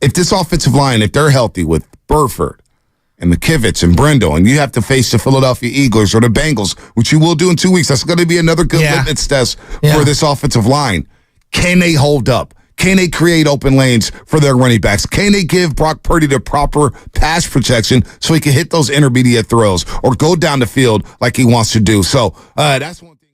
if this offensive line, if they're healthy with Burford and McKivitz and Brindle, and you have to face the Philadelphia Eagles or the Bengals, which you will do in 2 weeks, that's going to be another good litmus test for this offensive line. Can they hold up? Can they create open lanes for their running backs? Can they give Brock Purdy the proper pass protection so he can hit those intermediate throws or go down the field like he wants to do? So that's one thing.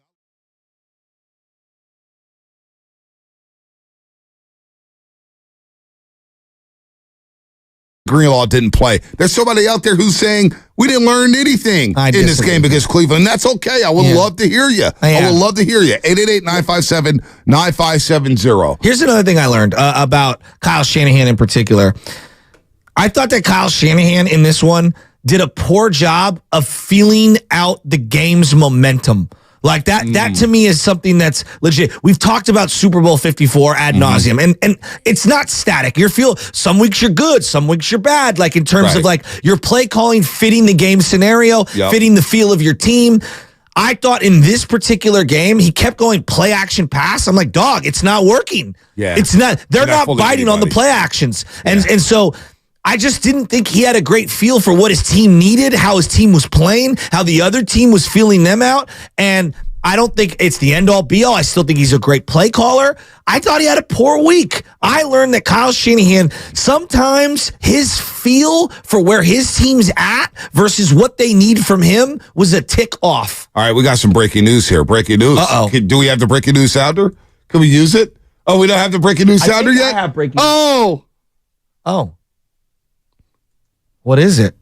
Greenlaw didn't play. There's somebody out there who's saying we didn't learn anything in this game against Cleveland. That's okay. I would love to hear you. I would love to hear you. 888-957-9570. Here's another thing I learned about Kyle Shanahan in particular. I thought that Kyle Shanahan in this one did a poor job of feeling out the game's momentum. Like that to me is something that's legit. We've talked about Super Bowl 54 ad nauseum, and it's not static. Some weeks you're good, some weeks you're bad. Like in terms of like your play calling, fitting the game scenario, fitting the feel of your team. I thought in this particular game, he kept going play action pass. I'm like, dog, it's not working. Yeah, it's not. They're not biting on the play actions, and so. I just didn't think he had a great feel for what his team needed, how his team was playing, how the other team was feeling them out. And I don't think it's the end-all, be-all. I still think he's a great play caller. I thought he had a poor week. I learned that Kyle Shanahan, sometimes his feel for where his team's at versus what they need from him was a tick off. All right, we got some breaking news here. Breaking news. Uh-oh. Do we have the breaking news sounder? Can we use it? Oh, we don't have the breaking news sounder yet? I have breaking news. Oh. What is it?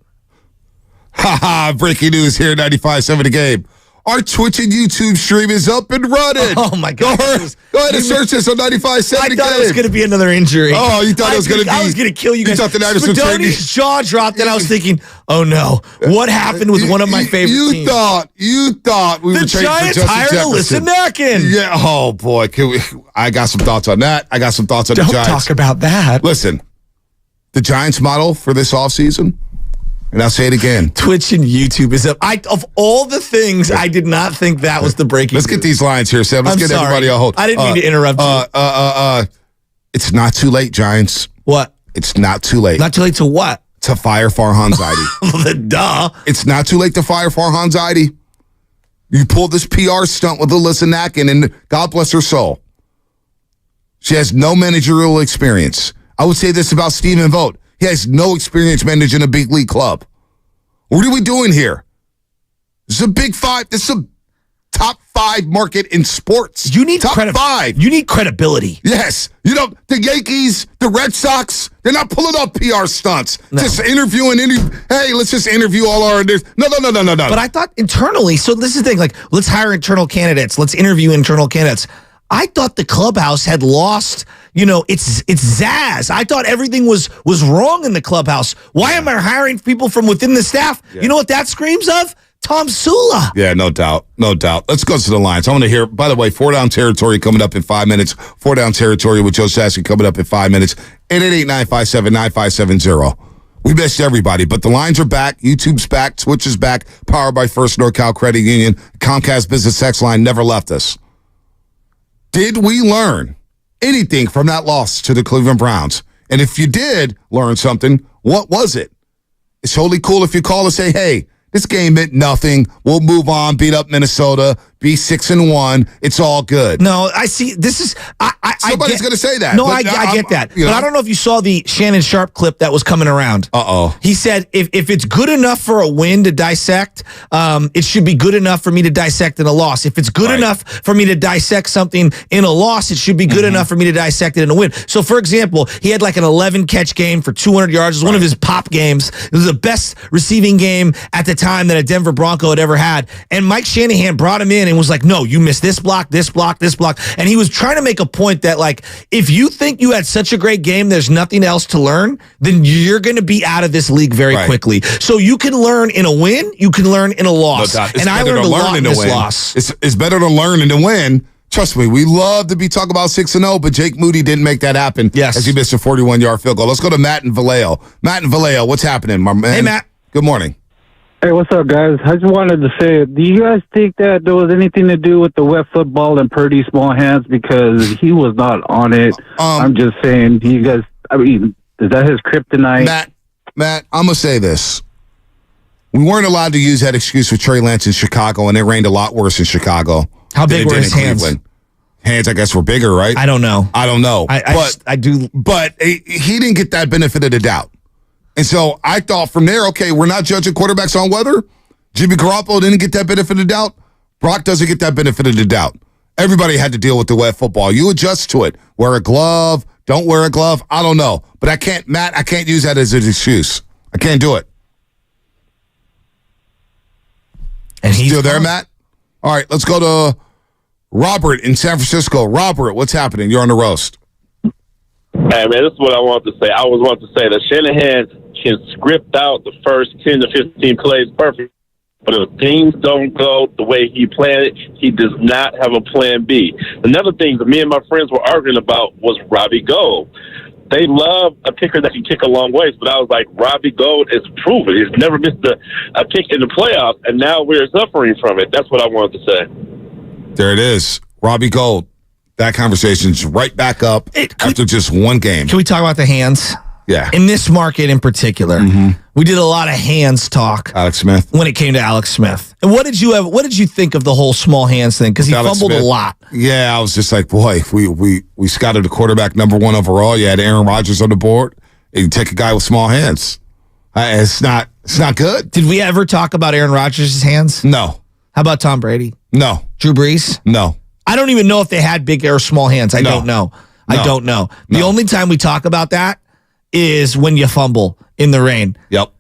Breaking news here, 95.7 The Game. Our Twitch and YouTube stream is up and running. Oh, my God. Go ahead and search this on 95.7 The Game. I thought it was going to be another injury. Oh, you thought it was going to be. I was going to kill you guys. You thought the Niners were Spadone's jaw dropped, and I was thinking, oh, no. What happened with one of my favorite teams? You thought we were trading for Justin hired Jefferson. Alyssa Nacken. Yeah. Oh, boy. I got some thoughts on that. I got some thoughts on the Giants. Don't talk about that. Listen. The Giants model for this offseason, and I'll say it again. Twitch and YouTube is up. Of all the things, I did not think that was the breaking Let's news. get these lines here, Sam. Let's get everybody on hold. I didn't mean to interrupt you. It's not too late, Giants. What? It's not too late. Not too late to what? To fire Farhan Zaidi. Duh. It's not too late to fire Farhan Zaidi. You pulled this PR stunt with Alyssa Nacken, and God bless her soul. She has no managerial experience. I would say this about Stephen Vogt. He has no experience managing a big league club. What are we doing here? This is a big five. This is a top 5 market in sports. You need top 5. You need credibility. Yes. You know, the Yankees, the Red Sox, they're not pulling off PR stunts. No. Just interviewing. Hey, let's just interview all our... No. But I thought internally, so this is the thing, like, let's hire internal candidates. Let's interview internal candidates. I thought the clubhouse had lost, it's zazz. I thought everything was wrong in the clubhouse. Why am I hiring people from within the staff? Yeah. You know what that screams of? Tom Sula. Yeah, no doubt. Let's go to the lines. I want to hear, by the way, 4 Down Territory coming up in 5 minutes. 4 Down Territory with Joe Sassy coming up in 5 minutes. 888-957-9570. We missed everybody, but the lines are back. YouTube's back. Twitch is back. Powered by First NorCal Credit Union. Comcast Business Text line never left us. Did we learn anything from that loss to the Cleveland Browns? And if you did learn something, what was it? It's totally cool if you call and say, hey, this game meant nothing. We'll move on, beat up Minnesota, be 6-1. It's all good. No, I see. This is... Somebody's going to say that. No, I get that. But I don't know if you saw the Shannon Sharp clip that was coming around. Uh-oh. He said, if it's good enough for a win to dissect, it should be good enough for me to dissect in a loss. If it's good enough for me to dissect something in a loss, it should be good enough for me to dissect it in a win. So, for example, he had like an 11-catch game for 200 yards. It was one of his pop games. It was the best receiving game at the time that a Denver Bronco had ever had. And Mike Shanahan brought him in and was like, no, you missed this block, this block, this block. And he was trying to make a point that, like, if you think you had such a great game, there's nothing else to learn, then you're going to be out of this league very quickly. So you can learn in a win, you can learn in a loss. And I learned a lot in this loss. It's better to learn and to win. Trust me, we love to be talking about 6-0, but Jake Moody didn't make that happen as he missed a 41-yard field goal. Let's go to Matt in Vallejo. Matt in Vallejo, what's happening, my man? Hey, Matt. Good morning. Hey, what's up, guys? I just wanted to say, do you guys think that there was anything to do with the wet football and Purdy's small hands? Because he was not on it. I'm just saying, do you guys, Is that his kryptonite? Matt, I'm going to say this. We weren't allowed to use that excuse for Trey Lance in Chicago, and it rained a lot worse in Chicago. How big were his hands? Cleveland. Hands, I guess, were bigger, right? I don't know. I do. But he didn't get that benefit of the doubt. And so I thought from there, okay, we're not judging quarterbacks on weather. Jimmy Garoppolo didn't get that benefit of the doubt. Brock doesn't get that benefit of the doubt. Everybody had to deal with the wet football. You adjust to it. Wear a glove. Don't wear a glove. I don't know. But I can't use that as an excuse. I can't do it. And he's still there, Matt? All right, let's go to Robert in San Francisco. Robert, what's happening? You're on the roast. Hey, man, this is what I wanted to say. I always wanted to say that Shanahan can script out the first 10 to 15 plays perfect. But if things don't go the way he planned it, he does not have a plan B. Another thing that me and my friends were arguing about was Robbie Gould. They love a kicker that can kick a long ways, but I was like, Robbie Gould is proven. He's never missed a kick in the playoffs, and now we're suffering from it. That's what I wanted to say. There it is. Robbie Gould. That conversation's right back up after just one game. Can we talk about the hands? Yeah. In this market in particular, we did a lot of hands talk. Alex Smith. When it came to Alex Smith. And what did you think of the whole small hands thing? Because he fumbled a lot. Yeah, I was just like, boy, we scouted a quarterback number 1 overall. You had Aaron Rodgers on the board. And you take a guy with small hands. It's not good. Did we ever talk about Aaron Rodgers' hands? No. How about Tom Brady? No. Drew Brees? No. I don't even know if they had big or small hands. I don't know. I don't know. The only time we talk about that is when you fumble in the rain. Yep.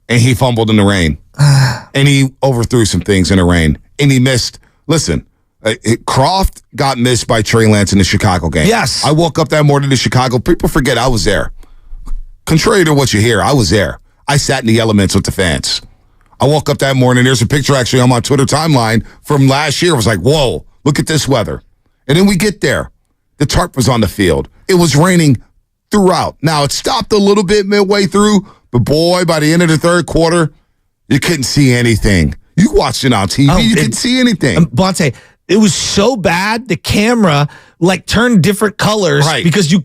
And he fumbled in the rain. And he overthrew some things in the rain. And he missed. Listen, Croft got missed by Trey Lance in the Chicago game. Yes. I woke up that morning to Chicago. People forget I was there. Contrary to what you hear, I was there. I sat in the elements with the fans. I woke up that morning. There's a picture actually on my Twitter timeline from last year. I was like, whoa, look at this weather. And then we get there. The tarp was on the field. It was raining throughout. Now, it stopped a little bit midway through, but boy, by the end of the third quarter, you couldn't see anything. You watched it on TV, you couldn't see anything. Bonte, it was so bad, the camera turned different colors because it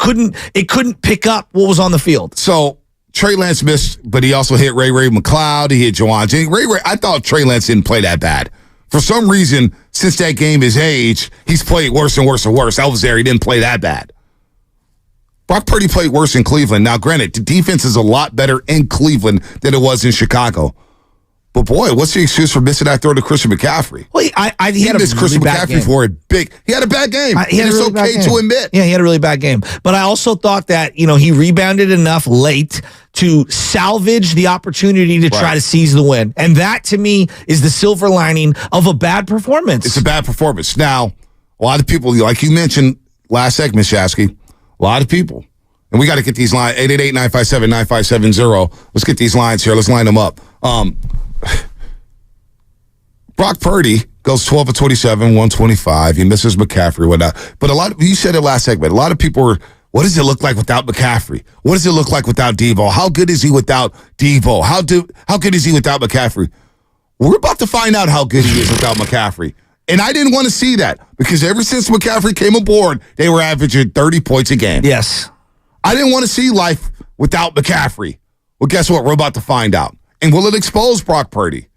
couldn't pick up what was on the field. So Trey Lance missed, but he also hit Ray McCloud. He hit Juwan Jennings. I thought Trey Lance didn't play that bad. For some reason, since that game his age, he's played worse and worse and worse. I was there. He didn't play that bad. Brock Purdy played worse in Cleveland. Now, granted, the defense is a lot better in Cleveland than it was in Chicago. But, boy, what's the excuse for missing that throw to Christian McCaffrey? Well, he had missed Christian McCaffrey for a big – he had a bad game. It's okay to admit. Yeah, he had a really bad game. But I also thought that, he rebounded enough late to salvage the opportunity to try to seize the win. And that, to me, is the silver lining of a bad performance. It's a bad performance. Now, a lot of people, like you mentioned last segment, Shasky, a lot of people. And we got to get these lines, 888-957-9570. Let's get these lines here. Let's line them up. Brock Purdy goes 12 of 27, 125. He misses McCaffrey, whatnot. But you said it last segment, a lot of people were, what does it look like without McCaffrey? What does it look like without Devo? How good is he without Devo? How good is he without McCaffrey? We're about to find out how good he is without McCaffrey. And I didn't want to see that because ever since McCaffrey came aboard, they were averaging 30 points a game. Yes. I didn't want to see life without McCaffrey. Well, guess what? We're about to find out. And will it expose Brock Purdy?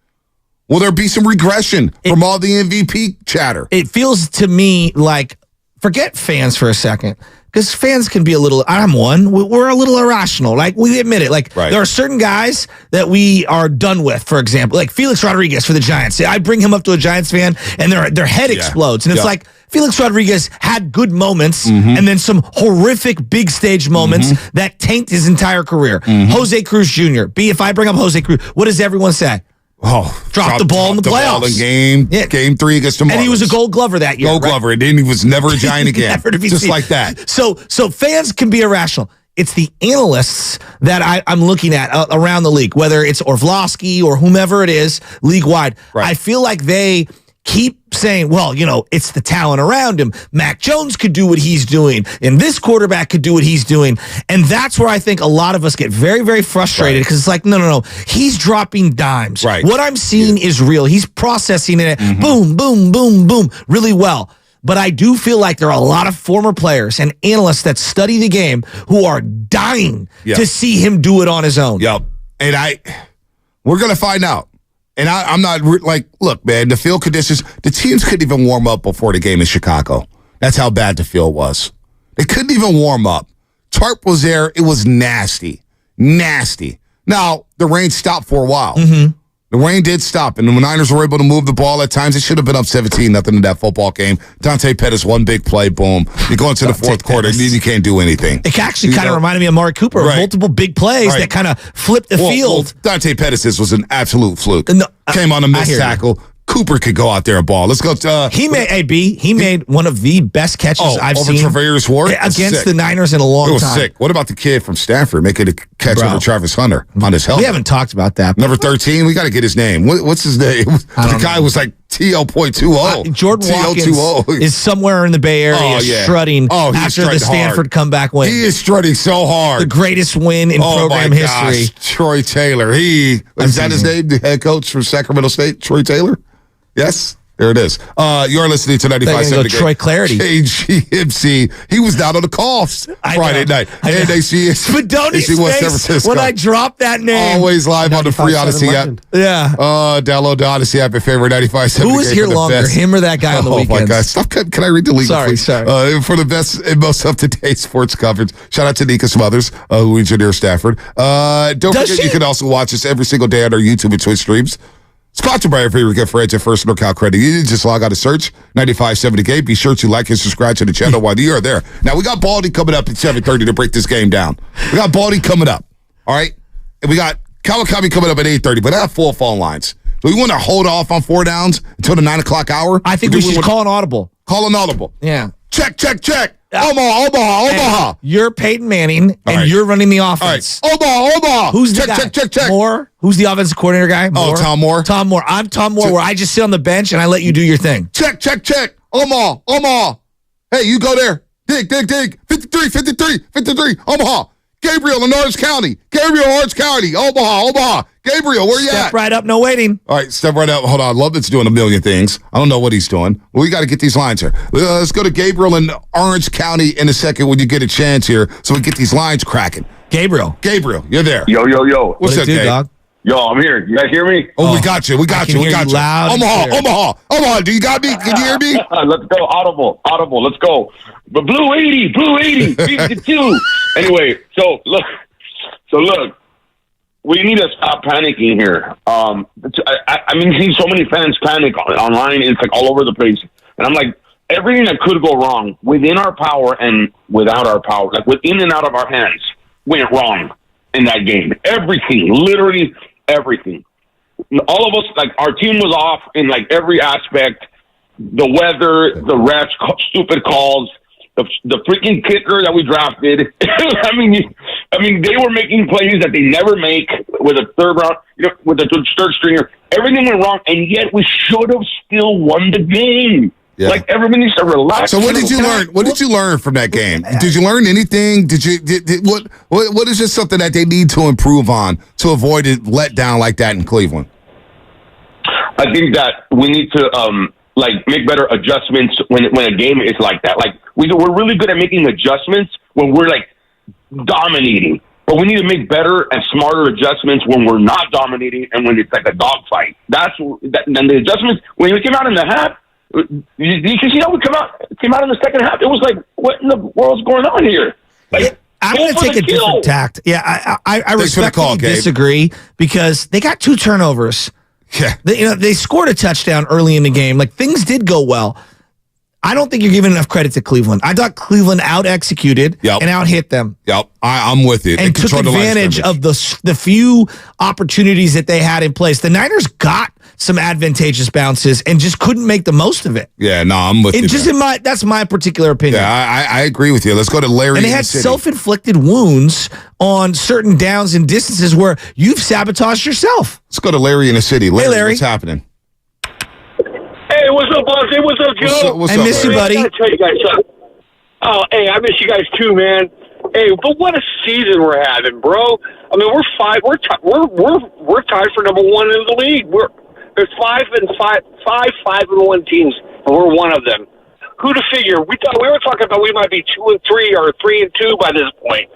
Will there be some regression from all the MVP chatter? It feels to me like, forget fans for a second, because fans can be a little, I'm one, we're a little irrational. We admit it. There are certain guys that we are done with, for example, like Felix Rodriguez for the Giants. I bring him up to a Giants fan, and their head explodes. And it's like, Felix Rodriguez had good moments and then some horrific big stage moments that taint his entire career. Jose Cruz Jr. If I bring up Jose Cruz, what does everyone say? Drop the ball in the playoffs. Game 3 against the Marlins. And he was a Gold Glover that year. Gold Glover. And then he was never a Giant again. Never to be just seen. like that. So fans can be irrational. It's the analysts that I'm looking at around the league, whether it's Orlovsky or whomever it is, league-wide. I feel like they keep saying, well, it's the talent around him. Mac Jones could do what he's doing, and this quarterback could do what he's doing. And that's where I think a lot of us get very, very frustrated because it's like, no. He's dropping dimes. What I'm seeing is real. He's processing it. Boom, boom, boom, boom, really well. but I do feel like there are a lot of former players and analysts that study the game who are dying to see him do it on his own. Yep. And we're going to find out. And I'm not look, man, the field conditions, the teams couldn't even warm up before the game in Chicago. That's how bad the field was. They couldn't even warm up. Tarp was there. It was nasty. Nasty. Now, the rain stopped for a while. Mm-hmm. The rain did stop, and the Niners were able to move the ball at times. It should have been up 17-0 in that football game. Dante Pettis, one big play, boom. You go into the fourth quarter, and you can't do anything. It actually kind of reminded me of Amari Cooper. Right. Multiple big plays that kind of flipped the field. Well, Dante Pettis was an absolute fluke. Came on a missed tackle. Cooper could go out there and ball. Let's go. He made one of the best catches I've seen over Travarius Ward against the Niners in a long time. It was sick. What about the kid from Stanford making a catch over Travis Hunter on his helmet? We haven't talked about that. Number 13, we got to get his name. What's his name? The guy was like TL.20. Jordan Watkins is somewhere in the Bay Area strutting after the Stanford comeback win. He is strutting so hard. The greatest win in program history. Troy Taylor. Is that his name? The head coach from Sacramento State, Troy Taylor? Yes, there it is. You're listening to 95.7 Troy Clarity. KGMC. He was down on the coughs Friday night. But don't his face when I drop that name. Always live on the free Odyssey app. Yeah. Download the Odyssey app at favorite 95.7. Who was here longer, him or that guy on the weekends? Oh, my God. Stop. Can I read the legal? Sorry. For the best and most up-to-date sports coverage, shout out to Nika Smothers, who engineers Stafford. Don't forget, you can also watch us every single day on our YouTube and Twitch streams. Sponsored by our favorite good friends at First NorCal Credit Union. Just log out to search 95.7 Game. Be sure to like and subscribe to the channel while you are there. Now, we got Baldy coming up at 7:30 to break this game down. We got Baldy coming up, all right? And we got Kawakami coming up at 8:30, but I have full phone lines. Do we want to hold off on 4 downs until the 9 o'clock hour? I think we should call an audible. Call an audible. Yeah. Check. Omaha. You're Peyton Manning, and you're running the offense. All right. Omaha. Who's the guy? Check. Moore? Who's the offensive coordinator guy? Moore? Oh, Tom Moore. Tom Moore. I'm Tom Moore, where I just sit on the bench and I let you do your thing. Check. Omaha. Hey, you go there. Dig. 53. Omaha. Gabriel in Orange County. Omaha. Gabriel, where you at? Step right up, no waiting. All right, step right up. Hold on. Lovett's doing a million things. I don't know what he's doing. Well, we got to get these lines here. Let's go to Gabriel in Orange County in a second when you get a chance here so we get these lines cracking. Gabriel, you're there. Yo. What's up, dog? Yo, I'm here. You guys hear me? Oh, we got you. We got you. Loud Omaha. Do you got me? Can you hear me? Let's go. Audible. Let's go. But Blue 80, 52. Anyway, so look. We need to stop panicking here. I've seen so many fans panic online. It's like all over the place. And I'm like, everything that could go wrong within our power and without our power, like within and out of our hands, went wrong in that game. Everything, literally everything. All of us, like our team was off in like every aspect. The weather, the refs, stupid calls, the freaking kicker that we drafted. I mean, they were making plays that they never make with a third round, with a third stringer. Everything went wrong, and yet we should have still won the game. Yeah. Like everybody needs to relax. So what did you learn? What did you learn from that game? Did you learn anything? What is just something that they need to improve on to avoid a letdown like that in Cleveland? I think that we need to make better adjustments when a game is like that. Like we're really good at making adjustments when we're like dominating, but we need to make better and smarter adjustments when we're not dominating and when it's like a dogfight. Then the adjustments when we came out in the half. You can see how we came out in the second half. It was like, what in the world's going on here? Like, I'm going to take a different tact. Yeah, I respectfully disagree because they got 2 turnovers. Yeah, they scored a touchdown early in the game. Like things did go well. I don't think you're giving enough credit to Cleveland. I thought Cleveland out-executed and out-hit them. Yep, I'm with you. And took advantage of the few opportunities that they had in place. The Niners got some advantageous bounces and just couldn't make the most of it. Yeah, no, I'm with you. That's my particular opinion. Yeah, I agree with you. Let's go to Larry. And they had self-inflicted wounds on certain downs and distances where you've sabotaged yourself. Let's go to Larry in the city. Larry. What's happening? Hey, what's up, boss? Hey, what's up, Joe? What's I up, miss Larry? you, buddy. I gotta tell you guys something. Oh, hey, I miss you guys too, man. Hey, but what a season we're having, bro. I mean, we're tied for number 1 in the league. There's 5 and 1 teams, and we're one of them. Who'd have figured? We were talking about we might be 2-3 or 3-2 by this point.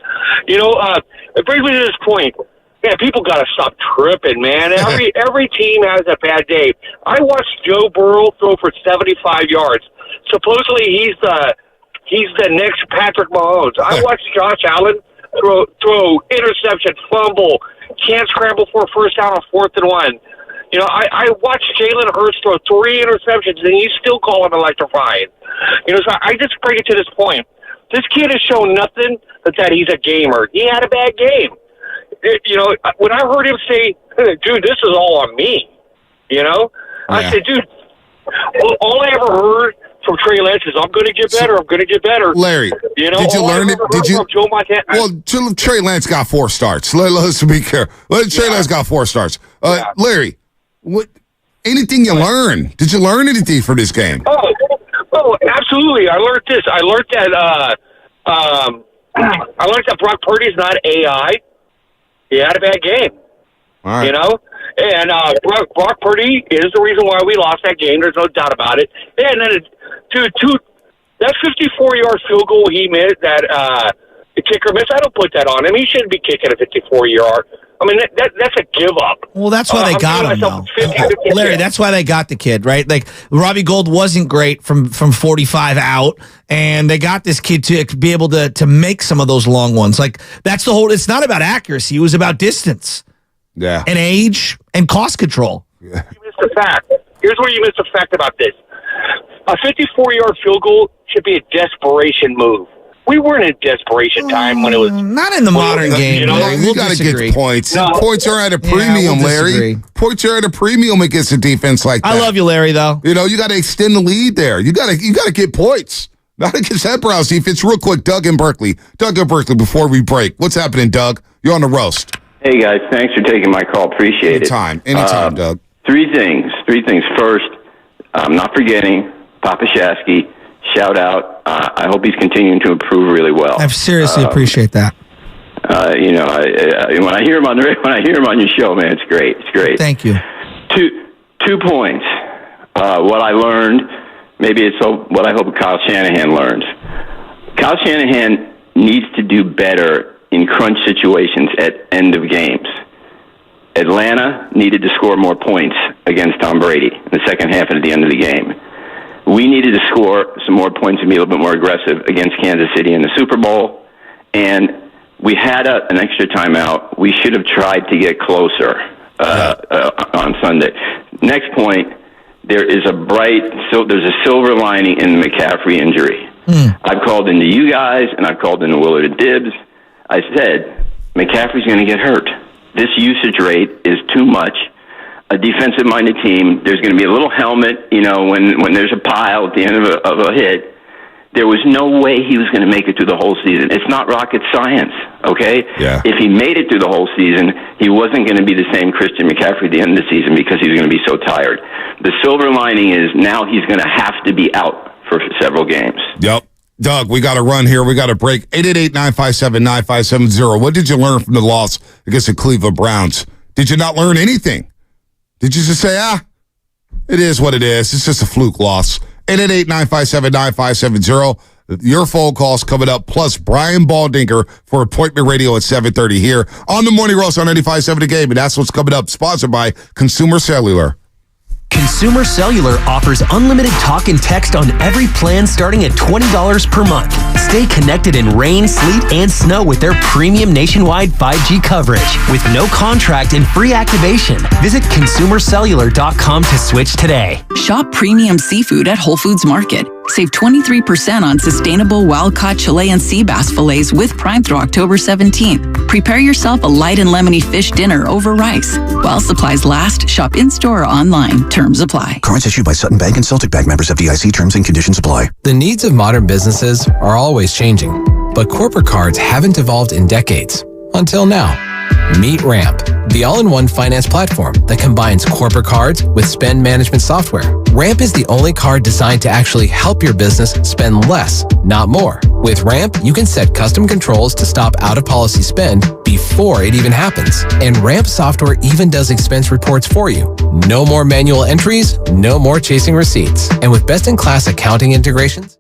It brings me to this point. Man, people got to stop tripping, man. Every team has a bad day. I watched Joe Burrow throw for 75 yards. Supposedly he's the next Patrick Mahomes. I watched Josh Allen throw interception, fumble, can't scramble for a first down on 4th and 1. I watched Jalen Hurts throw 3 interceptions, and he's still calling electrifying. So I just bring it to this point. This kid has shown nothing that he's a gamer. He had a bad game. When I heard him say, dude, this is all on me, I said, dude, all I ever heard from Trey Lance is, I'm going to get better. I'm going to get better. Larry, did you learn it? Did you? Joe Montana, well, Trey Lance got 4 starts. Let's be careful. Trey Lance got 4 starts. Larry, what? Anything you learn? Did you learn anything from this game? Oh, absolutely. I learned this. I learned that Brock Purdy's not AI. He had a bad game. All right. And Brock Purdy is the reason why we lost that game. There's no doubt about it. And then, that 54-yard field goal he missed, that the kicker missed, I don't put that on him. He shouldn't be kicking a 54-yard. I mean, that's a give up. Well, that's why they got him, though. Larry, that's why they got the kid, right? Like, Robbie Gould wasn't great from 45 out, and they got this kid to be able to make some of those long ones. Like, that's the whole – it's not about accuracy. It was about distance. Yeah. And age and cost control. Yeah. You missed a fact. Here's where you missed a fact about this. A 54-yard field goal should be a desperation move. We weren't in desperation time when it was... Not in the modern game, Larry. You got to get points. No. Points are at a premium, Larry. Points are at a premium against a defense like that. I love you, Larry, though. You got to extend the lead there. You got to get points. Not against that Browns defense. Real quick, Doug in Berkeley. Doug in Berkeley, before we break. What's happening, Doug? You're on the roast. Hey, guys. Thanks for taking my call. Appreciate it. Anytime, Doug. 3 things. First, I'm not forgetting Papacci. Shout out. I hope he's continuing to improve really well. I seriously appreciate that. When I hear him on your show, man, it's great. It's great. Thank you. 2 points. What I learned, maybe it's what I hope Kyle Shanahan learns. Kyle Shanahan needs to do better in crunch situations at end of games. Atlanta needed to score more points against Tom Brady in the second half and at the end of the game. We needed to score some more points and be a little bit more aggressive against Kansas City in the Super Bowl. And we had an extra timeout. We should have tried to get closer on Sunday. Next point, there's a silver lining in the McCaffrey injury. I've called into you guys, and I've called into Willard Dibbs. I said, McCaffrey's going to get hurt. This usage rate is too much. A defensive-minded team, there's going to be a little helmet, when there's a pile at the end of a hit. There was no way he was going to make it through the whole season. It's not rocket science, okay? Yeah. If he made it through the whole season, he wasn't going to be the same Christian McCaffrey at the end of the season because he was going to be so tired. The silver lining is now he's going to have to be out for several games. Yep. Doug, we got to run here. We got to break. 888-957-9570. What did you learn from the loss against the Cleveland Browns? Did you not learn anything? Did you just say, it is what it is. It's just a fluke loss. 888-957-9570. Your phone calls coming up, plus Brian Baldinger for Appointment Radio at 7:30 here on the Morning Roast on 95.7 The Game. And that's what's coming up, sponsored by Consumer Cellular. Consumer Cellular offers unlimited talk and text on every plan starting at $20 per month. Stay connected in rain, sleet, and snow with their premium nationwide 5G coverage with no contract and free activation. Visit consumercellular.com to switch today. Shop premium seafood at Whole Foods Market. Save 23% on sustainable wild-caught Chilean sea bass fillets with Prime through October 17th. Prepare yourself a light and lemony fish dinner over rice. While supplies last, shop in-store or online. Terms apply. Cards issued by Sutton Bank and Celtic Bank, members of FDIC. Terms and conditions apply. The needs of modern businesses are always changing, but corporate cards haven't evolved in decades. Until now. Meet Ramp, the all-in-one finance platform that combines corporate cards with spend management software. Ramp is the only card designed to actually help your business spend less, not more. With Ramp, you can set custom controls to stop out-of-policy spend before it even happens. And Ramp software even does expense reports for you. No more manual entries, no more chasing receipts. And with best-in-class accounting integrations,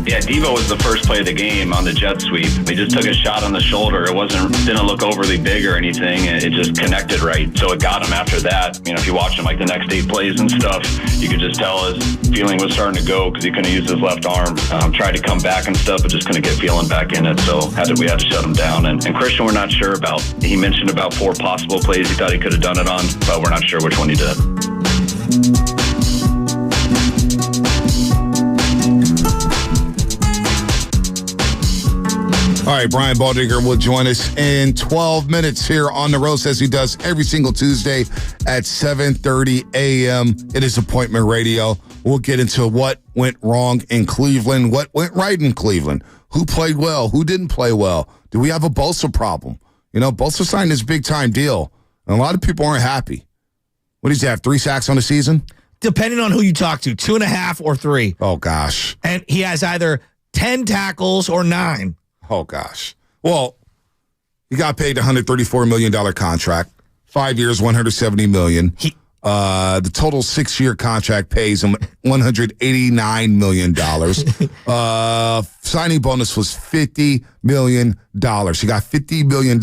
Yeah, Devo was the first play of the game on the jet sweep. He just took a shot on the shoulder. It didn't look overly big or anything. It just connected right. So it got him after that. If you watch him like the next 8 plays and stuff, you could just tell his feeling was starting to go because he couldn't use his left arm. Tried to come back and stuff, but just couldn't get feeling back in it. So we had to shut him down. And Christian, we're not sure about. He mentioned about 4 possible plays he thought he could have done it on, but we're not sure which one he did. All right, Brian Baldinger will join us in 12 minutes here on The Roast, as he does every single Tuesday at 7:30 a.m. It is Appointment Radio. We'll get into what went wrong in Cleveland, what went right in Cleveland, who played well, who didn't play well. Do we have a Bosa problem? Bosa signed this big-time deal, and a lot of people aren't happy. What does he have, 3 sacks on the season? Depending on who you talk to, 2.5 or 3. Oh, gosh. And he has either 10 tackles or 9. Oh, gosh. Well, he got paid a $134 million contract, 5 years, $170 million. The total 6-year contract pays him $189 million. Signing bonus was $50 million. He got $50 million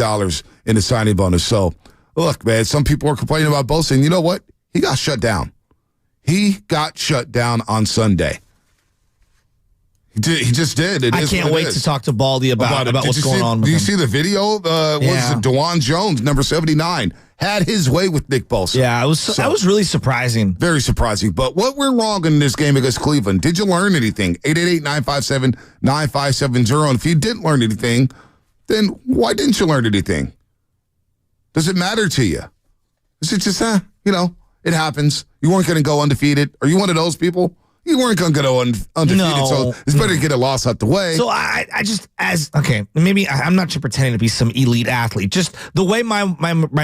in the signing bonus. So, look, man, some people are complaining about Bosa, and you know what? He got shut down. He got shut down on Sunday. He just did. I can't wait to talk to Baldy about what's going on with him. Do you see the video? DeJuan Jones, number 79, had his way with Nick Bosa. Yeah, that was really surprising. Very surprising. But what went wrong in this game against Cleveland? Did you learn anything? 888-957-9570. And if you didn't learn anything, then why didn't you learn anything? Does it matter to you? Is it just, it happens. You weren't going to go undefeated. Are you one of those people? You weren't going to go undefeated, so it's better to get a loss out the way. So maybe I'm not pretending to be some elite athlete. Just the way my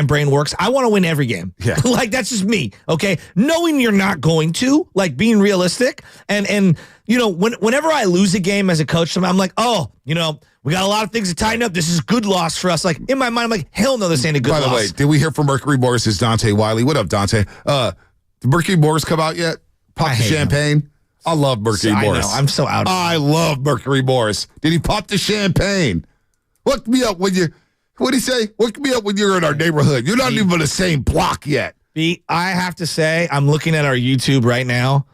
brain works, I want to win every game. Yeah. That's just me, okay? Knowing you're not going to, being realistic. And whenever I lose a game as a coach, I'm like, we got a lot of things to tighten up. This is a good loss for us. In my mind, I'm like, hell no, this ain't a good loss. By the way, did we hear from Mercury Morris's Dante Wiley? What up, Dante? Did Mercury Morris come out yet? Pop the champagne? Him. I love Mercury Morris. I know. I'm so out of it. I love Mercury Morris. Did he pop the champagne? Look me up when you... What did he say? Look me up when you're in our neighborhood. You're not even in the same block yet. I have to say, I'm looking at our YouTube right now.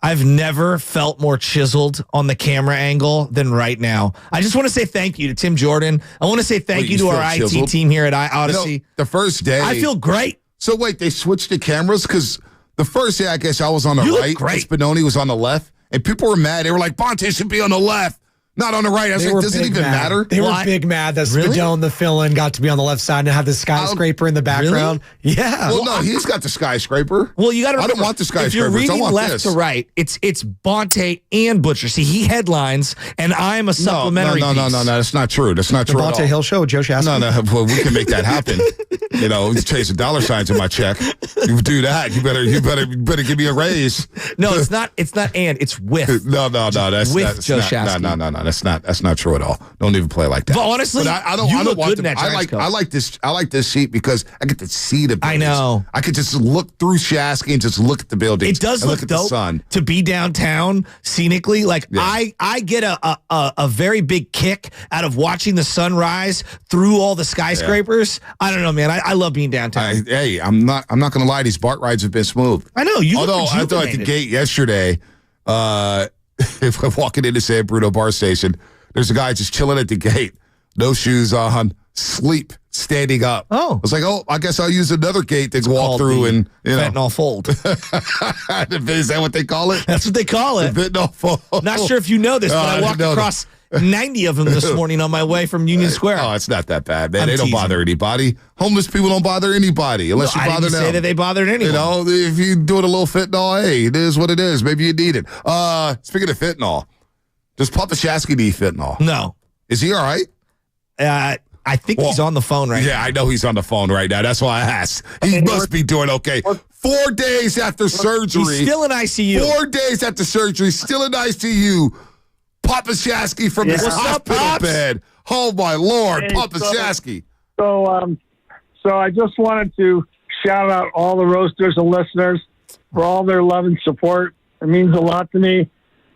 I've never felt more chiseled on the camera angle than right now. I just want to say thank you to Tim Jordan. I want to say thank you to our IT team here at Odyssey. The first day... I feel great. So wait, they switched the cameras? Because... The first day, I guess I was on the right. Spinoni was on the left. And people were mad. They were like, Bonte should be on the left, not on the right. I was like, does it even matter? They were big mad that Spadone, the fill-in, got to be on the left side and have the skyscraper in the background. Really? Yeah. Well, no, he's got the skyscraper. Well, you got to remember, I don't want the skyscraper. If you're reading left to right, it's Bonte and Butcher. See, he headlines, and I'm a supplementary piece. No, that's not true. That's not true at all. The Bonte Hill Show with Joe Shasky? No, well, we can make that happen. Chasing dollar signs in my check. You do that, you better give me a raise. No, it's not and it's with. No, that's with Joe Shasky. No, that's not true at all. Don't even play like that. But honestly, I don't want them. I like this seat because I get to see the buildings. I know. I could just look through Shasky and just look at the buildings. It does look at dope the sun. To be downtown scenically. I get a very big kick out of watching the sunrise through all the skyscrapers. Yeah. I don't know, man. I love being downtown. I'm not going to lie. These BART rides have been smooth. I know. Although I thought at the gate yesterday, if I'm walking into San Bruno bar station, there's a guy just chilling at the gate, no shoes on, sleep, standing up. Oh. I was like, I guess I'll use another gate to walk through and fentanyl fold. Is that what they call it? That's what they call it. The fentanyl fold. Not sure if you know this, but I walked across 90 of them this morning on my way from Union Square. Oh, it's not that bad, man. They don't bother anybody. Homeless people don't bother anybody unless you bother them. I didn't say that they bothered anyone. If you do it a little fentanyl, hey, it is what it is. Maybe you need it. Speaking of fentanyl, does Papacci need fentanyl? No. Is he all right? I think he's on the phone right now. Yeah, I know he's on the phone right now. That's why I asked. He must be doing okay. 4 days after surgery. He's still in ICU. 4 days after surgery, still in ICU. Papacci from his hospital bed. Oh, my Lord. Hey, Papacci. So I just wanted to shout out all the roasters and listeners for all their love and support. It means a lot to me.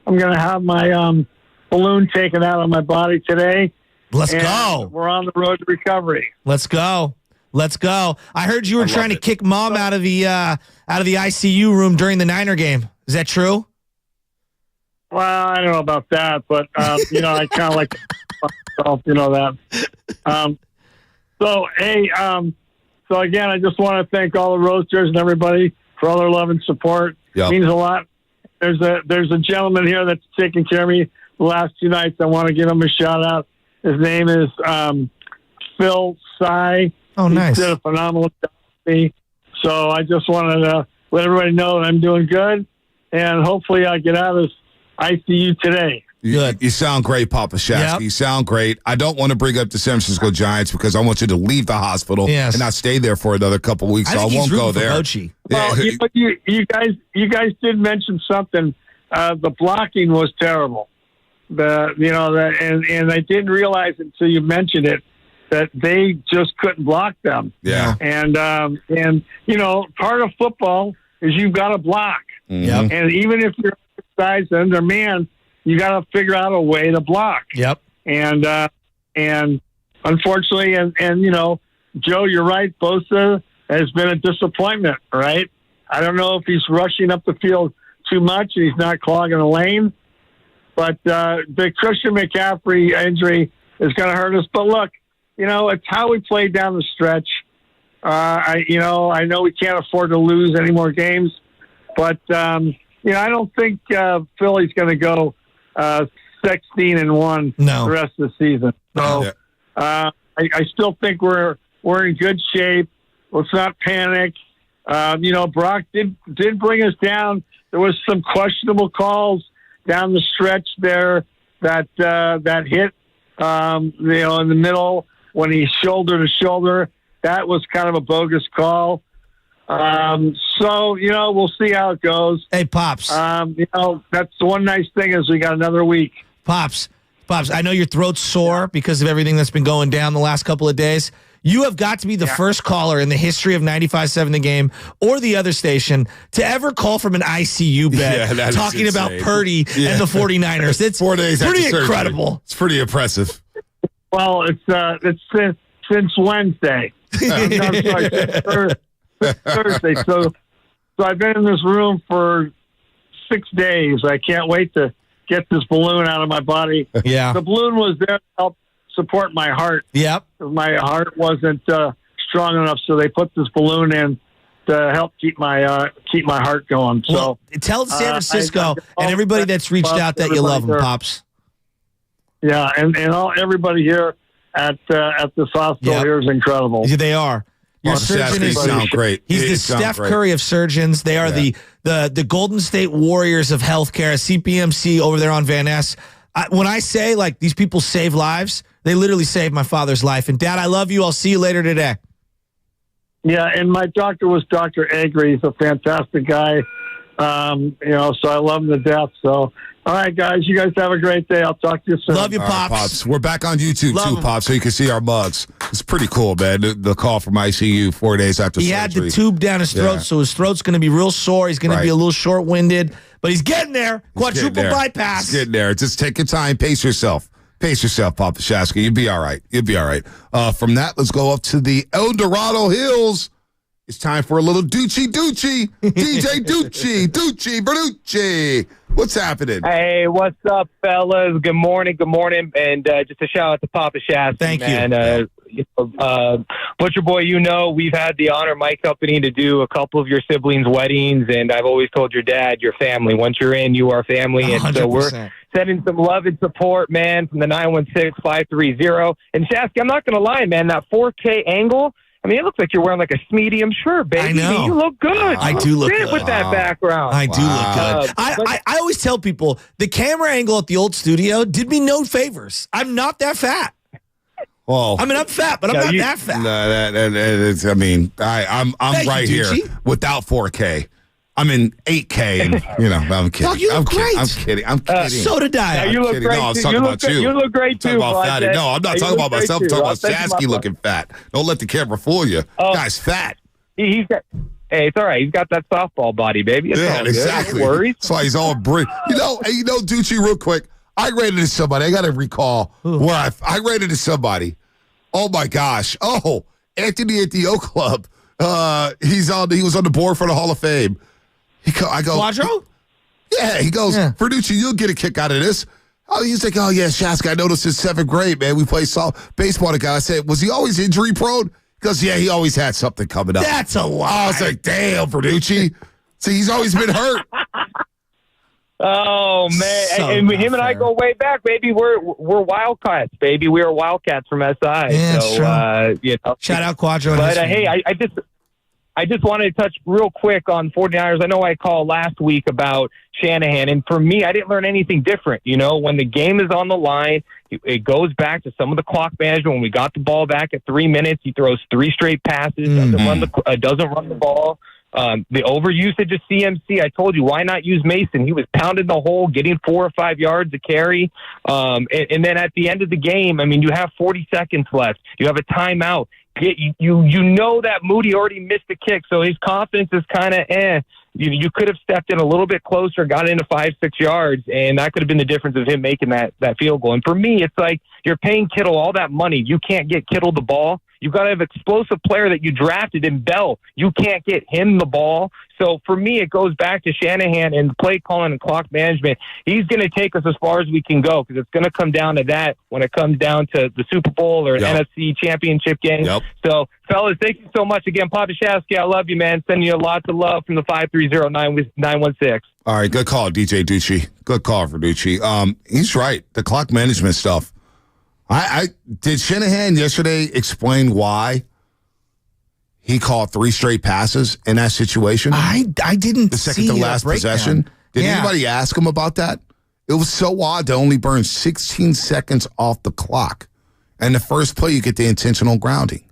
I'm going to have my balloon taken out of my body today. Let's go. We're on the road to recovery. Let's go. I heard you were trying to kick Mom out of the ICU room during the Niner game. Is that true? Well, I don't know about that, but I kind of like myself, that. So again, I just want to thank all the roasters and everybody for all their love and support. Yep. It means a lot. There's a gentleman here that's taken care of me the last 2 nights. I want to give him a shout out. His name is Phil Sy. Oh, nice. He did a phenomenal job with me. So I just wanted to let everybody know that I'm doing good, and hopefully I get out of this ICU today. Good. You sound great, Papa Shasky. Yep. You sound great. I don't want to bring up the San Francisco Giants because I want you to leave the hospital and not stay there for another couple weeks. So I won't go there. Well, you guys did mention something. The blocking was terrible. And I didn't realize until you mentioned it that they just couldn't block them. Yeah. And part of football is you've got to block. Yep. And even if you're undersized and undermanned, you got to figure out a way to block. Yep. And unfortunately, Joe, you're right. Bosa has been a disappointment, right? I don't know if he's rushing up the field too much and he's not clogging the lane. But the Christian McCaffrey injury is going to hurt us. But look, it's how we played down the stretch. I know we can't afford to lose any more games, but I don't think Philly's going to go 16-1 the rest of the season. So I still think we're in good shape. Let's not panic. Brock did bring us down. There was some questionable calls down the stretch there that hit in the middle when he's shoulder to shoulder. That was kind of a bogus call. So we'll see how it goes. Hey, Pops. That's the one nice thing is we got another week. Pops, I know your throat's sore because of everything that's been going down the last couple of days. You have got to be the first caller in the history of 95.7 The Game or the other station to ever call from an ICU bed talking about Purdy and the 49ers. It's 4 days pretty after incredible. Surgery. It's pretty impressive. Well, it's since Wednesday. I'm sorry, Thursday. So I've been in this room for 6 days. I can't wait to get this balloon out of my body. Yeah. The balloon was there to help support my heart. Yep. My heart wasn't strong enough, so they put this balloon in to help keep my heart going. So well, tell San Francisco and everybody that's reached out that you love them, Pops. Yeah, and everybody here at this hospital here is incredible. Yeah, they are. Your surgeon sound great. He's the Steph Curry of surgeons. They are the Golden State Warriors of healthcare, CPMC over there on Van Ness. When I say, these people save lives, they literally saved my father's life. And, Dad, I love you. I'll see you later today. Yeah, and my doctor was Dr. Agri. He's a fantastic guy. So I love him to death. So, all right, guys, you guys have a great day. I'll talk to you soon. Love you, Pops. Right, Pops. We're back on YouTube, too, Pops, so you can see our mugs. It's pretty cool, man, the call from ICU 4 days after surgery. He had the tube down his throat, so his throat's going to be real sore. He's going to be a little short-winded, but he's getting there. Quadruple bypass. He's getting there. Just take your time. Pace yourself. Pace yourself, Papa Shasky. You'll be all right. From that, let's go up to the El Dorado Hills. It's time for a little Doochie. DJ Doochie Bernucci. What's happening? Hey, what's up, fellas? Good morning. And just a shout out to Papa Shasky. Thank you. Man. Butcher Boy, we've had the honor, my company, to do a couple of your siblings' weddings, and I've always told your dad, you're family. Once you're in, you are family. 100%. And so we're sending some love and support, man, from the 916-530. And Shasky, I'm not going to lie, man, that 4K angle, I mean, it looks like you're wearing like a medium shirt, baby. I know. You look good. I do look good. With that background. I do look good. I always tell people, the camera angle at the old studio did me no favors. I'm not that fat. Well, I mean, I'm fat, but I'm not that fat. I'm right here without 4K. I'm in 8K, and I'm kidding. Dog, you look great. I'm kidding. So did I. You look great. No, I was talking about you. You look great too. No, I'm not talking about myself. I'm talking about Shasky looking fat. Don't let the camera fool you. Guy's fat. He's Hey, it's all right. He's got that softball body, baby. It's all good. Exactly. No worries. That's why he's all brilliant. Ducci, real quick. I ran into somebody. I got to recall where I ran into somebody. Oh my gosh. Oh, Anthony at the O Club. He was on the board for the Hall of Fame. I go, Quadro? Yeah. He goes, Verducci, you'll get a kick out of this. Oh, he's like, oh yeah, Shaska. I noticed in 7th grade, man. We played baseball together. I said, was he always injury prone? Because he always had something coming up. That's a lie. I was like, damn, Verducci. See, he's always been hurt. Oh man, and him and I go way back, baby. We're Wildcats, baby. We are Wildcats from SI. Yeah, so shout out Quadro. But hey, I just wanted to touch real quick on 49ers. I know I called last week about Shanahan, and for me, I didn't learn anything different. When the game is on the line, it goes back to some of the clock management. When we got the ball back at 3 minutes, he throws 3 straight passes, doesn't run the ball. The overusage of CMC, I told you, why not use Mason? He was pounding the hole, getting 4 or 5 yards to carry. And then at the end of the game, you have 40 seconds left. You have a timeout. You know that Moody already missed the kick, so his confidence is kind of You could have stepped in a little bit closer, got into 5-6 yards, and that could have been the difference of him making that field goal. And for me, it's like you're paying Kittle all that money. You can't get Kittle the ball. You've got to have an explosive player that you drafted in Bell. You can't get him the ball. So for me, it goes back to Shanahan and play calling and clock management. He's going to take us as far as we can go because it's going to come down to that when it comes down to the Super Bowl or an NFC championship game. Yep. So, fellas, thank you so much again. Papacci, I love you, man. Sending you lots of love from the 530-916. All right, good call, DJ Ducci. Good call for Ducci. He's right. The clock management stuff. I did Shanahan yesterday explain why he called 3 straight passes in that situation? I didn't the second see to last possession. Did anybody ask him about that? It was so odd to only burn 16 seconds off the clock. And the first play, you get the intentional grounding.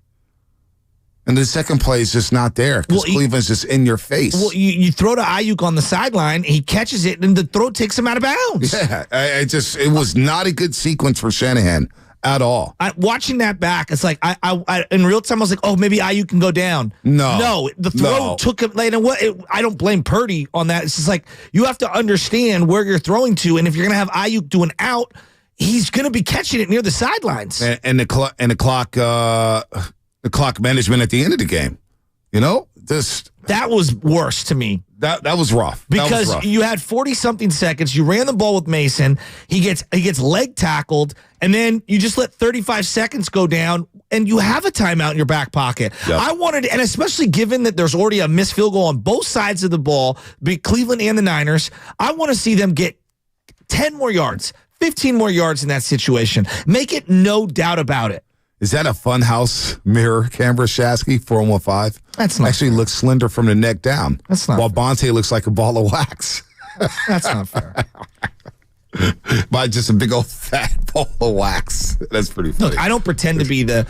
And the second play is just not there because Cleveland's just in your face. Well, you throw to Ayuk on the sideline, he catches it, and the throw takes him out of bounds. Yeah, it was not a good sequence for Shanahan at all. Watching that back, it's like I in real time I was like, oh, maybe Ayuk can go down. No, the throw took him late. And I don't blame Purdy on that. It's just like you have to understand where you're throwing to, and if you're gonna have Ayuk do an out, he's gonna be catching it near the sidelines. And the clock management at the end of the game, that was worse to me. That was rough because you had 40-something seconds. You ran the ball with Mason. He gets leg tackled, and then you just let 35 seconds go down, and you have a timeout in your back pocket. Yep. I wanted, and especially given that there's already a missed field goal on both sides of the ball, be Cleveland and the Niners, I want to see them get 10 more yards, 15 more yards in that situation. Make it no doubt about it. Is that a Funhouse mirror camera, Shasky? 4115? That's not actually fair. Looks slender from the neck down. That's not While Bonte looks like a ball of wax. That's not fair. By just a big old fat ball of wax. That's pretty funny. Look, I don't pretend to be the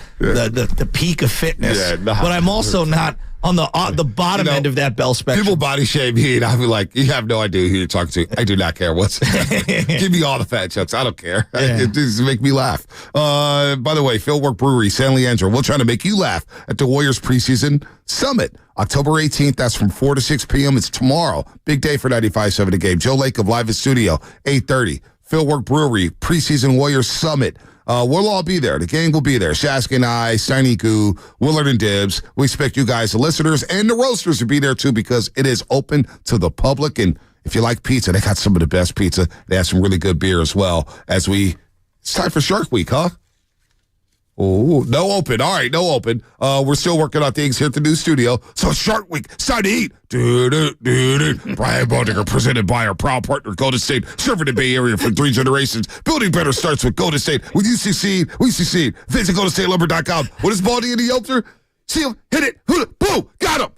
peak of fitness, but I'm also not on the bottom end of that bell spectrum. People body shame me, and I'll be like, you have no idea who you're talking to. I do not care what's give me all the fat jokes. I don't care. Yeah. It just make me laugh. By the way, Fieldwork Brewery, San Leandro, we're trying to make you laugh at the Warriors preseason summit. October 18th, that's from 4 to 6 p.m. It's tomorrow. Big day for 95.7 The Game. Joe Lake of Live in Studio, 8:30. Fieldwork Brewery, preseason Warriors summit. We'll all be there. The gang will be there. Shask and I, Steiny Goo, Willard and Dibbs. We expect you guys, the listeners, and the roasters to be there too because it is open to the public. And if you like pizza, they got some of the best pizza. They have some really good beer as well. It's time for Shark Week, huh? Oh, no open. All right, no open. We're still working on things here at the new studio. So Shark Week, it's time to eat. Brian Baldinger, presented by our proud partner, Golden State, serving the Bay Area for 3 generations. Building better starts with Golden State. With you succeed, we succeed. Visit GoldenStateLumber.com. What is Baldy in the Yelter? See him, hit it, boom, got him.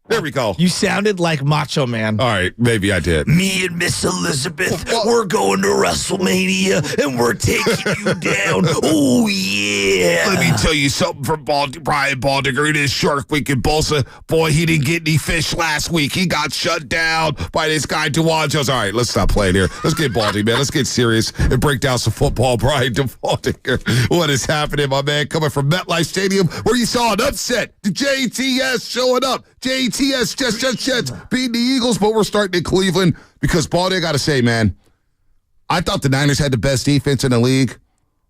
There we go. You sounded like Macho Man. All right, maybe I did. Me and Miss Elizabeth, we're going to WrestleMania, and we're taking you down. Oh, yeah. Let me tell you something from Brian Baldinger. It is Shark Week in Bosa. Boy, he didn't get any fish last week. He got shut down by this guy, Dewan Jones. All right, let's stop playing here. Let's get Baldy, man. Let's get serious and break down some football. Brian Baldinger, what is happening, my man? Coming from MetLife Stadium, where you saw an upset. The JTS showing up. JTS ATS, Jets, beating the Eagles, but we're starting in Cleveland because, Baldy, I got to say, man, I thought the Niners had the best defense in the league.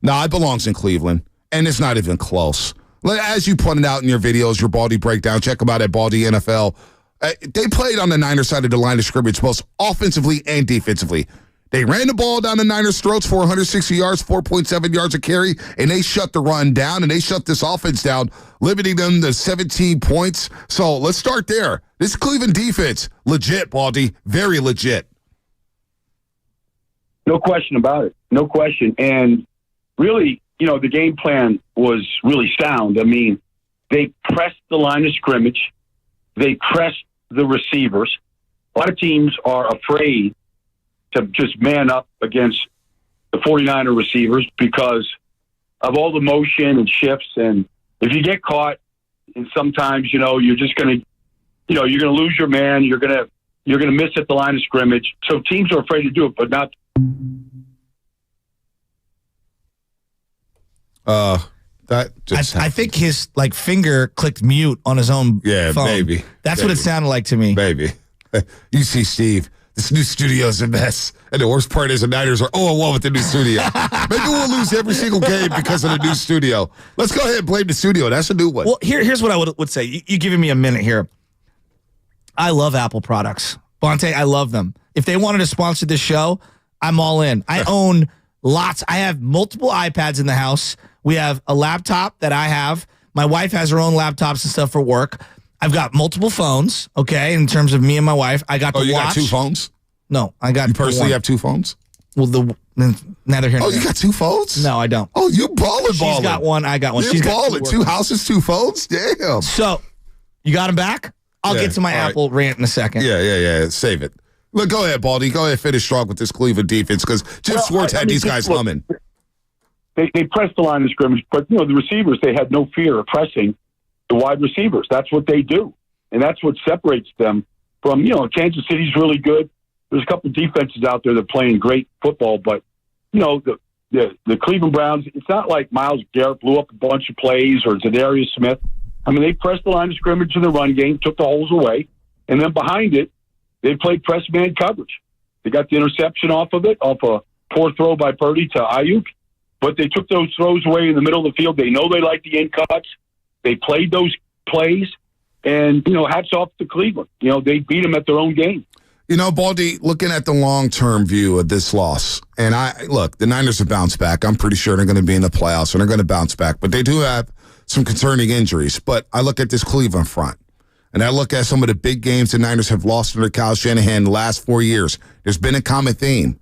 No, it belongs in Cleveland, and it's not even close. As you pointed out in your videos, your Baldy breakdown, check them out at Baldy NFL. They played on the Niners side of the line of scrimmage, both offensively and defensively. They ran the ball down the Niners' throats for 160 yards, 4.7 yards a carry, and they shut the run down, and they shut this offense down, limiting them to 17 points. So let's start there. This Cleveland defense, legit, Baldy, very legit. No question about it. No question. And really, the game plan was really sound. I mean, they pressed the line of scrimmage. They pressed the receivers. A lot of teams are afraid to just man up against the 49er receivers because of all the motion and shifts. And if you get caught, and sometimes, you're just going to, you're going to lose your man. You're going to miss at the line of scrimmage. So teams are afraid to do it, but not. I think his finger clicked mute on his own phone. Maybe. That's what it sounded like to me. Maybe. You see, Steve, this new studio is a mess. And the worst part is the Niners are 0-1 with the new studio. Maybe we'll lose every single game because of the new studio. Let's go ahead and blame the studio. That's a new one. Well, here's what I would say. You giving me a minute here. I love Apple products. Bonte, I love them. If they wanted to sponsor this show, I'm all in. I own lots. I have multiple iPads in the house. We have a laptop that I have. My wife has her own laptops and stuff for work. I've got multiple phones, okay, in terms of me and my wife. I got the watch. You got two phones? No, I got You personally have two phones? Well, neither here nor there. You got two phones? No, I don't. Oh, you balling. She's got one, I got one. You're She's balling. Two houses, two phones? Damn. So, you got them back? I'll get to my Apple rant in a second. Yeah. Save it. Look, go ahead, Baldy. Go ahead, finish strong with this Cleveland defense because Jim Schwartz had these guys humming. They pressed the line of scrimmage, but the receivers, they had no fear of pressing the wide receivers. That's what they do, and that's what separates them from Kansas City's really good. There's a couple of defenses out there that are playing great football, but the Cleveland Browns, it's not like Myles Garrett blew up a bunch of plays or Zadarius Smith. I mean, they pressed the line of scrimmage in the run game, took the holes away, and then behind it, they played press man coverage. They got the interception off of it, off a poor throw by Purdy to Ayuk, but they took those throws away in the middle of the field. They know they like the in cuts. They played those plays, and, hats off to Cleveland. They beat them at their own game. Baldy, looking at the long-term view of this loss, and the Niners have bounced back. I'm pretty sure they're going to be in the playoffs, and they're going to bounce back, but they do have some concerning injuries. But I look at this Cleveland front, and I look at some of the big games the Niners have lost under Kyle Shanahan in the last 4 years. There's been a common theme.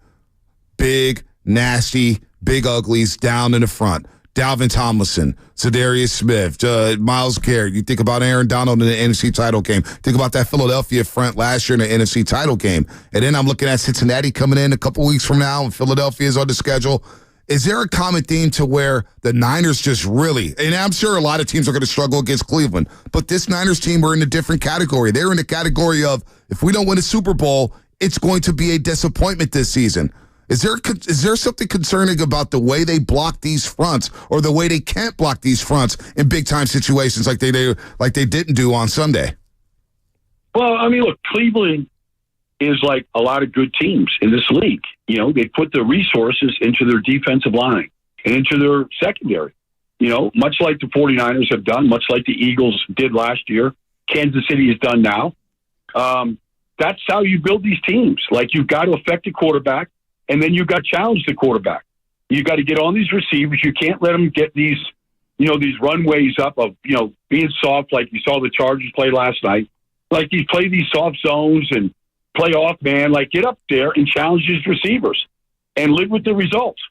Big, nasty, big uglies down in the front. Dalvin Tomlinson, Zadarius Smith, Myles Garrett. You think about Aaron Donald in the NFC title game. Think about that Philadelphia front last year in the NFC title game. And then I'm looking at Cincinnati coming in a couple weeks from now, and Philadelphia is on the schedule. Is there a common theme to where the Niners just really, and I'm sure a lot of teams are going to struggle against Cleveland, but this Niners team are in a different category. They're in the category of, if we don't win a Super Bowl, it's going to be a disappointment this season. Is there something concerning about the way they block these fronts or the way they can't block these fronts in big-time situations like they didn't do on Sunday? Well, I mean, look, Cleveland is like a lot of good teams in this league. They put the resources into their defensive line and into their secondary, much like the 49ers have done, much like the Eagles did last year, Kansas City has done now. That's how you build these teams. Like, you've got to affect the quarterback, and then you've got to challenge the quarterback. You've got to get on these receivers. You can't let them get these, these runways up of, being soft like you saw the Chargers play last night. Like, you play these soft zones and play off, man. Like, get up there and challenge these receivers and live with the results.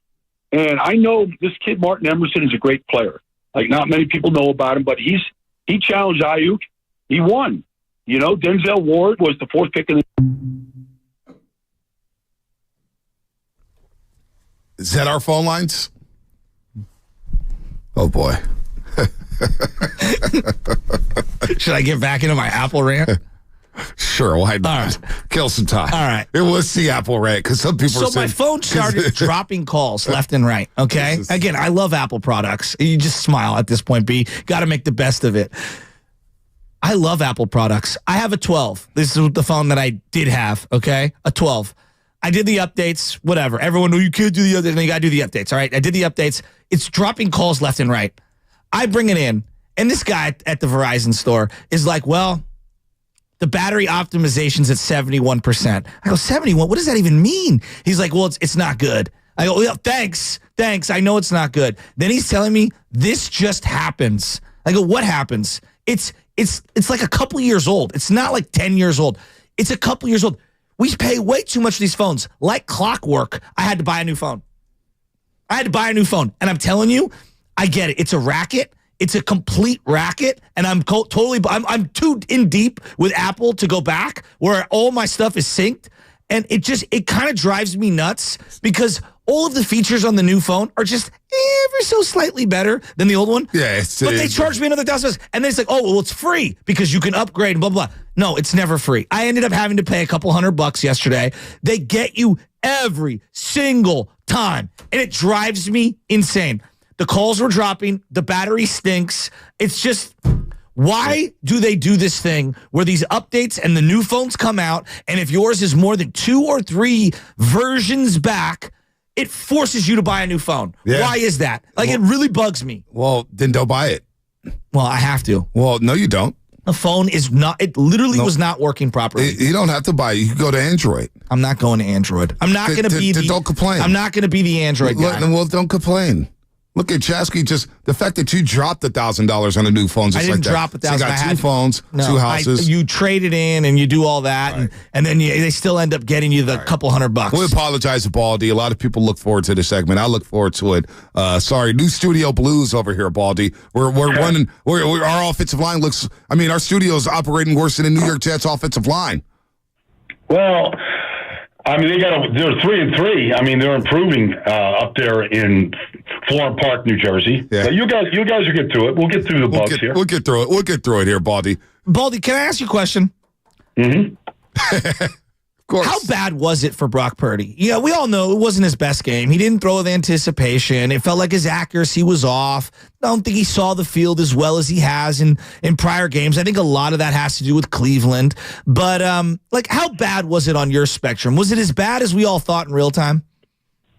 And I know this kid, Martin Emerson, is a great player. Like, not many people know about him, but he challenged Ayuk. He won. Denzel Ward was the fourth pick in the... Is that our phone lines? Oh, boy. Should I get back into my Apple rant? Sure, why not? All right. Kill some time. All right. It was the Apple rant because some people are saying... So my phone started dropping calls left and right, okay? Again, I love Apple products. You just smile at this point, B. Got to make the best of it. I love Apple products. I have a 12. This is the phone that I did have, okay? A 12. I did the updates, whatever. Everyone, you can't do the updates. No, you got to do the updates, all right? I did the updates. It's dropping calls left and right. I bring it in, and this guy at the Verizon store is like, well, the battery optimization's at 71%. I go, 71? What does that even mean? He's like, well, it's not good. I go, well, thanks. I know it's not good. Then he's telling me this just happens. I go, what happens? It's like a couple years old. It's not like 10 years old. It's a couple years old. We pay way too much for these phones. Like clockwork, I had to buy a new phone. And I'm telling you, I get it. It's a racket. It's a complete racket. And I'm I'm too in deep with Apple to go back where all my stuff is synced. And it kind of drives me nuts because all of the features on the new phone are just ever so slightly better than the old one. Yeah, but they charge me another $1,000, and then it's like, oh, well, it's free because you can upgrade and blah, blah. No, it's never free. I ended up having to pay a couple $100 yesterday. They get you every single time, and it drives me insane. The calls were dropping. The battery stinks. It's just, why do they do this thing where these updates and the new phones come out, and if yours is more than 2 or 3 versions back, it forces you to buy a new phone. Yeah. Why is that? It really bugs me. Well, then don't buy it. Well, I have to. Well, no, you don't. The phone is not, it literally was not working properly. You don't have to buy it. You can go to Android. I'm not going to Android. I'm not going to be the... Don't complain. I'm not going to be the Android guy. Well, don't complain. Look at Chasky, just the fact that you dropped $1,000 on a new phone. I didn't drop $1,000. So you got 2 phones, 2 houses. You trade it in and you do all that, right. and then they still end up getting you the couple $100. We apologize to Baldy. A lot of people look forward to this segment. I look forward to it. Sorry, new studio blues over here, Baldy. We're running. Our offensive line looks. I mean, our studio's operating worse than the New York Jets offensive line. Well, I mean, they're 3-3. I mean, they're improving up there in Florham Park, New Jersey. Yeah. But you guys will get through it. We'll get through the bugs here. We'll get through it. We'll get through it here, Baldy. Baldy, can I ask you a question? Mm-hmm. Of course. How bad was it for Brock Purdy? Yeah, we all know it wasn't his best game. He didn't throw with anticipation. It felt like his accuracy was off. I don't think he saw the field as well as he has in prior games. I think a lot of that has to do with Cleveland. But how bad was it on your spectrum? Was it as bad as we all thought in real time?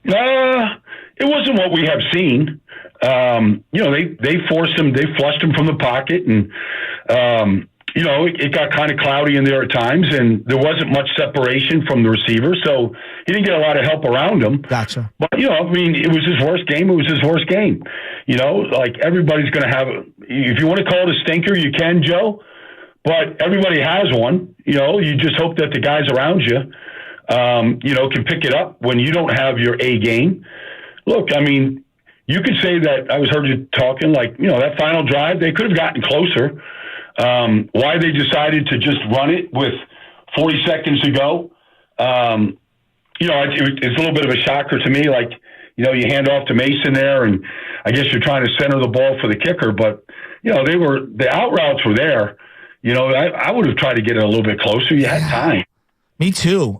It wasn't what we have seen. They forced him. They flushed him from the pocket, and it got kind of cloudy in there at times, and there wasn't much separation from the receiver, so he didn't get a lot of help around him. Gotcha. But, it was his worst game. It was his worst game. Everybody's going to have if you want to call it a stinker, you can, Joe, but everybody has one. You just hope that the guys around you, can pick it up when you don't have your A game. Look, I mean, you could say that I heard you talking that final drive, they could have gotten closer. Why they decided to just run it with 40 seconds to go, it's a little bit of a shocker to me. You hand off to Mason there, and I guess you're trying to center the ball for the kicker, but the out routes were there. I would have tried to get it a little bit closer. You had time. Me too.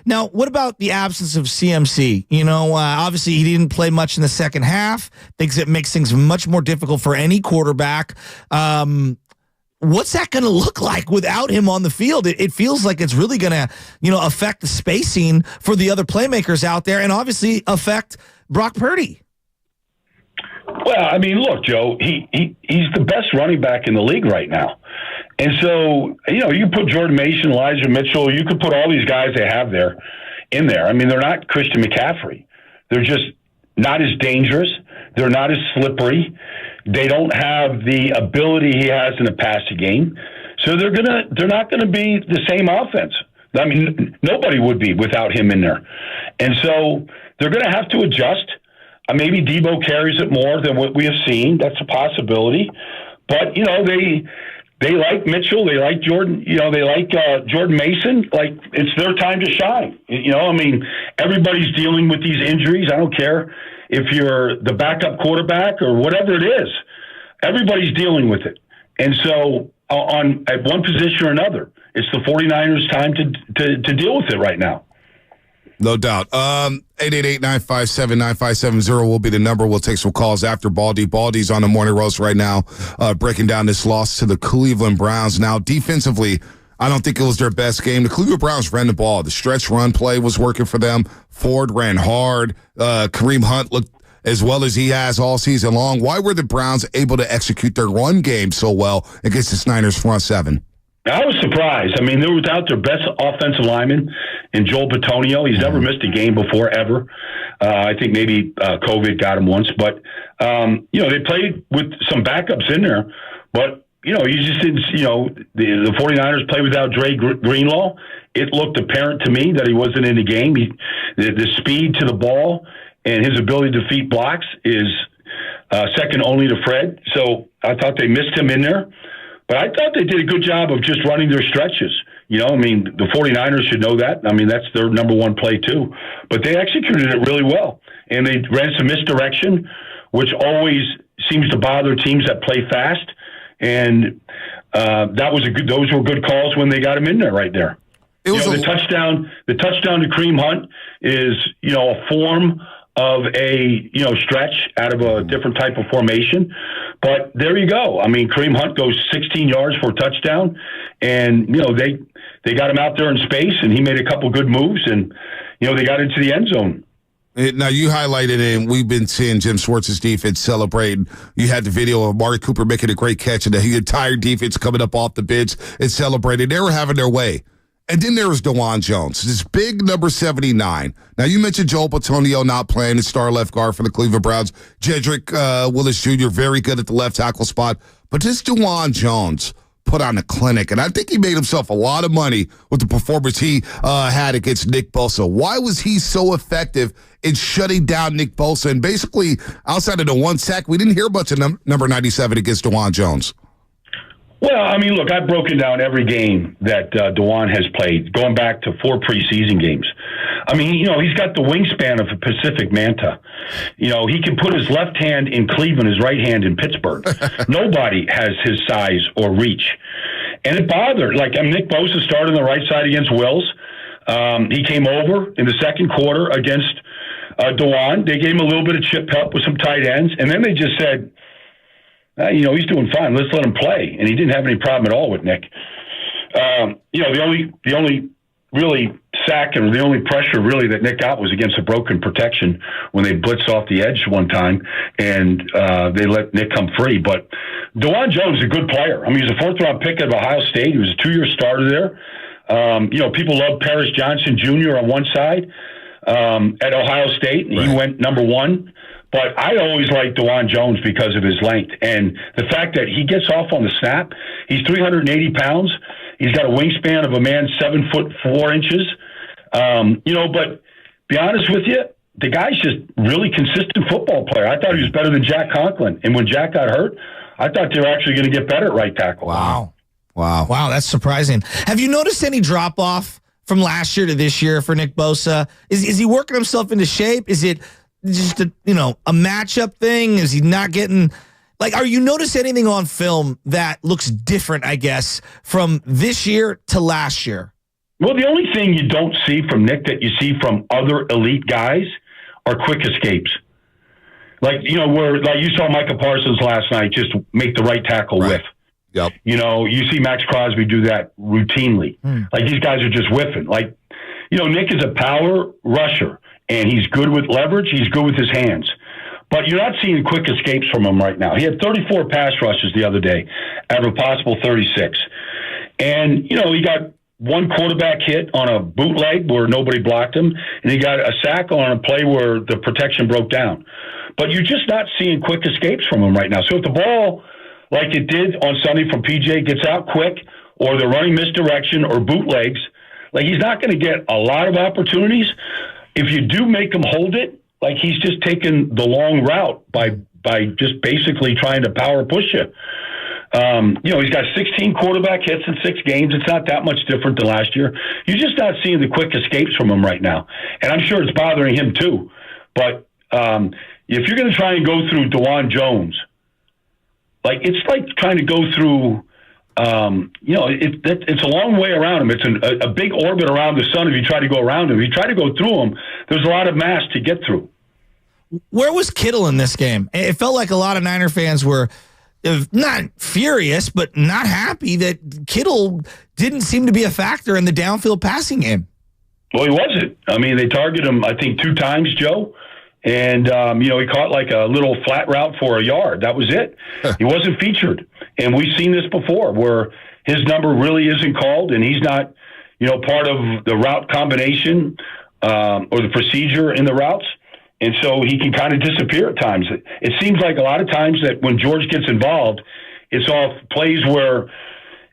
Now, what about the absence of CMC? Obviously he didn't play much in the second half. Thinks it makes things much more difficult for any quarterback. What's that going to look like without him on the field? It feels like it's really going to, affect the spacing for the other playmakers out there, and obviously affect Brock Purdy. Well, I mean, look, Joe, he's the best running back in the league right now. And so, you put Jordan Mason, Elijah Mitchell, you could put all these guys they have there in there. I mean, they're not Christian McCaffrey. They're just not as dangerous. They're not as slippery. They don't have the ability he has in the passing game. So they're not gonna be the same offense. I mean, nobody would be without him in there. And so they're gonna have to adjust. Maybe Debo carries it more than what we have seen. That's a possibility. But, they like Mitchell. They like Jordan. They like Jordan Mason. It's their time to shine. Everybody's dealing with these injuries. I don't care if you're the backup quarterback or whatever it is. Everybody's dealing with it. And so at one position or another, it's the 49ers' time to deal with it right now. No doubt. 888-957-9570 will be the number. We'll take some calls after Baldy. Baldy's on the morning roast right now, breaking down this loss to the Cleveland Browns. Now, defensively, I don't think it was their best game. The Cleveland Browns ran the ball. The stretch run play was working for them. Ford ran hard. Kareem Hunt looked as well as he has all season long. Why were the Browns able to execute their run game so well against the Niners front seven? I was surprised. I mean, they were without their best offensive lineman in Joel Bitonio. He's never missed a game before, ever. I think maybe COVID got him once. But, they played with some backups in there. But, you just didn't, the 49ers played without Dre Greenlaw. It looked apparent to me that he wasn't in the game. The speed to the ball and his ability to defeat blocks is second only to Fred. So I thought they missed him in there. But I thought they did a good job of just running their stretches. The 49ers should know that. I mean, that's their number one play, too. But they executed it really well. And they ran some misdirection, which always seems to bother teams that play fast. And those were good calls when they got him in there right there. The touchdown to Kareem Hunt is, a form of a stretch out of a different type of formation. But there you go. I mean, Kareem Hunt goes 16 yards for a touchdown, and they got him out there in space, and he made a couple good moves, and they got into the end zone. Now, you highlighted it, and we've been seeing Jim Schwartz's defense celebrating. You had the video of Amari Cooper making a great catch, and the entire defense coming up off the bench and celebrating. They were having their way. And then there was DeJuan Jones, this big number 79. Now, you mentioned Joel Bitonio not playing, the star left guard for the Cleveland Browns. Jedrick Willis Jr., very good at the left tackle spot. But this DeJuan Jones put on a clinic, and I think he made himself a lot of money with the performance he had against Nick Bosa. Why was he so effective in shutting down Nick Bosa? And basically, outside of the one sack, we didn't hear much of number 97 against DeJuan Jones. Well, I mean, look, I've broken down every game that DeJuan has played, going back to 4 preseason games. I mean, he's got the wingspan of a Pacific Manta. He can put his left hand in Cleveland, his right hand in Pittsburgh. Nobody has his size or reach. And it bothered. Nick Bosa started on the right side against Wills. He came over in the second quarter against DeJuan. They gave him a little bit of chip help with some tight ends, and then they just said, he's doing fine. Let's let him play. And he didn't have any problem at all with Nick. The only really sack and the only pressure really that Nick got was against a broken protection when they blitzed off the edge one time and they let Nick come free. But DeJuan Jones is a good player. I mean, he's a 4th-round pick at Ohio State. He was a 2-year starter there. People love Paris Johnson Jr. on one side at Ohio State, and he went number 1. But I always liked DeJuan Jones because of his length and the fact that he gets off on the snap. He's 380 pounds. He's got a wingspan of a man 7'4". But be honest with you, the guy's just really consistent football player. I thought he was better than Jack Conklin. And when Jack got hurt, I thought they were actually going to get better at right tackle. Wow, that's surprising. Have you noticed any drop off from last year to this year for Nick Bosa? Is he working himself into shape? Is it just a matchup thing? Is he not getting are you notice anything on film that looks different, I guess, from this year to last year? Well, the only thing you don't see from Nick that you see from other elite guys are quick escapes. Where you saw Micah Parsons last night just make the right tackle whiff. Yep. You see Max Crosby do that routinely. These guys are just whiffing. Nick is a power rusher. And he's good with leverage. He's good with his hands. But you're not seeing quick escapes from him right now. He had 34 pass rushes the other day out of a possible 36. And, he got one quarterback hit on a bootleg where nobody blocked him, and he got a sack on a play where the protection broke down. But you're just not seeing quick escapes from him right now. So if the ball, like it did on Sunday from PJ, gets out quick, or they're running misdirection or bootlegs, he's not going to get a lot of opportunities. If you do make him hold it, he's just taking the long route by just basically trying to power push you. He's got 16 quarterback hits in 6 games. It's not that much different than last year. You're just not seeing the quick escapes from him right now. And I'm sure it's bothering him too. But if you're going to try and go through DeJuan Jones, it's like trying to go through it's a long way around him. It's a big orbit around the sun if you try to go around him. If you try to go through him, there's a lot of mass to get through. Where was Kittle in this game? It felt like a lot of Niner fans were not furious, but not happy that Kittle didn't seem to be a factor in the downfield passing game. Well, he wasn't. I mean, they targeted him, I think, 2 times, Joe. And, he caught like a little flat route for a yard. That was it. He wasn't featured. And we've seen this before where his number really isn't called and he's not, part of the route combination or the procedure in the routes. And so he can kind of disappear at times. It seems like a lot of times that when George gets involved, it's off plays where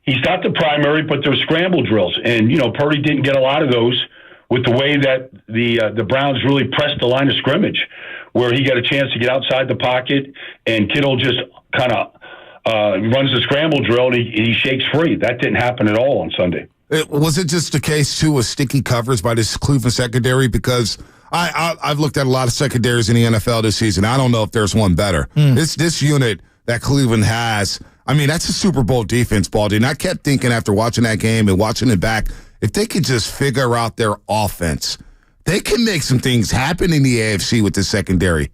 he's not the primary, but they're scramble drills. And, Purdy didn't get a lot of those with the way that the Browns really pressed the line of scrimmage, where he got a chance to get outside the pocket and Kittle just kind of runs the scramble drill and he shakes free. That didn't happen at all on Sunday. Was it just a case, too, of sticky covers by this Cleveland secondary? Because I've looked at a lot of secondaries in the NFL this season. I don't know if there's one better. This unit that Cleveland has, I mean, that's a Super Bowl defense, Baldy. And I kept thinking after watching that game and watching it back, if they could just figure out their offense, they can make some things happen in the AFC with the secondary.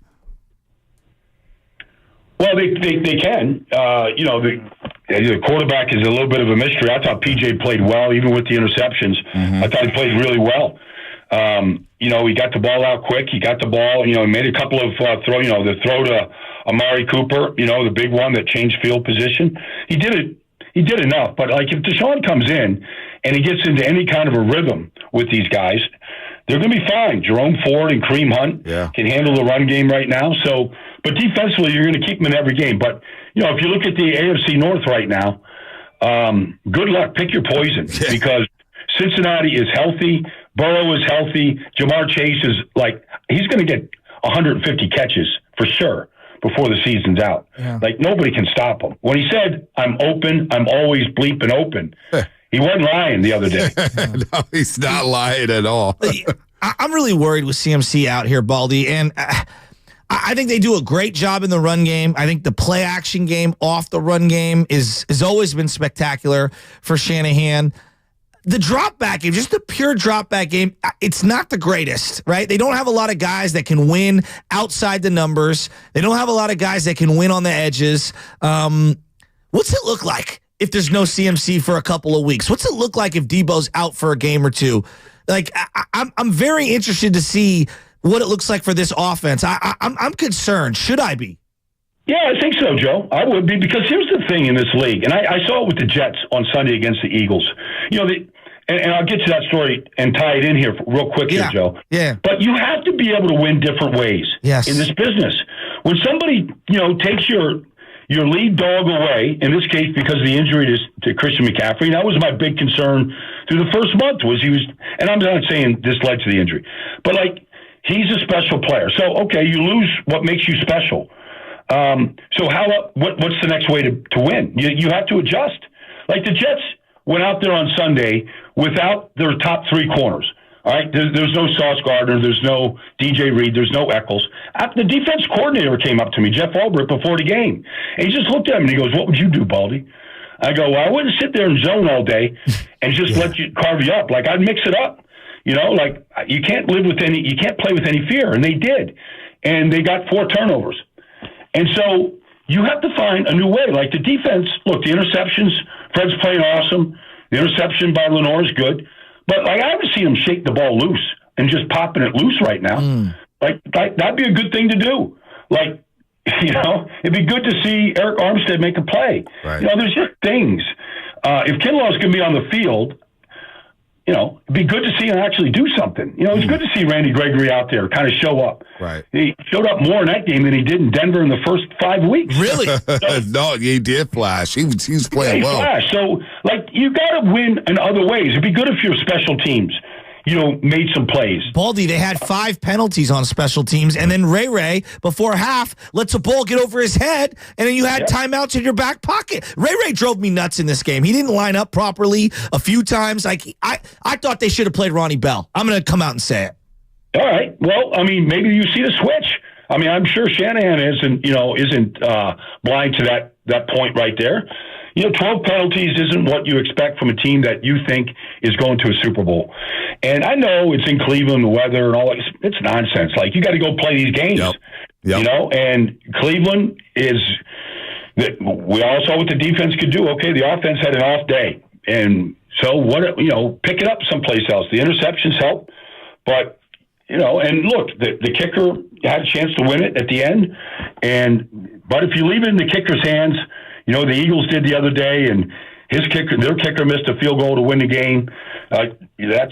Well, they can. The quarterback is a little bit of a mystery. I thought PJ played well, even with the interceptions. I thought he played really well. He got the ball out quick. He got the ball. He made a couple of throw. The throw to Amari Cooper. The big one that changed field position. He did it. He did enough. But like if Deshaun comes in and he gets into any kind of a rhythm with these guys, they're going to be fine. Jerome Ford and Kareem Hunt can handle the run game right now. So, but defensively, you're going to keep them in every game. But if you look at the AFC North right now, good luck. Pick your poison because Cincinnati is healthy. Burrow is healthy. Jamar Chase is he's going to get 150 catches for sure before the season's out. Like nobody can stop him. When he said, "I'm open, I'm always bleeping open," he wasn't lying the other day. No, he's not lying at all. I'm really worried with CMC out here, Baldy, and I think they do a great job in the run game. I think the play action game off the run game has always been spectacular for Shanahan. The drop back game, just the pure drop back game, it's not the greatest, right? They don't have a lot of guys that can win outside the numbers. They don't have a lot of guys that can win on the edges. What's it look like if there's no CMC for a couple of weeks? What's it look like if Debo's out for a game or two? I'm very interested to see what it looks like for this offense. I'm concerned. Should I be? Yeah, I think so, Joe. I would be, because here's the thing in this league, and I saw it with the Jets on Sunday against the Eagles. And I'll get to that story and tie it in here real quick here, Joe. Yeah. But you have to be able to win different ways in this business. When somebody, takes your lead dog away, in this case because of the injury to Christian McCaffrey, that was my big concern through the first month was he was, and I'm not saying this led to the injury, but he's a special player. So, okay, you lose what makes you special. So what's the next way to win? You have to adjust. Like the Jets went out there on Sunday without their top 3 corners. All right, there's no Sauce Gardner, there's no DJ Reed, there's no Eccles. The defense coordinator came up to me, Jeff Albrecht, before the game, and he just looked at me and he goes, "What would you do, Baldy?" I go, "Well, I wouldn't sit there and zone all day and just let you carve you up. I'd mix it up. You can't you can't play with any fear." And they did, and they got 4 turnovers. And so you have to find a new way. Like the defense, look, the interceptions, Fred's playing awesome. The interception by Lenore is good. But I haven't seen him shake the ball loose and just popping it loose right now. That'd be a good thing to do. It'd be good to see Eric Armstead make a play. Right. There's just things. If Kinlaw's going to be on the field, it'd be good to see him actually do something. It's good to see Randy Gregory out there kind of show up. Right. He showed up more in that game than he did in Denver in the first 5 weeks. Really? No, he did flash. He was playing well. Flash. So, you got to win in other ways. It'd be good if your special teams, made some plays. Baldy, they had 5 penalties on special teams, and then Ray, before half, lets a ball get over his head, and then you had timeouts in your back pocket. Ray drove me nuts in this game. He didn't line up properly a few times. I thought they should have played Ronnie Bell. I'm going to come out and say it. All right. Well, maybe you see the switch. I'm sure Shanahan isn't blind to that point right there. 12 penalties isn't what you expect from a team that you think is going to a Super Bowl. And I know it's in Cleveland, the weather and all that. It's nonsense. Like, you got to go play these games, and Cleveland is – we all saw what the defense could do. Okay, the offense had an off day. And so, pick it up someplace else. The interceptions help. But, and look, the kicker had a chance to win it at the end. But if you leave it in the kicker's hands – the Eagles did the other day, and their kicker missed a field goal to win the game. You have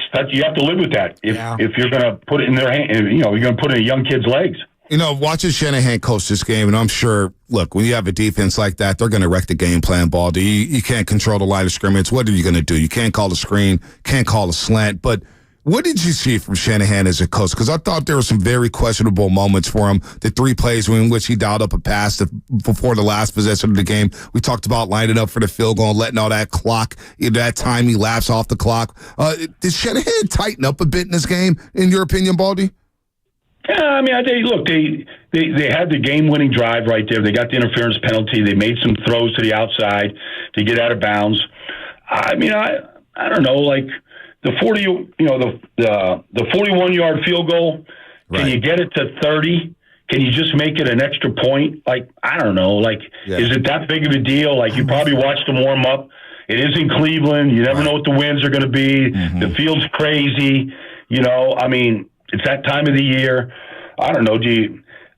to live with that if you're going to put it in their hand. You're going to put it in a young kid's legs. Watching Shanahan coach this game, and I'm sure, look, when you have a defense like that, they're going to wreck the game plan, Baldy. You can't control the line of scrimmage. What are you going to do? You can't call the screen, can't call a slant, but what did you see from Shanahan as a coach? Because I thought there were some very questionable moments for him. The 3 plays in which he dialed up a pass before the last possession of the game. We talked about lining up for the field goal and letting all that clock, that time elapse off the clock. Did Shanahan tighten up a bit in this game, in your opinion, Baldy? Yeah, I mean, they had the game-winning drive right there. They got the interference penalty. They made some throws to the outside to get out of bounds. I mean, I don't know, like, the 41-yard field goal, can you get it to 30? Can you just make it an extra point? Like, I don't know. Like, is it that big of a deal? Like, you probably watched them warm up. It is in Cleveland. You never know what the winds are going to be. Mm-hmm. The field's crazy. I mean, it's that time of the year. I don't know.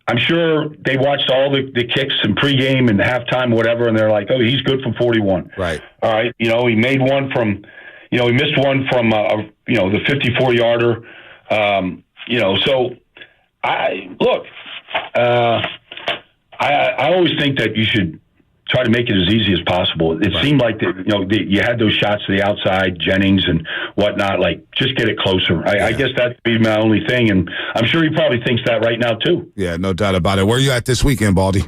I'm sure they watched all the kicks and pregame and halftime, whatever, and they're like, oh, he's good from 41. Right. All right. He made one from – he missed one from, the 54-yarder. So I always think that you should try to make it as easy as possible. It seemed like you had those shots to the outside, Jennings and whatnot. Like, just get it closer. I guess that'd be my only thing, and I'm sure he probably thinks that right now too. Yeah, no doubt about it. Where are you at this weekend, Baldy?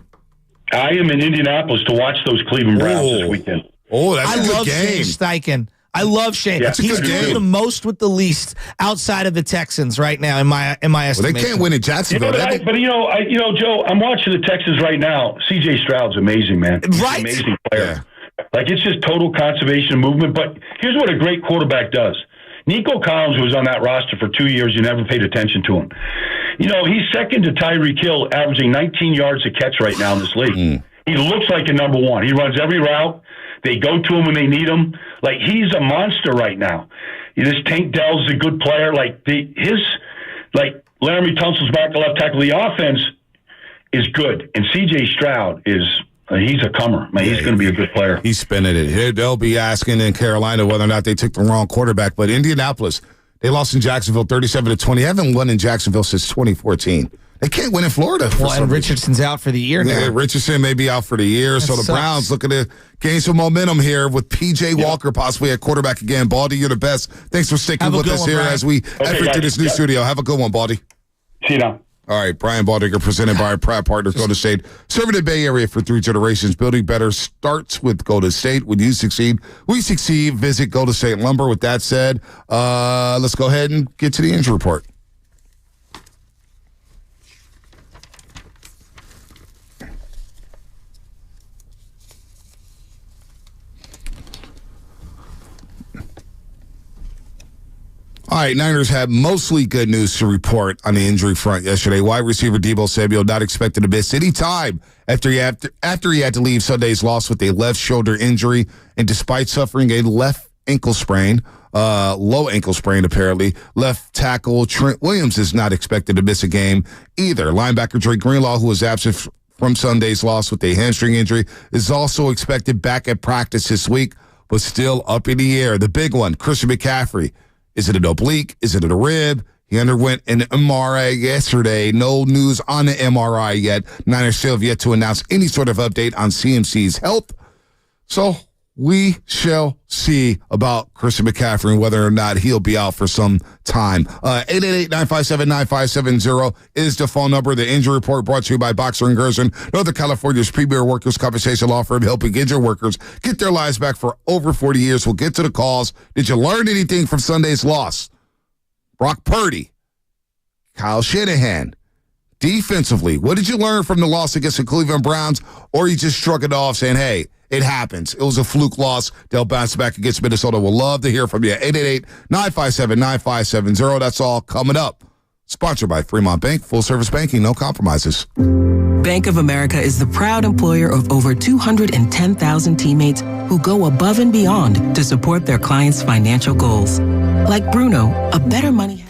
I am in Indianapolis to watch those Cleveland Browns this weekend. Oh, that's a good game. Shane Steichen. I love Shane. Yeah, he's doing the most with the least outside of the Texans right now, in my estimation. Well, they can't win in Jacksonville. Joe, I'm watching the Texans right now. C.J. Stroud's amazing, man. He's an amazing player. Yeah. Like, it's just total conservation of movement. But here's what a great quarterback does. Nico Collins was on that roster for 2 years. You never paid attention to him. He's second to Tyreek Hill, averaging 19 yards a catch right now in this league. He looks like a number one. He runs every route. They go to him when they need him. Like, he's a monster right now. This Tank Dell's a good player. Like, Laramie Tunsil's back to left tackle. The offense is good. And C.J. Stroud he's a comer. Man, he's going to be a good player. He's spinning it. They'll be asking in Carolina whether or not they took the wrong quarterback. But Indianapolis, they lost in Jacksonville 37-20. They haven't won in Jacksonville since 2014. They can't win in Florida. Well, and Richardson's out for the year now. Yeah, Richardson may be out for the year. So the Browns looking to gain some momentum here with P.J. Walker possibly at quarterback again. Baldy, you're the best. Thanks for sticking with us here as we enter to this new studio. Have a good one, Baldy. See you now. All right, Brian Baldinger, presented by our proud partners, Golden State. Serving the Bay Area for 3 generations. Building better starts with Golden State. When you succeed, we succeed. Visit Golden State Lumber. With that said, let's go ahead and get to the injury report. All right, Niners had mostly good news to report on the injury front yesterday. Wide receiver Deebo Samuel not expected to miss any time after he had to leave Sunday's loss with a left shoulder injury, and despite suffering a left ankle sprain, low ankle sprain apparently, left tackle Trent Williams is not expected to miss a game either. Linebacker Drake Greenlaw, who was absent from Sunday's loss with a hamstring injury, is also expected back at practice this week, but still up in the air. The big one, Christian McCaffrey. Is it an oblique? Is it a rib? He underwent an MRI yesterday. No news on the MRI yet. Niners still have yet to announce any sort of update on CMC's health. So we shall see about Christian McCaffrey and whether or not he'll be out for some time. 888-957-9570 is the phone number. The injury report brought to you by Boxer & Gerson, Northern California's premier workers' compensation law firm, helping injured workers get their lives back for over 40 years. We'll get to the calls. Did you learn anything from Sunday's loss? Brock Purdy, Kyle Shanahan, Defensively, what did you learn from the loss against the Cleveland Browns? Or you just shrug it off saying, hey, it happens. It was a fluke loss. They'll bounce back against Minnesota. We'll love to hear from you. 888-957-9570. That's all coming up. Sponsored by Fremont Bank. Full service banking, no compromises. Bank of America is the proud employer of over 210,000 teammates who go above and beyond to support their clients' financial goals. Like Bruno, a better money.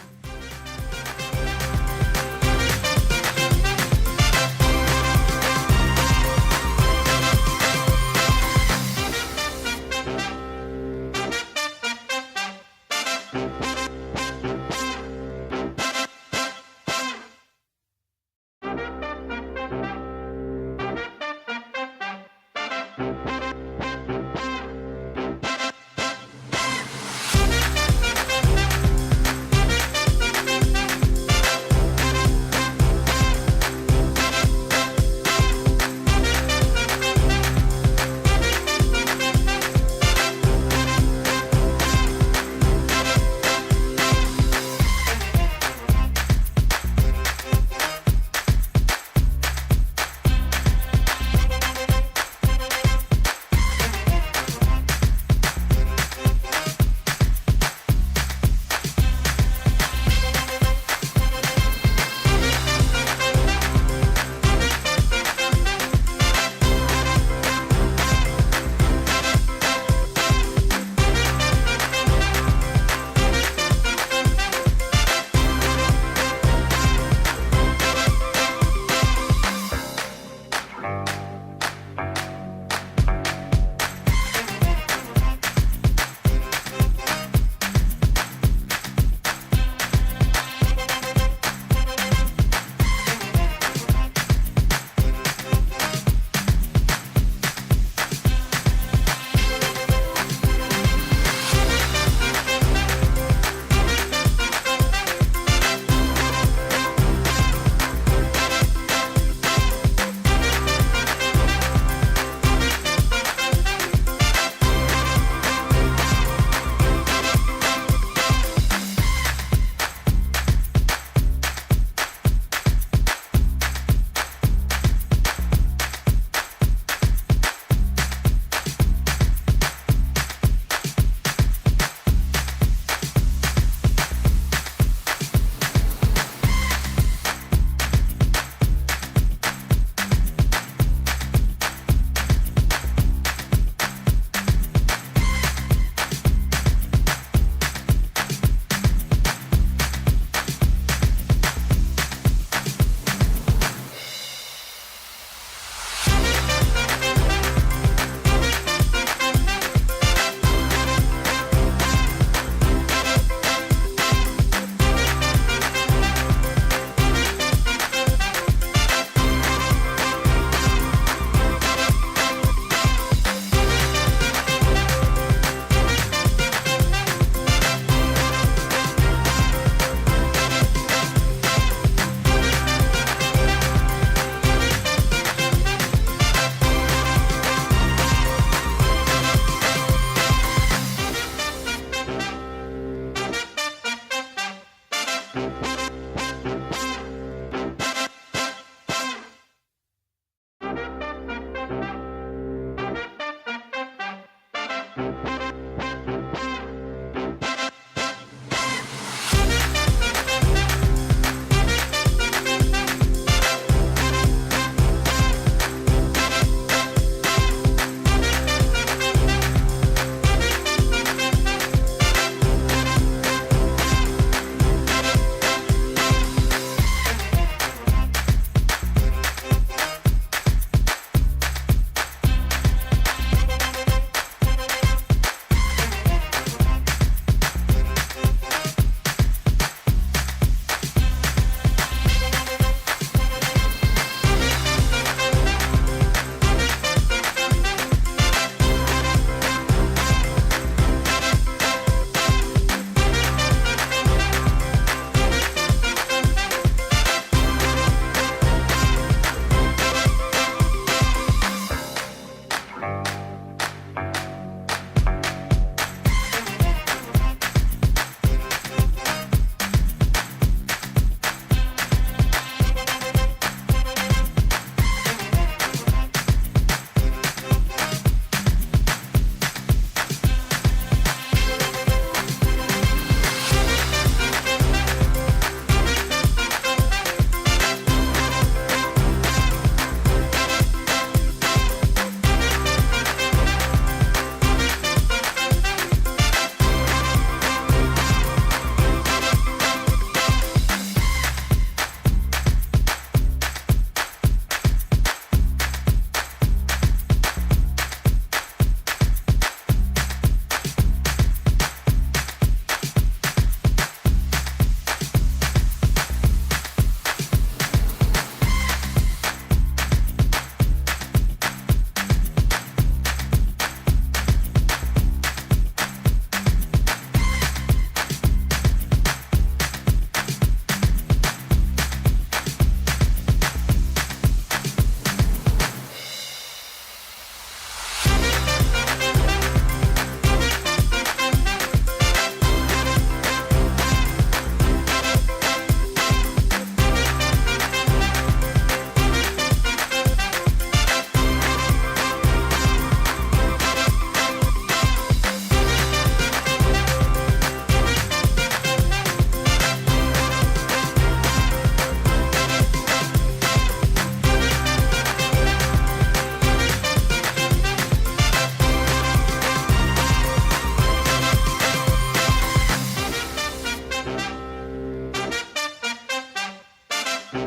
Oh,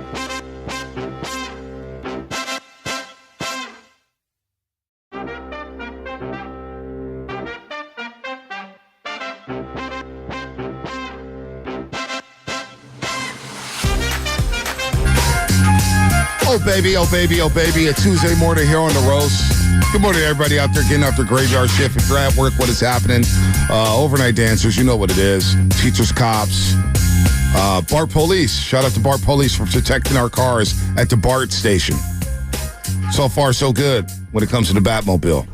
baby, oh, baby, oh, baby. A Tuesday morning here on the roast. Good morning, everybody out there getting out their graveyard shift. If you're at work, what is happening? Overnight dancers, you know what it is. Teachers, cops, BART police. Shout out to BART police for protecting our cars at the BART station. So far, so good when it comes to the Batmobile.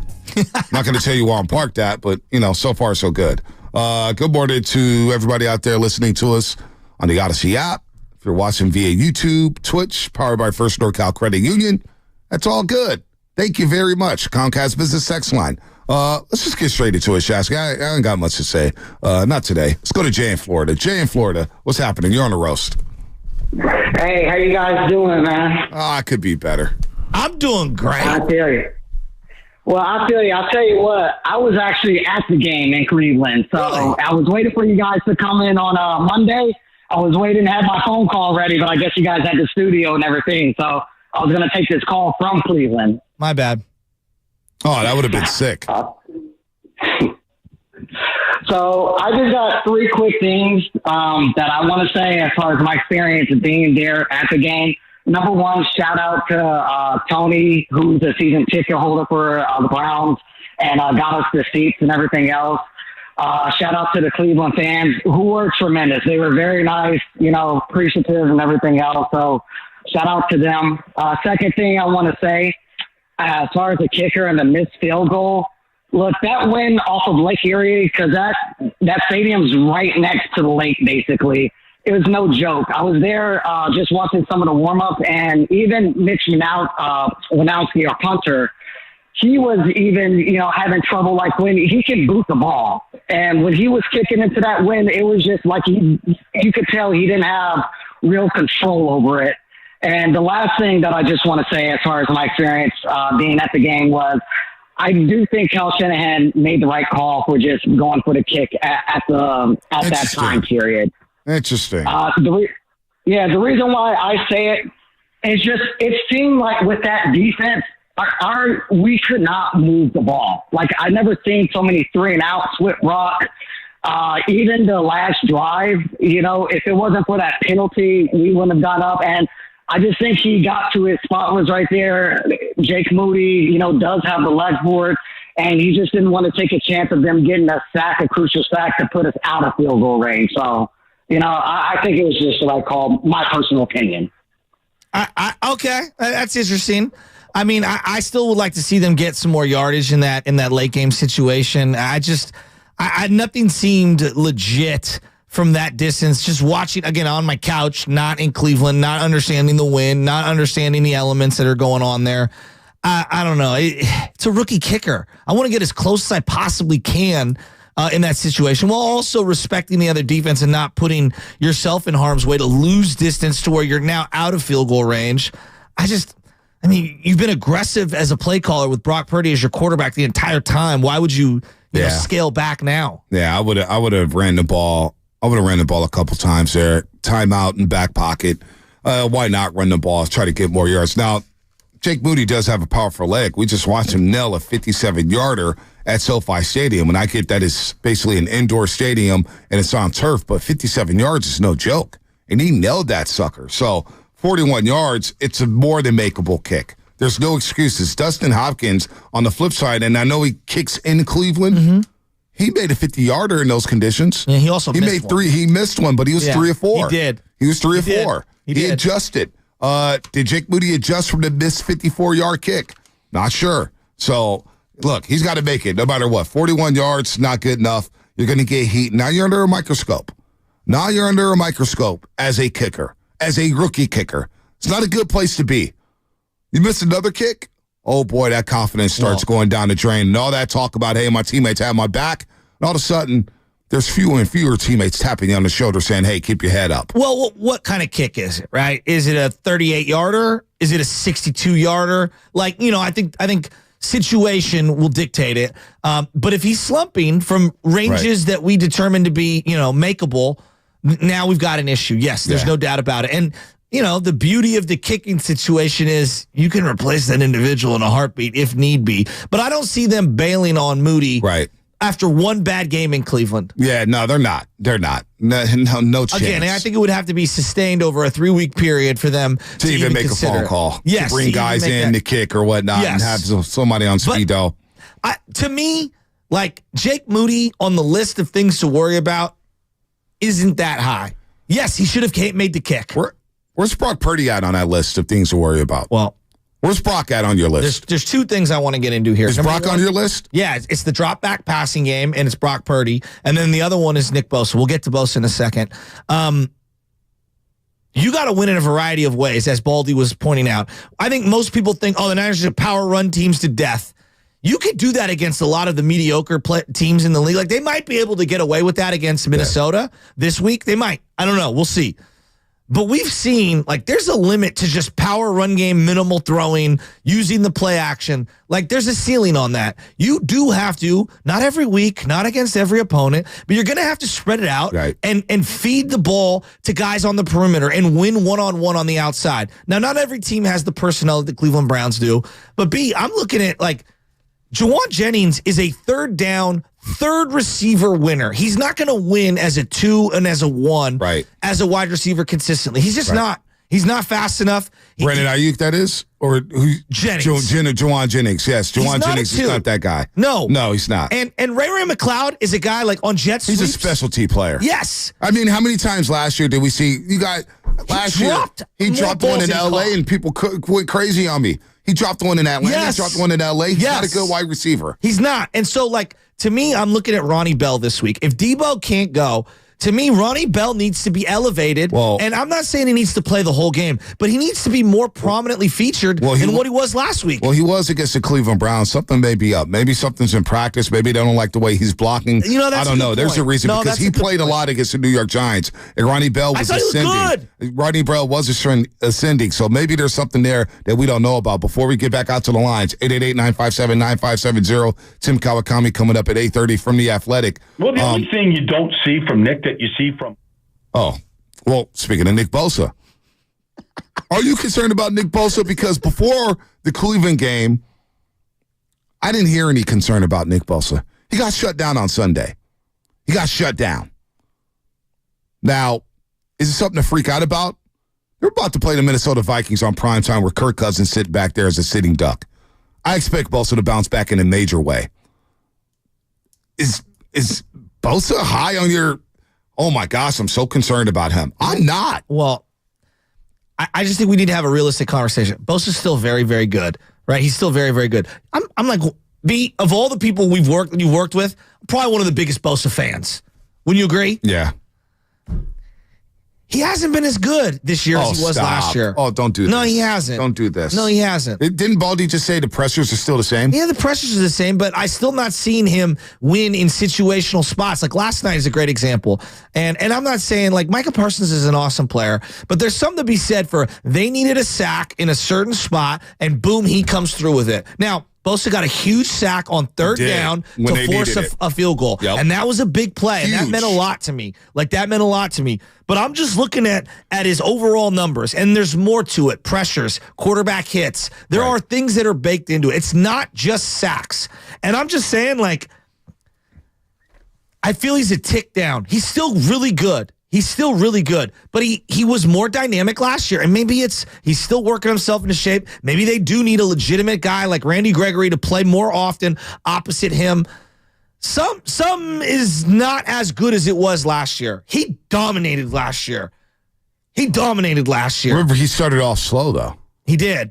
Not going to tell you where I'm parked at, but, so far, so good. Good morning to everybody out there listening to us on the Odyssey app. If you're watching via YouTube, Twitch, powered by First NorCal Credit Union, that's all good. Thank you very much. Comcast Business Text Line. Let's just get straight into it, Shasky. I ain't got much to say. Not today. Let's go to Jay in Florida. Jay in Florida, what's happening? You're on the roast. Hey, how you guys doing, man? I could be better. I'm doing great. I feel you. Well, I feel you. I'll tell you what. I was actually at the game in Cleveland, so really? I was waiting for you guys to come in on Monday. I was waiting to have my phone call ready, but I guess you guys had the studio and everything, so I was going to take this call from Cleveland. My bad. Oh, that would have been sick. So I just got three quick things that I want to say as far as my experience of being there at the game. Number one, shout out to Tony, who's a season ticket holder for the Browns and got us the seats and everything else. Shout out to the Cleveland fans who were tremendous. They were very nice, appreciative and everything else. So shout out to them. Second thing I want to say, as far as the kicker and the missed field goal, look, that win off of Lake Erie, because that stadium's right next to the lake, basically. It was no joke. I was there just watching some of the warm-up, and even Mitch Winowski, our punter, he was even, having trouble, like when he could boot the ball. And when he was kicking into that wind, it was just like you could tell he didn't have real control over it. And the last thing that I just want to say as far as my experience being at the game was, I do think Kyle Shanahan made the right call for just going for the kick at that time period. Interesting. The reason why I say it is just it seemed like with that defense, we could not move the ball. Like, I never seen so many 3-and-outs with Rock. Even the last drive, if it wasn't for that penalty, we wouldn't have gone up. And I just think he got to his spot was right there. Jake Moody, does have the leg board, and he just didn't want to take a chance of them getting a crucial sack to put us out of field goal range. So, I think it was just what I call my personal opinion. Okay, that's interesting. I mean, I still would like to see them get some more yardage in that late game situation. Nothing seemed legit from that distance. Just watching again on my couch, not in Cleveland, not understanding the wind, not understanding the elements that are going on there. I don't know. It's a rookie kicker. I want to get as close as I possibly can in that situation, while also respecting the other defense and not putting yourself in harm's way to lose distance to where you're now out of field goal range. You've been aggressive as a play caller with Brock Purdy as your quarterback the entire time. Why would you scale back now? Yeah, I would have ran the ball. I would have ran the ball a couple times there. Timeout in back pocket. Why not run the ball? Try to get more yards. Now, Jake Moody does have a powerful leg. We just watched him nail a 57-yarder at SoFi Stadium, and I get that it's basically an indoor stadium and it's on turf, but 57 yards is no joke. And he nailed that sucker. So 41 yards, it's a more than makeable kick. There's no excuses. Dustin Hopkins, on the flip side, and I know he kicks in Cleveland, he made a 50-yarder in those conditions. Yeah, he also missed one. He missed one, but he was 3 or 4. He did. He was 3 or 4. He adjusted. Did Jake Moody adjust from the missed 54-yard kick? Not sure. So, look, he's got to make it no matter what. 41 yards, not good enough. You're going to get heat. Now you're under a microscope. As a kicker, as a rookie kicker. It's not a good place to be. You miss another kick, oh boy, that confidence starts going down the drain. And all that talk about, hey, my teammates have my back, and all of a sudden, there's fewer and fewer teammates tapping you on the shoulder saying, hey, keep your head up. Well, what kind of kick is it, right? Is it a 38-yarder? Is it a 62-yarder? I think situation will dictate it. But if he's slumping from ranges that we determine to be, makeable, now we've got an issue. Yes, there's no doubt about it. And the beauty of the kicking situation is you can replace that individual in a heartbeat if need be. But I don't see them bailing on Moody after one bad game in Cleveland. Yeah, no, they're not. They're not. No chance. Again, I think it would have to be sustained over a 3-week period for them to even make consider a phone call. Yes, to bring guys in to kick or whatnot and have somebody on speedo. To me, like Jake Moody on the list of things to worry about isn't that high. Yes, he should have made the kick. Where's Brock Purdy at on that list of things to worry about? Well, where's Brock at on your list? There's two things I want to get into here. Is Brock on your list? Yeah, it's the drop back passing game, and it's Brock Purdy. And then the other one is Nick Bosa. We'll get to Bosa in a second. You got to win in a variety of ways, as Baldy was pointing out. I think most people think, the Niners are power run teams to death. You could do that against a lot of the mediocre teams in the league. Like, they might be able to get away with that against Minnesota this week. They might. I don't know. We'll see. But we've seen, there's a limit to just power run game, minimal throwing, using the play action. There's a ceiling on that. You do have to, not every week, not against every opponent, but you're going to have to spread it out and feed the ball to guys on the perimeter and win one-on-one on the outside. Now, not every team has the personnel that the Cleveland Browns do, but I'm looking at, Juwan Jennings is a third down, third receiver winner. He's not going to win as a 2 and as a 1 as a wide receiver consistently. He's just not. He's not fast enough. Brandon Ayuk, that is? Or who? Jennings. Juwan Jennings. Yes, Juwan Jennings is not that guy. No, he's not. And Ray McCloud is a guy on jet sweeps. He's a specialty player. Yes. I mean, how many times last year did we see he dropped one in L.A. and people went crazy on me. He dropped one in Atlanta. Yes. He dropped one in L.A. He's not a good wide receiver. He's not. And so, to me, I'm looking at Ronnie Bell this week. If Debo can't go, to me, Ronnie Bell needs to be elevated. And I'm not saying he needs to play the whole game, but he needs to be more prominently featured than what he was last week. Well, he was against the Cleveland Browns. Something may be up. Maybe something's in practice. Maybe they don't like the way he's blocking. I don't know. There's a reason because he played a lot against the New York Giants, and Ronnie Bell was ascending. Ronnie Bell was ascending, so maybe there's something there that we don't know about. Before we get back out to the lines, 888-957-9570. Tim Kawakami coming up at 8:30 from The Athletic. Well, the only thing you don't see from Nick that you see from... Oh, well, speaking of Nick Bosa, are you concerned about Nick Bosa? Because before the Cleveland game, I didn't hear any concern about Nick Bosa. He got shut down on Sunday. He got shut down. Now, is it something to freak out about? They're about to play the Minnesota Vikings on primetime where Kirk Cousins sit back there as a sitting duck. I expect Bosa to bounce back in a major way. Is Bosa high on your... Oh, my gosh, I'm so concerned about him. I'm not. Well, I just think we need to have a realistic conversation. Bosa's still very, very good, right? He's still very, very good. I'm like, of all the people you've worked with, I'm probably one of the biggest Bosa fans. Wouldn't you agree? Yeah. He hasn't been as good this year as he was last year. Oh, don't do this. No, he hasn't. Don't do this. No, he hasn't. Didn't Baldy just say the pressures are still the same? Yeah, the pressures are the same, but I still not seen him win in situational spots. Last night is a great example. And I'm not saying, Micah Parsons is an awesome player, but there's something to be said for they needed a sack in a certain spot, and boom, he comes through with it. Now, Bosa got a huge sack on third down to force a field goal. Yep. And that was a big play. Huge. And that meant a lot to me. But I'm just looking at his overall numbers, and there's more to it. Pressures, quarterback hits. There are things that are baked into it. It's not just sacks. And I'm just saying, I feel he's a tick down. He's still really good. But he was more dynamic last year, and maybe he's still working himself into shape. Maybe they do need a legitimate guy like Randy Gregory to play more often opposite him. Some is not as good as it was last year. He dominated last year. Remember, he started off slow, though. He did.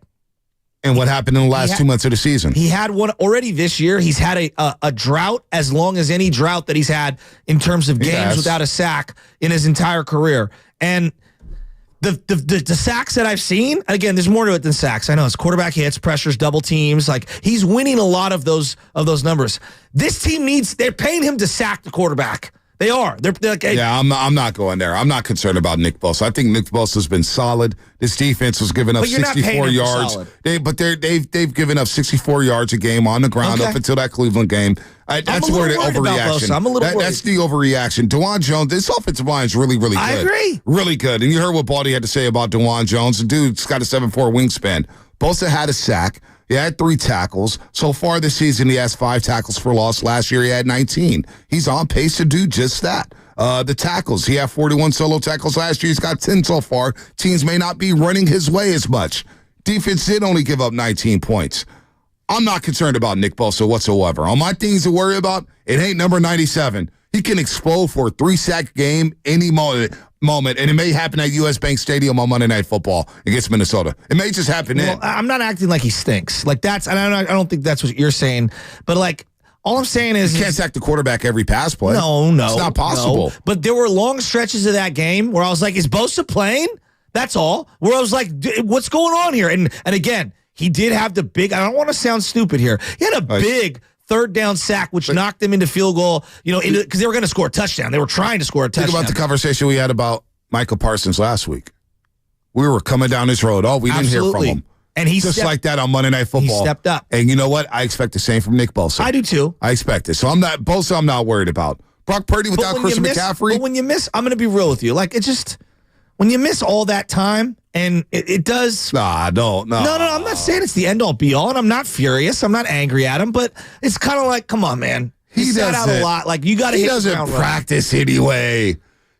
And what happened in the last 2 months of the season? He had one already this year. He's had a drought as long as any drought that he's had in terms of games without a sack in his entire career. And the sacks that I've seen, again, there's more to it than sacks. I know it's quarterback hits, pressures, double teams. He's winning a lot of those numbers. This team they're paying him to sack the quarterback, They are. They're like, yeah, I'm not going there. I'm not concerned about Nick Bosa. I think Nick Bosa's been solid. This defense was giving up 64 yards. They've given up 64 yards a game on the ground up until that Cleveland game. That's where the overreaction. I'm a little worried. That's the overreaction. DeJuan Jones, this offensive line is really, really good. I agree. Really good. And you heard what Baldy had to say about DeJuan Jones. The dude's got a 7'4" wingspan. Bosa had a sack. He had 3 tackles. So far this season, he has 5 tackles for loss. Last year, he had 19. He's on pace to do just that. The tackles, he had 41 solo tackles last year. He's got 10 so far. Teams may not be running his way as much. Defense did only give up 19 points. I'm not concerned about Nick Bosa whatsoever. All my things to worry about, it ain't number 97. He can explode for a 3-sack game any moment, and it may happen at U.S. Bank Stadium on Monday Night Football against Minnesota. It may just happen then. I'm not acting like he stinks. Like that's, and I don't think that's what you're saying. But like, all I'm saying is you can't sack the quarterback every pass play. No, it's not possible. No. But there were long stretches of that game where I was like, is Bosa playing? That's all. Where I was like, what's going on here? And again, he did have the big. I don't want to sound stupid here. He had a big 3rd down sack, which knocked them into field goal, because they were going to score a touchdown. They were trying to score a touchdown. Think about the conversation we had about Michael Parsons last week. We were coming down this road. We didn't hear from him. And he just like that on Monday Night Football. He stepped up. And you know what? I expect the same from Nick Bosa. I do too. I expect it. So Bosa I'm not worried about. Brock Purdy without Christian McCaffrey. But when you miss, I'm going to be real with you. Like, it's just, when you miss all that time, and it does. No. I'm not saying it's the end all be all, and I'm not furious. I'm not angry at him, but it's kind of like, come on, man. He sat out a lot. Like, you got to hit the ground running. He doesn't practice anyway.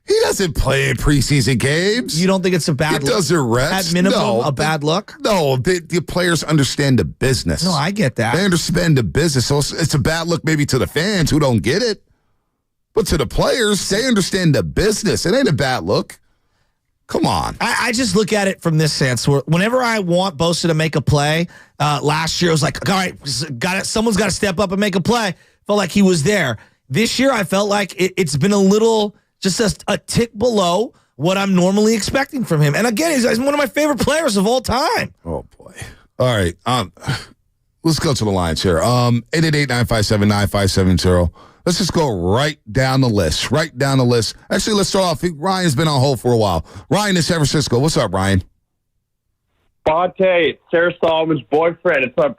He doesn't play in preseason games. You don't think it's a bad look? He doesn't rest. At minimum, a bad look? No, the players understand the business. No, I get that. They understand the business. So it's a bad look maybe to the fans who don't get it. But to the players, they understand the business. It ain't a bad look. Come on. I just look at it from this sense. Where whenever I want Bosa to make a play, last year I was like, all right, someone's got to step up and make a play. Felt like he was there. This year I felt like it's been a little, just a tick below what I'm normally expecting from him. And again, he's one of my favorite players of all time. Oh, boy. All right. Let's go to the lines here. 888-957-9570. Let's just go right down the list. Actually, let's start off. Ryan's been on hold for a while. Ryan in San Francisco. What's up, Ryan? Bonte, Sarah Solomon's boyfriend. It's my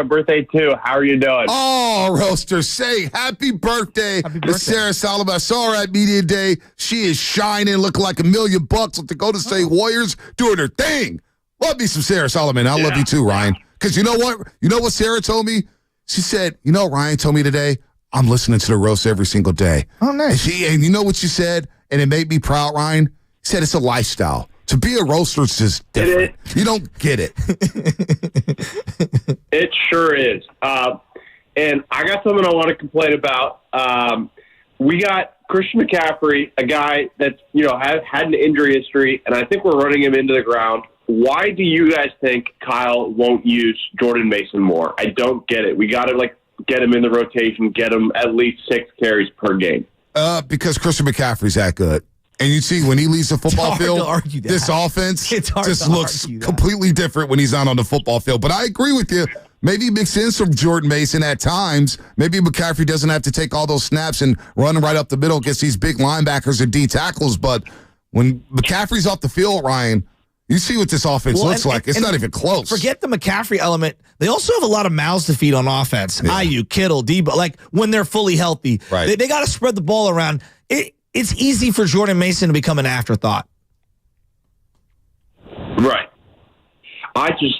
birthday too. How are you doing? Oh, Roaster, say happy birthday to Sarah Solomon. I saw her at Media Day. She is shining, looking like $1 million with the Golden State Warriors doing her thing. Love me some Sarah Solomon. I love you too, Ryan. Because you know what? You know what Sarah told me? She said, Ryan told me today, I'm listening to the roast every single day. Oh, nice. And you know what she said? And it made me proud, Ryan? She said it's a lifestyle. To be a roaster is just different. You don't get it. It sure is. And I got something I want to complain about. We got Christian McCaffrey, a guy that's, had an injury history, and I think we're running him into the ground. Why do you guys think Kyle won't use Jordan Mason more? I don't get it. We got to, get him in the rotation, get him at least 6 carries per game. Because Christian McCaffrey's that good. And you see, when he leaves the football field, this offense just looks completely different when he's not on the football field. But I agree with you. Maybe it makes sense from Jordan Mason at times. Maybe McCaffrey doesn't have to take all those snaps and run right up the middle against these big linebackers and D tackles. But when McCaffrey's off the field, Ryan, you see what this offense looks like. It's not even close. Forget the McCaffrey element. They also have a lot of mouths to feed on offense. Yeah. Ayuk, Kittle, Debo, when they're fully healthy. Right. They got to spread the ball around. It's easy for Jordan Mason to become an afterthought. Right. I just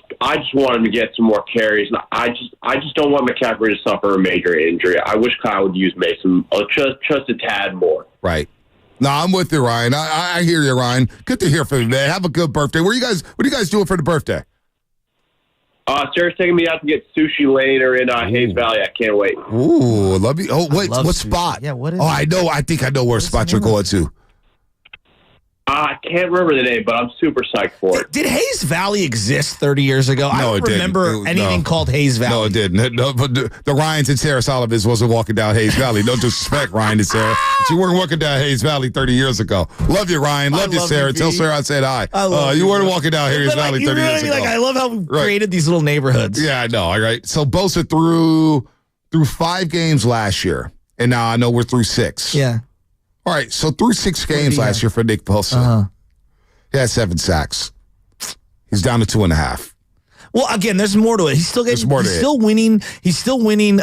want him to get some more carries. I just don't want McCaffrey to suffer a major injury. I wish Kyle would use Mason just a tad more. Right. No, I'm with you, Ryan. I hear you, Ryan. Good to hear from you, man. Have a good birthday. What are you guys doing for the birthday? Sarah's taking me out to get sushi later in Hayes Valley. I can't wait. Ooh, love you. Oh, wait, what spot? Yeah, what is it? I know. I think I know where spot you're going to. I can't remember the name, but I'm super psyched for it. Did Hayes Valley exist 30 years ago? No, I don't remember anything called Hayes Valley. No, it didn't. No, but the Ryans and Sarah Solomon wasn't walking down Hayes Valley. No disrespect, Ryan and Sarah. But you weren't walking down Hayes Valley 30 years ago. Love you, Ryan. Love you, Sarah. Tell Sarah I said hi. You weren't walking down Hayes Valley 30 years ago. I love how we created these little neighborhoods. Yeah, I know. All right. So Bosa threw 5 games last year, and now I know we're through 6. Yeah. All right, so through 6 games last year for Nick Bosa, he had 7 sacks. He's down to 2.5. Well, again, there's more to it. He's still winning. He's still winning.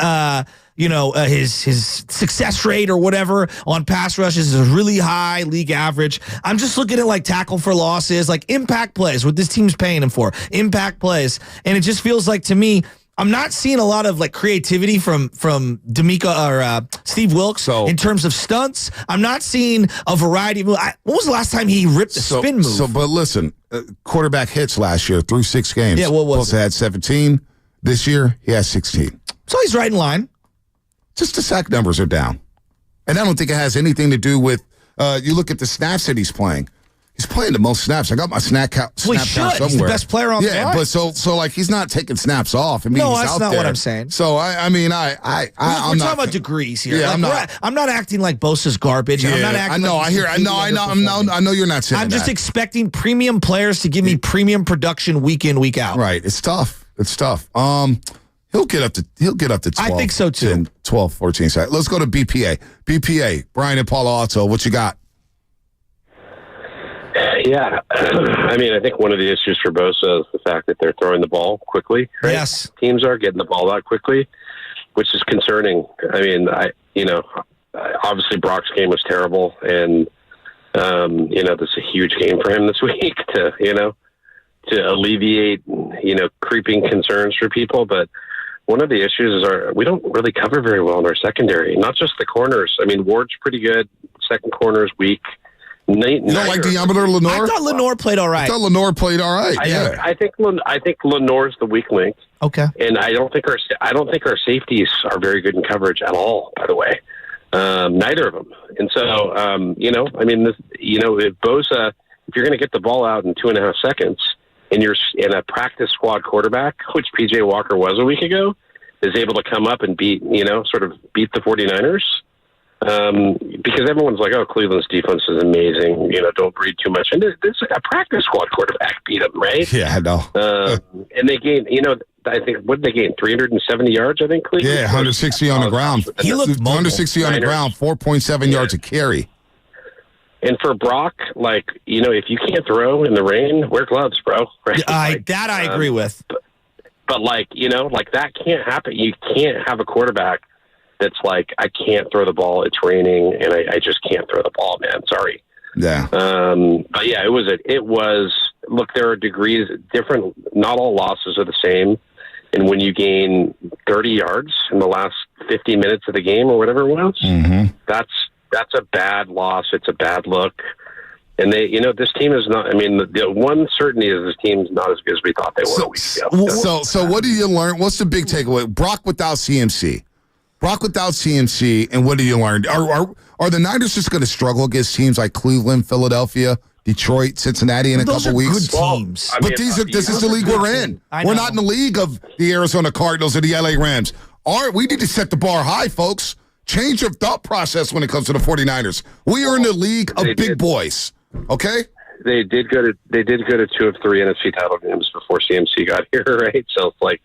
His success rate or whatever on pass rushes is really high, league average. I'm just looking at like tackle for losses, like impact plays, what this team's paying him for, impact plays, and it just feels like to me, I'm not seeing a lot of like creativity from D'Amico or Steve Wilkes in terms of stunts. I'm not seeing a variety of. When was the last time he ripped a spin move? But listen, quarterback hits last year through 6 games. Yeah, what was Bosa had 17. This year, he has 16. So he's right in line. Just the sack numbers are down. And I don't think it has anything to do with, you look at the snaps that he's playing. He's playing the most snaps. I got my snap count somewhere. He's the best player on the line. Yeah, but so like he's not taking snaps off. I mean, no, he's that's out not there. what I'm saying. So I'm we're talking about degrees here. Yeah, like, I'm not acting like Bosa's garbage. Yeah, I'm not acting I know you're not saying I'm just that. expecting premium players to give me premium production week in, week out. Right. It's tough. He'll get up to 12. I think so too. 10, 12, 14 sacks. Let's go to BPA. BPA, Brian and Palo Alto, what you got? Yeah, I mean, I think one of the issues for Bosa is the fact that they're throwing the ball quickly. Right? Yes, teams are getting the ball out quickly, which is concerning. I mean, obviously Brock's game was terrible, and this is a huge game for him this week to alleviate creeping concerns for people. But one of the issues is we don't really cover very well in our secondary, not just the corners. I mean, Ward's pretty good. Second corner's weak. You don't like Deommodore Lenoir? I thought Lenoir played all right. I thought Lenoir played all right. I think Lenoir's the weak link. Okay. And I don't think our safeties are very good in coverage at all. By the way, neither of them. And so if Bosa, if you're going to get the ball out in 2.5 seconds, and you're in a practice squad quarterback, which PJ Walker was a week ago, is able to come up and beat the 49ers. Because everyone's like, oh, Cleveland's defense is amazing. Don't read too much. And this a practice squad quarterback beat them, right? Yeah, I know. And they gained, I think, what did they gain? 370 yards, I think, Cleveland? Yeah, 160 on the ground. He looked mobile. 160 on the ground, 4.7 yards a carry. And for Brock, if you can't throw in the rain, wear gloves, bro. Right? I agree with. But that can't happen. You can't have a quarterback that's like, I can't throw the ball. It's raining, and I just can't throw the ball, man. Sorry. Yeah. But yeah, it was. Look, there are degrees different. Not all losses are the same. And when you gain 30 yards in the last 50 minutes of the game or whatever it was, that's a bad loss. It's a bad look. And this team is not. I mean, the one certainty is this team's not as good as we thought they were a week ago. So what do you learn? What's the big takeaway? Brock without CMC. And what do you learn? Are the Niners just going to struggle against teams like Cleveland, Philadelphia, Detroit, Cincinnati in a couple weeks? Good teams. But this is the league we're in. We're not in the league of the Arizona Cardinals or the LA Rams. We need to set the bar high, folks. Change your thought process when it comes to the 49ers. We are in the league of big boys. Okay? They did go to 2 of 3 NFC title games before CMC got here, right? So it's like,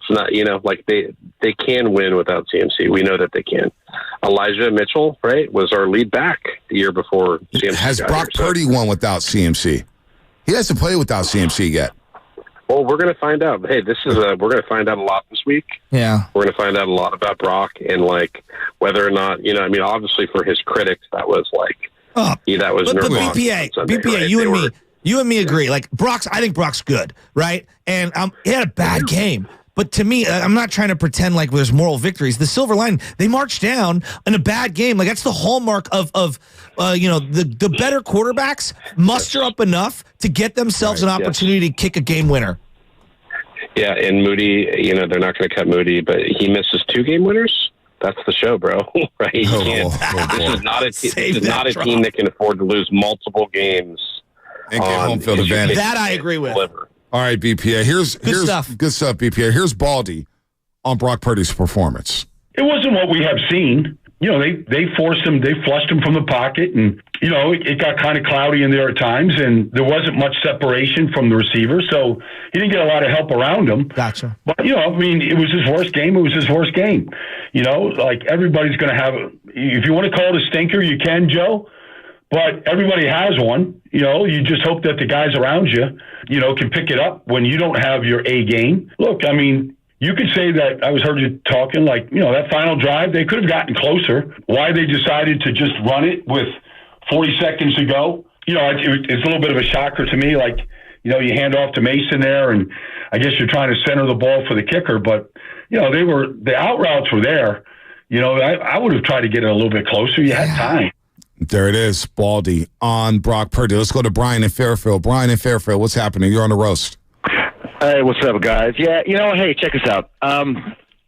it's not, they can win without CMC. We know that they can. Elijah Mitchell, right, was our lead back the year before CMC. Has Brock Purdy won without CMC? He hasn't played without CMC yet. Well, we're going to find out. Hey, we're going to find out a lot this week. Yeah. We're going to find out a lot about Brock and whether or not, obviously for his critics, that was that was but BPA, right? you and me agree. Like I think Brock's good, right? And he had a bad game. But to me, I'm not trying to pretend like there's moral victories. The silver line, they marched down in a bad game. Like that's the hallmark of the better quarterbacks muster up enough to get themselves an opportunity to kick a game winner. Yeah, and Moody, they're not going to cut Moody, but he misses 2 game winners. That's the show, bro. Right? You can't. This is not a team that can afford to lose multiple games and get home field advantage. That I agree with. All right, BPA. Here's stuff. Good stuff, BPA. Here's Baldy on Brock Purdy's performance. It wasn't what we have seen. they forced him, they flushed him from the pocket, and, it got kind of cloudy in there at times, and there wasn't much separation from the receiver, so he didn't get a lot of help around him. Gotcha. But, it was his worst game. It was his worst game. Like everybody's going to have, if you want to call it a stinker, you can, Joe, but everybody has one. You just hope that the guys around you, can pick it up when you don't have your A game. Look, you could say that I heard you talking like, that final drive, they could have gotten closer. Why they decided to just run it with 40 seconds to go, it's a little bit of a shocker to me. Like, you hand off to Mason there, and I guess you're trying to center the ball for the kicker, but, the out routes were there. I would have tried to get it a little bit closer. You had time. There it is, Baldy on Brock Purdy. Let's go to Brian in Fairfield. Brian in Fairfield, what's happening? You're on the roast. Hey, what's up, guys? Yeah, hey, check this out.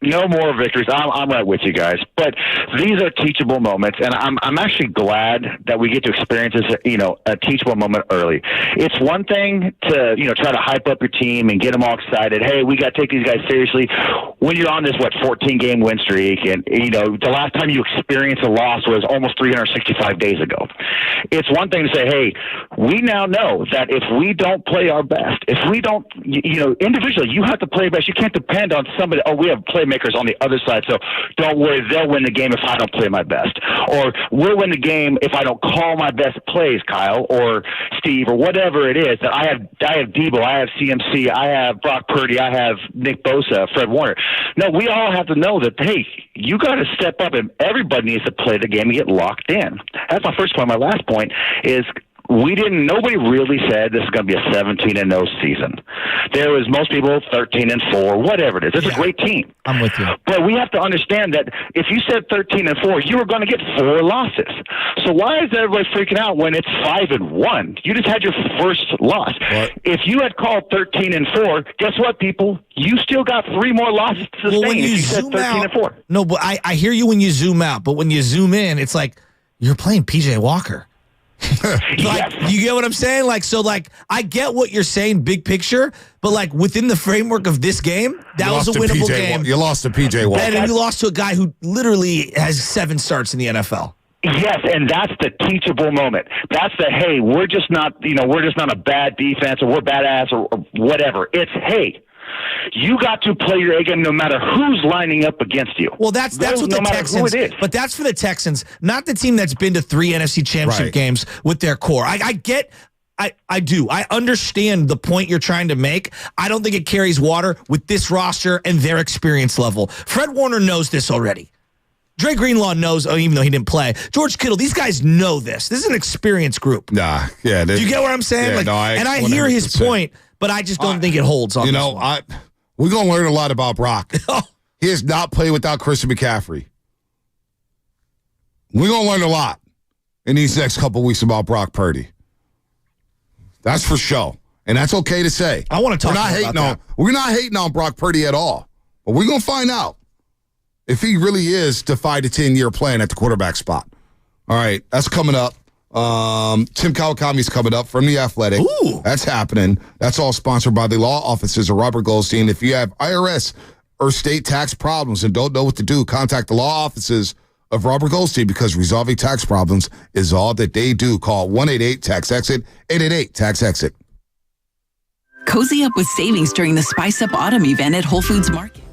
No more victories. I'm right with you guys, but these are teachable moments, and I'm actually glad that we get to experience this, a teachable moment early. It's one thing to try to hype up your team and get them all excited. Hey, we got to take these guys seriously. When you're on this 14-game win streak, and the last time you experienced a loss was almost 365 days ago. It's one thing to say, hey, we now know that if we don't play our best, if we don't, individually, you have to play best. You can't depend on somebody. Oh, we have playmakers on the other side, so don't worry, they'll win the game if I don't play my best. Or we'll win the game if I don't call my best plays, Kyle or Steve or whatever it is. That I have Debo, I have CMC, I have Brock Purdy, I have Nick Bosa, Fred Warner. No, we all have to know that, hey, you got to step up, and everybody needs to play the game and get locked in. That's my first point. My last point is nobody really said this is going to be a 17-0 season. There was most people 13-4, whatever it is. It's a great team. I'm with you. But we have to understand that if you said 13-4, you were going to get 4 losses. So why is everybody freaking out when it's 5-1? You just had your first loss. What? If you had called 13-4, guess what, people? You still got 3 more losses to sustain. When you said 13-4. No, but I hear you when you zoom out. But when you zoom in, it's like you're playing PJ Walker. You get what I'm saying? I get what you're saying, big picture, but within the framework of this game, that was a winnable game. You lost to PJ Walker. And you lost to a guy who literally has 7 starts in the NFL. Yes, and that's the teachable moment. That's the, hey, we're just not a bad defense, or we're badass, or whatever. It's, hey, you got to play your A game no matter who's lining up against you. Well, that's what the Texans. But that's for the Texans, not the team that's been to 3 NFC Championship games with their core. I get. I do. I understand the point you're trying to make. I don't think it carries water with this roster and their experience level. Fred Warner knows this already. Dre Greenlaw knows, even though he didn't play. George Kittle, these guys know this. This is an experienced group. Nah, yeah. Do you get what I'm saying? Yeah, I hear his point, but I just don't think it holds on. We're going to learn a lot about Brock. He has not played without Christian McCaffrey. We're going to learn a lot in these next couple weeks about Brock Purdy. That's for sure. And that's okay to say. I want to talk about that. We're not hating on Brock Purdy at all. But we're going to find out if he really is to 5 to 10-year plan at the quarterback spot. All right, that's coming up. Tim Kawakami's coming up from The Athletic. Ooh. That's happening. That's all sponsored by the law offices of Robert Goldstein. If you have IRS or state tax problems and don't know what to do, contact the law offices of Robert Goldstein, because resolving tax problems is all that they do. Call 1-88-TAX-EXIT, 888-TAX-EXIT. Cozy up with savings during the Spice Up Autumn event at Whole Foods Market.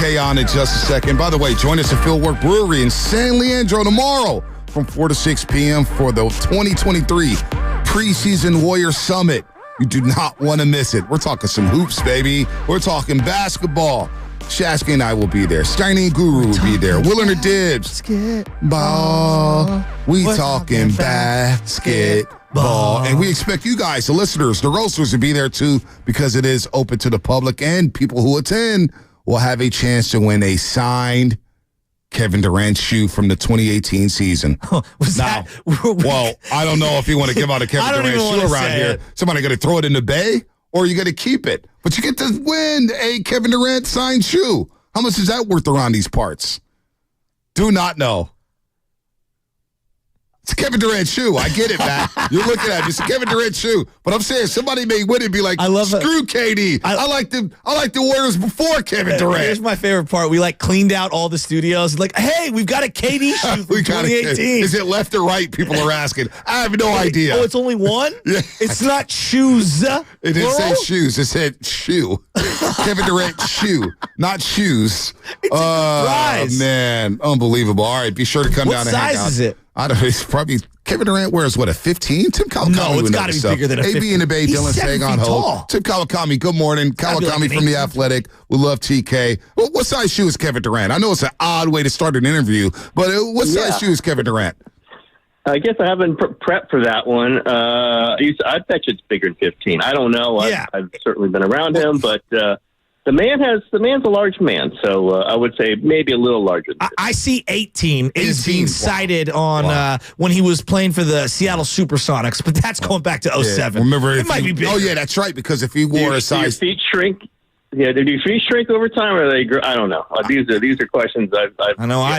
TK on in just a second. By the way, join us at Fieldwork Brewery in San Leandro tomorrow from 4 to 6 p.m. for the 2023 Preseason Warrior Summit. You do not want to miss it. We're talking some hoops, baby. We're talking basketball. Shasky and I will be there. Steiny Guru will be there. Willard and Dibbs. Basketball. We talking basketball. And we expect you guys, the listeners, the roasters, to be there too, because it is open to the public, and people who attend will have a chance to win a signed Kevin Durant shoe from the 2018 season. Well, I don't know if you want to give out a Kevin Durant shoe around here. Somebody going to throw it in the bay, or you got to keep it. But you get to win a Kevin Durant signed shoe. How much is that worth around these parts? Do not know. It's a Kevin Durant shoe. I get it, Matt. You're looking at it. It's a Kevin Durant shoe. But I'm saying somebody may win it and be like, screw KD. I like the Warriors before Kevin Durant. Here's my favorite part. We cleaned out all the studios. Like, hey, we've got a KD shoe from 2018. Is it left or right? People are asking. I have no idea. Oh, it's only one? Yeah. It's not shoes. It didn't say shoes. It said shoe. Kevin Durant shoe, not shoes. It's a surprise. Man. Unbelievable. All right. Be sure to come down and hang out. What size is it? I don't know. It's probably Kevin Durant wears a 15? Tim Kawakami. No, it's got to be bigger than a 15. AB in the Bay, He's Dylan Sagan Holt. Tim Kawakami, good morning. Kawakami from The Athletic. We love TK. What size shoe is Kevin Durant? I know it's an odd way to start an interview, but what size shoe is Kevin Durant? I guess I haven't prepped for that one. I bet you it's bigger than 15. I don't know. I've certainly been around him, but the man's a large man, so I would say maybe a little larger than 15. I see 18 is being cited on when he was playing for the Seattle Supersonics, but that's going back to 07. Remember, it might be bigger. Oh, yeah, that's right, because if he wore a size... Do your feet shrink? Yeah, do your feet shrink over time, or they grow? I don't know. These are questions I've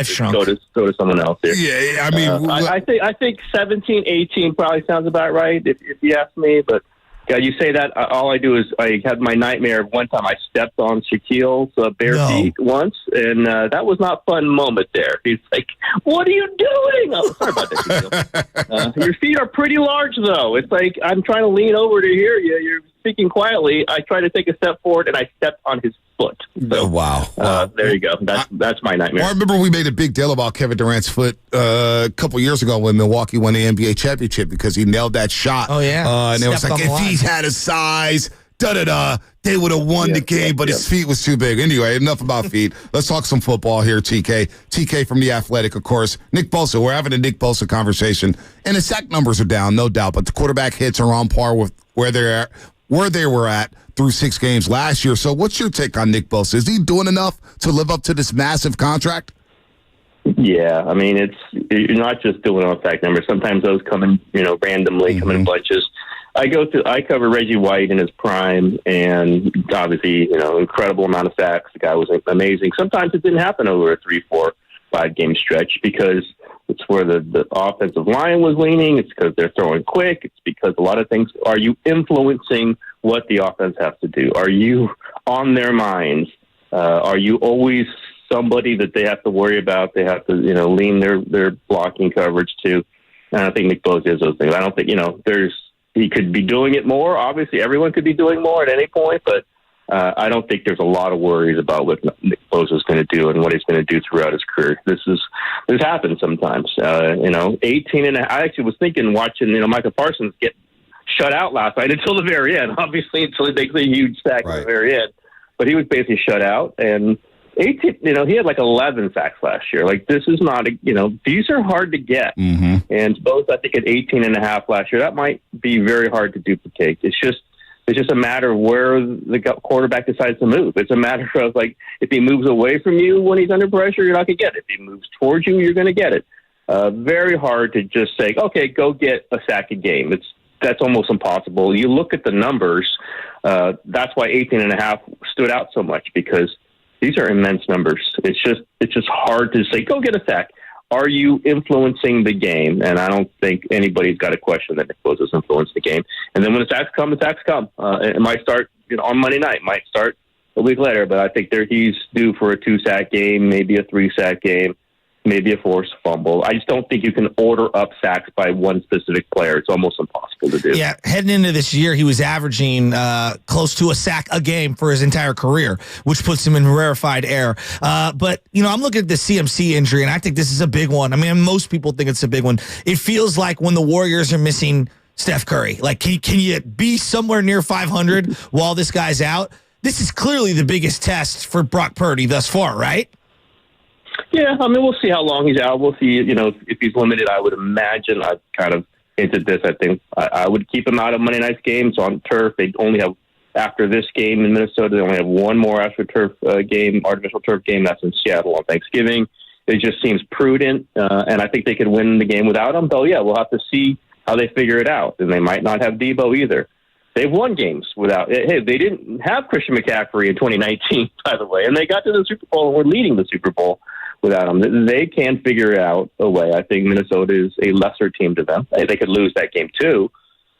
shrunk. Go to someone else here. Yeah, I mean... I think 17, 18 probably sounds about right, if you ask me, but... Yeah, you say that. All I do is I had my nightmare. One time I stepped on Shaquille's bare feet once, and that was not a fun moment there. He's like, "What are you doing?" Oh, sorry about that, Shaquille. Your feet are pretty large, though. It's like I'm trying to lean over to hear you. You're speaking quietly. I try to take a step forward, and I stepped on his foot. So, wow. There you go. That's my nightmare. Well, I remember we made a big deal about Kevin Durant's foot a couple years ago when Milwaukee won the NBA championship because he nailed that shot. Oh, yeah. And it was like, if he had a size, they would have won the game, but his feet was too big. Anyway, enough about feet. Let's talk some football here, TK. TK from The Athletic, of course. Nick Bosa, we're having a Nick Bosa conversation. And the sack numbers are down, no doubt, but the quarterback hits are on par with where they were at through 6 games last year. So what's your take on Nick Bosa? Is he doing enough to live up to this massive contract? Yeah, I mean, you're not just doing on sack numbers. Sometimes those come in, randomly, come in bunches. I cover Reggie White in his prime, and obviously, incredible amount of sacks. The guy was amazing. Sometimes it didn't happen over a 3, 4, 5 game stretch because it's where the offensive line was leaning. It's because they're throwing quick. It's because a lot of things. Are you influencing what the offense has to do? Are you on their minds? Are you always somebody that they have to worry about? They have to, lean their blocking coverage to. And I think Nick Bosa is those things. I don't think, he could be doing it more. Obviously, everyone could be doing more at any point, but I don't think there's a lot of worries about what Nick Bosa is going to do and what he's going to do throughout his career. This happens sometimes. 18 and I actually was thinking watching, Michael Parsons get shut out last night until the very end. Obviously, until he makes a huge sack at the very end, but he was basically shut out. And 18, he had 11 sacks last year. This is not these are hard to get. Mm-hmm. And both, I think, at 18 and a half last year, that might be very hard to duplicate. It's just a matter of where the quarterback decides to move. It's a matter of if he moves away from you when he's under pressure, you're not going to get it. If he moves towards you, you're going to get it. Very hard to just say, okay, go get a sack a game. That's almost impossible. You look at the numbers. That's why 18 and a half stood out so much, because these are immense numbers. It's just hard to say, go get a sack. Are you influencing the game? And I don't think anybody's got a question that Nick Bosa's influenced the game. And then when the sacks come, It might start on Monday night. Might start a week later. But I think he's due for a 2-sack game, maybe a 3-sack game, maybe a forced fumble. I just don't think you can order up sacks by one specific player. It's almost impossible to do. Yeah, heading into this year, he was averaging close to a sack a game for his entire career, which puts him in rarefied air. But, I'm looking at the CMC injury, and I think this is a big one. I mean, most people think it's a big one. It feels like when the Warriors are missing Steph Curry. Like, can you be somewhere near 500 while this guy's out? This is clearly the biggest test for Brock Purdy thus far, right? Yeah, I mean, we'll see how long he's out. We'll see, if he's limited. I would imagine, I've kind of hinted this, I think I would keep him out of Monday night's games on turf. They only have, after this game in Minnesota, they only have one more artificial turf game. That's in Seattle on Thanksgiving. It just seems prudent, and I think they could win the game without him. Though, yeah, we'll have to see how they figure it out. And they might not have Debo either. They've won games without. Hey, they didn't have Christian McCaffrey in 2019, by the way, and they got to the Super Bowl and were leading the Super Bowl without him. They can figure out a way. I think Minnesota is a lesser team to them. They could lose that game too,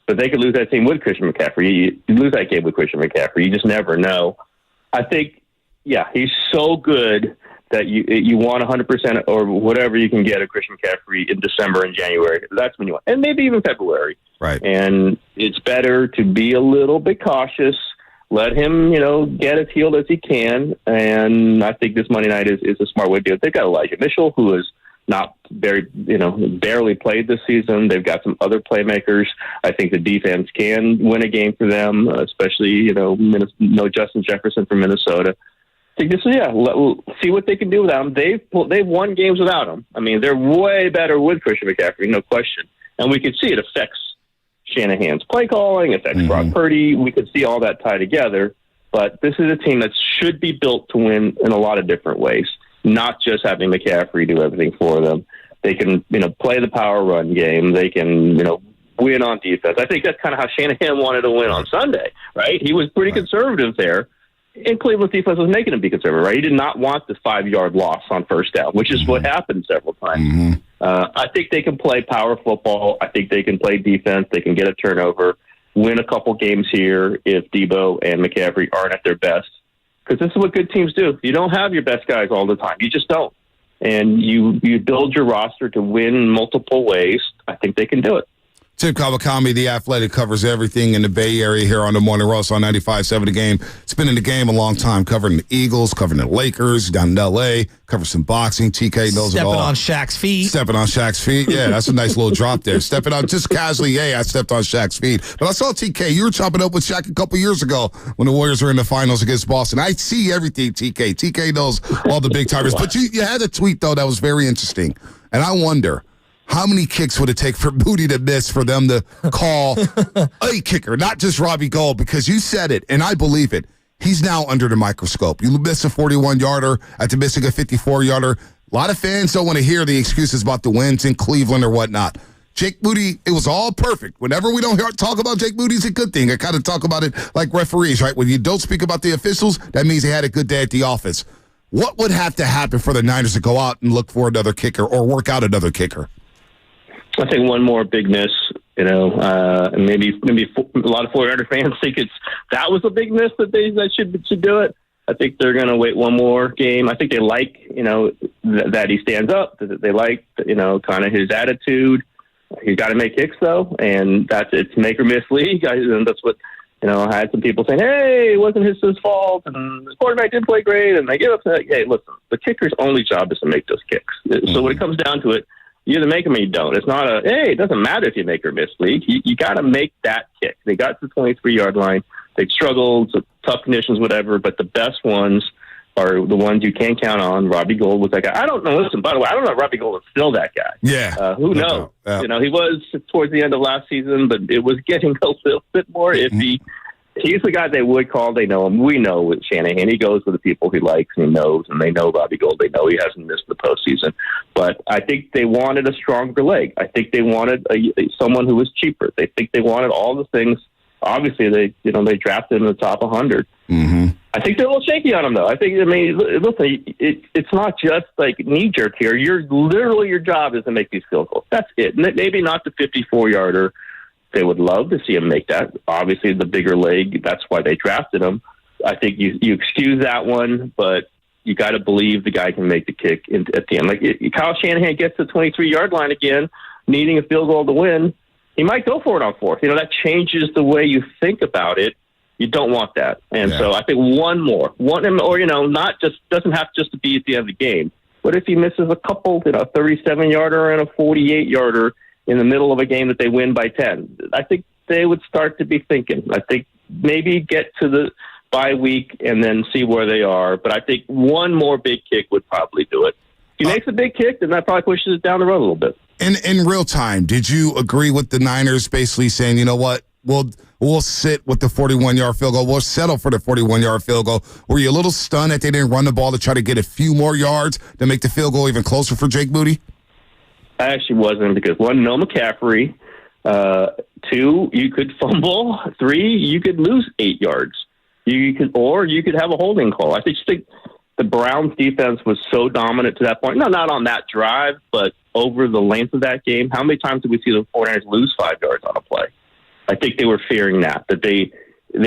but they could lose that team with Christian McCaffrey. You lose that game with Christian McCaffrey. You just never know. I think, yeah, he's so good that you want 100% or whatever you can get of Christian McCaffrey in December and January. That's when you want, and maybe even February. Right. And it's better to be a little bit cautious. Let him, get as healed as he can. And I think this Monday night is a smart way to do it. They've got Elijah Mitchell, who is not barely played this season. They've got some other playmakers. I think the defense can win a game for them, especially, no Justin Jefferson from Minnesota. I think we'll see what they can do without him. They've won games without him. I mean, they're way better with Christian McCaffrey, no question. And we can see it affects Shanahan's play calling, affects Brock Purdy. We could see all that tie together. But this is a team that should be built to win in a lot of different ways, not just having McCaffrey do everything for them. They can, play the power run game. They can, win on defense. I think that's kind of how Shanahan wanted to win on Sunday, right? He was pretty conservative there. And Cleveland's defense was making him be conservative, right? He did not want the 5-yard loss on first down, which is what happened several times. I think they can play power football. I think they can play defense. They can get a turnover, win a couple games here if Debo and McCaffrey aren't at their best. Because this is what good teams do. You don't have your best guys all the time. You just don't. And you build your roster to win multiple ways. I think they can do it. Tim Kawakami, The Athletic, covers everything in the Bay Area here on the Morning Rush on 95.7 The Game. It's been in the game a long time, covering the Eagles, covering the Lakers, down in L.A., covers some boxing. TK knows it all. Stepping on Shaq's feet. Stepping on Shaq's feet. Yeah, that's a nice little drop there. Stepping on, just casually, I stepped on Shaq's feet. But I saw TK. You were chopping up with Shaq a couple years ago when the Warriors were in the finals against Boston. I see everything, TK. TK knows all the big timers. But you had a tweet, though, that was very interesting. And I wonder, how many kicks would it take for Booty to miss for them to call a kicker, not just Robbie Gould? Because you said it, and I believe it. He's now under the microscope. You miss a 41-yarder after missing a 54-yarder. A lot of fans don't want to hear the excuses about the wins in Cleveland or whatnot. Jake Booty, it was all perfect. Whenever we don't talk about Jake Booty, it's a good thing. I kind of talk about it like referees, right? When you don't speak about the officials, that means they had a good day at the office. What would have to happen for the Niners to go out and look for another kicker or work out another kicker? I think one more big miss, and maybe a lot of 49er fans think that was a big miss that should do it. I think they're going to wait one more game. I think they like, that he stands up. They like, kind of his attitude. He's got to make kicks though, and it's make or miss league. And that's what, I had some people saying, hey, it wasn't his fault, and the quarterback did play great, and they give up. Hey, listen, the kicker's only job is to make those kicks. So when it comes down to it, you either make them or you don't. It's not it doesn't matter if you make or miss league. You got to make that kick. They got to the 23-yard line. They struggled, tough conditions, whatever, but the best ones are the ones you can count on. Robbie Gould was that guy. I don't know. Listen, by the way, I don't know if Robbie Gould is still that guy. Yeah. Who knows? He was towards the end of last season, but it was getting a little bit more iffy. He's the guy they would call. They know him. We know with Shanahan. He goes with the people he likes and he knows, and they know Robbie Gould. They know he hasn't missed the postseason. But I think they wanted a stronger leg. I think they wanted someone who was cheaper. They think they wanted all the things. Obviously, they drafted in the top 100. I think they're a little shaky on him, though. Listen, it's not just like knee-jerk here. Your job is to make these field goals. That's it. Maybe not the 54-yarder. They would love to see him make that. Obviously, the bigger leg, that's why they drafted him. I think you excuse that one, but you got to believe the guy can make the kick at the end. Like Kyle Shanahan gets to the 23-yard line again, needing a field goal to win. He might go for it on fourth. That changes the way you think about it. You don't want that. And so I think one more, not just doesn't have just to be at the end of the game. What if he misses a couple, a 37-yarder and a 48-yarder in the middle of a game that they win by 10? I think they would start to be thinking. I think maybe get to the bye week and then see where they are. But I think one more big kick would probably do it. If he makes a big kick, then that probably pushes it down the road a little bit. In real time, did you agree with the Niners basically saying, you know what, we'll sit with the 41-yard field goal. We'll settle for the 41-yard field goal. Were you a little stunned that they didn't run the ball to try to get a few more yards to make the field goal even closer for Jake Moody? I actually wasn't, because one, no McCaffrey. Two, you could fumble. Three, you could lose 8 yards. You could have a holding call. I just think the Browns defense was so dominant to that point. No, not on that drive, but over the length of that game. How many times did we see the 49ers lose 5 yards on a play? I think they were fearing that they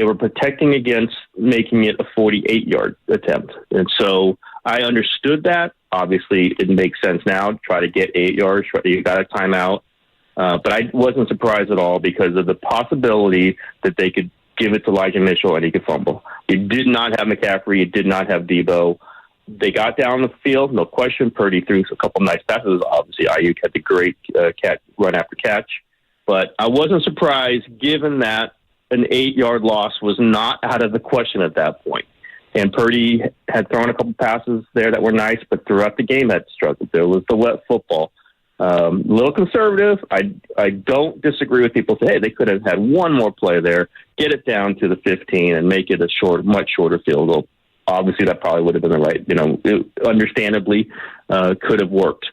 were protecting against making it a 48-yard attempt. And so I understood that. Obviously, it makes sense now to try to get 8 yards. You got a timeout. But I wasn't surprised at all because of the possibility that they could give it to Elijah Mitchell and he could fumble. You did not have McCaffrey. You did not have Debo. They got down the field, no question. Purdy threw a couple nice passes. Obviously, Ayuk had the great run after catch. But I wasn't surprised, given that an 8-yard loss was not out of the question at that point. And Purdy had thrown a couple passes there that were nice, but throughout the game had struggled. There was the wet football. A little conservative. I don't disagree with people say, hey, they could have had one more play there, get it down to the 15 and make it a much shorter field goal. Obviously, that probably would have been the right, it understandably could have worked.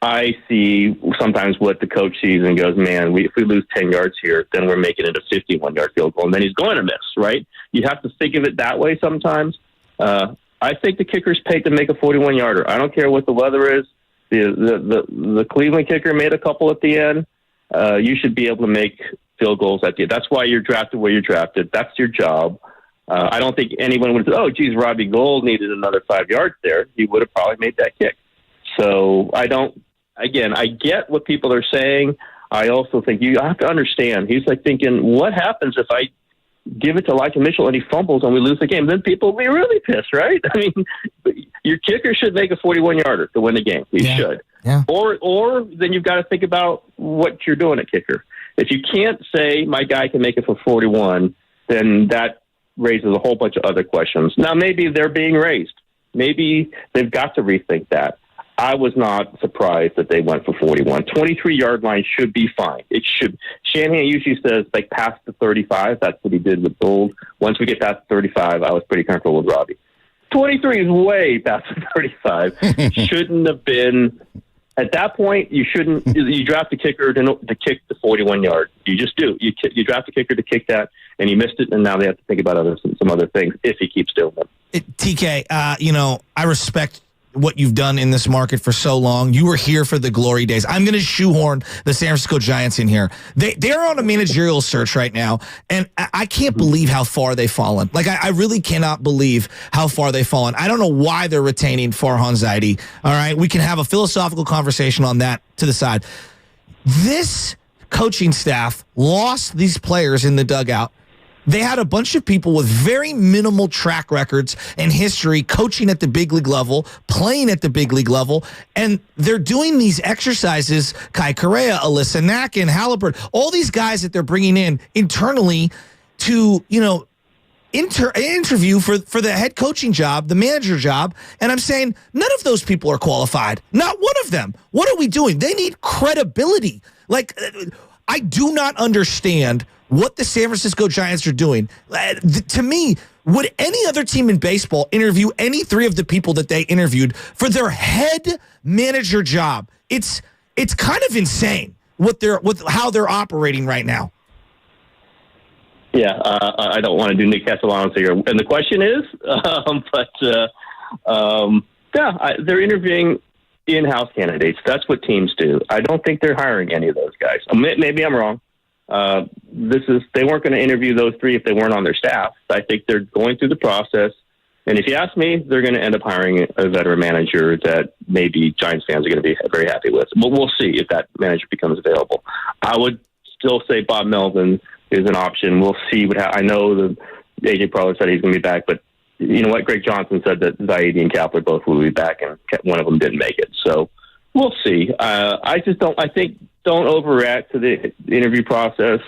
I see sometimes what the coach sees and goes, man, if we lose 10 yards here, then we're making it a 51-yard field goal, and then he's going to miss, right? You have to think of it that way sometimes. I think the kicker's paid to make a 41-yarder. I don't care what the weather is. The Cleveland kicker made a couple at the end. You should be able to make field goals at the end. That's why you're drafted where you're drafted. That's your job. I don't think anyone would say, oh, geez, Robbie Gould needed another 5 yards there. He would have probably made that kick. So I get what people are saying. I also think you have to understand. He's like thinking, what happens if I give it to Elijah Mitchell and he fumbles and we lose the game? Then people will be really pissed, right? I mean, your kicker should make a 41-yarder to win the game. He should. Yeah. Or then you've got to think about what you're doing at kicker. If you can't say my guy can make it for 41, then that raises a whole bunch of other questions. Now, maybe they're being raised. Maybe they've got to rethink that. I was not surprised that they went for 41. 23-yard line should be fine. It should. Shanahan usually says, like, past the 35. That's what he did with Gould. Once we get past the 35, I was pretty comfortable with Robbie. 23 is way past the 35. Shouldn't have been. At that point, you shouldn't. You draft a kicker to kick the 41-yard. You just do. You draft a kicker to kick that, and he missed it, and now they have to think about some other things if he keeps doing them. TK, I respect what you've done in this market for so long. You were here for the glory days. I'm going to shoehorn the San Francisco Giants in here. They're on a managerial search right now, and I can't believe how far they've fallen. Like, I really cannot believe how far they've fallen. I don't know why they're retaining Farhan Zaidi. All right, we can have a philosophical conversation on that to the side. This coaching staff lost these players in the dugout. They had a bunch of people with very minimal track records and history coaching at the big league level, playing at the big league level, and they're doing these exercises, Kai Correa, Alyssa Nacken, Halliburton, all these guys that they're bringing in internally to, interview for the head coaching job, the manager job, and I'm saying none of those people are qualified. Not one of them. What are we doing? They need credibility. Like, I do not understand what the San Francisco Giants are doing. To me, would any other team in baseball interview any three of the people that they interviewed for their head manager job? It's kind of insane how they're operating right now. Yeah, I don't want to do Nick Castellanos here. And the question is, they're interviewing in-house candidates. That's what teams do. I don't think they're hiring any of those guys. Maybe I'm wrong. They weren't going to interview those three if they weren't on their staff. I think they're going through the process. And if you ask me, they're going to end up hiring a veteran manager that maybe Giants fans are going to be very happy with. But we'll see if that manager becomes available. I would still say Bob Melvin is an option. We'll see I know the AJ Preller said he's going to be back, but you know what? Greg Johnson said that Zaidi and Kapler both will be back, and one of them didn't make it. So we'll see. I think don't overreact to the interview process.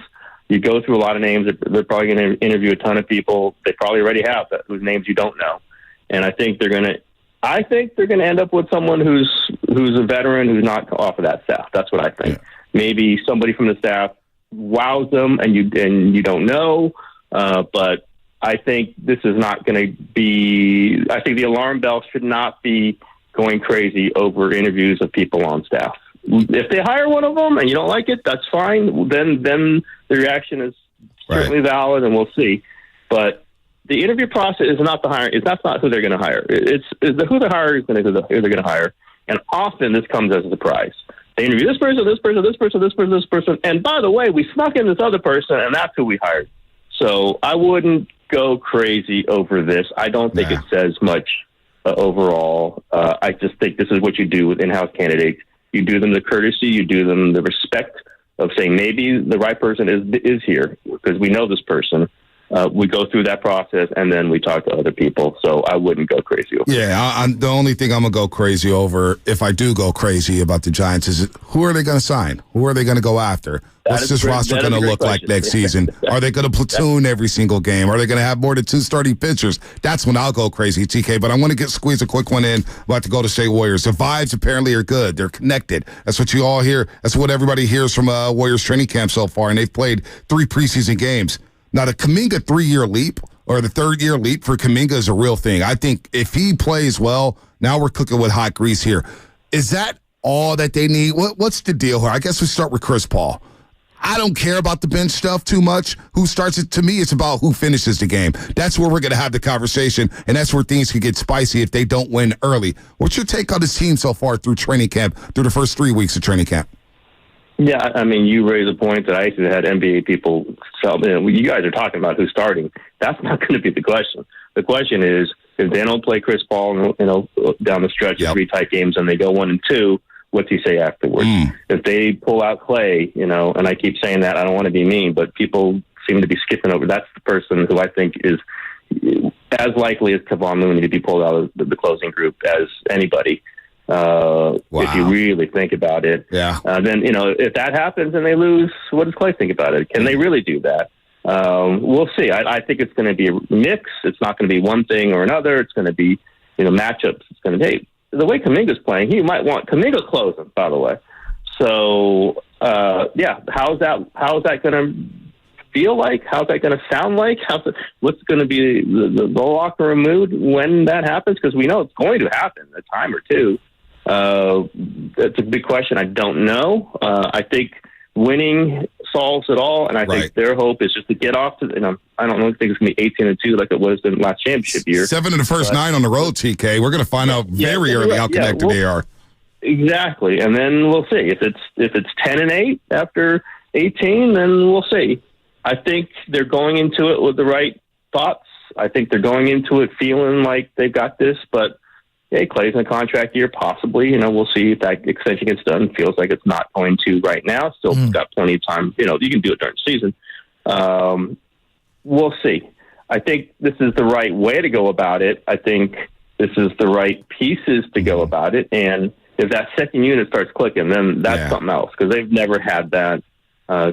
You go through a lot of names. They're probably going to interview a ton of people. They probably already have whose names you don't know. And I think they're going to end up with someone who's a veteran who's not off of that staff. That's what I think. Yeah. Maybe somebody from the staff wows them, and you don't know. But I think this is not going to be. I think the alarm bell should not be going crazy over interviews of people on staff. If they hire one of them and you don't like it, that's fine. Then the reaction is certainly valid, and we'll see. But the interview process is not the hire. That's not who they're going to hire. It's who the hire is going to who they're going to hire. And often this comes as a surprise. They interview this person, this person, this person, this person, this person. And by the way, we snuck in this other person, and that's who we hired. So I wouldn't go crazy over this. I don't think it says much overall. I just think this is what you do with in-house candidates. You do them the courtesy, you do them the respect of saying maybe the right person is here because we know this person. We go through that process, and then we talk to other people. So I wouldn't go crazy over it. Yeah, the only thing I'm going to go crazy over, if I do go crazy about the Giants, is who are they going to sign? Who are they going to go after? What's this roster going to look like next season? Are they going to platoon every single game? Are they going to have more than 2 starting pitchers? That's when I'll go crazy, TK. But I want to squeeze a quick one in about the Golden State Warriors. The vibes apparently are good. They're connected. That's what you all hear. That's what everybody hears from Warriors training camp so far, and they've played 3 preseason games. Now, the Kuminga 3-year leap or the 3rd-year leap for Kuminga is a real thing. I think if he plays well, now we're cooking with hot grease here. Is that all that they need? What's the deal here? I guess we start with Chris Paul. I don't care about the bench stuff too much. Who starts it? To me, it's about who finishes the game. That's where we're going to have the conversation, and that's where things could get spicy if they don't win early. What's your take on this team so far through training camp, through the first 3 weeks of training camp? Yeah, I mean, you raise a point that I actually had NBA people tell me. You guys are talking about who's starting. That's not going to be the question. The question is, if they don't play Chris Paul, down the stretch of 3 tight games and they go 1 and 2, what's he say afterwards? If they pull out Clay, and I keep saying that, I don't want to be mean, but people seem to be skipping over. That's the person who I think is as likely as Kevon Looney to be pulled out of the closing group as anybody. If you really think about it, then if that happens and they lose, what does Clay think about it? Can they really do that? We'll see. I think it's going to be a mix. It's not going to be one thing or another. It's going to be matchups. It's going to be the way Kuminga's playing. He might want Kuminga closing, by the way. So how's that going to feel like? How's that going to sound like? What's going to be the locker room mood when that happens? Because we know it's going to happen a time or two. That's a big question. I don't know. I think winning solves it all, and I think their hope is just to get off to. I don't know. I think it's going to be 18-2 like it was in last championship year. 7 in the first 9 on the road, TK. We're going to find out very early how connected they are. Exactly, and then we'll see if it's 10-8 after 18. Then we'll see. I think they're going into it with the right thoughts. I think they're going into it feeling like they've got this, but Clay's in a contract year, possibly. We'll see if that extension gets done. Feels like it's not going to right now. Still got plenty of time. You can do it during the season. We'll see. I think this is the right way to go about it. I think this is the right pieces to go about it. And if that second unit starts clicking, then that's something else, because they've never had that.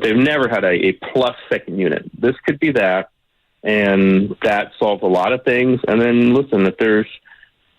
They've never had a plus second unit. This could be that, and that solves a lot of things. And then listen,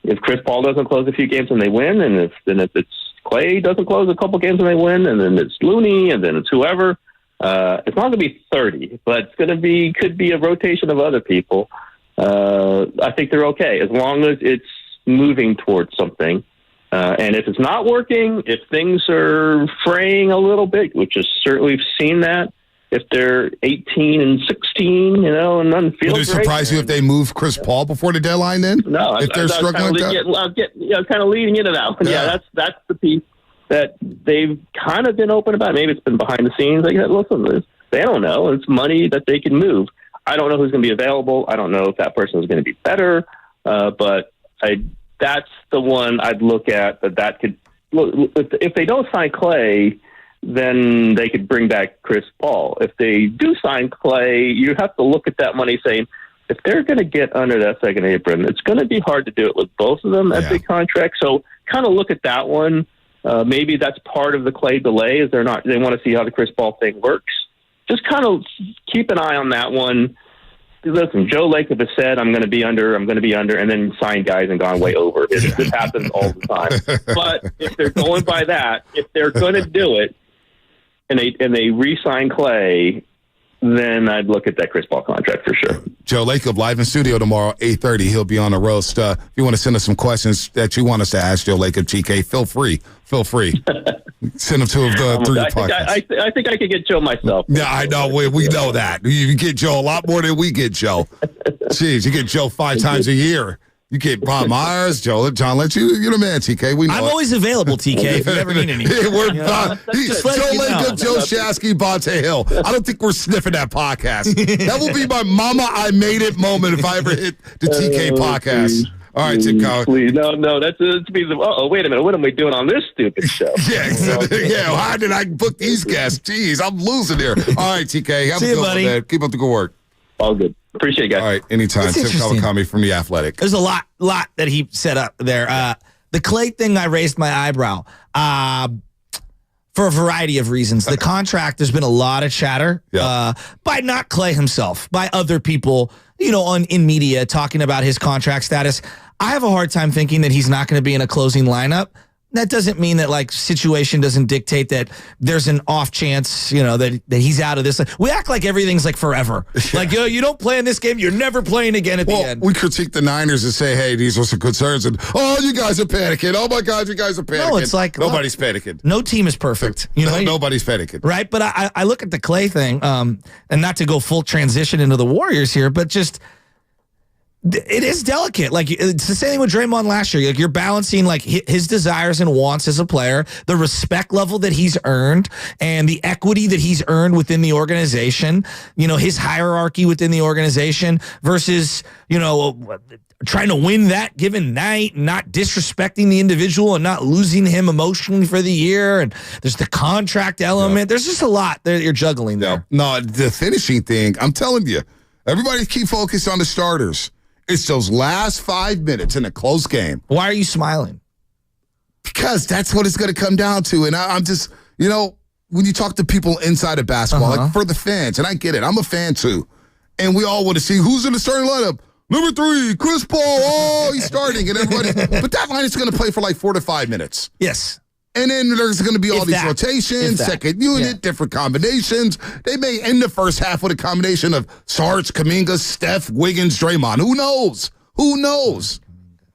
if Chris Paul doesn't close a few games and they win, and if it's Clay doesn't close a couple games and they win, and then it's Looney, and then it's whoever, it's not going to be 30, but it's going to could be a rotation of other people. I think they're okay as long as it's moving towards something. And if it's not working, if things are fraying a little bit, which is certainly we've seen that, if they're 18-16, and nothing feels Would it surprise you if they move Chris Paul before the deadline then? No. If they're struggling like that? Kind of leading into that one. Yeah, that's the piece that they've kind of been open about. Maybe it's been behind the scenes. Like, listen, they don't know. It's money that they can move. I don't know who's going to be available. I don't know if that person is going to be better. But that's the one I'd look at that could look if they don't sign Clay, then they could bring back Chris Paul. If they do sign Clay, you have to look at that money saying, if they're going to get under that second apron, it's going to be hard to do it with both of them at big contracts. So kind of look at that one. Maybe that's part of the Clay delay is they want to see how the Chris Paul thing works. Just kind of keep an eye on that one. Listen, Joe Lacob has said, I'm going to be under, and then sign guys and gone way over. This happens all the time. But if they're going by that, if they're going to do it, and they re-sign Clay, then I'd look at that Chris Paul contract for sure. Joe Lacob live in studio tomorrow, 8:30. He'll be on the roast. If you want to send us some questions that you want us to ask Joe Lacob, TK, feel free. Send them to him through your podcast. I think I could get Joe myself. Yeah, I know. We know that. You get Joe a lot more than we get Joe. Jeez, you get Joe 5 times a year. You get Bob Myers, John Lynch. You're the man, TK. We know I'm always available, TK, if you ever need anything. Joe Lacob, Joe Shasky, Bonte Hill. I don't think we're sniffing that podcast. That will be my mama I made it moment if I ever hit the TK podcast. Please. All right, Tim Collins. Please. No, that's to be the. Oh, wait a minute. What am I doing on this stupid show? Yeah, how did I book these guests? Jeez, I'm losing here. All right, TK. Have a good one, man. Keep up the good work. All good. Appreciate it, guys. All right, anytime. Tim Kawakami from The Athletic. There's a lot that he set up there. The Clay thing, I raised my eyebrow for a variety of reasons. The contract, there's been a lot of chatter by not Clay himself, by other people, in media talking about his contract status. I have a hard time thinking that he's not going to be in a closing lineup. That doesn't mean that situation doesn't dictate that there's an off chance, that he's out of this. We act like everything's forever. Yeah. You don't play in this game, you're never playing again at the end. We critique the Niners and say, hey, these are some concerns. And, you guys are panicking. Oh, my God, you guys are panicking. No, it's nobody's panicking. No team is perfect. Nobody's panicking. Right? But I look at the Clay thing, and not to go full transition into the Warriors here, but just... It is delicate. It's the same thing with Draymond last year. You're balancing his desires and wants as a player, the respect level that he's earned, and the equity that he's earned within the organization. His hierarchy within the organization versus trying to win that given night, and not disrespecting the individual and not losing him emotionally for the year. And there's the contract element. Yeah. There's just a lot that you're juggling there. No, the finishing thing. I'm telling you, everybody keep focused on the starters. It's those last 5 minutes in a close game. Why are you smiling? Because that's what it's going to come down to. And I'm just, when you talk to people inside of basketball, for the fans, and I get it, I'm a fan too. And we all want to see who's in the starting lineup. Number 3, Chris Paul. Oh, he's starting. And everybody. But that line is going to play for 4 to 5 minutes. Yes. And then there's going to be all these rotations, second unit, different combinations. They may end the first half with a combination of Sarge, Kuminga, Steph, Wiggins, Draymond. Who knows?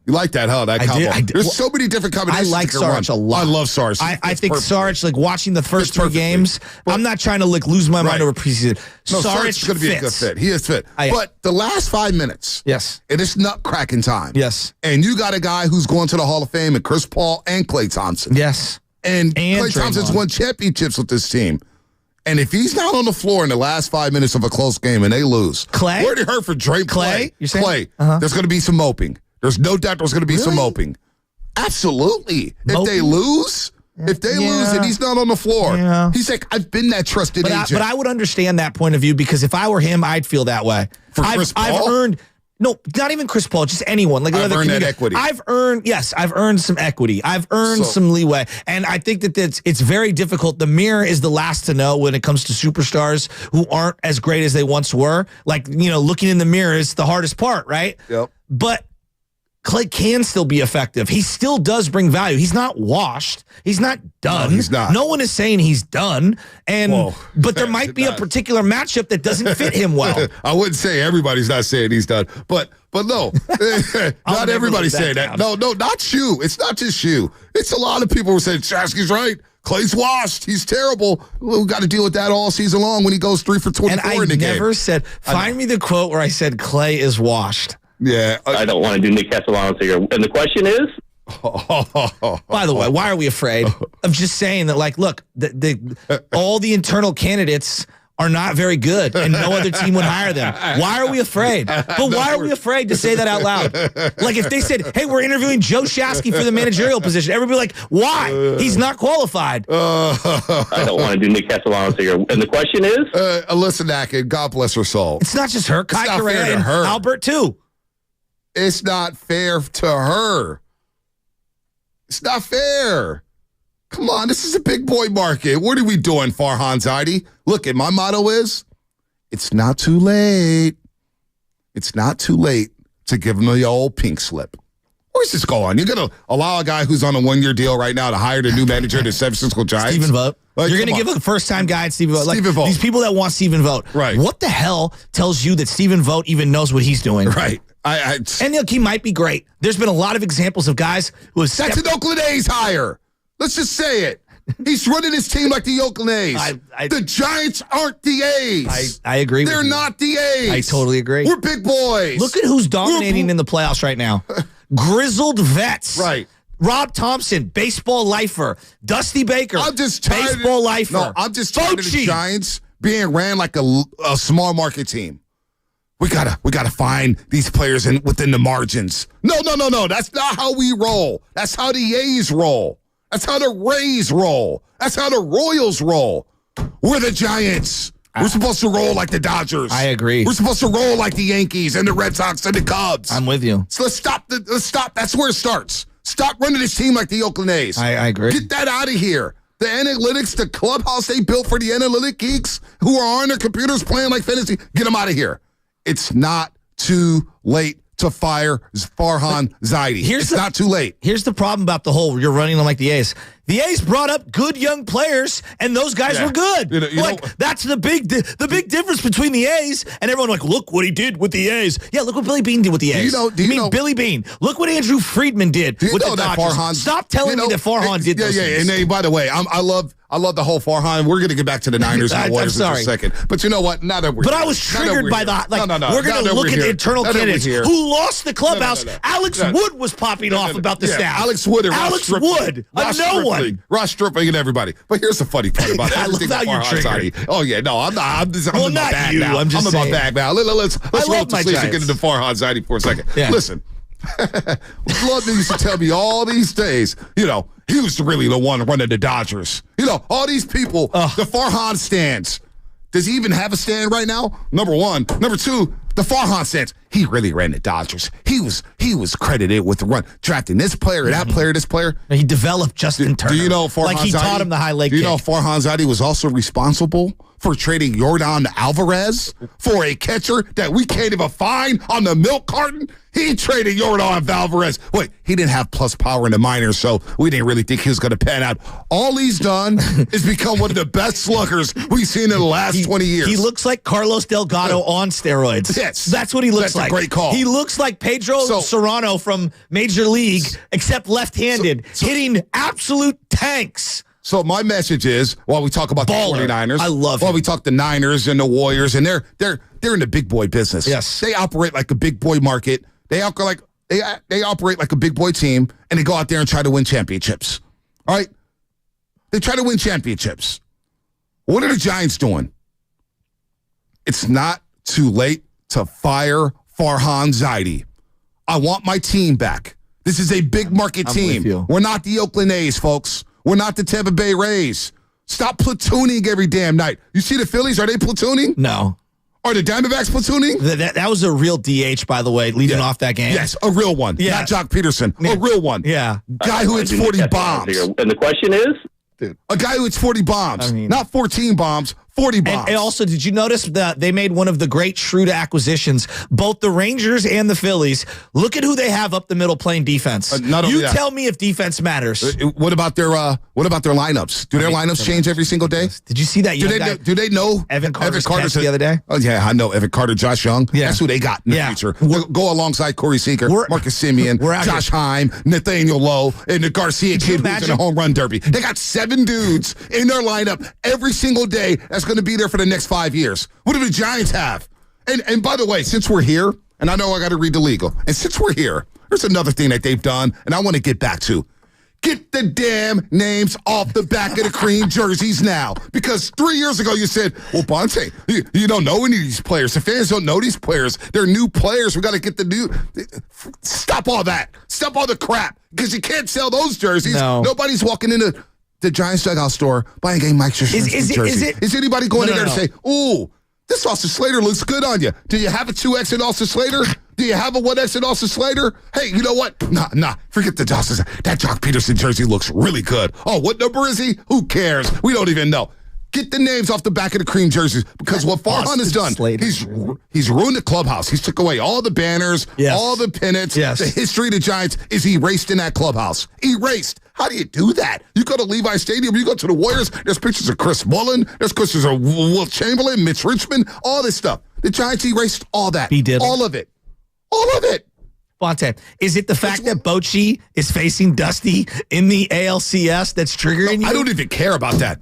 You like that, huh? That combo. I do. There's so many different combinations. I like Sarge a lot. I love Sarge. I think Sarge, watching the first 3 games, I'm not trying to lose my mind over preseason. No, Sarge is going to be a good fit. He is fit. But the last 5 minutes, yes, it is nut-cracking time. Yes. And you got a guy who's going to the Hall of Fame, and Chris Paul and Klay Thompson. Yes. And Klay Thompson's won championships with this team. And if he's not on the floor in the last 5 minutes of a close game and they lose, Clay? We already heard for Drake Clay. You're saying? Clay. There's going to be some moping. There's no doubt there's going to be some moping. Absolutely. If they lose and he's not on the floor, he's like, I've been that trusted agent. But I would understand that point of view because if I were him, I'd feel that way. For Chris Paul? I've earned... No, not even Chris Paul, just anyone. I've earned that equity. I've earned some equity. I've earned some leeway. And I think that it's very difficult. The mirror is the last to know when it comes to superstars who aren't as great as they once were. Looking in the mirror is the hardest part, right? Yep. But Clay can still be effective. He still does bring value. He's not washed. He's not done. No, he's not. No one is saying he's done. But there might be a particular matchup that doesn't fit him well. I wouldn't say everybody's not saying he's done. But no, not everybody's saying that. No, not you. It's not just you. It's a lot of people who say, Shasky's right. Clay's washed. He's terrible. We've got to deal with that all season long when he goes 3 for 24 in the game. And I never said, find me the quote where I said Clay is washed. Yeah. I don't want to do Nick Castellanos here. And the question is? By the way, why are we afraid of just saying that, look, all the internal candidates are not very good, and no other team would hire them. Why are we afraid? But why are we afraid to say that out loud? Like if they said, hey, we're interviewing Joe Shasky for the managerial position, everybody would be like, why? He's not qualified. I don't want to do Nick Castellanos here. And the question is? Alyssa Nacken, God bless her soul. It's not just her. Kai Correa and Albert, too. It's not fair to her. It's not fair. Come on, this is a big boy market. What are we doing, Farhan Zaidi? Look, my motto is, it's not too late. It's not too late to give him the old pink slip. Where's this going? You're going to allow a guy who's on a one-year deal right now to hire the new manager of the San Francisco Giants? Stephen Vogt. You're going to give a first-time guy Stephen Vogt. Stephen Vogt. These people that want Stephen Vogt. Right. What the hell tells you that Stephen Vogt even knows what he's doing? Right. And look, he might be great. There's been a lot of examples of guys who have That's an Oakland A's hire. Let's just say it. He's running his team like the Oakland A's. The Giants aren't the A's. I agree with you. They're not the A's. I totally agree. We're big boys. Look at who's dominating in the playoffs right now. Grizzled vets. Right. Rob Thompson, baseball lifer. Dusty Baker, I'm just tired baseball lifer. No, I'm just tired of the Giants being ran like a small market team. We gotta find these players within the margins. No. That's not how we roll. That's how the A's roll. That's how the Rays roll. That's how the Royals roll. We're the Giants. We're supposed to roll like the Dodgers. I agree. We're supposed to roll like the Yankees and the Red Sox and the Cubs. I'm with you. So let's stop. That's where it starts. Stop running this team like the Oakland A's. I agree. Get that out of here. The analytics, the clubhouse they built for the analytic geeks who are on their computers playing like fantasy, get them out of here. It's not too late to fire Farhan Zaidi. It's not too late. Here's the problem about the whole you're running them like the A's. The A's brought up good young players, and those guys were good. That's the big difference between the A's and everyone. Like, look what he did with the A's. Yeah, look what Billy Beane did with the A's. Do you know Billy Beane? Look what Andrew Friedman did with the Dodgers. Stop telling me that Farhan did those things. And by the way, I love the whole Farhan. We're going to get back to the Niners and the Warriors in a second. But you know what? Now that we're I was triggered by we're going to look at internal candidates who lost the clubhouse. Alex Wood was popping off about the staff. Alex Wood and Alex Wood, a no one. Ross Stripling and everybody. But here's the funny part about everything. I love how you're triggered. Oh yeah, no, I'm not. I'm in my bag now. I'm just saying. in my bag now. Let's roll to sleep and get into Farhan Zaidi for a second. Yeah. Listen. Love used to tell me all these days, he was really the one running the Dodgers. All these people, the Farhan stands. Does he even have a stand right now? Number one. Number two, the Farhan stands. He really ran the Dodgers. He was credited with the run, drafting this player, that player, this player. He developed Justin Turner. Do you know Farhan he Zaidi, taught him the high leg kick? Do you know Farhan Zaidi was also responsible for trading Yordan Alvarez for a catcher that we can't even find on the milk carton? He traded Yordan Alvarez. Wait, he didn't have plus power in the minors, so we didn't really think he was going to pan out. All he's done is become one of the best sluggers we've seen in the last 20 years. He looks like Carlos Delgado on steroids. Yes. That's what he looks like. That's a great call. He looks like Pedro Serrano from Major League, except left-handed, hitting absolute tanks. So my message is, while we talk about the 49ers, I love while we talk the Niners and the Warriors, and they're in the big boy business. Yes. They operate like a big boy market. They operate like a big boy team, and they go out there and try to win championships. All right? They try to win championships. What are the Giants doing? It's not too late to fire Farhan Zaidi. I want my team back. This is a big market team. We're not the Oakland A's, folks. We're not the Tampa Bay Rays. Stop platooning every damn night. You see the Phillies? Are they platooning? No. Are the Diamondbacks platooning? That was a real DH, by the way, leading off that game. Yes, a real one. Yeah. Not Jock Peterson. A real one. Yeah. Guy who hits 40 bombs. And the question is? A guy who hits 40 bombs. Not 14 bombs. 40 bombs. And also, did you notice that they made one of the great shrewd acquisitions, both the Rangers and the Phillies? Look at who they have up the middle playing defense. You tell me if defense matters. What about their lineups? Do their lineups change every single day? Did you see that? Do they know Evan Carter's catch the other day? Oh yeah, I know Evan Carter, Josh Young. Yeah. That's who they got in the future. Go alongside Corey Seager, Marcus Simeon, Josh Heim, Nathaniel Lowe, and the Garcia kid who's in a home run derby. They got 7 dudes in their lineup every single day that's going to be there for the next 5 years. What do the Giants have? And by the way, since we're here, and I know I got to read the legal, and since we're here, there's another thing that they've done, and I want to get back to. Get the damn names off the back of the cream jerseys now. Because 3 years ago you said, well, Bonte, you don't know any of these players. The fans don't know these players. They're new players. We got to get the new. Stop all that. Stop all the crap. Because you can't sell those jerseys. No. Nobody's walking into the Giants dugout store buying a Mike Krzyzewski jersey. Is anybody going in there to say, ooh, this Austin Slater looks good on you? Do you have a 2X in Austin Slater? Do you have a 1X in Austin Slater? Hey, you know what? Nah. Forget the Austin. That Jock Peterson jersey looks really good. Oh, what number is he? Who cares? We don't even know. Get the names off the back of the cream jerseys because what Farhan has done, he's ruined the clubhouse. He's took away all the banners, all the pennants. The history of the Giants is erased in that clubhouse. Erased. How do you do that? You go to Levi Stadium, you go to the Warriors, there's pictures of Chris Mullen, there's pictures of Will Chamberlain, Mitch Richmond, all this stuff. The Giants erased all that. He did. All of it. All of it. Bonte, is it the fact that Bochy is facing Dusty in the ALCS that's triggering you? I don't even care about that.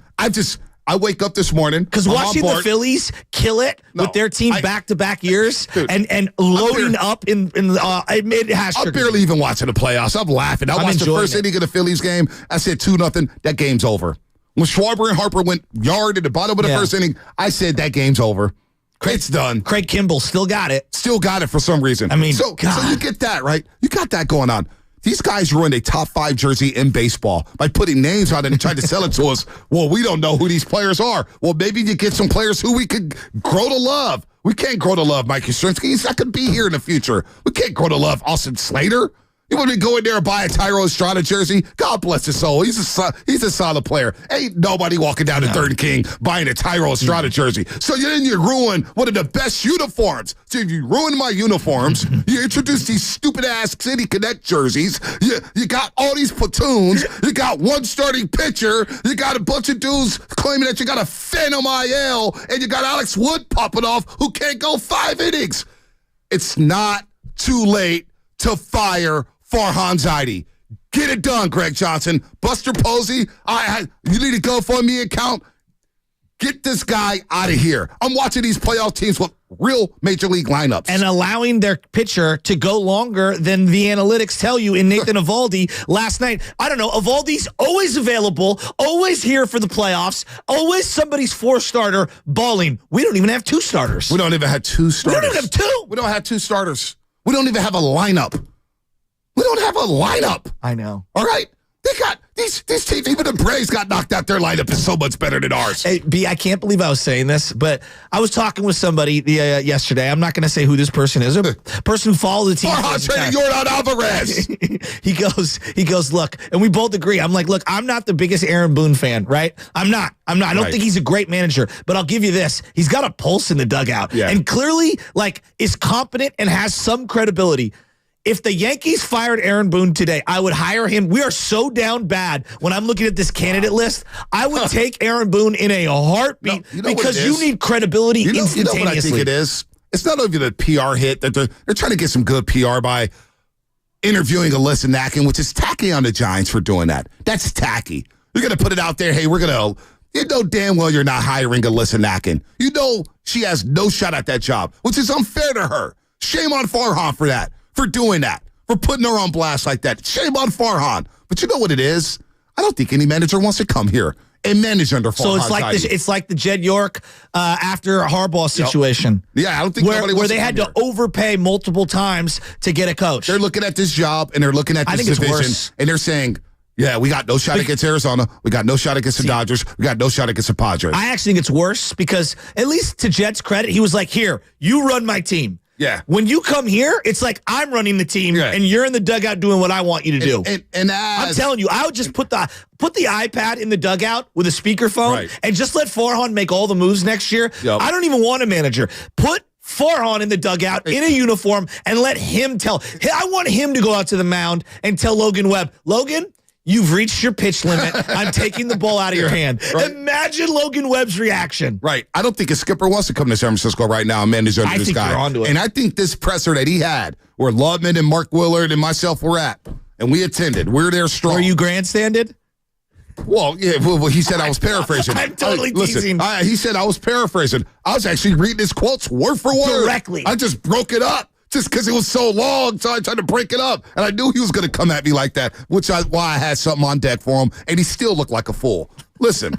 I wake up this morning because watching the Phillies kill it with their team back-to-back years and loading up in it has. I'm barely even watching the playoffs. I'm laughing. I watched the first inning of the Phillies game. I said 2-0. That game's over. When Schwarber and Harper went yard at the bottom of the first inning, I said that game's over. It's done. Craig Kimball still got it. Still got it for some reason. I mean, so you get that, right? You got that going on. These guys ruined a top 5 jersey in baseball by putting names on it and trying to sell it to us. Well, we don't know who these players are. Well, maybe you get some players who we could grow to love. We can't grow to love Mike Krzyzewski. He's not going to be here in the future. We can't grow to love Austin Slater. You want me to go in there and buy a Tyro Estrada jersey? God bless his soul. He's a solid player. Ain't nobody walking down to Third King buying a Tyro Estrada jersey. So then you ruin one of the best uniforms. So if you ruin my uniforms, you introduce these stupid-ass City Connect jerseys. You got all these platoons. You got one starting pitcher. You got a bunch of dudes claiming that you got a Phantom IL, and you got Alex Wood popping off who can't go 5 innings. It's not too late to fire Farhan Zaidi. Get it done, Greg Johnson. Buster Posey, you need a GoFundMe account. Get this guy out of here. I'm watching these playoff teams with real major league lineups. And allowing their pitcher to go longer than the analytics tell you in Nathan Eovaldi last night. I don't know. Eovaldi's always available, always here for the playoffs, always somebody's 4-starter balling. We don't even have 2 starters. We don't even have 2 starters. We don't even have 2. We don't have 2 starters. We don't even have a lineup. We don't have a lineup. I know. All right? They got these teams, even the Braves got knocked out. Their lineup is so much better than ours. Hey, B, I can't believe I was saying this, but I was talking with somebody yesterday. I'm not going to say who this person is. A person who followed the team. Trading Yordan Alvarez. He goes, look, and we both agree. I'm like, look, I'm not the biggest Aaron Boone fan, right? I'm not. I don't think he's a great manager, but I'll give you this. He's got a pulse in the dugout and clearly is competent and has some credibility. If the Yankees fired Aaron Boone today, I would hire him. We are so down bad when I'm looking at this candidate list. I would take Aaron Boone in a heartbeat because you need credibility instantaneously. You know what I think it is? It's not even a PR hit that they're trying to get some good PR by interviewing Alyssa Nacken, which is tacky on the Giants for doing that. That's tacky. You're going to put it out there, hey, we're going to, you know damn well you're not hiring Alyssa Nacken. You know she has no shot at that job, which is unfair to her. Shame on Farhan for that. For doing that, for putting her on blast like that. Shame on Farhan. But you know what it is? I don't think any manager wants to come here and manage under Farhan. So it's like the Jed York after Harbaugh situation. Yeah, I don't think where they had to overpay multiple times to get a coach. They're looking at this job and they're looking at this division and they're saying, yeah, we got no shot against Arizona. We got no shot against the Dodgers. We got no shot against the Padres. I actually think it's worse because at least to Jed's credit, he was like, here, you run my team. Yeah. When you come here, it's like I'm running the team and you're in the dugout doing what I want you to do. And I'm telling you, I would just put the iPad in the dugout with a speakerphone and just let Farhan make all the moves next year. Yep. I don't even want a manager. Put Farhan in the dugout in a uniform and let him tell. I want him to go out to the mound and tell Logan Webb, Logan, you've reached your pitch limit. I'm taking the ball out of your hand. Right. Imagine Logan Webb's reaction. Right. I don't think a skipper wants to come to San Francisco right now and manage under this guy. You're onto it. And I think this presser that he had, where Loveman and Mark Willard and myself were at, and we attended. We're there strong. Were you grandstanded? Well, yeah. Well, he said I was paraphrasing. I'm totally teasing. He said I was paraphrasing. I was actually reading his quotes word for word. Directly. I just broke it up. just because it was so long, so I tried to break it up. And I knew he was going to come at me like that, why I had something on deck for him, and he still looked like a fool. Listen,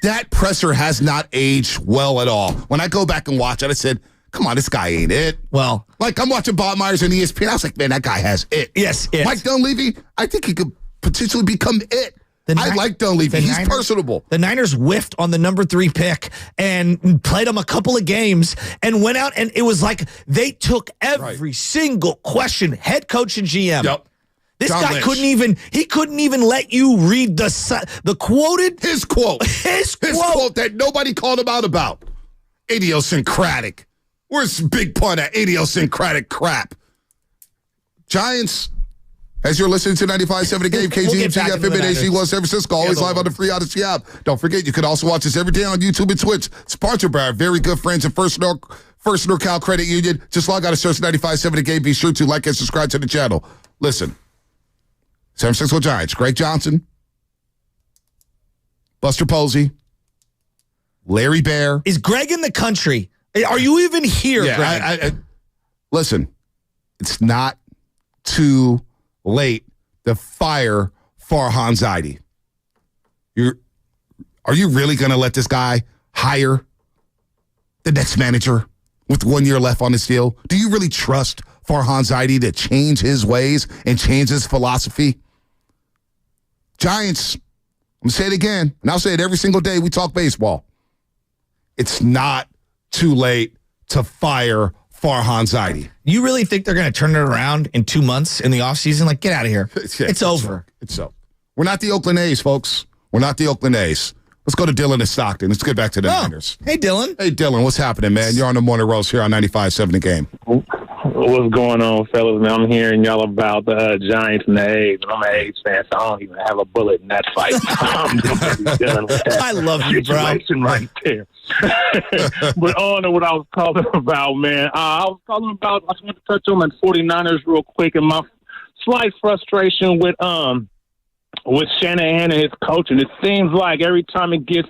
that presser has not aged well at all. When I go back and watch it, I said, come on, this guy ain't it. Well, like I'm watching Bob Myers on ESPN. I was like, man, that guy has it. Yes, it. Mike Dunleavy, I think he could potentially become it. I like Dunleavy. He's personable. The Niners whiffed on the number 3 pick and played him a couple of games and went out, and it was like they took every single question, head coach and GM. Yep. This John guy Lynch. couldn't even let you read the quoted. His quote that nobody called him out about. Idiosyncratic. Where's big pun at idiosyncratic crap? Giants. As you're listening to 95.7 The Game, KGMG, FM, and AC1 San Francisco, always live on the free Odyssey app. Don't forget, you can also watch us every day on YouTube and Twitch. Sponsored by our very good friends at First NorCal Credit Union. Just log on to search 95.7 The Game. Be sure to like and subscribe to the channel. Listen, San Francisco Giants, Greg Johnson, Buster Posey, Larry Bear. Is Greg in the country? Are you even here, Greg? Listen, it's not too late to fire Farhan Zaidi. Are you really going to let this guy hire the next manager with 1 year left on his deal? Do you really trust Farhan Zaidi to change his ways and change his philosophy? Giants, I'm going to say it again, and I'll say it every single day we talk baseball. It's not too late to fire Farhan Zaidi. You really think they're going to turn it around in 2 months in the offseason? Like, get out of here. It's over. It's over. We're not the Oakland A's, folks. We're not the Oakland A's. Let's go to Dylan in Stockton. Let's get back to the Niners. Hey, Dylan. Hey, Dylan. What's happening, man? You're on the Morning Roast here on 95.7 The Game. What's going on, fellas? Man, I'm hearing y'all about the Giants and the A's. I'm an A's fan, so I don't even have a bullet in that fight. I'm just dealing with that. I love you, bro. Situation right there. But on to what I was calling about, man. I just want to touch on the 49ers real quick and my slight frustration with Shanahan and his coaching. It seems like every time it gets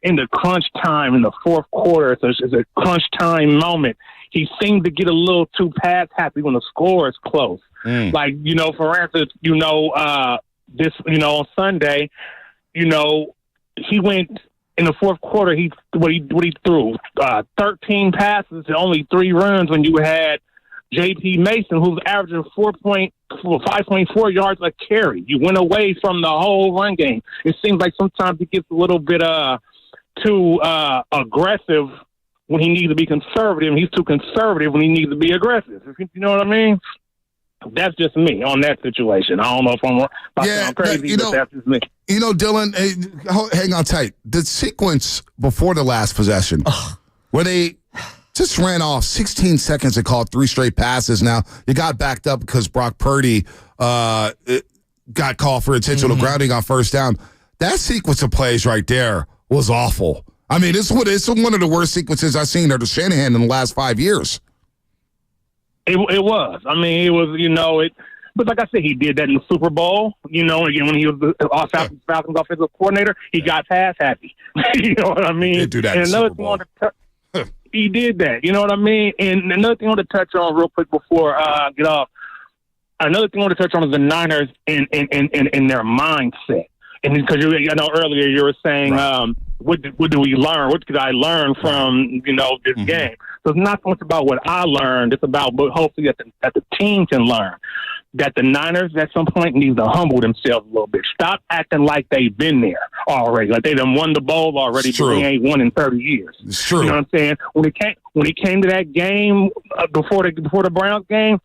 into crunch time in the fourth quarter, it's a crunch time moment, he seems to get a little too pass happy when the score is close. Like, for instance, on Sunday, he went in the fourth quarter. He threw 13 passes and only 3 runs when you had J.P. Mason, who's averaging 5.4 yards a carry. You went away from the whole run game. It seems like sometimes he gets a little bit too aggressive when he needs to be conservative, and he's too conservative when he needs to be aggressive. You know what I mean? That's just me on that situation. I don't know if I'm crazy, but that's just me. Dylan, hang on tight. The sequence before the last possession, where they just ran off 16 seconds and called 3 straight passes. Now, you got backed up because Brock Purdy got called for intentional grounding on first down. That sequence of plays right there was awful. I mean, it's one of the worst sequences I've seen under Shanahan in the last 5 years. It was. I mean, it was, but like I said, he did that in the Super Bowl, again, when he was the Falcons offensive coordinator, he got pass happy. You know what I mean? He did do that in the Super Bowl. He did that. You know what I mean? And another thing I want to touch on real quick before I get off. Another thing I want to touch on is the Niners and their mindset. And because earlier you were saying, what do we learn? What could I learn from this game? So it's not so much about what I learned. It's about what hopefully that the team can learn. That the Niners at some point need to humble themselves a little bit. Stop acting like they've been there already, like they done won the bowl already, but they ain't won in 30 years. It's true. You know what I'm saying? When it came to that game before the Browns game,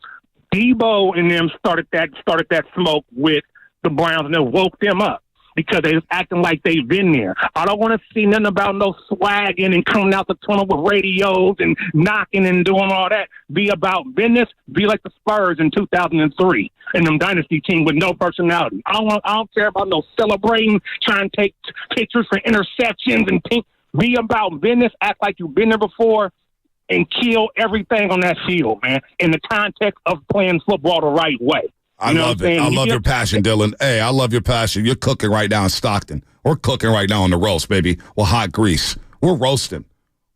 Debo and them started that smoke with the Browns, and it woke them up. Because they was acting like they've been there. I don't want to see nothing about no swagging and coming out the tunnel with radios and knocking and doing all that. Be about business. Be like the Spurs in 2003 and them dynasty team with no personality. I don't care about no celebrating, trying to take pictures for interceptions and pink. Be about business. Act like you've been there before and kill everything on that field, man, in the context of playing football the right way. I love it. I love your passion, Dylan. Hey, I love your passion. You're cooking right now in Stockton. We're cooking right now on the roast, baby. Well, hot grease. We're roasting.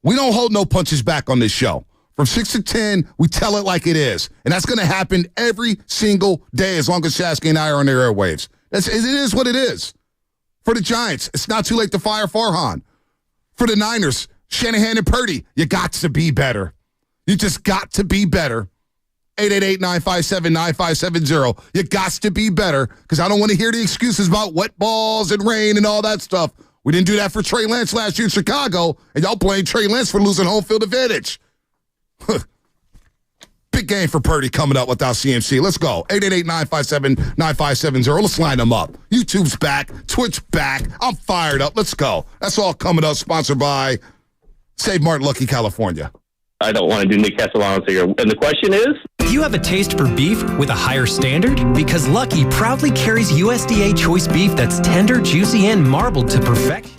We don't hold no punches back on this show. From 6 to 10, we tell it like it is. And that's going to happen every single day as long as Shasky and I are on the airwaves. It is what it is. For the Giants, it's not too late to fire Farhan. For the Niners, Shanahan and Purdy, you got to be better. You just got to be better. 888-957-9570. You got to be better because I don't want to hear the excuses about wet balls and rain and all that stuff. We didn't do that for Trey Lance last year in Chicago, and y'all blame Trey Lance for losing home field advantage. Big game for Purdy coming up without CMC. Let's go. 888-957-9570. Let's line them up. YouTube's back. Twitch back. I'm fired up. Let's go. That's all coming up. Sponsored by Save Martin Lucky, California. I don't want to do Nick Castellanos here. And the question is? Do you have a taste for beef with a higher standard? Because Lucky proudly carries USDA choice beef that's tender, juicy, and marbled to perfection.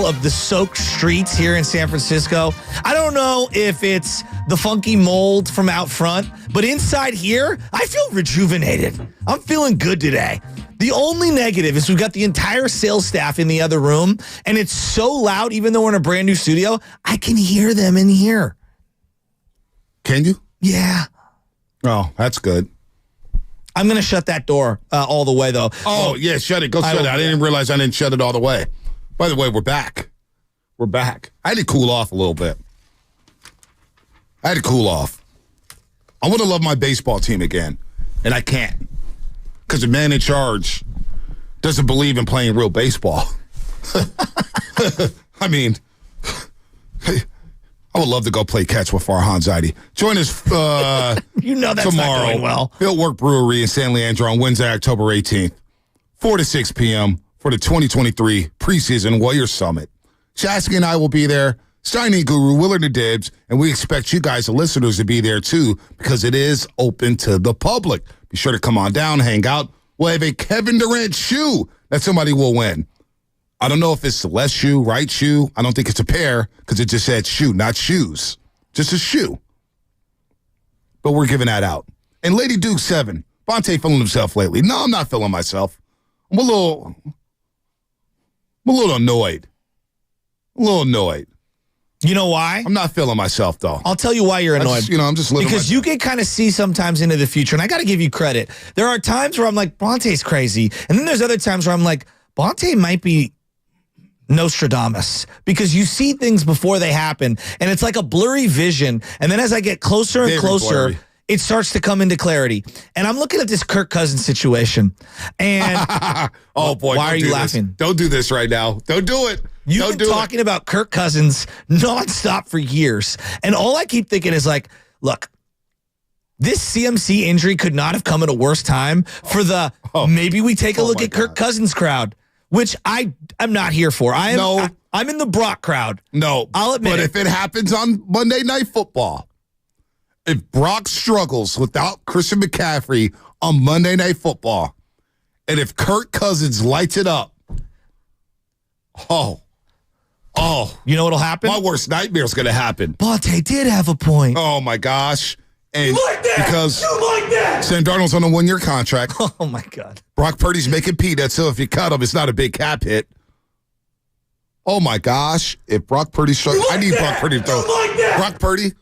smell of the soaked streets here in San Francisco. I don't know if it's the funky mold from out front, but inside here, I feel rejuvenated. I'm feeling good today. The only negative is we've got the entire sales staff in the other room, and it's so loud, even though we're in a brand new studio, I can hear them in here. Can you? Yeah. Oh, that's good. I'm going to shut that door all the way, though. Oh, yeah, shut it. Go shut it. I didn't realize I didn't shut it all the way. By the way, we're back. We're back. I had to cool off a little bit. I want to love my baseball team again, and I can't because the man in charge doesn't believe in playing real baseball. I mean, I would love to go play catch with Farhan Zaidi. Join us you know that's tomorrow. Not going well. Fieldwork Brewery in San Leandro on Wednesday, October 18th, 4 to 6 p.m. for the 2023 preseason Warriors Summit. Shasky and I will be there. Steiny Guru, Willard and Dibs, and we expect you guys, the listeners, to be there too because it is open to the public. Be sure to come on down, hang out. We'll have a Kevin Durant shoe that somebody will win. I don't know if it's the left shoe, right shoe. I don't think it's a pair because it just said shoe, not shoes. Just a shoe. But we're giving that out. And Lady Duke 7, Bonte feeling himself lately. No, I'm not feeling myself. I'm a little annoyed. You know why? I'm not feeling myself, though. I'll tell you why you're annoyed. I'm just living because you can kind of see sometimes into the future, and I got to give you credit. There are times where I'm like, Bonte's crazy, and then there's other times where I'm like, Bonte might be Nostradamus, because you see things before they happen, and it's like a blurry vision, and then as I get closer and closer, it starts to come into clarity. And I'm looking at this Kirk Cousins situation, and oh boy, why are you laughing? Don't do this right now. Don't do it. You've been talking about Kirk Cousins nonstop for years, and all I keep thinking is like, look, this CMC injury could not have come at a worse time for maybe we take a look at Kirk Cousins crowd, which I'm not here for. I'm in the Brock crowd. No, I'll admit but if it happens on Monday Night Football, if Brock struggles without Christian McCaffrey on Monday Night Football, and if Kirk Cousins lights it up, you know what'll happen? My worst nightmare is going to happen. Bonte did have a point. Oh my gosh! And you like that? Because you like that? Sam Darnold's on a 1-year contract. Oh my God! Brock Purdy's making peanuts, so if you cut him, it's not a big cap hit. Oh my gosh! If Brock Purdy struggles, I need Brock Purdy to throw. Brock Purdy,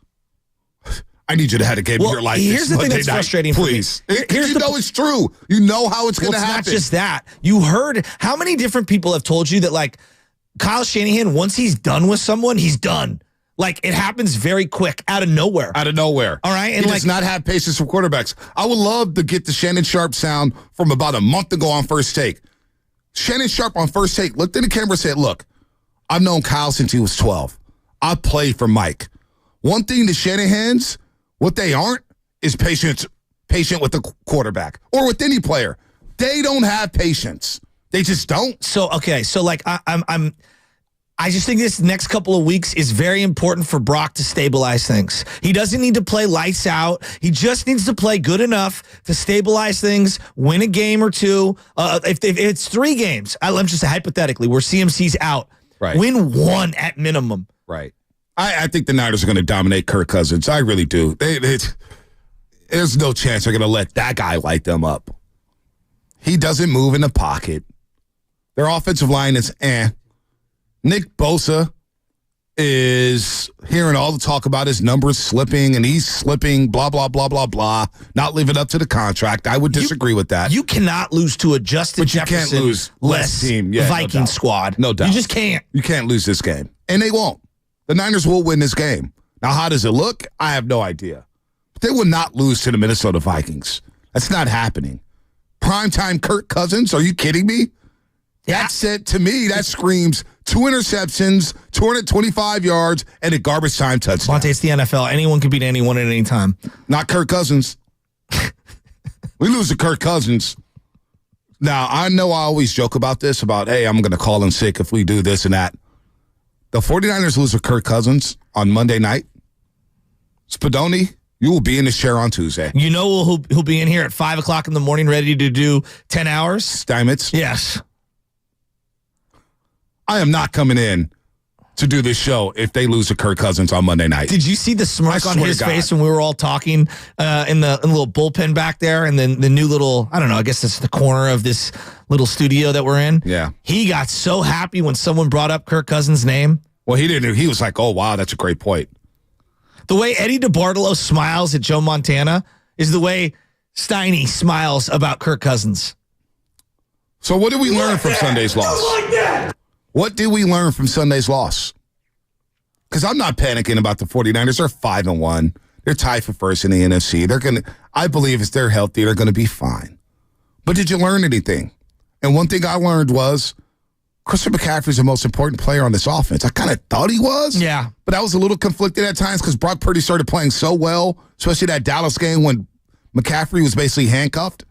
I need you to have a game of your life. Here's the thing that's frustrating for me. Please. You know it's true. You know how it's going to happen. It's not just that. You heard how many different people have told you that, like, Kyle Shanahan, once he's done with someone, he's done. Like, it happens very quick, out of nowhere. Out of nowhere. All right? And he does not have patience for quarterbacks. I would love to get the Shannon Sharp sound from about a month ago on First Take. Shannon Sharp on First Take looked in the camera and said, look, I've known Kyle since he was 12. I played for Mike. One thing the Shanahans, what they aren't, is patient with the quarterback or with any player. They don't have patience. They just don't. So, okay. So, like, I just think this next couple of weeks is very important for Brock to stabilize things. He doesn't need to play lights out. He just needs to play good enough to stabilize things, win a game or two. If it's 3 games, I'm just hypothetically, where CMC's out, right. Win 1 at minimum. Right. I think the Niners are going to dominate Kirk Cousins. I really do. There's no chance they're going to let that guy light them up. He doesn't move in the pocket. Their offensive line is Nick Bosa is hearing all the talk about his numbers slipping, and he's slipping, blah, blah, blah, blah, blah, not living up to the contract. I would disagree with that. You cannot lose to a Justin Jefferson can't lose less team. Yeah, Viking squad. No doubt. You just can't. You can't lose this game, and they won't. The Niners will win this game. Now, how does it look? I have no idea. But they will not lose to the Minnesota Vikings. That's not happening. Primetime Kirk Cousins? Are you kidding me? Yeah. That's it. To me, that screams 2 interceptions, 225 yards, and a garbage time touchdown. Monte, it's the NFL. Anyone can beat anyone at any time. Not Kirk Cousins. We lose to Kirk Cousins. Now, I know I always joke about this, about, hey, I'm going to call in sick if we do this and that. The 49ers lose to Kirk Cousins on Monday night. Spadoni, you will be in the chair on Tuesday. You know who'll be in here at 5 o'clock in the morning ready to do 10 hours? Steinmetz? Yes. I am not coming in to do this show if they lose to Kirk Cousins on Monday night. Did you see the smirk on his face when we were all talking in the little bullpen back there, and then the new little, I don't know, I guess it's the corner of this little studio that we're in? Yeah. He got so happy when someone brought up Kirk Cousins' name. Well, he didn't. He was like, oh, wow, that's a great point. The way Eddie DeBartolo smiles at Joe Montana is the way Steiny smiles about Kirk Cousins. So what did we learn from Sunday's loss? What did we learn from Sunday's loss? Because I'm not panicking about the 49ers. They're 5-1. They're tied for first in the NFC. I believe if they're healthy, they're going to be fine. But did you learn anything? And one thing I learned was Christian McCaffrey is the most important player on this offense. I kind of thought he was. Yeah. But I was a little conflicted at times because Brock Purdy started playing so well, especially that Dallas game when McCaffrey was basically handcuffed.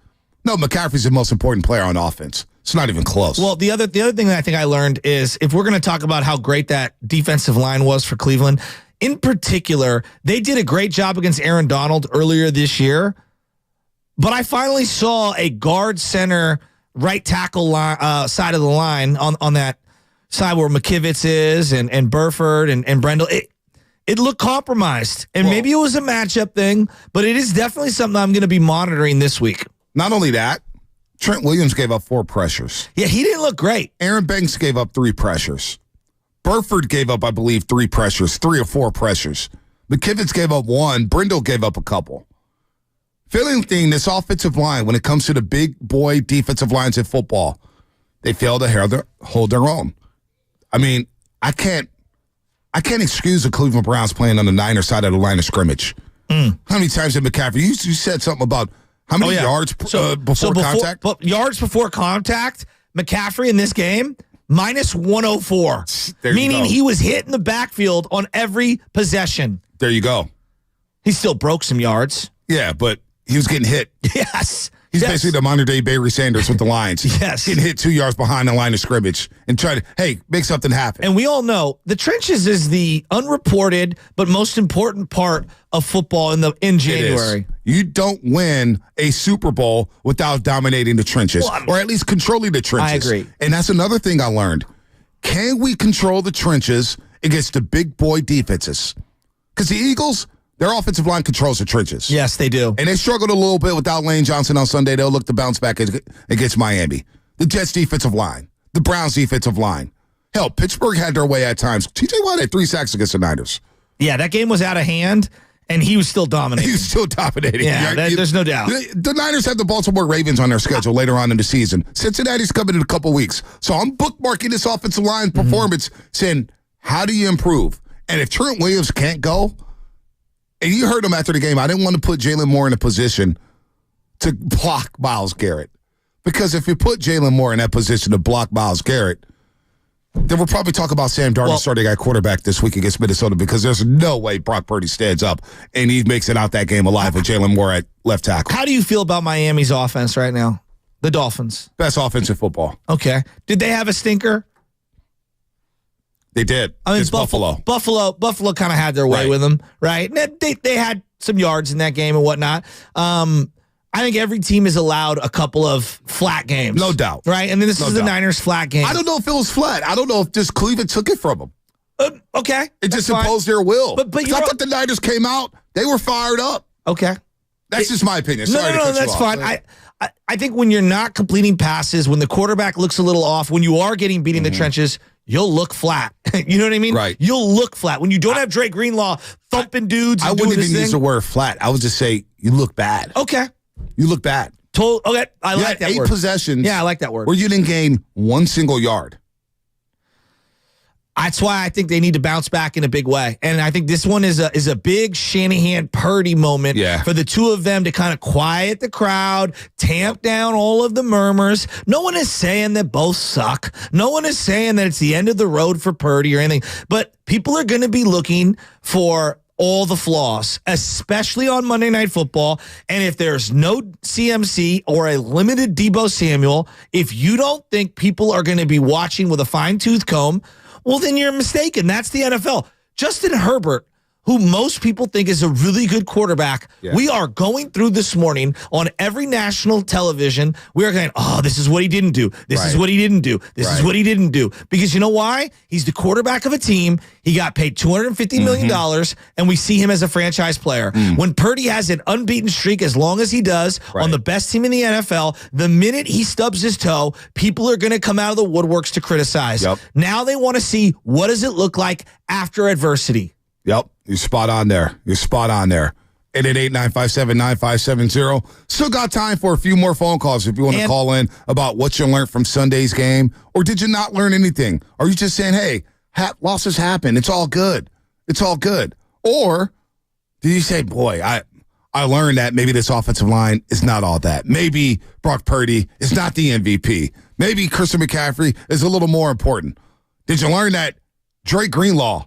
No, McCaffrey's the most important player on offense. It's not even close. Well, the other thing that I think I learned is if we're going to talk about how great that defensive line was for Cleveland, in particular, they did a great job against Aaron Donald earlier this year. But I finally saw a guard center right tackle side of the line on that side where McKivitz is and Burford and Brendel. It looked compromised. And maybe it was a matchup thing, but it is definitely something I'm going to be monitoring this week. Not only that, Trent Williams gave up 4 pressures. Yeah, he didn't look great. Aaron Banks gave up 3 pressures. Burford gave up, I believe, 3 pressures, 3 or 4 pressures. McKivitz gave up 1. Brindle gave up a couple. Feeling thing, this offensive line, when it comes to the big boy defensive lines in football, they fail to hold their own. I mean, I can't excuse the Cleveland Browns playing on the Niners side of the line of scrimmage. How many times did McCaffrey? You said something about how many yards before contact? Yards before contact, McCaffrey in this game, minus 104. Meaning he was hit in the backfield on every possession. There you go. He still broke some yards. Yeah, but he was getting hit. Yes. He's basically the modern-day Barry Sanders with the Lions. Yes. Getting hit 2 yards behind the line of scrimmage and try to, make something happen. And we all know the trenches is the unreported but most important part of football in January. You don't win a Super Bowl without dominating the trenches, or at least controlling the trenches. I agree. And that's another thing I learned. Can we control the trenches against the big boy defenses? Because the Eagles, their offensive line controls the trenches. Yes, they do. And they struggled a little bit without Lane Johnson on Sunday. They'll look to bounce back against Miami. The Jets' defensive line. The Browns' defensive line. Hell, Pittsburgh had their way at times. TJ Watt had 3 sacks against the Niners. Yeah, that game was out of hand, and he was still dominating. He was still dominating. Yeah, there's no doubt. The Niners have the Baltimore Ravens on their schedule later on in the season. Cincinnati's coming in a couple weeks. So I'm bookmarking this offensive line performance, saying, how do you improve? And if Trent Williams can't go, and you heard him after the game, I didn't want to put Jalen Moore in a position to block Myles Garrett. Because if you put Jalen Moore in that position to block Myles Garrett, then we'll probably talk about Sam Darnold starting at quarterback this week against Minnesota, because there's no way Brock Purdy stands up and he makes it out that game alive with Jalen Moore at left tackle. How do you feel about Miami's offense right now? The Dolphins. Best offense in football. Okay. Did they have a stinker? They did. I mean, it's Buffalo. Buffalo kind of had their way with them, right? They had some yards in that game and whatnot. I think every team is allowed a couple of flat games. No doubt. Right? And then this is the Niners' flat game. I don't know if it was flat. I don't know if just Cleveland took it from them. Okay. It just imposed their will. But I thought the Niners came out, they were fired up. Okay. That's just my opinion. Sorry to cut you that's off. fine. I think when you're not completing passes, when the quarterback looks a little off, when you are getting beat in the trenches, you'll look flat. You know what I mean? Right. You'll look flat. When you don't have Dre Greenlaw thumping dudes. I wouldn't even use the word flat. I would just say you look bad. Okay. You look bad. Okay. I like that word. 8 possessions. Yeah, I like that word. Where you didn't gain 1 single yard. That's why I think they need to bounce back in a big way. And I think this one is a big Shanahan Purdy moment for the two of them to kind of quiet the crowd, tamp down all of the murmurs. No one is saying that both suck. No one is saying that it's the end of the road for Purdy or anything. But people are going to be looking for all the flaws, especially on Monday Night Football. And if there's no CMC or a limited Deebo Samuel, if you don't think people are going to be watching with a fine-tooth comb, well, then you're mistaken. That's the NFL. Justin Herbert who most people think is a really good quarterback, we are going through this morning on every national television. We are going, oh, this is what he didn't do. This is what he didn't do. This is what he didn't do. Because you know why? He's the quarterback of a team. He got paid $250 million, and we see him as a franchise player. When Purdy has an unbeaten streak, as long as he does, on the best team in the NFL, the minute he stubs his toe, people are going to come out of the woodworks to criticize. Now they want to see, what does it look like after adversity? Yep, you're spot on there. 888-957-9570. Still got time for a few more phone calls if you want to call in about what you learned from Sunday's game. Or did you not learn anything? Are you just saying, hey, losses happen. It's all good. It's all good. Or did you say, boy, I learned that maybe this offensive line is not all that. Maybe Brock Purdy is not the MVP. Maybe Christian McCaffrey is a little more important. Did you learn that Drake Greenlaw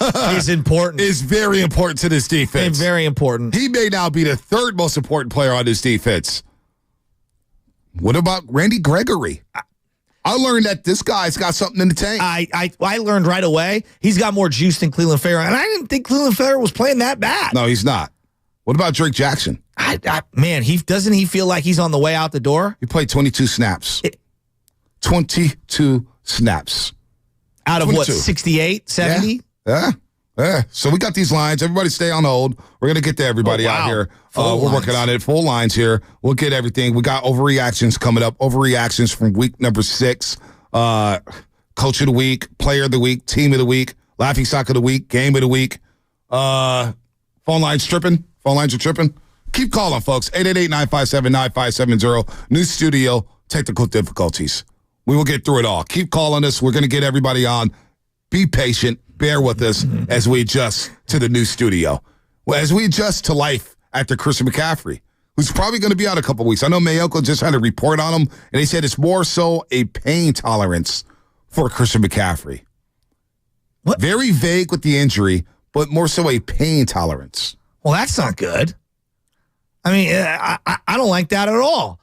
is important? Is very important to this defense. And very important. He may now be the third most important player on this defense. What about Randy Gregory? I learned that this guy's got something in the tank. I learned right away he's got more juice than Cleveland Farrell, and I didn't think Cleveland Farrell was playing that bad. No, he's not. What about Drake Jackson? Man, doesn't he feel like he's on the way out the door? He played 22 snaps. 22 snaps. Out of 22. What, 68, 70? Yeah. So we got these lines. Everybody stay on hold. We're going to get to everybody out here. We're working on it. Full lines here. We'll get everything. We got overreactions coming up. Overreactions from week number 6. Coach of the week, player of the week, team of the week, laughing stock of the week, game of the week. Phone lines tripping. Phone lines are tripping. Keep calling, folks. 888-957-9570. New studio, technical difficulties. We will get through it all. Keep calling us. We're going to get everybody on. Be patient. Bear with us as we adjust to the new studio. Well, as we adjust to life after Christian McCaffrey, who's probably going to be out a couple weeks. I know Mayoko just had a report on him, and they said it's more so a pain tolerance for Christian McCaffrey. What? Very vague with the injury, but more so a pain tolerance. Well, that's not good. I mean, I don't like that at all.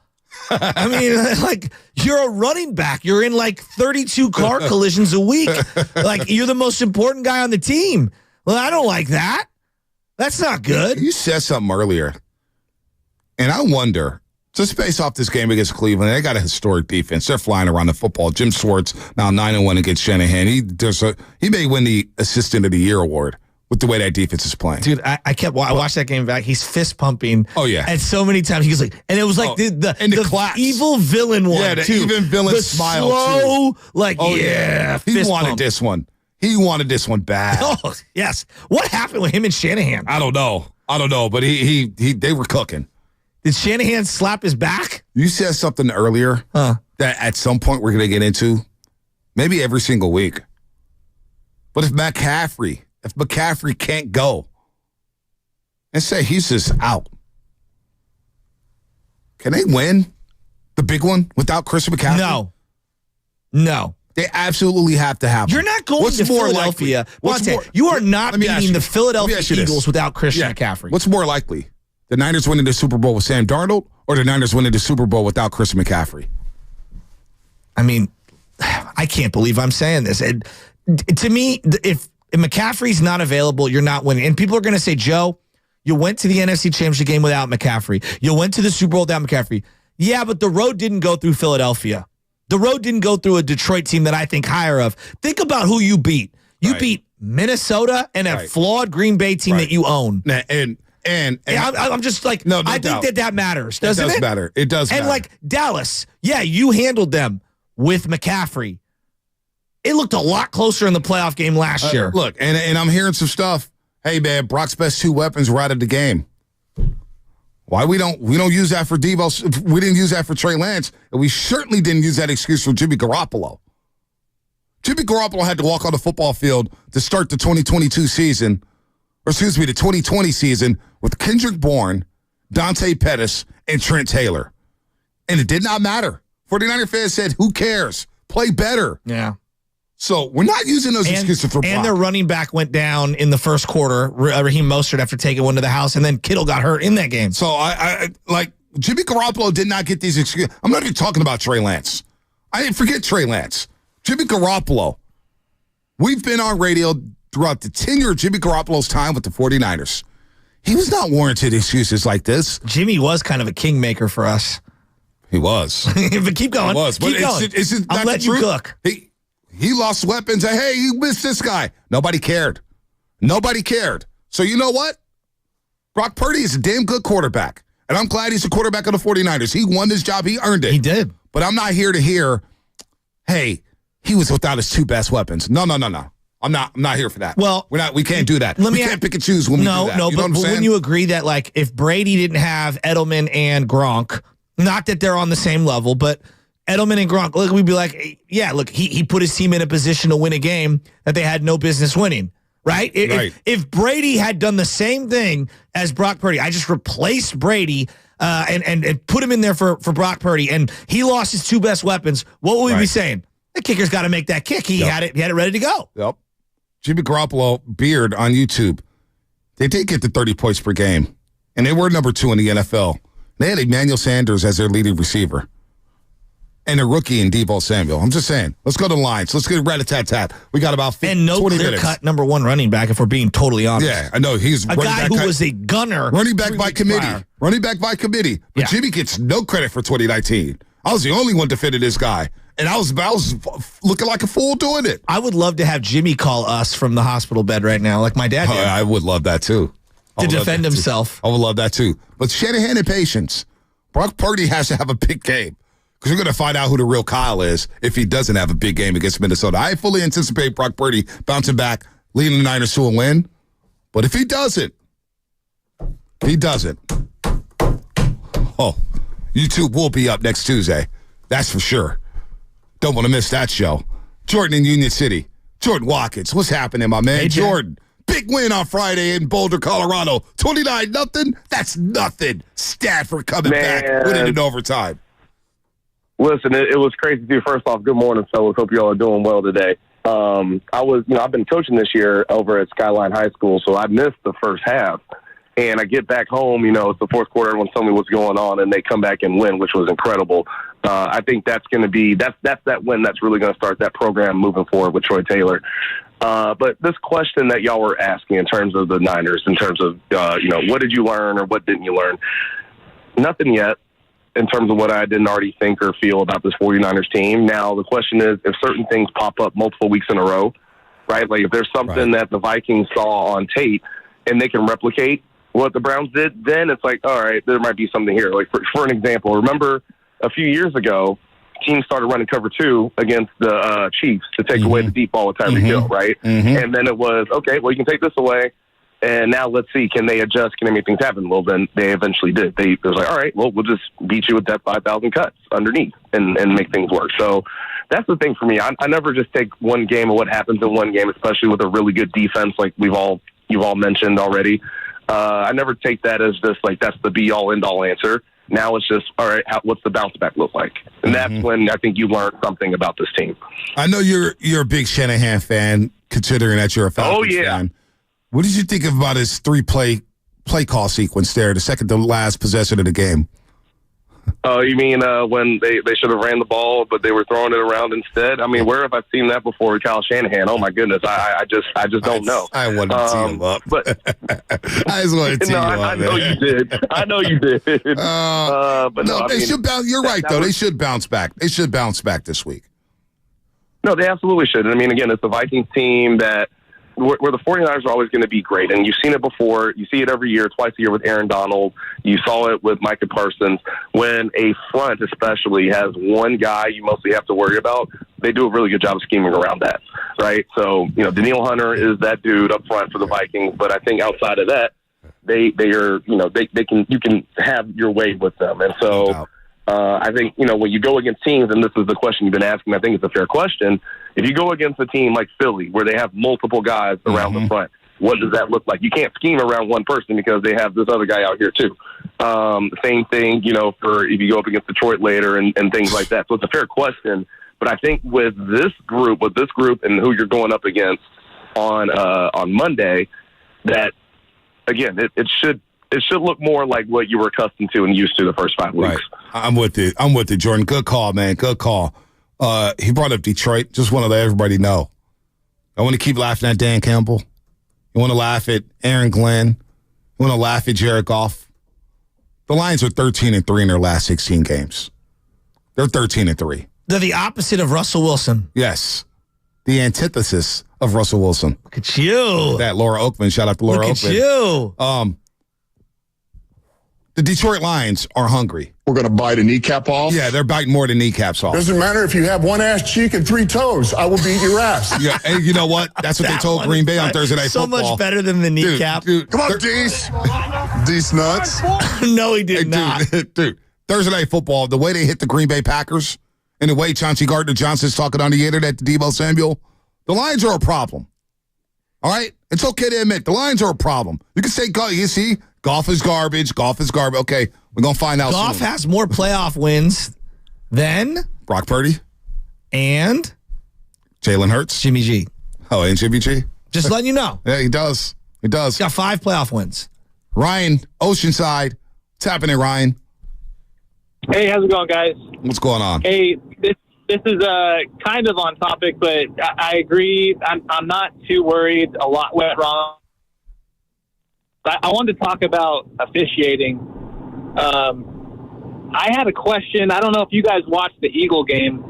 I mean, like, you're a running back. You're in like 32 car collisions a week. Like, you're the most important guy on the team. Well, I don't like that. That's not good. You said something earlier, and I wonder, just based off this game against Cleveland, they got a historic defense. They're flying around the football. Jim Schwartz, now 9-1 against Shanahan. He may win the Assistant of the Year award with the way that defense is playing. Dude, I watched that game back. He's fist pumping. Oh, yeah. And so many times he was like, and it was like the evil villain one, the too. Even villain the smile, slow, too. Like, He wanted this one. He wanted this one bad. Oh, yes. What happened with him and Shanahan? I don't know, but they were cooking. Did Shanahan slap his back? You said something earlier that at some point we're going to get into, maybe every single week. But if McCaffrey can't go and say he's just out, can they win the big one without Christian McCaffrey? No. They absolutely have to have him. You're not going to Philadelphia. You are not beating the Philadelphia Eagles without Christian McCaffrey. What's more likely? The Niners winning the Super Bowl with Sam Darnold or the Niners winning the Super Bowl without Christian McCaffrey? I mean, I can't believe I'm saying this. To me, if McCaffrey's not available, you're not winning. And people are going to say, Joe, you went to the NFC Championship game without McCaffrey. You went to the Super Bowl without McCaffrey. Yeah, but the road didn't go through Philadelphia. The road didn't go through a Detroit team that I think higher of. Think about who you beat. You beat Minnesota and a flawed Green Bay team that you own. And I'm just like, no I think that matters, doesn't it? It does matter. It does matter. And like Dallas, you handled them with McCaffrey. It looked a lot closer in the playoff game last year. Look, and I'm hearing some stuff. Hey, man, Brock's best 2 weapons were out of the game. Why we don't use that for Deebo? We didn't use that for Trey Lance, and we certainly didn't use that excuse for Jimmy Garoppolo. Jimmy Garoppolo had to walk on the football field to start the 2022 season, or excuse me, the 2020 season with Kendrick Bourne, Dante Pettis, and Trent Taylor. And it did not matter. 49er fans said, who cares? Play better. Yeah. So we're not using those excuses for Brock. And their running back went down in the first quarter, Raheem Mostert, after taking one to the house, and then Kittle got hurt in that game. So I like Jimmy Garoppolo did not get these excuses. I'm not even talking about Trey Lance. I didn't forget Trey Lance. Jimmy Garoppolo. We've been on radio throughout the tenure of Jimmy Garoppolo's time with the 49ers. He was not warranted excuses like this. Jimmy was kind of a kingmaker for us. He was. But keep going. He was. Keep going. I'll let you cook. He lost weapons. Hey, you missed this guy. Nobody cared. Nobody cared. So you know what? Brock Purdy is a damn good quarterback. And I'm glad he's a quarterback of the 49ers. He won this job. He earned it. He did. But I'm not here to hear, hey, he was without his two best weapons. No. I'm not here for that. Well, we can't do that. We can't pick and choose when we do that. No, you know but wouldn't you agree that, like, if Brady didn't have Edelman and Gronk, not that they're on the same level, but Edelman and Gronk, look, we'd be like, yeah, look, he put his team in a position to win a game that they had no business winning, right? If Brady had done the same thing as Brock Purdy, I just replaced Brady and put him in there for Brock Purdy, and he lost his two best weapons, what would we be saying? The kicker's got to make that kick. He had it ready to go. Yep. Jimmy Garoppolo, Beard on YouTube, they did get to 30 points per game, and they were number 2 in the NFL. They had Emmanuel Sanders as their leading receiver and a rookie in Deebo Samuel. I'm just saying, let's go to the lines. Let's get rat-a-tat-tat. We got about 20 minutes. And no clear-cut number 1 running back, if we're being totally honest. Yeah, I know. He's a guy who was a gunner. Running back by committee. Running back by committee. But Jimmy gets no credit for 2019. I was the only one defending this guy. And I was looking like a fool doing it. I would love to have Jimmy call us from the hospital bed right now, like my dad did. I would love that, too. To defend himself. I would love that, too. But Shanahan and patience. Brock Purdy has to have a big game. Because we're going to find out who the real Kyle is if he doesn't have a big game against Minnesota. I fully anticipate Brock Purdy bouncing back, leading the Niners to a win. But if he doesn't, YouTube will be up next Tuesday. That's for sure. Don't want to miss that show. Jordan in Union City. Jordan Watkins. What's happening, my man? Hey, Jordan. Big win on Friday in Boulder, Colorado. 29-0. That's nothing. Stafford coming back, winning in overtime. Listen, it was crazy too. First off, good morning, fellas. Hope you all are doing well today. I've been coaching this year over at Skyline High School, so I missed the first half. And I get back home, it's the fourth quarter, everyone's telling me what's going on, and they come back and win, which was incredible. I think that's going to be that's that win that's really going to start that program moving forward with Troy Taylor. But this question that y'all were asking in terms of the Niners, in terms of what did you learn or what didn't you learn? Nothing yet in terms of what I didn't already think or feel about this 49ers team. Now the question is, if certain things pop up multiple weeks in a row, right? Like if there's something that the Vikings saw on tape and they can replicate what the Browns did, then it's like, all right, there might be something here. Like for an example, remember a few years ago, teams started running cover 2 against the Chiefs to take away the deep ball with Tyreek Hill, right? And then it was, okay, well, you can take this away, and now let's see, can they adjust? Can they make things happen? Well, then they eventually did. It was like, all right, well, we'll just beat you with that 5,000 cuts underneath and make things work. So that's the thing for me. I never just take one game of what happens in one game, especially with a really good defense like you've all mentioned already. I never take that as just like that's the be-all, end-all answer. Now it's just, all right, what's the bounce back look like? And that's when I think you learn something about this team. I know you're a big Shanahan fan, considering that you're a Falcons fan. What did you think about his 3-play call sequence there, the second to last possession of the game? Oh, you mean when they should have ran the ball, but they were throwing it around instead? I mean, where have I seen that before with Kyle Shanahan? Oh my goodness, I just don't know. I wanted to tee him up, but I just wanted to tee you up. I know you did. I know you did. But no, they should bounce. You're right, though. They should bounce back. They should bounce back this week. No, they absolutely should. I mean, again, it's the Vikings team that. Where the 49ers are always going to be great. And you've seen it before. You see it every year, twice a year with Aaron Donald. You saw it with Micah Parsons. When a front especially has one guy you mostly have to worry about, they do a really good job of scheming around that, right? So, Danielle Hunter is that dude up front for the Vikings. But I think outside of that, you can have your way with them. And so I think, when you go against teams, and this is the question you've been asking, I think it's a fair question. If you go against a team like Philly, where they have multiple guys around the front, what does that look like? You can't scheme around one person because they have this other guy out here too. Same thing, for if you go up against Detroit later and things like that. So it's a fair question. But I think with this group and who you're going up against on Monday, that, again, it should look more like what you were accustomed to and used to the first 5 weeks. Right. I'm with you, Jordan. Good call, man. Good call. He brought up Detroit. Just want to let everybody know. I want to keep laughing at Dan Campbell. You want to laugh at Aaron Glenn. You want to laugh at Jared Goff. The Lions are 13-3 in their last 16 games. They're 13-3. They're the opposite of Russell Wilson. Yes. The antithesis of Russell Wilson. Look at you. That Laura Oakman. Shout out to Laura Oakman. Look at you. The Detroit Lions are hungry. We're going to bite a kneecap off? Yeah, they're biting more than kneecaps off. Doesn't matter if you have one ass cheek and 3 toes. I will beat your ass. Yeah, and you know what? That's what they told Green Bay on Thursday Night Football. So much better than the kneecap. Dude, come on, Deese. Deese nuts. No, he did not. Dude, Thursday Night Football, the way they hit the Green Bay Packers and the way Chauncey Gardner-Johnson's talking on the internet to Deebo Samuel, the Lions are a problem. All right? It's okay to admit, the Lions are a problem. You can say, you see, Goff is garbage. Goff is garbage. Okay, we're going to find out Goff soon. has more playoff wins than Brock Purdy and Jalen Hurts. Jimmy G. Oh, and Jimmy G? Just letting you know. Yeah, he does. He does. He's got 5 playoff wins. Ryan, Oceanside. What's happening, Ryan? Hey, how's it going, guys? What's going on? Hey, this is kind of on topic, but I agree. I'm not too worried. A lot went wrong. I wanted to talk about officiating. I had a question. I don't know if you guys watched the Eagle game,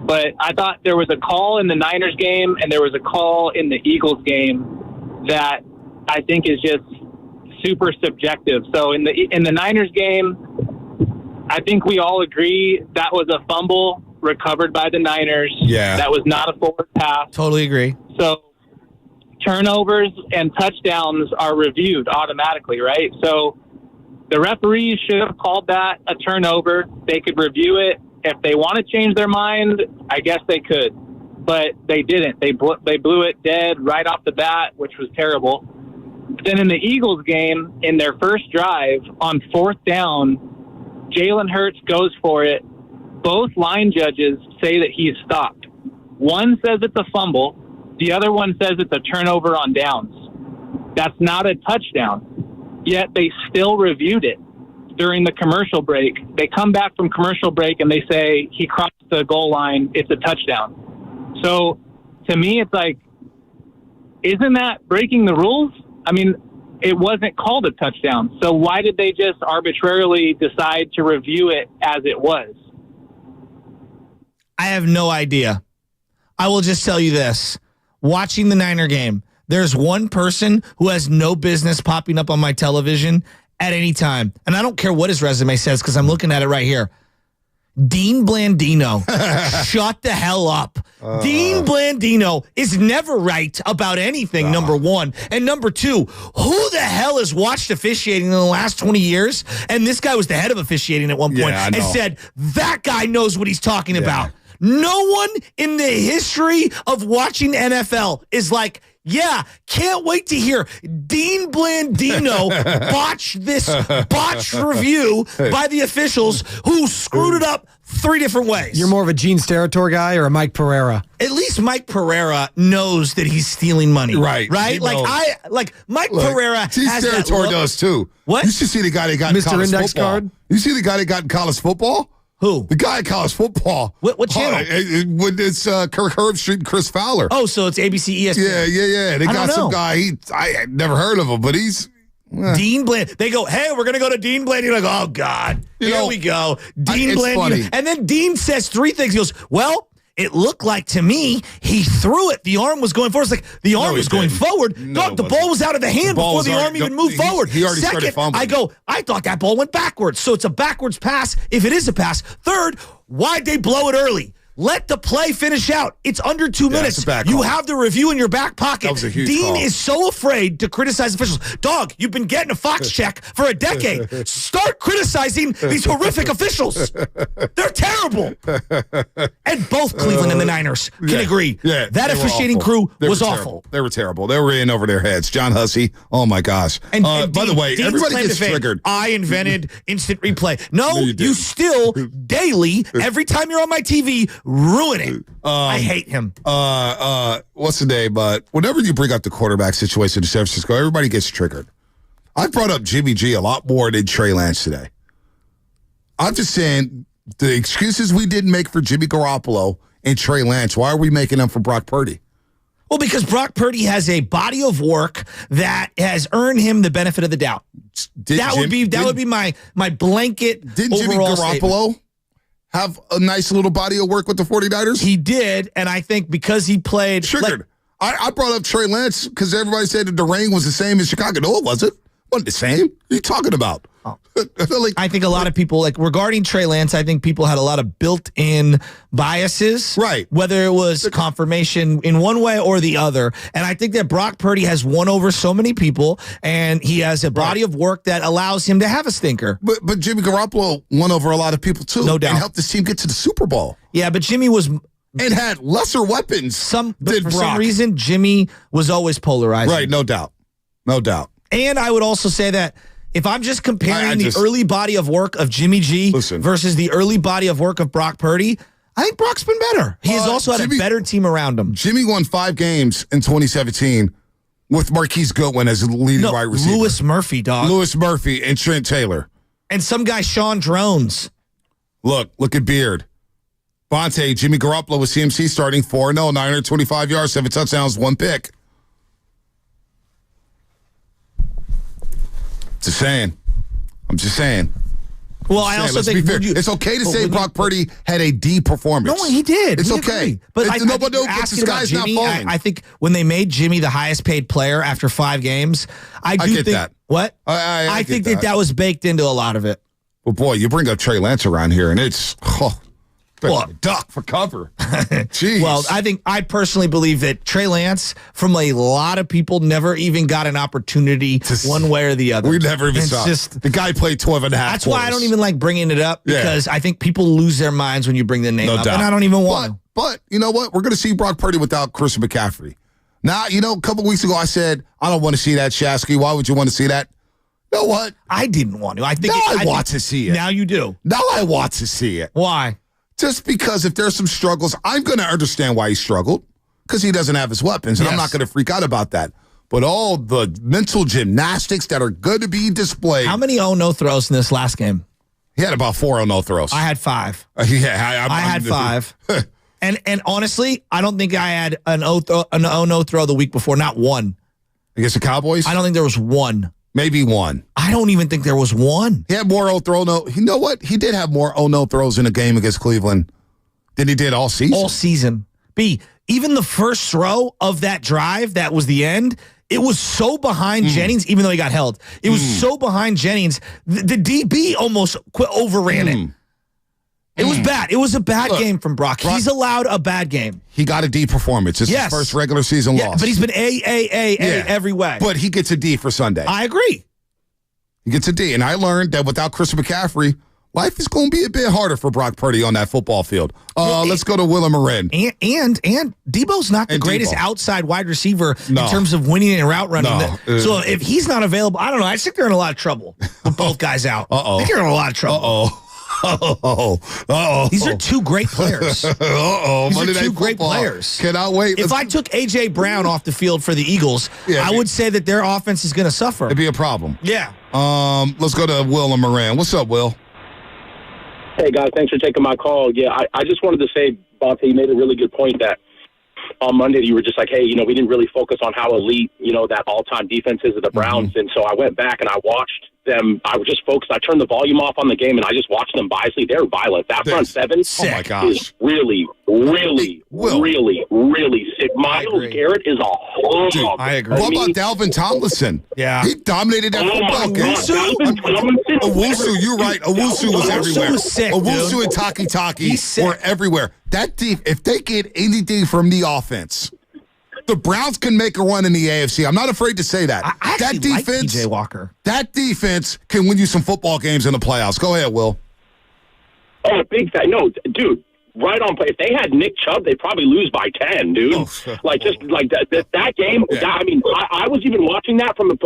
but I thought there was a call in the Niners game and there was a call in the Eagles game that I think is just super subjective. So in the Niners game, I think we all agree that was a fumble recovered by the Niners. Yeah. That was not a forward pass. Totally agree. So turnovers and touchdowns are reviewed automatically, right? So the referees should have called that a turnover. They could review it. If they want to change their mind, I guess they could. But they didn't. They blew it dead right off the bat, which was terrible. Then in the Eagles game, in their first drive, on 4th down, Jalen Hurts goes for it. Both line judges say that he's stopped. One says it's a fumble. The other one says it's a turnover on downs. That's not a touchdown. Yet they still reviewed it during the commercial break. They come back from commercial break and they say he crossed the goal line. It's a touchdown. So to me, it's like, isn't that breaking the rules? I mean, it wasn't called a touchdown. So why did they just arbitrarily decide to review it as it was? I have no idea. I will just tell you this. Watching the Niner game, there's one person who has no business popping up on my television at any time. And I don't care what his resume says because I'm looking at it right here. Dean Blandino. Shut the hell up. Dean Blandino is never right about anything, number one. And number two, who the hell has watched officiating in the last 20 years? And this guy was the head of officiating at one point and said, that guy knows what he's talking about. No one in the history of watching NFL is like, yeah, can't wait to hear Dean Blandino botch this botched review by the officials who screwed it up 3 different ways. You're more of a Gene Steratore guy or a Mike Pereira? At least Mike Pereira knows that he's stealing money. Right. Right? Mike Pereira Gene has that Steratore look. does too. What? You should see the guy that got in Mr. college Index football. card? You see the guy that got in college football? Who? The guy in college football. What channel? It's Kirk Herbstreit and Chris Fowler. Oh, so it's ABC, ESPN. Yeah. They got some guy. I had never heard of him, but he's Dean Bland. They go, hey, we're going to go to Dean Bland. You're like, oh, God. Here we go. Dean Bland. Funny. And then Dean says 3 things. He goes, well, it looked like to me he threw it. The arm was going forward. It's like the arm was going forward. Dog, the ball was out of the hand before the arm even moved forward. He already started fumbling. I go, I thought that ball went backwards. So it's a backwards pass if it is a pass. Third, why'd they blow it early? Let the play finish out. It's under 2 minutes. You have the review in your back pocket. That was a huge Dean call. is so afraid to criticize officials. Dog, you've been getting a Fox check for a decade. Start criticizing these horrific officials. They're terrible. And both Cleveland and the Niners can agree. Yeah, that officiating crew was awful. They were terrible. They were in over their heads. John Hussey. Oh my gosh. And by the way, Dean's everybody claim gets to fame, triggered. I invented instant replay. No, you still daily, every time you're on my TV, ruin it. I hate him. What's the name? Whenever you bring up the quarterback situation in San Francisco, everybody gets triggered. I brought up Jimmy G a lot more than Trey Lance today. I'm just saying the excuses we didn't make for Jimmy Garoppolo and Trey Lance, why are we making them for Brock Purdy? Well, because Brock Purdy has a body of work that has earned him the benefit of the doubt. That would be my blanket. Didn't Jimmy Garoppolo have a nice little body of work with the 49ers? He did, and I think because he played... Triggered. I brought up Trey Lance because everybody said that the reign was the same in Chicago. No, it wasn't. It wasn't the same. What are you talking about? Oh. I think a lot of people, regarding Trey Lance, I think people had a lot of built-in biases. Right. Whether it was confirmation in one way or the other. And I think that Brock Purdy has won over so many people, and he has a body of work that allows him to have a stinker. But Jimmy Garoppolo won over a lot of people, too. No doubt. And helped his team get to the Super Bowl. Yeah, but Jimmy was... And had lesser weapons. But for some reason, Jimmy was always polarizing. Right, no doubt. No doubt. And I would also say that if I'm just comparing the early body of work of Jimmy G versus the early body of work of Brock Purdy, I think Brock's been better. He has also had a better team around him. Jimmy won 5 games in 2017 with Marquise Goodwin as the leading wide receiver. Lewis Murphy, dog. Lewis Murphy and Trent Taylor. And some guy, Sean Drones. Look at Beard. Bonte, Jimmy Garoppolo with CMC starting 4-0, 925 yards, 7 touchdowns, 1 pick. Just saying. I'm just saying. Well, I also think it's okay to say Brock Purdy had a D performance. No, he did. It's okay. But this guy's not falling. I think when they made Jimmy the highest paid player after 5 games, I get that. What? I think that was baked into a lot of it. Well, boy, you bring up Trey Lance around here, and it's duck for cover. Jeez. Well, I personally believe that Trey Lance, from a lot of people, never even got an opportunity one way or the other. We never even saw it. The guy played 12 and a half That's why I don't even like bringing it up, because I think people lose their minds when you bring the name up, and I don't even want to. But you know what? We're going to see Brock Purdy without Chris McCaffrey. Now, a couple weeks ago I said, I don't want to see that, Shasky. Why would you want to see that? You know what? I didn't want to. I want to see it. Now you do. Now I want to see it. Why? Just because if there's some struggles, I'm going to understand why he struggled, because he doesn't have his weapons, and I'm not going to freak out about that. But all the mental gymnastics that are going to be displayed. How many 0-no throws in this last game? He had about 4 0-no throws. I had 5. I had 5. And honestly, I don't think I had an 0-no throw the week before. Not one. Against the Cowboys? I don't think there was one. Maybe one. I don't even think there was one. He had more O-no. You know what? He did have more O-no throws in a game against Cleveland than he did all season. All season. Even the first throw of that drive, that was the end, it was so behind Jennings, even though he got held. It was so behind Jennings. The DB almost overran it. It was bad. It was a bad game from Brock. He's allowed a bad game. He got a D performance. It's his first regular season loss. But he's been A every way. But he gets a D for Sunday. I agree. He gets a D. And I learned that without Chris McCaffrey, life is going to be a bit harder for Brock Purdy on that football field. Let's go to Willem Marin. And Debo's not the greatest outside wide receiver in terms of winning and route running. So if he's not available, I don't know. I think they're in a lot of trouble with both guys out. I think they're in a lot of trouble. These are 2 great players. These are 2 great players. Cannot wait. If I took A.J. Brown off the field for the Eagles, I would say that their offense is going to suffer. It'd be a problem. Yeah. Let's go to Will and Moran. What's up, Will? Hey, guys. Thanks for taking my call. Yeah, I just wanted to say, Bonte, you made a really good point that on Monday you were just like, hey, we didn't really focus on how elite, that all-time defense is of the Browns. And so I went back and I watched them. I was just focused. I turned the volume off on the game, and I just watched them biasly. They're violent. That front seven is really, really, really sick. Miles Garrett is a hog. Dude, I agree. What about Dalvin Tomlinson? Yeah. He dominated that football game. Owusu, you're right. Owusu was everywhere. Owusu and Taki were everywhere. If they get anything from the offense, the Browns can make a run in the AFC. I'm not afraid to say that. I that defense, like PJ Walker. That defense can win you some football games in the playoffs. Go ahead, Will. Oh, big fan. No, dude, right on play. If they had Nick Chubb, they'd probably lose by 10, dude. That game. Yeah. I was even watching that from a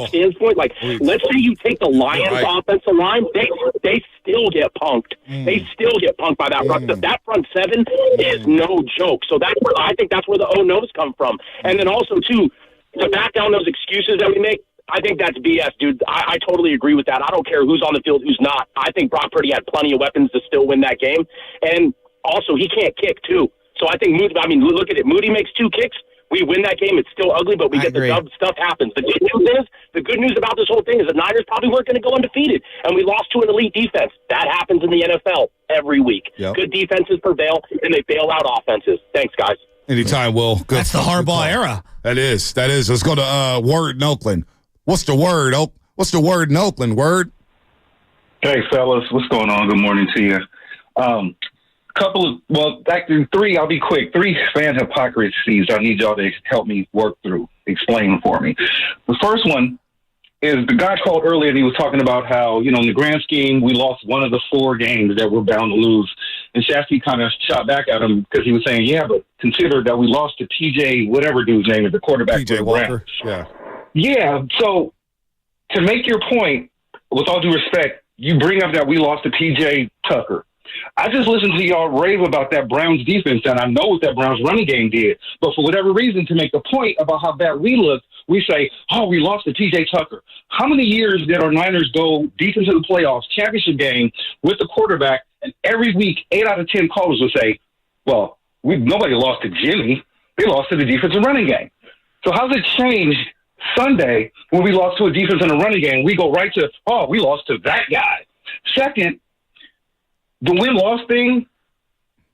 standpoint. Let's say you take the Lions offensive line, they still get punked. They still get punked by that front. That front seven is no joke. So I think that's where the O-nos come from. And then also too, to back down those excuses that we make, I think that's BS, dude. I totally agree with that. I don't care who's on the field, who's not. I think Brock Purdy had plenty of weapons to still win that game. And also, he can't kick, too. So I think Moody, look at it. Moody makes 2 kicks. We win that game. It's still ugly, but we get the dub. Stuff happens. The good news about this whole thing is the Niners probably weren't going to go undefeated, and we lost to an elite defense. That happens in the NFL every week. Yep. Good defenses prevail, and they bail out offenses. Thanks, guys. Anytime, Will. Good. That's the Harbaugh era. That is. Let's go to Word in Oakland. What's the word? What's the word in Oakland? Word? Hey, fellas. What's going on? Good morning to you. Actually 3, I'll be quick. 3 fan hypocrisies I need y'all to help me work through, explain for me. The first one is the guy called earlier and he was talking about how, in the grand scheme, we lost one of the 4 games that we're bound to lose. And Shasky kind of shot back at him because he was saying, yeah, but consider that we lost to TJ, whatever dude's name is, the quarterback. TJ Walker. Yeah. Yeah. So to make your point, with all due respect, you bring up that we lost to PJ Tucker. I just listened to y'all rave about that Browns defense, and I know what that Browns running game did. But for whatever reason, to make the point about how bad we looked, we say, oh, we lost to P.J. Tucker. How many years did our Niners go deep into the playoffs, championship game, with the quarterback, and every week, 8 out of 10 callers would say, well, nobody lost to Jimmy. They lost to the defensive running game. So how's it changed Sunday when we lost to a defense in a running game? We go right to, oh, we lost to that guy. Second, the win-loss thing,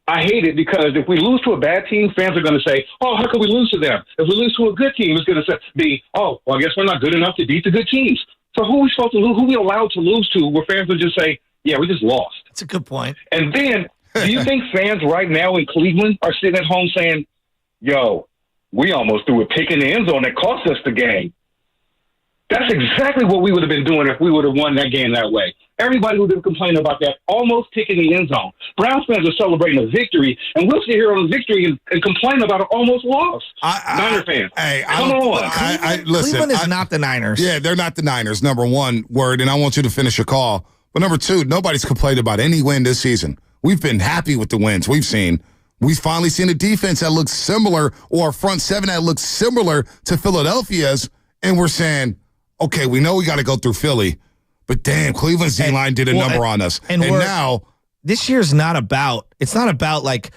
I hate it because if we lose to a bad team, fans are going to say, oh, how could we lose to them? If we lose to a good team, it's going to be, oh, well, I guess we're not good enough to beat the good teams. So who are we supposed to lose? Who are we allowed to lose to where fans will just say, yeah, we just lost? That's a good point. And then, do you think fans right now in Cleveland are sitting at home saying, yo, we almost threw a pick in the end zone that cost us the game? That's exactly what we would have been doing if we would have won that game that way. Everybody would have been complaining about that almost pick in the end zone. Browns fans are celebrating a victory, and we'll sit here on a victory and complain about an almost loss. Niner fans, come on. Listen, Cleveland is not the Niners. Yeah, they're not the Niners, number one, Word, and I want you to finish your call. But number 2, nobody's complained about any win this season. We've been happy with the wins we've seen. We've finally seen a defense that looks similar, or a front 7 that looks similar to Philadelphia's, and we're saying, okay, we know we got to go through Philly, but damn, Cleveland's D-line did a number on us. And now this year's not about like,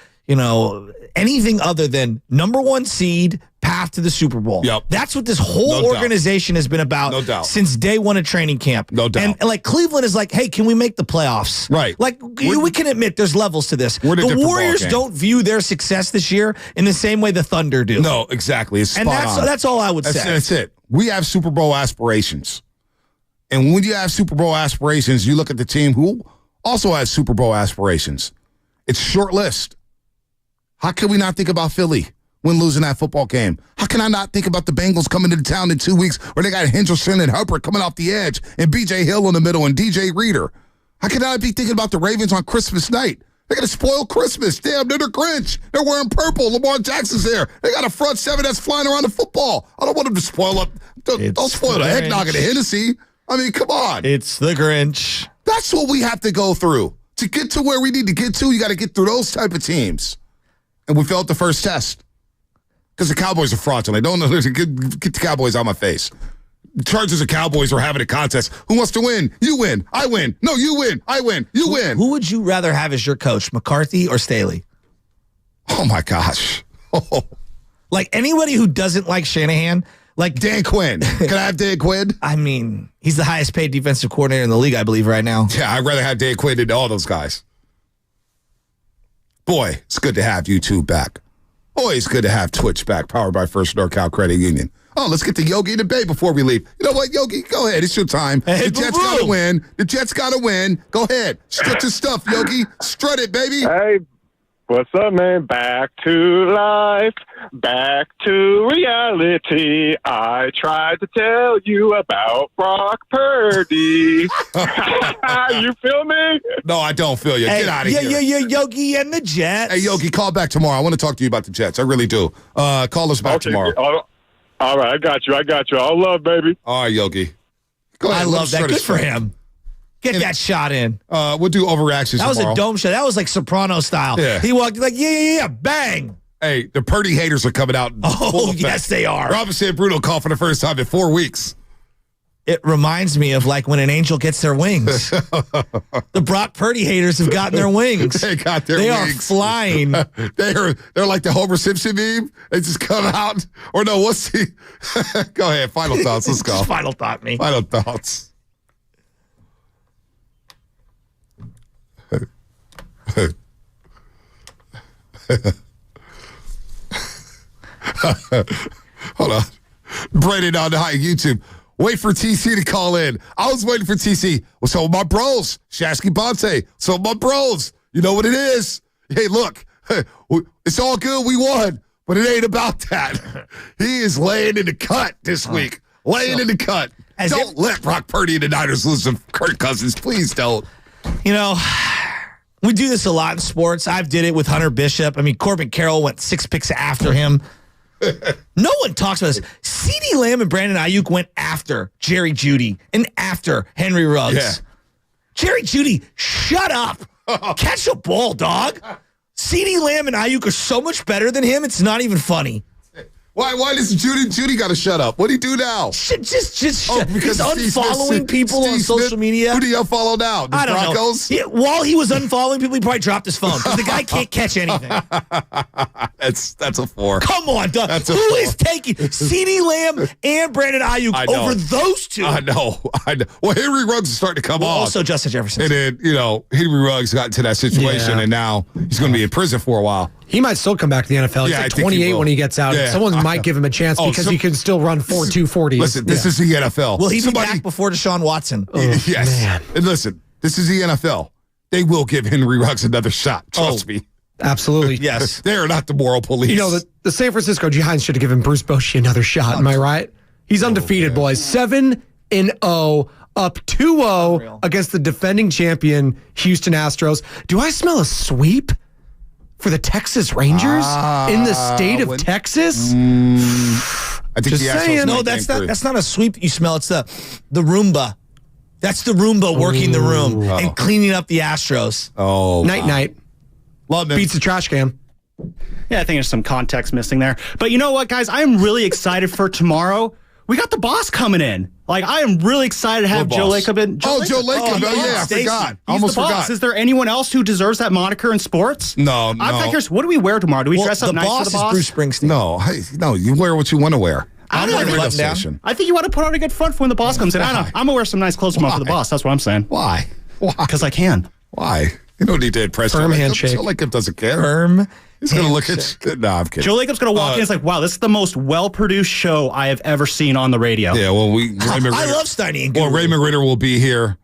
anything other than number 1 seed, path to the Super Bowl. Yep. That's what this whole organization has been about since day 1 of training camp. No doubt. And like Cleveland is like, hey, can we make the playoffs? Right. Like we can admit there's levels to this. The Warriors don't view their success this year in the same way the Thunder do. No, exactly. It's spot on. That's all I would say. That's it. We have Super Bowl aspirations. And when you have Super Bowl aspirations, you look at the team who also has Super Bowl aspirations. It's a short list. How can we not think about Philly when losing that football game? How can I not think about the Bengals coming to town in 2 weeks where they got Henderson and Hubbard coming off the edge and B.J. Hill in the middle and DJ Reader? How can I be thinking about the Ravens on Christmas night? They got to spoil Christmas. Damn, they're the Grinch. They're wearing purple. Lamar Jackson's there. They got a front 7 that's flying around the football. I don't want them to spoil up. Don't spoil the eggnog of the Hennessy. I mean, come on. It's the Grinch. That's what we have to go through. To get to where we need to get to, you got to get through those type of teams. And we failed the first test. Because the Cowboys are fraudulent. Don't get the Cowboys out of my face. The Chargers and Cowboys are having a contest. Who wants to win? You win. I win. No, you win. I win. You win. Who would you rather have as your coach, McCarthy or Staley? Oh, my gosh. Oh. Like anybody who doesn't like Shanahan, like Dan Quinn. Can I have Dan Quinn? I mean, he's the highest paid defensive coordinator in the league, I believe, right now. Yeah, I'd rather have Dan Quinn than all those guys. Boy, it's good to have YouTube back. Always good to have Twitch back, powered by First NorCal Credit Union. Oh, let's get to Yogi and the Bay before we leave. You know what, Yogi? Go ahead. It's your time. Hey, the Jets got to win. The Jets got to win. Go ahead. Strut your stuff, Yogi. Strut it, baby. Hey, what's up, man? Back to life. Back to reality. I tried to tell you about Brock Purdy. You feel me? No, I don't feel you. Get out of here. Yeah, Yogi and the Jets. Hey, Yogi, call back tomorrow. I want to talk to you about the Jets. I really do. Call us back tomorrow. All right, I got you. All love, baby. All right, Yogi. Go ahead. I love that. Good for him. Get that shot in. We'll do overreactions That was tomorrow. a dome shot. That was like Soprano style. Yeah. He walked like, yeah, bang. Hey, the Purdy haters are coming out. Oh, yes, they are. Robinson and Bruno called for the first time in 4 weeks. it reminds me of like when an angel gets their wings. The Brock Purdy haters have gotten their wings. They got their They wings. are flying. They're like the Homer Simpson meme. They just come out. Or no, what's the... Go ahead. Final thoughts. Let's go. Just final thought me. Final thoughts. Hold on. Brandon on the YouTube. Wait for TC to call in. I was waiting for TC. Well, so my bros, Shasky Bonte. So my bros, you know what it is. Hey, look, it's all good. We won, but it ain't about that. He is laying in the cut this week. Laying in the cut. Don't let Brock Purdy and the Niners lose to Kirk Cousins. Please don't. You know, we do this a lot in sports. I've did it with Hunter Bishop. I mean, Corbin Carroll went 6 picks after him. No one talks about this. CeeDee Lamb and Brandon Ayuk went after Jerry Jeudy and after Henry Ruggs. Yeah. Jerry Jeudy, shut up. Catch a ball, dog. CeeDee Lamb and Ayuk are so much better than him, it's not even funny. Why does Judy got to shut up? What do he do now? Just he's because unfollowing people on social media. Who do you unfollow now? The I don't Broncos? know. While he was unfollowing people, he probably dropped his phone because the guy can't catch anything. That's a 4. Come on, Doug. That's a Who 4. is taking CeeDee Lamb and Brandon Ayuk over those two? I know. Well, Henry Ruggs is starting to come on. Also, Justin Jefferson. And then, Henry Ruggs got into that situation, and now he's going to be in prison for a while. He might still come back to the NFL. He's Yeah, I like think he 28 will. when he gets out. Yeah. Someone might give him a chance because he can still run 4.240. Listen, this is the NFL. Will he be back before Deshaun Watson? Yes. man. And listen, this is the NFL. They will give Henry Ruggs another shot. Trust me. Absolutely. Yes. They are not the moral police. You know, the San Francisco Giants should have given Bruce Bochy another shot. Am I right? He's undefeated, boys. 7-0, up 2-0 against the defending champion Houston Astros. Do I smell a sweep for the Texas Rangers in the state of Texas? I think Just the Astros saying. might No, game through. that's not a sweep you smell. It's the Roomba. That's the Roomba working the room and cleaning up the Astros. Oh, Night. Love it. Beats the trash can. Yeah, I think there's some context missing there. But you know what, guys? I am really excited for tomorrow. We got the boss coming in. Like, I am really excited to have What Joe boss? Lacob in. Joe Lacob. Oh, yeah, I forgot. He's Almost the boss. forgot. Is there anyone else who deserves that moniker in sports? No. I'm kind of curious. What do we wear tomorrow? Do we dress up the nice boss for the boss? is Bruce Springsteen. No, you wear what you want to wear. I'm wearing wearing a a button down. station. I think you want to put on a good front for when the boss comes in. I don't know. I'm going to wear some nice clothes tomorrow for the boss. That's what I'm saying. Why? Because I can. Why? You don't need to impress Firm Joe Lacob. handshake. Joe Lacob doesn't care. Firm. He's going to look at... No, I'm kidding. Joe Lacob's going to walk in. It's like, wow, this is the most well-produced show I have ever seen on the radio. Yeah, well, I love Steiny and Guru. Well, Raymond Ritter will be here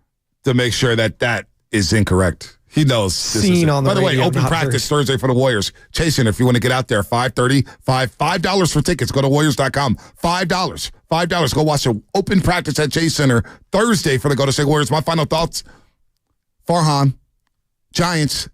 to make sure that is incorrect. He knows. Seen on the By the way, radio, open not practice heard. Thursday for the Warriors. Chasing, if you want to get out there, $5 for tickets. Go to Warriors.com. $5. Go watch the open practice at Chase Center Thursday for the Go to State Warriors. My final thoughts. Farhan, Giants.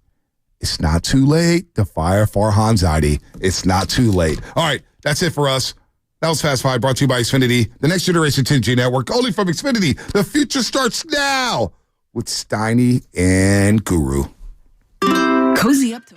It's not too late to fire Farhan Zaidi. It's not too late. All right, that's it for us. That was Fast Five, brought to you by Xfinity, the next generation 10G network, only from Xfinity. The future starts now with Steiny and Guru. Cozy up to...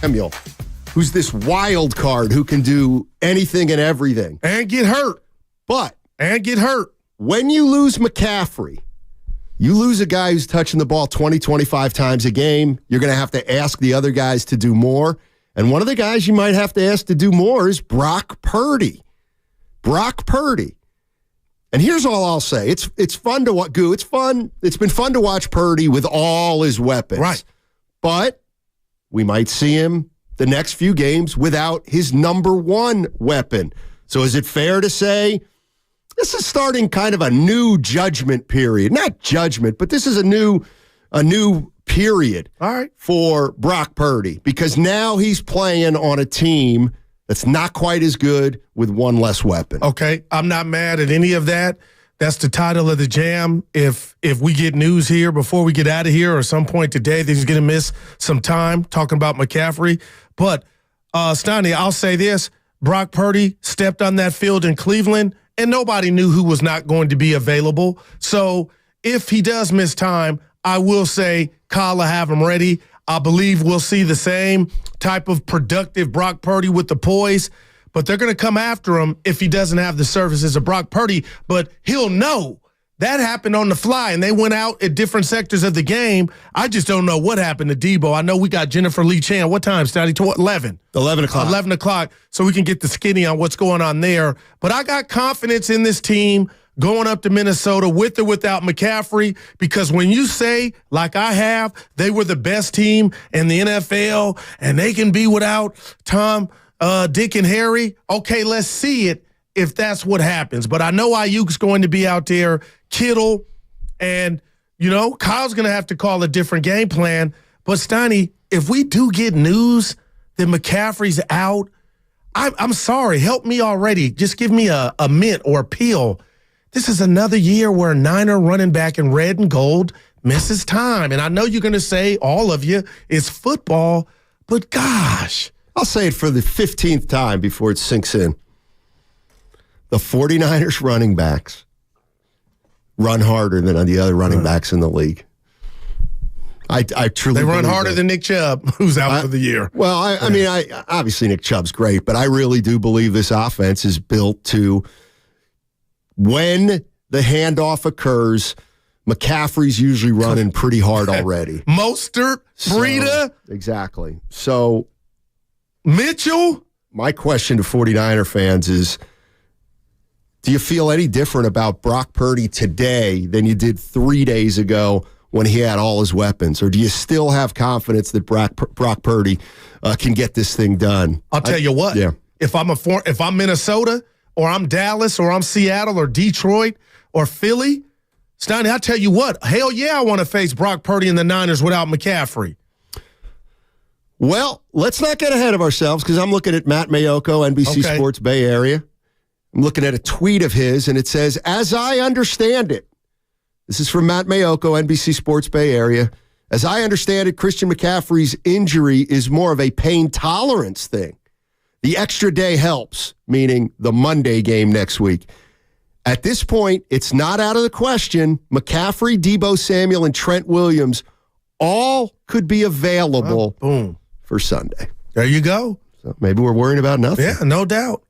Samuel, who's this wild card who can do anything and everything. And get hurt. When you lose McCaffrey, you lose a guy who's touching the ball 20, 25 times a game. You're going to have to ask the other guys to do more. And one of the guys you might have to ask to do more is Brock Purdy. And here's all I'll say. It's fun to watch. It's fun. It's been fun to watch Purdy with all his weapons. Right. But we might see him the next few games without his number one weapon. So is it fair to say this is starting kind of a new judgment period? Not judgment, but this is a new period for Brock Purdy, because now he's playing on a team that's not quite as good with one less weapon. Okay, I'm not mad at any of that. That's the title of the jam. If we get news here before we get out of here or some point today that he's going to miss some time talking about McCaffrey. But, Steiny, I'll say this. Brock Purdy stepped on that field in Cleveland, and nobody knew who was not going to be available. So if he does miss time, I will say Kyle will have him ready. I believe we'll see the same type of productive Brock Purdy with the poise, but they're going to come after him if he doesn't have the services of Brock Purdy. But he'll know that happened on the fly, and they went out at different sectors of the game. I just don't know what happened to Debo. I know we got Jennifer Lee Chan. What time, Stouty? 11. 11 o'clock. 11 o'clock, so we can get the skinny on what's going on there. But I got confidence in this team going up to Minnesota with or without McCaffrey, because when you say, like I have, they were the best team in the NFL and they can be without Tom, Dick, and Harry, okay, let's see it if that's what happens. But I know Ayuk's going to be out there, Kittle, and, Kyle's going to have to call a different game plan. But, Steiny, if we do get news that McCaffrey's out, I'm sorry, help me already. Just give me a mint or a peel. This is another year where a Niner running back in red and gold misses time. And I know you're going to say, all of you, it's football, but gosh. I'll say it for the 15th time before it sinks in. The 49ers running backs run harder than the other running backs in the league. I truly They run harder than Nick Chubb, who's out for the year. Well, I mean, obviously Nick Chubb's great, but I really do believe this offense is built to, when the handoff occurs, McCaffrey's usually running pretty hard already. Mostert, Breida. Exactly. So, Mitchell? My question to 49er fans is, do you feel any different about Brock Purdy today than you did 3 days ago when he had all his weapons? Or do you still have confidence that Brock Purdy can get this thing done? I'll tell you what. Yeah. If I'm Minnesota, or I'm Dallas, or I'm Seattle, or Detroit, or Philly, Steiny, I'll tell you what, hell yeah, I want to face Brock Purdy and the Niners without McCaffrey. Well, let's not get ahead of ourselves, because I'm looking at Matt Mayoko, NBC Sports Bay Area. I'm looking at a tweet of his, and it says, as I understand it, this is from Matt Mayoko, NBC Sports Bay Area, as I understand it, Christian McCaffrey's injury is more of a pain tolerance thing. The extra day helps, meaning the Monday game next week. At this point, it's not out of the question. McCaffrey, Deebo Samuel, and Trent Williams all could be available for Sunday. There you go. So maybe we're worrying about nothing. Yeah, no doubt.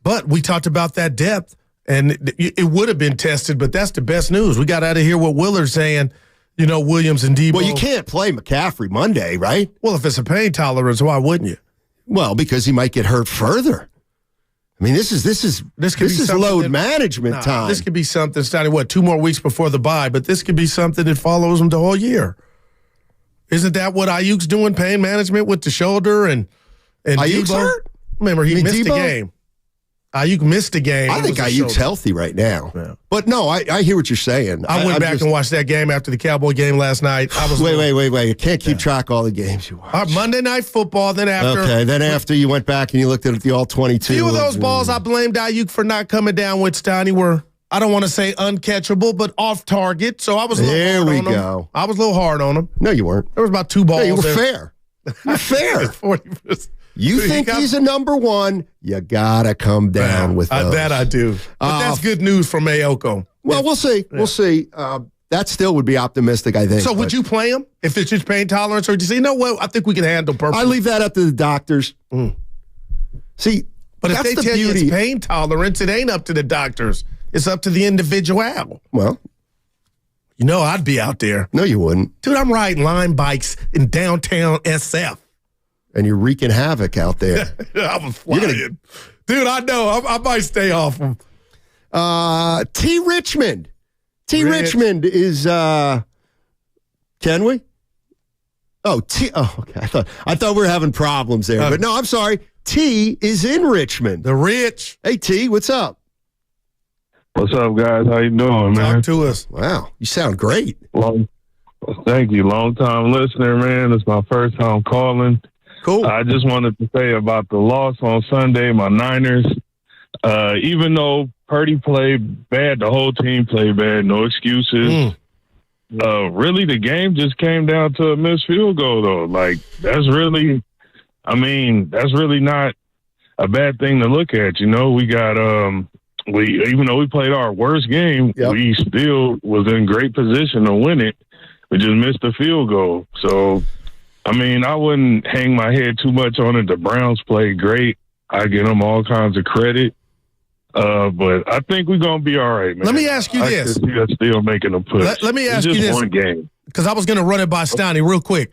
But we talked about that depth, and it would have been tested, but that's the best news. We got out of here with Willard saying, Williams and Deebo. Well, you can't play McCaffrey Monday, right? Well, if it's a pain tolerance, why wouldn't you? Well, because he might get hurt further. I mean, this is load management time. This could be something starting, 2 more weeks before the bye, but this could be something that follows him the whole year. Isn't that what Ayuk's doing, pain management with the shoulder and Ayuk's Deebo? hurt? Remember, he missed Deebo? the game. Ayuk missed the game. I think Ayuk's healthy right now. Yeah. But no, I hear what you're saying. I went back and watched that game after the Cowboy game last night. I was wait. You can't keep track of all the games you watch. Monday Night Football, then after. Okay, then after you went back and you looked at the all-22. A few of those balls I blamed Ayuk for not coming down with, Steiny, were, I don't want to say uncatchable, but off target. So I was a little hard on him. I was a little hard on him. No, you weren't. There was about 2 balls. No, you were there. fair. You're fair. 40%. You think he's a number one, you got to come down with those. That I do. But that's good news for Mayoko. Well, we'll see. Yeah. We'll see. That still would be optimistic, I think. So would you play him if it's just pain tolerance, or would you say, you know what, I think we can handle purple? I leave that up to the doctors. See, but if that's they the tell you beauty. it's pain tolerance, it ain't up to the doctors. It's up to the individual. Well, you know I'd be out there. No, you wouldn't. Dude, I'm riding line bikes in downtown SF. And you're wreaking havoc out there. I was flying. Dude, I know. I might stay off them. T. Richmond. Richmond is, can we? Oh, okay. I thought we were having problems there. But no, I'm sorry. T is in Richmond. The Rich. Hey, T, what's up? What's up, guys? How you doing, man? Talk to us. Wow, you sound great. Thank you. Long time listener, man. It's my first time calling. Cool. I just wanted to say about the loss on Sunday, my Niners. Even though Purdy played bad, the whole team played bad, no excuses. Really, the game just came down to a missed field goal, though. Like, that's really not a bad thing to look at. You know, we got, even though we played our worst game, we still was in great position to win it. We just missed the field goal. So, I mean, I wouldn't hang my head too much on it. The Browns played great. I give them all kinds of credit. But I think we're going to be all right, man. Let me ask you this. I can see us still making a push. Let me ask it's you just this. one game. Because I was going to run it by Steiny real quick.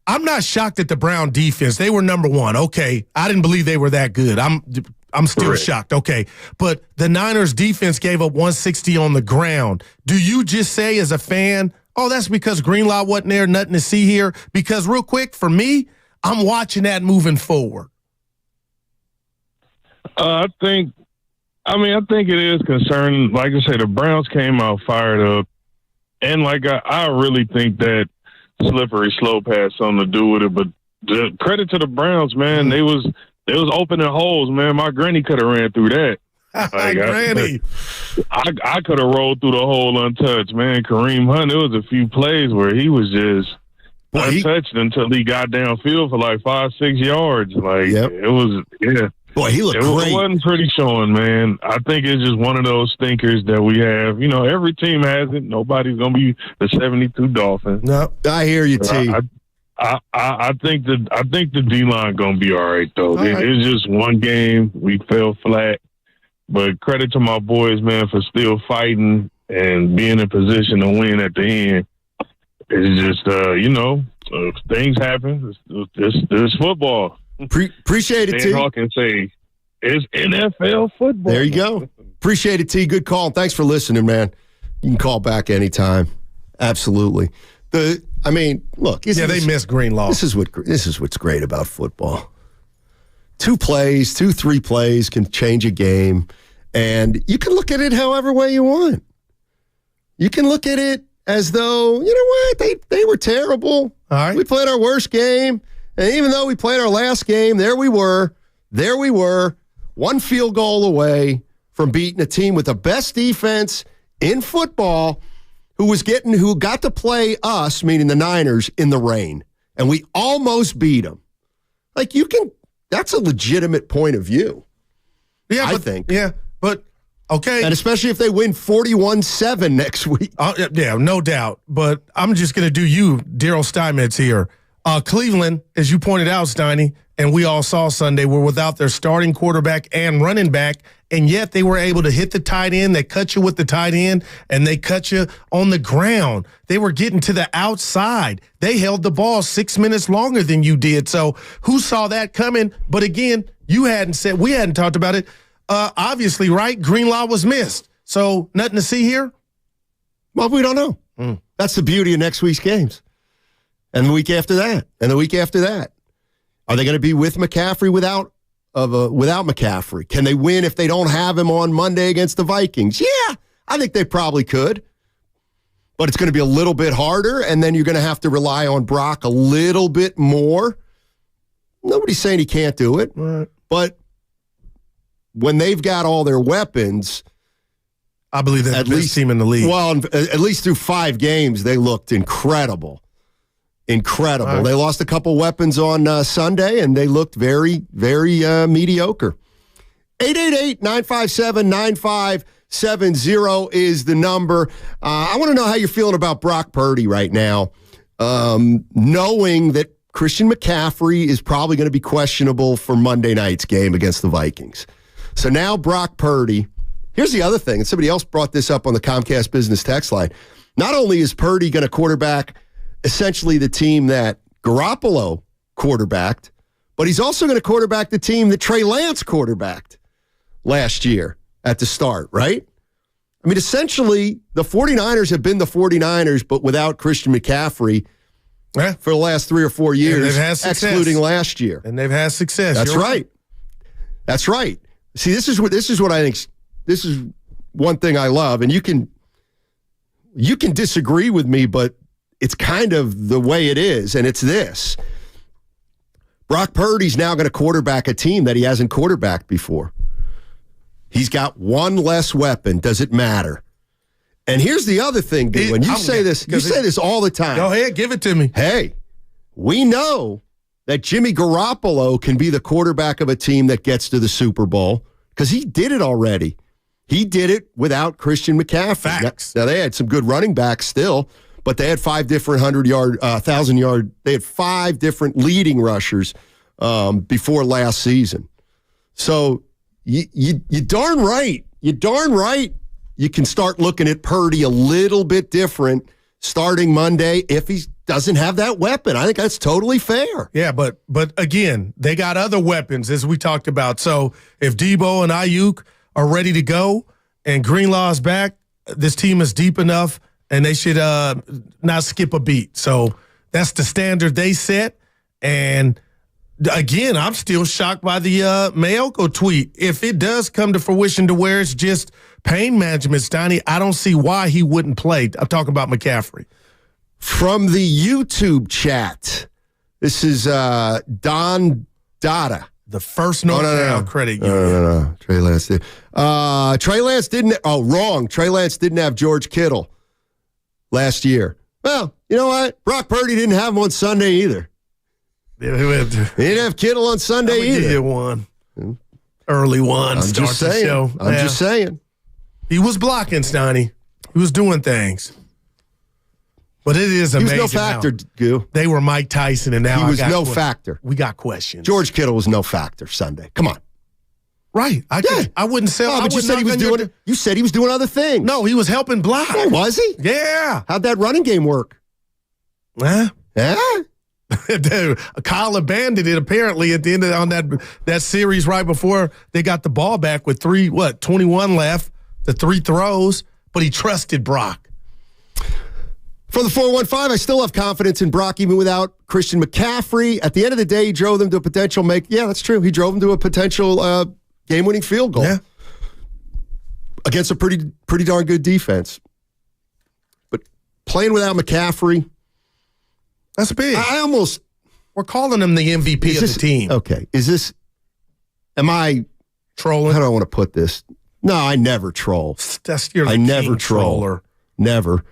I'm not shocked at the Brown defense. They were number one. Okay. I didn't believe they were that good. I'm still shocked. Okay. But the Niners defense gave up 160 on the ground. Do you just say as a fan, oh, that's because Greenlaw wasn't there, nothing to see here? Because real quick, for me, I'm watching that moving forward. I think it is concerning. Like I say, the Browns came out fired up. And like I really think that slippery slope had something to do with it. But the credit to the Browns, man. They was opening holes, man. My granny could have ran through that. Granny. I could have rolled through the hole untouched, man. Kareem Hunt, there was a few plays where he was just untouched until he got downfield for like 5-6 yards. Like it was, Boy, he looked great. It wasn't pretty showing, man. I think it's just one of those stinkers that we have. You know, every team has it. Nobody's going to be the 72 Dolphins. No, I hear you, T. I think the D-line going to be all right, though. Right. It's just one game. We fell flat. But credit to my boys, man, for still fighting and being in position to win at the end. It's just, things happen. It's football. Appreciate it, T. Dan Hawkins say it's NFL football. There you go. Appreciate it, T. Good call. Thanks for listening, man. You can call back anytime. Absolutely. Look. They miss Greenlaw. This is what's great about football. 3 plays can change a game, and you can look at it however way you want. You can look at it as though, you know what, they were terrible. All right. We played our worst game. And even though we played our last game, there we were, one field goal away from beating a team with the best defense in football who got to play us, meaning the Niners, in the rain. And we almost beat them. Like, that's a legitimate point of view. Yeah, I think. Yeah, but okay. And especially if they win 41-7 next week. Yeah, no doubt. But I'm just going to do you, Daryl Steinmetz here. Cleveland, as you pointed out, Steiny, and we all saw Sunday, were without their starting quarterback and running back, and yet they were able to hit the tight end. They cut you with the tight end, and they cut you on the ground. They were getting to the outside. They held the ball 6 minutes longer than you did. So who saw that coming? But again, we hadn't talked about it. Obviously, right? Greenlaw was missed. So nothing to see here? Well, we don't know. That's the beauty of next week's games. And the week after that, and the week after that. Are they going to be with McCaffrey without McCaffrey? Can they win if they don't have him on Monday against the Vikings? Yeah, I think they probably could. But it's going to be a little bit harder, and then you're going to have to rely on Brock a little bit more. Nobody's saying he can't do it. Right. But when they've got all their weapons, I believe they're the best team in the league. Well, at least through 5 games, they looked incredible. Incredible. Right. They lost a couple weapons on Sunday, and they looked very, very mediocre. 888-957-95 770 is the number. I want to know how you're feeling about Brock Purdy right now, knowing that Christian McCaffrey is probably going to be questionable for Monday night's game against the Vikings. So now Brock Purdy. Here's the other thing, and somebody else brought this up on the Comcast Business text line. Not only is Purdy going to quarterback essentially the team that Garoppolo quarterbacked, but he's also going to quarterback the team that Trey Lance quarterbacked last year at the start, right? I mean, essentially, the 49ers have been the 49ers, but without Christian McCaffrey for the last 3 or 4 years, excluding last year. And they've had success. That's right. That's right. See, this is what I think. This is one thing I love, and you can disagree with me, but it's kind of the way it is, and it's this. Brock Purdy's now going to quarterback a team that he hasn't quarterbacked before. He's got one less weapon. Does it matter? And here's the other thing, dude. When you say this all the time. Go ahead, give it to me. Hey, we know that Jimmy Garoppolo can be the quarterback of a team that gets to the Super Bowl because he did it already. He did it without Christian McCaffrey. Facts. Now, they had some good running backs still, but they had 5 different 100-yard, 1,000-yard. They had 5 different leading rushers before last season. So you darn right. You darn right. You can start looking at Purdy a little bit different starting Monday if he doesn't have that weapon. I think that's totally fair. Yeah, but again, they got other weapons, as we talked about. So if Debo and Ayuk are ready to go and Greenlaw's back, this team is deep enough and they should not skip a beat. So that's the standard they set. And again, I'm still shocked by the Mayoko tweet. If it does come to fruition to where it's just pain management, Steiny, I don't see why he wouldn't play. I'm talking about McCaffrey. From the YouTube chat, this is Don Dada. The first no credit union. No. Trey Lance did. Trey Lance didn't. Oh, wrong. Trey Lance didn't have George Kittle last year. Well, you know what? Brock Purdy didn't have him on Sunday either. He didn't have Kittle on Sunday either. Give you one. Early one. I'm just saying. I'm just saying. He was blocking, Steiny. He was doing things. But it is amazing. He was no factor, Goo. They were Mike Tyson, and now he was no factor. We got questions. George Kittle was no factor Sunday. Come on. Right. I wouldn't say. Oh, but you said he was doing. You said he was doing other things. No, he was helping block. Oh, was he? Yeah. How'd that running game work? Huh? Yeah. Dude, Kyle abandoned it apparently at the end on that series right before they got the ball back with 21 left, the 3 throws, but he trusted Brock. For the 415, I still have confidence in Brock even without Christian McCaffrey. At the end of the day, he drove them to a potential yeah, that's true. He drove them to a potential game-winning field goal against a pretty darn good defense. But playing without McCaffrey, that's big. We're calling him the MVP of the team. Okay. Am I trolling? How do I want to put this? No, I never troll. I never troll. Never.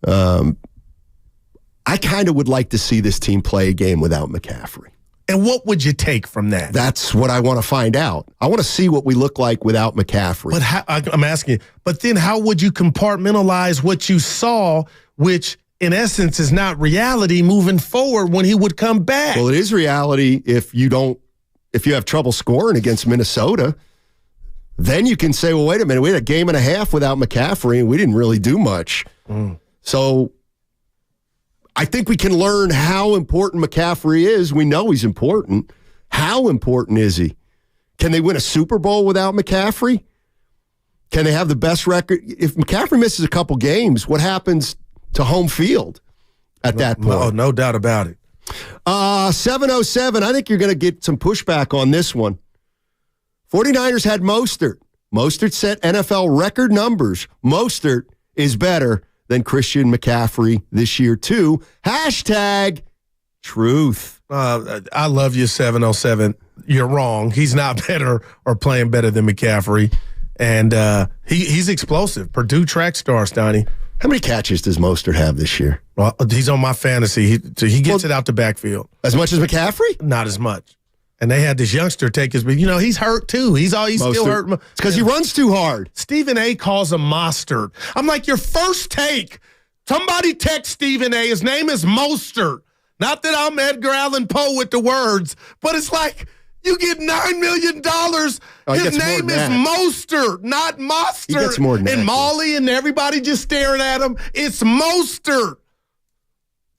I kind of would like to see this team play a game without McCaffrey. And what would you take from that? That's what I want to find out. I want to see what we look like without McCaffrey. But I'm asking, but then how would you compartmentalize what you saw, which in essence is not reality moving forward when he would come back? Well, it is reality if you have trouble scoring against Minnesota. Then you can say, well, wait a minute, we had a game and a half without McCaffrey and we didn't really do much. So I think we can learn how important McCaffrey is. We know he's important. How important is he? Can they win a Super Bowl without McCaffrey? Can they have the best record? If McCaffrey misses a couple games, what happens to home field at that point? No doubt about it. 707, I think you're going to get some pushback on this one. 49ers had Mostert. Mostert set NFL record numbers. Mostert is better than Christian McCaffrey this year, too. Hashtag truth. I love you, 707. You're wrong. He's not better or playing better than McCaffrey. And he's explosive. Purdue track star, Steiny. How many catches does Mostert have this year? Well, he's on my fantasy. He gets it out the backfield. As much as McCaffrey? Not as much. And they had this youngster take his, but he's hurt too. He's still hurt. It's because he runs too hard. Stephen A. calls him Mostert. I'm like, your first take. Somebody text Stephen A. His name is Mostert. Not that I'm Edgar Allan Poe with the words, but it's like you get $9 million. His name is Mostert, not Mostert. He gets more than that. And Molly and everybody just staring at him. It's Mostert.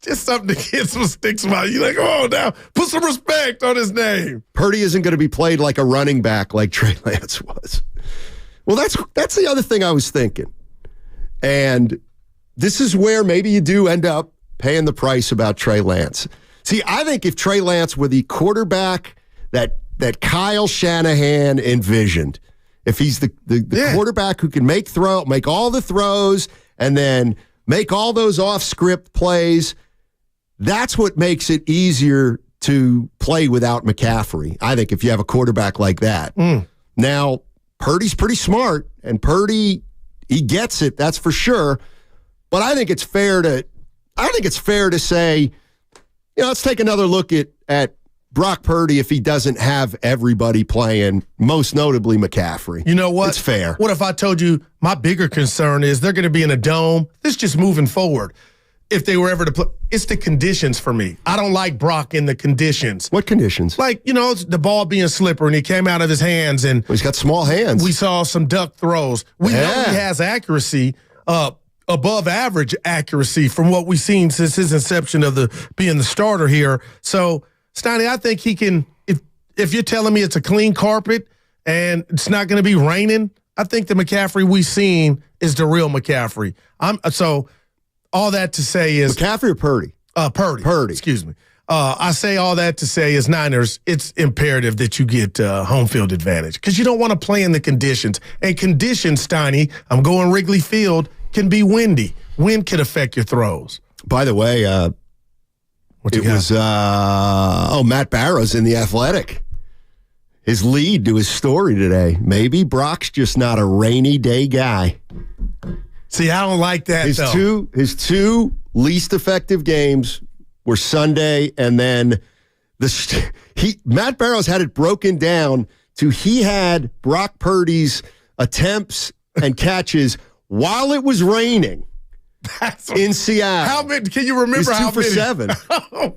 Just something to get some sticks about. You're like, oh, now put some respect on his name. Purdy isn't going to be played like a running back like Trey Lance was. Well, that's the other thing I was thinking. And this is where maybe you do end up paying the price about Trey Lance. See, I think if Trey Lance were the quarterback that Kyle Shanahan envisioned, if he's the quarterback who can make all the throws and then make all those off-script plays, that's what makes it easier to play without McCaffrey, I think, if you have a quarterback like that. Now, Purdy's pretty smart, and Purdy, he gets it, that's for sure. But I think it's fair to say, let's take another look at Brock Purdy if he doesn't have everybody playing, most notably McCaffrey. You know what? It's fair. What if I told you my bigger concern is they're going to be in a dome? This is just moving forward. If they were ever to play, it's the conditions for me. I don't like Brock in the conditions. What conditions? Like, it's the ball being slippery and he came out of his hands and he's got small hands. We saw some duck throws. We know he has accuracy, above average accuracy from what we've seen since his inception of being the starter here. So, Steiny, I think he can, if you're telling me it's a clean carpet and it's not going to be raining, I think the McCaffrey we've seen is the real McCaffrey. So all that to say is McCaffrey or Purdy? Purdy. Excuse me. I say all that to say is Niners, it's imperative that you get home field advantage because you don't want to play in the conditions. And conditions, Steiny, I'm going Wrigley Field, can be windy. Wind could affect your throws. By the way, Matt Barrows in The Athletic. His lead to his story today. Maybe Brock's just not a rainy day guy. See, I don't like that, His two least effective games were Sunday, and then Matt Barrows had it broken down to he had Brock Purdy's attempts and catches while it was raining in Seattle. How many? Can you remember how many? He was 2 for 7.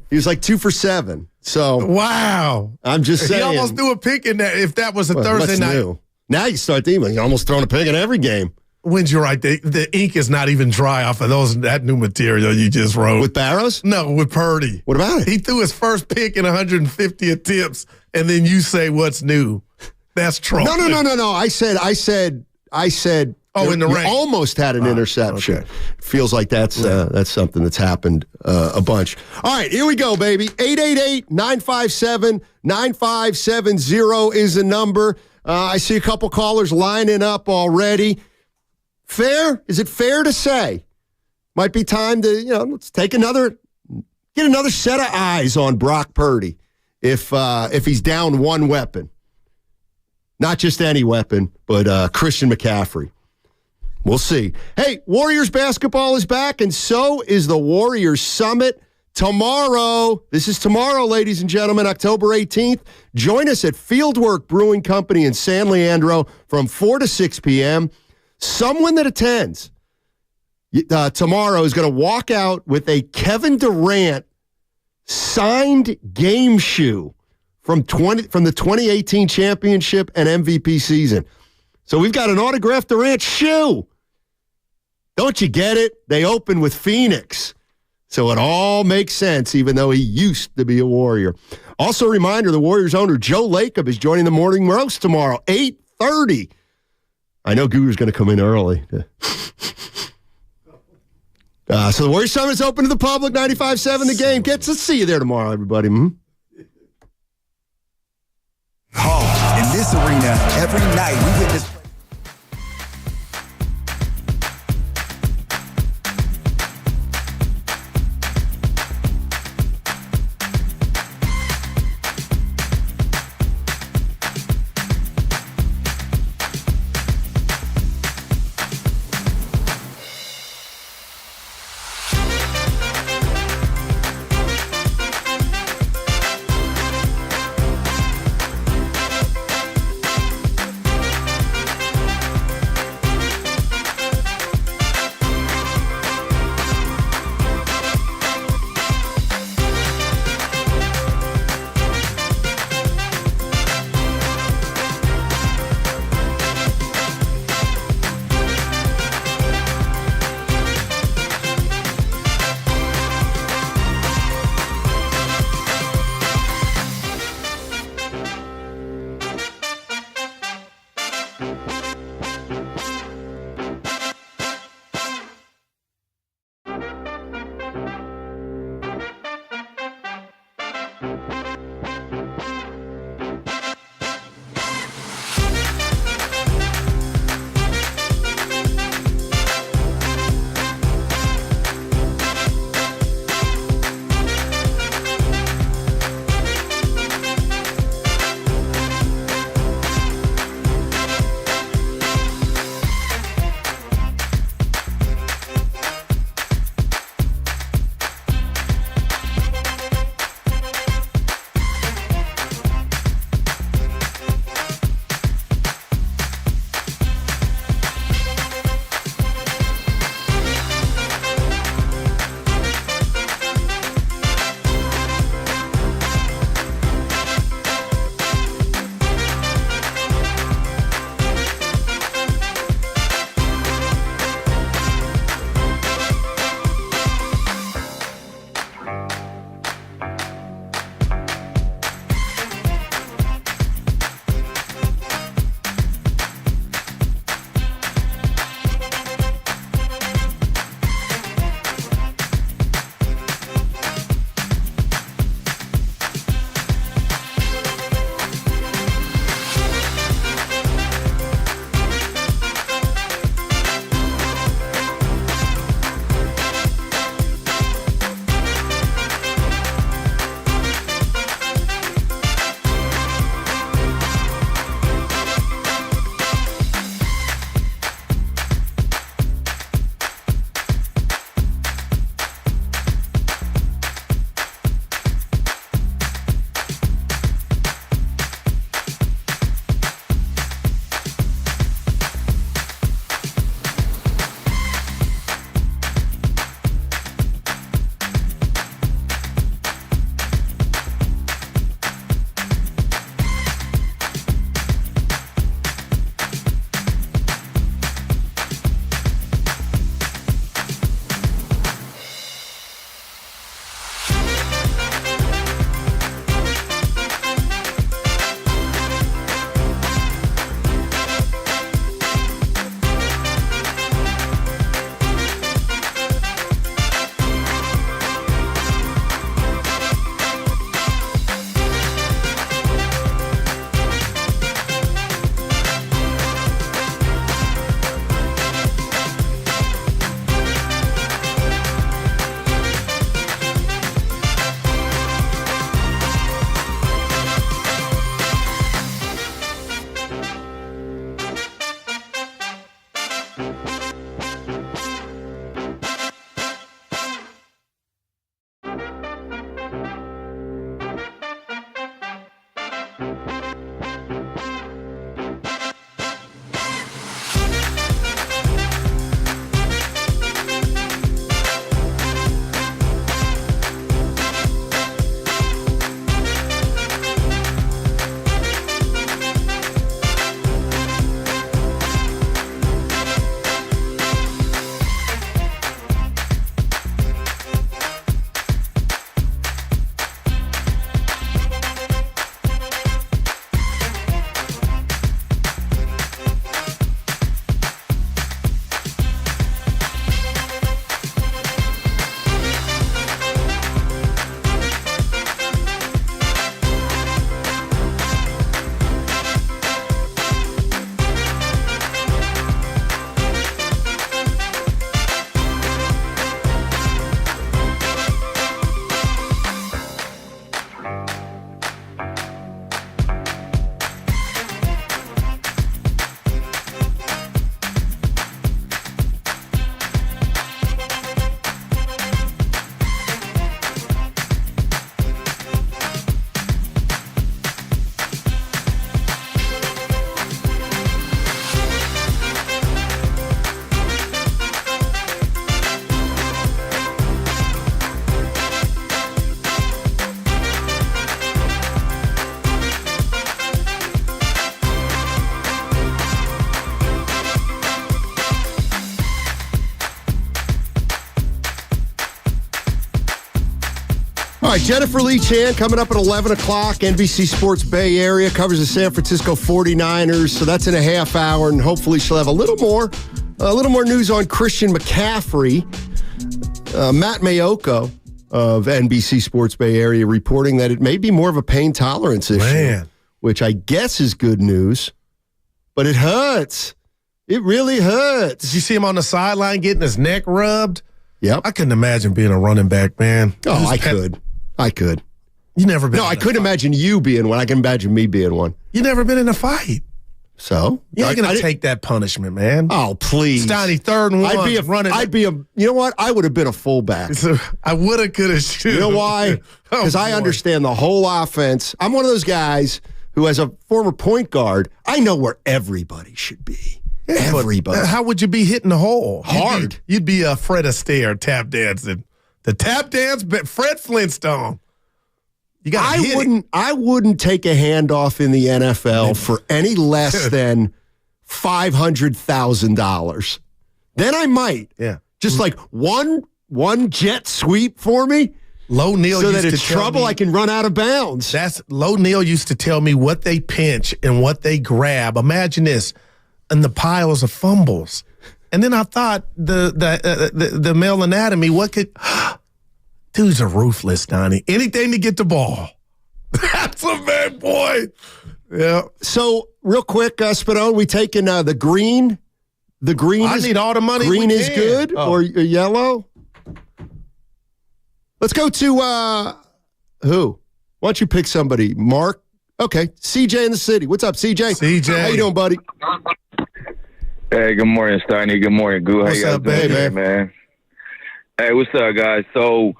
He was like 2 for 7. So wow, I'm just saying. He almost threw a pick in that. If that was a Thursday night, new? Now you start thinking you're almost throwing a pick in every game. When's you're right, the ink is not even dry off of that new material you just wrote. With Barrows? No, with Purdy. What about it? He threw his first pick in 150 attempts, and then you say what's new. That's trolling. No. I said. Oh, in the rain. Almost had an interception. Okay. Feels like that's something that's happened a bunch. All right, here we go, baby. 888-957-9570 is the number. I see a couple callers lining up already. Fair? Is it fair to say? Might be time to, let's get another set of eyes on Brock Purdy if he's down one weapon. Not just any weapon, but Christian McCaffrey. We'll see. Hey, Warriors basketball is back, and so is the Warriors Summit tomorrow. This is tomorrow, ladies and gentlemen, October 18th. Join us at Fieldwork Brewing Company in San Leandro from 4 to 6 p.m. Someone that attends tomorrow is going to walk out with a Kevin Durant signed game shoe from the 2018 championship and MVP season. So we've got an autographed Durant shoe. Don't you get it? They open with Phoenix. So it all makes sense, even though he used to be a Warrior. Also, a reminder, the Warriors owner, Joe Lacob, is joining the Morning Roast tomorrow, 8:30. I know Guru's going to come in early. So the Warriors Summit is open to the public, 95.7 The Game. Let's see you there tomorrow, everybody. In this arena, every night we witness. All right, Jennifer Lee Chan coming up at 11 o'clock, NBC Sports Bay Area, covers the San Francisco 49ers, so that's in a half hour, and hopefully she'll have a little more news on Christian McCaffrey. Matt Mayoko of NBC Sports Bay Area reporting that it may be more of a pain tolerance issue, which I guess is good news, but it hurts. It really hurts. Did you see him on the sideline getting his neck rubbed? Yep. I couldn't imagine being a running back, man. Oh, I could. You never been. No, I couldn't imagine you being one. I can imagine me being one. You never been in a fight. So? You ain't going to take that punishment, man. Oh, please. Steiny, 3rd and 1. You know what? I would have been a fullback. I would have, could have. You know why? Because I understand the whole offense. I'm one of those guys who, as a former point guard, I know where everybody should be. Yeah, everybody. How would you be hitting the hole? Hard. You'd be a Fred Astaire tap dancing. The tap dance, but Fred Flintstone. You got. I wouldn't take a handoff in the NFL for any less than $500,000. Then I might. Yeah. Just like one jet sweep for me. Low Neal so used that in to tell trouble me, I can run out of bounds. Low Neal used to tell me what they pinch and what they grab. Imagine this, and the piles of fumbles. And then I thought the male anatomy, what could dudes are ruthless, Donnie. Anything to get the ball. That's a bad boy. Yeah. So real quick, Spinone, we taking the green. The green. I need all the money. Green is good or yellow. Let's go to who? Why don't you pick somebody? Mark. Okay, CJ in the city. What's up, CJ? CJ, how you doing, buddy? Hey, good morning, Steiny. Good morning, Goo. How you guys doing today, man? Hey, what's up, guys? So,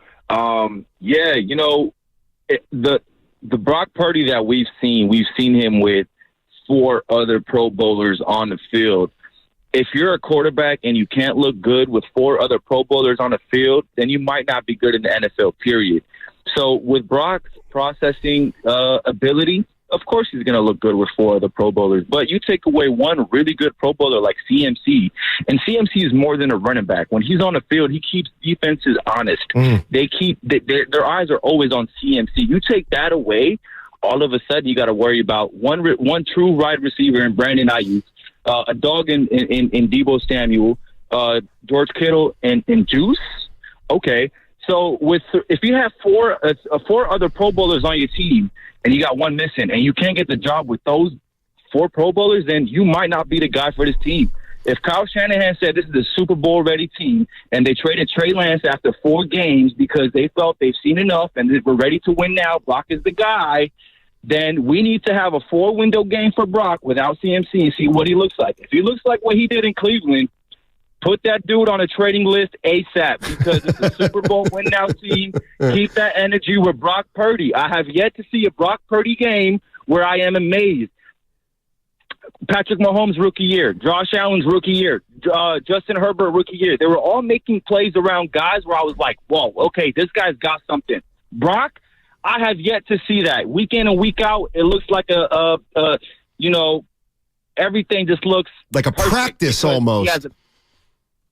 yeah, you know, the Brock Purdy that we've seen him with 4 other Pro Bowlers on the field. If you're a quarterback and you can't look good with 4 other Pro Bowlers on the field, then you might not be good in the NFL, period. So with Brock's processing ability, of course he's going to look good with 4 other Pro Bowlers. But you take away one really good Pro Bowler like CMC, and CMC is more than a running back. When he's on the field, he keeps defenses honest. They keep their eyes are always on CMC. You take that away, all of a sudden you got to worry about one true wide receiver in Brandon Ayuk, a dog in Deebo Samuel, George Kittle, and Juice. Okay. So if you have 4 other Pro Bowlers on your team and you got one missing and you can't get the job with those 4 Pro Bowlers, then you might not be the guy for this team. If Kyle Shanahan said this is a Super Bowl ready team and they traded Trey Lance after 4 games because they felt they've seen enough and we're ready to win now, Brock is the guy, then we need to have a 4-window game for Brock without CMC and see what he looks like. If he looks like what he did in Cleveland, Put that dude on a trading list ASAP because it's a Super Bowl win-now team. Keep that energy with Brock Purdy. I have yet to see a Brock Purdy game where I am amazed. Patrick Mahomes, rookie year. Josh Allen's rookie year. Justin Herbert, rookie year. They were all making plays around guys where I was like, whoa, okay, this guy's got something. Brock, I have yet to see that. Week in and week out, it looks like everything just looks like a practice almost.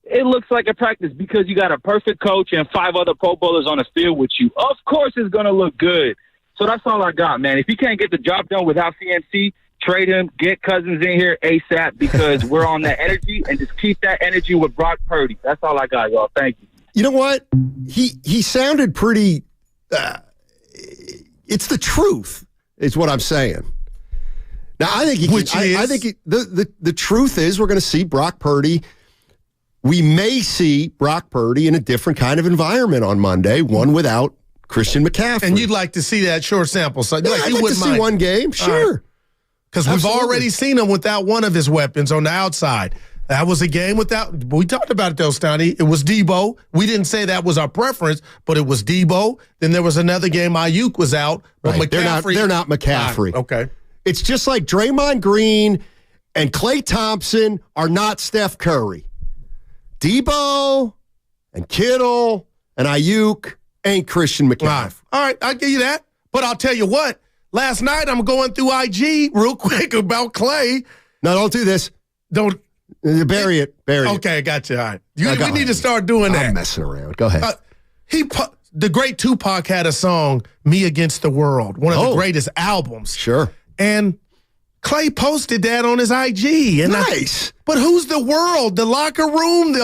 It looks like a practice because you got a perfect coach and 5 other Pro Bowlers on the field with you. Of course it's going to look good. So that's all I got, man. If he can't get the job done without CMC, trade him, get Cousins in here ASAP because we're on that energy, and just keep that energy with Brock Purdy. That's all I got, y'all. Thank you. You know what? He sounded pretty it's the truth is what I'm saying. Now, I think the truth is we're going to see Brock Purdy. We may see Brock Purdy in a different kind of environment on Monday, one without Christian McCaffrey. And you'd like to see that short sample size. Yeah, I'd like to see one game, sure. Because we've already seen him without one of his weapons on the outside. That was a game without, we talked about it though, Stoney. It was Debo. We didn't say that was our preference, but it was Debo. Then there was another game Ayuk was out. But right. McCaffrey. They're not McCaffrey. Okay. It's just like Draymond Green and Klay Thompson are not Steph Curry. Debo and Kittle and Ayuk ain't Christian McCaffrey. All right, I'll give you that. But I'll tell you what, last night I'm going through IG real quick about Klay. No, don't do this. Don't. Bury it. Okay, I got you. All right. We need to start doing that. I'm messing around. Go ahead. The great Tupac had a song, Me Against the World, one of the greatest albums. Sure. And Klay posted that on his IG. And nice. But who's the world? The locker room?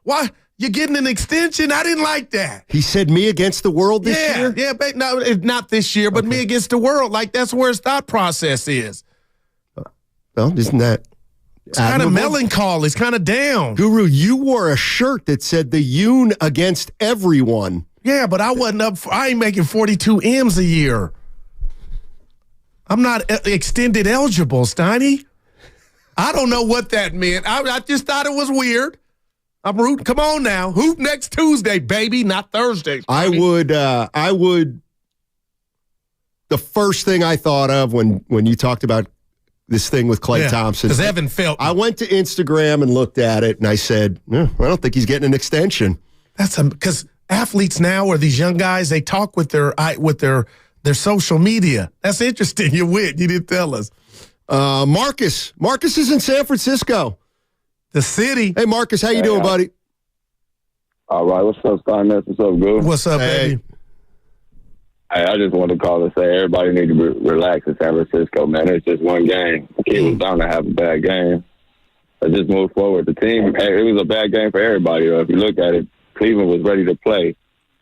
Why? You're getting an extension? I didn't like that. He said me against the world this year? Yeah, but no, not this year, but me against the world. Like, that's where his thought process is. Well, isn't that It's kind of melancholy. It's kind of down. Guru, you wore a shirt that said the Yoon against everyone. Yeah, but I wasn't I ain't making 42 M's a year. I'm not extended eligible, Steiny. I don't know what that meant. I just thought it was weird. I'm rooting. Come on now. Hoop next Tuesday, baby, not Thursday. I would, the first thing I thought of when you talked about this thing with Klay Thompson. Because Evan felt. I went to Instagram and looked at it, and I said, I don't think he's getting an extension. That's because athletes now, or these young guys, they talk with their social media. That's interesting. You didn't tell us. Marcus is in San Francisco, the city. Hey, Marcus, how you doing, buddy? All right, what's up, Steinmetz? What's up, good? What's up, baby? Hey, I just want to call and say everybody need to relax in San Francisco, man. It's just one game. The kid was bound to have a bad game. But just move forward. The team, it was a bad game for everybody, though. If you look at it, Cleveland was ready to play.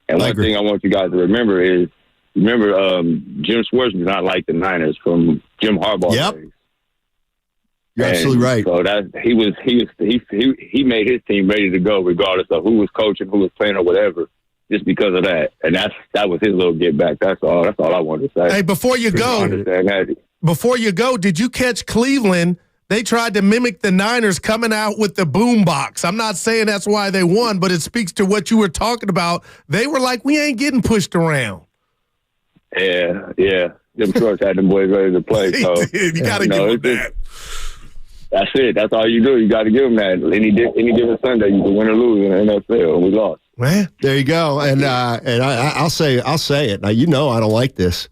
And one thing I want you guys to remember is, Jim Schwartz did not like the Niners from Jim Harbaugh days. You're absolutely right. So he made his team ready to go regardless of who was coaching, who was playing, or whatever. Just because of that, and that was his little get back. That's all I wanted to say. Hey, before you go, did you catch Cleveland? They tried to mimic the Niners coming out with the boom box. I'm not saying that's why they won, but it speaks to what you were talking about. They were like, we ain't getting pushed around. Yeah. Jim Schwartz had them boys ready to play. So you got to give them that. That's it. That's all you do. You got to give them that. Any given Sunday, you can win or lose in the NFL, and we lost. Man, there you go. And I'll say it. Now, I don't like this.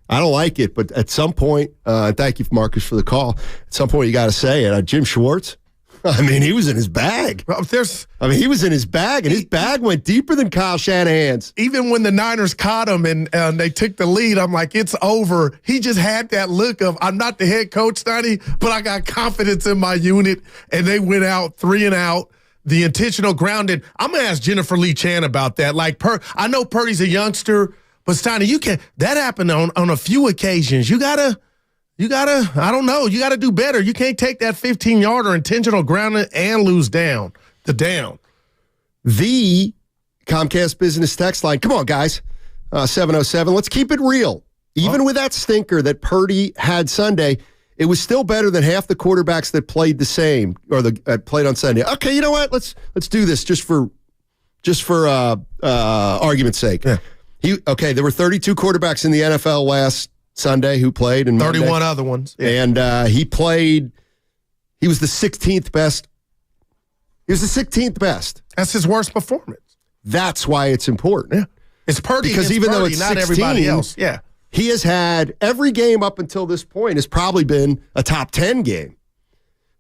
I don't like it, but at some point, thank you, Marcus, for the call. At some point, you got to say it. Jim Schwartz, he was in his bag. He was in his bag, and his bag went deeper than Kyle Shanahan's. Even when the Niners caught him and they took the lead, I'm like, it's over. He just had that look of, I'm not the head coach, Steiny, but I got confidence in my unit, and they went out 3 and out. The intentional grounding. I'm going to ask Jennifer Lee Chan about that. I know Purdy's a youngster, but Steiny, that happened on a few occasions. You gotta, I don't know. You gotta do better. You can't take that 15-yarder intentional grounding and lose the down. The Comcast business text line. Come on, guys. 707. Let's keep it real. Even with that stinker that Purdy had Sunday, it was still better than half the quarterbacks that played the same or played on Sunday. Okay, you know what? Let's do this just for argument's sake. Yeah. There were 32 quarterbacks in the NFL last Sunday who played, and 31 other ones. Yeah. And he was the 16th best. He was the 16th best. That's his worst performance. That's why it's important. Yeah. It's Purdy because even Purdy, though it's 16, not everybody else. Yeah. He has had every game up until this point has probably been a top 10 game.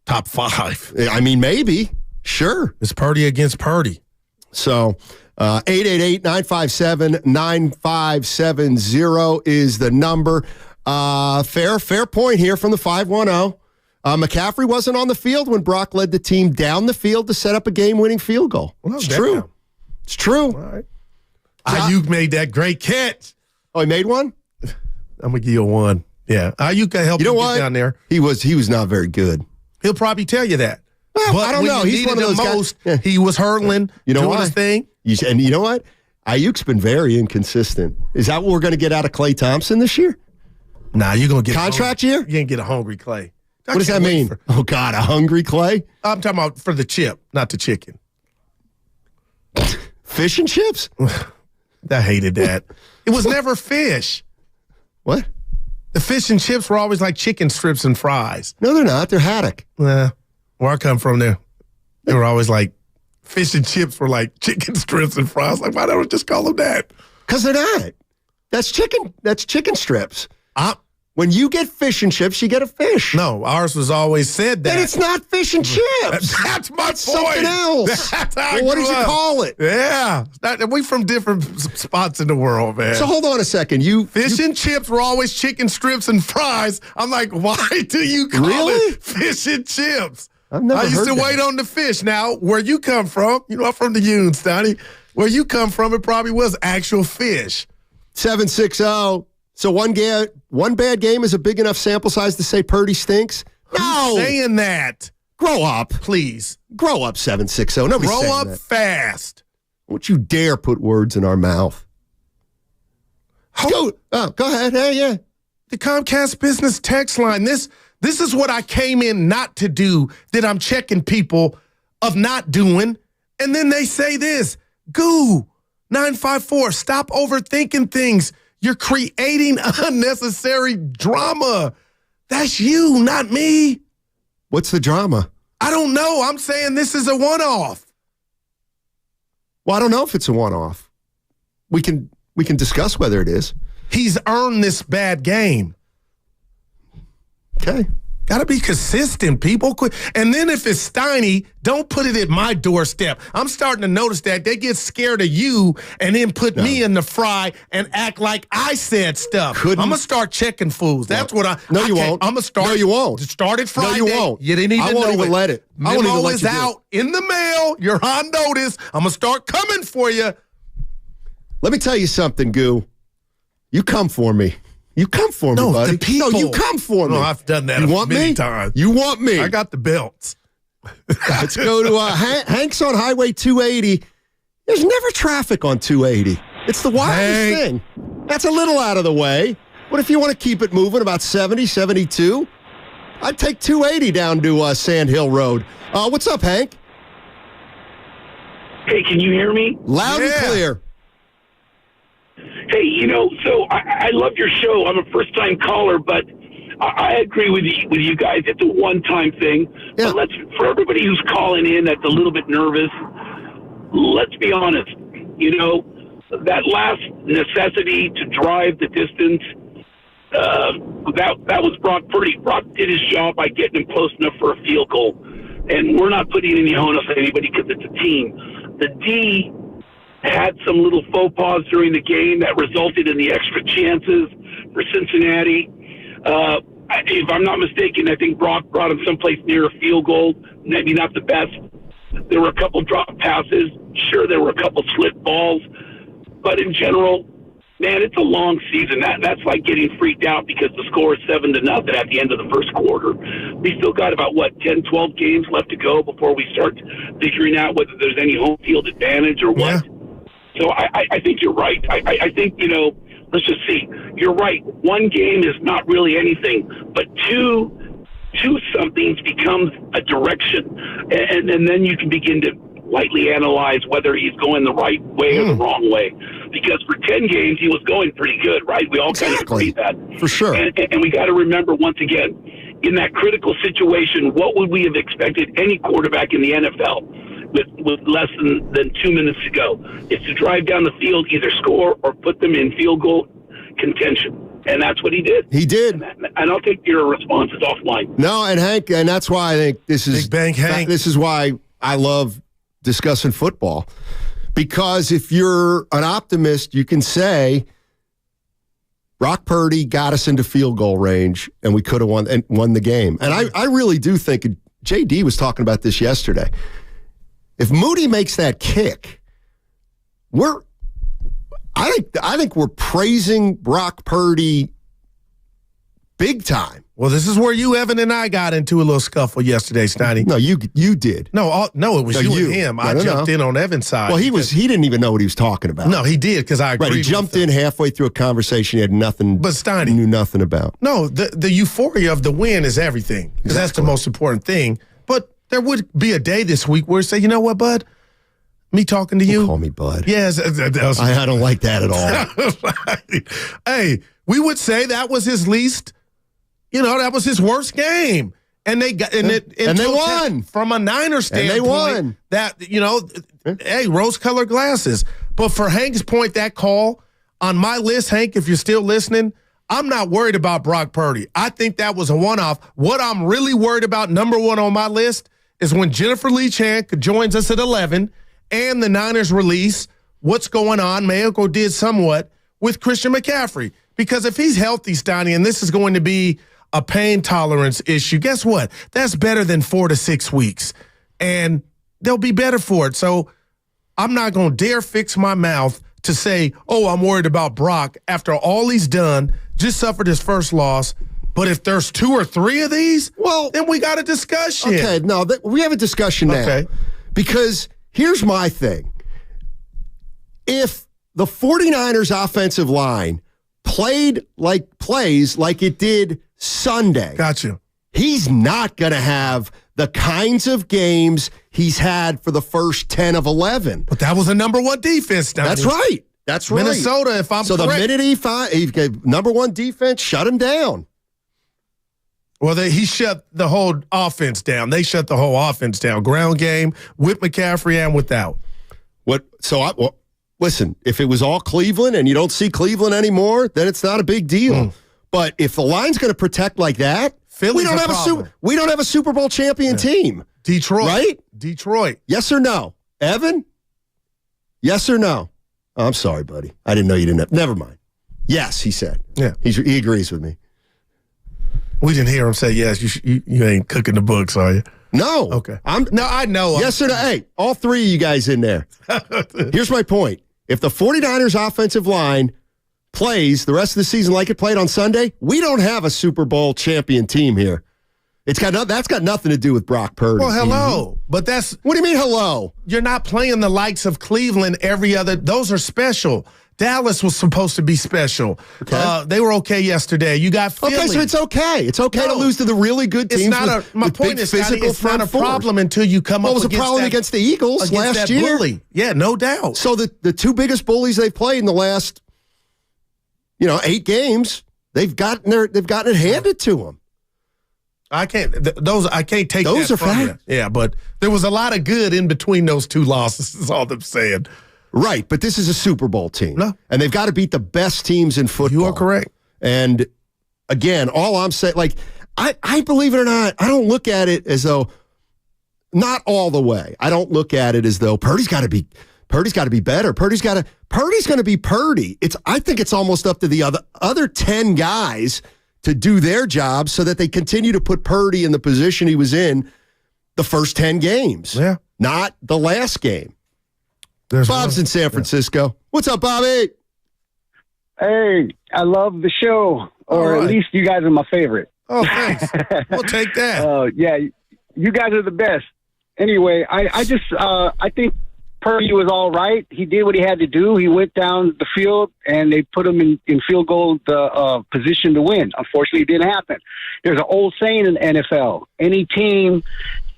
Top 5. I mean, maybe. Sure. It's Purdy against Purdy. So 888-957-9570 is the number. Fair point here from the 510. McCaffrey wasn't on the field when Brock led the team down the field to set up a game-winning field goal. Well, it's true. Now. It's true. All right. Ayuk made that great catch. Oh, he made one? I'm going to give you a 1. Yeah. Ayuk can help you get down there. He was not very good. He'll probably tell you that. Well, but I don't know. He's one of those most, guys. He was hurtling, doing his thing. And you know what? Ayuk's been very inconsistent. Is that what we're going to get out of Klay Thompson this year? Nah, you're going to get contract year? You're going to get a hungry Klay. What does that mean? Oh, God, a hungry Klay? I'm talking about for the chip, not the chicken. Fish and chips? I hated that. It was never fish. What? The fish and chips were always like chicken strips and fries. No, they're not. They're haddock. Where I come from, they were always like fish and chips were like chicken strips and fries. Like, why don't we just call them that? Because they're not. That's chicken. That's chicken strips. When you get fish and chips, you get a fish. No, ours was always said that. Then it's not fish and chips. That's my point. Something else. That's how well, what did you call it? Yeah. We from different spots in the world, man. So hold on a second. Fish and chips were always chicken strips and fries. I'm like, why do you call it fish and chips? I used to wait on the fish. Now, where you come from, I'm from the Union, Stoney. Where you come from, it probably was actual fish. 760. So one bad game is a big enough sample size to say Purdy stinks? No. Who's saying that? Grow up. Please. Grow up, 760. Nobody's saying that. Grow up fast. Don't you dare put words in our mouth. Go ahead. Hey, yeah. The Comcast business text line. This is what I came in not to do that I'm checking people of not doing. And then they say this. Goo, 954, stop overthinking things. You're creating unnecessary drama. That's you, not me. What's the drama? I don't know. I'm saying this is a one-off. Well, I don't know if it's a one-off. We can discuss whether it is. He's earned this bad game. Okay. Got to be consistent, people. And then if it's Steiny, don't put it at my doorstep. I'm starting to notice that they get scared of you and then put me in the fry and act like I said stuff. I'm going to start checking fools. That's what you won't. I'm going to start. No, you won't. Start it Friday. No, you won't. You didn't even I won't even let it. I won't even let you do it. Memo is out in the mail. You're on notice. I'm going to start coming for you. Let me tell you something, Goo. You come for me. You come for me, buddy. The people. No, you come for me. No, I've done that many times. You want me? I got the belts. Let's go to Hank's on Highway 280. There's never traffic on 280. It's the wildest thing. That's a little out of the way. What if you want to keep it moving about 70, 72? I'd take 280 down to Sand Hill Road. What's up, Hank? Hey, can you hear me? Loud and clear. Hey, so I love your show. I'm a first-time caller, but I agree with you guys. It's a one-time thing. Yeah. But for everybody who's calling in that's a little bit nervous, let's be honest. That last necessity to drive the distance, that was Brock Purdy. Brock did his job by getting him close enough for a field goal. And we're not putting any onus on anybody because it's a team. The D had some little faux pas during the game that resulted in the extra chances for Cincinnati. If I'm not mistaken, I think Brock brought him someplace near a field goal, maybe not the best. There were a couple drop passes. Sure, there were a couple slip balls. But in general, man, it's a long season. That's like getting freaked out because the score is 7-0 at the end of the first quarter. We still got about, 10, 12 games left to go before we start figuring out whether there's any home field advantage or what. So I think you're right. I think, let's just see. You're right. One game is not really anything, but two two somethings becomes a direction, and then you can begin to lightly analyze whether he's going the right way or the wrong way. Because for 10 games, he was going pretty good, right? We all kind of agree that. For sure. And we got to remember, once again, in that critical situation, what would we have expected any quarterback in the NFL with less than 2 minutes to go? It's to drive down the field, either score or put them in field goal contention. And that's what he did. He did. And I'll take your responses offline. No, and Hank, and that's why I think this is Big Bang Hank. This is why I love discussing football. Because if you're an optimist, you can say Brock Purdy got us into field goal range and we could have won the game. And I really do think, JD was talking about this yesterday, if Moody makes that kick, I think we're praising Brock Purdy big time. Well, this is where you, Evan, and I got into a little scuffle yesterday, Snotty. No, you did. No, it was you and him. I jumped in on Evan's side. Well, he didn't even know what he was talking about. No, he did, because I agreed. Right, he jumped in halfway through a conversation he had nothing. But Steiny knew nothing about. No, the euphoria of the win is everything, because that's the most important thing. But there would be a day this week where you say, you know what, bud? Me talking to you. Don't call me bud. Yes, I don't like that at all. Hey, we would say that was his least. That was his worst game. And they got and they won. From a Niners standpoint. And they won. That, hey, rose-colored glasses. But for Hank's point, that call on my list, Hank, if you're still listening, I'm not worried about Brock Purdy. I think that was a one-off. What I'm really worried about, number one on my list, is when Jennifer Lee Chan joins us at 11 and the Niners release what's going on, Mayoko did somewhat, with Christian McCaffrey. Because if he's healthy, Steiny, and this is going to be a pain tolerance issue, guess what? That's better than 4 to 6 weeks. And they'll be better for it. So I'm not going to dare fix my mouth to say, oh, I'm worried about Brock after all he's done, just suffered his first loss. But if there's 2 or 3 of these, well, then we got a discussion. Okay, no, we have a discussion now. Okay. Because here's my thing. If the 49ers offensive line plays like it did Sunday. Got you. He's not going to have the kinds of games he's had for the first 10 of 11. But that was a number one defense. That's right. That's right. Minnesota, if I'm correct. So the minute he got number one defense, shut him down. Well, he shut the whole offense down. They shut the whole offense down. Ground game with McCaffrey and without. Listen, if it was all Cleveland and you don't see Cleveland anymore, then it's not a big deal. But if the line's going to protect like that, we don't have a Super Bowl champion team. Detroit. Right? Detroit. Yes or no? Evan? Yes or no? Oh, I'm sorry, buddy. I didn't know you didn't have. Never mind. Yes, he said. Yeah. He agrees with me. We didn't hear him say yes. You ain't cooking the books, are you? No. Okay. I know. Yes or no? Hey, all three of you guys in there. Here's my point. If the 49ers offensive line plays the rest of the season like it played on Sunday, we don't have a Super Bowl champion team here. That's got nothing to do with Brock Purdy. Well, hello. But what do you mean, hello? You're not playing the likes of Cleveland every other. Those are special. Dallas was supposed to be special. Okay. They were okay yesterday. You got Philly. Okay, so it's okay. It's okay to lose to the really good teams. My point is, it's not a problem until you come up against What was a problem against the Eagles last year? Bully. Yeah, no doubt. So the two biggest bullies they've played in the last 8 games, they've gotten it handed to them. I can't take those that are from fact. you. Yeah, but there was a lot of good in between those 2 losses, is all I'm saying. Right, but this is a Super Bowl team. No. And they've got to beat the best teams in football. You are correct. And again, all I'm saying, I believe it or not, I don't look at it as though, not all the way. I don't look at it as though Purdy's got to be better. Purdy's going to be Purdy. I think it's almost up to the other 10 guys to do their job so that they continue to put Purdy in the position he was in the first 10 games. Yeah. Not the last game. Bob's in San Francisco. Yeah. What's up, Bobby? Hey, I love the show, or at least you guys are my favorite. Oh, thanks. We'll take that. Yeah, you guys are the best. Anyway, I think Purdy was all right. He did what he had to do. He went down the field, and they put him in field goal position to win. Unfortunately, it didn't happen. There's an old saying in the NFL: any team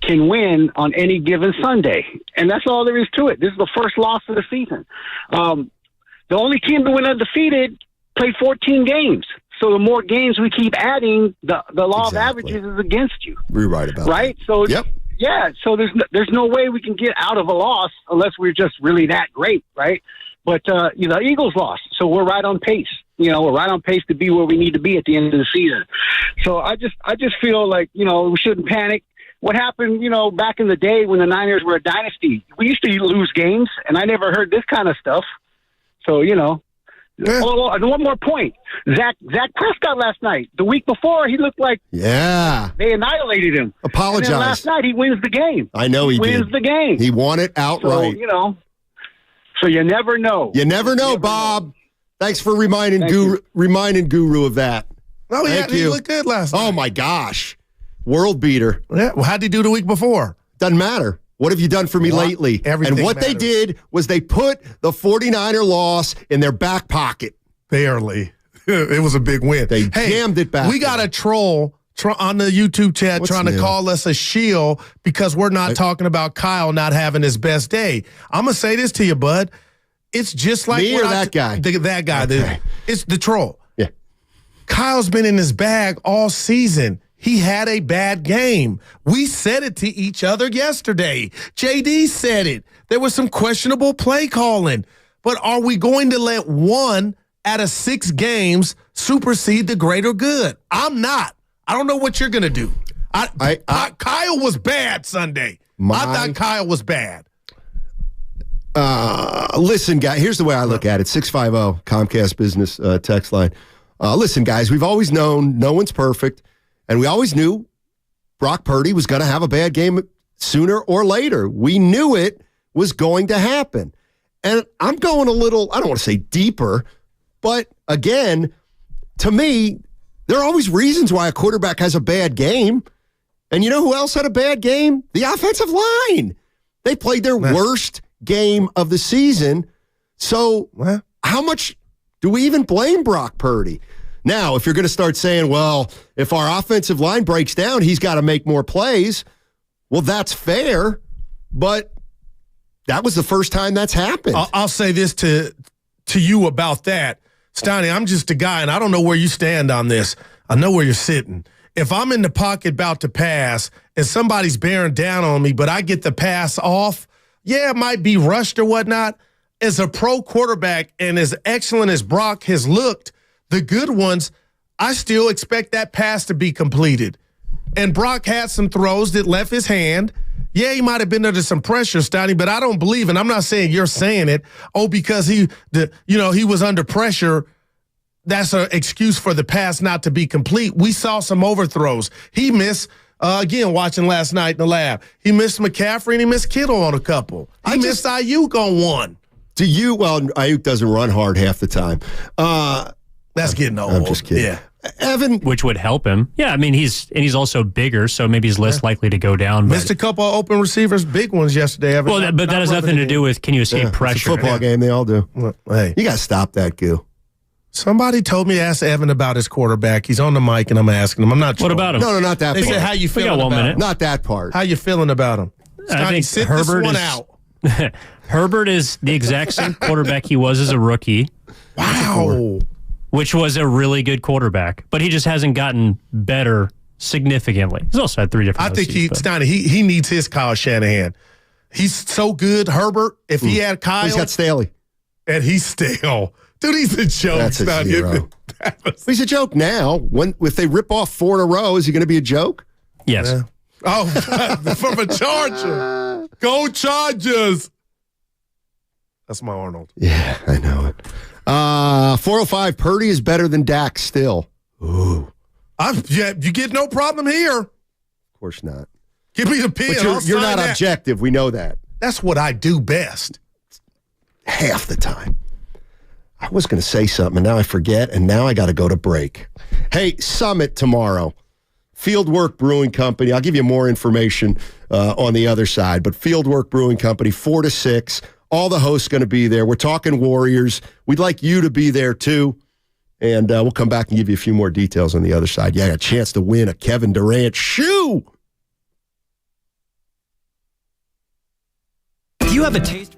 can win on any given Sunday, and that's all there is to it. This is the first loss of the season. The only team that went undefeated played 14 games. So the more games we keep adding, the law of averages is against you. We're right about right. that. So yep. Yeah. So there's no way we can get out of a loss unless we're just really that great, right? But the Eagles lost, so we're right on pace. We're right on pace to be where we need to be at the end of the season. So I just feel like we shouldn't panic. What happened, back in the day when the Niners were a dynasty? We used to lose games, and I never heard this kind of stuff. So, Oh, and one more point. Zach Prescott last night. The week before, he looked like they annihilated him. Apologize. And then last night, he wins the game. I know he wins did. the game. He won it outright. So, so you never know. You never know, Bob. Thanks for reminding Guru of that. Oh, yeah, he you. looked good last night. Oh, my gosh. World beater. Yeah. Well, how'd he do the week before? Doesn't matter. What have you done for me lately? Everything and what matters. they did was they put the 49er loss in their back pocket. Barely. It was a big win. They jammed it back. We got a troll on the YouTube chat trying to call us a shield because we're not talking about Kyle not having his best day. I'm going to say this to you, bud. It's just like me or that guy? That guy. Okay. It's the troll. Yeah. Kyle's been in his bag all season. He had a bad game. We said it to each other yesterday. JD said it. There was some questionable play calling. But are we going to let 1 out of 6 games supersede the greater good? I'm not. I don't know what you're going to do. Kyle was bad Sunday. I thought Kyle was bad. Listen, guys, here's the way I look at it. 650 Comcast Business text line. Listen, guys, we've always known no one's perfect. And we always knew Brock Purdy was going to have a bad game sooner or later. We knew it was going to happen. And I'm going a little, I don't want to say deeper, but again, to me, there are always reasons why a quarterback has a bad game. And you know who else had a bad game? The offensive line. They played their worst game of the season. So how much do we even blame Brock Purdy? Now, if you're going to start saying, well, if our offensive line breaks down, he's got to make more plays, well, that's fair, but that was the first time that's happened. I'll say this to you about that. Steiny, I'm just a guy, and I don't know where you stand on this. I know where you're sitting. If I'm in the pocket about to pass and somebody's bearing down on me, but I get the pass off, it might be rushed or whatnot. As a pro quarterback and as excellent as Brock has looked, the good ones, I still expect that pass to be completed. And Brock had some throws that left his hand. Yeah, he might have been under some pressure, Steiny, but I don't believe, and I'm not saying you're saying it, because he was under pressure, that's an excuse for the pass not to be complete. We saw some overthrows. He missed, again, watching last night in the lab, he missed McCaffrey and he missed Kittle on a couple. He missed Ayuk on one. Ayuk doesn't run hard half the time. That's getting old. I'm just kidding. Yeah. Evan. Which would help him. Yeah, I mean, he's also bigger, so maybe he's less likely to go down. Missed a couple of open receivers, big ones yesterday, Evan. Well, but that has nothing to do with can you escape pressure. It's a football game, they all do. Well, hey. You got to stop that, Goo. Somebody told me to ask Evan about his quarterback. He's on the mic, and I'm asking him. I'm not sure. What about him? No, not that part. They said, how you feeling about him? Not that part. How you feeling about him? I think sit Herbert this one is out. Herbert is the exact same quarterback he was as a rookie. Wow. Which was a really good quarterback, but he just hasn't gotten better significantly. He's also had 3 different. I think he needs his Kyle Shanahan. He's so good, Herbert. If he had Kyle, he's got Staley, and he's stale. Dude, he's a joke. That's a zero. He's a joke now. If they rip off 4 in a row, is he going to be a joke? Yes. Yeah. Oh, from a Charger. Go Chargers. That's my Arnold. Yeah, I know it. 405, Purdy is better than Dak still. Ooh. You get no problem here. Of course not. Give me the pen. But you're not objective. We know that. That's what I do best. Half the time. I was going to say something, and now I forget, and now I got to go to break. Hey, Summit tomorrow. Fieldwork Brewing Company. I'll give you more information on the other side, but Fieldwork Brewing Company, 4 to 6 All the hosts going to be there. We're talking Warriors. We'd like you to be there too. And we'll come back and give you a few more details on the other side. Yeah, a chance to win a Kevin Durant shoe. Do you have a taste?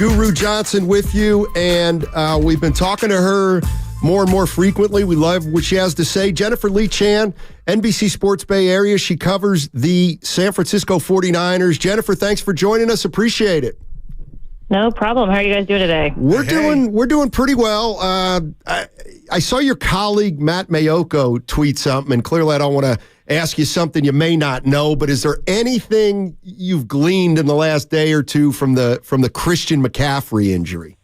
Guru Johnson with you, and we've been talking to her more and more frequently. We love what she has to say. Jennifer Lee Chan, NBC Sports Bay Area. She covers the San Francisco 49ers. Jennifer, thanks for joining us. Appreciate it. No problem. How are you guys doing today? We're doing pretty well. I saw your colleague Matt Mayoko tweet something, and clearly I don't want to ask you something you may not know, but is there anything you've gleaned in the last day or two from the Christian McCaffrey injury?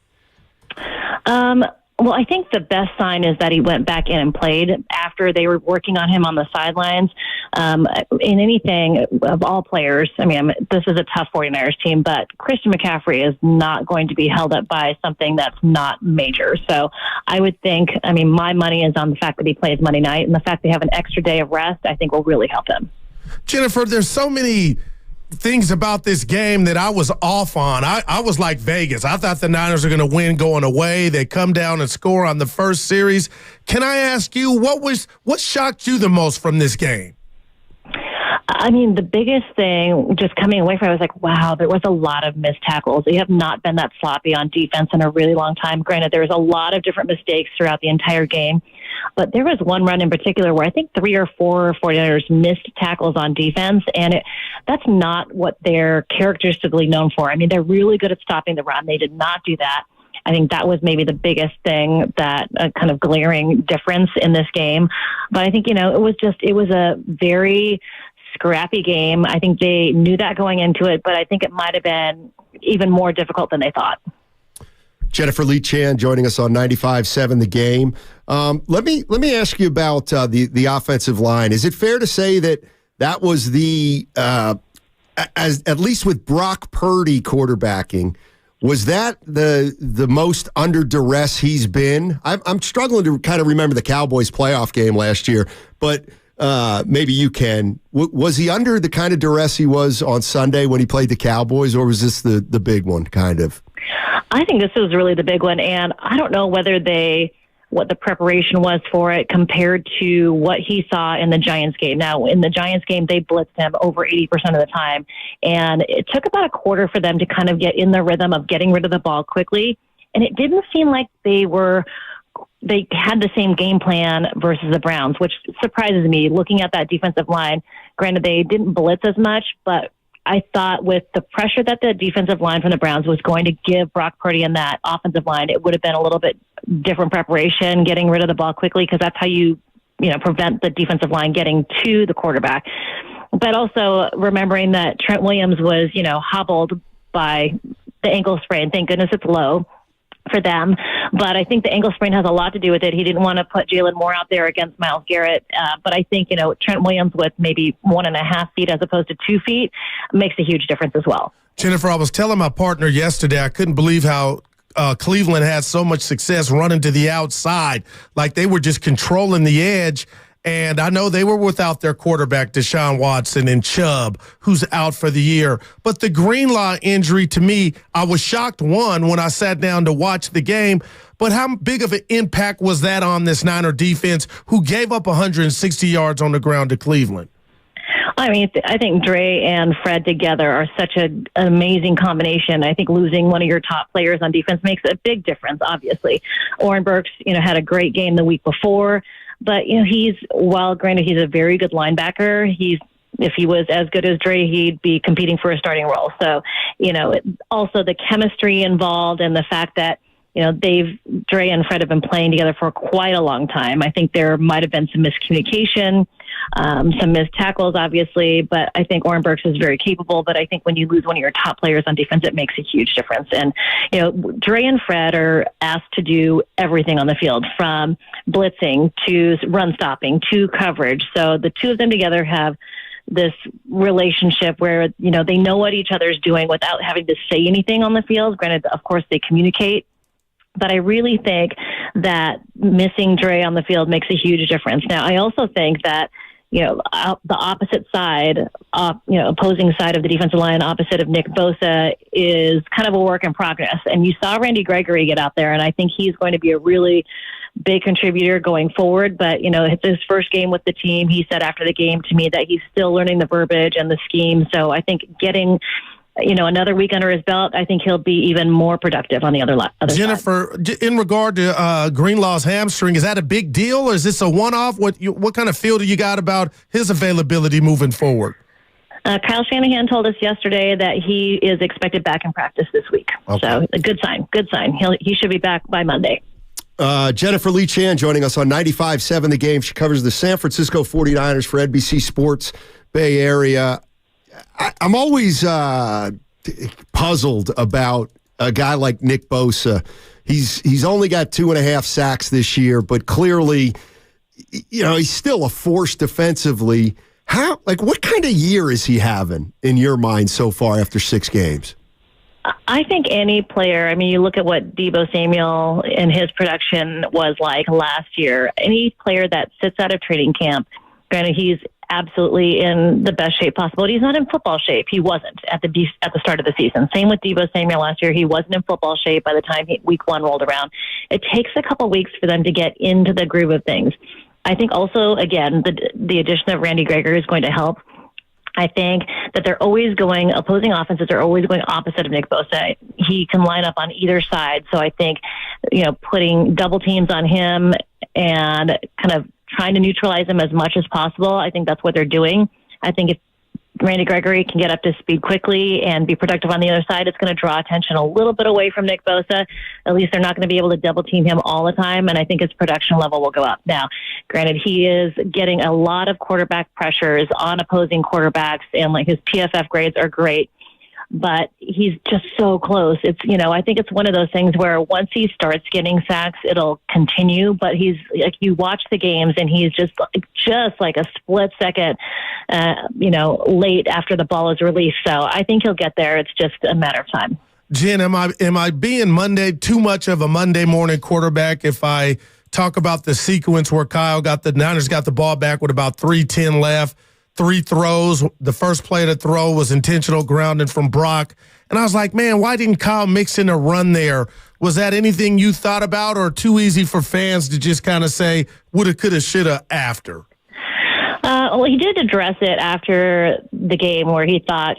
Well, I think the best sign is that he went back in and played after they were working on him on the sidelines. In anything of all players, I mean, this is a tough 49ers team, but Christian McCaffrey is not going to be held up by something that's not major. So I would think, I mean, my money is on the fact that he plays Monday night, and the fact they have an extra day of rest, I think will really help him. Jennifer, there's so many things about this game that I was off on. I was like Vegas. I thought the Niners are going to win going away. They come down and score on the first series. Can I ask you, what shocked you the most from this game? I mean, the biggest thing just coming away from it, I was like, wow, there was a lot of missed tackles. They have not been that sloppy on defense in a really long time. Granted, there was a lot of different mistakes throughout the entire game. But there was one run in particular where I think 3 or 4 49ers missed tackles on defense, and that's not what they're characteristically known for. I mean, they're really good at stopping the run. They did not do that. I think that was maybe the biggest thing, that kind of glaring difference in this game. But I think, it was a very scrappy game. I think they knew that going into it, but I think it might have been even more difficult than they thought. Jennifer Lee Chan joining us on 95.7 The Game. Let me ask you about the offensive line. Is it fair to say that was at least with Brock Purdy quarterbacking, was that the most under duress he's been? I'm struggling to kind of remember the Cowboys playoff game last year, but maybe you can. Was he under the kind of duress he was on Sunday when he played the Cowboys, or was this the big one kind of? I think this was really the big one, and I don't know whether what the preparation was for it compared to what he saw in the Giants game. Now, in the Giants game, they blitzed him over 80% of the time, and it took about a quarter for them to kind of get in the rhythm of getting rid of the ball quickly, and it didn't seem like they had the same game plan versus the Browns, which surprises me looking at that defensive line. Granted, they didn't blitz as much, but I thought with the pressure that the defensive line from the Browns was going to give Brock Purdy and that offensive line, it would have been a little bit different preparation, getting rid of the ball quickly, because that's how you prevent the defensive line getting to the quarterback. But also remembering that Trent Williams was, hobbled by the ankle sprain. Thank goodness it's low for them. But I think the ankle sprain has a lot to do with it. He didn't want to put Jalen Moore out there against Myles Garrett. But I think, Trent Williams with maybe 1.5 feet as opposed to 2 feet makes a huge difference as well. Jennifer, I was telling my partner yesterday, I couldn't believe how Cleveland had so much success running to the outside. Like they were just controlling the edge. And I know they were without their quarterback, Deshaun Watson, and Chubb, who's out for the year. But the Greenlaw injury, to me, I was shocked, when I sat down to watch the game. But how big of an impact was that on this Niner defense, who gave up 160 yards on the ground to Cleveland? I mean, I think Dre and Fred together are such an amazing combination. I think losing one of your top players on defense makes a big difference, obviously. Oren Burks, had a great game the week before. But, granted, he's a very good linebacker. If he was as good as Dre, he'd be competing for a starting role. So, also the chemistry involved and the fact that, Dre and Fred have been playing together for quite a long time. I think there might have been some miscommunication, some missed tackles, obviously, but I think Oren Burks is very capable. But I think when you lose one of your top players on defense, it makes a huge difference. And, Dre and Fred are asked to do everything on the field, from blitzing to run stopping to coverage. So the two of them together have this relationship where, they know what each other's doing without having to say anything on the field. Granted, of course, they communicate. But I really think that missing Dre on the field makes a huge difference. Now, I also think that, the opposite side, opposing side of the defensive line, opposite of Nick Bosa, is kind of a work in progress. And you saw Randy Gregory get out there, and I think he's going to be a really big contributor going forward. But, it's his first game with the team. He said after the game to me that he's still learning the verbiage and the scheme. So I think getting another week under his belt, I think he'll be even more productive on the other Jennifer, side. In regard to Greenlaw's hamstring, is that a big deal, or is this a one-off? What kind of feel do you got about his availability moving forward? Kyle Shanahan told us yesterday that he is expected back in practice this week. Okay. So a good sign. Good sign. He should be back by Monday. Jennifer Lee Chan joining us on 95.7 The Game. She covers the San Francisco 49ers for NBC Sports Bay Area. I'm always puzzled about a guy like Nick Bosa. He's only got 2.5 sacks this year, but clearly, he's still a force defensively. What kind of year is he having in your mind so far after 6 games? I think any player, you look at what Deebo Samuel and his production was like last year. Any player that sits out of training camp, granted, he's absolutely in the best shape possible. He's not in football shape. He wasn't at the start of the season. Same with Deebo Samuel last year. He wasn't in football shape by the time week 1 rolled around. It takes a couple weeks for them to get into the groove of things. I think also, again, the addition of Randy Gregory is going to help. I think that opposing offenses are always going opposite of Nick Bosa. He can line up on either side. So I think, putting double teams on him and kind of trying to neutralize him as much as possible, I think that's what they're doing. I think if Randy Gregory can get up to speed quickly and be productive on the other side, it's going to draw attention a little bit away from Nick Bosa. At least they're not going to be able to double team him all the time, and I think his production level will go up. Now, granted, he is getting a lot of quarterback pressures on opposing quarterbacks, and his PFF grades are great, but he's just so close. It's, I think it's one of those things where once he starts getting sacks, it'll continue, but he's you watch the games and he's just like a split second, late after the ball is released. So I think he'll get there. It's just a matter of time. Jen, am I being too much of a Monday morning quarterback if I talk about the sequence where the Niners got the ball back with about 3:10 left? 3 throws. The first play of the throw was intentional grounding from Brock. And I was like, man, why didn't Kyle mix in a run there? Was that anything you thought about, or too easy for fans to just kind of say woulda, coulda, shoulda after? Well, he did address it after the game where he thought,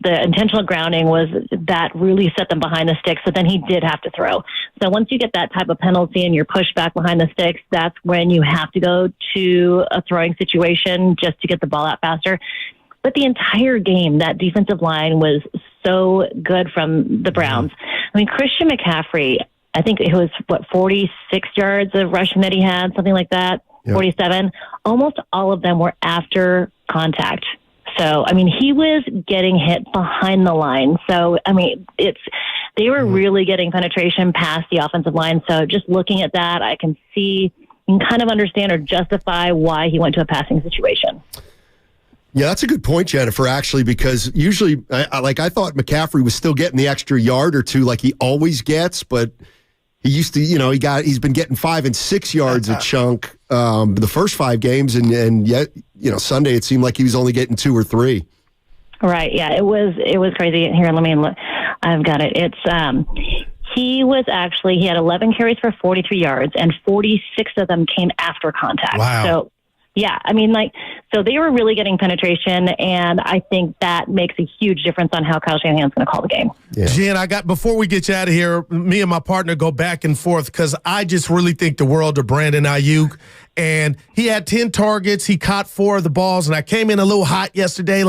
the intentional grounding was that really set them behind the sticks, so then he did have to throw. So once you get that type of penalty and you're pushed back behind the sticks, that's when you have to go to a throwing situation just to get the ball out faster. But the entire game, that defensive line was so good from the Browns. Christian McCaffrey, I think it was, 46 yards of rushing that he had, something like that, yep. 47. Almost all of them were after contact. So, he was getting hit behind the line. So, they were really getting penetration past the offensive line. So just looking at that, I can kind of understand or justify why he went to a passing situation. Yeah, that's a good point, Jennifer, actually, because usually, I thought McCaffrey was still getting the extra yard or two like he always gets, but he used to, he's been getting 5 and 6 yards a chunk the first 5 games, and yet, Sunday it seemed like he was only getting 2 or 3. Right. Yeah, it was crazy. Here, let me look. I've got it. It's he had 11 carries for 43 yards, and 46 of them came after contact. Wow. So, yeah, so they were really getting penetration, and I think that makes a huge difference on how Kyle Shanahan's going to call the game. Yeah. Jen, before we get you out of here, me and my partner go back and forth because I just really think the world of Brandon Ayuk. And he had 10 targets. He caught 4 of the balls. And I came in a little hot yesterday,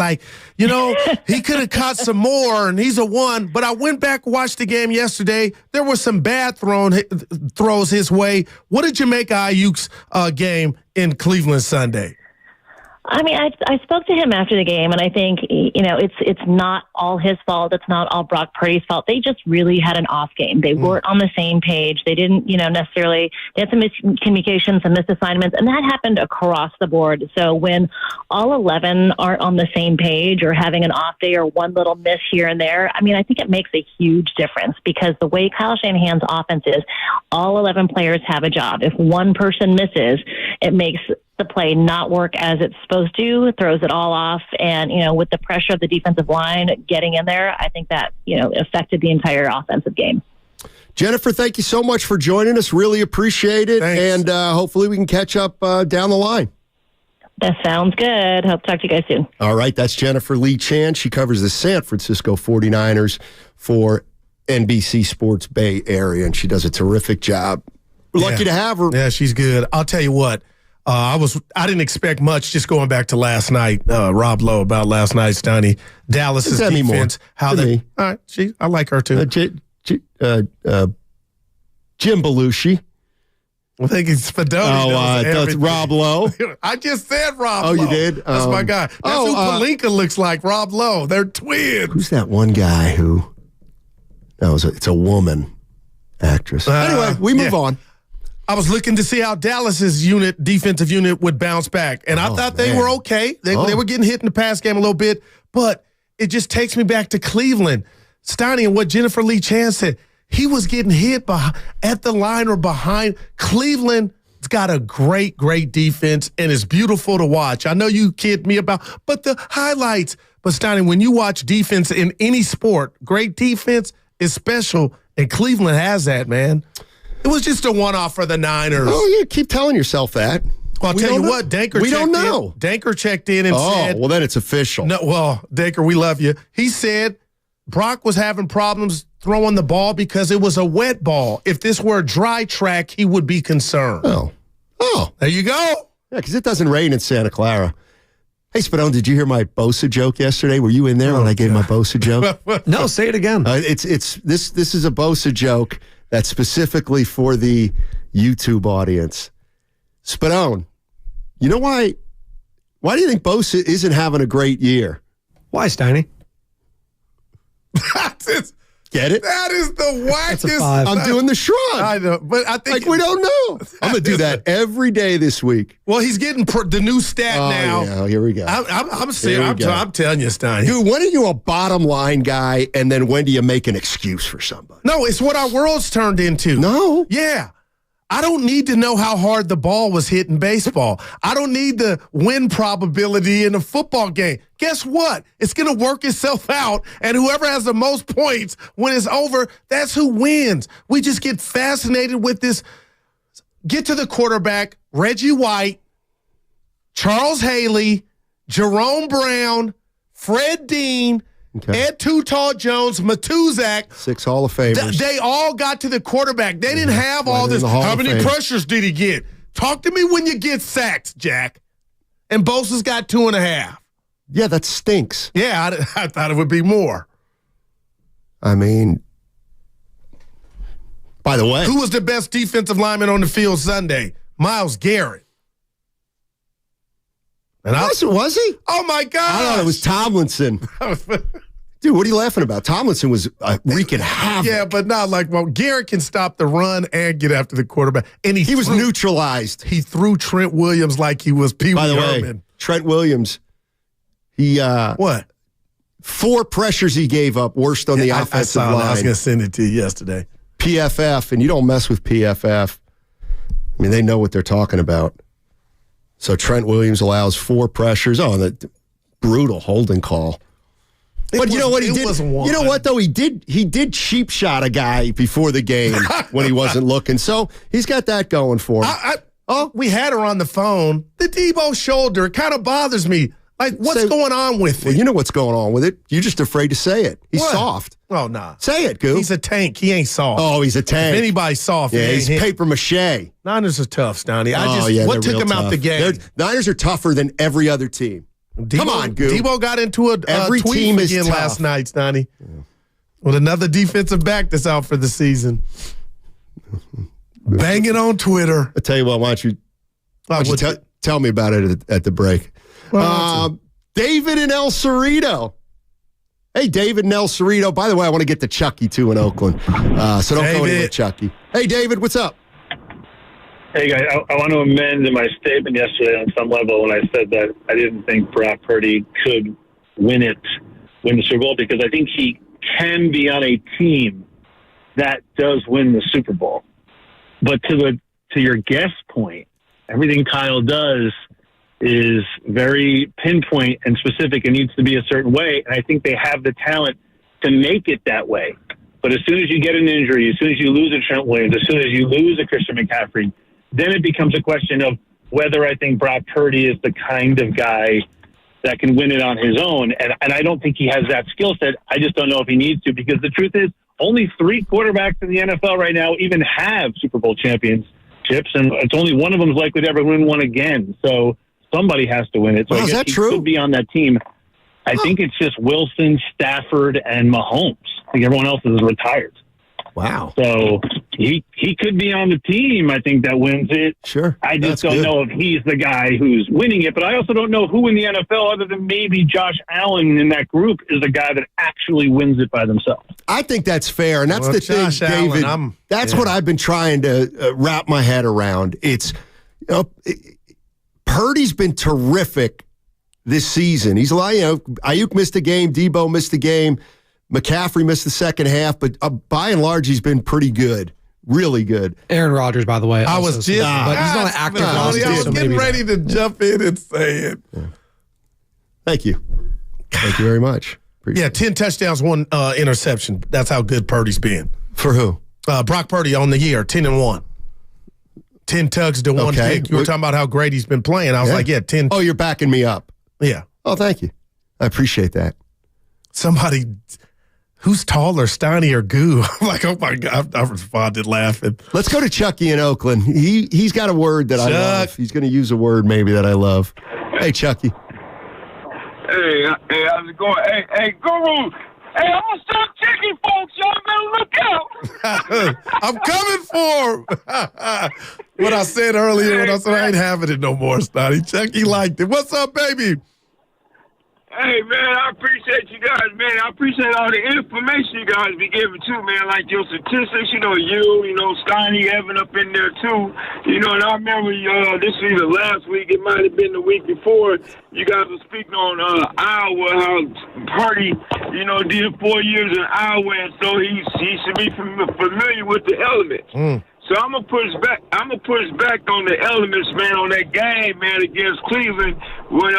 he could have caught some more, and he's a 1. But I went back and watched the game yesterday. There were some bad throws his way. What did you make of Ayuk's game in Cleveland Sunday? I spoke to him after the game, and I think, it's not all his fault. It's not all Brock Purdy's fault. They just really had an off game. They weren't on the same page. They didn't, necessarily, they had some miscommunications, some misassignments, and that happened across the board. So when all 11 aren't on the same page or having an off day or one little miss here and there, I think it makes a huge difference because the way Kyle Shanahan's offense is, all 11 players have a job. If one person misses, it makes the play not work as it's supposed to, throws it all off. And, with the pressure of the defensive line getting in there, I think that, affected the entire offensive game. Jennifer, thank you so much for joining us. Really appreciate it. Thanks. And hopefully we can catch up down the line. That sounds good. Hope to talk to you guys soon. All right, that's Jennifer Lee Chan. She covers the San Francisco 49ers for NBC Sports Bay Area, and she does a terrific job. We're lucky to have her. Yeah, she's good. I'll tell you what. I didn't expect much. Just going back to last night, Rob Lowe about last night's Steiny. Dallas's defense. How they? All right, I like her too. Jim Belushi. I think it's Fedoni. That's Rob Lowe. I just said Rob Lowe. Oh, you did? That's my guy. That's who Palinka looks like, Rob Lowe. They're twins. Who's that one guy who? No, it's a woman actress. Anyway, we move on. I was looking to see how Dallas's defensive unit would bounce back, and I thought they were okay. They were getting hit in the pass game a little bit, but it just takes me back to Cleveland. Steiny, and what Jennifer Lee Chan said. He was getting hit at the line or behind. Cleveland's got a great, great defense, and it's beautiful to watch. I know you kid me but the highlights. But, Steiny, when you watch defense in any sport, great defense is special, and Cleveland has that, man. It was just a one-off for the Niners. Oh, you keep telling yourself that. Well, I'll tell you what, Danker checked in and said. Oh, well, then it's official. No, well, Danker, we love you. He said Brock was having problems throwing the ball because it was a wet ball. If this were a dry track, he would be concerned. Oh. There you go. Yeah, because it doesn't rain in Santa Clara. Hey, Spadone, did you hear my Bosa joke yesterday? Were you in there when I gave my Bosa joke? No, say it again. This is a Bosa joke that's specifically for the YouTube audience. Spadone, you know why? Why do you think Bosa isn't having a great year? Why, Steiny? Get it? That is the wackest. I'm doing the shrug. I know, but I think we don't know. I'm gonna do that every day this week. Well, he's getting the new stat now. Yeah, here we go. I'm telling you, Steiny. Dude, when are you a bottom line guy, and then when do you make an excuse for somebody? No, it's what our world's turned into. No. Yeah. I don't need to know how hard the ball was hit in baseball. I don't need the win probability in a football game. Guess what? It's going to work itself out, and whoever has the most points when it's over, that's who wins. We just get fascinated with this. Get to the quarterback, Reggie White, Charles Haley, Jerome Brown, Fred Dean, Ed Too Tall Jones, Matuzak. 6 Hall of Famers. They all got to the quarterback. They didn't have all this. How many pressures did he get? Talk to me when you get sacked, Jack. And Bosa's got 2.5. Yeah, that stinks. Yeah, I thought it would be more. I mean, by the way. Who was the best defensive lineman on the field Sunday? Myles Garrett. And was he? Oh, my God. I thought it was Tomlinson. Dude, what are you laughing about? Tomlinson was wreaking havoc. Yeah, but not like, Garrett can stop the run and get after the quarterback. And he was neutralized. He threw Trent Williams like he was Pee Wee Herman. Way, Trent Williams, he what? 4 pressures he gave up, worst on the offensive line. I was going to send it to you yesterday. PFF, and you don't mess with PFF. I mean, they know what they're talking about. So Trent Williams allows 4 pressures. Oh, the brutal holding call. But you know what he did? You know what though? He did cheap shot a guy before the game when he wasn't looking. So he's got that going for him. We had her on the phone. The Debo shoulder kind of bothers me. Like, what's going on with it? Well, you know what's going on with it. You're just afraid to say it. He's soft. Oh, nah. Say it, Goo. He's a tank. He ain't soft. Oh, he's a tank. If anybody's soft, yeah, he's paper mache. Niners are tough, Stoney. What took him out the game? Niners are tougher than every other team. Come on, Goo. Debo got into a tweet again last night, Stoney. Yeah. With another defensive back that's out for the season. Banging on Twitter. I tell you what, why don't you tell me about it at the break. David in El Cerrito. Hey, David in El Cerrito. By the way, I want to get to Chucky, too, in Oakland. So don't go anywhere, Chucky. Hey, David, what's up? Hey, guys, I want to amend my statement yesterday on some level when I said that I didn't think Brock Purdy could win the Super Bowl, because I think he can be on a team that does win the Super Bowl. But to your guest point, everything Kyle does is very pinpoint and specific and needs to be a certain way. And I think they have the talent to make it that way. But as soon as you get an injury, as soon as you lose a Trent Williams, as soon as you lose a Christian McCaffrey, then it becomes a question of whether I think Brock Purdy is the kind of guy that can win it on his own. And I don't think he has that skill set. I just don't know if he needs to, because the truth is only 3 quarterbacks in the NFL right now even have Super Bowl championships, and it's only one of them is likely to ever win one again. So somebody has to win it. So I guess he could be on that team. I think it's just Wilson, Stafford, and Mahomes. I think everyone else is retired. Wow. So he could be on the team, I think, that wins it. Sure. I just don't know if he's the guy who's winning it, but I also don't know who in the NFL, other than maybe Josh Allen in that group, is the guy that actually wins it by themselves. I think that's fair, and that's the thing, Josh Allen, David. That's what I've been trying to wrap my head around. It's Purdy's been terrific this season. He's like, Ayuk missed a game, Debo missed a game, McCaffrey missed the second half, but by and large, he's been pretty good. Really good. Aaron Rodgers, by the way. I was just, but he's not an active roster. I was getting ready to jump in and say it. Yeah. Thank you. Thank you very much. Appreciate 10 touchdowns, 1 interception. That's how good Purdy's been. For who? Brock Purdy on the year, 10-1. 10 tugs to 1 pick. You were talking about how great he's been playing. I was like, 10. Oh, you're backing me up. Yeah. Oh, thank you. I appreciate that. Somebody, who's taller, Steiny or Goo? I'm like, oh my God, I responded laughing. Let's go to Chucky in Oakland. He's got a word that I love. He's going to use a word maybe that I love. Hey, Chucky. Hey, how's it going? Hey, Guru. Hey, I'm going to start checking folks. Y'all better look out. I'm coming for him. What I said earlier when I said I ain't having it no more, Steiny. Chucky liked it. What's up, baby? Hey, man, I appreciate you guys, man. I appreciate all the information you guys be giving, too, man, like your statistics, Steiny, Evan up in there, too. And I remember this was either last week, it might have been the week before, you guys were speaking on Iowa, how Purdy, did 4 years in Iowa, and so he should be familiar with the elements. So I'm gonna push back. I'm gonna push back on the elements, man, on that game, man, against Cleveland. When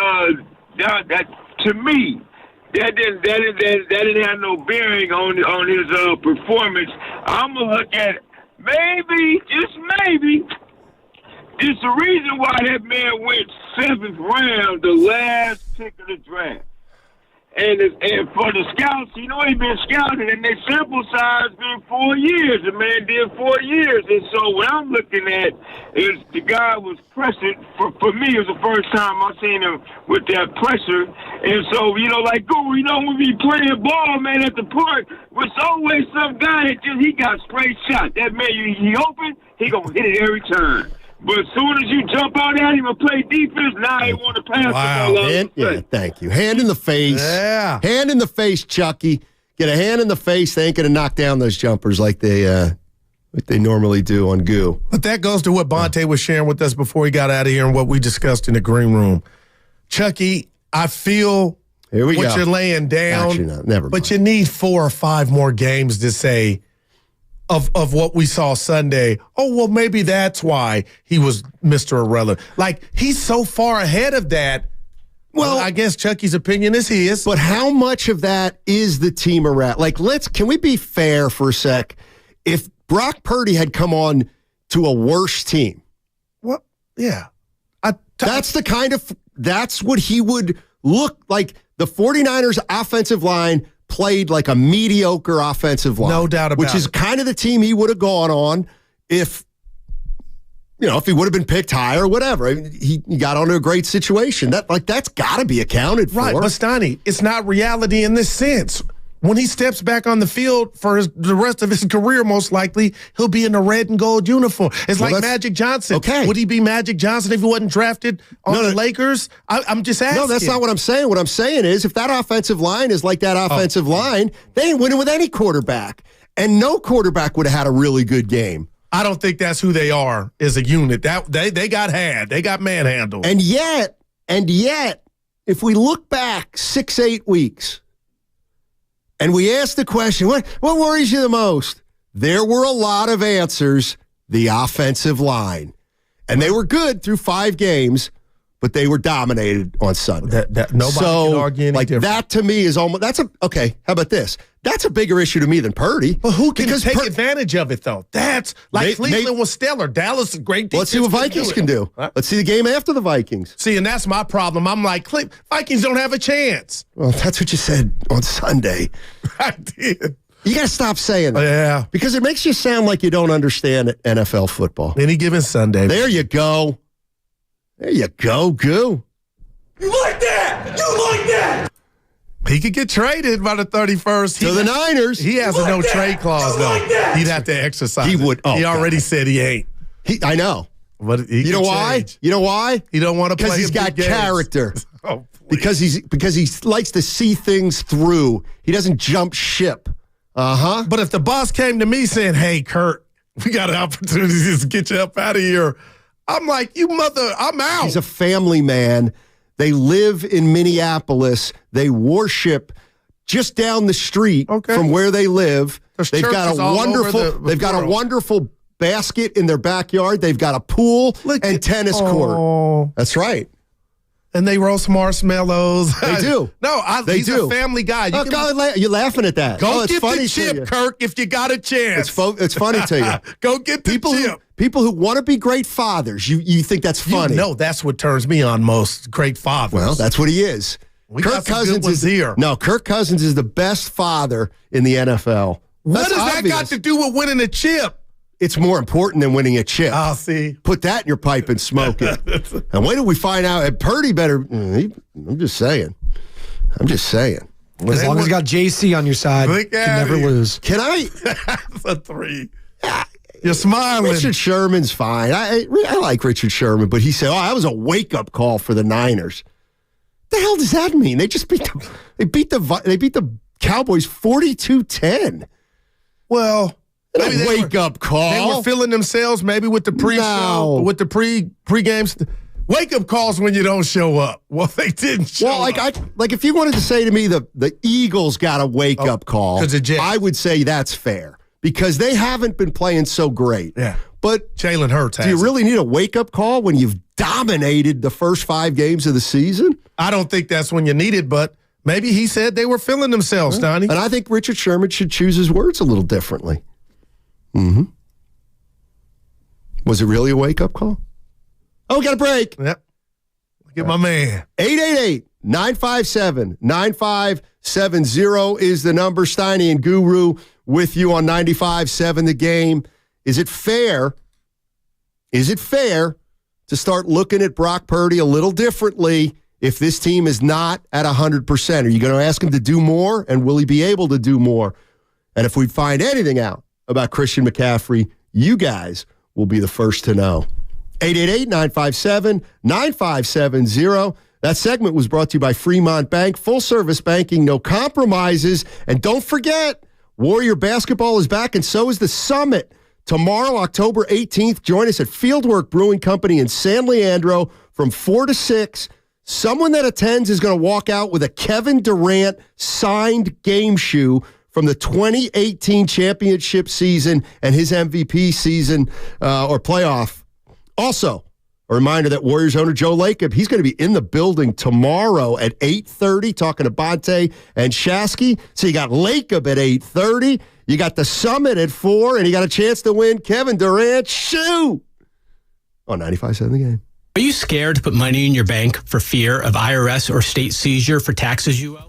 that to me, that didn't have no bearing on his performance. I'm gonna look at maybe, just maybe, it's the reason why that man went 7th round, the last pick of the draft. And for the scouts, he been scouted, and their sample size been 4 years. The man did 4 years. And so what I'm looking at is the guy was pressing. For me, it was the first time I seen him with that pressure. And so, like Guru, when we playing ball, man, at the park, there's always some guy that he got straight shot. That man, he open, he gonna hit it every time. But as soon as you jump out at him and play defense, now they want to pass the ball out. Thank you. Hand in the face. Yeah. Hand in the face, Chucky. Get a hand in the face. They ain't going to knock down those jumpers like they normally do on Goo. But that goes to what Bonte was sharing with us before he got out of here and what we discussed in the green room. Chucky, I feel what you're laying down. Actually, no, never mind. But you need 4 or 5 more games to say, of what we saw Sunday, oh, well, maybe that's why he was Mr. Irrelevant. Like, he's so far ahead of that. Well, I guess Chucky's opinion is his. But how much of that is the team around? Like, can we be fair for a sec? If Brock Purdy had come on to a worse team. Well, yeah. That's what he would look like. The 49ers offensive line played like a mediocre offensive line. No doubt about it. Which is kind of the team he would have gone on if he would have been picked high or whatever. I mean, he got onto a great situation. That's got to be accounted for. Right, but Steiny, it's not reality in this sense. When he steps back on the field for the rest of his career, most likely, he'll be in a red and gold uniform. It's like Magic Johnson. Okay. Would he be Magic Johnson if he wasn't drafted on the Lakers? I'm just asking. No, that's not what I'm saying. What I'm saying is if that offensive line is like that offensive line, they ain't winning with any quarterback. And no quarterback would have had a really good game. I don't think that's who they are as a unit. They got manhandled. And yet, if we look back 6-8 weeks, and we asked the question, what worries you the most? There were a lot of answers, the offensive line. And they were good through 5 games, but they were dominated on Sunday. Nobody can argue any different. That to me is almost okay. How about this? That's a bigger issue to me than Purdy. But who can take advantage of it though? That's like Cleveland was stellar. Dallas is great. Let's see what Vikings can do. Let's see the game after the Vikings. See, and that's my problem. I'm like, Vikings don't have a chance. Well, that's what you said on Sunday. I did. You got to stop saying that. Yeah. Because it makes you sound like you don't understand NFL football. Any given Sunday. There you go. There you go, Goo. You like that? You like that? He could get traded by the 31st. To the Niners. He has a no-trade clause, though. He'd have to exercise He would. He already said he ain't. I know. But you know why? You know why? He don't want to play. Because he's got character. Oh, because he likes to see things through. He doesn't jump ship. But if the boss came to me saying, "Hey, Kurt, we got an opportunity to get you up out of here," I'm like, I'm out. He's a family man. They live in Minneapolis. They worship just down the street from where they live. They've got a wonderful basket in their backyard. They've got a pool and tennis court. That's right. And they roast marshmallows. They do. He's a family guy. You're laughing at that. Go get funny the chip, Kirk, if you got a chance. It's funny to you. Go get the chip. People who want to be great fathers, you think that's funny. No, that's what turns me on most. Great fathers. Well, that's what he is. Kirk Cousins is here. No, Kirk Cousins is the best father in the NFL. What does that got to do with winning a chip? It's more important than winning a chip. I'll see. Put that in your pipe and smoke it. And wait till we find out. And Purdy better. I'm just saying. As long as you got JC on your side, you can never lose. Can I? That's a 3. You're smiling. Richard Sherman's fine. I like Richard Sherman, but he said, that was a wake-up call for the Niners. The hell does that mean? They just beat the Cowboys 42-10. Well, maybe wake-up call. They were feeling themselves maybe with the pre-show, with the pre-games. Wake-up calls when you don't show up. Well, they didn't show up. Like if you wanted to say to me the Eagles got a wake-up call, I would say that's fair because they haven't been playing so great. Yeah. But Jalen Hurts do you really need a wake-up call when you've dominated the first 5 games of the season? I don't think that's when you need it, but maybe he said they were feeling themselves, Donnie. And I think Richard Sherman should choose his words a little differently. Mm-hmm. Was it really a wake-up call? Oh, we got a break. Yep. Look at my man. 888-957-9570 is the number. Steiny and Guru with you on 95.7 The Game. Is it fair to start looking at Brock Purdy a little differently if this team is not at 100%? Are you going to ask him to do more, and will he be able to do more? And if we find anything out about Christian McCaffrey, you guys will be the first to know. 888-957-9570. That segment was brought to you by Fremont Bank. Full-service banking, no compromises. And don't forget, Warrior basketball is back, and so is the Summit. Tomorrow, October 18th, join us at Fieldwork Brewing Company in San Leandro from 4 to 6. Someone that attends is going to walk out with a Kevin Durant signed game shoe from the 2018 championship season and his MVP season or playoff. Also, a reminder that Warriors owner Joe Lacob, he's going to be in the building tomorrow at 8:30 talking to Bonte and Shasky. So you got Lacob at 8:30. You got the Summit at 4, and you got a chance to win Kevin Durant's shoe on 95.7 The Game. Are you scared to put money in your bank for fear of IRS or state seizure for taxes you owe?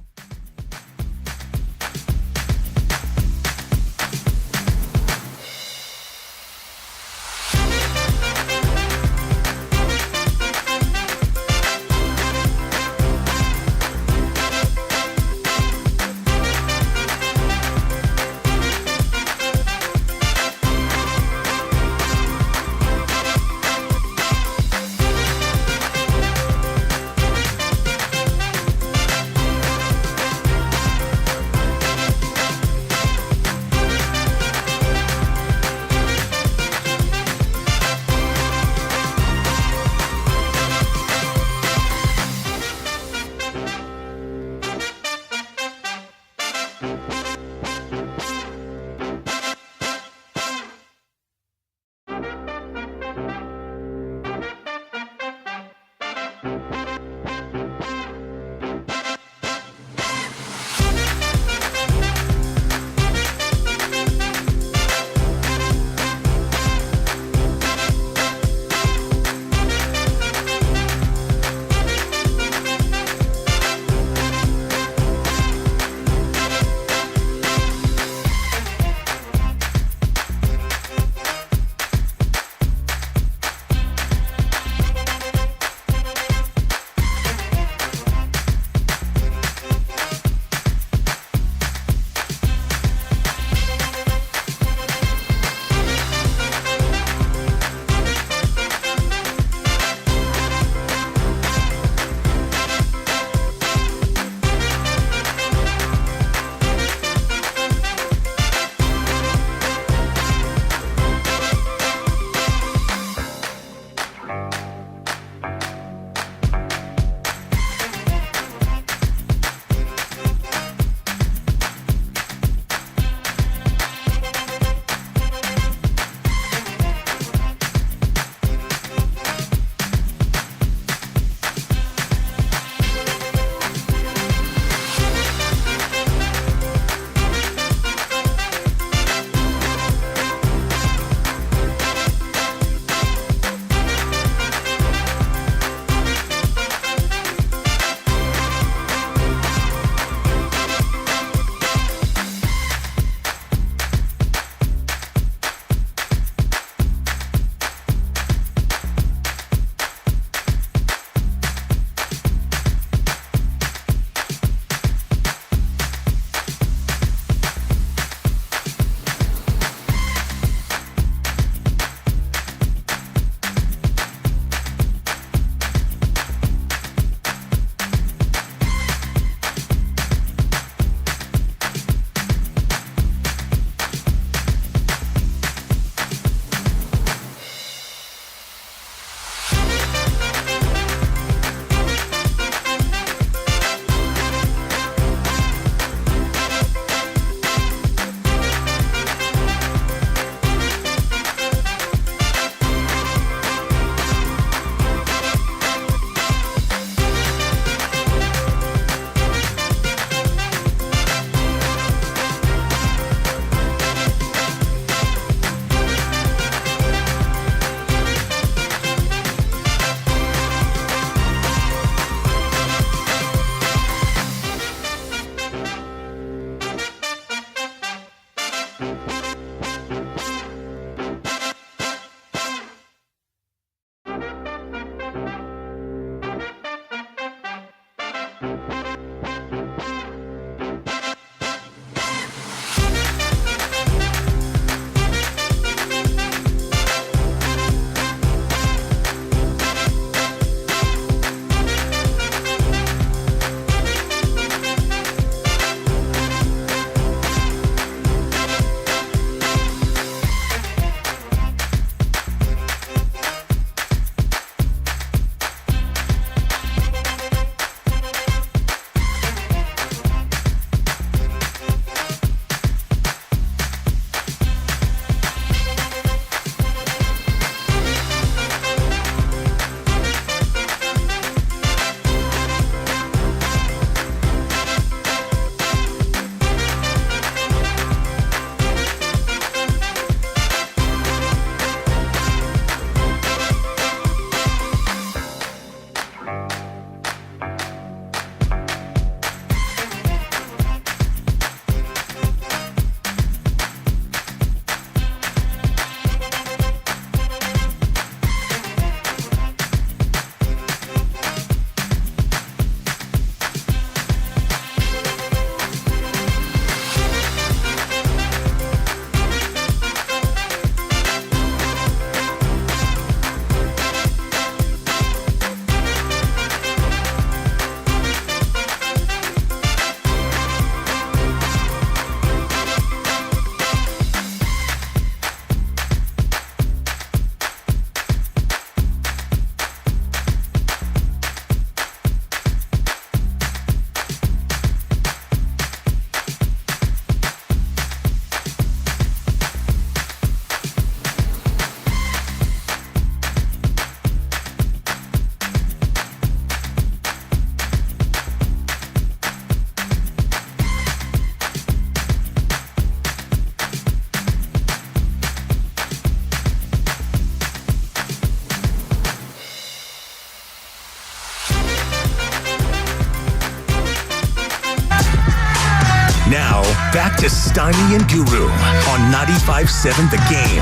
Now, back to Steiny and Guru on 95.7 The Game.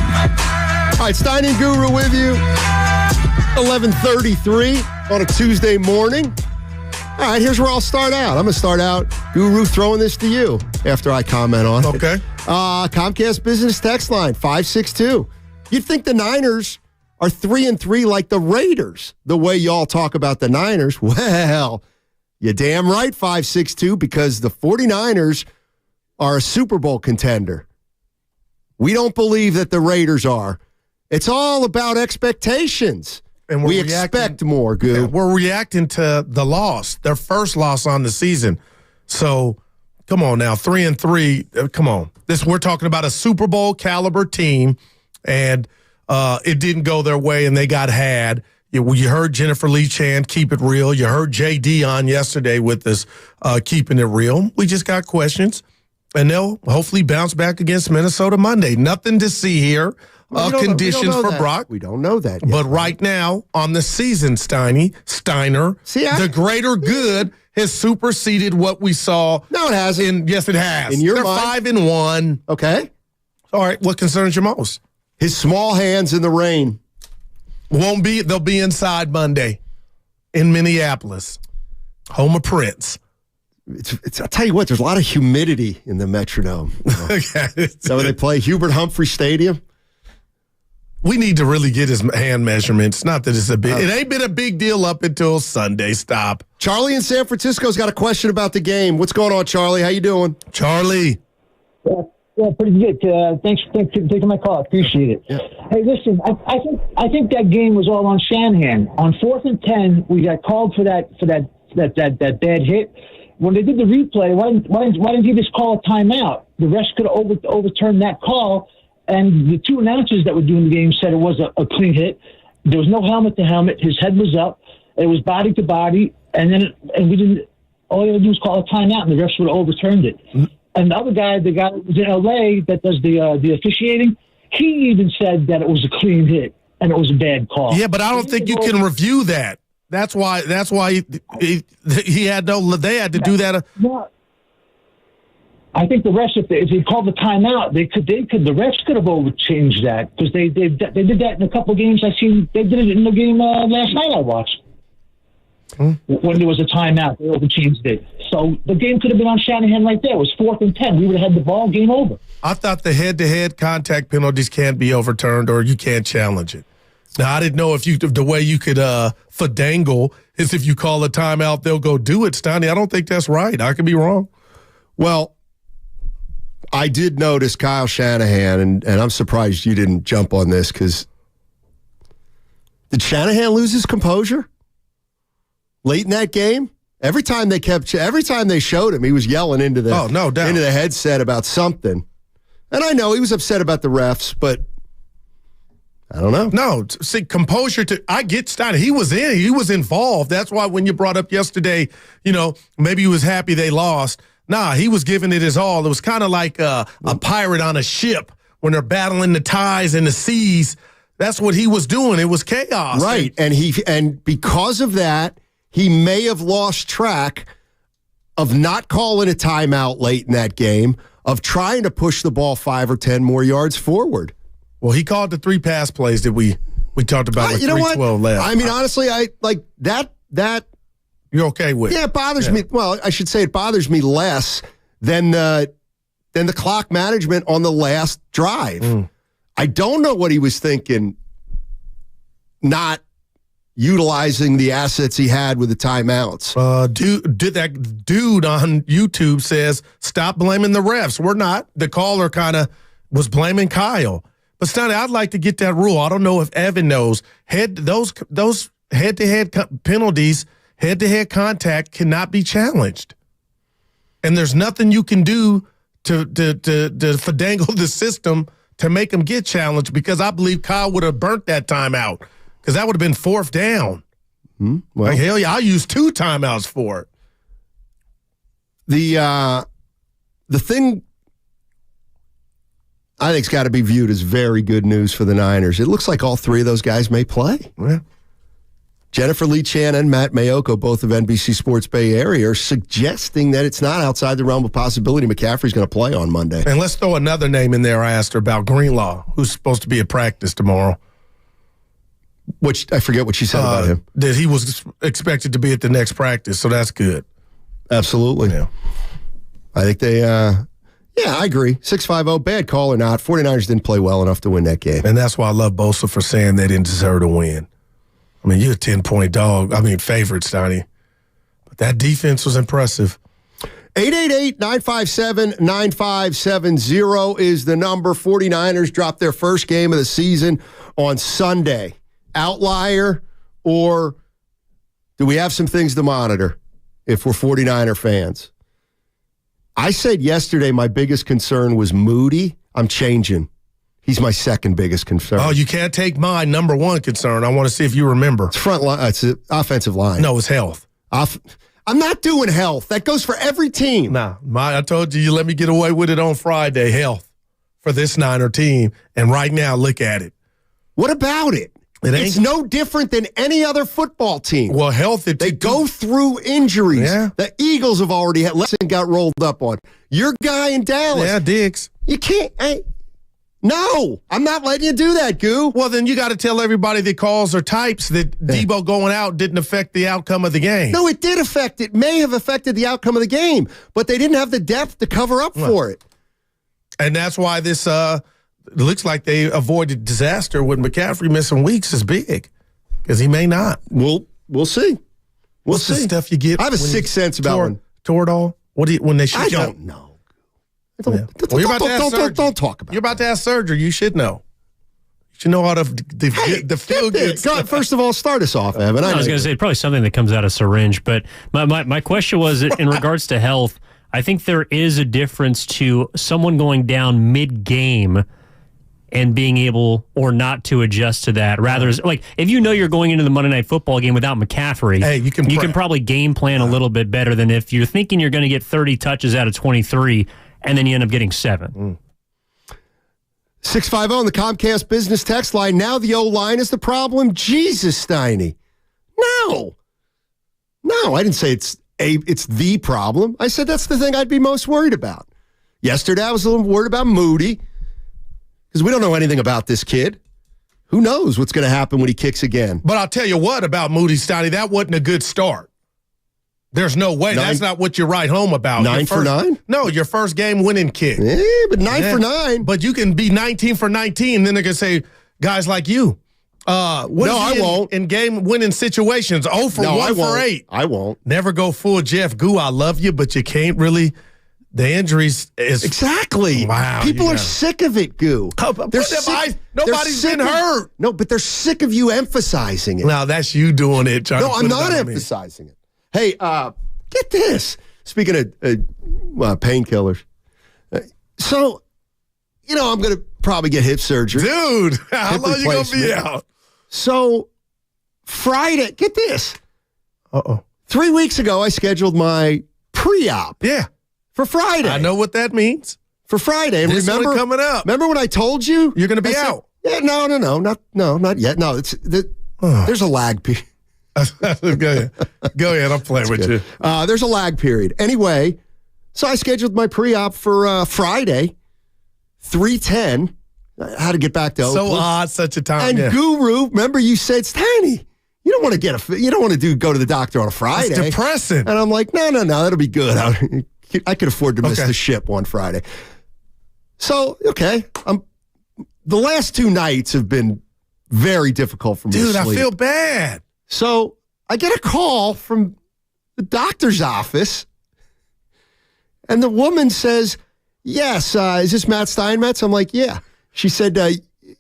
All right, Steiny and Guru with you. 11:33 on a Tuesday morning. All right, here's where I'll start out. I'm going to start out, Guru, throwing this to you after I comment on it. Okay. Comcast Business Text Line, 562. You'd think the Niners are 3-3 like the Raiders, the way y'all talk about the Niners. Well, you're damn right, 562, because the 49ers are a Super Bowl contender. We don't believe that the Raiders are. It's all about expectations. And we expect more, Goo. We're reacting to the loss, their first loss on the season. So, come on now, 3-3. Come on, we're talking about a Super Bowl caliber team, and it didn't go their way, and they got had. You heard Jennifer Lee Chan keep it real. You heard JD on yesterday with us keeping it real. We just got questions, and they'll hopefully bounce back against Minnesota Monday. Nothing to see here. Conditions for Brock. We don't know that yet. But right now, on the season, Steiner, the greater good has superseded what we saw. No, it hasn't. Yes, it has. In your They're mind. 5-1. Okay. All right. What concerns you most? His small hands in the rain. They'll be inside Monday in Minneapolis, home of Prince. I'll tell you what, there's a lot of humidity in the Metrodome. So when they play Hubert Humphrey Stadium. We need to really get his hand measurements. Not that it's it ain't been a big deal up until Sunday. Stop. Charlie in San Francisco's got a question about the game. What's going on, Charlie? How you doing? Charlie. Yeah, pretty good. Thanks for taking my call. Appreciate it. Yeah. Hey, listen, I think that game was all on Shanahan. On 4th and 10, we got called for that bad hit. When they did the replay, why didn't he just call a timeout? The refs could have overturned that call, and the two announcers that were doing the game said it was a clean hit. There was no helmet to helmet. His head was up. It was body to body, and we didn't. All you had to do was call a timeout, and the refs would have overturned it. Mm-hmm. And the other guy, the guy that was in L.A. that does the officiating, he even said that it was a clean hit and it was a bad call. Yeah, but I don't think you can review that. That's why he had they had to do that. No. I think the refs, if they called the timeout, the refs could have changed that because they did that in a couple of games I've seen. They did it in the game last night I watched. when there was a timeout. They overchanged it. So the game could have been on Shanahan right there. It was 4th and 10. We would have had the ball, game over. I thought the head-to-head contact penalties can't be overturned or you can't challenge it. Now, I didn't know if the way you could fadangle is if you call a timeout, they'll go do it, Steiny. I don't think that's right. I could be wrong. Well, I did notice Kyle Shanahan, and I'm surprised you didn't jump on this because did Shanahan lose his composure late in that game? Every time they showed him, he was yelling into the no doubt. Into the headset about something. And I know he was upset about the refs, but I don't know. No, see, composure I get Steiner. He was involved. That's why when you brought up yesterday, maybe he was happy they lost. Nah, he was giving it his all. It was kind of like a pirate on a ship when they're battling the tides and the seas. That's what he was doing. It was chaos. Right. And because of that, he may have lost track of not calling a timeout late in that game, of trying to push the ball 5 or 10 more yards forward. Well, he called the 3 pass plays that we talked about with 3:12 left. I mean, honestly, I like that. You're okay with? Yeah, it bothers me. Well, I should say it bothers me less than the clock management on the last drive. I don't know what he was thinking, not utilizing the assets he had with the timeouts. That dude on YouTube says, stop blaming the refs. We're not. The caller kind of was blaming Kyle. But, Stoney, I'd like to get that rule. I don't know if Evan knows. Those head-to-head penalties, head-to-head contact cannot be challenged. And there's nothing you can do to finagle the system to make them get challenged, because I believe Kyle would have burnt that timeout, because that would have been 4th down. Well, like, hell yeah, I'll use 2 timeouts for it. The thing I think it's got to be viewed as very good news for the Niners. It looks like all 3 of those guys may play. Yeah. Jennifer Lee Chan and Matt Mayoko, both of NBC Sports Bay Area, are suggesting that it's not outside the realm of possibility McCaffrey's going to play on Monday. And let's throw another name in there. I asked her about Greenlaw, who's supposed to be at practice tomorrow. Which I forget what she said about him. That he was expected to be at the next practice, so that's good. Absolutely. Yeah. I think they, I agree. 650, bad call or not. 49ers didn't play well enough to win that game. And that's why I love Bosa for saying they didn't deserve to win. I mean, you're a 10-point dog. I mean, favorite, Stoney. But that defense was impressive. 888-957-9570 is the number. 49ers dropped their first game of the season on Sunday. Outlier, or do we have some things to monitor if we're 49er fans? I said yesterday my biggest concern was Moody. I'm changing. He's my second biggest concern. Oh, you can't take my number 1 concern. I want to see if you remember. It's front line. It's offensive line. No, it's health. I'm not doing health. That goes for every team. Nah, I told you let me get away with it on Friday. Health for this Niner team. And right now, look at it. What about it? It's no different than any other football team. Well, health. They go through injuries. Yeah. The Eagles have already had. Lesson got rolled up on. Your guy in Dallas. Yeah, Diggs. You can't. No, I'm not letting you do that, Goo. Well, then you got to tell everybody that calls or types that Debo going out didn't affect the outcome of the game. No, it did affect it. May have affected the outcome of the game, but they didn't have the depth to cover up for it. And that's why this it looks like they avoided disaster with McCaffrey missing weeks is big, because he may not. We'll see. What's the stuff you get? I have a sixth sense about one. Toradol? What do you, when they shoot? I don't know. Don't talk about it. You're about to have surgery. You should know. You should know how to feel good. First of all, start us off, Evan. I was going to say probably something that comes out of syringe, but my question was in regards to health. I think there is a difference to someone going down mid-game and being able or not to adjust to that. Rather, like if you know you're going into the Monday Night Football game without McCaffrey, you can probably game plan a little bit better than if you're thinking you're going to get 30 touches out of 23 and then you end up getting 7. 650 on the Comcast business text line. Now the O-line is the problem. Jesus, Steiny. No, I didn't say it's the problem. I said that's the thing I'd be most worried about. Yesterday, I was a little worried about Moody because we don't know anything about this kid. Who knows what's going to happen when he kicks again? But I'll tell you what about Moody Steiny, that wasn't a good start. There's no way. That's not what you write home about. 9 for 9? No, your first game winning kick. But 9 for 9. But you can be 19 for 19, then they're going to say, guys like you. I won't. In game winning situations, 0 for 1 for 8. I won't. Never go full Jeff Goo. I love you, but you can't really. The injuries is. Exactly. Wow. People are sick of it, Goo. Nobody's been hurt. No, but they're sick of you emphasizing it. No, that's you doing it, John. No, I'm not emphasizing it. Hey, get this. Speaking of painkillers. So, I'm going to probably get hip surgery. Dude, how long you going to be out? So, Friday, get this. 3 weeks ago, I scheduled my pre-op. Yeah. For Friday. I know what that means. For Friday. And this remember coming up. Remember when I told you? You're going to be out. Yeah, no, not yet. No, there's a lag period. Go ahead. I'm playing with you. There's a lag period. Anyway, so I scheduled my pre-op for Friday, 3:10. I had to get back to Oakland. So odd, such a time. And Guru, remember you said, Steiny, you don't want to go to the doctor on a Friday. It's depressing. And I'm like, no, that'll be good. I could afford to miss the ship one Friday. So, okay. The last 2 nights have been very difficult for me to sleep. Dude, I feel bad. So I get a call from the doctor's office, and the woman says, yes, is this Matt Steinmetz? I'm like, yeah. She said,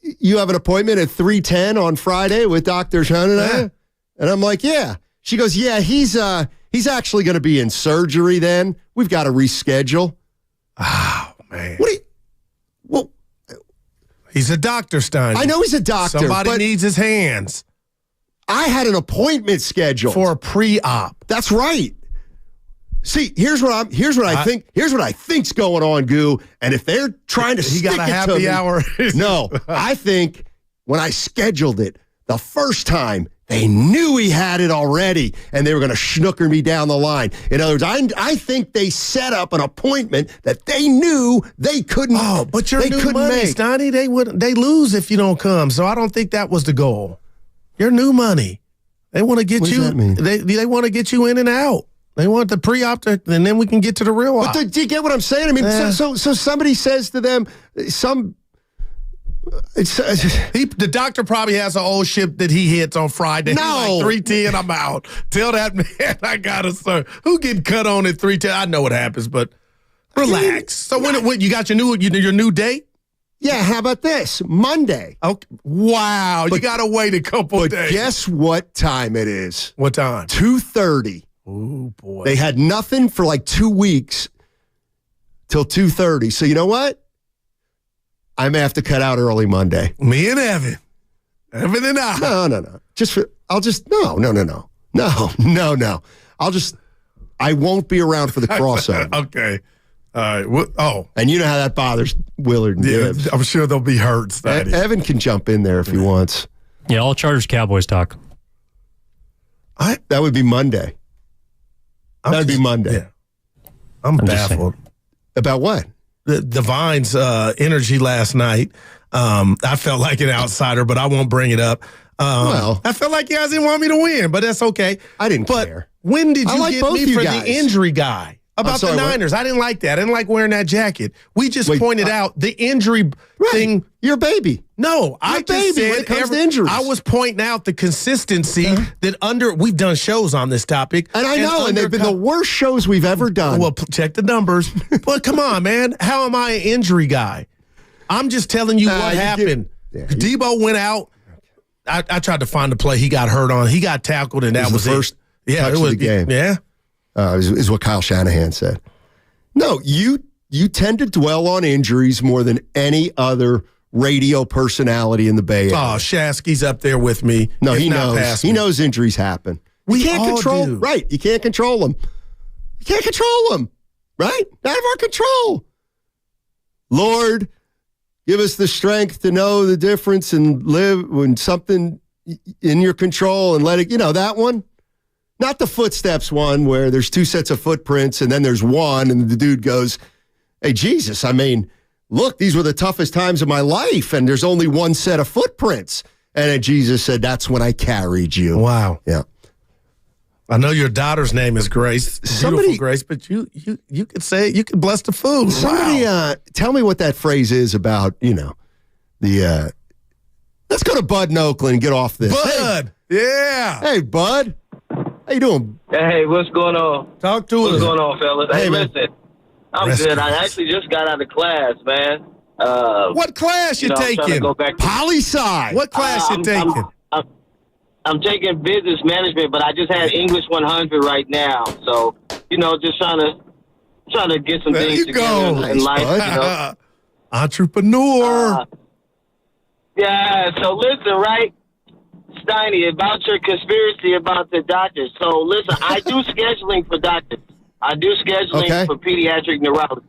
you have an appointment at 3:10 on Friday with Dr. Shanahan? Yeah. And I'm like, yeah. She goes, yeah, he's actually going to be in surgery then. We've got to reschedule. Oh, man. Well, he's a doctor, Stein. I know he's a doctor. Somebody needs his hands. I had an appointment scheduled for a pre-op. That's right. See, here's what I think's going on, Goo. And if they're trying to he got a happy hour. No, I think when I scheduled it the first time, they knew he had it already, and they were going to snooker me down the line. In other words, I think they set up an appointment that they knew they couldn't. Oh, but your new money, Stoney, they lose if you don't come. So I don't think that was the goal. Your new money. They want to get what you. Does that mean? They want to get you in and out. They want the pre-op, and then we can get to the real op. But do you get what I'm saying? I mean, so somebody says to them, the doctor probably has an old ship that he hits on Friday. No, like 3:10, I'm out. Tell that man I gotta start. Who get cut on at 3:10? I know what happens, but relax. So when you got your new date? Yeah, how about this? Monday. Okay. Wow, you got to wait a couple of days. Guess what time it is? What time? 2:30. Oh, boy. They had nothing for like 2 weeks till 2:30. So you know what? I may have to cut out early Monday. Me and Evan. Evan and I. No. No. I won't be around for the crossover. Okay. All right. And you know how that bothers Willard and Gibbs. I'm sure they'll be hurt. Evan can jump in there if he wants. Yeah, all Chargers Cowboys talk. That would be Monday. That would be Monday. Yeah. I'm baffled. About what? The Divine's energy last night. I felt like an outsider, but I won't bring it up. I felt like you guys didn't want me to win, but that's okay. I didn't care. When did you get me for guys. the injury guy? About the Niners. I didn't like that. I didn't like wearing that jacket. We just pointed out the injury thing. Your baby. No, I just said when it comes to injuries. I was pointing out the consistency that we've done shows on this topic. And I know, and they've been the worst shows we've ever done. Well, check the numbers. But come on, man. How am I an injury guy? I'm just telling you what happened. Debo went out. I tried to find the play he got hurt on. He got tackled, and that was the first touch of the game. Yeah. Is what Kyle Shanahan said. No, you tend to dwell on injuries more than any other radio personality in the Bay Area. Oh, Shasky's up there with me. No, he knows. He knows injuries happen. You can't control. Right, you can't control them. You can't control them. Right? Out of our control. Lord, give us the strength to know the difference and live when something in your control and let it, that one. Not the footsteps one where there's 2 sets of footprints and then there's one and the dude goes, hey, Jesus, I mean, look, these were the toughest times of my life and there's only 1 set of footprints. And then Jesus said, that's when I carried you. Wow. Yeah. I know your daughter's name is Grace, beautiful Grace, but you could say, you could bless the food. Somebody tell me what that phrase is about, the, let's go to Bud in Oakland and get off this. Bud, yeah. Hey, Bud. How you doing? Hey, what's going on? Talk to us. What's going on, fellas? Hey, listen, I'm good. I actually just got out of class, man. What class you taking? Poli-sci. What class you taking? I'm taking business management, but I just had English 100 right now. So, just trying to get some things together in life. Entrepreneur. Yeah. So listen, right, Steiny, about your conspiracy about the doctors. So listen, I do scheduling for doctors. I do scheduling for pediatric neurology.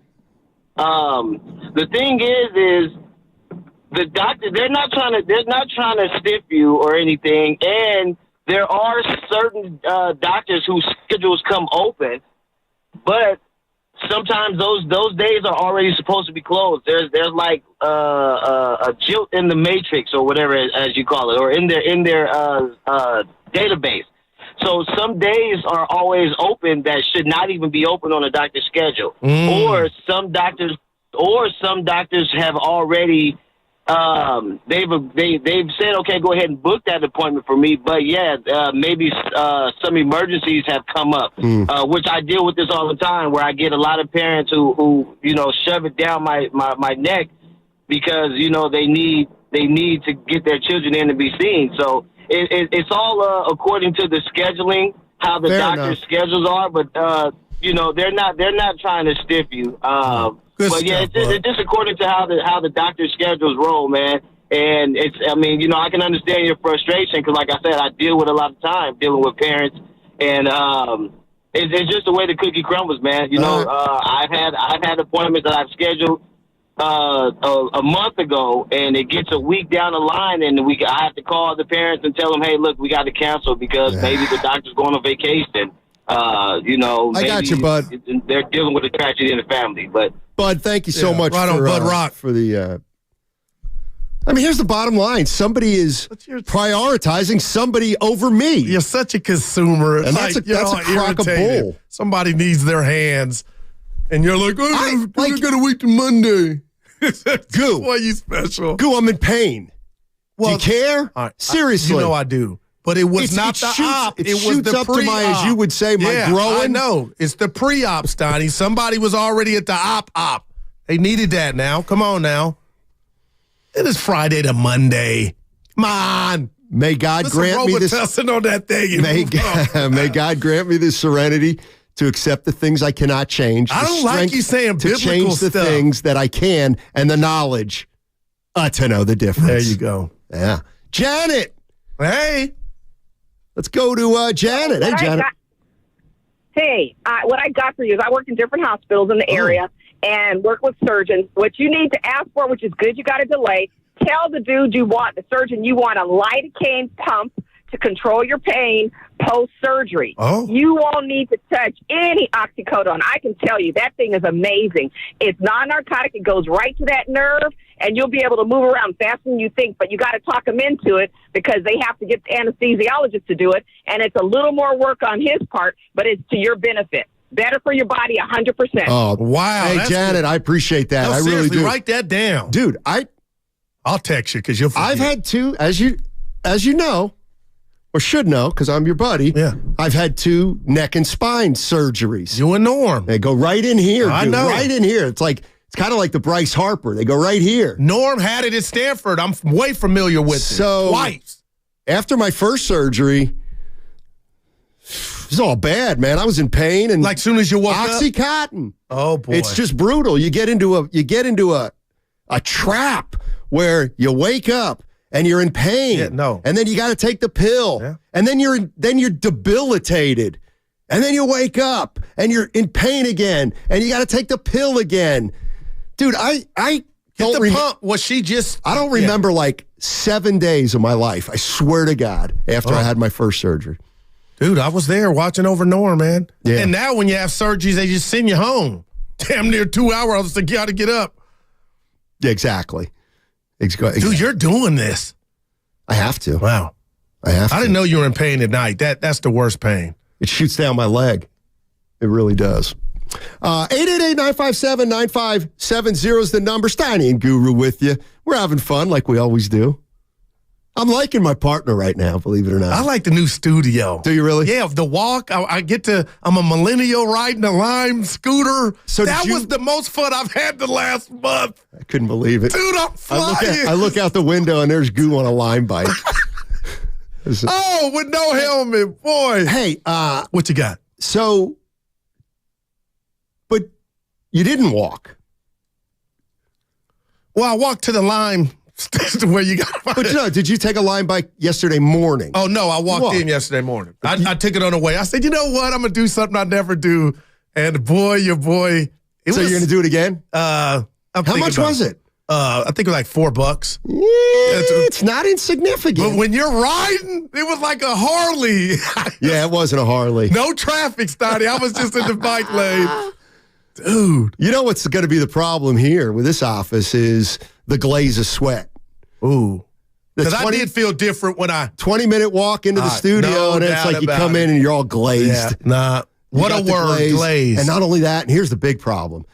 The thing is the doctor, they're not trying to stiff you or anything, and there are certain doctors whose schedules come open, but sometimes those days are already supposed to be closed. There's like a jilt in the matrix or whatever as you call it, or in their database. So some days are always open that should not even be open on a doctor's schedule, or some doctors have already. They've said, okay, go ahead and book that appointment for me. But maybe some emergencies have come up, which I deal with this all the time, where I get a lot of parents who shove it down my neck because they need to get their children in to be seen. So it's all according to the scheduling, how the doctor's schedules are. But they're not trying to stiff you. It's just according to how the doctor's schedules roll, man. And I can understand your frustration because, like I said, I deal with a lot of time dealing with parents, and it's just the way the cookie crumbles, man. I've had appointments that I've scheduled a month ago, and it gets a week down the line, and I have to call the parents and tell them, hey, look, we got to cancel because maybe the doctor's going on vacation. I got you, Bud. They're dealing with a tragedy in the family, but. Bud, thank you so much on Bud Rock for the. Here's the bottom line: somebody is prioritizing somebody over me. You're such a consumer, and that's a crock of bull. Somebody needs their hands, and you're like, I gotta wait till Monday. Goo, why you special? Goo, I'm in pain. Do you care? Seriously, I do. But it was not the op. It was the pre-op. As you would say, my growing. I know. It's the pre-op, Stoney. Somebody was already at the op. They needed that now. Come on now. It is Friday to Monday. Come on. May God grant me this. On that thing. May God grant me the serenity to accept the things I cannot change. I don't like you saying biblical stuff. To change the things that I can, and the knowledge to know the difference. There you go. Yeah. Janet. Hey. Let's go to Janet. Hey, Janet. What I got for you is I work in different hospitals in the area and work with surgeons. What you need to ask for, which is good, you got a delay. Tell the dude the surgeon you want a lidocaine pump to control your pain post-surgery. You won't need to touch any oxycodone. I can tell you, that thing is amazing. It's non-narcotic. It goes right to that nerve, and you'll be able to move around faster than you think, but you got to talk them into it because they have to get the anesthesiologist to do it, and it's a little more work on his part, but it's to your benefit. Better for your body, 100%. Oh, wow. Hey, Janet, I appreciate that. No, I really do. Write that down. Dude, I'll text you because you'll forget. I've had two, as you know, or should know, because I'm your buddy. Yeah. I've had 2 neck and spine surgeries. You and Norm. They go right in here. I know. Right in here. It's kind of like the Bryce Harper. They go right here. Norm had it at Stanford. I'm way familiar with it. Twice. After my first surgery, it was all bad, man. I was in pain, and like soon as you woke up, Oxycontin. Oh boy, it's just brutal. You get into a trap where you wake up and you're in pain. And then you got to take the pill. Yeah. And then you're debilitated. And then you wake up and you're in pain again and you got to take the pill again. Dude, I don't pump. Was she just I don't remember like 7 days of my life. I swear to God, after I had my first surgery. Dude, I was there watching over Norm, man. Yeah. And now when you have surgeries, they just send you home. Damn near 2 hours. I was like, you got to get up. Yeah, exactly. Dude, you're doing this. I have to. Wow. I have to. I didn't know you were in pain at night. That's the worst pain. It shoots down my leg. It really does. 888-957-9570 is the number. Steiny and Guru with you. We're having fun like we always do. I'm liking my partner right now, believe it or not. I like the new studio. Do you really? Yeah, the walk. I'm a millennial riding a Lime scooter. So that was the most fun I've had the last month. I couldn't believe it. Dude, I'm flying. I look out the window and there's Goo on a Lime bike. Oh, with no helmet, boy. Hey, what you got? So, but you didn't walk. Well, I walked to the Lime station where you got. But no, did you take a Lime bike yesterday morning? Oh no, I walked in yesterday morning. I took it on the way. I said, you know what? I'm gonna do something I never do. And boy, your boy. So you're gonna do it again? How much was it? I think it was like $4. Yeah, it's not insignificant. But when you're riding, it was like a Harley. Yeah, it wasn't a Harley. No traffic, Stoddy. I was just in the bike lane. Dude. You know what's going to be the problem here with this office is the glaze of sweat. Ooh. Because I did feel different when 20-minute walk into the studio, and it's like you come in and you're all glazed. Yeah, nah. What a word, glaze. And not only that, and here's the big problem.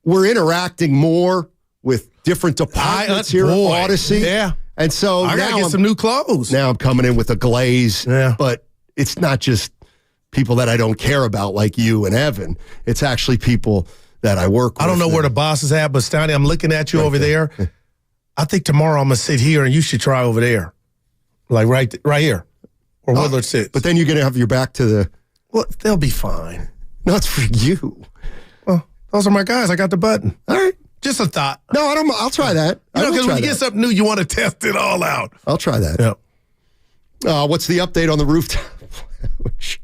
We're interacting more with different departments here at Odyssey. Yeah. And so I got to get some new clothes. Now I'm coming in with a glaze. Yeah. But it's not just people that I don't care about like you and Evan. It's actually people that I work with. I don't know where the boss is at, but Stoney, I'm looking at you over there. I think tomorrow I'm going to sit here and you should try over there. Like right here. Or Willard sits. But then you're going to have your back to the... Well, they'll be fine. No, it's for you. Well, those are my guys. I got the button. All right. Just a thought. No, I'll try that. You know, because when you get something new, you want to test it all out. I'll try that. Yep. What's the update on the rooftop lounge?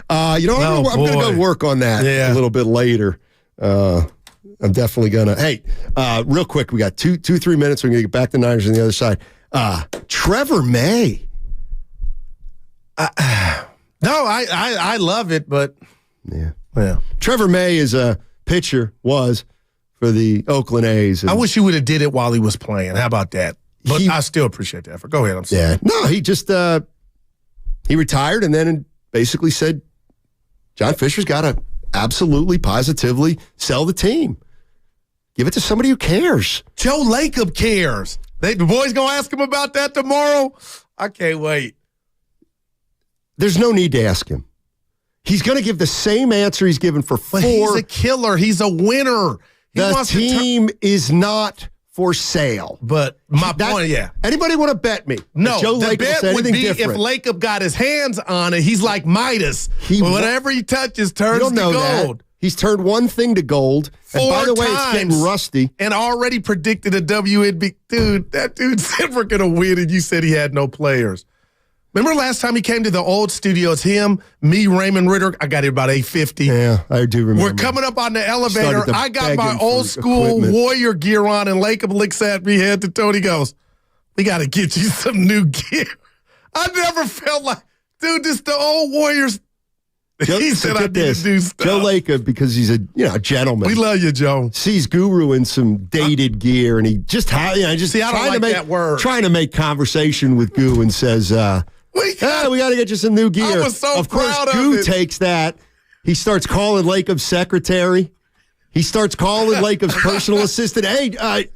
I'm going to go work on that a little bit later. I'm definitely going to. Hey, real quick, we got 3 minutes. We're going to get back to Niners on the other side. Trevor May. I love it, but yeah. Trevor May is a pitcher, for the Oakland A's. I wish he would have did it while he was playing. How about that? But I still appreciate the effort. Go ahead. I'm sorry. Yeah. No, he just he retired and then basically said John Fisher's got to absolutely, positively sell the team. Give it to somebody who cares. Joe Lacob cares. The boys going to ask him about that tomorrow? I can't wait. There's no need to ask him. He's going to give the same answer he's given for 4. He's a killer. He's a winner. The team is not for sale. But my point, Anybody want to bet me? No, Joe the Lacob bet said would anything be different. if Lacob got his hands on it, he's like Midas. Whatever he touches turns to gold. That. He's turned one thing to gold. 4 and by the way, times, it's getting rusty. And already predicted a WNBA. Dude, that dude said we're going to win, and you said he had no players. Remember last time he came to the old studio? It's him, me, Raymond Ritter. I got here about 8:50. Yeah, I do remember. We're coming up on the elevator. I got my old school Warrior gear on, and Lacob looks at me, head to toe. He goes, "We got to get you some new gear." I never felt like, dude, this the old Warriors. He said I need to do stuff. Joe Lacob, because he's a gentleman. We love you, Joe. Sees Guru in some dated gear, and he just I don't like that word. Trying to make conversation with Goo and says, we got to get you some new gear. I was so proud of Goo it. takes that. He starts calling Lacob's secretary. He starts calling Lacob's personal assistant. Hey, my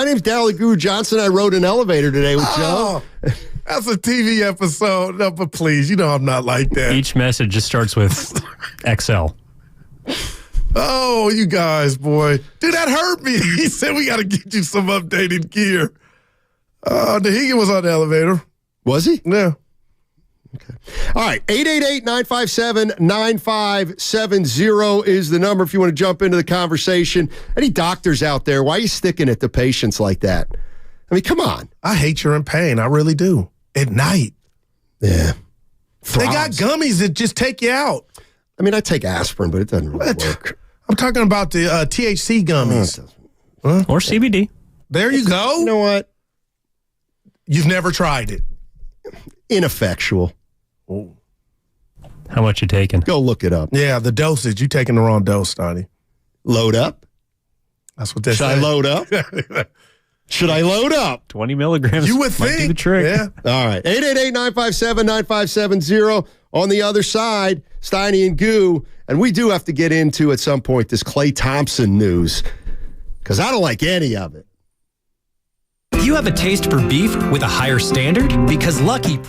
name's Dally Guru Johnson. I rode an elevator today with Joe. That's a TV episode. No, but please, I'm not like that. Each message just starts with XL. Oh, you guys, boy. Dude, that hurt me. He said we got to get you some updated gear. The Higgin was on the elevator. Was he? Yeah. Okay. All right. 888-957-9570 is the number if you want to jump into the conversation. Any doctors out there, why are you sticking it to patients like that? I mean, come on. I hate you're in pain. I really do. At night. Yeah. They got gummies that just take you out. I mean, I take aspirin, but it doesn't really work. I'm talking about the THC gummies. Or CBD. There you go. You know what? You've never tried it. Ineffectual. Oh. How much you taking? Go look it up. Yeah, the dosage. You taking the wrong dose, Stoney. Load up? That's what they say. Should I load up? Should I load up? 20 milligrams. You would might do think. the trick. Yeah. All right. 888-957-9570. On the other side, Steiny and Goo. And we do have to get into, at some point, this Klay Thompson news. Because I don't like any of it. You have a taste for beef with a higher standard? Because Lucky...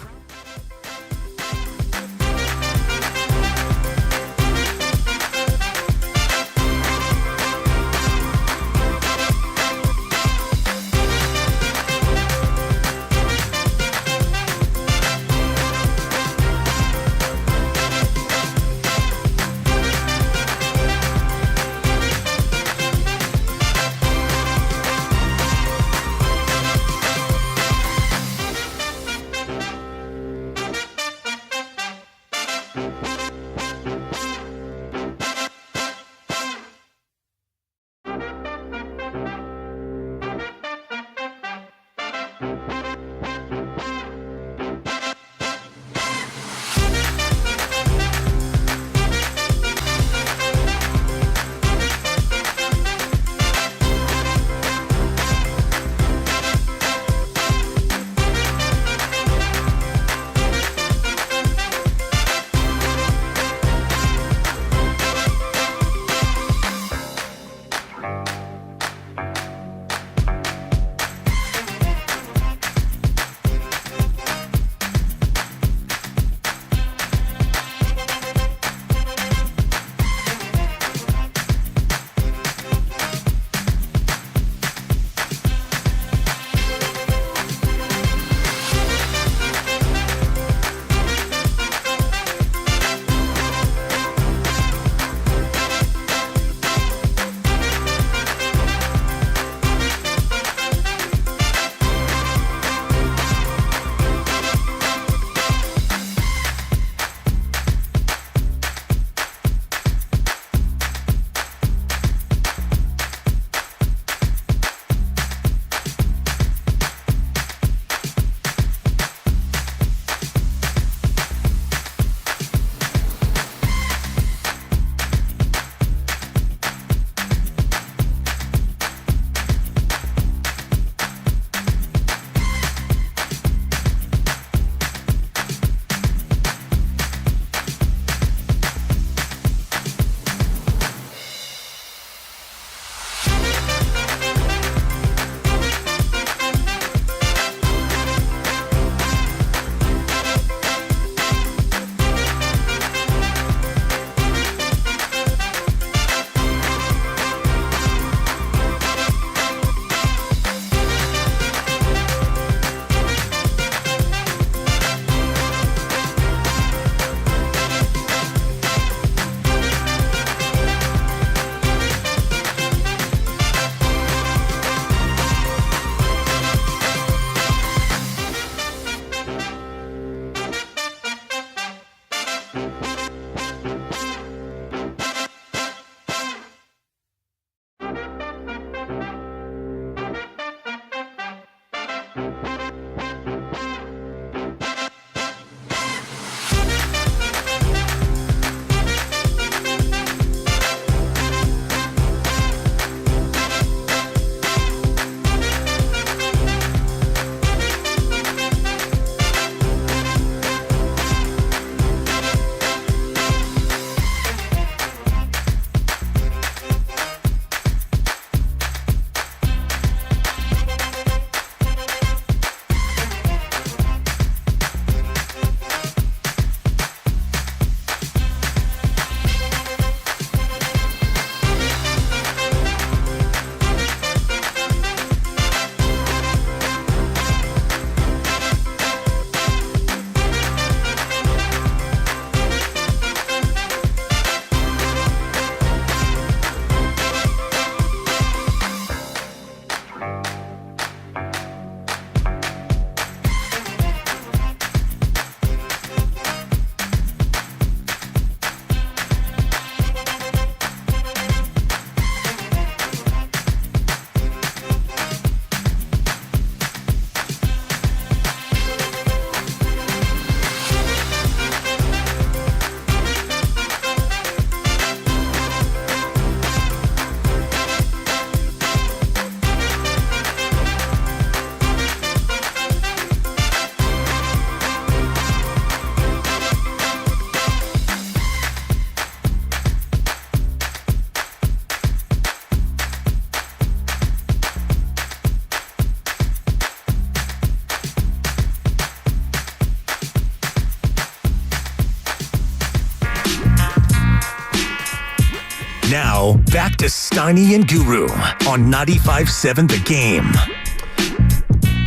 Now, back to Steiny and Guru on 95.7 The Game.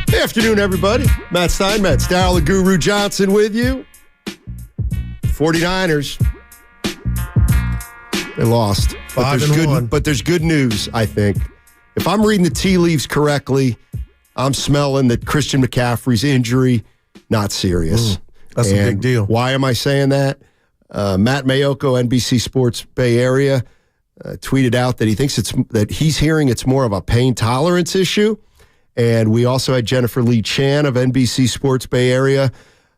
Good afternoon, everybody. Matt Stein, Matt Style, and Guru Johnson with you. 49ers. They lost. But there's good news, I think. If I'm reading the tea leaves correctly, I'm smelling that Christian McCaffrey's injury, not serious. That's a big deal. Why am I saying that? Matt Mayoko, NBC Sports Bay Area, tweeted out that he thinks that he's hearing it's more of a pain tolerance issue. And we also had Jennifer Lee Chan of NBC Sports Bay Area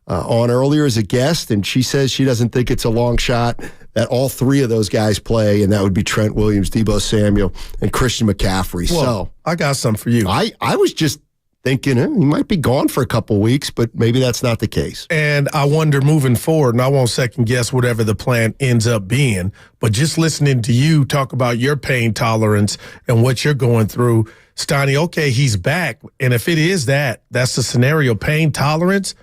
on earlier as a guest, and she says she doesn't think it's a long shot that all three of those guys play, and that would be Trent Williams, Deebo Samuel, and Christian McCaffrey. Well, so I got something for you. I was just thinking he might be gone for a couple weeks, but maybe that's not the case. And I wonder moving forward, and I won't second guess whatever the plan ends up being, but just listening to you talk about your pain tolerance and what you're going through, Steiny, okay, he's back. And if it is that's the scenario, pain tolerance,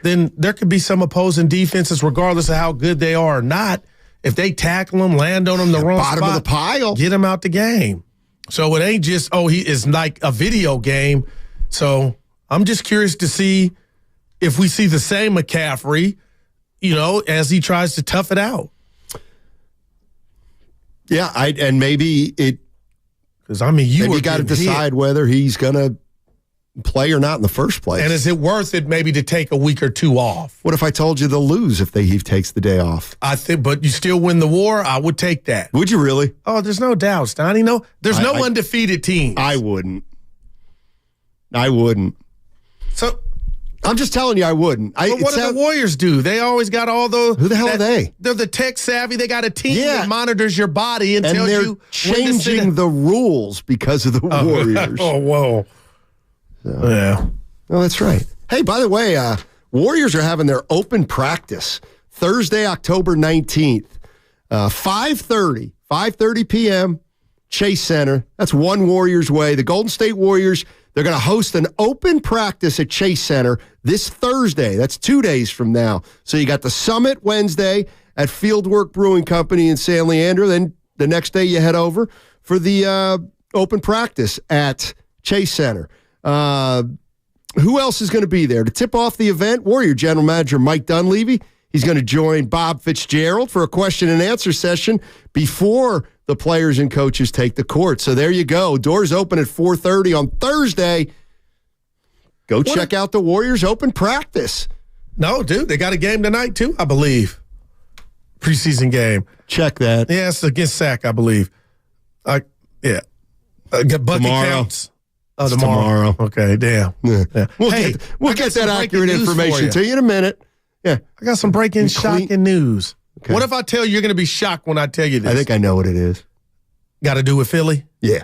then there could be some opposing defenses, regardless of how good they are or not. If they tackle him, land on him the wrong bottom spot, of the pile, get him out the game. So it ain't just, he is like a video game. So I'm just curious to see if we see the same McCaffrey, as he tries to tough it out. Yeah, and maybe it. Because you got to decide whether he's going to play or not in the first place. And is it worth it maybe to take a week or two off? What if I told you they'll lose if he takes the day off? I think, but you still win the war. I would take that. Would you really? Oh, there's no doubt, Steiny. No, there's no undefeated teams. I wouldn't. So I'm just telling you, I wouldn't. But what do the Warriors do? They always got all those. Who the hell are they? They're the tech savvy. They got a team that monitors your body and tells you changing the rules because of the Warriors. Oh, whoa. So, yeah. Oh, that's right. Hey, by the way, Warriors are having their open practice Thursday, October 19th, 5:30 p.m., Chase Center. That's one Warriors way. The Golden State Warriors, they're going to host an open practice at Chase Center this Thursday. That's 2 days from now. So you got the summit Wednesday at Fieldwork Brewing Company in San Leandro. Then the next day you head over for the open practice at Chase Center. Who else is going to be there? To tip off the event, Warrior General Manager Mike Dunleavy. He's going to join Bob Fitzgerald for a question and answer session before the players and coaches take the court. So there you go. Doors open at 4:30 on Thursday. Go check out the Warriors open practice. No, dude, they got a game tonight too, I believe. Preseason game. Check that. Yeah, it's against Sac, I believe. Bucket counts. Oh, tomorrow. Okay, damn. Yeah. We'll get that accurate information to you in a minute. Yeah. I got some breaking, shocking news. Okay. What if I tell you you're going to be shocked when I tell you this? I think I know what it is. Got to do with Philly? Yeah.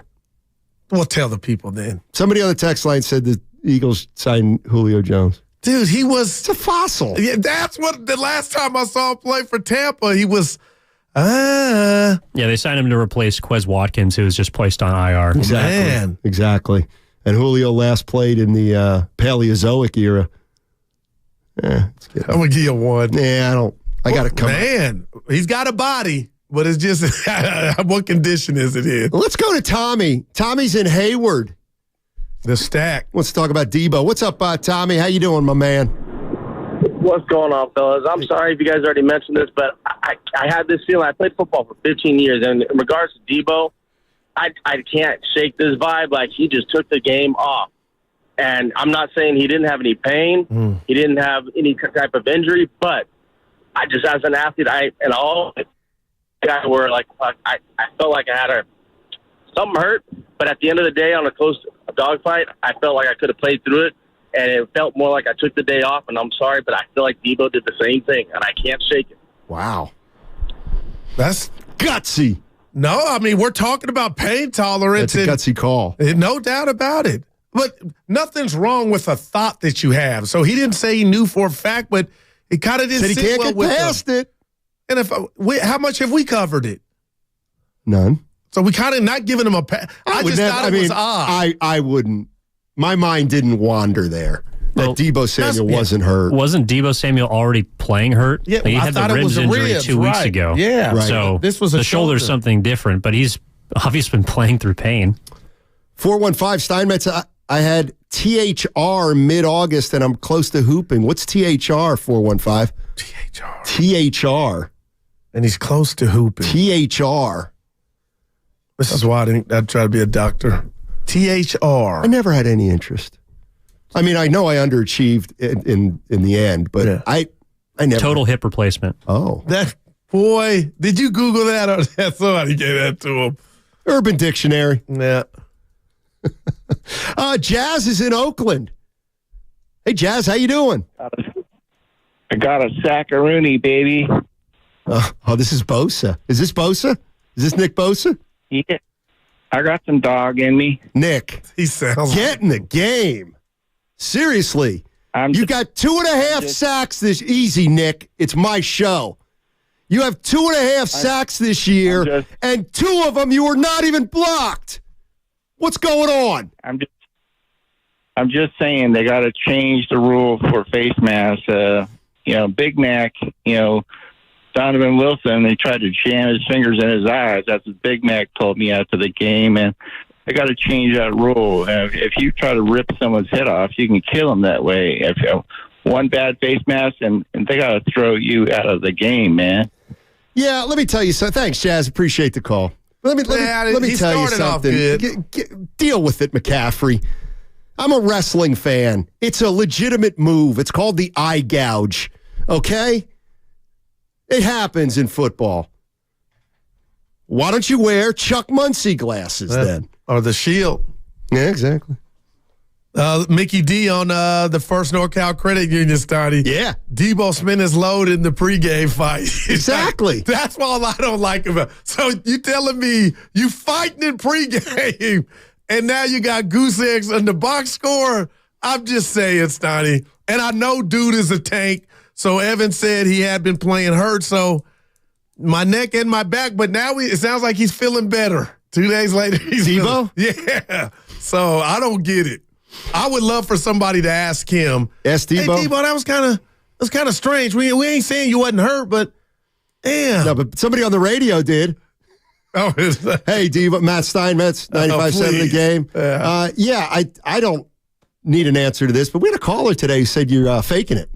Well, tell the people then. Somebody on the text line said the Eagles signed Julio Jones. Dude, he was... It's a fossil. Yeah, that's what the last time I saw him play for Tampa, he was... Yeah, they signed him to replace Quez Watkins, who was just placed on IR. Exactly. Man. Exactly. And Julio last played in the Paleozoic era. I'm going to give you one. Yeah, I got to come. Man, he's got a body, but it's just what condition is it in? Let's go to Tommy. Tommy's in Hayward. The stack. Let's talk about Deebo. What's up, Tommy? How you doing, my man? What's going on, fellas? I'm sorry if you guys already mentioned this, but I had this feeling. I played football for 15 years, and in regards to Deebo, I can't shake this vibe. Like, he just took the game off. And I'm not saying he didn't have any pain. He didn't have any type of injury, but I just, as an athlete, and all guys were like, I felt like I had something hurt, but at the end of the day, on a close dogfight, I felt like I could have played through it, and it felt more like I took the day off, and I'm sorry, but I feel like Deebo did the same thing, and I can't shake it. Wow. That's gutsy. No, I mean, we're talking about pain tolerance. That's a gutsy call. No doubt about it. But nothing's wrong with a thought that you have. So he didn't say he knew for a fact, but he kind of didn't sit he can't well get with past it. And how much have we covered it? None. So we kind of not giving him a pass. I just thought it was odd. I wouldn't. My mind didn't wander there. that Deebo Samuel wasn't hurt. Wasn't Deebo Samuel already playing hurt? Yeah, he had the ribs injury 2 weeks ago. Yeah, right. So this was a the shoulder's something different, but he's obviously been playing through pain. 415 Steinmetz, I had THR mid-August, and I'm close to hooping. What's THR, 415? THR. And he's close to hooping. THR. This is why I'd try to be a doctor. THR. I never had any interest. I mean, I know I underachieved in the end, but I never. Total hip replacement. Oh. That boy, did you Google that or somebody gave that to him? Urban Dictionary. Yeah. Jazz is in Oakland. Hey, Jazz, how you doing? I got a sackaroonie, baby. This is Bosa. Is this Bosa? Is this Nick Bosa? Yeah. I got some dog in me. Nick, he sounds get in the game. Seriously. You got 2.5 sacks this easy, Nick. It's my show. You have 2.5 sacks this year, and 2 of them you were not even blocked. What's going on? I'm just saying they got to change the rule for face masks. Big Mac, Donovan Wilson, they tried to jam his fingers in his eyes. That's what Big Mac told me after the game, and they got to change that rule. If you try to rip someone's head off, you can kill them that way. If one bad face mask, and they got to throw you out of the game, man. Yeah, let me tell you something. Thanks, Jazz. Appreciate the call. Let me tell you something. Deal with it, McCaffrey. I'm a wrestling fan. It's a legitimate move. It's called the eye gouge. Okay? It happens in football. Why don't you wear Chuck Muncie glasses then? Or the shield. Yeah, exactly. Mickey D on the First NorCal Credit Union starting. Yeah. Debo spent his load in the pregame fight. Exactly. That's all I don't like about it. So you telling me you fighting in pregame and now you got goose eggs on the box score? I'm just saying, Stoney. And I know dude is a tank. So Evan said he had been playing hurt. So my neck and my back, but now it sounds like he's feeling better. 2 days later, he's Debo? Yeah. So I don't get it. I would love for somebody to ask him. Ask Debo. Hey, Debo, that was kind of strange. We ain't saying you wasn't hurt, but damn. No, but somebody on the radio did. Oh, hey, Debo, Matt Steinmetz, 95.7 The Game. I don't need an answer to this, but we had a caller today who said you're faking it.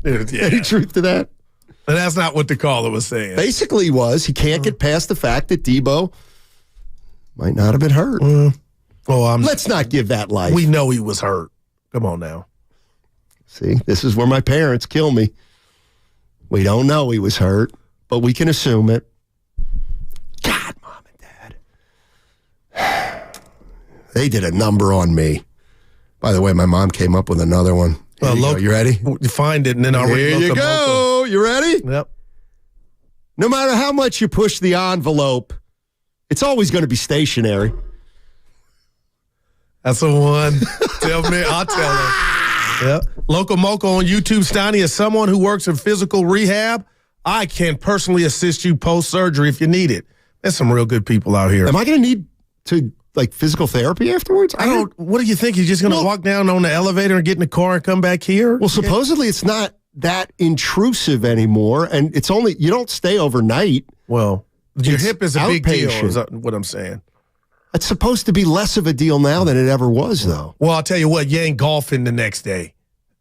Yeah. Any truth to that? And that's not what the caller was saying. Basically, he can't get past the fact that Debo might not have been hurt. Let's not give that life. We know he was hurt. Come on now. See, this is where my parents kill me. We don't know he was hurt, but we can assume it. God, Mom and Dad. They did a number on me. By the way, my mom came up with another one. You ready? Find it, and then I'll read it. Here you go. You ready? Yep. No matter how much you push the envelope, it's always going to be stationary. That's the one. Tell me, I'll tell her. Yep. Local Moco on YouTube, Stoney, as someone who works in physical rehab, I can personally assist you post-surgery if you need it. There's some real good people out here. Am I going to need to, physical therapy afterwards? What do you think? You're just going to walk down on the elevator and get in the car and come back here? Well, supposedly it's not that intrusive anymore, and it's only, you don't stay overnight. Well, your hip is a big deal, outpatient. is what I'm saying. It's supposed to be less of a deal now than it ever was, though. Well, I'll tell you what, you ain't golfing the next day.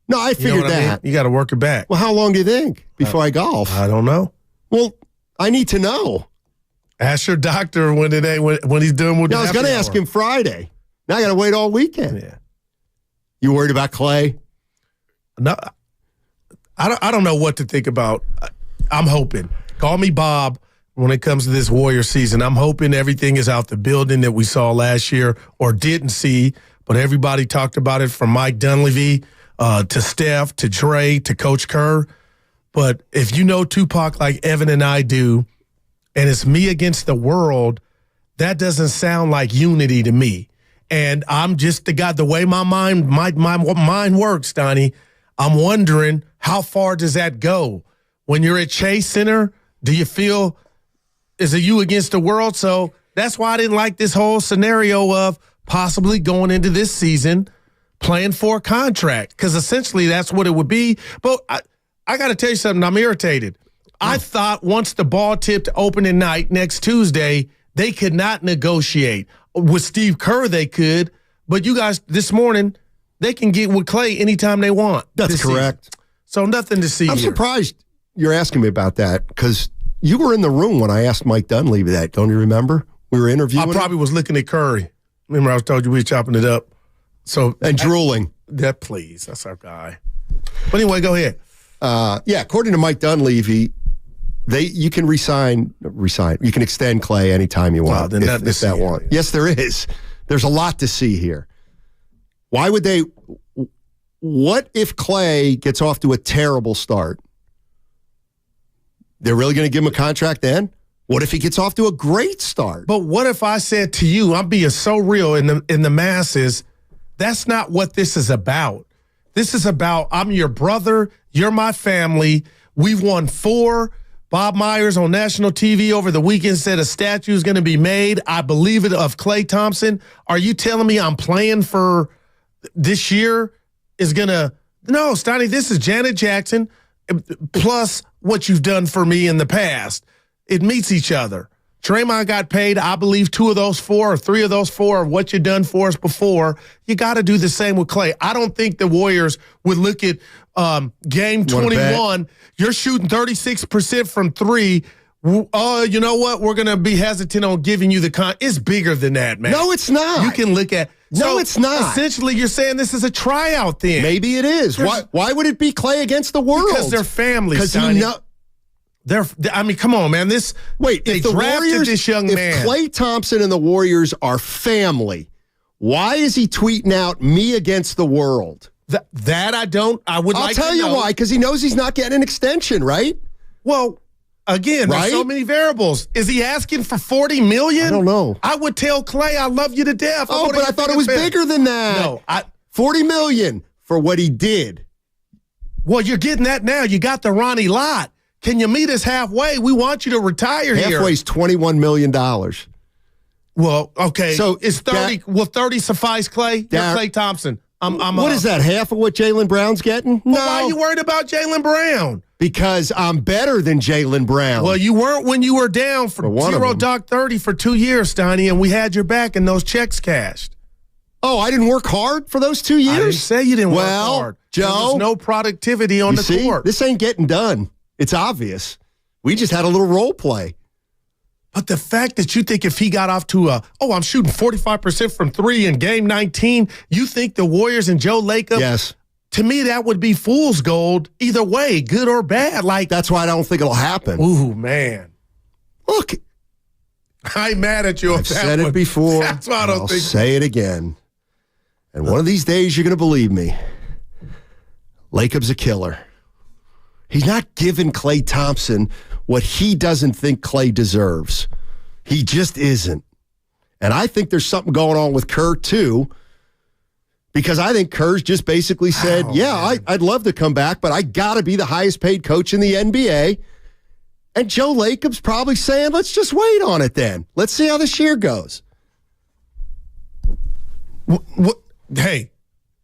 No, I figured that. I mean? You got to work it back. Well, how long do you think before I golf? I don't know. Well, I need to know. Ask your doctor when he's doing with I was going to ask him Friday. Now I got to wait all weekend. Yeah. You worried about Clay? No, I don't know what to think about. I'm hoping. Call me Bob. When it comes to this Warrior season, I'm hoping everything is out the building that we saw last year or didn't see, but everybody talked about it from Mike Dunleavy to Steph to Dre to Coach Kerr. But if you know Tupac like Evan and I do, and it's me against the world, that doesn't sound like unity to me. And I'm just the guy, the way my mind works, Donnie, I'm wondering how far does that go? When you're at Chase Center, do you feel – is it you against the world? So that's why I didn't like this whole scenario of possibly going into this season, playing for a contract, because essentially that's what it would be. But I got to tell you something. I'm irritated. I thought once the ball tipped opening night next Tuesday, they could not negotiate. With Steve Kerr, they could. But you guys, this morning, they can get with Clay anytime they want. That's correct. Season. So nothing to see I'm here. surprised you're asking me about that, because you were in the room when I asked Mike Dunleavy that. Don't you remember? We were interviewing I probably was looking at Curry. Remember I told you we were chopping it up. And drooling. Please. That's our guy. But anyway, go ahead. According to Mike Dunleavy, you can resign. You can extend Clay anytime you want. If that want. Yes, there is. There's a lot to see here. Why would they? What if Clay gets off to a terrible start? They're really going to give him a contract then? What if he gets off to a great start? But what if I said to you, I'm being so real in the masses, that's not what this is about. This is about, I'm your brother, you're my family. We've won 4. Bob Myers on national TV over the weekend said a statue is going to be made. I believe it, of Klay Thompson. Are you telling me I'm playing for this year is going to – no, Stoney, this is Janet Jackson plus what you've done for me in the past. It meets each other. Draymond got paid, I believe, 2 of those 4 or 3 of those 4 are what you've done for us before. You got to do the same with Clay. I don't think the Warriors would look at game 21. You're shooting 36% from 3. You know what? We're going to be hesitant on giving you the It's bigger than that, man. No, it's not. You can look at No, it's not. Essentially, you're saying this is a tryout then. Maybe it is. Why would it be Clay against the world? Because they're family. Because come on, man. They drafted this young man. If Klay Thompson and the Warriors are family, why is he tweeting out me against the world? I would like to know. I'll tell you why, because he knows he's not getting an extension, right? Well, again, there's so many variables. Is he asking for $40 million? I don't know. I would tell Clay, I love you to death. But I thought it was bigger than that. No, $40 million for what he did. Well, you're getting that now. You got the Ronnie Lott. Can you meet us halfway? We want you to retire here. Halfway's $21 million. Well, okay. So is 30? Will 30 suffice, Clay? You're Klay Thompson. What is that? Half of what Jaylen Brown's getting? No. Well, why are you worried about Jaylen Brown? Because I'm better than Jaylen Brown. Well, you weren't when you were down for $0 for 2 years, Stoney, and we had your back and those checks cashed. Oh, I didn't work hard for those 2 years? I didn't say you didn't work hard. Joe, there was no productivity on the court. This ain't getting done. It's obvious. We just had a little role play. But the fact that you think if he got off to I'm shooting 45% from 3 in game 19, you think the Warriors and Joe Lacob? Yes. To me, that would be fool's gold either way, good or bad. That's why I don't think it'll happen. Ooh, man. Look. I ain't mad at you. I've said it before. That's why I don't think. I'll say it again. And one of these days, you're going to believe me. Lacob's a killer. He's not giving Klay Thompson what he doesn't think Clay deserves. He just isn't. And I think there's something going on with Kerr, too, because I think Kerr's just basically said, I'd love to come back, but I got to be the highest paid coach in the NBA. And Joe Lacob's probably saying, let's just wait on it then. Let's see how this year goes. Hey,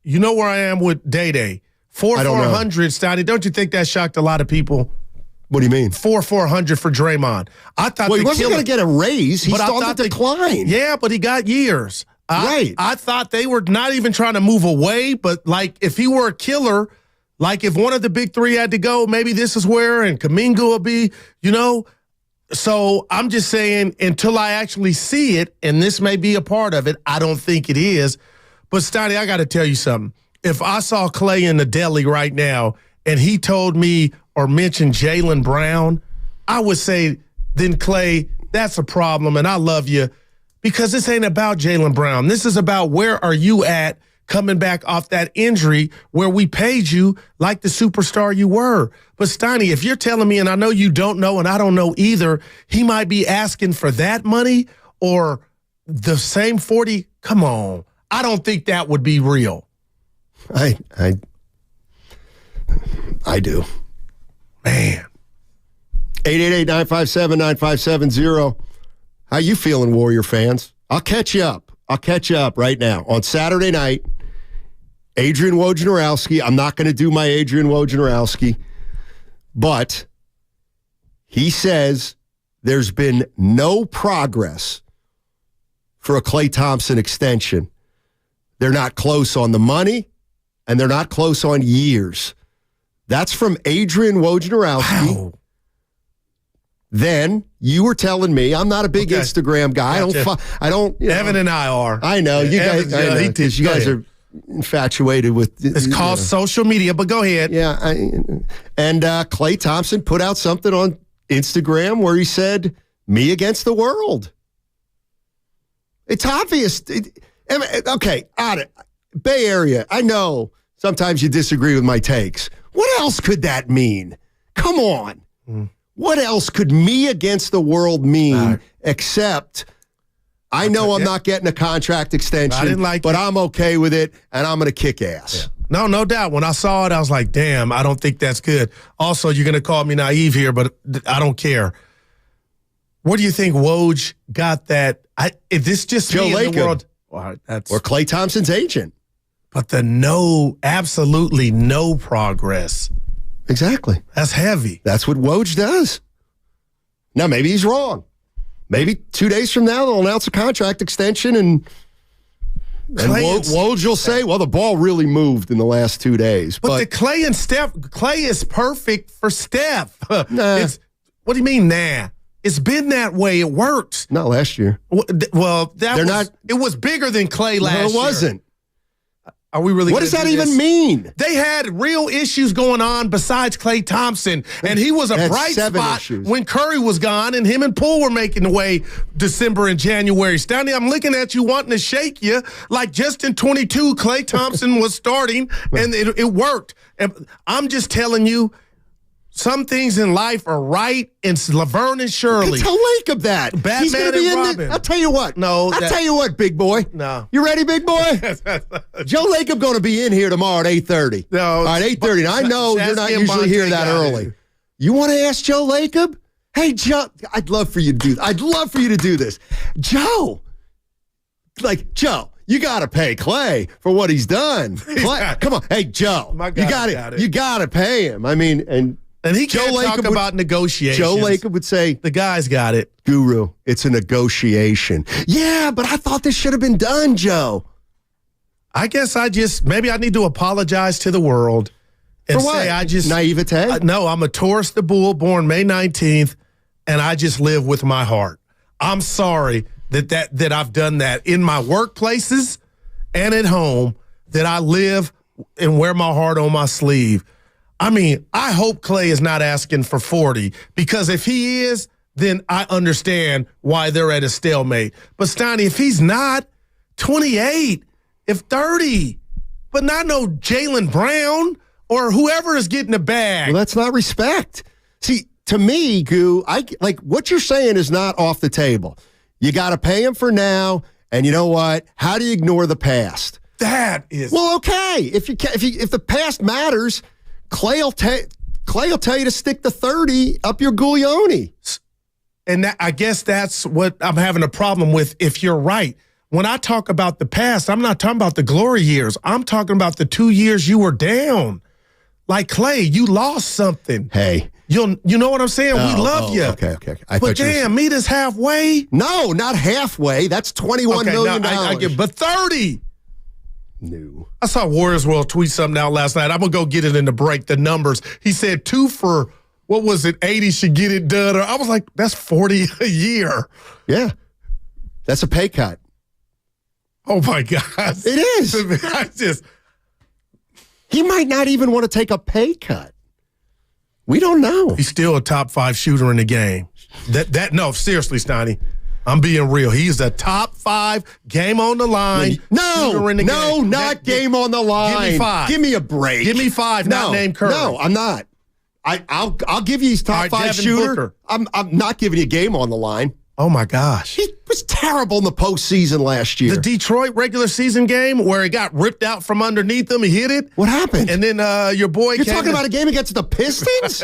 you know where I am with Day-Day. 400, Stoney. Don't you think that shocked a lot of people? What do you mean? 400 for Draymond. I thought he wasn't going to get a raise. He's on the decline. Yeah, but he got years. Right. I thought they were not even trying to move away, but if he were a killer, if one of the big 3 had to go, maybe this is where, and Kuminga will be, So I'm just saying, until I actually see it, and this may be a part of it, I don't think it is. But, Stoney, I got to tell you something. If I saw Clay in the deli right now and he told me or mentioned Jaylen Brown, I would say, then Clay, that's a problem, and I love you, because this ain't about Jaylen Brown. This is about where are you at coming back off that injury where we paid you like the superstar you were. But, Stoney, if you're telling me, and I know you don't know and I don't know either, he might be asking for that money or the same 40, come on. I don't think that would be real. I do. Man. 888-957-9570. How you feeling, Warrior fans? I'll catch you up. right now. On Saturday night, Adrian Wojnarowski. I'm not going to do my Adrian Wojnarowski, but he says there's been no progress for a Klay Thompson extension. They're not close on the money, and they're not close on years. That's from Adrian Wojnarowski. Wow. Then you were telling me, I'm not a big Instagram guy. Gotcha. I don't. Evan and I are. I know you guys. I know, you guys are infatuated with. It's called social media, but go ahead. Yeah, and Klay Thompson put out something on Instagram where he said, "Me against the world." It's obvious. Okay, Bay Area. I know sometimes you disagree with my takes. What else could that mean? Come on. What else could me against the world mean except I know I'm not getting a contract extension, but I'm okay with it, and I'm going to kick ass. Yeah. No doubt. When I saw it, I was like, damn, I don't think that's good. Also, you're going to call me naive here, but I don't care. Where do you think Woj got that? Is this just Joe me Lacob. in the world? Or Klay Thompson's agent. But absolutely no progress. Exactly. That's heavy. That's what Woj does. Now, maybe he's wrong. Maybe 2 days from now, they'll announce a contract extension, and Woj will say, well, the ball really moved in the last 2 days. But the Klay and Steph, Klay is perfect for Steph. Nah. What do you mean, nah? It's been that way. It works. Not last year. Well, it was bigger than Klay last year. No, it wasn't. Are we really? What does that even mean? They had real issues going on besides Klay Thompson, and he was a bright spot when Curry was gone, and him and Poole were making the way December and January. Stanley, I'm looking at you wanting to shake you like just in 22, Klay Thompson was starting, and it worked. And I'm just telling you, some things in life are right. It's Laverne and Shirley. Tell Lacob that. Batman He's gonna be and in Robin. I'll tell you what. No. I'll tell you what, big boy. No. You ready, big boy? Joe Lacob going to be in here tomorrow at 8:30. No. All right, 8:30. I know you're not usually here that early. You want to ask Joe Lacob? Hey, Joe, I'd love for you to do this. Joe, you got to pay Klay for what he's done. Klay, come on. Hey, Joe, you got to pay him. I mean, and he can't talk about negotiations. Joe Lacob would say, the guy's got it. Guru, it's a negotiation. Yeah, but I thought this should have been done, Joe. I guess maybe I need to apologize to the world and for what? say naivete? No, I'm a Taurus the Bull, born May 19th, and I just live with my heart. I'm sorry that I've done that in my workplaces and at home, that I live and wear my heart on my sleeve. I mean, I hope Klay is not asking for 40, because if he is, then I understand why they're at a stalemate. But Steiny, if he's not, 28, if 30, but not no Jaylen Brown or whoever is getting the bag. Well, that's not respect. See, to me, Goo, what you're saying is not off the table. You got to pay him for now, and you know what? How do you ignore the past? That is well, okay. If the past matters, Klay will tell you to stick the 30 up your Guglioni. And I guess that's what I'm having a problem with, if you're right. When I talk about the past, I'm not talking about the glory years. I'm talking about the 2 years you were down. Like Klay, you lost something. Hey. You know what I'm saying? We love you. Okay. But damn, meet us halfway. No, not halfway. That's $21 million. I get, but 30. No. I saw Warriors World tweet something out last night. I'm going to go get it in the break, the numbers. He said 2 for, 80 should get it done. Or I was like, that's 40 a year. Yeah. That's a pay cut. Oh, my God. It is. He might not even want to take a pay cut. We don't know. He's still a top 5 shooter in the game. No, seriously, Steiny. I'm being real. He's the top 5 game on the line. No, not game on the line. Give me 5. Give me a break. Give me 5, not named Curry. No, I'm not. I'll give you his top 5 shooter. I'm not giving you a game on the line. Oh, my gosh. He was terrible in the postseason last year. The Detroit regular season game where it got ripped out from underneath him. He hit it. What happened? And then your boy You're talking about a game against the Pistons?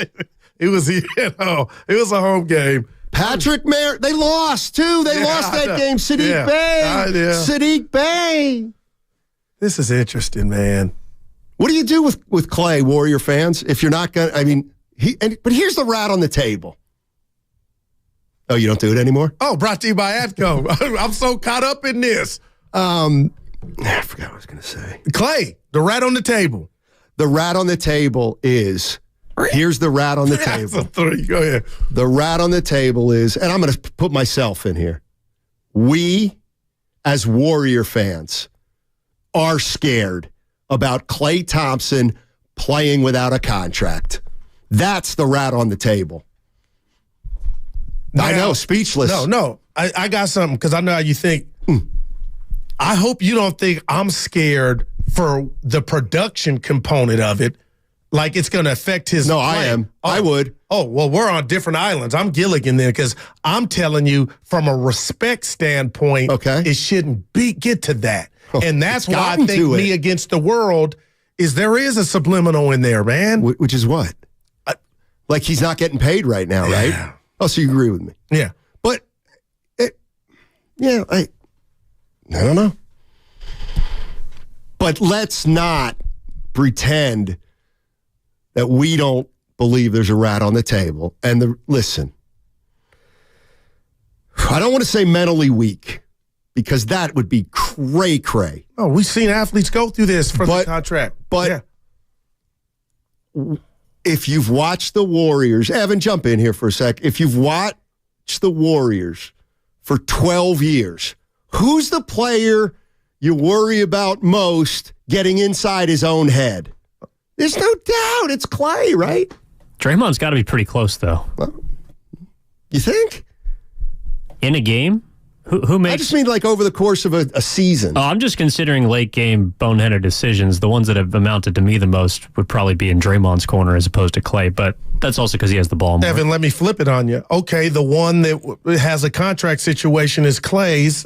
It was a home game. Patrick Mayer, they lost, too. They lost that game. Sadiq Bey. Sadiq Bey. This is interesting, man. What do you do with Clay, Warrior fans, if you're not going to, I mean, but here's the rat on the table. Oh, you don't do it anymore? Oh, brought to you by Atco. I'm so caught up in this. I forgot what I was going to say. Clay, the rat on the table. The rat on the table is, here's the rat on the table. That's a 3. Go ahead. The rat on the table is, and I'm going to put myself in here. We, as Warrior fans, are scared about Klay Thompson playing without a contract. That's the rat on the table. Now, I know, speechless. No. I got something because I know how you think. I hope you don't think I'm scared for the production component of it. Like it's going to affect his play. I am. I would. Oh, well, we're on different islands. I'm Gilligan there because I'm telling you from a respect standpoint, it shouldn't get to that. And that's why I think me against the world is there is a subliminal in there, man. Which is what? Like he's not getting paid right now, right? Oh, so you agree with me? Yeah. But, I don't know. But let's not pretend that we don't believe there's a rat on the table. And listen, I don't want to say mentally weak because that would be cray-cray. Oh, we've seen athletes go through this for the contract. But if you've watched the Warriors, Evan, jump in here for a sec. If you've watched the Warriors for 12 years, who's the player you worry about most getting inside his own head? There's no doubt. It's Clay, right? Draymond's got to be pretty close, though. You think? In a game? Who makes... I just mean like over the course of a season. Oh, I'm just considering late game boneheaded decisions. The ones that have amounted to me the most would probably be in Draymond's corner as opposed to Clay, but that's also because he has the ball more. Evan, let me flip it on you. Okay, the one that has a contract situation is Clay's.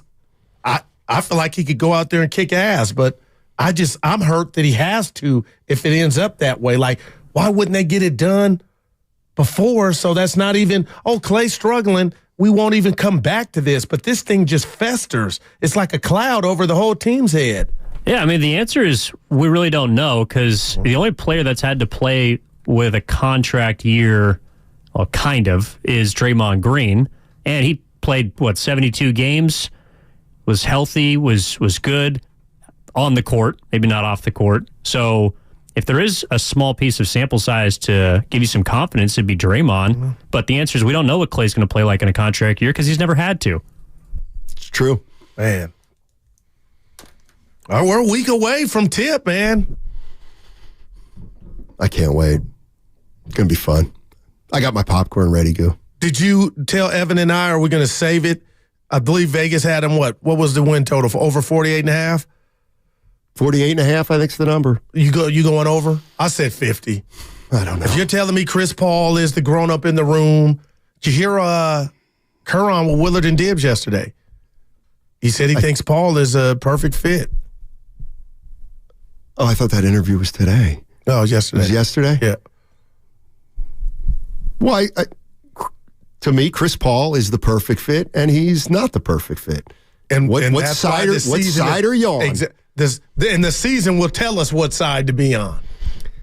I feel like he could go out there and kick ass, but I'm hurt that he has to if it ends up that way. Like, why wouldn't they get it done before? So that's not even, Clay's struggling. We won't even come back to this, but this thing just festers. It's like a cloud over the whole team's head. Yeah, I mean, the answer is we really don't know because the only player that's had to play with a contract year, well, kind of, is Draymond Green. And he played, 72 games, was healthy, was good on the court, maybe not off the court. So if there is a small piece of sample size to give you some confidence, it'd be Draymond. Mm-hmm. But the answer is we don't know what Clay's going to play like in a contract year because he's never had to. It's true. Man. We're a week away from tip, man. I can't wait. It's going to be fun. I got my popcorn ready, Goo. Did you tell Evan and I, are we going to save it? I believe Vegas had him, what was the win total? For over 48.5? 48.5, I think is the number. You going over? I said 50. I don't know. If you're telling me Chris Paul is the grown-up in the room, did you hear Kerr on with Willard and Dibbs yesterday? He said he thinks Paul is a perfect fit. Oh, I thought that interview was today. Oh, it was yesterday. It was yesterday? Yeah. Well, to me, Chris Paul is the perfect fit, and he's not the perfect fit. And what side are you on? And the season will tell us what side to be on.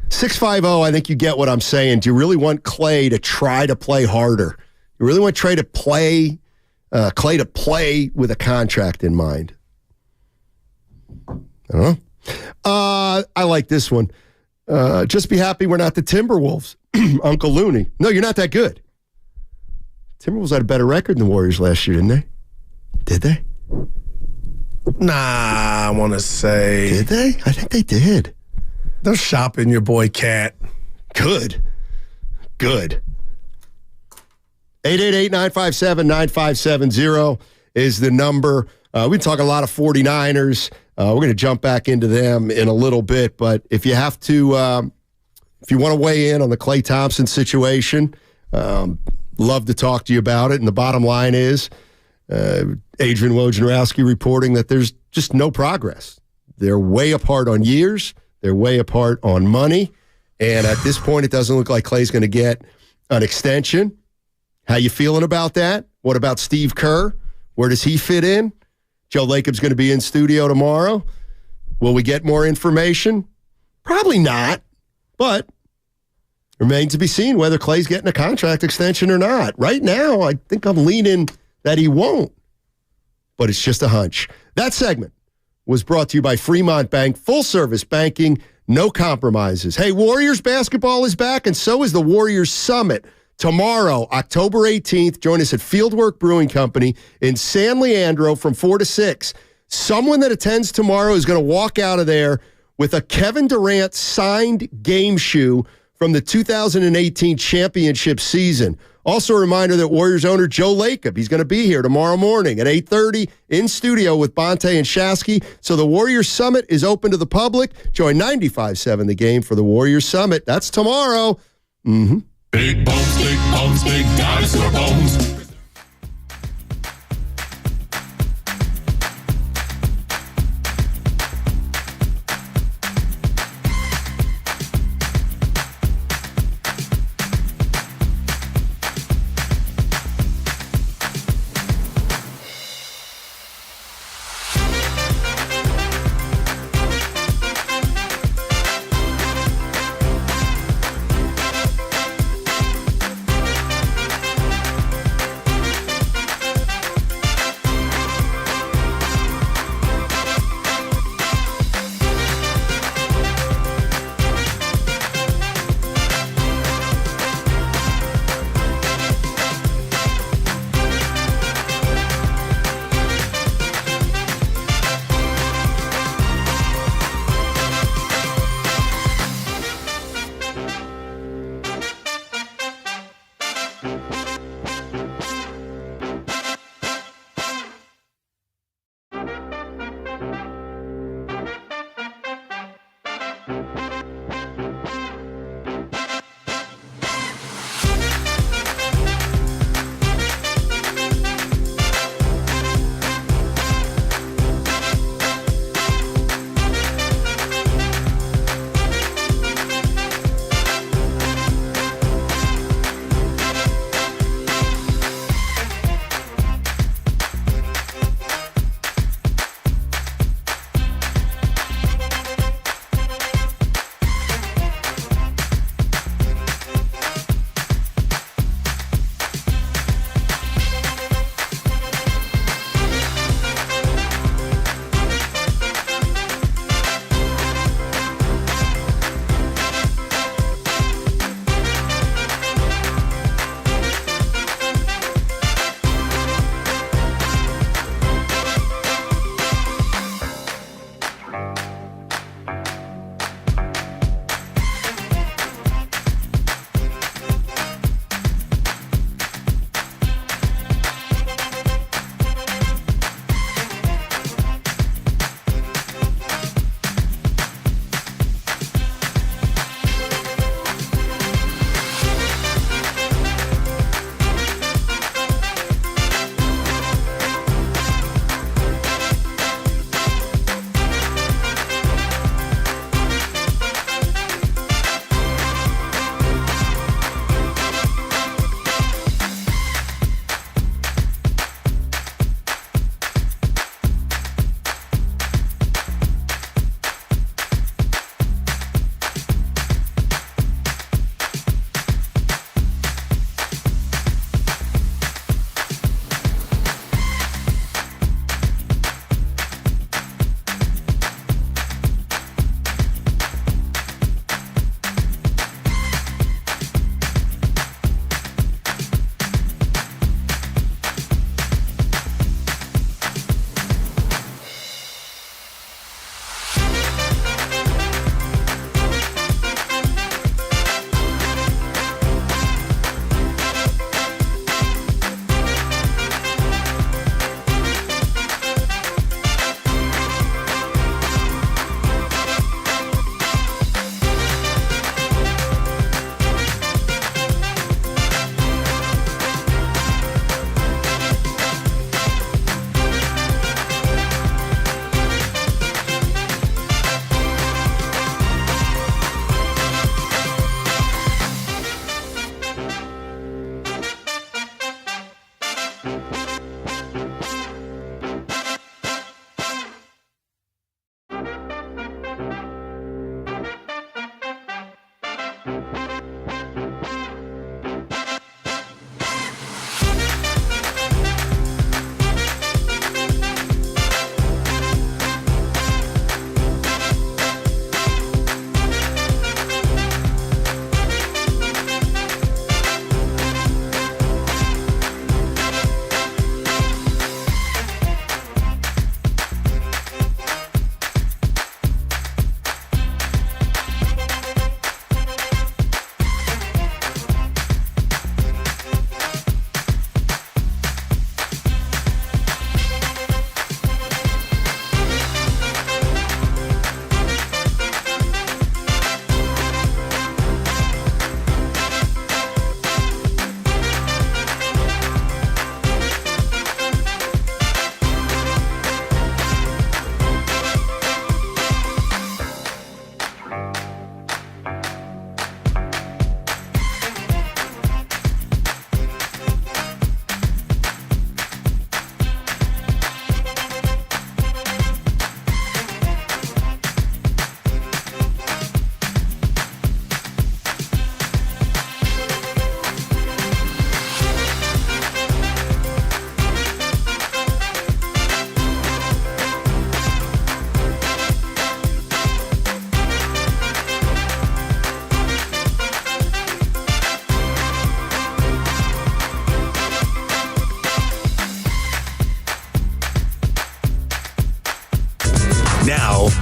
650, I think you get what I'm saying. Do you really want Clay to try to play harder? You really want Clay to play with a contract in mind? I don't know. I like this one. Just be happy we're not the Timberwolves. Uncle Looney. No, you're not that good. Timberwolves had a better record than the Warriors last year, didn't they? Did they? Nah, I want to say. Did they? I think they did. They're shopping your boy Cat. Good. 888-957-9570 is the number. We talk a lot of 49ers. We're going to jump back into them in a little bit, but if you have to, if you want to weigh in on the Klay Thompson situation, love to talk to you about it. And the bottom line is, Adrian Wojnarowski reporting that there's just no progress. They're way apart on years. They're way apart on money. And at this point, it doesn't look like Klay's going to get an extension. How you feeling about that? What about Steve Kerr? Where does he fit in? Joe Lacob's going to be in studio tomorrow. Will we get more information? Probably not, but remains to be seen whether Clay's getting a contract extension or not. Right now, I think I'm leaning that he won't, but it's just a hunch. That segment was brought to you by Fremont Bank, full-service banking, no compromises. Hey, Warriors basketball is back, and so is the Warriors Summit. Tomorrow, October 18th, join us at Fieldwork Brewing Company in San Leandro from 4 to 6. Someone that attends tomorrow is going to walk out of there with a Kevin Durant signed game shoe from the 2018 championship season. Also a reminder that Warriors owner Joe Lacob, he's going to be here tomorrow morning at 8:30 in studio with Bonte and Shasky. So the Warriors Summit is open to the public. Join 95.7 The Game for the Warriors Summit. That's tomorrow. Mm-hmm. Big bones, big dinosaur bones.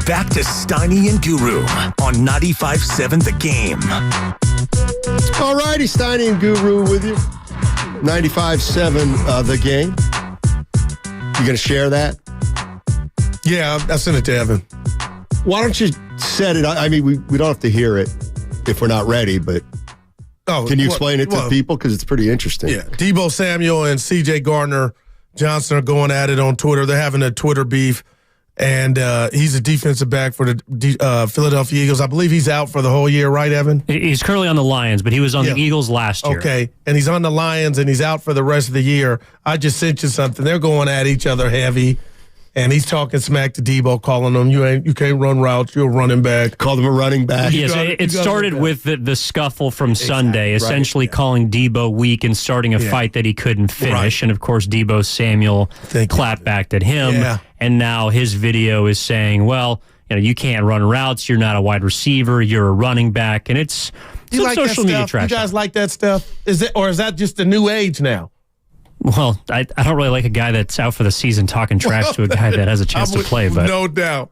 back to Steiny and Guru on 95.7 The Game. All righty, Steiny and Guru with you. 95.7 The Game. You going to share that? Yeah, I sent it to Evan. Why don't you set it? I mean, we don't have to hear it if we're not ready, but can you explain it to people? Because it's pretty interesting. Yeah, Deebo Samuel and C.J. Gardner-Johnson are going at it on Twitter. They're having a Twitter beef, and he's a defensive back for the Philadelphia Eagles. I believe he's out for the whole year, right, Evan? He's currently on the Lions, but he was on the Eagles last year. Okay, and he's on the Lions, and he's out for the rest of the year. I just sent you something. They're going at each other heavy. And he's talking smack to Deebo, calling him, you can't run routes, you're a running back. Called him a running back. Yes, it started with the scuffle from Sunday, essentially calling Deebo weak and starting a fight that he couldn't finish. Right. And, of course, Deebo Samuel clapped back at him. Yeah. And now his video is saying, well, you can't run routes, you're not a wide receiver, you're a running back. And it's some like social media trash. You guys like that stuff? Is that just the new age now? Well, I don't really like a guy that's out for the season talking trash to a guy that has a chance to play. But no doubt.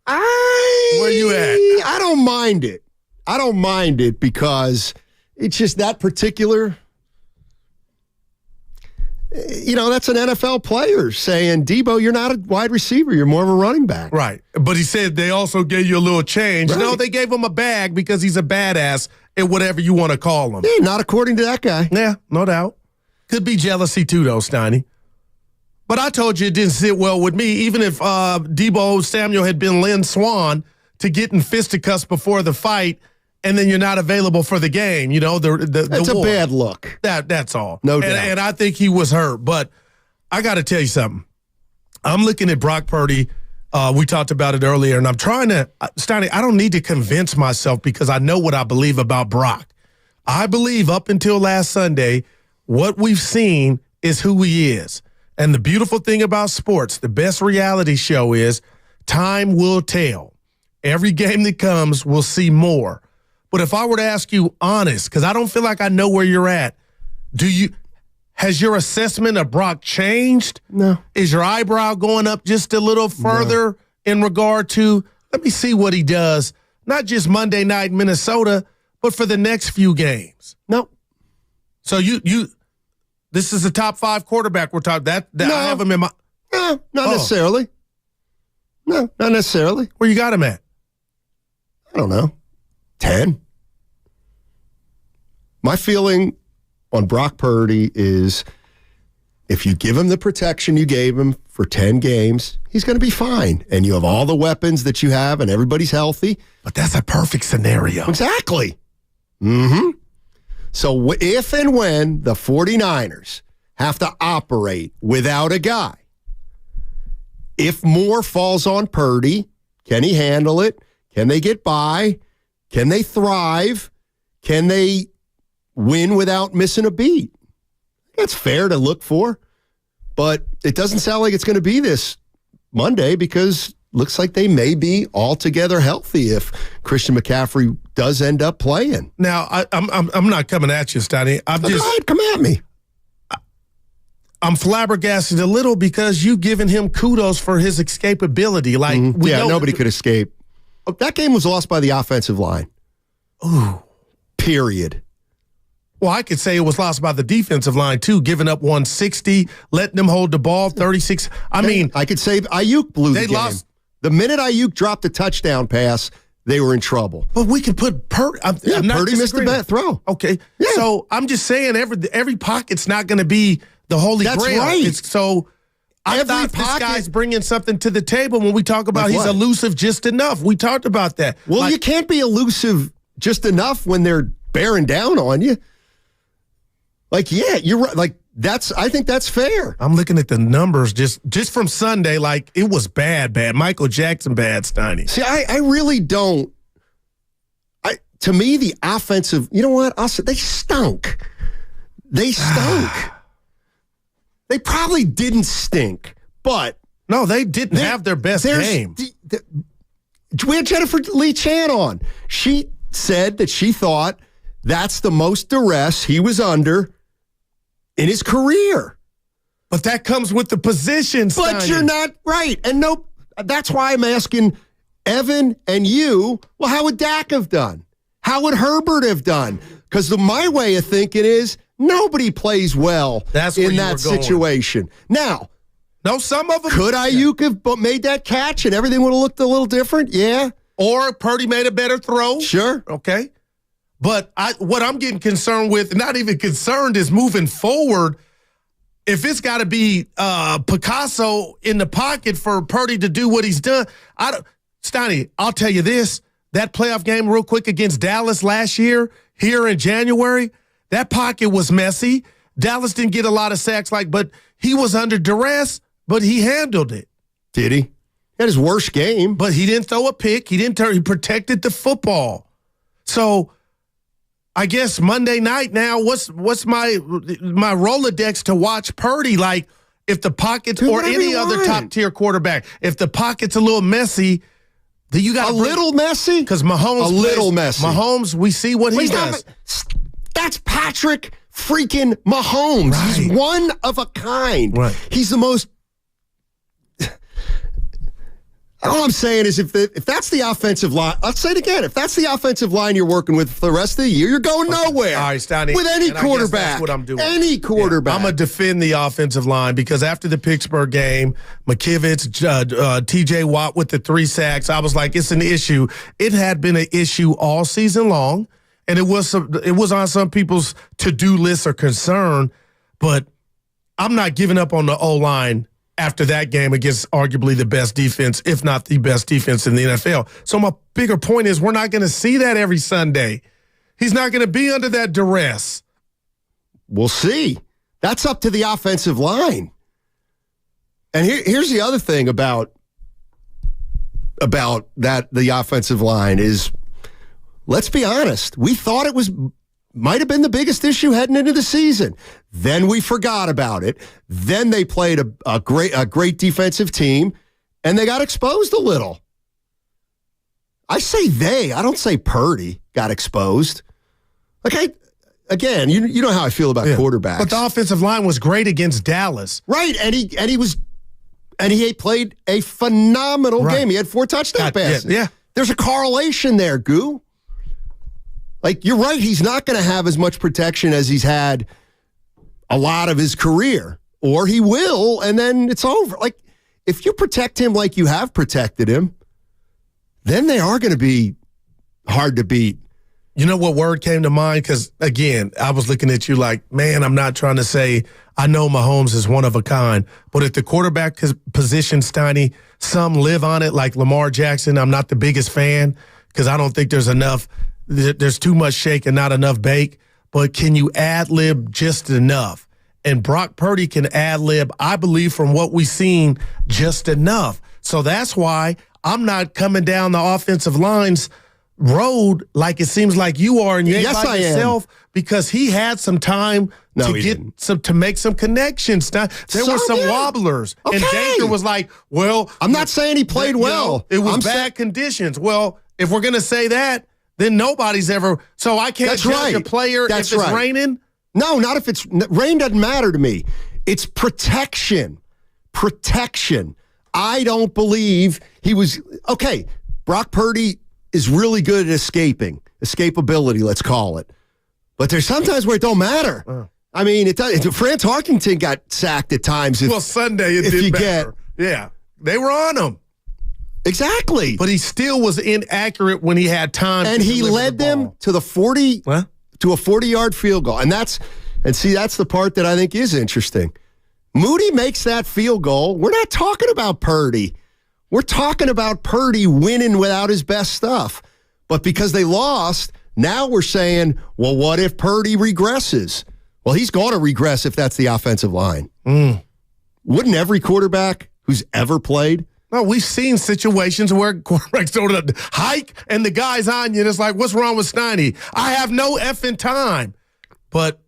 Where you at? I don't mind it. I don't mind it because it's just that particular. That's an NFL player saying, Deebo, you're not a wide receiver. You're more of a running back. Right. But he said they also gave you a little change. Right. No, they gave him a bag because he's a badass at whatever you want to call him. Yeah, not according to that guy. Yeah, no doubt. Could be jealousy too, though, Steiny. But I told you it didn't sit well with me. Even if Deebo Samuel had been Lynn Swann to get in fisticuffs before the fight, and then you're not available for the game, that's a bad look. That's all. No doubt. And I think he was hurt. But I got to tell you something. I'm looking at Brock Purdy. We talked about it earlier, and I'm trying to, Steiny, I don't need to convince myself because I know what I believe about Brock. I believe up until last Sunday, what we've seen is who he is. And the beautiful thing about sports, the best reality show is time will tell. Every game that comes, we'll see more. But if I were to ask you honest, because I don't feel like I know where you're at, has your assessment of Brock changed? No. Is your eyebrow going up just a little further in regard to, let me see what he does, not just Monday night in Minnesota, but for the next few games? No. So this is a top 5 quarterback we're talking. That I have him in my. No, not necessarily. No, not necessarily. Where you got him at? I don't know. 10. My feeling on Brock Purdy is if you give him the protection you gave him for 10 games, he's going to be fine. And you have all the weapons that you have and everybody's healthy. But that's a perfect scenario. Exactly. Mm-hmm. So if and when the 49ers have to operate without a guy, if more falls on Purdy, can he handle it? Can they get by? Can they thrive? Can they win without missing a beat? That's fair to look for, but it doesn't sound like it's going to be this Monday because looks like they may be altogether healthy if Christian McCaffrey does end up playing. Now, I'm not coming at you, Steiny. Come at me. I'm flabbergasted a little because you've given him kudos for his escapability. Like, nobody could escape. That game was lost by the offensive line. Ooh. Period. Well, I could say it was lost by the defensive line, too, giving up 160, letting them hold the ball 36. I could say Ayuk blew the game. Lost. The minute Ayuk dropped a touchdown pass, they were in trouble. But we could put Purdy. Purdy missed a bad throw. Okay. Yeah. So I'm just saying every pocket's not going to be the holy grail. That's right. I thought this guy's bringing something to the table when we talk about he's elusive just enough. We talked about that. Well, you can't be elusive just enough when they're bearing down on you. You're right. I think that's fair. I'm looking at the numbers just from Sunday. It was bad. Michael Jackson bad, Steiny. See, I really don't. To me, the offensive, you know what? I'll say they stunk. They stunk. They probably didn't stink, but. No, they didn't have their best game. We had Jennifer Lee Chan on. She said that she thought that's the most duress he was under in his career. But that comes with the position, Steiny. But you're not right. And that's why I'm asking, Evan and you, well, how would Dak have done? How would Herbert have done? Because my way of thinking is nobody plays well in that situation. Now, some of them. Could Ayuk have made that catch and everything would have looked a little different? Yeah. Or Purdy made a better throw? Sure. Okay. But what I'm getting concerned with, not even concerned, is moving forward. If it's got to be Picasso in the pocket for Purdy to do what he's done, Steiny, I'll tell you this. That playoff game real quick against Dallas last year, here in January, that pocket was messy. Dallas didn't get a lot of sacks, but he was under duress, but he handled it. Did he? He had his worst game. But he didn't throw a pick. He protected the football. So I guess Monday night now, what's my Rolodex to watch Purdy? Like, if the pockets or any other top-tier quarterback, if the pocket's a little messy, then you got little messy? Because Mahomes messy. Mahomes, we see what he does. That's Patrick freaking Mahomes. Right. He's one of a kind. Right. He's the most... All I'm saying is if that's the offensive line, I'll say it again, if that's the offensive line you're working with for the rest of the year, you're going nowhere. All right, Stoney. With any quarterback. That's what I'm doing. Any quarterback. Yeah, I'm going to defend the offensive line because after the Pittsburgh game, McKivitz, T.J. Watt with the 3 sacks, I was like, it's an issue. It had been an issue all season long, and it was on some people's to-do list or concern, but I'm not giving up on the O-line after that game against arguably the best defense, if not the best defense in the NFL. So my bigger point is we're not going to see that every Sunday. He's not going to be under that duress. We'll see. That's up to the offensive line. And here's the other thing about that the offensive line is, let's be honest, we thought it might have been the biggest issue heading into the season. Then we forgot about it. Then they played a great defensive team, and they got exposed a little. I say I don't say Purdy got exposed. Again, you know how I feel about quarterbacks. But the offensive line was great against Dallas. Right, and he played a phenomenal game. He had 4 touchdown passes. Yeah. There's a correlation there, Goo. You're right, he's not going to have as much protection as he's had a lot of his career. Or he will, and then it's over. If you protect him like you have protected him, then they are going to be hard to beat. You know what word came to mind? Because, again, I was looking at you like, man, I'm not trying to say I know Mahomes is one of a kind. But at the quarterback position, Steiny, some live on it like Lamar Jackson. I'm not the biggest fan because I don't think there's enough. There's too much shake and not enough bake, but can you ad-lib just enough? And Brock Purdy can ad-lib, I believe, from what we've seen, just enough. So that's why I'm not coming down the offensive line's road like it seems like you are, and you ain't by yourself, because he had some time to make some connections. There were some wobblers, and Baker was like, well. I'm not saying he played well. It was bad conditions. Well, if we're going to say that, then nobody's ever. So I can't judge a player if it's raining? No, not if it's. Rain doesn't matter to me. It's protection. Protection. I don't believe he was. Okay, Brock Purdy is really good at escapability, let's call it. But there's sometimes where it don't matter. I mean, it does. Fran Tarkenton got sacked at times. Sunday it did matter. Yeah, they were on him. Exactly. But he still was inaccurate when he had time. And he led them to the 40 to a 40-yard field goal. And that's the part that I think is interesting. Moody makes that field goal. We're not talking about Purdy. We're talking about Purdy winning without his best stuff. But because they lost, now we're saying, well, what if Purdy regresses? Well, he's going to regress if that's the offensive line. Wouldn't every quarterback who's ever played? Well, we've seen situations where quarterbacks don't hike and the guy's on you, and it's like, what's wrong with Steiny? I have no effing time. But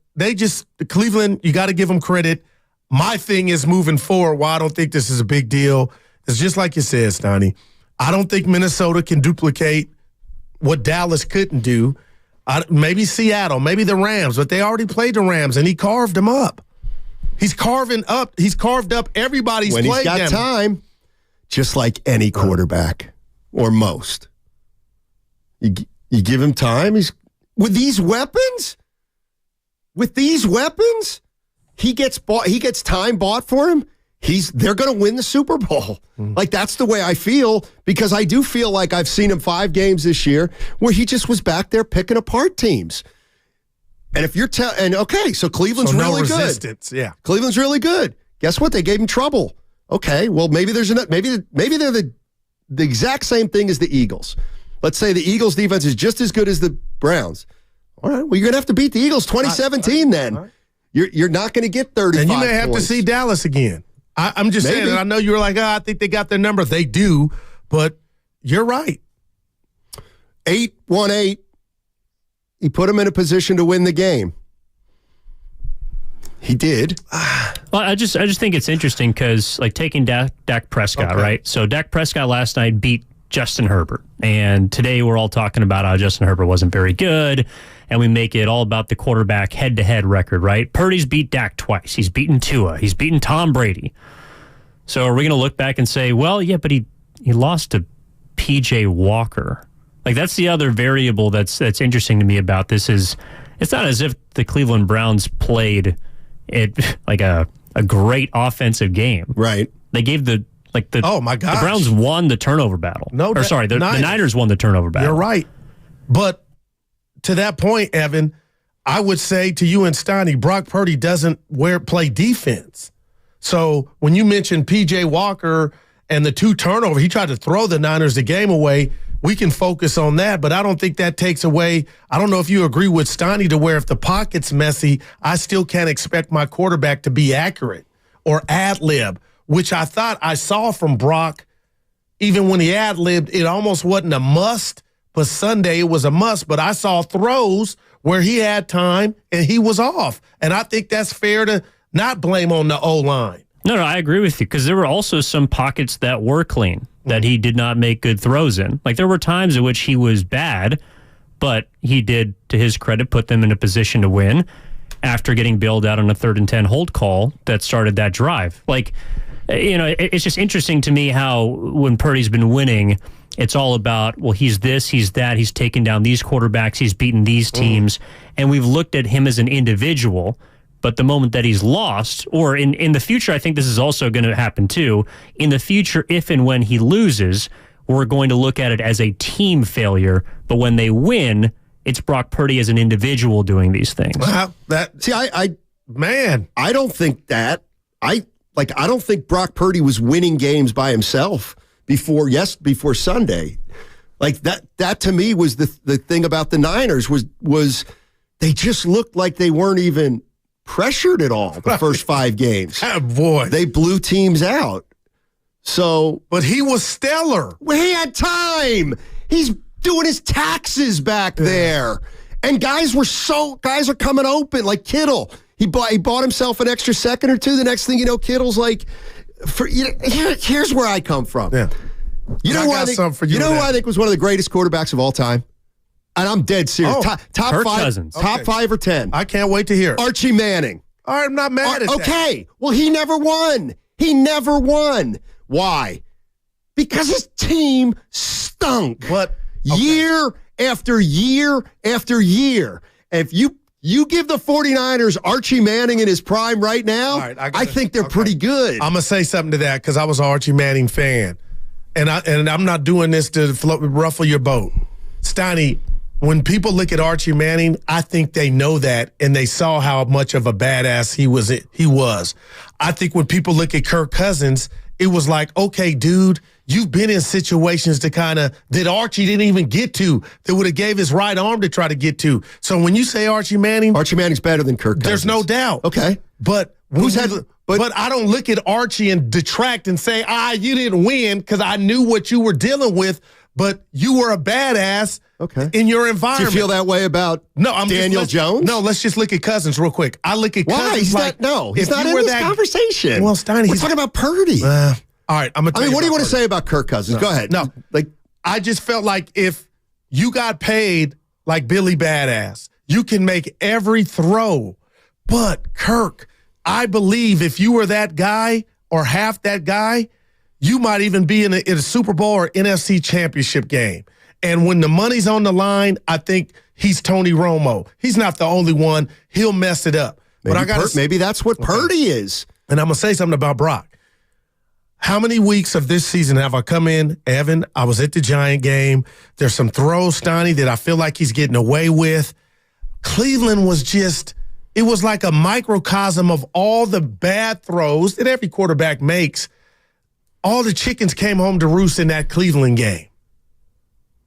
Cleveland, you got to give them credit. My thing is moving forward, why I don't think this is a big deal. It's just like you said, Steiny. I don't think Minnesota can duplicate what Dallas couldn't do. Maybe Seattle, maybe the Rams, but they already played the Rams, and he carved them up. He's carved up everybody's play. When he's got time. Just like any quarterback. or most. You give him time. With these weapons, he gets time bought for him. They're going to win the Super Bowl. Like, that's the way I feel, because I do feel like I've seen him 5 games this year where he just was back there picking apart teams. And if you're so Cleveland's really good. Resistance, yeah. Cleveland's really good. Guess what? They gave him trouble. Okay, well, maybe they're the exact same thing as the Eagles. Let's say the Eagles defense is just as good as the Browns. All right, well, you're going to have to beat the Eagles 2017 then. Right. You're not going to get 35 And you may have points. to see Dallas again. I'm just saying, and I know you were like, I think they got their number. They do, but you're right. 8-1-8. He put him in a position to win the game. He did. Well, I just think it's interesting because, like, taking Dak Prescott, right? So Dak Prescott last night beat Justin Herbert, and today we're all talking about how Justin Herbert wasn't very good, and we make it all about the quarterback head-to-head record, right? Purdy's beat Dak twice. He's beaten Tua. He's beaten Tom Brady. So are we going to look back and say, well, yeah, but he lost to P.J. Walker? Like, that's the other variable that's interesting to me about this is it's not as if the Cleveland Browns played it like a great offensive game. Right. They gave oh my gosh, the Browns won the turnover battle. The Niners won the turnover battle. You're right. But to that point, Evan, I would say to you and Steiny, Brock Purdy doesn't play defense. So when you mentioned P.J. Walker and the 2 turnovers, he tried to throw the Niners the game away. We can focus on that, but I don't think that takes away. I don't know if you agree with Steiny to where if the pocket's messy, I still can't expect my quarterback to be accurate or ad-lib, which I thought I saw from Brock. Even when he ad-libbed, it almost wasn't a must, but Sunday it was a must. But I saw throws where he had time and he was off. And I think that's fair to not blame on the O-line. No, I agree with you because there were also some pockets that were clean that he did not make good throws in. Like, there were times in which he was bad, but he did, to his credit, put them in a position to win after getting bailed out on a 3rd and 10 hold call that started that drive. Like, it's just interesting to me how when Purdy's been winning, it's all about, well, he's this, he's that, he's taken down these quarterbacks, he's beaten these teams, and we've looked at him as an individual. But the moment that he's lost, or in the future, I think this is also going to happen too, in the future, if and when he loses, we're going to look at it as a team failure. But when they win, it's Brock Purdy as an individual doing these things. I don't think that. I don't think Brock Purdy was winning games by himself before Sunday. Like, that to me was the thing about the Niners was they just looked like they weren't even pressured at all the first 5 games. Oh, boy. They blew teams out. So, but he was stellar. Well, he had time. He's doing his taxes back there. And guys are coming open, like Kittle. He bought himself an extra second or two. The next thing you know, Kittle's like, here's where I come from. Yeah. You know who I think was one of the greatest quarterbacks of all time? And I'm dead serious. Top Kirk 5, Cousins. Top 5 or 10. I can't wait to hear it. Archie Manning. All right, I'm not mad at that. Okay. Well, he never won. Why? Because his team stunk. But year after year after year. If you give the 49ers Archie Manning in his prime right now, I think they're pretty good. I'm going to say something to that because I was an Archie Manning fan. And I'm not doing this to ruffle your boat. Steiny, when people look at Archie Manning, I think they know that, and they saw how much of a badass he was. I think when people look at Kirk Cousins, it was like, okay, dude, you've been in situations that Archie didn't even get to, that would have gave his right arm to try to get to. So when you say Archie Manning's better than Kirk Cousins. There's no doubt. Okay. But I don't look at Archie and detract and say, you didn't win because I knew what you were dealing with, but you were a badass in your environment. Do you feel that way about Daniel Jones? No, let's just look at Cousins real quick. I look at Cousins he's not in this conversation. Well, Steiny, we're talking about Purdy. All right, I'm going to tell you. What do you want to say about Kirk Cousins? Go ahead. No, I just felt like if you got paid like Billy Badass, you can make every throw. But Kirk, I believe if you were that guy or half that guy, you might even be in a Super Bowl or NFC championship game. And when the money's on the line, I think he's Tony Romo. He's not the only one. He'll mess it up. Maybe, maybe that's what Purdy is. And I'm going to say something about Brock. How many weeks of this season have I come in, Evan? I was at the Giant game. There's some throws, Steiny, that I feel like he's getting away with. Cleveland was just, it was like a microcosm of all the bad throws that every quarterback makes. All the chickens came home to roost in that Cleveland game.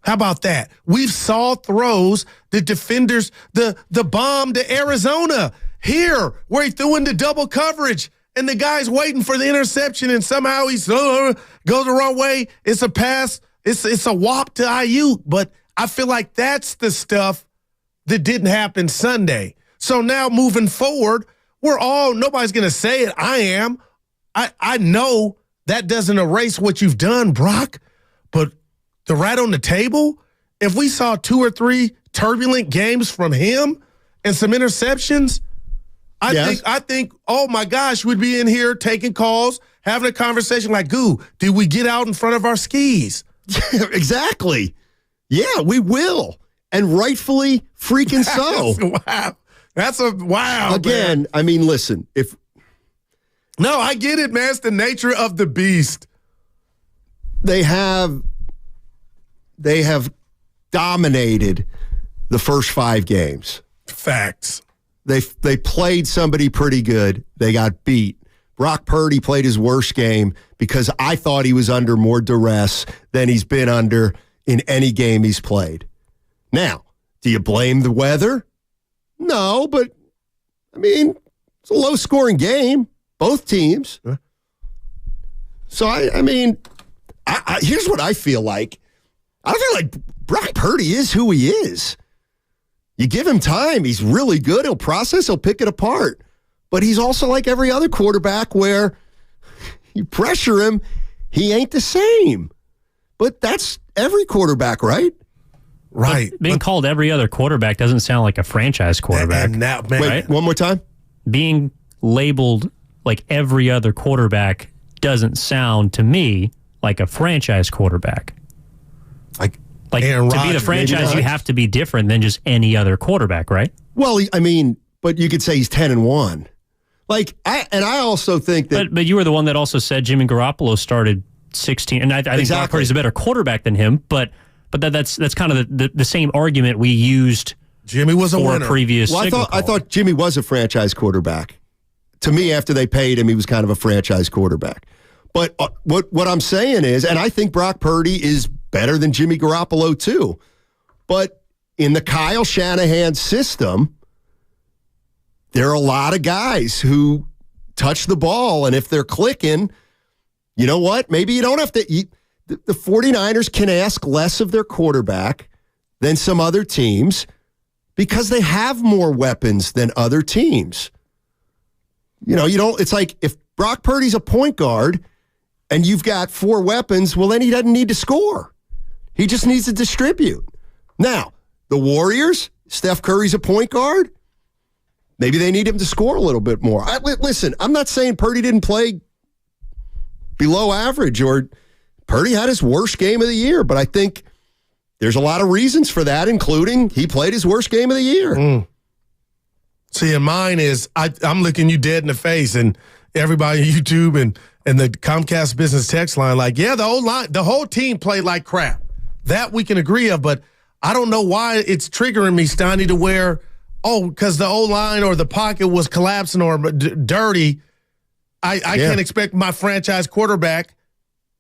How about that? We've saw throws, the defenders, the bomb to Arizona here, where he threw into double coverage, and the guy's waiting for the interception, and somehow he's goes the wrong way. It's a pass. It's a whop to Ayuk. But I feel like that's the stuff that didn't happen Sunday. So now moving forward, nobody's going to say it. I am. I know that doesn't erase what you've done, Brock, but the rat on the table, if we saw 2 or 3 turbulent games from him and some interceptions, I think, oh my gosh, we'd be in here taking calls, having a conversation like, Goo, did we get out in front of our skis? Exactly. Yeah, we will. And rightfully freaking so. Wow. That's a wow. Again, man. I mean, listen, No, I get it, man. It's the nature of the beast. They have dominated the first 5 games. Facts. They played somebody pretty good. They got beat. Brock Purdy played his worst game because I thought he was under more duress than he's been under in any game he's played. Now, do you blame the weather? No, but, I mean, it's a low-scoring game, both teams. So, I mean, here's what I feel like. I feel like Brock Purdy is who he is. You give him time, he's really good. He'll process, he'll pick it apart. But he's also like every other quarterback where you pressure him, he ain't the same. But that's every quarterback, right? Right. But being called every other quarterback doesn't sound like a franchise quarterback. Wait, one more time? Being labeled like every other quarterback doesn't sound to me like a franchise quarterback. Like Aaron to be the Rodgers, franchise, you have to be different than just any other quarterback, right? Well, I mean, but you could say he's 10-1. I also think that. But you were the one that also said Jimmy Garoppolo started 16, and I think Brock Purdy's a better quarterback than him. But that's kind of the same argument we used. Jimmy was a winner. Previous. Well, I thought Jimmy was a franchise quarterback. To me, after they paid him, he was kind of a franchise quarterback. But what I'm saying is, and I think Brock Purdy is better than Jimmy Garoppolo too. But in the Kyle Shanahan system, there are a lot of guys who touch the ball, and if they're clicking, you know what? Maybe you don't have to eat. The 49ers can ask less of their quarterback than some other teams because they have more weapons than other teams. It's like if Brock Purdy's a point guard and you've got 4 weapons, well, then he doesn't need to score. He just needs to distribute. Now, the Warriors, Steph Curry's a point guard. Maybe they need him to score a little bit more. Listen, I'm not saying Purdy didn't play below average or Purdy had his worst game of the year, but I think there's a lot of reasons for that, including he played his worst game of the year. See, and mine is I'm looking you dead in the face, and everybody on YouTube and the Comcast business text line, like, yeah, the whole team played like crap. That we can agree of, but I don't know why it's triggering me, Steiny, to where, because the O-line or the pocket was collapsing or dirty, I can't expect my franchise quarterback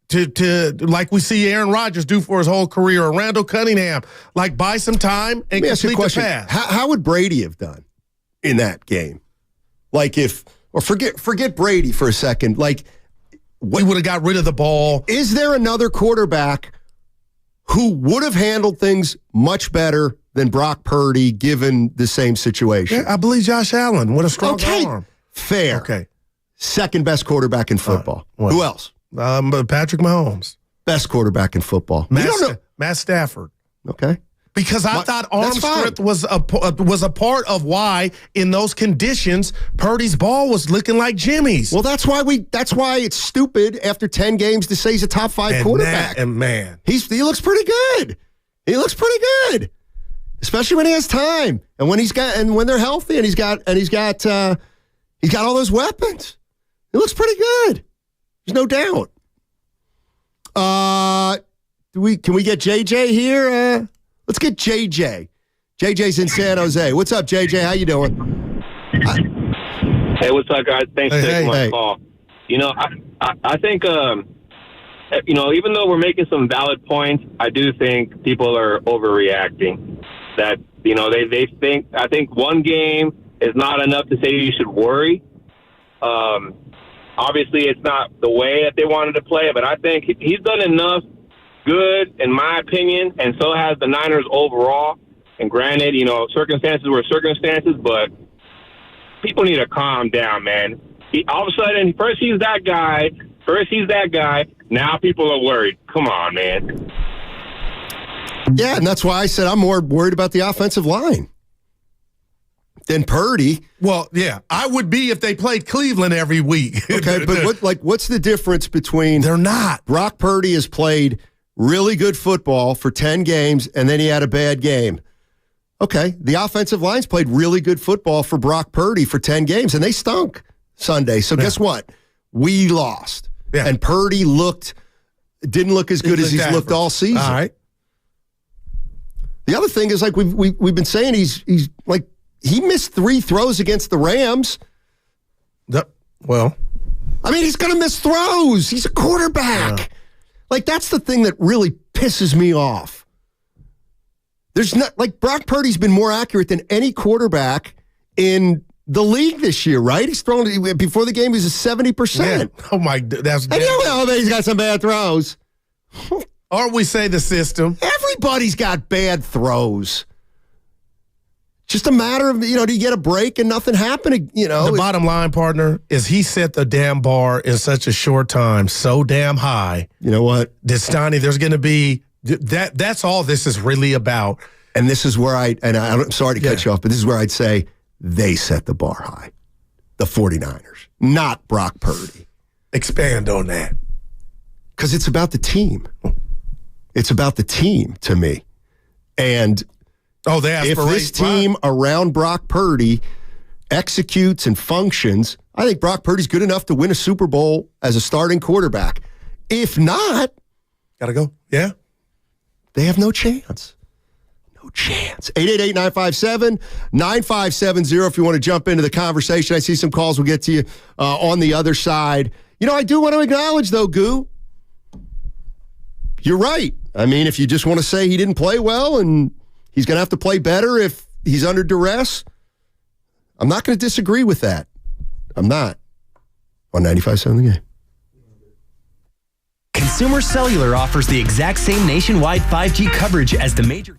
to like we see Aaron Rodgers do for his whole career, or Randall Cunningham, like buy some time and complete the pass. How would Brady have done in that game? Like forget Brady for a second. Like we would have got rid of the ball. Is there another quarterback who would have handled things much better than Brock Purdy given the same situation? Yeah, I believe Josh Allen with a strong arm. Fair. Okay. Second best quarterback in football. Who else? Patrick Mahomes. Best quarterback in football. Matt Stafford. Okay. Because I thought arm strength was a part of why, in those conditions, Purdy's ball was looking like Jimmy's. Well, that's why it's stupid after 10 games to say he's a top 5 quarterback. And man, he looks pretty good. He looks pretty good, especially when he has time and when they're healthy and he's got all those weapons. He looks pretty good. There's no doubt. Can we get JJ here? Let's get JJ. JJ's in San Jose. What's up, JJ? How you doing? Hey, what's up, guys? Thanks for taking my call. I think, even though we're making some valid points, I do think people are overreacting. That, they think, I think one game is not enough to say you should worry. Obviously, it's not the way that they wanted to play, but I think he's done enough good, in my opinion, and so has the Niners overall. And granted, circumstances were circumstances, but people need to calm down, man. All of a sudden, first he's that guy. Now people are worried. Come on, man. Yeah, and that's why I said I'm more worried about the offensive line than Purdy. Well, yeah, I would be if they played Cleveland every week. Okay, but what's the difference between... They're not. Brock Purdy has played really good football for 10 games, and then he had a bad game. Okay, the offensive line's played really good football for Brock Purdy for 10 games, and they stunk Sunday. So guess what? We lost. Yeah. And Purdy didn't look as good as he's looked all season. All right. The other thing is, like we've been saying, he's like, he missed 3 throws against the Rams. Well, I mean, he's going to miss throws. He's a quarterback. Yeah. Like, that's the thing that really pisses me off. There's not, like, Brock Purdy's been more accurate than any quarterback in the league this year, right? He's thrown, before the game, he was at 70%. Yeah. Oh, my, that's... And he's got some bad throws. Or we say the system. Everybody's got bad throws. Just a matter of, do you get a break and nothing happened, The bottom line, partner, is he set the damn bar in such a short time, so damn high. You know what? Stani, there's going to be, that's all this is really about. And this is where I'm sorry to cut you off, but this is where I'd say they set the bar high. The 49ers, not Brock Purdy. Expand on that. Because it's about the team. It's about the team to me. And... if this team around Brock Purdy executes and functions, I think Brock Purdy's good enough to win a Super Bowl as a starting quarterback. If not, gotta go. Yeah. They have no chance. No chance. 888-957-9570 if you want to jump into the conversation. I see some calls. We'll get to you on the other side. I do want to acknowledge, though, Goo, you're right. I mean, if you just want to say he didn't play well and he's going to have to play better if he's under duress, I'm not going to disagree with that. I'm not. On 95.7 The Game. Consumer Cellular offers the exact same nationwide 5G coverage as the major...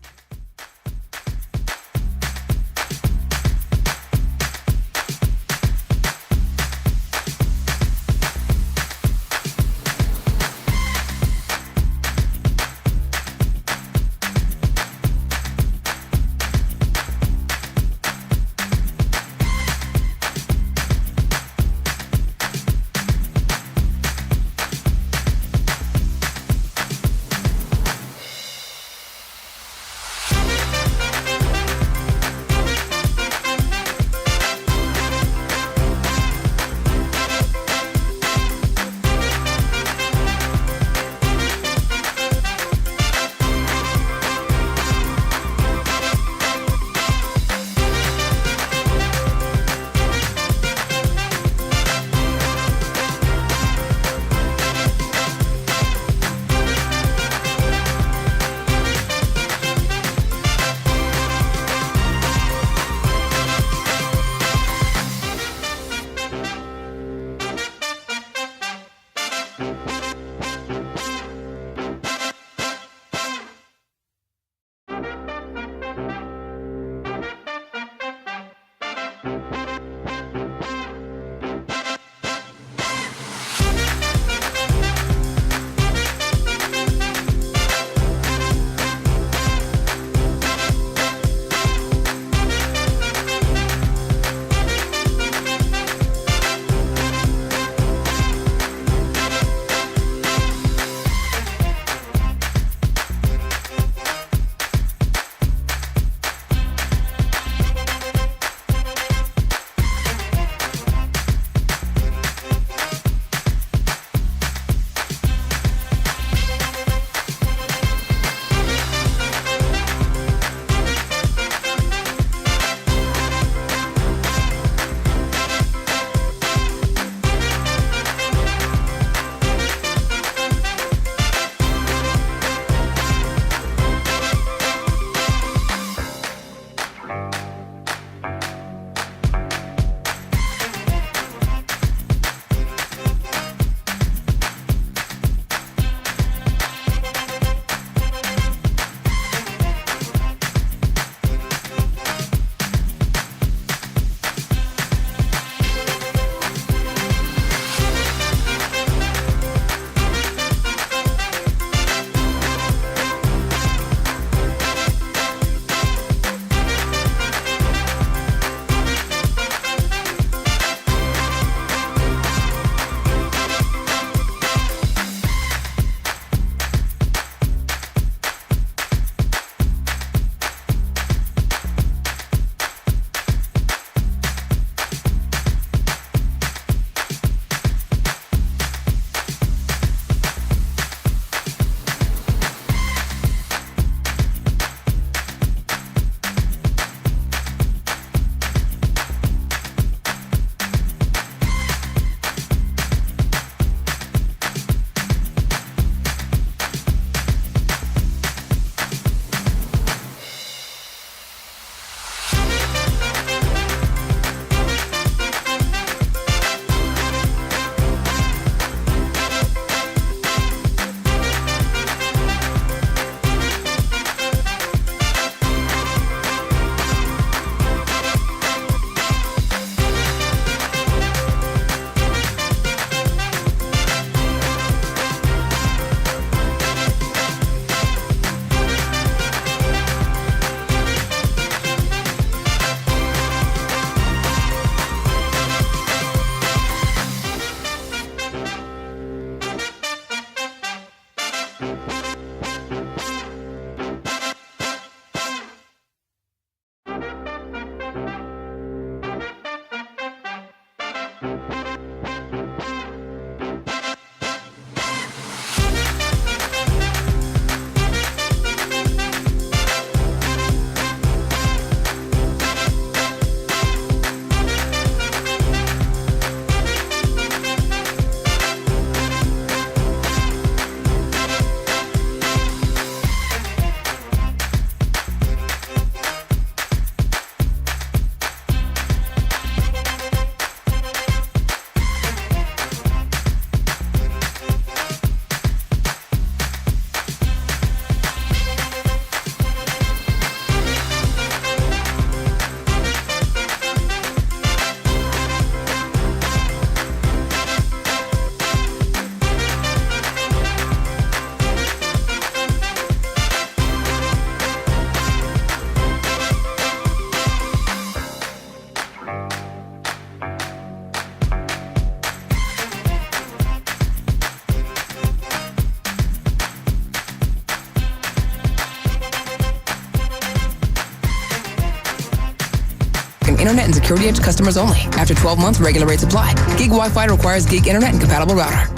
Internet and security edge customers only. After 12 months, regular rates apply. Gig Wi-Fi requires gig internet and compatible router.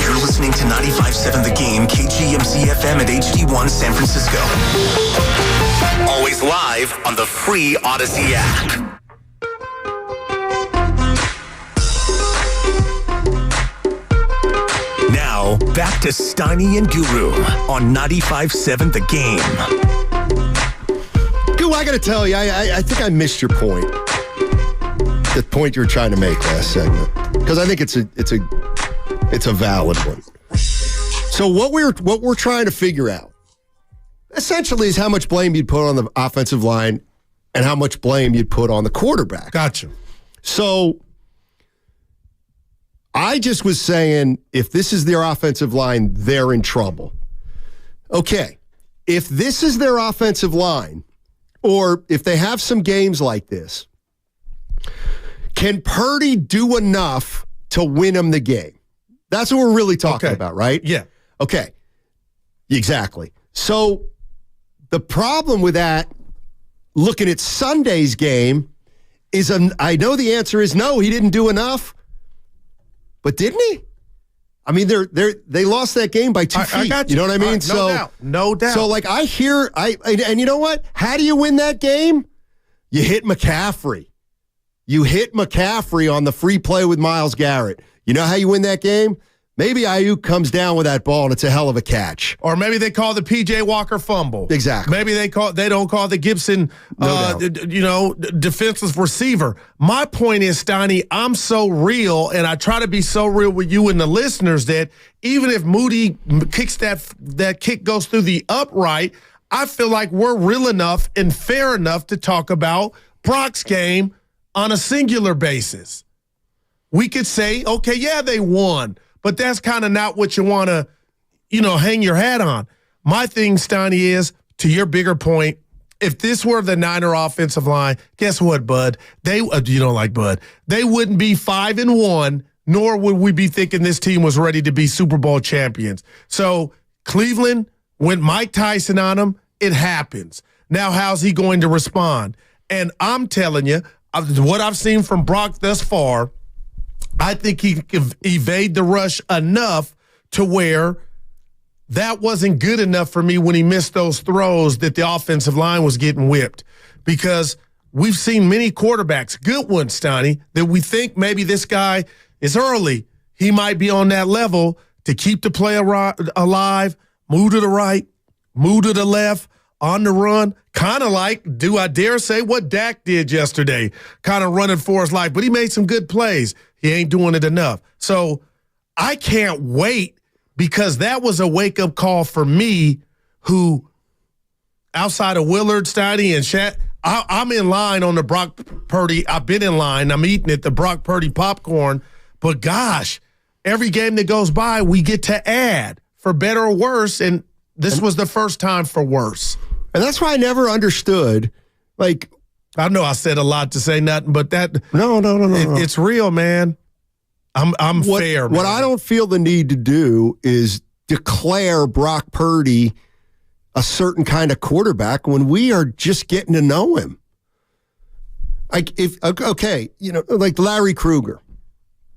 You're listening to 95.7 The Game, KGMC FM at HD1 San Francisco. Always live on the free Odyssey app. Now, back to Steiny and Guru on 95.7 The Game. I got to tell you, I think I missed your point. The point you were trying to make last segment, because I think it's a valid one. So what we're trying to figure out, essentially, is how much blame you'd put on the offensive line and how much blame you'd put on the quarterback. Gotcha. So I just was saying, if this is their offensive line, they're in trouble. Okay, if this is their offensive line, or if they have some games like this, can Purdy do enough to win them the game? That's what we're really talking about, right? Yeah. Okay. Exactly. So the problem with that, looking at Sunday's game, is I know the answer is no, he didn't do enough. But didn't he? I mean, they lost that game by 2 feet. I got you. You know what I mean? No doubt. So, like, and you know what? How do you win that game? You hit McCaffrey. You hit McCaffrey on the free play with Myles Garrett. You know how you win that game? Maybe Ayuk comes down with that ball and it's a hell of a catch. Or maybe they call the P.J. Walker fumble. Exactly. Maybe they don't call the Gibson, defenseless receiver. My point is, Steiny, I'm so real, and I try to be so real with you and the listeners that even if Moody kicks that kick goes through the upright, I feel like we're real enough and fair enough to talk about Brock's game on a singular basis. We could say, okay, yeah, they won. But that's kind of not what you want to, hang your hat on. My thing, Steiny, is, to your bigger point, if this were the Niner offensive line, guess what, Bud? You don't like Bud. They wouldn't be 5-1, nor would we be thinking this team was ready to be Super Bowl champions. So Cleveland went Mike Tyson on them. It happens. Now, how's he going to respond? And I'm telling you, what I've seen from Brock thus far, I think he can evade the rush enough to where that wasn't good enough for me when he missed those throws that the offensive line was getting whipped. Because we've seen many quarterbacks, good ones, Steiny, that we think maybe this guy is early. He might be on that level to keep the play alive, move to the right, move to the left, on the run, kind of like, do I dare say, what Dak did yesterday, kind of running for his life. But he made some good plays. He ain't doing it enough. So I can't wait, because that was a wake-up call for me, who, outside of Willard, Steiny, and Shat, I'm in line on the Brock Purdy. I've been in line. I'm eating it, the Brock Purdy popcorn. But gosh, every game that goes by, we get to add, for better or worse, and this was the first time for worse. And that's why I never understood, like, I know I said a lot to say nothing, but that no. It's real, man. I'm fair, man. What I don't feel the need to do is declare Brock Purdy a certain kind of quarterback when we are just getting to know him. Like like Larry Krueger.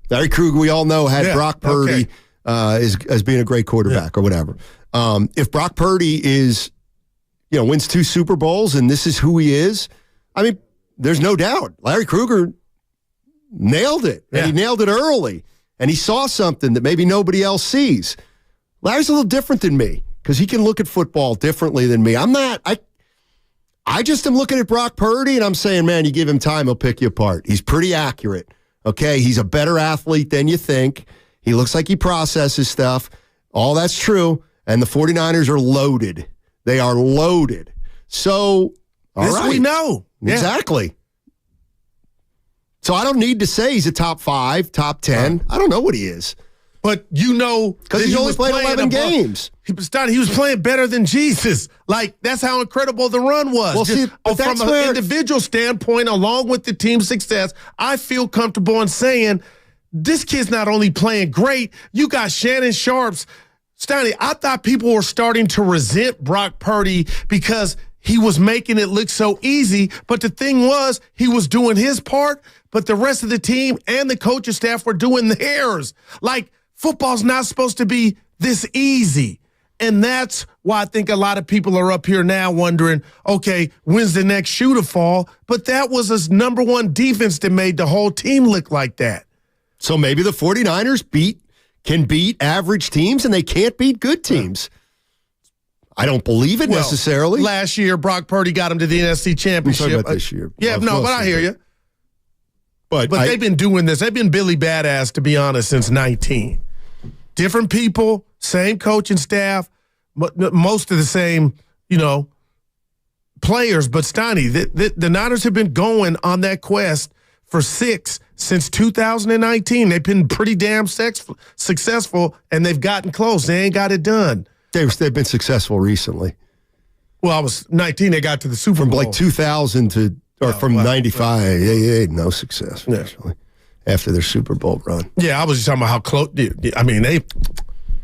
Larry Krueger, we all know, had Brock Purdy as being a great quarterback or whatever. If Brock Purdy wins 2 Super Bowls and this is who he is, I mean, there's no doubt. Larry Krueger nailed it, and he nailed it early, and he saw something that maybe nobody else sees. Larry's a little different than me because he can look at football differently than me. I'm not. I just am looking at Brock Purdy, and I'm saying, man, you give him time, he'll pick you apart. He's pretty accurate. Okay, he's a better athlete than you think. He looks like he processes stuff. All that's true, and the 49ers are loaded. They are loaded. So, all right. We know. Exactly. So I don't need to say he's a top 5, top 10. I don't know what he is. But you know, because he's only played 11 games. He was playing better than Jesus. Like, that's how incredible the run was. Well, from an individual standpoint, along with the team's success, I feel comfortable in saying this kid's not only playing great, you got Shannon Sharps. Steiny, I thought people were starting to resent Brock Purdy because he was making it look so easy. But the thing was, he was doing his part, but the rest of the team and the coaching staff were doing theirs. Like, football's not supposed to be this easy. And that's why I think a lot of people are up here now wondering, okay, when's the next shoe to fall? But that was his number one defense that made the whole team look like that. So maybe the 49ers can beat average teams and they can't beat good teams. I don't believe it necessarily. Last year, Brock Purdy got him to the NFC Championship. I'm talking about this year. Yeah, but I hear you. But they've been doing this. They've been Billy Badass, to be honest, since 19. Different people, same coaching staff, most of the same, players. But Steiny, the Niners have been going on that quest for 6 since 2019. They've been pretty damn successful, and they've gotten close. They ain't got it done. They've been successful recently. Well, I was 19. They got to the Super Bowl. From like 2000 to, from 95. They had no success, actually, after their Super Bowl run. Yeah, I was just talking about how close. I mean,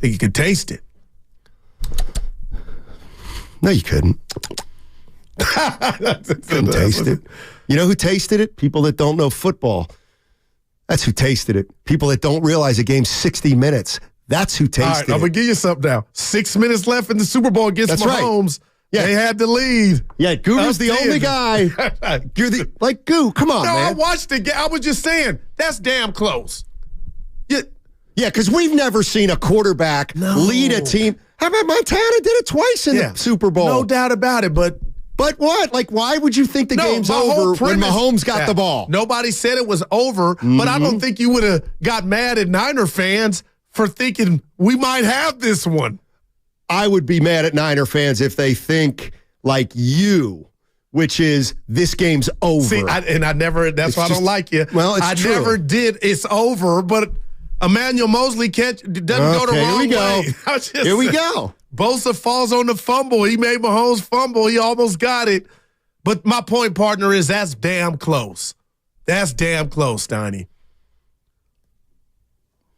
you could taste it. No, you couldn't. Couldn't taste it. You know who tasted it? People that don't know football. That's who tasted it. People that don't realize a game's 60 minutes. That's who tasted it. All right, I'm going to give you something now. 6 minutes left in the Super Bowl against Mahomes. Right. Yeah. They had the lead. Yeah, Goo's the only guy. You're Goo, come on, man. I watched the game. I was just saying, that's damn close. Yeah, because we've never seen a quarterback lead a team. How about Montana did it twice in the Super Bowl? No doubt about it, but what? Like, why would you think the game's over when Mahomes got the ball? Nobody said it was over, but I don't think you would have got mad at Niner fans for thinking we might have this one. I would be mad at Niner fans if they think like you, which is this game's over. See, that's why I don't like you. Well, it's true. I never did. It's over, but Emmanuel Mosley doesn't go the wrong way. Here we go. Bosa falls on the fumble. He made Mahomes fumble. He almost got it. But my point, partner, is that's damn close. That's damn close, Steiny.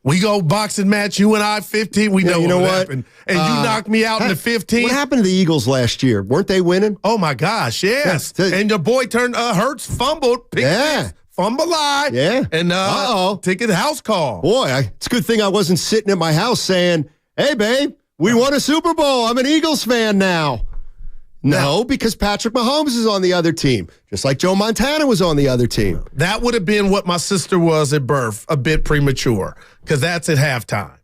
We go boxing match, you and I, 15. We know what happened. And you knocked me out in the 15. What happened to the Eagles last year? Weren't they winning? Oh, my gosh, yes. And your boy Hurts fumbled. Fumble lie. Yeah. And ticket house call. Boy, it's a good thing I wasn't sitting at my house saying, hey, babe, we won a Super Bowl. I'm an Eagles fan now. No, because Patrick Mahomes is on the other team, just like Joe Montana was on the other team. That would have been what my sister was at birth, a bit premature, because that's at halftime.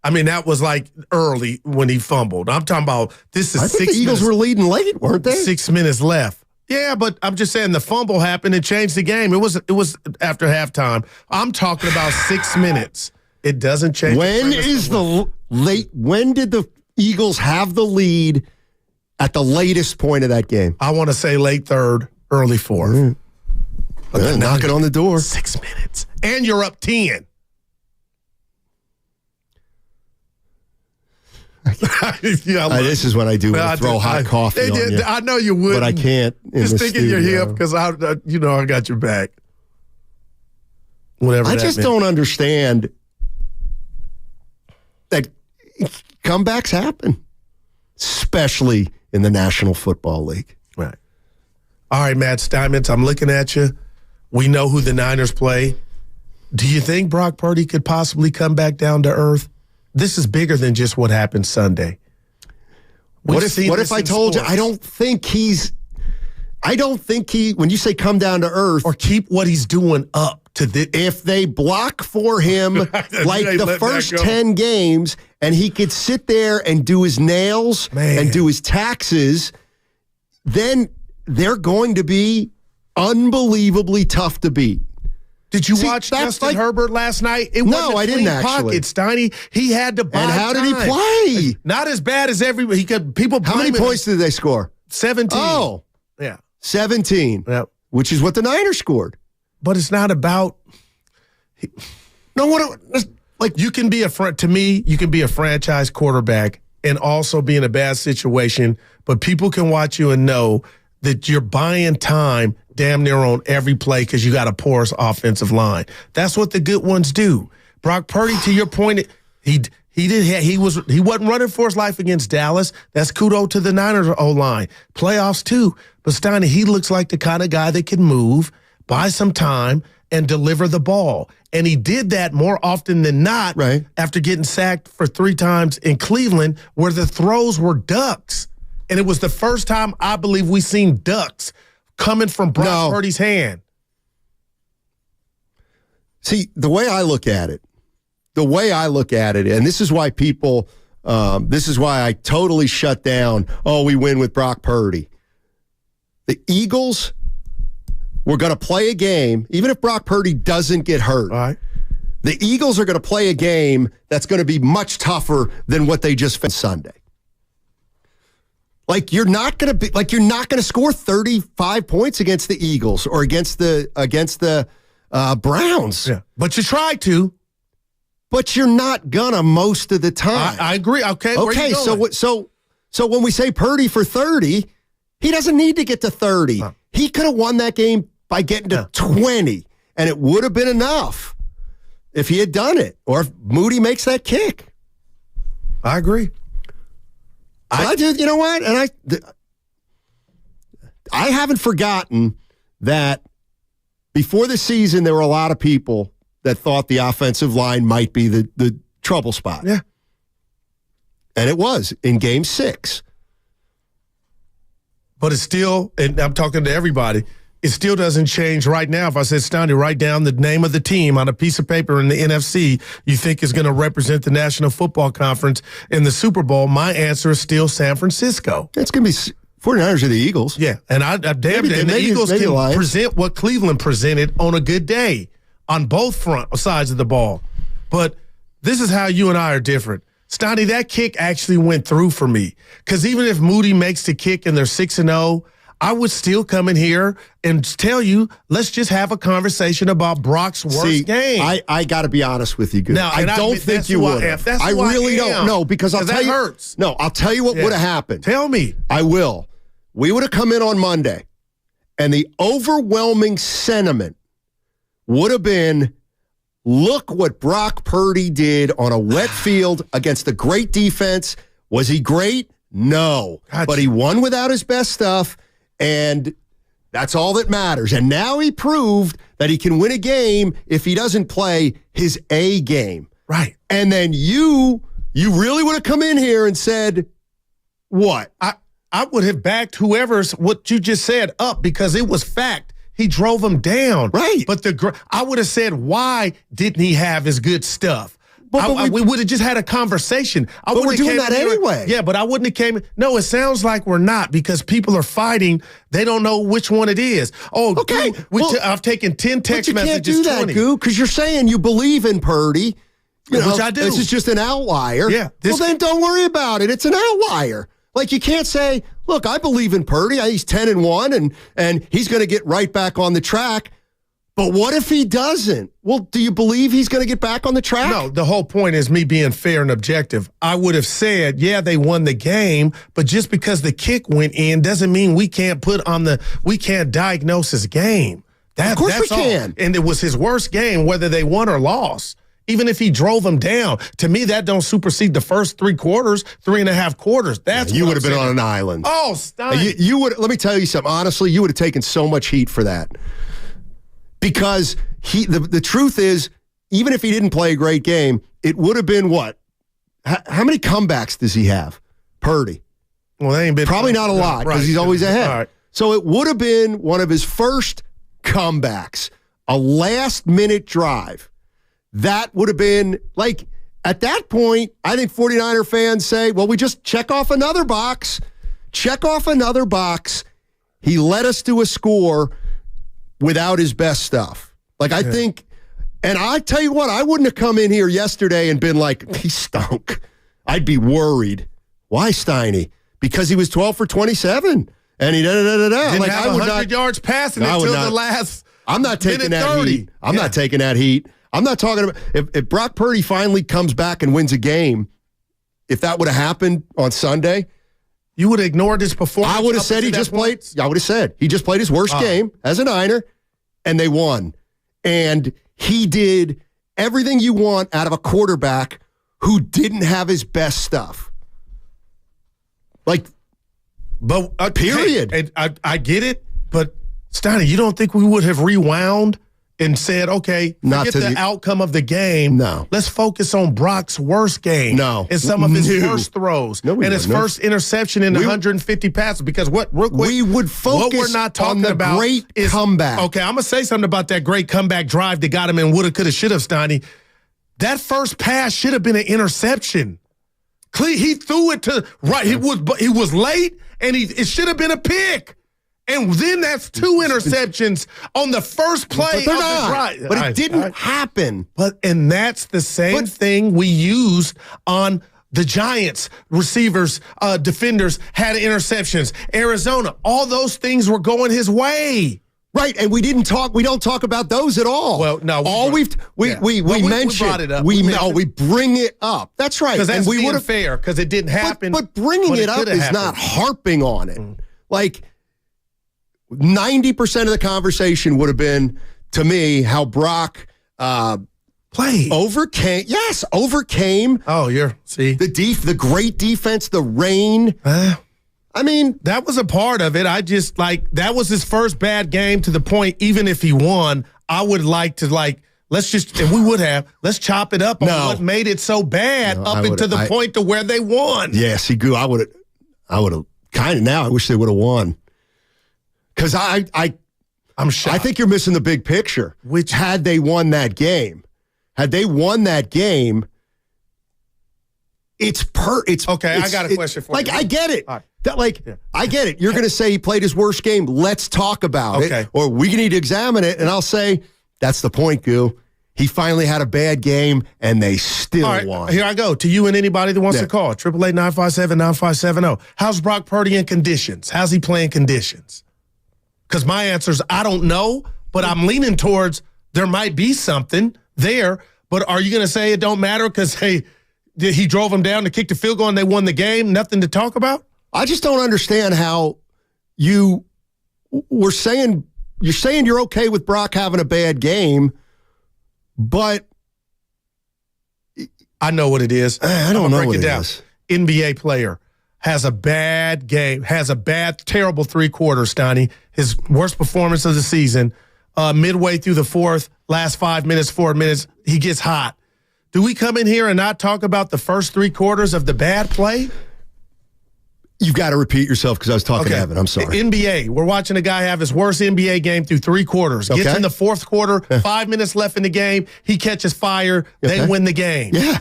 I mean, that was like early when he fumbled. I'm talking about this is 6 minutes. I think the Eagles were leading late, weren't they? 6 minutes left. Yeah, but I'm just saying the fumble happened and changed the game. It was after halftime. I'm talking about 6 minutes. It doesn't change. When did the Eagles have the lead at the latest point of that game? I want to say late third, early fourth. But knocking on the door. 6 minutes. And you're up 10. This is what I do when I throw hot coffee on you. I know you would, but I can't. Just think of your hip because I got your back. Whatever. I just don't understand that comebacks happen, especially in the National Football League. Right. All right, Matt Steinmetz, I'm looking at you. We know who the Niners play. Do you think Brock Purdy could possibly come back down to earth? This is bigger than just what happened Sunday. What if I told you, I don't think he, when you say come down to earth. Or keep what he's doing up to this. If they block for him like the first 10 games and he could sit there and do his nails and do his taxes, then they're going to be unbelievably tough to beat. Did you watch Justin Herbert last night? No, I didn't actually. Steiny, he had to buy And how time. did he play? Not as bad as everybody. He could. People. How many points did they score? 17. Oh, yeah, 17. Yep. Which is what the Niners scored. But it's not about. You can be to me, you can be a franchise quarterback and also be in a bad situation, but people can watch you and know that you're buying time damn near on every play because you got a porous offensive line. That's what the good ones do. Brock Purdy, to your point, he wasn't running for his life against Dallas. That's kudos to the Niners O-line. Playoffs too. But Steiny, he looks like the kind of guy that can move, buy some time, and deliver the ball. And he did that more often than not after getting sacked for 3 times in Cleveland where the throws were ducks. And it was the first time I believe we seen ducks coming from Brock Purdy's hand. See, the way I look at it, and this is why people, this is why I totally shut down, we win with Brock Purdy. The Eagles were going to play a game, even if Brock Purdy doesn't get hurt. All right. The Eagles are going to play a game that's going to be much tougher than what they just faced Sunday. You're not going to score 35 points against the Eagles or against the Browns. Yeah, but you try to. But you're not gonna most of the time. I agree. Okay. Okay. So when we say Purdy for 30, he doesn't need to get to 30. He could have won that game by getting to 20, and it would have been enough if he had done it, or if Moody makes that kick. I agree. I do. You know what? And I haven't forgotten that before the season, there were a lot of people that thought the offensive line might be the trouble spot. Yeah. And it was in Game 6. But it's still, and I'm talking to everybody, it still doesn't change right now. If I said, Stoney, write down the name of the team on a piece of paper in the NFC you think is going to represent the National Football Conference in the Super Bowl, my answer is still San Francisco. It's going to be 49ers or the Eagles. Yeah, and the Eagles can present what Cleveland presented on a good day on both sides of the ball. But this is how you and I are different. Stoney, that kick actually went through for me. Because even if Moody makes the kick and they're 6-0, I would still come in here and tell you, let's just have a conversation about Brock's worst game. I got to be honest with you, Goose. Now, I don't think you would. I really don't. No, because I'll tell you. Hurts. No, I'll tell you what would have happened. Tell me. I will. We would have come in on Monday, and the overwhelming sentiment would have been, look what Brock Purdy did on a wet field against a great defense. Was he great? No. Gotcha. But he won without his best stuff, and that's all that matters. And now he proved that he can win a game if he doesn't play his A game. Right. And then you really would have come in here and said, what? I would have backed whoever's what you just said up because it was fact. He drove him down. Right. But I would have said, why didn't he have his good stuff? We would have just had a conversation. But we're doing that anyway. Yeah, but I wouldn't have came. No, it sounds like we're not because people are fighting. They don't know which one it is. Oh, okay. I've taken 10 text messages. But you can't do that, Goo, because you're saying you believe in Purdy. Which I do. This is just an outlier. Yeah. Well, then don't worry about it. It's an outlier. You can't say, look, I believe in Purdy. He's 10-1, and he's going to get right back on the track. But what if he doesn't? Well, do you believe he's going to get back on the track? No, the whole point is me being fair and objective. I would have said, yeah, they won the game, but just because the kick went in doesn't mean we can't diagnose his game. Of course we can. And it was his worst game, whether they won or lost. even if he drove them down. To me, that don't supersede the first 3 quarters, 3.5 quarters. That's you would have been on an island. Oh, Stein. You would. Let me tell you something. Honestly, you would have taken so much heat for that. Because the truth is, even if he didn't play a great game, it would have been what? How many comebacks does he have? Purdy. Well, they ain't been probably not a lot because he's always ahead. Right. So it would have been one of his first comebacks, a last-minute drive. That would have been, like, at that point, I think 49er fans say, well, we just check off another box. Check off another box. He led us to a score without his best stuff. Like, I think, and I tell you what, I wouldn't have come in here yesterday and been like, he stunk. I'd be worried. Why, Steiny? Because he was 12 for 27. And he didn't like, have 100 yards passing until the last I'm not taking that 30. heat. I'm not taking that heat. I'm not talking about if Brock Purdy finally comes back and wins a game, if that would have happened on Sunday, you would have ignored his performance. I would have said he just played. I would have said he just played his worst game as a Niner, and they won. And he did everything you want out of a quarterback who didn't have his best stuff. Like, but period. Hey, and I get it, but Steiner, you don't think we would have rewound and said, okay, forget the outcome of the game. No. Let's focus on Brock's worst game. No. And some of his worst throws. No, and his first interception in 150 passes. Because real quick, we would focus what we're not talking on the about great is, comeback. Okay, I'm going to say something about that great comeback drive that got him in woulda, coulda, shoulda, Steiny. That first pass should have been an interception. He threw it to right. He was late, and it should have been a pick. And then that's 2 interceptions on the first play of the drive. But it didn't happen. And that's the same thing we used on the Giants. Receivers, defenders had interceptions. Arizona, all those things were going his way. Right, and we don't talk about those at all. Well, no, we mentioned brought it up. We bring it up. That's right. Because that's being fair, because it didn't happen. But bringing it up is not harping on it. Like 90% of the conversation would have been, to me, how Brock played. Overcame. Oh, the great defense, the rain. I mean, that was a part of it. That was his first bad game, to the point, even if he won, I would like to, let's chop it up on what made it so bad to the point to where they won. Yes, I would have kind of, now I wish they would have won. Because I'm shocked. I think you're missing the big picture. Which, had they won that game, it's okay. I got a question for you. I get it. I get it. You're going to say he played his worst game. Let's talk about it. Or we need to examine it. And I'll say, that's the point, Goo. He finally had a bad game, and they still won. Here I go. To you and anybody that wants to call. 888-957-9570. How's Brock Purdy in conditions? How's he playing conditions? Because my answer is, I don't know, but I'm leaning towards there might be something there. But are you going to say it don't matter because, hey, he drove him down to kick the field goal and they won the game? Nothing to talk about? I just don't understand how you're saying you're okay with Brock having a bad game, but I know what it is. I don't know what it is. NBA player has a bad game, terrible 3 quarters, Steiny. His worst performance of the season. Midway through the fourth, last 4 minutes, he gets hot. Do we come in here and not talk about the first 3 quarters of the bad play? You've got to repeat yourself because I was talking to Evan. I'm sorry. NBA, we're watching a guy have his worst NBA game through 3 quarters. Gets in the fourth quarter, 5 minutes left in the game. He catches fire. They win the game. Yeah.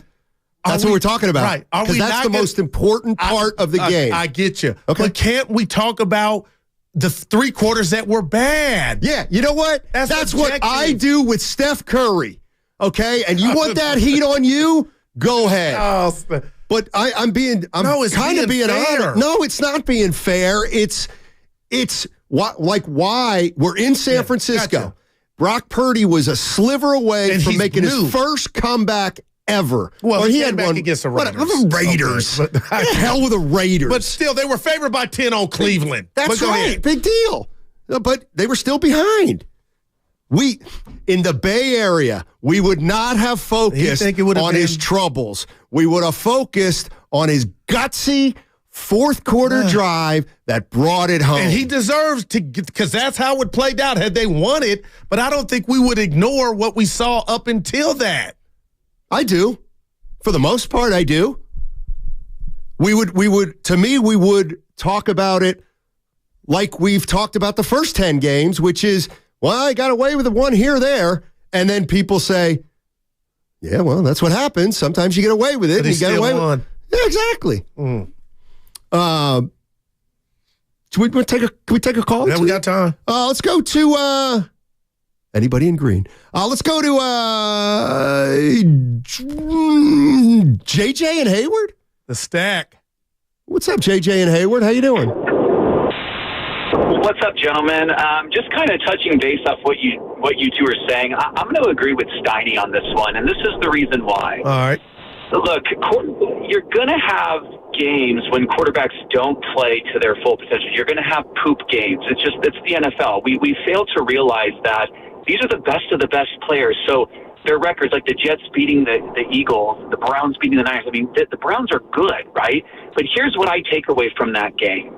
That's what we're talking about. Right. Because that's the most important part of the game. I get you. Okay. But can't we talk about the 3 quarters that were bad? Yeah. You know what? That's what I do with Steph Curry. Okay? And you want that heat on you? Go ahead. But I'm kind of being honest. No, it's not being fair. It's why we're in San Francisco. Gotcha. Brock Purdy was a sliver away from making his first comeback ever. Well, he had one against the Raiders. The Raiders. Okay, but the hell with the Raiders. But still, they were favored by 10 on Cleveland. That's right. Big deal. But they were still behind. We, in the Bay Area, we would not have focused on his troubles. We would have focused on his gutsy fourth quarter drive that brought it home. And he deserves to, because that's how it played out had they won it. But I don't think we would ignore what we saw up until that. I do. For the most part, I do. We would talk about it like we've talked about the first 10 games, which is, well, I got away with the one here or there. And then people say, yeah, well, that's what happens. Sometimes you get away with it. And you get away with it. Yeah, exactly. Can we take a call? Yeah, we got time. Let's go to anybody in green. Let's go to JJ and Hayward. The Stack. What's up, JJ and Hayward? How you doing? What's up, gentlemen? Just kind of touching base off what you two are saying. I'm going to agree with Steiny on this one, and this is the reason why. All right. Look, you're going to have games when quarterbacks don't play to their full potential. You're going to have poop games. It's the NFL. We fail to realize that these are the best of the best players. So their records, like the Jets beating the Eagles, the Browns beating the Niners. I mean, the Browns are good, right? But here's what I take away from that game.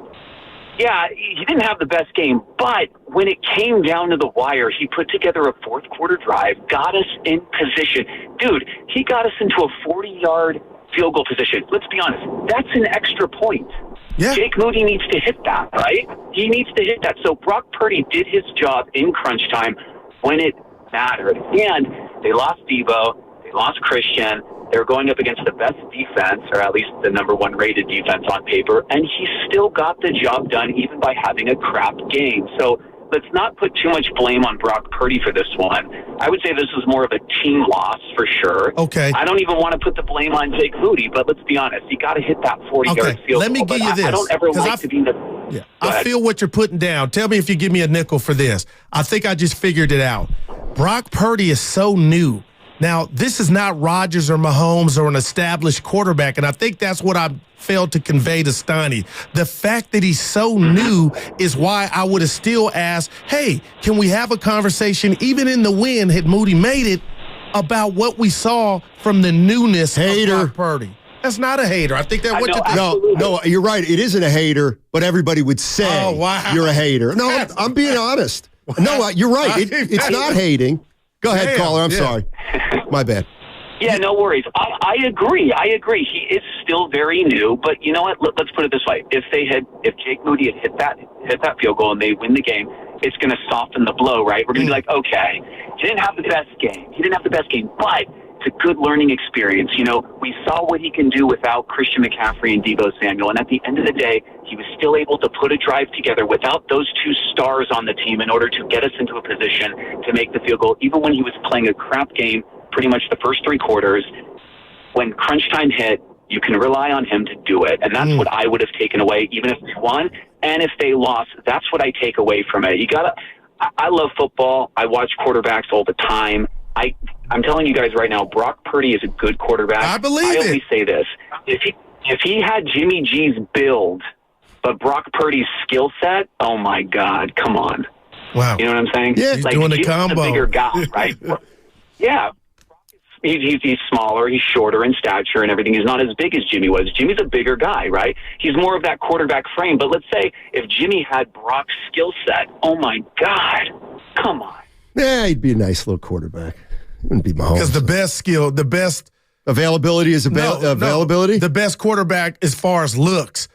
Yeah, he didn't have the best game, but when it came down to the wire, he put together a fourth quarter drive, got us in position. Dude, he got us into a 40-yard field goal position. Let's be honest, that's an extra point. Yeah. Jake Moody needs to hit that, right? He needs to hit that. So Brock Purdy did his job in crunch time when it mattered. And they lost Debo, they lost Christian. They're going up against the best defense, or at least the number one rated defense on paper, and he still got the job done even by having a crap game. So let's not put too much blame on Brock Purdy for this one. I would say this was more of a team loss for sure. Okay. I don't even want to put the blame on Jake Moody, but let's be honest. You got to hit that 40-yard field goal. Let me give you this. I don't ever like to be in the... Yeah. I feel what you're putting down. Tell me if you give me a nickel for this. I think I just figured it out. Brock Purdy is so new. Now, this is not Rodgers or Mahomes or an established quarterback, and I think that's what I failed to convey to Steiny. The fact that he's so new is why I would have still asked, hey, can we have a conversation, even in the win, had Moody made it, about what we saw from the newness of Brock Purdy? That's not a hater. I think that No, you're right. It isn't a hater, but everybody would say you're a hater. No, I'm being honest. No, you're right. It's not hating. Go ahead, caller. I'm sorry. My bad. Yeah, no worries. I agree. He is still very new, but you know what? Let's put it this way: if Jake Moody had hit that field goal and they win the game, it's going to soften the blow, right? We're going to be like, okay, he didn't have the best game. But it's a good learning experience. You know, we saw what he can do without Christian McCaffrey and Deebo Samuel, and at the end of the day, he was still able to put a drive together without those two stars on the team in order to get us into a position to make the field goal, even when he was playing a crap game pretty much the first three quarters. When crunch time hit, you can rely on him to do it, and that's what I would have taken away, even if they won and if they lost. That's what I take away from it. I love football. I watch quarterbacks all the time. I'm telling you guys right now, Brock Purdy is a good quarterback. I always say this: if he had Jimmy G's build, but Brock Purdy's skill set, oh my God, come on! Wow, you know what I'm saying? Yeah, he's doing the combo. A bigger guy, right? Yeah. He's smaller, he's shorter in stature and everything. He's not as big as Jimmy was. Jimmy's a bigger guy, right? He's more of that quarterback frame. But let's say if Jimmy had Brock's skill set, oh my God, come on. Yeah, he'd be a nice little quarterback. He wouldn't be Mahomes. Because the best availability is availability? The best quarterback as far as looks,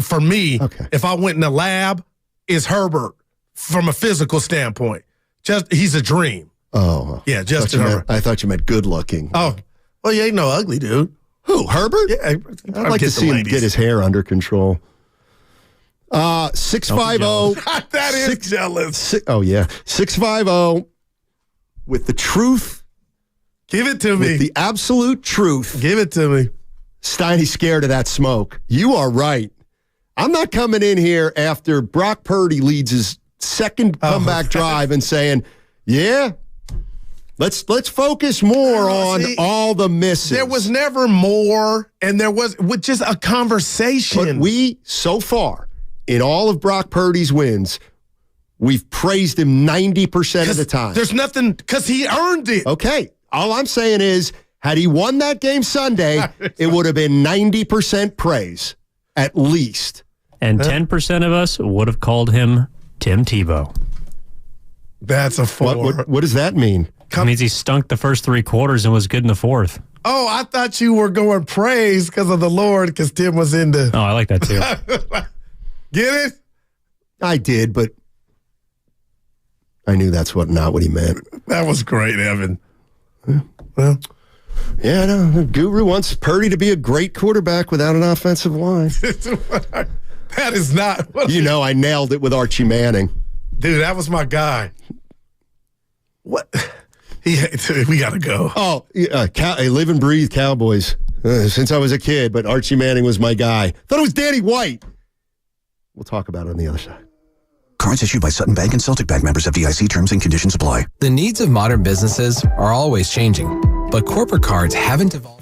for me, if I went in the lab, is Herbert from a physical standpoint. He's a dream. Oh. Yeah, Justin Herbert. I thought you meant good looking. Oh. Well, he ain't no ugly dude. Who, Herbert? Yeah. I'd like to see him get his hair under control. 650. That is jealous. Oh, yeah. 650 with the truth. Give it to me. With the absolute truth. Give it to me. Steiny's scared of that smoke. You are right. I'm not coming in here after Brock Purdy leads his second comeback drive and saying, yeah, let's focus more on all the misses. There was never more, and there was just a conversation. But we, so far, in all of Brock Purdy's wins, We've praised him 90% of the time. There's nothing, because he earned it. Okay. All I'm saying is, had he won that game Sunday, it would have been 90% praise, at least. And 10% of us would have called him Tim Tebow. That's a 4. What does that mean? It means he stunk the first 3 quarters and was good in the fourth. Oh, I thought you were going praise because of the Lord, because Tim was in the... Oh, I like that too. Get it? I did, but I knew that's not what he meant. That was great, Evan. Well, yeah, no. The Guru wants Purdy to be a great quarterback without an offensive line. That is not... I nailed it with Archie Manning. Dude, that was my guy. What? We got to go. Oh, live and breathe Cowboys since I was a kid, but Archie Manning was my guy. Thought it was Danny White. We'll talk about it on the other side. Cards issued by Sutton Bank and Celtic Bank, members of FDIC. Terms and conditions apply. The needs of modern businesses are always changing, but corporate cards haven't evolved.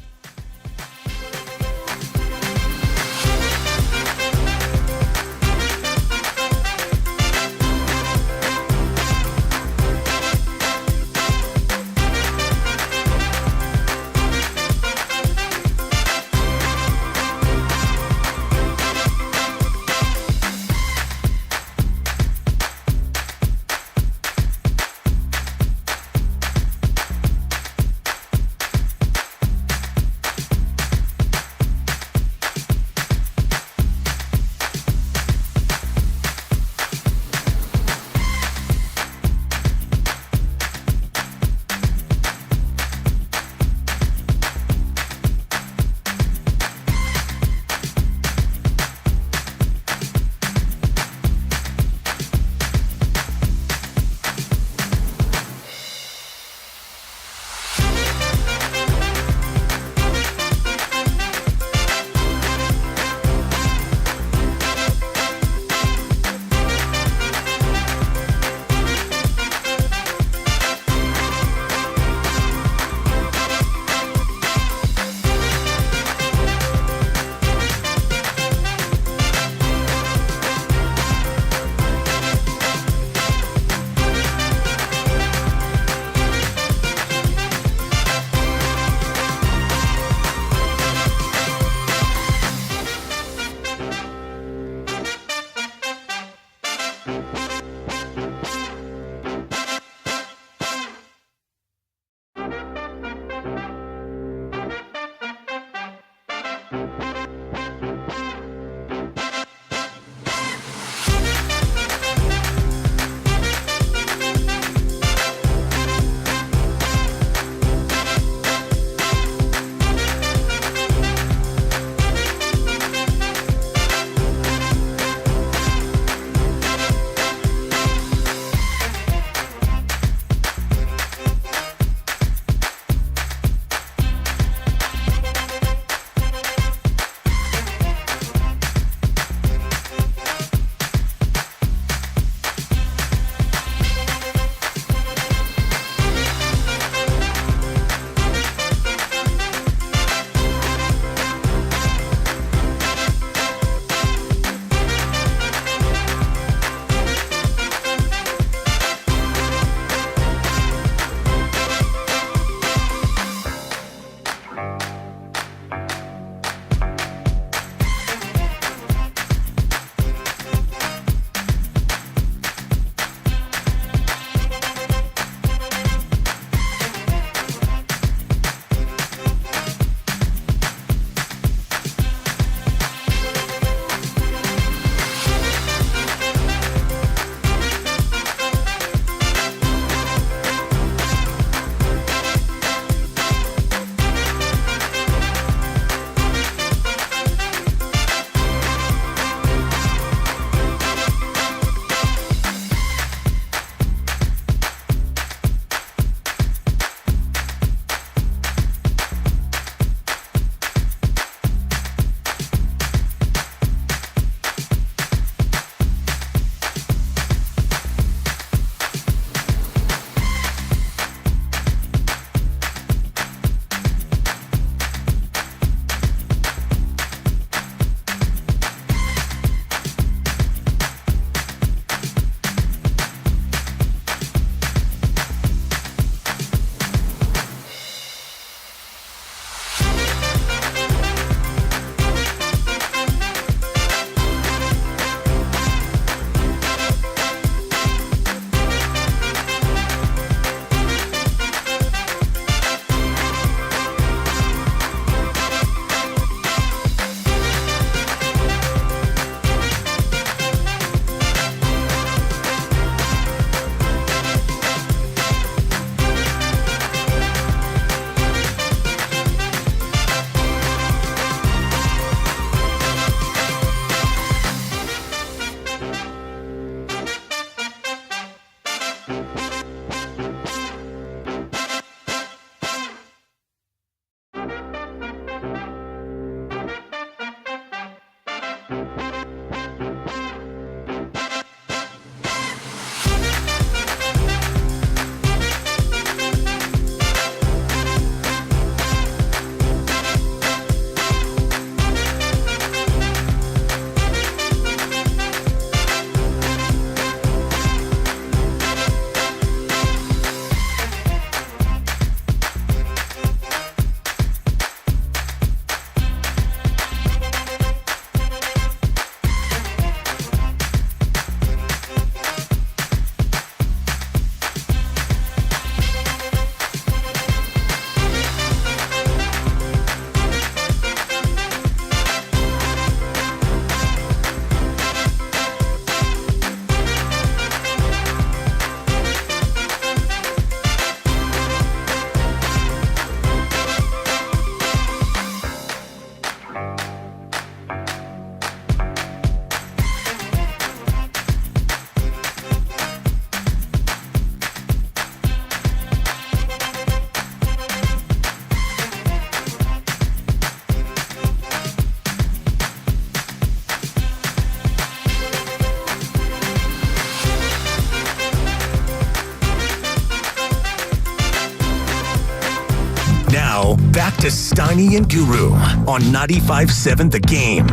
to Steiny and Guru on 95.7 The Game.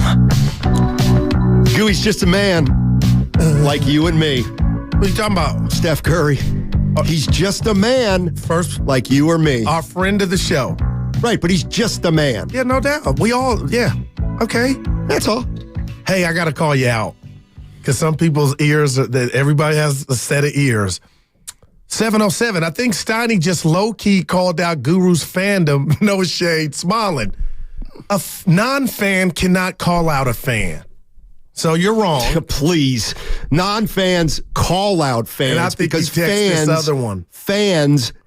Gooey's just a man like you and me. What are you talking about? Steph Curry. He's just a man like you or me. Our friend of the show. Right, but he's just a man. Yeah, no doubt. We all, okay. That's all. Hey, I got to call you out because some people's ears, everybody has a set of ears. 707, I think Steiny just low-key called out Guru's fandom, no shade, smiling. A non-fan cannot call out a fan. So you're wrong. Please. Non-fans call out fans and I think because fans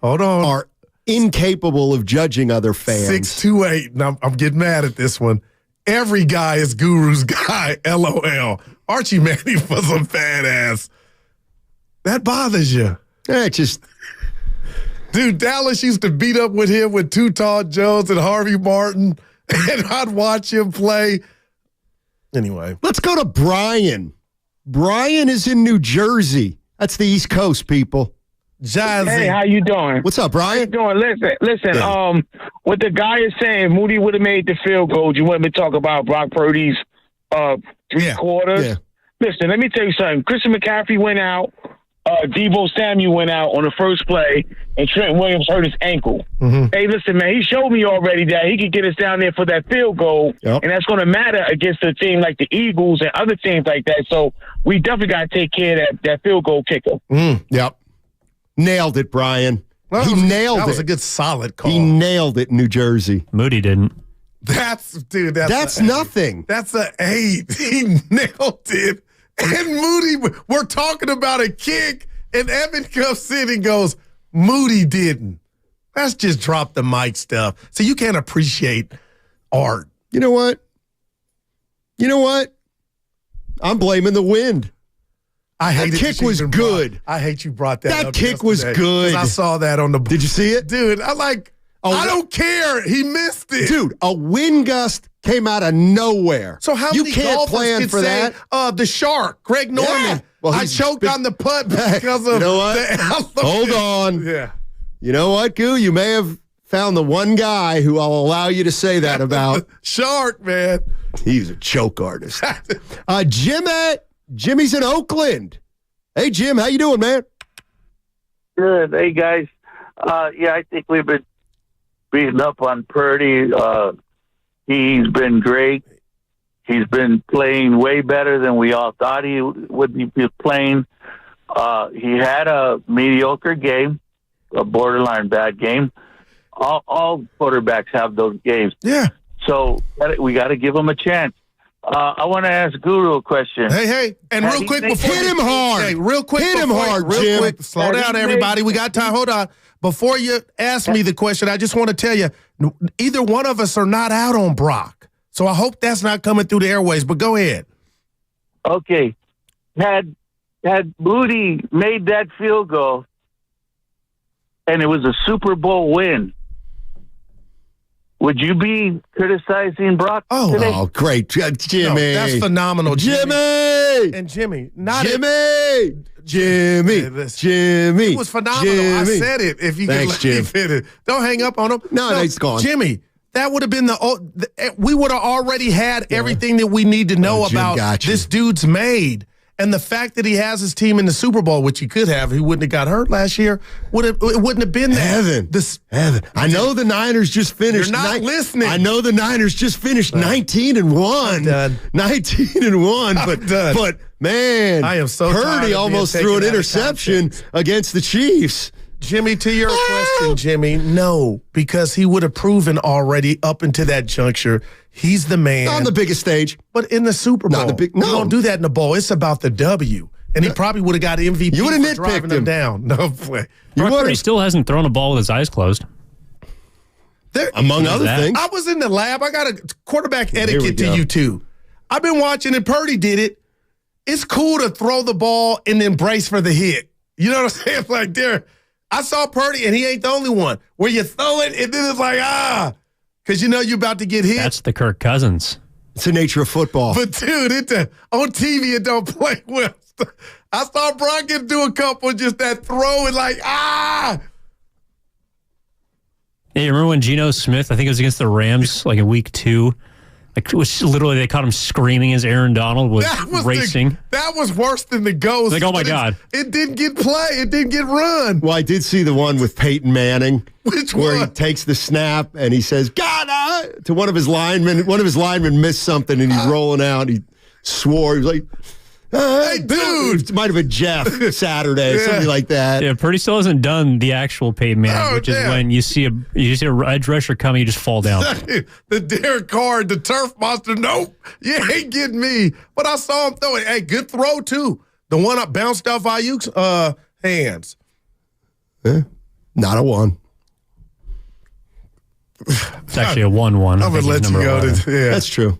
are incapable of judging other fans. 628, and I'm getting mad at this one. Every guy is Guru's guy, LOL. Archie Manning was a badass. That bothers you. Yeah, just... Dude, Dallas used to beat up with him with Too Tall Jones and Harvey Martin, and I'd watch him play. Anyway. Let's go to Brian. Brian is in New Jersey. That's the East Coast, people. Jazzy. Hey, how you doing? What's up, Brian? How you doing? Listen. What the guy is saying, Moody would have made the field goal. You want me to talk about Brock Purdy's 3 quarters? Yeah. Listen, let me tell you something. Christian McCaffrey went out. Deebo Samuel went out on the first play, and Trent Williams hurt his ankle. Mm-hmm. Hey, listen, man, he showed me already that he could get us down there for that field goal, and that's going to matter against a team like the Eagles and other teams like that. So we definitely got to take care of that field goal kicker. Yep. Nailed it, Brian. Well, he nailed it. That was a good solid call. He nailed it in New Jersey. Moody didn't. That's nothing. That's an 8. He nailed it. And Moody, we're talking about a kick, and Evan comes in and goes, Moody didn't. That's just drop the mic stuff. So you can't appreciate art. You know what? I'm blaming the wind. That kick was good. I hate you brought that up. That kick was good. I saw that on the... Did you see it? Dude, I don't care. He missed it. Dude, a wind gust came out of nowhere. So how many golfers could say, the shark, Greg Norman, Yeah. Well, I choked on the putt because of you know what? Hold on. Yeah. You know what, Goo? You may have found the one guy who I'll allow you to say that about. Shark, man. He's a choke artist. Jimmy's in Oakland. Hey, Jim, how you doing, man? Good. Hey, guys. I think we've been beating up on Purdy. He's been great. He's been playing way better than we all thought he would be playing. He had a mediocre game, a borderline bad game. All quarterbacks have those games. Yeah. So we got to give him a chance. I want to ask Guru a question. Hey, and real quick before hit him hard. Hey, real quick, hit him hard, Jim. Quick, slow down, everybody. We got time. Hold on. Before you ask me the question, I just want to tell you, either one of us are not out on Brock. So I hope that's not coming through the airways. But go ahead. Okay, had Moody made that field goal, and it was a Super Bowl win, would you be criticizing Brock today? Oh, great. Jimmy. No, that's phenomenal, Jimmy. And Jimmy. Jimmy. It was phenomenal. Jimmy. I said it. If you Thanks, can let me finish. Don't hang up on him. No, he's gone. Jimmy, that would have been we would have already had everything that we need to know about this dude's made. And the fact that he has his team in the Super Bowl, which he could have, he wouldn't have got hurt last year, it wouldn't have been that. Heaven. I know the Niners just finished. You're not listening. I know the Niners just finished 19-1. 19-1. But man, I am so Purdy almost threw an interception against the Chiefs. Jimmy, to your question, Jimmy, no, because he would have proven already up into that juncture. He's the man. On the biggest stage. But in the Super Bowl. You don't do that in the bowl. It's about the W. And he probably would have got MVP you for driving him down. No play. He still hasn't thrown a ball with his eyes closed. Among other things. I was in the lab. I got a quarterback etiquette to you, too. I've been watching, and Purdy did it. It's cool to throw the ball and then brace for the hit. You know what I'm saying? Like, I saw Purdy, and he ain't the only one, where you throw it, and then it's like, because you know you're about to get hit. That's the Kirk Cousins. It's the nature of football. But, dude, on TV, it don't play well. I saw Brockett do a couple, just that throw, and like, Yeah, Yeah, you remember when Geno Smith, I think it was against the Rams, like in week 2, like it was literally they caught him screaming as Aaron Donald was racing. That was worse than the ghost. Like, oh my God. It didn't get play. It didn't get run. Well, I did see the one with Peyton Manning. Which where one? he takes the snap and he says, God, to one of his linemen. One of his linemen missed something and he's rolling out. He swore. He was like, hey, dude. It might have been Jeff Saturday, something like that. Yeah, Purdy still hasn't done the actual Peyton Manning, which is when you see a edge rusher coming, you just fall down. The Derek Carr, the turf monster. Nope, you ain't getting me. But I saw him throw it. Hey, good throw too. The one up bounced off Ayuk's hands. Not a 1. It's actually a 1-1. I'm gonna let you go. That's true.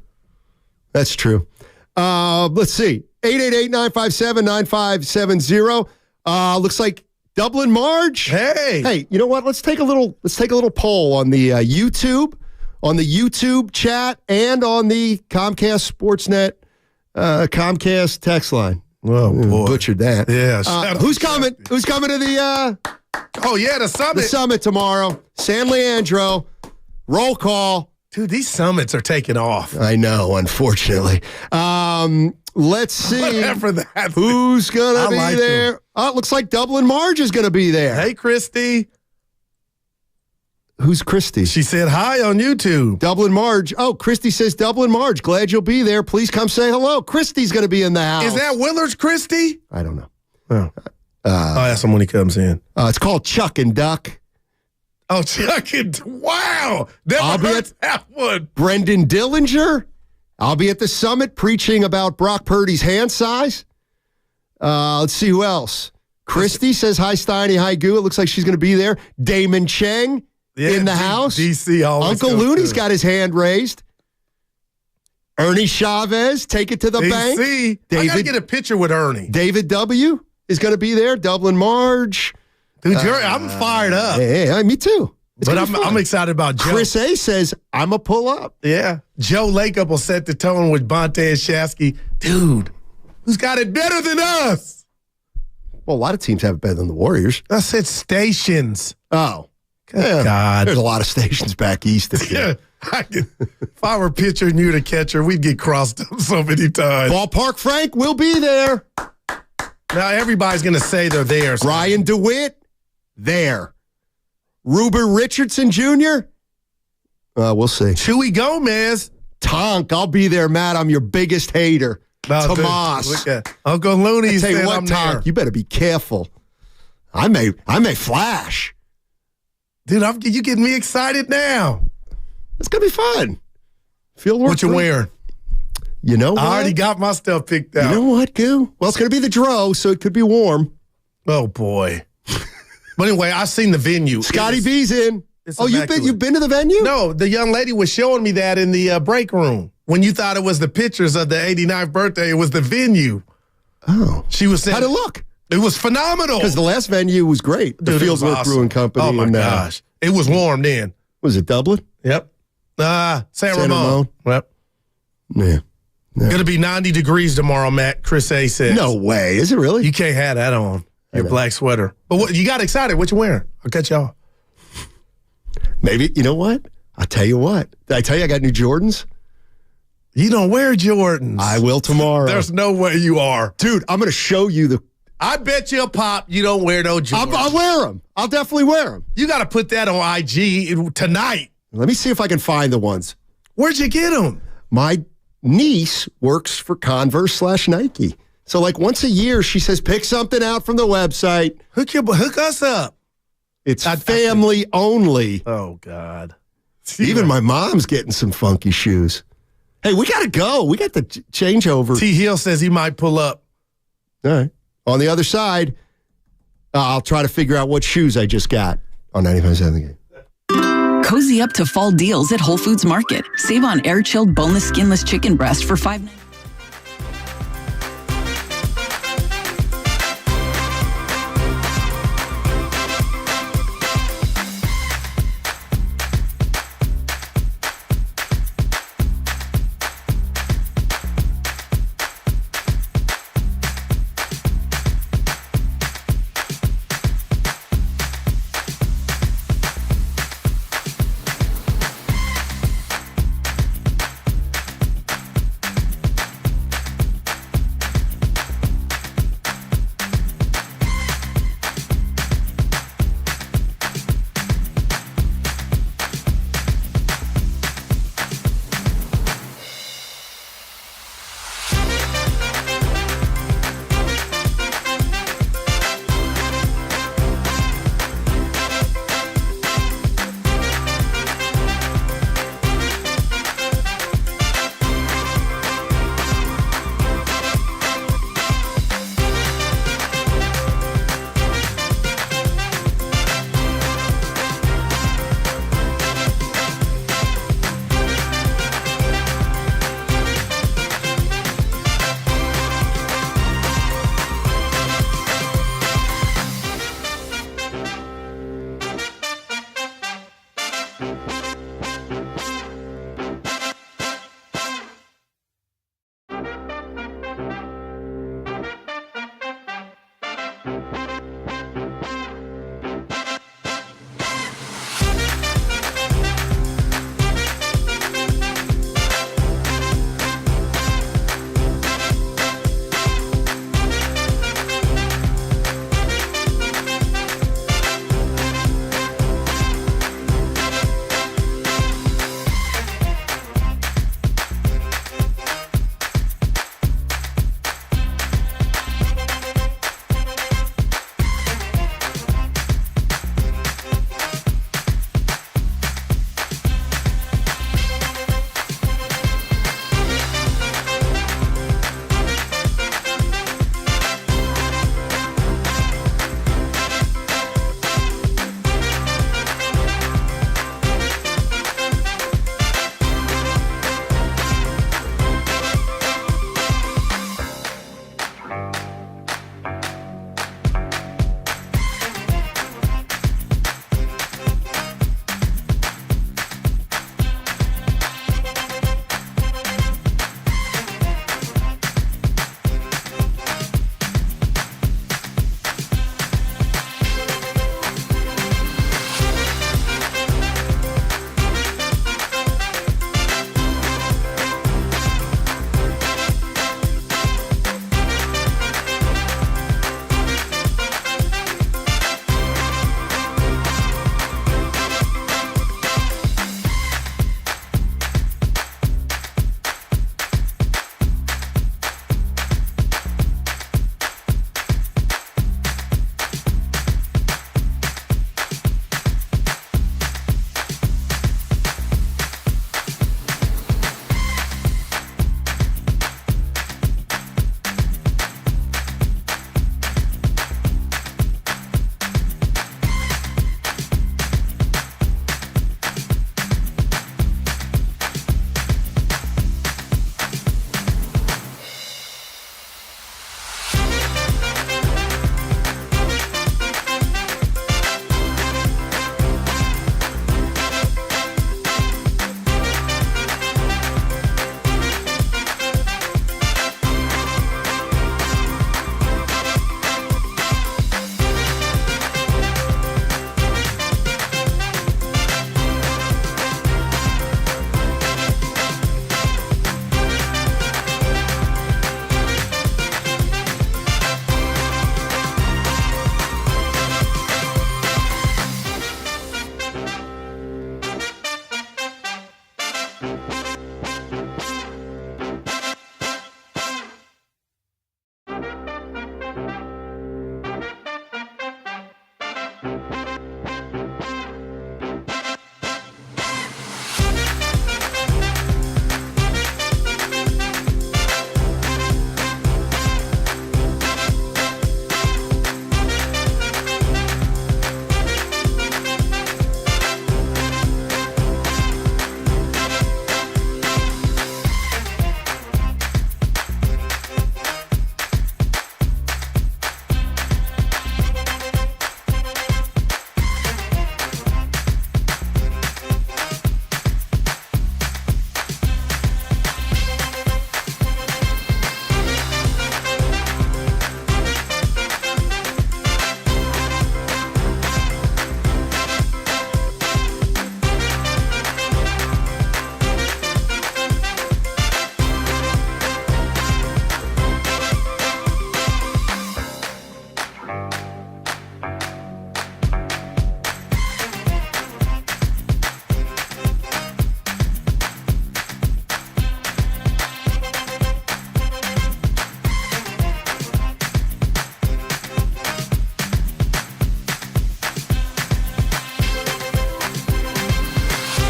That's true. Let's see. 888-957-9570. Looks like Dublin Marge. Hey, you know what? Let's take a little poll on the YouTube chat and on the Comcast Sportsnet Comcast text line. Oh boy, butchered that. Yeah. Who's coming? Who's coming to the? The summit. The summit tomorrow. San Leandro. Roll call. Dude, these summits are taking off. I know, unfortunately. Let's see. Whatever that. Who's going to be there? Them. Oh, it looks like Dublin Marge is going to be there. Hey, Christy. Who's Christy? She said hi on YouTube. Dublin Marge. Oh, Christy says, Dublin Marge, glad you'll be there. Please come say hello. Christy's going to be in the house. Is that Willard's Christy? I don't know. I'll ask him when he comes in. It's called Chuck and Duck. Oh, Chuck and wow. Never heard that one. Brendan Dillinger. I'll be at the summit preaching about Brock Purdy's hand size. Let's see who else. Christy says, hi, Steiny. Hi, Goo. It looks like she's going to be there. Damon Cheng in the house. DC always Uncle Looney's got his hand raised. Ernie Chavez, take it to the bank. I got to get a picture with Ernie. David W. is going to be there. Dublin Marge. Dude, I'm fired up. Yeah, me too. But I'm excited about Joe. Chris A. says, I'm a pull up. Yeah. Joe Lakeup will set the tone with Bonte and Shasky. Dude, who's got it better than us? Well, a lot of teams have it better than the Warriors. I said stations. Oh. Good God. There's a lot of stations back east of here. If I were pitching you the catcher, we'd get crossed up so many times. Ballpark Frank will be there. Now everybody's going to say they're there. So. Ryan DeWitt, there. Ruber Richardson Jr., we'll see. Chewy Gomez. Tonk, I'll be there, Matt. I'm your biggest hater. No, Tomas. Look at Uncle Looney said I'm Tonk, there. you better be careful. I may flash. Dude, you getting me excited now. It's going to be fun. What you wearing? You know what? I already got my stuff picked out. You know what, Goo? Well, it's going to be the Dro, so it could be warm. Oh, boy. But anyway, I've seen the venue. Scotty B's in. Oh, you've been to the venue? No, the young lady was showing me that in the break room. When you thought it was the pictures of the 89th birthday, it was the venue. Oh. She was saying. How'd it look? It was phenomenal. Because the last venue was great. The Fieldwork awesome. Brewing Company. Oh, my gosh. It was warm then. Was it Dublin? Yep. San Ramon. Yep. Yeah. Going to be 90 degrees tomorrow, Matt, Chris A. says. No way. Is it really? You can't have that on. Your black sweater. But what, you got excited. What you wearing? I'll cut you off. Maybe. You know what? I'll tell you what. Did I tell you I got new Jordans? You don't wear Jordans. I will tomorrow. There's no way you are. Dude, I'm going to show you the... I bet you a pop you don't wear no Jordans. I'll wear them. I'll definitely wear them. You got to put that on IG tonight. Let me see if I can find the ones. Where'd you get them? My niece works for Converse/Nike. So like once a year, she says, pick something out from the website. Hook us up. It's family only. Oh, God. Even my mom's getting some funky shoes. Hey, we got to go. We got the changeover. T. Hill says he might pull up. All right. On the other side, I'll try to figure out what shoes I just got on 95.7 The Game. Cozy up to fall deals at Whole Foods Market. Save on air-chilled boneless, skinless chicken breast for $5.99.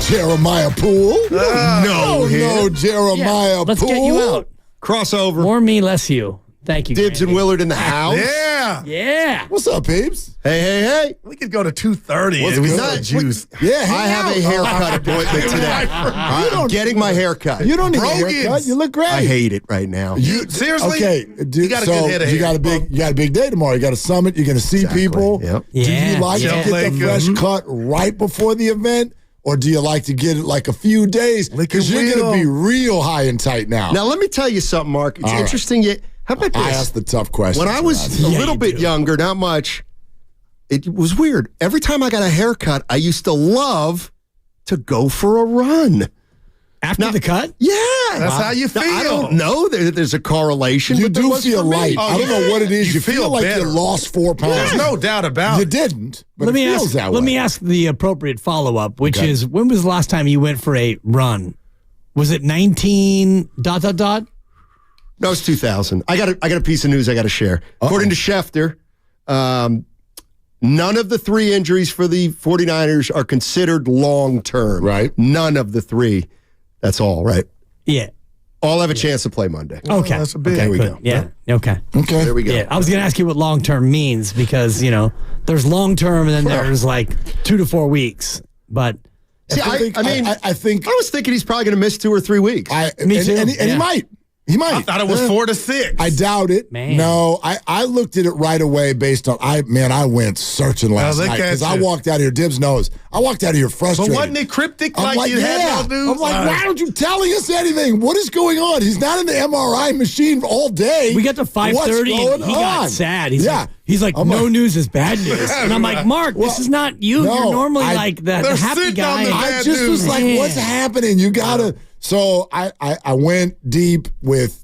Jeremiah Poole. No, Jeremiah Let's Poole. get you out. Crossover. More me, less you. Thank you, Dibs and Granny. Willard in the house. Yeah. Yeah. What's up, peeps? Hey. We could go to 2:30. What's and we good? got juice. Yeah, I have a haircut appointment today. I'm getting my haircut. You don't need a Brogans. haircut. You look great. I hate it right now. Seriously? Okay, dude, You got a good head of you hair. got a big day tomorrow. You got a summit. You're going to see people. Yep. Do you like to get the fresh Mm-hmm. cut right before the event, or do you like to get it like a few days? Because you're going to be real high and tight now. Now, let me tell you something, Mark. It's interesting. How about this? I asked the tough question. When I was a little bit younger, not much, it was weird. Every time I got a haircut, I used to love to go for a run. After the cut? Yeah. That's how you feel. I don't know. There's a correlation. You but there do was feel for me. light. I don't know what it is. You feel like better. you lost 4 pounds. There's no doubt about You it. didn't, but Let me it feels ask. that way. Let me ask the appropriate follow-up, which Okay. is: when was the last time you went for a run? Was it 19 ... No, it's 2000. I got a piece of news I got to share. According to Schefter, none of the 3 injuries for the 49ers are considered long-term. Right. None of the 3. That's all, right? Yeah. All have a chance to play Monday. Okay. That's a big. There we Good. go. Yeah. Okay. Okay. There we go. Yeah. I was going to ask you what long-term means because, there's long-term and then there's like 2 to 4 weeks. But See, I think I was thinking he's probably going to miss 2 or 3 weeks. Me too. And he might. He might. I thought it was 4 to 6. I doubt it. Man. No, I looked at it right away based on I went searching last look night at because I you. walked out of here. Dibs knows. I walked out of here But frustrated. wasn't it cryptic I'm like you had no news? I'm like, why aren't you telling us anything? What is going on? He's not in the MRI machine all day. we got to 5:30 What's and going he got on? sad. He's Yeah. like, he's like, I'm no like- news is bad news. And I'm like, Mark, this is not you. No, You're normally I- like the They're happy sitting on guy. the I bad just was news. like, Man. what's happening? You gotta. So I went deep with,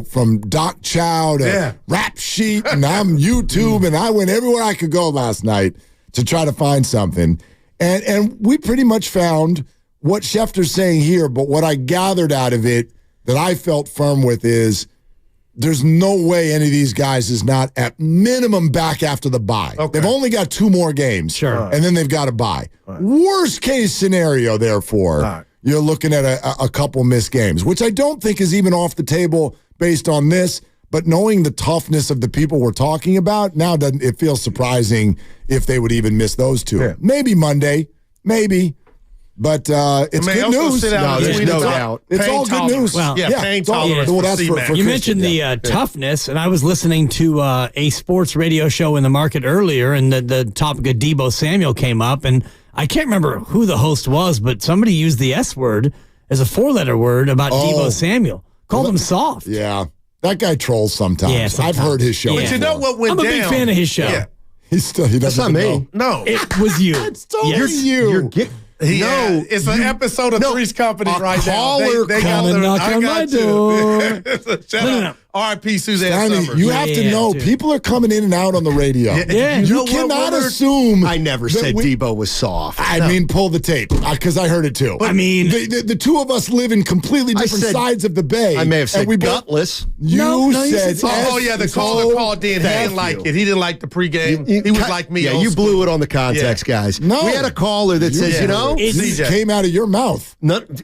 from Doc Chow to Rap Sheet, and I'm YouTube, and I went everywhere I could go last night to try to find something. And we pretty much found what Schefter's saying here, but what I gathered out of it that I felt firm with is there's no way any of these guys is not at minimum back after the bye. Okay. They've only got 2 more games. Sure. And then they've got a bye. Worst case scenario, therefore, you're looking at a couple missed games, which I don't think is even off the table based on this. But knowing the toughness of the people we're talking about, now it feels surprising if they would even miss those 2. Yeah. Maybe Monday, maybe. But it's good news. No, there's no doubt. It's all good news. Well, pain it's all- tolerance well, for that's C-Mac. for You Christian, mentioned the toughness, and I was listening to a sports radio show in the market earlier, and the topic of Deebo Samuel came up, and I can't remember who the host was, but somebody used the S word as a 4-letter word about Deebo Samuel. Called him soft. Yeah. That guy trolls sometimes. Yeah, sometimes. I've heard his show. Yeah. But you know what went I'm a down? big fan of his show. Yeah. He doesn't That's not even me. know. No. It was you. It's totally Yes. you. It's an episode of Three's Company right now. They got come and knock I on got my you. door. Shout out. R.I.P. Suzanne Stanley, Summers. you have to know dude. people are coming in and out on the radio. Yeah. You know what, cannot Willard? assume. I never that said we- Debo was soft. I mean, pull the tape because I heard it too. I mean- the 2 of us live in completely different said- sides of the bay. I may have and said we both- gutless. You No, you said. said Oh, yeah, the caller called in. He didn't like it. He didn't like the pregame. He was like me. Yeah, old you school. blew it on the context, guys. No. We had a caller that says, It came out of your mouth.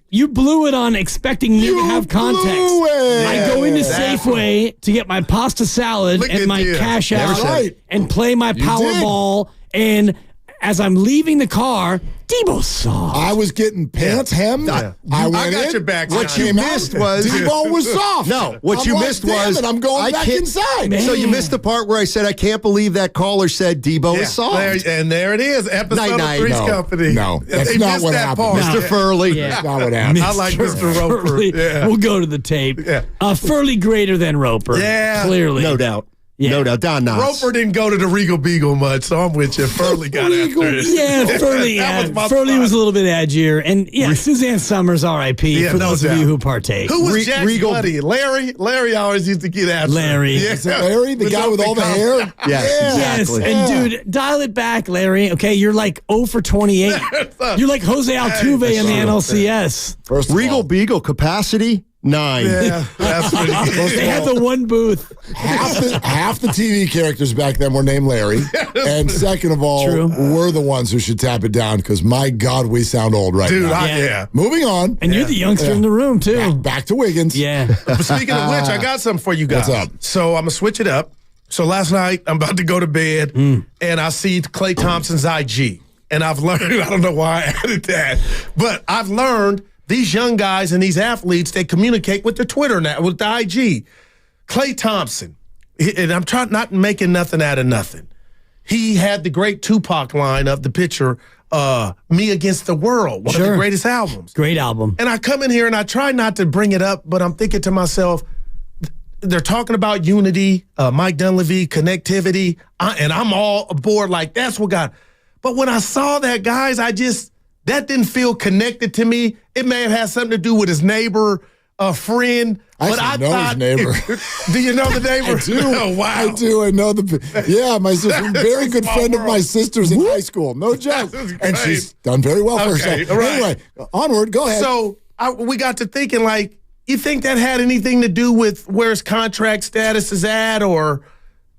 You blew it on expecting me to have context. blew it. I go into Exactly. Safeway to get my pasta salad Look and at my you. cash Never out said it. and play my did. Powerball. And as I'm leaving the car, Debo soft. I was getting pants hemmed. Yeah. I went I got in. your back, What Johnny. you missed was Debo was soft. No, what I'm you like, missed damn was it, I'm going back inside. Man. So you missed the part where I said I can't believe that caller said Debo is soft. There it is. Episode Night, of Three's no. Company. No, that's They not missed what that happened. part. Mr. Furley. Yeah. That's not what happened. I like Mr. Roper. Furley. Yeah. We'll go to the tape. Yeah. Furley greater than Roper. Yeah. Clearly. No doubt. Yeah. No doubt. Don Knotts. Roper didn't go to the Regal Beagle much, so I'm with you. Furley got after it. Yeah, Furley. That was my Furley spot. was a little bit edgier, and Suzanne Summers, R.I.P. Yeah, for no those doubt. of you who partake. Who was Jack's Regal- buddy? Larry? Larry always used to get after Larry. him. Yeah. Is it Larry, the guy with all the hair? Yes, Yes, exactly. and dude, dial it back, Larry. Okay, you're like 0 for 28. You're like Jose Altuve in the NLCS. First of Regal all, Beagle capacity 9. Yeah, that's pretty good. They had the one booth. Half the TV characters back then were named Larry. And second of all, we're the ones who should tap it down because, my God, we sound old right now. Yeah. Moving on. And you're the youngster in the room, too. Back to Wiggins. Yeah. But speaking of which, I got something for you guys. What's up? So I'm going to switch it up. So last night, I'm about to go to bed, and I see Klay Thompson's IG. And I've learned, I don't know why I added that, but I've learned these young guys and these athletes, they communicate with the Twitter now, with the IG. Klay Thompson, and I'm trying not making nothing out of nothing. He had the great Tupac line of the picture, Me Against the World, one of the greatest albums. Great album. And I come in here and I try not to bring it up, but I'm thinking to myself, they're talking about unity, Mike Dunleavy, connectivity, and I'm all aboard like that's what got. But when I saw that, guys, that didn't feel connected to me. It may have had something to do with his neighbor, a friend. I know his neighbor. Do you know the neighbor? I do. Oh, wow. I do. I know my sister, very good friend of my sister's in high school. No joke. And she's done very well for herself. Right. Anyway, onward. Go ahead. So we got to thinking, like, you think that had anything to do with where his contract status is at, or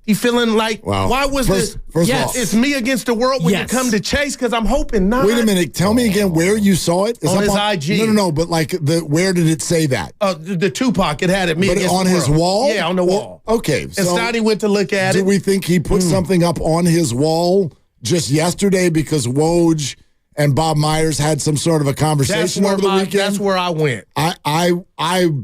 you feeling like, why was this? First of all, it's me against the world when you come to Chase, because I'm hoping not. Wait a minute. Tell me again where you saw it. On his IG. No. But like, where did it say that? The Tupac. It had it. Me but against on the his world. wall. Yeah, on the wall. Okay. And Stoney went to look at it. Do we think he put something up on his wall just yesterday because Woj and Bob Myers had some sort of a conversation over the weekend? That's where I went. I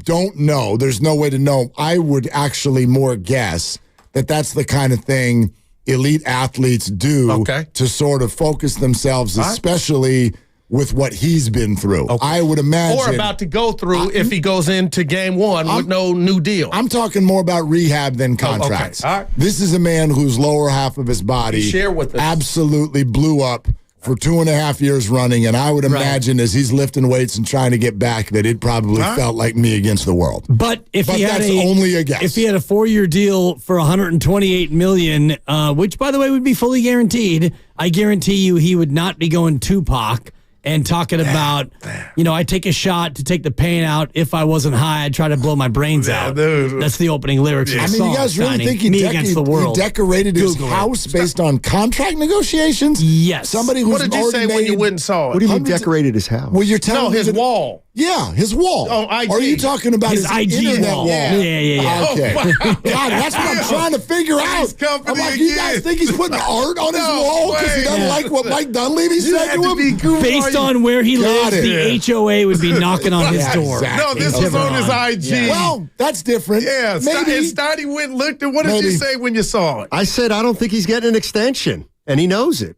don't know. There's no way to know. I would actually more guess that that's the kind of thing elite athletes do to sort of focus themselves, especially with what he's been through. I would imagine. Or about to go through if he goes into game one with no new deal. I'm talking more about rehab than contracts. All right. This is a man whose lower half of his body share with us. Absolutely blew up for 2.5 years running, and I would imagine as he's lifting weights and trying to get back that it probably felt like me against the world. But he had only a guess. If he had a 4-year deal for $128 million, which by the way would be fully guaranteed, I guarantee you he would not be going Tupac and talking about, I take a shot to take the pain out. If I wasn't high, I'd try to blow my brains out. Dude. That's the opening lyrics. I of the mean, song, you guys really Steiny. think Me against the world. He decorated his house based on contract negotiations? Yes. Somebody who's What did you say when you went and saw it? What do you mean decorated his house? Well, you're telling his wall. Yeah, his wall. Oh, IG. Or are you talking about his IG internet wall? wall? Yeah. Okay. Oh, wow. God, that's what I'm trying to figure out. I'm like, you guys think he's putting art on his wall because he doesn't like what Mike Dunleavy said to him? Based on where he lives, the HOA would be knocking on his door. Exactly. No, this was on his IG. Well, that's different. Yeah, maybe. And Steiny went and looked at. What did you say when you saw it? I said I don't think he's getting an extension, and he knows it.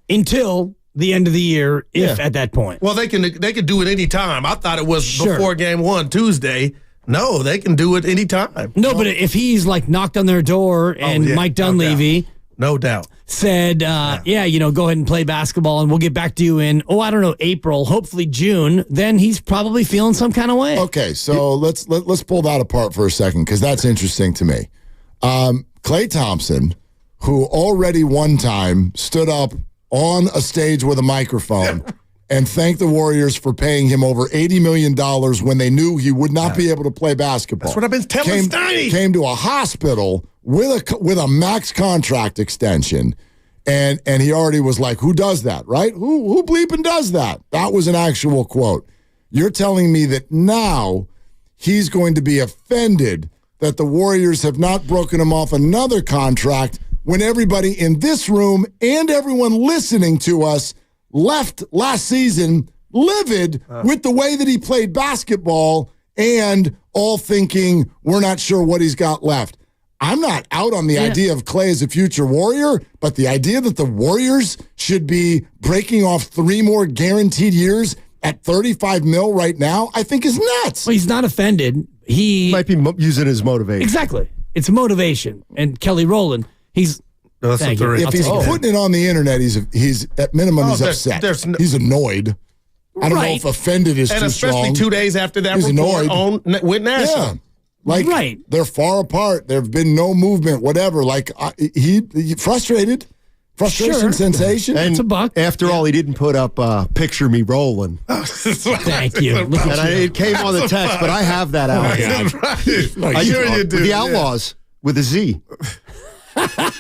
Until the end of the year, if at that point. Well, they can do it any time. I thought it was before game one Tuesday. No, they can do it any time. No, but if he's like knocked on their door and Mike Dunleavy, no doubt, said, go ahead and play basketball, and we'll get back to you in April, hopefully June. Then he's probably feeling some kind of way. Okay, so let's pull that apart for a second because that's interesting to me. Klay Thompson, who already one time stood up on a stage with a microphone and thanked the Warriors for paying him over $80 million when they knew he would not be able to play basketball. That's what I've been telling Steiny. Came to a hospital with a max contract extension, and he already was like, who does that, right? Who bleeping does that? That was an actual quote. You're telling me that now he's going to be offended that the Warriors have not broken him off another contract when everybody in this room and everyone listening to us left last season livid with the way that he played basketball and all thinking we're not sure what he's got left. I'm not out on the idea of Klay as a future Warrior, but the idea that the Warriors should be breaking off 3 more guaranteed years at $35 million right now, I think is nuts. Well, he's not offended. He might be using his motivation. Exactly. It's motivation. And Kelly Rowland, he's if he's putting it on the internet, he's at minimum he's upset. He's annoyed. I don't know if offended is too strong. And especially 2 days after that report went national. Yeah. Like, they're far apart. There have been no movement, whatever. Like, he frustrated. Frustration sensation. And it's a buck. After all, he didn't put up "Picture Me Rolling." Thank you. It came on the text, but I have that album. Right. Sure you do. The Outlaws with a Z.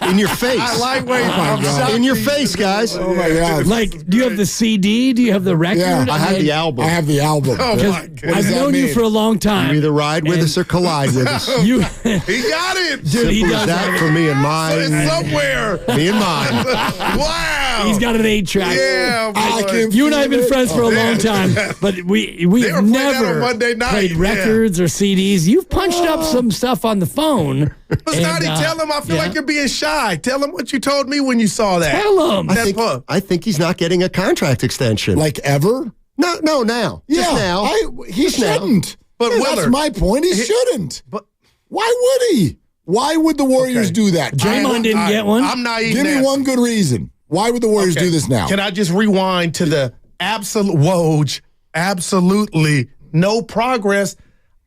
In your face. I like where you're in your face, guys. Oh my God! Like, do you have the CD? Do you have the record? Yeah, I have the album. I have the album. Oh my God. I've known you for a long time. You either ride with us or collide with us. You, He got it. dude, he Simple as does that for me and mine. It's somewhere. Me and mine. Wow. He's got an 8-track. Yeah, boy. You and I have been friends for a long time, but we have They were playing that on never Monday night, played yeah. records or CDs. You've punched up some stuff on the phone. But Scotty, tell him I feel like you're being shy. Tell him what you told me when you saw that. Tell him. I think he's not getting a contract extension. Like ever? No, now. Yeah, Just now. he shouldn't. But Yeah, Willard, that's my point. He shouldn't. But why would he? Why would the Warriors do that? Draymond didn't get one. I'm naive. Give me one good reason. Why would the Warriors do this now? Can I just rewind to the absolute Woj? Absolutely no progress.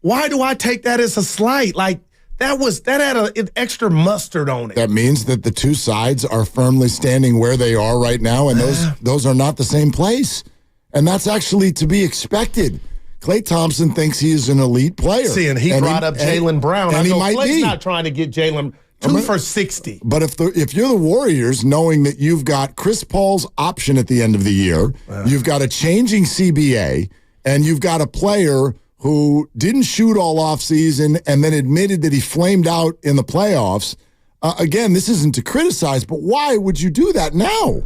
Why do I take that as a slight? Like that had an extra mustard on it. That means that the two sides are firmly standing where they are right now, and those are not the same place. And that's actually to be expected. Klay Thompson thinks he is an elite player. See, and he brought up Jaylen Brown. And I he know might Klay's be. not trying to get Jaylen 2 for 60. But if you're the Warriors, knowing that you've got Chris Paul's option at the end of the year, you've got a changing CBA, and you've got a player who didn't shoot all offseason and then admitted that he flamed out in the playoffs. Again, this isn't to criticize, but why would you do that now?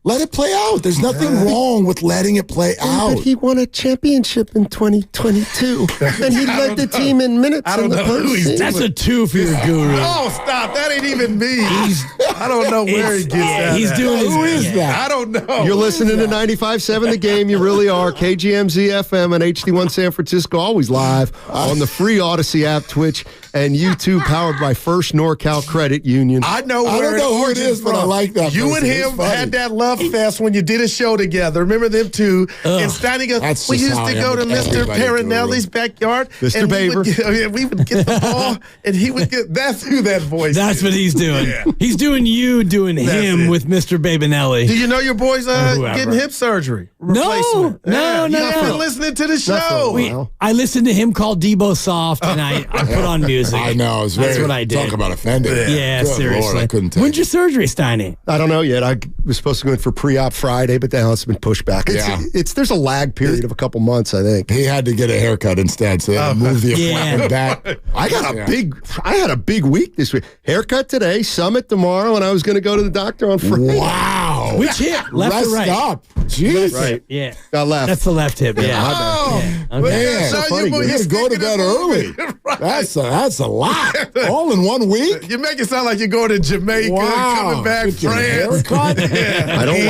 Let it play out. There's nothing wrong with letting it play out. But he won a championship in 2022, and he led the team in minutes in the postseason. That's a 2 for your guru. Oh, stop. That ain't even me. I don't know where he gets that. He's doing his. Who is that? I don't know. You're listening to 95.7 The Game. You really are. KGMZ FM and HD1 San Francisco, always live on the free Odyssey app, Twitch, and YouTube, powered by First NorCal Credit Union. I know I where don't know who it origins is, but I from. like that You person. and It's him funny. had that love fest when you did a show together. Remember them two? And Steiny goes, That's we just used how to I go am to with Mr. everybody, Parinelli's backyard. Mr. and Baber. we would get the ball, and he would get, that's who that voice That's is. what he's doing. Yeah. He's doing you doing That's him it. with Mr. Babenelli. Do you know your boy's whoever. getting hip surgery? No, Replacement. no. You've been listening to the show. I listened to him call Debo soft, and I put on music. I know. It's That's very, what I did. Talk about offending. Yeah, Good seriously. Lord, I couldn't take When's your surgery, Steiny? I don't know yet. I was supposed to go in for pre-op Friday, but now it's been pushed back. There's a lag period of a couple months, I think. He had to get a haircut instead, so they had to move the appointment back. I had a big week this week. Haircut today, summit tomorrow, and I was going to go to the doctor on Friday. Wow. Which hip? Left Rest or right? up. Jeez. Right. Yeah. Left. That's the left hip. Yeah. Oh, Okay. man. So You got to go to bed early. That's a lot. All in 1 week? You make it sound like you're going to Jamaica, coming back, Get your France. haircut? I don't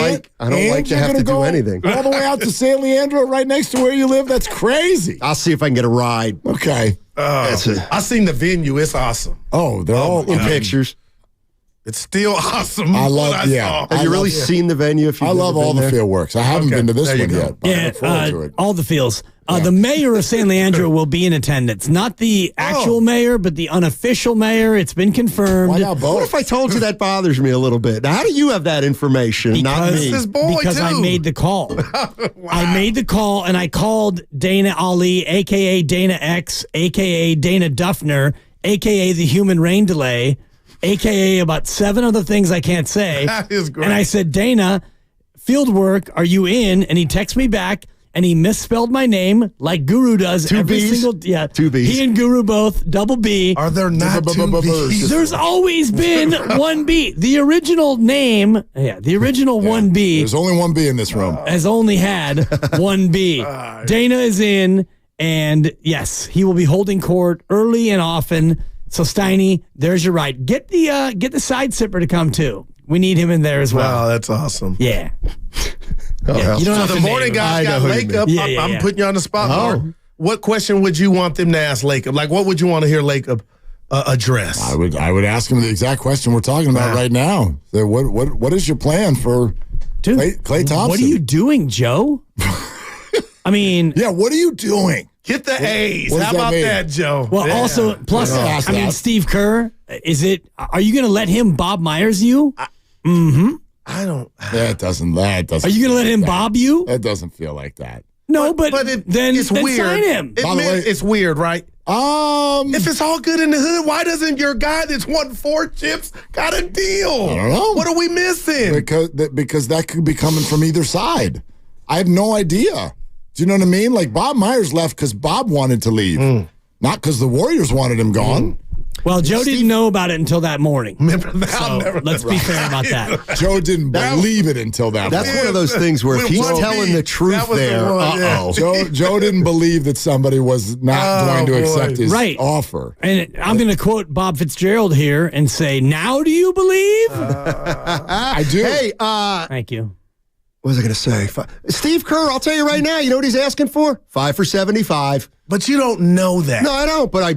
like to you're have gonna to do go anything. All the way out to San Leandro, right next to where you live? That's crazy. I'll see if I can get a ride. Okay. That's it. I seen the venue. It's awesome. Oh, they're all In pictures. It's still awesome. I love, What yeah. saw. Have you really seen the venue? If I love all the field works. I haven't been to this there you one go. yet, but I Yeah, look forward to it. all the feels. The mayor of San Leandro will be in attendance. Not the actual mayor, but the unofficial mayor. It's been confirmed. Why not both? What if I told you that bothers me a little bit? Now, how do you have that information? Not me. his boy, because I too. made the call. I made the call, and I called Dana Ali, a.k.a. Dana X, a.k.a. Dana Duffner, a.k.a. the human rain delay, a.k.a. about 7 other things I can't say. That is great. And I said, Dana, field work, are you in? And he texted me back, and he misspelled my name like Guru does. Two every Bs? single 2 Bs. He and Guru both, double B. Are there not two Bs? There's always been 1B. The original name, the original 1B There's only 1B in this room. has only had 1B. Dana is in, and yes, he will be holding court early and often. So Steiny, there's your right. Get the side sipper to come too. We need him in there as well. Wow, that's awesome. Yeah. well. You don't So have the to morning name guys I know got who you Lake mean. Up. Yeah, I'm yeah. putting you on the spot. Oh. Mark. What question would you want them to ask Lake Up? Like, what would you want to hear Lake Up address? I would ask him the exact question we're talking about right now. So what is your plan for Dude, Klay Thompson? what are you doing, Joe? I mean, Yeah, what are you doing? Get the A's. what does How that about mean? that, Joe? well, Yeah. also, plus, Yeah, ask I mean, that. Steve Kerr, are you going to let him Bob Myers you? Mm-hmm. I don't. That doesn't. Are you going to let him bob you? That doesn't feel like that. No, but then it's weird. Sign him. It's weird, right? If it's all good in the hood, why doesn't your guy that's won 4 chips got a deal? I don't know. What are we missing? Because that could be coming from either side. I have no idea. Do you know what I mean? Like Bob Myers left because Bob wanted to leave, not because the Warriors wanted him gone. Well, Joe didn't know about it until that morning. Remember that? So let's be fair about that. Joe didn't believe it until that That's morning. one of those things where if he's telling the truth there, Joe didn't believe that somebody was not going to accept his offer. And I'm going to quote Bob Fitzgerald here and say, now do you believe? I do. Hey, thank you. What was I going to say? Steve Kerr, I'll tell you right now, you know what he's asking for? 5 for 75. But you don't know that. No, I don't, but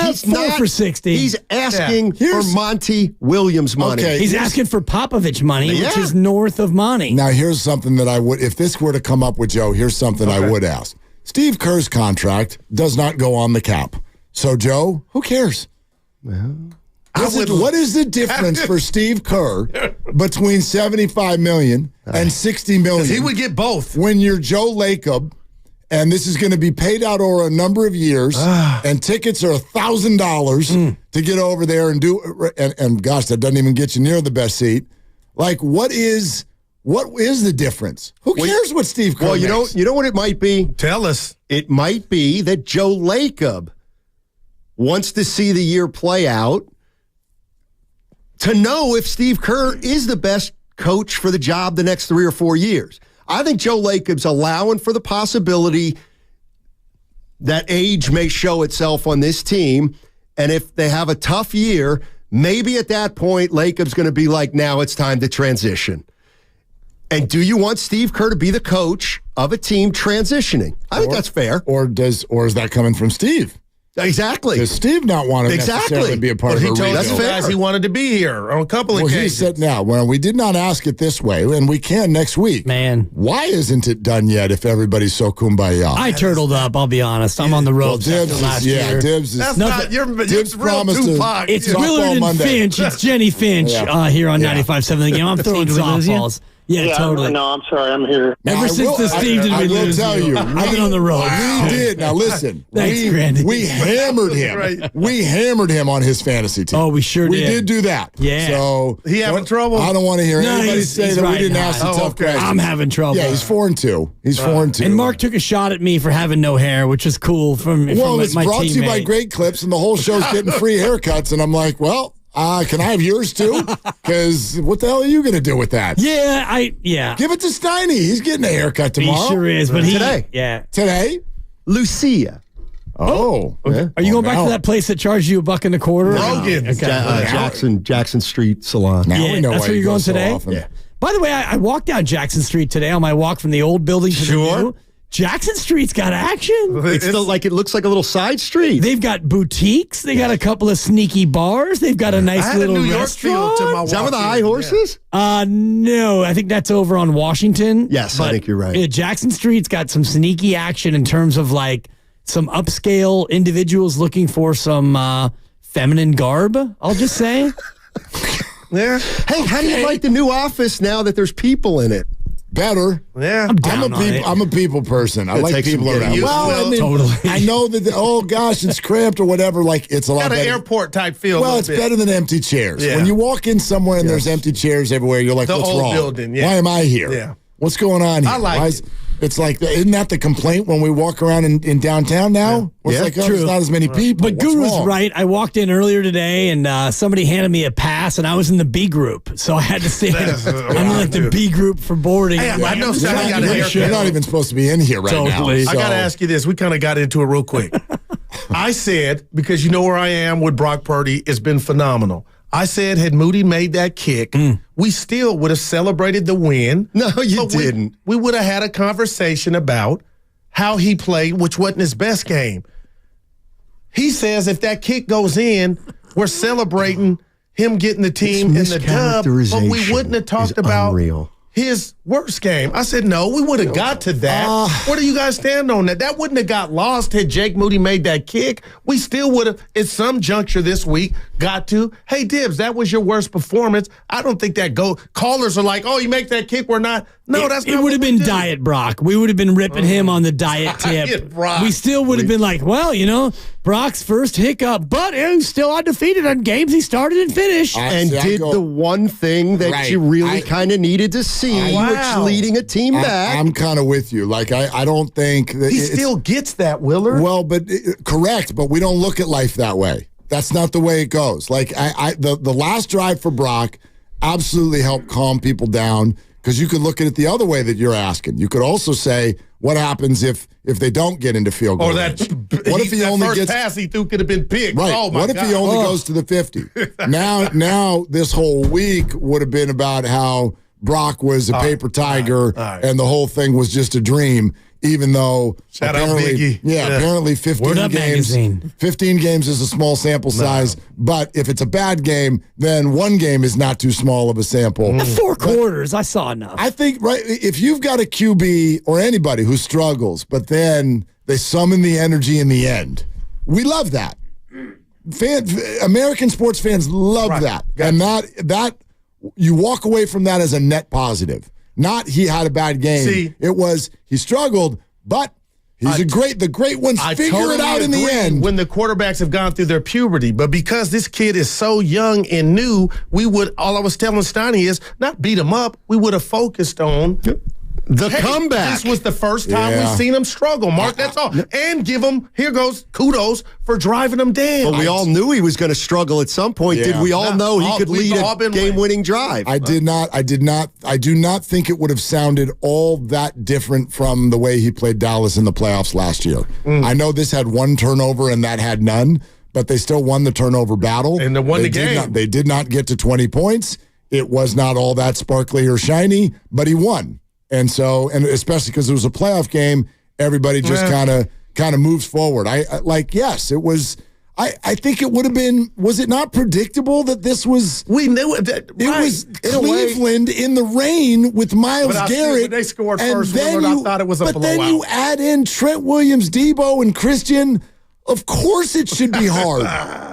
he's 4 for 60. He's asking for Monty Williams money. Okay, he's asking for Popovich money, which is north of money. Now, here's something that I would, if this were to come up with Joe, here's something I would ask. Steve Kerr's contract does not go on the cap. So, Joe, who cares? What is the difference for Steve Kerr between $75 million and $60 million? He would get both. When you're Joe Lacob, and this is going to be paid out over a number of years, and tickets are $1,000 to get over there and do. And gosh, that doesn't even get you near the best seat. Like, what is the difference? Who cares what Steve Kerr makes? You know what it might be? Tell us. It might be that Joe Lacob wants to see the year play out to know if Steve Kerr is the best coach for the job the next 3 or 4 years. I think Joe Lacob's allowing for the possibility that age may show itself on this team, and if they have a tough year, maybe at that point Lacob's going to be like, now it's time to transition. And do you want Steve Kerr to be the coach of a team transitioning? I think that's fair. Or is that coming from Steve? Exactly. Does Steve not want to necessarily be a part of a rebuild? He told you guys he wanted to be here on a couple of occasions. He said, now, well, we did not ask it this way, and we can next week. Man. Why isn't it done yet if everybody's so kumbaya? I turtled up, I'll be honest. I'm on the road last year. Dibs is... That's not... Dibs promised to... It's Willard and Finch. It's Jenny Finch here on 95.7 The Game. I'm throwing softballs. Yeah, totally. No, I'm sorry. I'm here. Ever since the Steve did we lose you. I will tell you. I've been on the road. We did. Now, listen. Thanks, Grandy. We hammered him. Right. We hammered him on his fantasy team. Oh, we sure did. We did do that. Yeah. So he having trouble? I don't want to hear anybody say that we didn't ask the tough questions. I'm having trouble. Yeah, he's 4-2. He's 4-2. And Mark took a shot at me for having no hair, which was cool from it's my brought to you by teammate. Great Clips, and the whole show's getting free haircuts. And I'm like, well, can I have yours too? Because what the hell are you going to do with that? Yeah. Give it to Steiny. He's getting a haircut tomorrow. He sure is. But today. Yeah. Today? Lucia. Oh. Okay. Are you going back to that place that charged you $1.25? Rogan. Jackson Street Salon. Now we know that's why where you you're going so today? often. Yeah. By the way, I walked down Jackson Street today on my walk from the old building to the new. Jackson Street's got action. It's still like it looks like a little side street. They've got boutiques. They got a couple of sneaky bars. They've got a nice little New York restaurant. feel to my Is that where the high horses? No, I think that's over on Washington. Yes, I think you're right. Jackson Street's got some sneaky action in terms of like some upscale individuals looking for some feminine garb, I'll just say. Yeah. Hey, how do you like the new office now that there's people in it? Better. Yeah. I'm a people person. I like people around. Well, totally. I know that, oh gosh, it's cramped or whatever. Like, it's a lot got an better. airport type feel. Well, it's better than empty chairs. Yeah. When you walk in somewhere and there's empty chairs everywhere, you're like, The what's old wrong? building, yeah. Why am I here? Yeah. What's going on here? I like it. It's like, isn't that the complaint when we walk around in downtown now? Yeah. It's like, oh, there's not as many people. But What's Guru's wrong? right. I walked in earlier today, and somebody handed me a pass, and I was in the B group, so I had to stand. I'm in like the B group for boarding. Hey, I know Sonny got a haircut. You're not even supposed to be in here right now. I got to ask you this. We kind of got into it real quick. I said, because you know where I am with Brock Purdy, it's been phenomenal. I said, had Moody made that kick, we still would have celebrated the win. No, you didn't. We would have had a conversation about how he played, which wasn't his best game. He says if that kick goes in, we're celebrating him getting the team in the dub, but we wouldn't have talked about his worst game. I said, no, we would have got to that. Where do you guys stand on that? That wouldn't have got lost had Jake Moody made that kick. We still would have, at some juncture this week, got to, hey, Dibs, that was your worst performance. I don't think that callers are like, oh, you make that kick, we're not. No, that's not. It would have been Diet Brock. We would have been ripping him on the diet tip. Brock. We still would have been like, well, Brock's first hiccup, but he's still undefeated on games he started and finished. And did the one thing that you really kind of needed to see, which leading a team back. I'm kind of with you. Like, I don't think that he still gets that, Willard. Well, but correct, but we don't look at life that way. That's not the way it goes. Like, the last drive for Brock absolutely helped calm people down, because you could look at it the other way that you're asking. You could also say, what happens if they don't get into field goal? Or that, what if he only first gets pass he threw could have been picked? Right. Oh my what if he only goes to the 50? Now this whole week would have been about how Brock was a paper tiger and the whole thing was just a dream. Even though apparently 15 games is a small sample size, but if it's a bad game, then one game is not too small of a sample. 4 quarters, I saw enough. I think, if you've got a QB or anybody who struggles, but then they summon the energy in the end, we love that. American sports fans love that. And that you walk away from that as a net positive. Not he had a bad game. See, it was he struggled, but he's the great ones figure it out in the end. When the quarterbacks have gone through their puberty, but because this kid is so young and new, all I was telling Steiny is not beat him up. We would have focused on the comeback. This was the first time we've seen him struggle, Mark. That's all. And give him, here goes, kudos for driving him down. But we all knew he was going to struggle at some point. Yeah. Did we all know he could lead a game-winning drive? I do not think it would have sounded all that different from the way he played Dallas in the playoffs last year. I know this had one turnover and that had none, but they still won the turnover battle. And they won the game. They did not get to 20 points. It was not all that sparkly or shiny, but he won. And especially because it was a playoff game, everybody just kind of moves forward. Yes, it was. I think it would have been. Was it not predictable that this was? We knew it. It was Cleveland in the rain with Miles Garrett. When they scored first, I thought it was a blowout. But then you add in Trent Williams, Debo, and Christian. Of course, it should be hard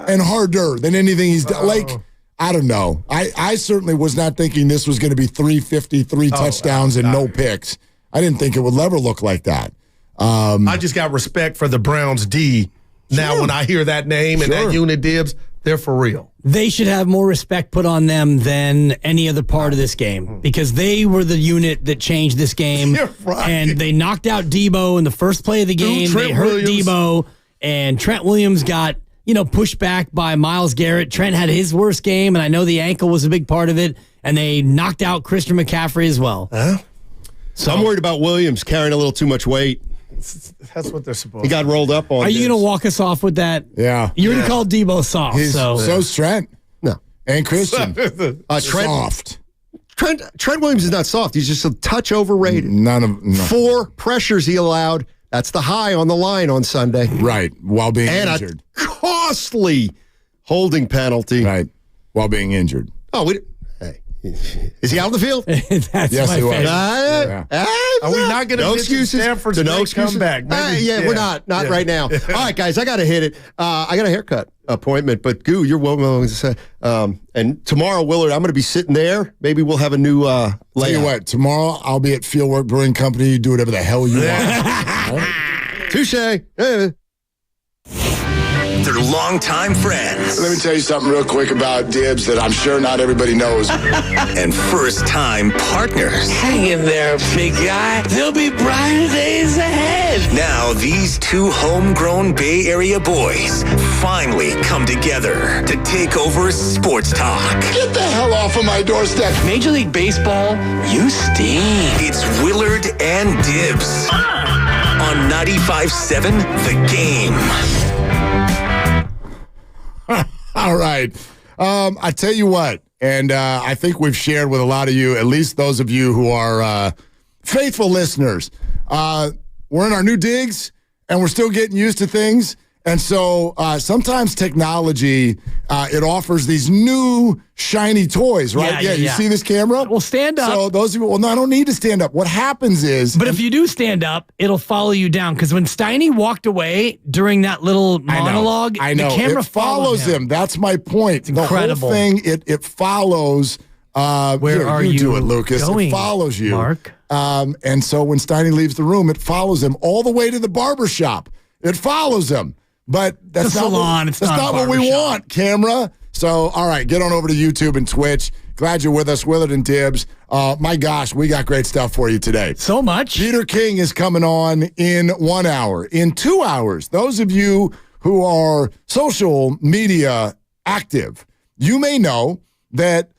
and harder than anything he's done. I don't know. I certainly was not thinking this was going to be 353 touchdowns and no picks. I didn't think it would ever look like that. I just got respect for the Browns D. Now, when I hear that name and that unit, Dibs, they're for real. They should have more respect put on them than any other part of this game, because they were the unit that changed this game. And they knocked out Debo in the first play of the game. They hurt Debo, and Trent Williams got pushed back by Miles Garrett. Trent had his worst game, and I know the ankle was a big part of it, and they knocked out Christian McCaffrey as well. So I'm worried about Williams carrying a little too much weight. That's what they're supposed to do. He got rolled up on. Are you going to walk us off with that? Yeah. You already called Debo soft. So's Trent. No. And Christian. Soft. Trent Williams is not soft. He's just a touch overrated. 4 pressures he allowed. That's the high on the line on Sunday. Right, while being injured. A costly holding penalty. Right, while being injured. Oh, is he out of the field? That's yes, he was. Are we not going to excuses? Stanford's comeback? We're not right now. All right, guys, I got to hit it. I got a haircut appointment, but Goo, you're welcome to say. And tomorrow, Willard, I'm going to be sitting there. Maybe we'll have a new layout. Tell you what, tomorrow I'll be at Fieldwork Brewing Company. You do whatever the hell you want. Touche. They're longtime friends. Let me tell you something real quick about Dibs that I'm sure not everybody knows. And first-time partners. Hang in there, big guy. There'll be brighter days ahead. Now, these 2 homegrown Bay Area boys finally come together to take over sports talk. Get the hell off of my doorstep. Major League Baseball, you stink. It's Willard and Dibs on 95.7 The Game. All right. I tell you what, and I think we've shared with a lot of you, at least those of you who are faithful listeners. We're in our new digs, and we're still getting used to things. And so sometimes technology, it offers these new shiny toys, right? Yeah, you see this camera? Well, stand up. So those of you, well, no, I don't need to stand up. What happens is... But if you do stand up, it'll follow you down. Because when Steiny walked away during that little monologue, I know. The camera it follows him. That's my point. It's incredible. The whole thing, it follows... Where are you do it, Lucas. going, it follows you. Mark? And so when Steiny leaves the room, it follows him all the way to the barbershop. It follows him. But that's not what we want, camera. So, all right, get on over to YouTube and Twitch. Glad you're with us, Willard and Dibbs. My gosh, we got great stuff for you today. So much. Peter King is coming on in 1 hour. In 2 hours, those of you who are social media active, you may know that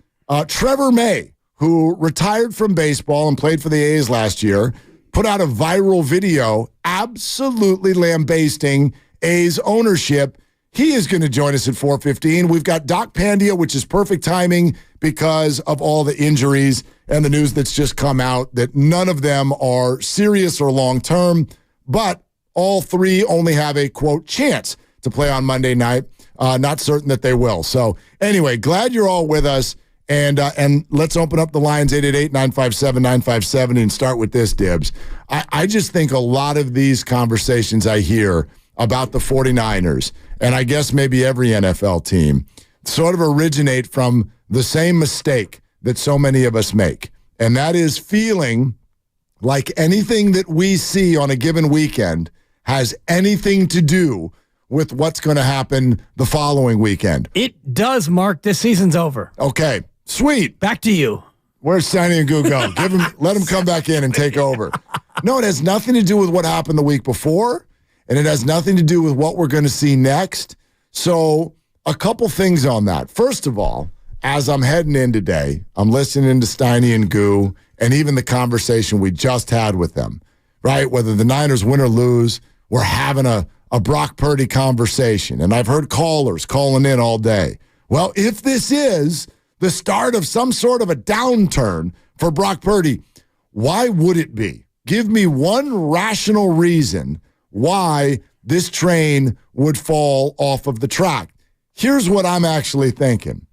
Trevor May, who retired from baseball and played for the A's last year, put out a viral video absolutely lambasting A's ownership. He is going to join us at 4:15. We've got Doc Pandia, which is perfect timing because of all the injuries and the news that's just come out that none of them are serious or long-term, but all three only have a, quote, chance to play on Monday night. Not certain that they will. So anyway, glad you're all with us. And let's open up the lines, 888-957-957, and start with this, Dibbs. I just think a lot of these conversations I hear about the 49ers, and I guess maybe every NFL team, sort of originate from the same mistake that so many of us make. And that is feeling like anything that we see on a given weekend has anything to do with what's going to happen the following weekend. It does, Mark. This season's over. Okay. Sweet. Back to you. Where's Steiny and Goo go? Let him come back in and take over. No, it has nothing to do with what happened the week before, and it has nothing to do with what we're going to see next. So a couple things on that. First of all, as I'm heading in today, I'm listening to Steiny and Goo and even the conversation we just had with them, right? Whether the Niners win or lose, we're having a Brock Purdy conversation. And I've heard callers calling in all day. Well, if this is the start of some sort of a downturn for Brock Purdy, why would it be? Give me one rational reason why this train would fall off of the track. Here's what I'm actually thinking.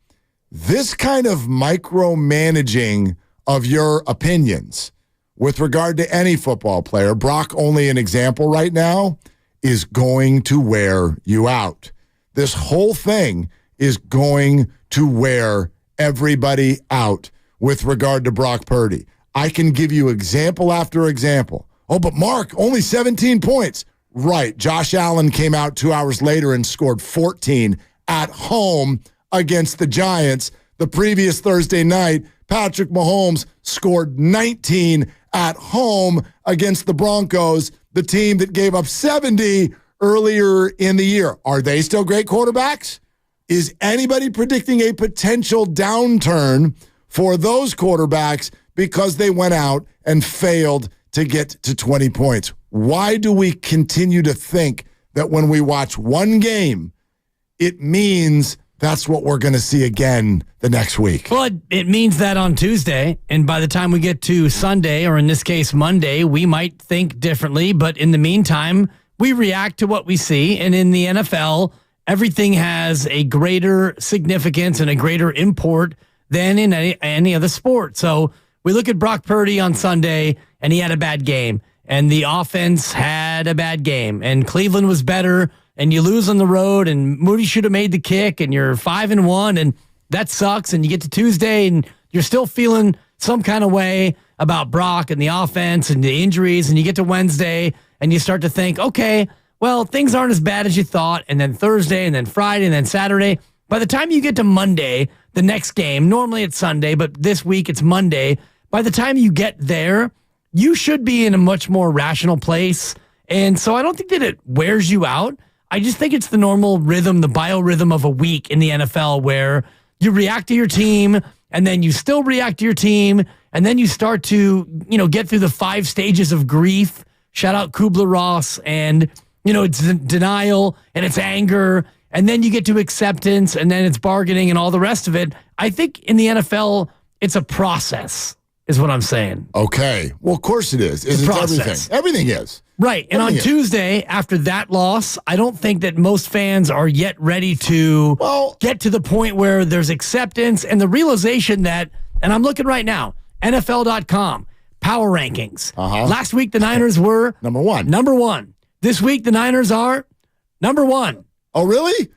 This kind of micromanaging of your opinions with regard to any football player, Brock only an example right now, is going to wear you out. This whole thing is going to wear everybody out with regard to Brock Purdy. I can give you example after example. Oh, but Mark, only 17 points. Right. Josh Allen came out 2 hours later and scored 14 at home against the Giants. The previous Thursday night, Patrick Mahomes scored 19 at home against the Broncos, the team that gave up 70 earlier in the year. Are they still great quarterbacks? Is anybody predicting a potential downturn for those quarterbacks because they went out and failed to get to 20 points? Why do we continue to think that when we watch one game, it means that's what we're going to see again the next week? Well, it means that on Tuesday, and by the time we get to Sunday, or in this case, Monday, we might think differently. But in the meantime, we react to what we see. And in the NFL, everything has a greater significance and a greater import than in any other sport. So we look at Brock Purdy on Sunday, and he had a bad game. And the offense had a bad game. And Cleveland was better, and you lose on the road, and Moody should have made the kick, and you're 5-1, and that sucks. And you get to Tuesday, and you're still feeling some kind of way about Brock and the offense and the injuries. And you get to Wednesday, and you start to think, okay, well, things aren't as bad as you thought. And then Thursday, and then Friday, and then Saturday. By the time you get to Monday, the next game, normally it's Sunday, but this week it's Monday. By the time you get there, you should be in a much more rational place. And so I don't think that it wears you out. I just think it's the normal rhythm, the biorhythm of a week in the NFL where you react to your team, and then you still react to your team, and then you start to, get through the 5 stages of grief. Shout out Kubler-Ross, and it's denial, and it's anger, and then you get to acceptance, and then it's bargaining and all the rest of it. I think in the NFL, it's a process, is what I'm saying. Okay. Well, of course it is. It's everything. Everything is. Right. And on Tuesday, after that loss, I don't think that most fans are yet ready to get to the point where there's acceptance and the realization that, and I'm looking right now, NFL.com, power rankings. Last week, the Niners were number one. Number one. This week, the Niners are number one. Oh, really?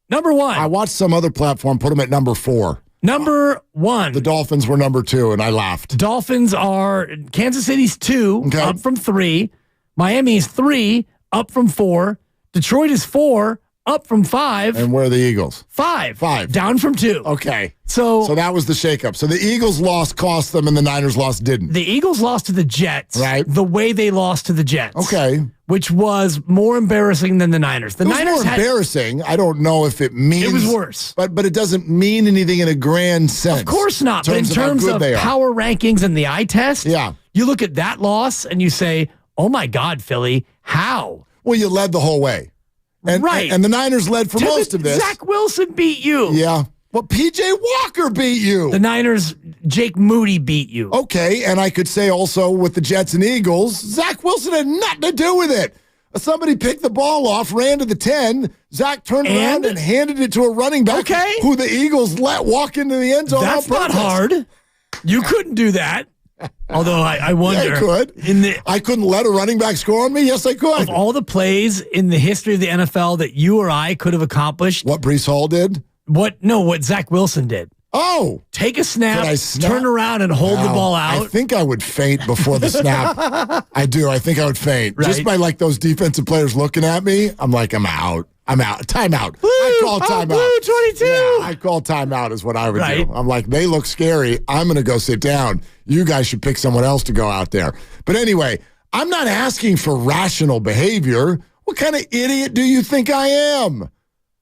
Number one. I watched some other platform put them at number 4. Number 1. The Dolphins were number 2, and I laughed. Dolphins are, Kansas City's 2, up from 3. Miami is 3, up from 4. Detroit is 4, up from 5. And where are the Eagles? 5. 5. Down from 2. Okay. So that was the shakeup. So the Eagles' loss cost them, and the Niners' loss didn't. The Eagles lost to the Jets. Right. The way they lost to the Jets. Okay. Which was more embarrassing than the Niners. The Niners more embarrassing. I don't know if it means... It was worse. But it doesn't mean anything in a grand sense. Of course not. But in terms of power rankings and the eye test, you look at that loss and you say, oh my God, Philly, how? Well, you led the whole way. Right. And the Niners led for most of this. Zach Wilson beat you. Yeah. Well, P.J. Walker beat you. The Niners, Jake Moody beat you. Okay, and I could say also with the Jets and Eagles, Zach Wilson had nothing to do with it. Somebody picked the ball off, ran to the 10. Zach turned around and handed it to a running back who the Eagles let walk into the end zone. That's not hard. You couldn't do that. Although I wonder. Yeah, I could. I couldn't let a running back score on me? Yes, I could. Of all the plays in the history of the NFL that you or I could have accomplished. What Breece Hall did? What Zach Wilson did. Oh. Take a snap, turn around, and hold the ball out. I think I would faint before the snap. I do. I think I would faint. Right. Just by like those defensive players looking at me, I'm like, I'm out. Timeout. I call timeout. 22. Yeah, I call timeout is what I would do. I'm like, they look scary. I'm going to go sit down. You guys should pick someone else to go out there. But anyway, I'm not asking for rational behavior. What kind of idiot do you think I am?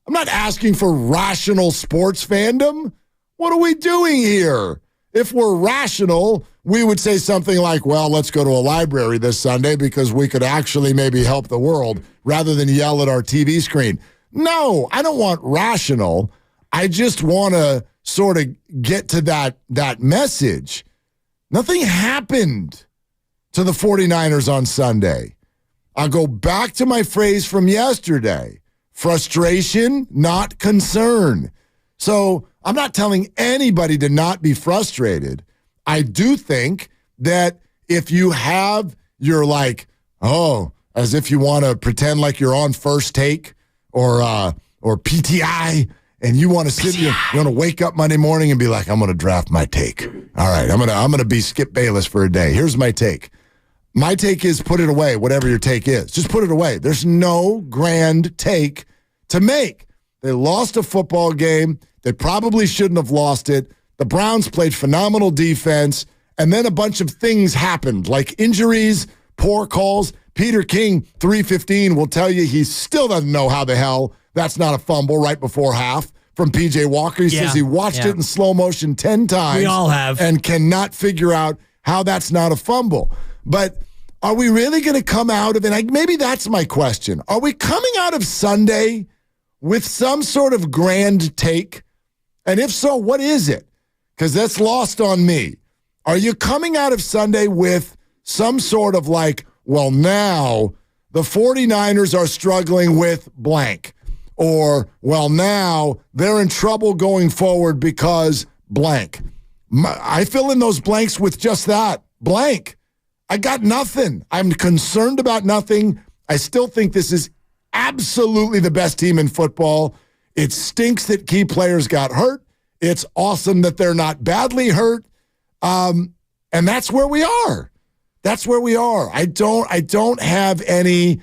I'm not asking for rational sports fandom. What are we doing here? If we're rational, we would say something like, well, let's go to a library this Sunday because we could actually maybe help the world rather than yell at our TV screen. No, I don't want rational. I just want to sort of get to that message. Nothing happened to the 49ers on Sunday. I'll go back to my phrase from yesterday. Frustration, not concern. So I'm not telling anybody to not be frustrated. I do think that if you have your as if you want to pretend like you're on First Take or PTI and you want to sit here, you want to wake up Monday morning and be like, I'm going to draft my take. All right, I'm going to be Skip Bayless for a day. Here's my take. My take is put it away, whatever your take is. Just put it away. There's no grand take to make. They lost a football game. They probably shouldn't have lost it. The Browns played phenomenal defense, and then a bunch of things happened, like injuries, poor calls. Peter King, 315, will tell you he still doesn't know how the hell that's not a fumble right before half from P.J. Walker. He says he watched it in slow motion 10 times. We all have. And cannot figure out how that's not a fumble. But are we really going to come out of it? Maybe that's my question. Are we coming out of Sunday with some sort of grand take? And if so, what is it? Because that's lost on me. Are you coming out of Sunday with some sort of well, now the 49ers are struggling with blank? Or, well, now they're in trouble going forward because blank. I fill in those blanks with just that, blank. I got nothing. I'm concerned about nothing. I still think this is absolutely the best team in football. It stinks that key players got hurt. It's awesome that they're not badly hurt. And that's where we are. That's where we are. I don't have any,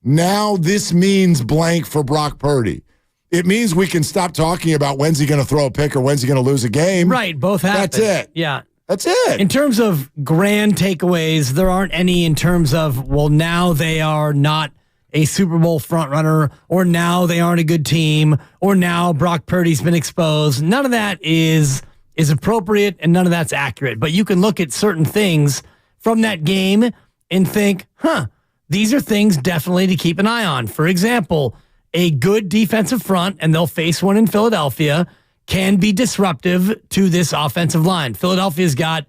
now this means blank for Brock Purdy. It means we can stop talking about when's he going to throw a pick or when's he going to lose a game. Right, both happen. That's it. Yeah. That's it. In terms of grand takeaways, there aren't any in terms of, well, now they are not a Super Bowl frontrunner, or now they aren't a good team, or now Brock Purdy's been exposed. None of that is appropriate, and none of that's accurate. But you can look at certain things from that game and think, these are things definitely to keep an eye on. For example, a good defensive front, and they'll face one in Philadelphia, can be disruptive to this offensive line. Philadelphia's got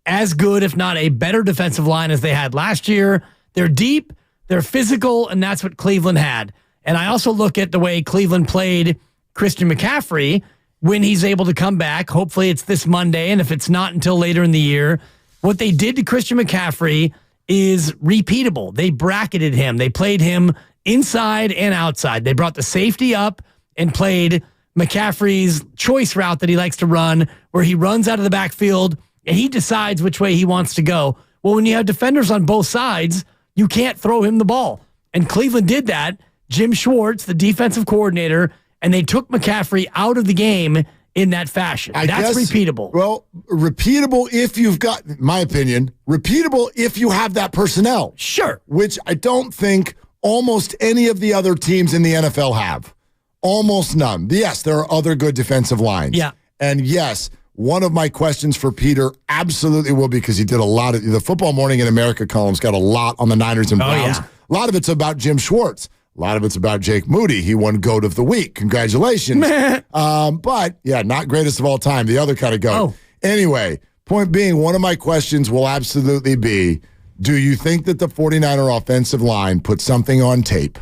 as good, if not a better defensive line as they had last year. They're deep, they're physical, and that's what Cleveland had. And I also look at the way Cleveland played Christian McCaffrey when he's able to come back. Hopefully it's this Monday, and if it's not until later in the year, what they did to Christian McCaffrey is repeatable. They bracketed him. They played him inside and outside. They brought the safety up and played McCaffrey's choice route that he likes to run, where he runs out of the backfield and he decides which way he wants to go. Well, when you have defenders on both sides, you can't throw him the ball. And Cleveland did that. Jim Schwartz, the defensive coordinator, and they took McCaffrey out of the game in that fashion. That's repeatable. Well, repeatable if you've got, in my opinion, repeatable if you have that personnel. Sure. Which I don't think almost any of the other teams in the NFL have. Almost none. Yes, there are other good defensive lines. Yeah. And yes, one of my questions for Peter absolutely will be, because he did a lot of the Football Morning in America column's got a lot on the Niners and Browns. Yeah. A lot of it's about Jim Schwartz. A lot of it's about Jake Moody. He won GOAT of the Week. Congratulations. But, yeah, not greatest of all time. The other kind of GOAT. Oh. Anyway, point being, one of my questions will absolutely be, do you think that the 49er offensive line put something on tape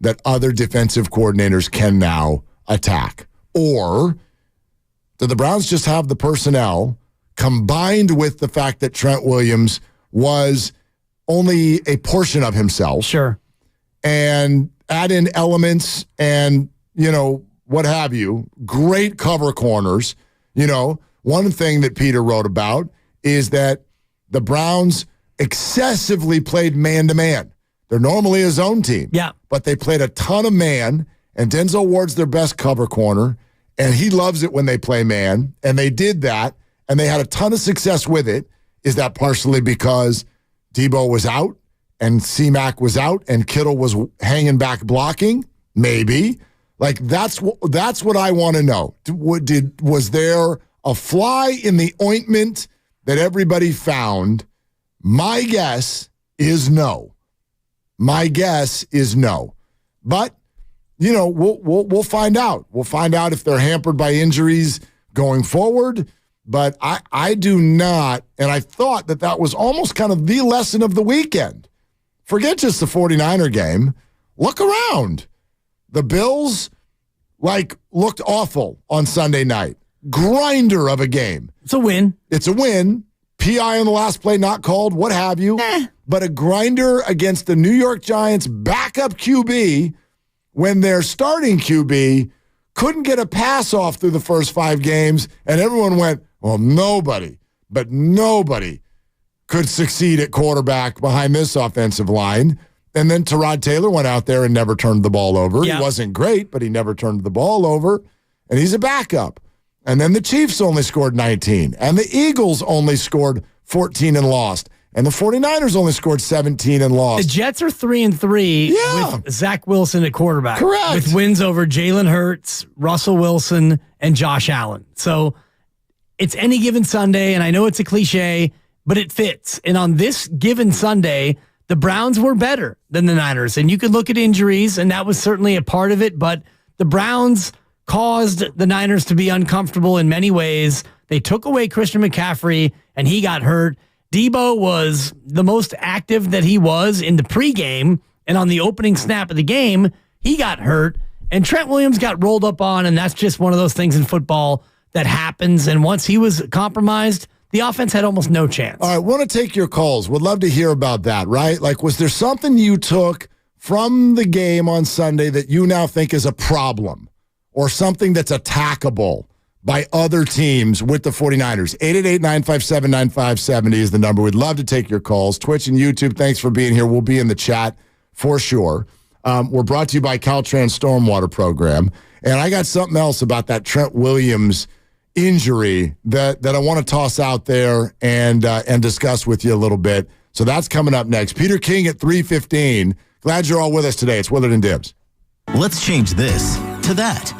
that other defensive coordinators can now attack? Or do the Browns just have the personnel, combined with the fact that Trent Williams was only a portion of himself? Sure. And add in elements and, what have you, great cover corners. One thing that Peter wrote about is that the Browns excessively played man-to-man. They're normally a zone team. Yeah. But they played a ton of man, and Denzel Ward's their best cover corner, and he loves it when they play man, and they did that, and they had a ton of success with it. Is that partially because Debo was out and C-Mac was out and Kittle was hanging back blocking? Maybe. That's what I want to know. Was there a fly in the ointment that everybody found? My guess is no. But, we'll find out. We'll find out if they're hampered by injuries going forward. But I do not, and I thought that was almost kind of the lesson of the weekend. Forget just the 49er game. Look around. The Bills, looked awful on Sunday night. Grinder of a game. It's a win. PI on the last play not called, what have you. But a grinder against the New York Giants backup QB when their starting QB couldn't get a pass off through the first 5 games, and everyone went, well, nobody could succeed at quarterback behind this offensive line. And then Tyrod Taylor went out there and never turned the ball over. Yeah. He wasn't great, but he never turned the ball over, and he's a backup. And then the Chiefs only scored 19, and the Eagles only scored 14 and lost, and the 49ers only scored 17 and lost. The Jets are 3-3 with Zach Wilson at quarterback. Correct. With wins over Jalen Hurts, Russell Wilson, and Josh Allen. So it's any given Sunday, and I know it's a cliche, but it fits. And on this given Sunday, the Browns were better than the Niners. And you could look at injuries, and that was certainly a part of it, but the Browns caused the Niners to be uncomfortable in many ways. They took away Christian McCaffrey, and he got hurt. Debo was the most active that he was in the pregame, and on the opening snap of the game, he got hurt. And Trent Williams got rolled up on, and that's just one of those things in football that happens. And once he was compromised, the offense had almost no chance. All right, want to take your calls. Would love to hear about that, right? Was there something you took from the game on Sunday that you now think is a problem or something that's attackable by other teams with the 49ers? 888-957-9570 is the number. We'd love to take your calls. Twitch and YouTube, thanks for being here. We'll be in the chat for sure. We're brought to you by Caltrans Stormwater Program. And I got something else about that Trent Williams injury that I want to toss out there and discuss with you a little bit. So that's coming up next. Peter King at 3:15. Glad you're all with us today. It's Willard and Dibbs. Let's change this to that.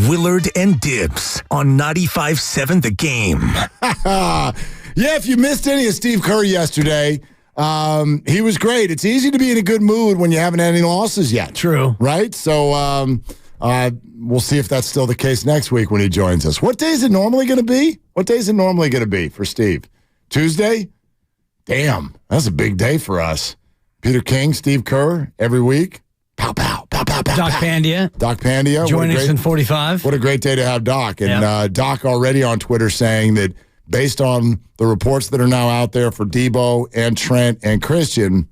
Willard and Dibs on 95.7 The Game. Yeah, if you missed any of Steve Kerr yesterday, he was great. It's easy to be in a good mood when you haven't had any losses yet. True. Right? So we'll see if that's still the case next week when he joins us. What day is it normally going to be? What day is it normally going to be for Steve? Tuesday? Damn, that's a big day for us. Peter King, Steve Kerr, every week. Pow, pow, pow, pow, pow. Doc Pandia. Doc Pandia. Joining us in 45. What a great day to have Doc. And Doc already on Twitter saying that based on the reports that are now out there for Debo and Trent and Christian,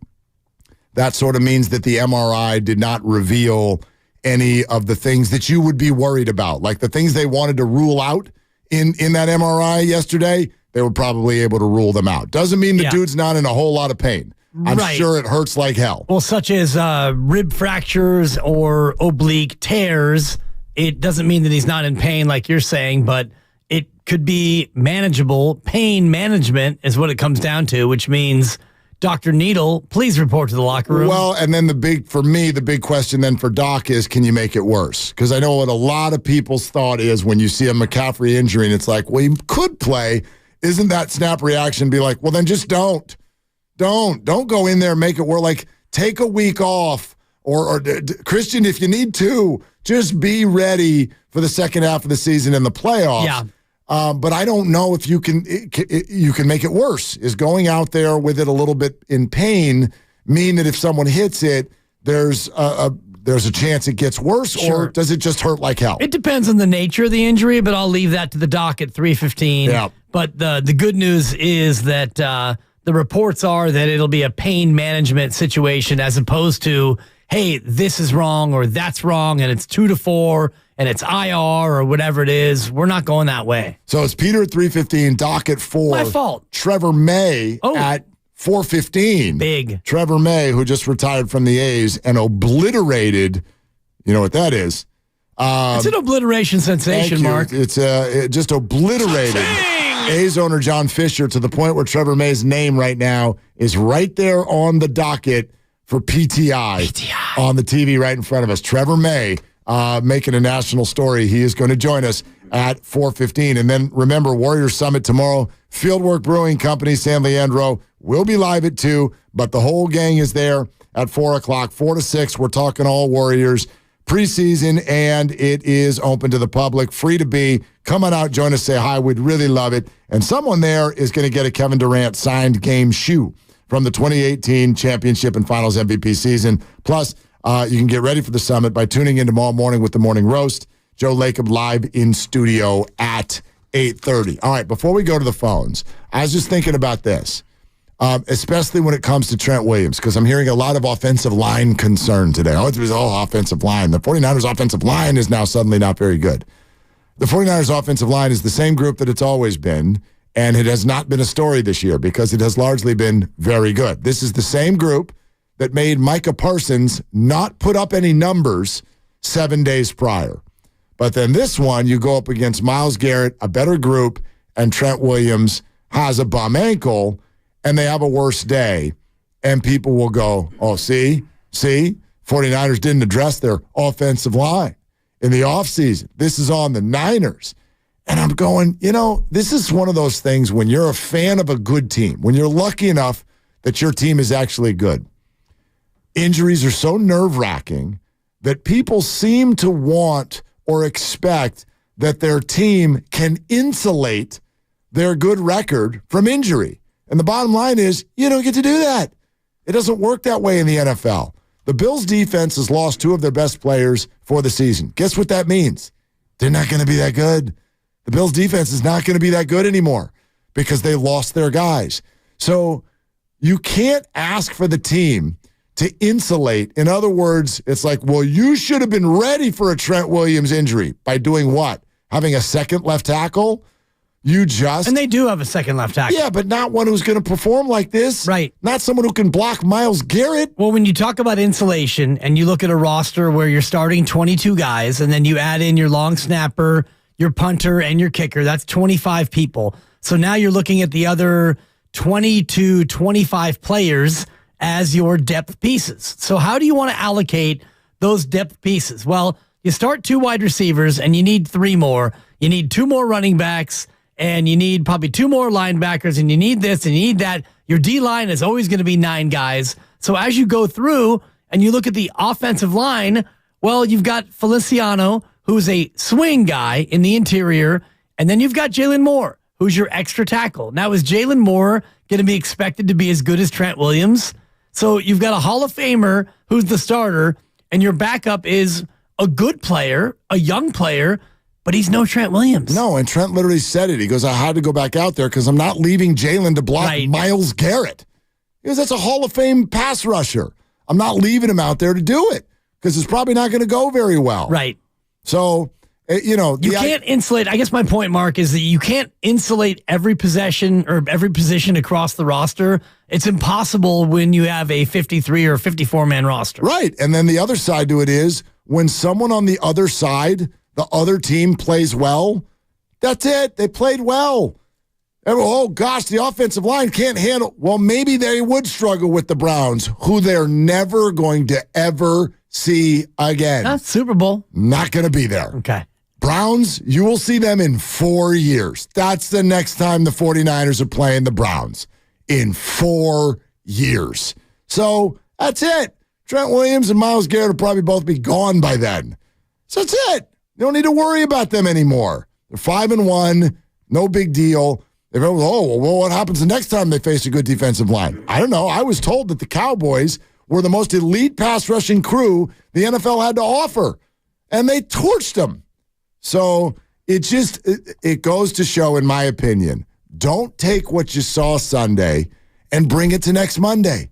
that sort of means that the MRI did not reveal any of the things that you would be worried about. Like the things they wanted to rule out in that MRI yesterday, they were probably able to rule them out. Doesn't mean the dude's not in a whole lot of pain. I'm sure it hurts like hell. Well, such as rib fractures or oblique tears, it doesn't mean that he's not in pain like you're saying, but it could be manageable. Pain management is what it comes down to, which means Dr. Needle, please report to the locker room. Well, and then the big question then for Doc is, can you make it worse? Because I know what a lot of people's thought is when you see a McCaffrey injury and it's like, well, he could play. Isn't that snap reaction be like, well, then just don't. Don't go in there and make it work. Like, take a week off. Or Christian, if you need to, just be ready for the second half of the season in the playoffs. Yeah. But I don't know if you can make it worse. Is going out there with it a little bit in pain mean that if someone hits it, there's a chance it gets worse, or does it just hurt like hell? It depends on the nature of the injury, but I'll leave that to the doc at 3:15. Yeah. But the good news is that the reports are that it'll be a pain management situation as opposed to, hey, this is wrong or that's wrong and it's 2 to 4 and it's IR or whatever it is. We're not going that way. So it's Peter at 3:15, Doc at 4. My fault. Trevor May at 4:15. Big. Trevor May, who just retired from the A's and obliterated, you know what that is. It's an obliteration sensation, Mark. It's it just obliterated A's owner John Fisher to the point where Trevor May's name right now is right there on the docket for PTI. On the TV right in front of us. Trevor May making a national story. He is going to join us at 4:15. And then remember, Warriors Summit tomorrow. Fieldwork Brewing Company, San Leandro. We'll be live at 2, but the whole gang is there at 4 o'clock, 4 to 6. We're talking all Warriors preseason, and it is open to the public, free to be. Come on out, join us, say hi. We'd really love it. And someone there is going to get a Kevin Durant signed game shoe from the 2018 championship and finals MVP season. Plus, you can get ready for the summit by tuning in tomorrow morning with the Morning Roast. Joe Lacob live in studio at 8:30. All right, before we go to the phones, I was just thinking about this. Especially when it comes to Trent Williams, because I'm hearing a lot of offensive line concern today. Oh, it was all offensive line. The 49ers offensive line is now suddenly not very good. The 49ers offensive line is the same group that it's always been, and it has not been a story this year because it has largely been very good. This is the same group that made Micah Parsons not put up any numbers 7 days prior. But then this one, you go up against Myles Garrett, a better group, and Trent Williams has a bum ankle, and they have a worse day, and people will go, oh, see, 49ers didn't address their offensive line in the offseason. This is on the Niners. And I'm going, this is one of those things when you're a fan of a good team, when you're lucky enough that your team is actually good. Injuries are so nerve-wracking that people seem to want or expect that their team can insulate their good record from injury. And the bottom line is, you don't get to do that. It doesn't work that way in the NFL. The Bills' defense has lost 2 of their best players for the season. Guess what that means? They're not going to be that good. The Bills' defense is not going to be that good anymore because they lost their guys. So you can't ask for the team to insulate. In other words, it's like, well, you should have been ready for a Trent Williams injury by doing what? Having a second left tackle? And they do have a second left tackle. Yeah, but not one who's going to perform like this. Right. Not someone who can block Myles Garrett. Well, when you talk about insulation and you look at a roster where you're starting 22 guys and then you add in your long snapper, your punter, and your kicker, that's 25 people. So now you're looking at the other 20 to 25 players as your depth pieces. So how do you want to allocate those depth pieces? Well, you start 2 wide receivers, and you need 3 more. You need 2 more running backs, and you need probably 2 more linebackers, and you need this, and you need that. Your D-line is always going to be 9 guys. So as you go through and you look at the offensive line, well, you've got Feliciano, who's a swing guy in the interior, and then you've got Jalen Moore, who's your extra tackle. Now, is Jalen Moore going to be expected to be as good as Trent Williams? So you've got a Hall of Famer who's the starter, and your backup is a good player, a young player, but he's no Trent Williams. No, and Trent literally said it. He goes, I had to go back out there because I'm not leaving Jalen to block Myles Garrett. He goes, that's a Hall of Fame pass rusher. I'm not leaving him out there to do it because it's probably not going to go very well. Right. So, you can't insulate. I guess my point, Mark, is that you can't insulate every possession or every position across the roster. It's impossible when you have a 53 or 54-man roster. Right. And then the other side to it is when someone on the other side, the other team plays well, that's it. They played well. Oh, gosh, the offensive line can't handle. Well, maybe they would struggle with the Browns, who they're never going to ever see again. That's Super Bowl. Not going to be there. Okay. Browns, you will see them in 4 years. That's the next time the 49ers are playing the Browns. In 4 years. So that's it. Trent Williams and Myles Garrett will probably both be gone by then. So that's it. You don't need to worry about them anymore. They're 5-1. No big deal. Well, what happens the next time they face a good defensive line? I don't know. I was told that the Cowboys were the most elite pass rushing crew the NFL had to offer, and they torched them. So it goes to show, in my opinion, don't take what you saw Sunday and bring it to next Monday.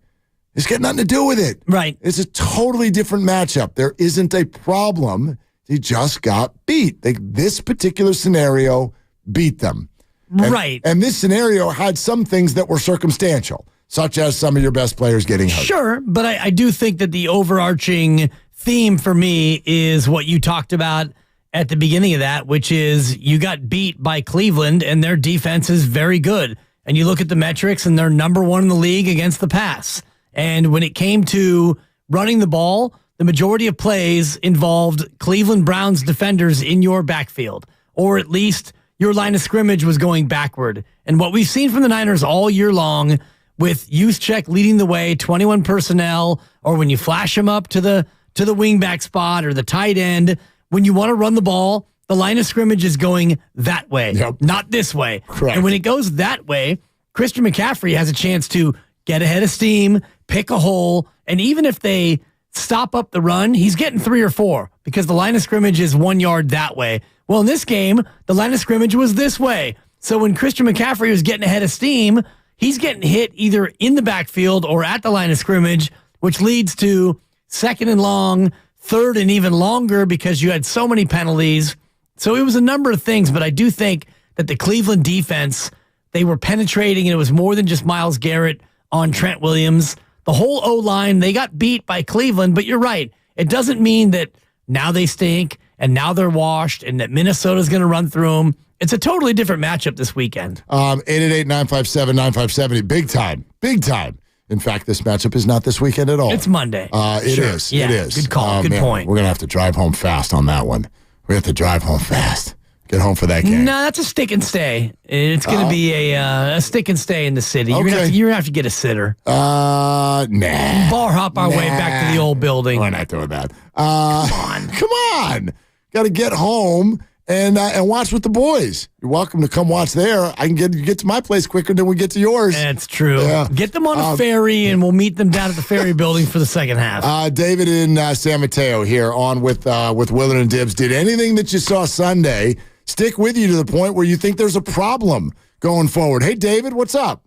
It's got nothing to do with it. Right. It's a totally different matchup. There isn't a problem. They just got beat. This particular scenario beat them. Right. And this scenario had some things that were circumstantial, such as some of your best players getting hurt. Sure, but I do think that the overarching theme for me is what you talked about at the beginning of that, which is you got beat by Cleveland, and their defense is very good. And you look at the metrics, and they're number 1 in the league against the pass. And when it came to running the ball, the majority of plays involved Cleveland Browns defenders in your backfield, or at least your line of scrimmage was going backward. And what we've seen from the Niners all year long, with Juszczyk leading the way, 21 personnel, or when you flash them up to the wingback spot or the tight end, when you want to run the ball, the line of scrimmage is going that way, not this way. Correct. And when it goes that way, Christian McCaffrey has a chance to get ahead of steam, pick a hole, and even if they stop up the run, he's getting 3 or 4 because the line of scrimmage is 1 yard that way. Well, in this game, the line of scrimmage was this way. So when Christian McCaffrey was getting ahead of steam, he's getting hit either in the backfield or at the line of scrimmage, which leads to 2nd and long, 3rd and even longer because you had so many penalties. So it was a number of things, but I do think that the Cleveland defense, they were penetrating, and it was more than just Myles Garrett on Trent Williams. The whole O-line, they got beat by Cleveland, but you're right. It doesn't mean that now they stink and now they're washed and that Minnesota's going to run through them. It's a totally different matchup this weekend. 888-957-9570. Big time. Big time. In fact, this matchup is not this weekend at all. It's Monday. It is. Yeah, it is. Good call. Good point. We're going to have to drive home fast on that one. We have to drive home fast. Get home for that game. No, that's a stick and stay. It's going to be a stick and stay in the city. You're going to have to get a sitter. Nah. Bar hop our way back to the old building. We're not doing that. Come on. Got to get home and watch with the boys. You're welcome to come watch there. I can get to my place quicker than we get to yours. That's true. Yeah. Get them on a ferry, and we'll meet them down at the ferry building for the second half. David in San Mateo here on with Willard and Dibbs. Did anything that you saw Sunday stick with you to the point where you think there's a problem going forward? Hey, David, what's up?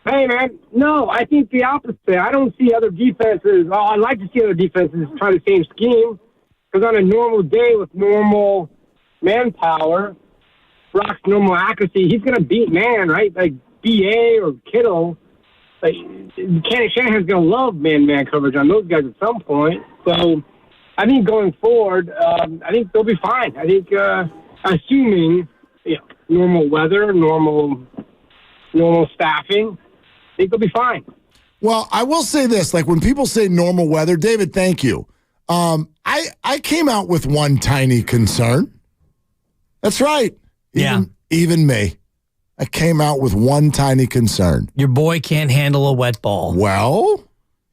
Hey, man. No, I think the opposite. I don't see other defenses. Oh, I'd like to see other defenses try the same scheme. Because on a normal day with normal manpower, Brock's normal accuracy, he's going to beat man, right? Like BA or Kittle. Like Shanahan's going to love man-man coverage on those guys at some point. So I think going forward, I think they'll be fine. I think assuming normal weather, normal staffing, I think they'll be fine. Well, I will say this. Like when people say normal weather, David, thank you. I came out with one tiny concern. That's right. Even me. I came out with one tiny concern. Your boy can't handle a wet ball. Well,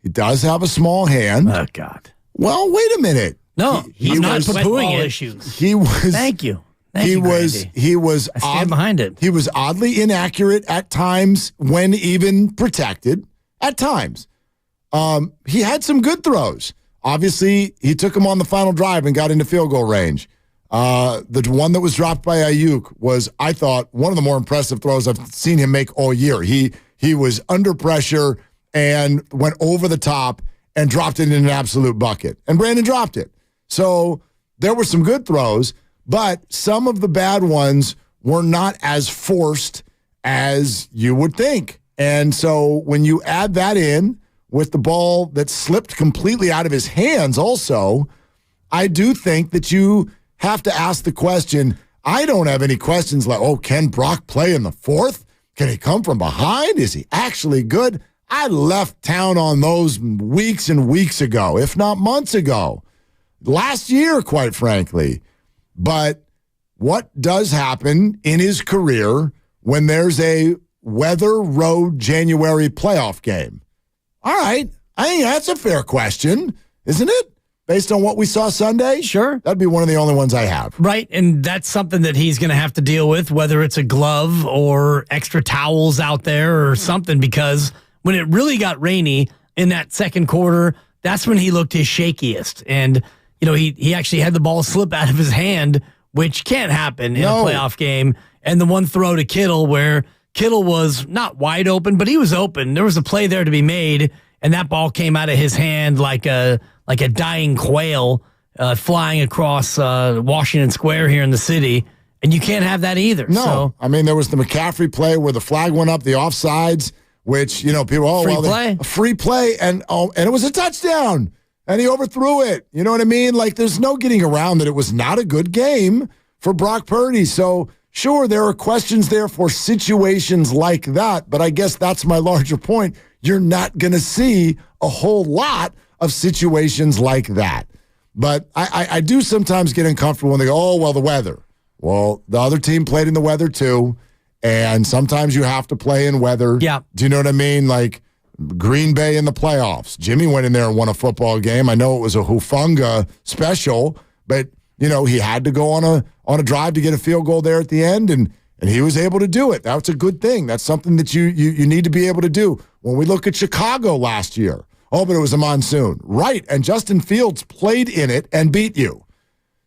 he does have a small hand. Oh, God. Well, wait a minute. No, he's not poo-pooing it. Issues. He was. Thank you. He was I stand behind it. He was oddly inaccurate at times when even protected. At times. He had some good throws. Obviously, he took him on the final drive and got into field goal range. The one that was dropped by Ayuk was, I thought, one of the more impressive throws I've seen him make all year. He was under pressure and went over the top and dropped it in an absolute bucket. And Brandon dropped it. So there were some good throws, but some of the bad ones were not as forced as you would think. And so when you add that in with the ball that slipped completely out of his hands also, I do think that you have to ask the question. I don't have any questions like, can Brock play in the fourth? Can he come from behind? Is he actually good? I left town on those weeks and weeks ago, if not months ago. Last year, quite frankly. But what does happen in his career when there's a weather road January playoff game? All right. I think that's a fair question, isn't it? Based on what we saw Sunday? Sure. That'd be one of the only ones I have. Right, and that's something that he's going to have to deal with, whether it's a glove or extra towels out there or something, because when it really got rainy in that second quarter, that's when he looked his shakiest. And, he actually had the ball slip out of his hand, which can't happen in a playoff game. And the one throw to Kittle where Kittle was not wide open, but he was open. There was a play there to be made, and that ball came out of his hand like a dying quail flying across Washington Square here in the city, and you can't have that either. No. So, I mean, there was the McCaffrey play where the flag went up, the offsides, which, people, free play, and it was a touchdown, and he overthrew it. You know what I mean? Like, there's no getting around that it was not a good game for Brock Purdy. So, sure, there are questions there for situations like that, but I guess that's my larger point. You're not going to see a whole lot of situations like that. But I do sometimes get uncomfortable when they go, the weather. Well, the other team played in the weather too, and sometimes you have to play in weather. Yeah. Do you know what I mean? Like Green Bay in the playoffs. Jimmy went in there and won a football game. I know it was a Hufanga special, but, he had to go on a drive to get a field goal there at the end, and he was able to do it. That's a good thing. That's something that you need to be able to do. When we look at Chicago last year, but it was a monsoon. Right, and Justin Fields played in it and beat you.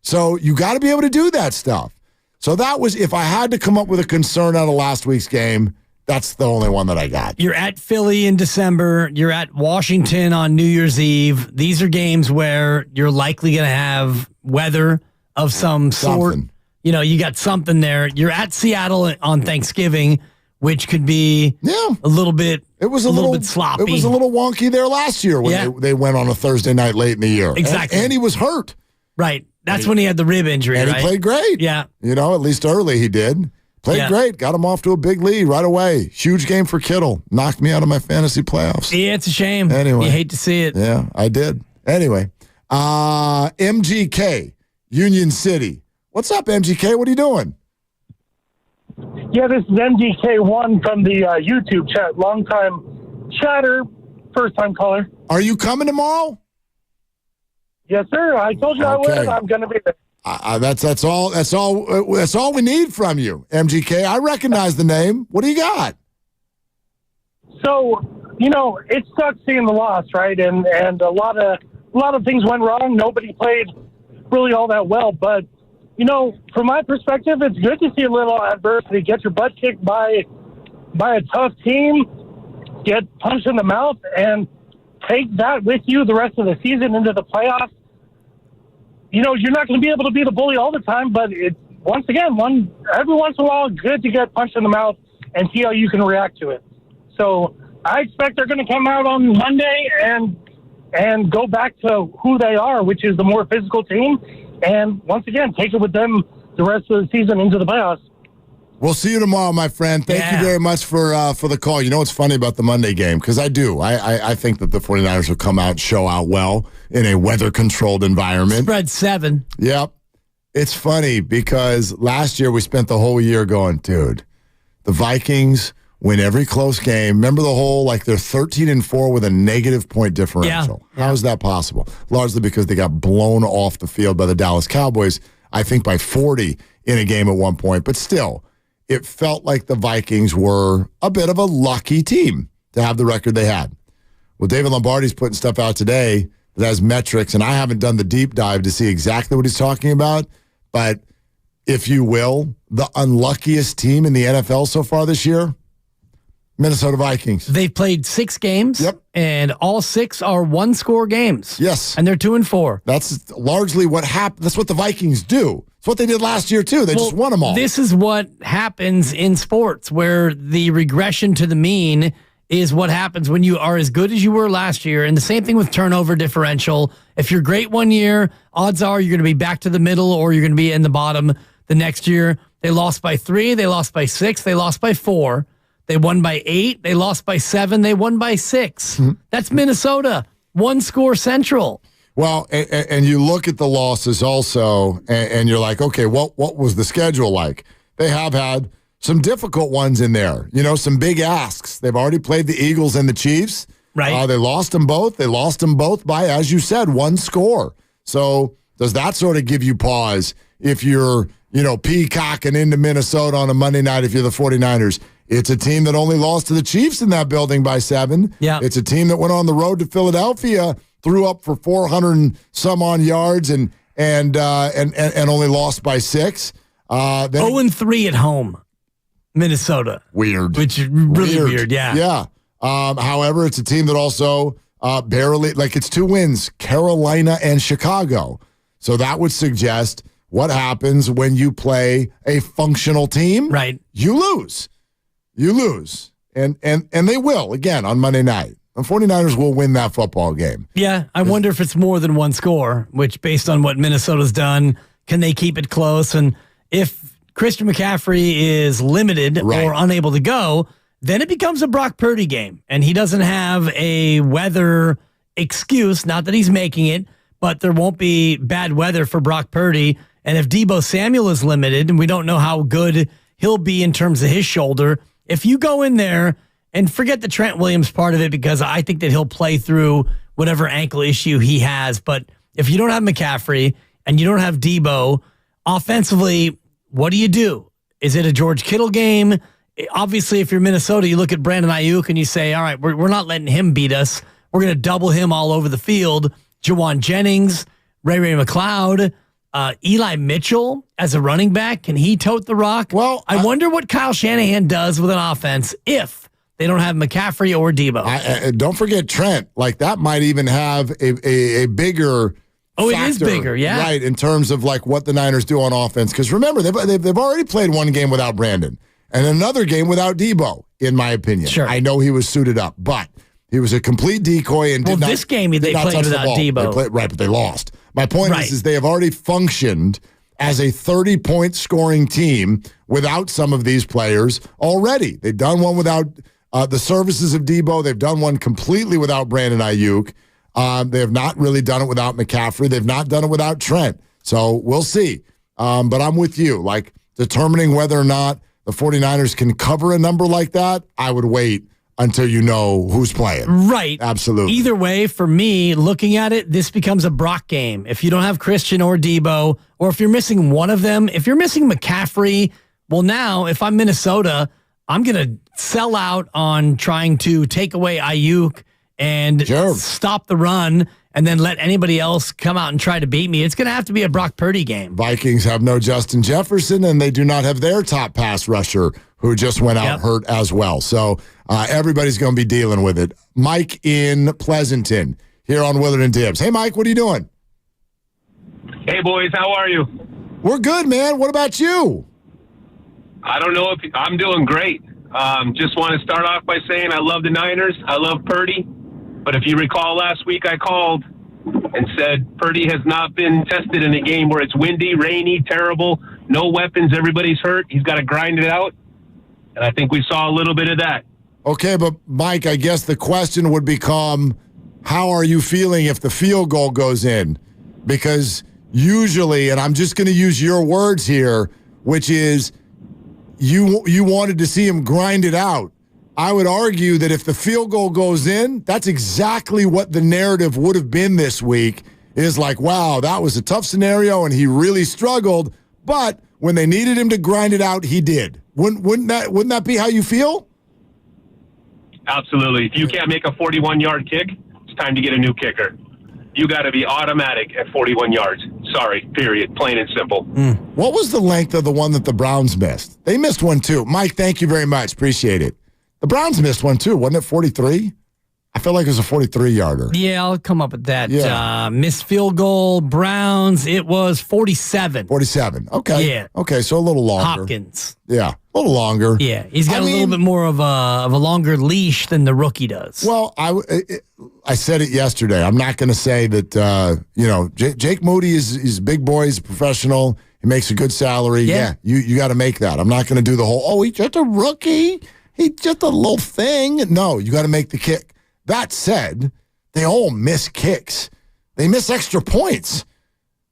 So you got to be able to do that stuff. So that was, if I had to come up with a concern out of last week's game, that's the only one that I got. You're at Philly in December. You're at Washington on New Year's Eve. These are games where you're likely going to have weather of some sort. You got something there. You're at Seattle on Thanksgiving, which could be a little bit. It was a little bit sloppy. It was a little wonky there last year when they went on a Thursday night late in the year. Exactly, and he was hurt. Right, that's when he had the rib injury. And he played great. Yeah, at least early he did. Played great. Got him off to a big lead right away. Huge game for Kittle. Knocked me out of my fantasy playoffs. Yeah, it's a shame. Anyway, you hate to see it. Yeah, I did. Anyway, MGK, Union City. What's up, MGK? What are you doing? Yeah, this is MGK1 from the YouTube chat. Long-time chatter, first-time caller. Are you coming tomorrow? Yes, sir. I told you I would. I'm going to be there. That's all we need from you, MGK. I recognize the name. What do you got? So, it sucks seeing the loss, right? And a lot of things went wrong. Nobody played really all that well, but from my perspective, it's good to see a little adversity. Get your butt kicked by a tough team, get punched in the mouth, and take that with you the rest of the season into the playoffs. You're not going to be able to be the bully all the time, but it's, once again, every once in a while, good to get punched in the mouth and see how you can react to it. So I expect they're going to come out on Monday and go back to who they are, which is the more physical team. And once again, take it with them the rest of the season into the playoffs. We'll see you tomorrow, my friend. Thank you very much for the call. You know what's funny about the Monday game? Because I do. I think that the 49ers will come out and show out well in a weather-controlled environment. Spread 7. Yep. It's funny because last year we spent the whole year going, dude, the Vikings win every close game. Remember the whole, like, they're 13-4 with a negative point differential. Yeah. How is that possible? Largely because they got blown off the field by the Dallas Cowboys, I think by 40 in a game at one point. But still, it felt like the Vikings were a bit of a lucky team to have the record they had. Well, David Lombardi's putting stuff out today that has metrics, and I haven't done the deep dive to see exactly what he's talking about, but if you will, the unluckiest team in the NFL so far this year, Minnesota Vikings. They've played 6 games, and all 6 are one-score games. Yes. And they're 2-4. That's largely what happened. That's what the Vikings do. It's what they did last year, too. They just won them all. This is what happens in sports, where the regression to the mean is what happens when you are as good as you were last year. And the same thing with turnover differential. If you're great one year, odds are you're going to be back to the middle or you're going to be in the bottom the next year. They lost by 3. They lost by 6. They lost by 4. They won by 8. They lost by 7. They won by 6. That's Minnesota. One-score central. Well, and you look at the losses also, and you're like, okay, what was the schedule like? They have had some difficult ones in there. You know, some big asks. They've already played the Eagles and the Chiefs. Right. They lost them both. They lost them both by, as you said, 1 score. So does that sort of give you pause if you're, peacocking into Minnesota on a Monday night if you're the 49ers? It's a team that only lost to the Chiefs in that building by 7. Yeah. It's a team that went on the road to Philadelphia, threw up for 400 and some on yards and only lost by 6. 0-3 at home, Minnesota. Weird. Which is really weird, yeah. Yeah. However, it's a team that also barely, it's 2 wins, Carolina and Chicago. So that would suggest what happens when you play a functional team. Right. You lose. You lose. And they will, again, on Monday night. The 49ers will win that football game. Yeah, I wonder if it's more than 1 score, which based on what Minnesota's done, can they keep it close? And if Christian McCaffrey is limited or unable to go, then it becomes a Brock Purdy game. And he doesn't have a weather excuse, not that he's making it, but there won't be bad weather for Brock Purdy. And if Deebo Samuel is limited, and we don't know how good he'll be in terms of his shoulder, if you go in there and forget the Trent Williams part of it, because I think that he'll play through whatever ankle issue he has. But if you don't have McCaffrey and you don't have Deebo, offensively, what do? Is it a George Kittle game? Obviously, if you're Minnesota, you look at Brandon Ayuk and you say, all right, we're not letting him beat us. We're going to double him all over the field. Jawan Jennings, Ray McCloud, Eli Mitchell as a running back. Can he tote the rock? Well, I wonder what Kyle Shanahan does with an offense if they don't have McCaffrey or Deebo. Don't forget Trent. That might even have a bigger factor, it is bigger, yeah. Right, in terms of what the Niners do on offense. Because remember, they've already played 1 game without Brandon and another game without Deebo, in my opinion. Sure. I know he was suited up, but he was a complete decoy and did not. This game they played without Deebo. Right, but they lost. My point is they have already functioned as a 30-point scoring team without some of these players already. They've done one without the services of Deebo. They've done one completely without Brandon Ayuk. They have not really done it without McCaffrey. They've not done it without Trent. So we'll see. But I'm with you. Determining whether or not the 49ers can cover a number like that, I would wait until you know who's playing. Right. Absolutely. Either way, for me, looking at it, this becomes a Brock game. If you don't have Christian or Deebo, or if you're missing one of them, if you're missing McCaffrey, well, now, if I'm Minnesota, I'm going to sell out on trying to take away Ayuk and stop the run and then let anybody else come out and try to beat me. It's going to have to be a Brock Purdy game. Vikings have no Justin Jefferson, and they do not have their top pass rusher, who just went out hurt as well. So everybody's going to be dealing with it. Mike in Pleasanton here on Willard and Dibbs. Hey, Mike, what are you doing? Hey, boys, how are you? We're good, man. What about you? I don't know if I'm doing great. Just want to start off by saying I love the Niners. I love Purdy. But if you recall last week, I called and said Purdy has not been tested in a game where it's windy, rainy, terrible, no weapons, everybody's hurt. He's got to grind it out. And I think we saw a little bit of that. Okay, but Mike, I guess the question would become, how are you feeling if the field goal goes in? Because usually, and I'm just going to use your words here, which is you wanted to see him grind it out. I would argue that if the field goal goes in, that's exactly what the narrative would have been this week, is like, wow, that was a tough scenario and he really struggled, but when they needed him to grind it out, he did. Wouldn't that be how you feel? Absolutely. If you can't make a 41-yard kick, it's time to get a new kicker. You got to be automatic at 41 yards. Sorry, period. Plain and simple. What was the length of the one that the Browns missed? They missed one too. Mike, thank you very much. Appreciate it. The Browns missed one too. Wasn't it 43? I feel like it was a 43-yarder. Yeah, I'll come up with that. Yeah. Missed field goal, Browns, it was 47. 47. Okay. Yeah. Okay, so a little longer. Hopkins. Yeah, a little longer. Yeah, he's got a little bit more of a longer leash than the rookie does. Well, I said it yesterday. I'm not going to say that, Jake Moody is big boy. He's a professional. He makes a good salary. Yeah, you got to make that. I'm not going to do the whole, he's just a rookie. He's just a little thing. No, you got to make the kick. That said, they all miss kicks. They miss extra points.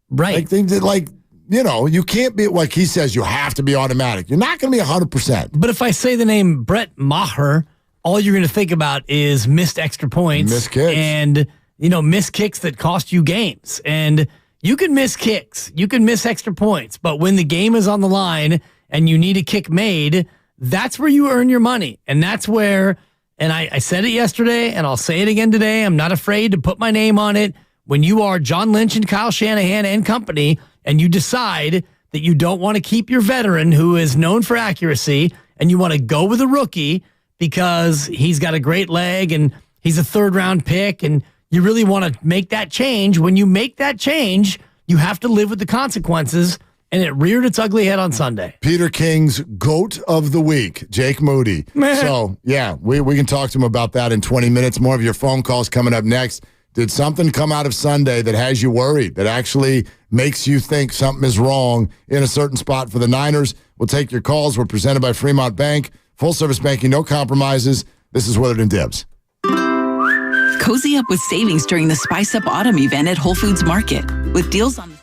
Right. You can't be, like he says, you have to be automatic. You're not going to be 100%. But if I say the name Brett Maher, all you're going to think about is missed extra points. Missed kicks. And, missed kicks that cost you games. And you can miss kicks. You can miss extra points. But when the game is on the line and you need a kick made, that's where you earn your money. And that's where... And I said it yesterday, and I'll say it again today. I'm not afraid to put my name on it. When you are John Lynch and Kyle Shanahan and company, and you decide that you don't want to keep your veteran who is known for accuracy, and you want to go with a rookie because he's got a great leg and he's a third-round pick, and you really want to make that change, when you make that change, you have to live with the consequences. And it reared its ugly head on Sunday. Peter King's GOAT of the week, Jake Moody. So, yeah, we can talk to him about that in 20 minutes. More of your phone calls coming up next. Did something come out of Sunday that has you worried, that actually makes you think something is wrong in a certain spot for the Niners? We'll take your calls. We're presented by Fremont Bank. Full-service banking, no compromises. This is Willard and Dibs. Cozy up with savings during the Spice Up Autumn event at Whole Foods Market with deals on...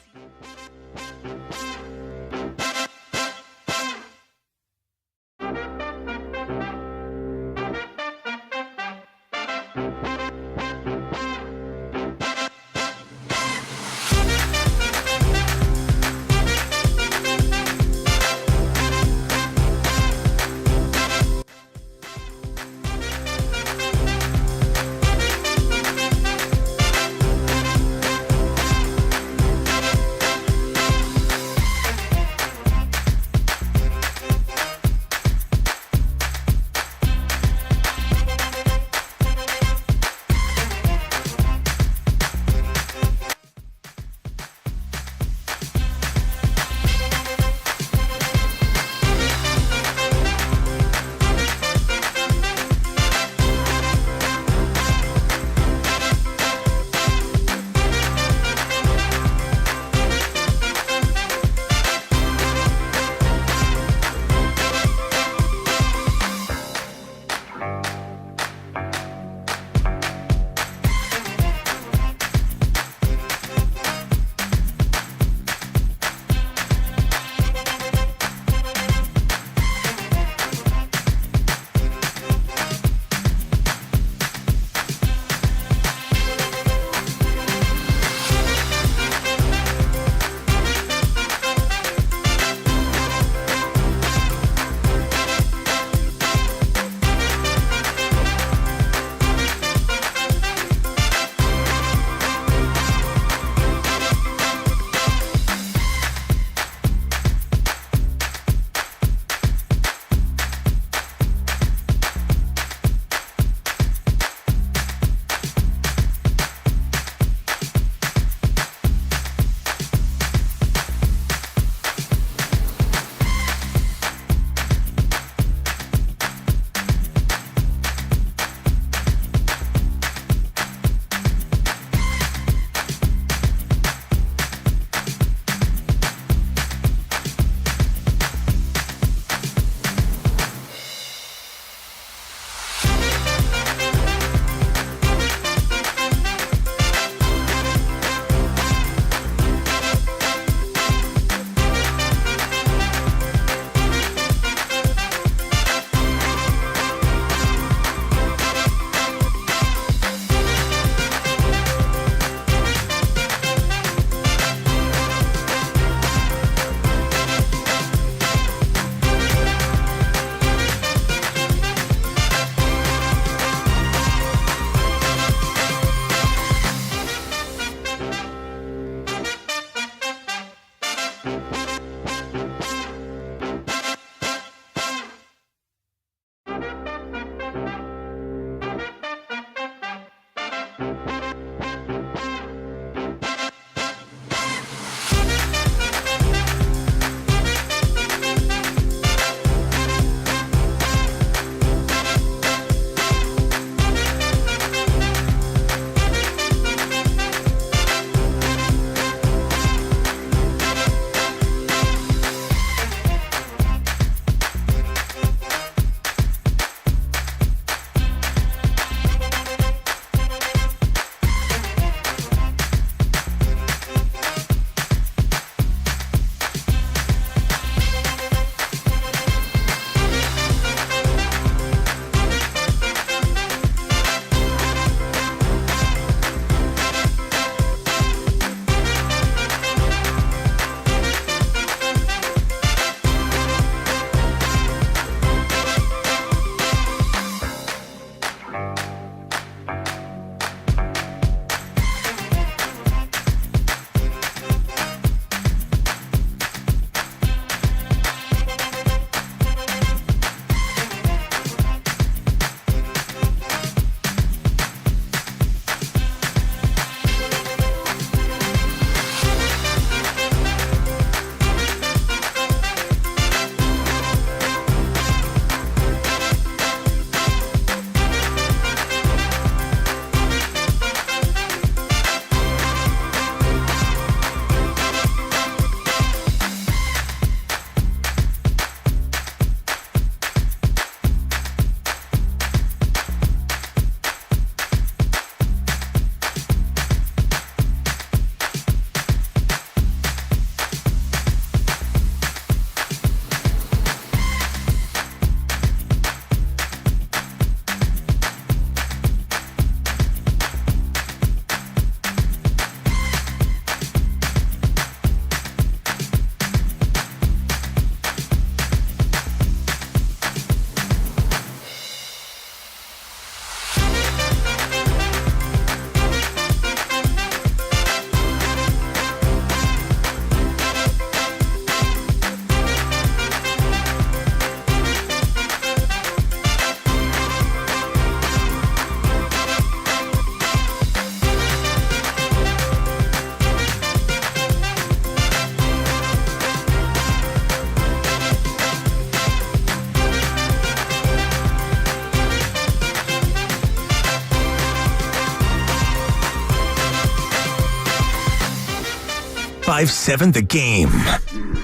98.7 The Game.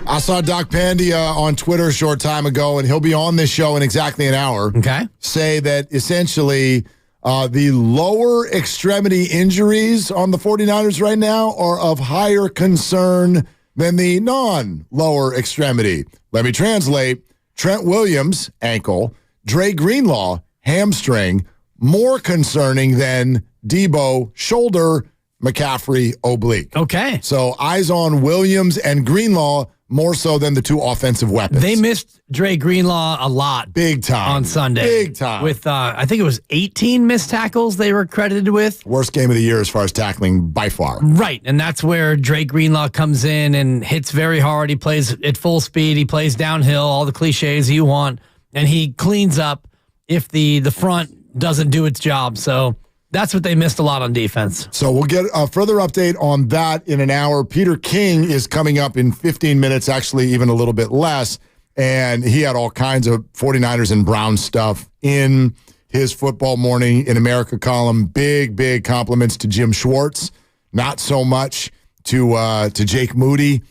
I saw Doc Pandia on Twitter a short time ago, and he'll be on this show in exactly an hour. Okay. Say that essentially the lower extremity injuries on the 49ers right now are of higher concern than the non-lower extremity. Let me translate. Trent Williams, ankle. Dre Greenlaw, hamstring. More concerning than Debo, shoulder. McCaffrey, oblique. Okay. So eyes on Williams and Greenlaw more so than the two offensive weapons. They missed Dre Greenlaw a lot. Big time. On Sunday. Big time. With, I think it was 18 missed tackles they were credited with. Worst game of the year as far as tackling by far. Right. And that's where Dre Greenlaw comes in and hits very hard. He plays at full speed. He plays downhill, all the cliches you want. And he cleans up if the front doesn't do its job. So that's what they missed a lot on defense. So we'll get a further update on that in an hour. Peter King is coming up in 15 minutes, actually even a little bit less. And he had all kinds of 49ers and Browns stuff in his Football Morning in America column. Big compliments to Jim Schwartz. Not so much to Jake Moody.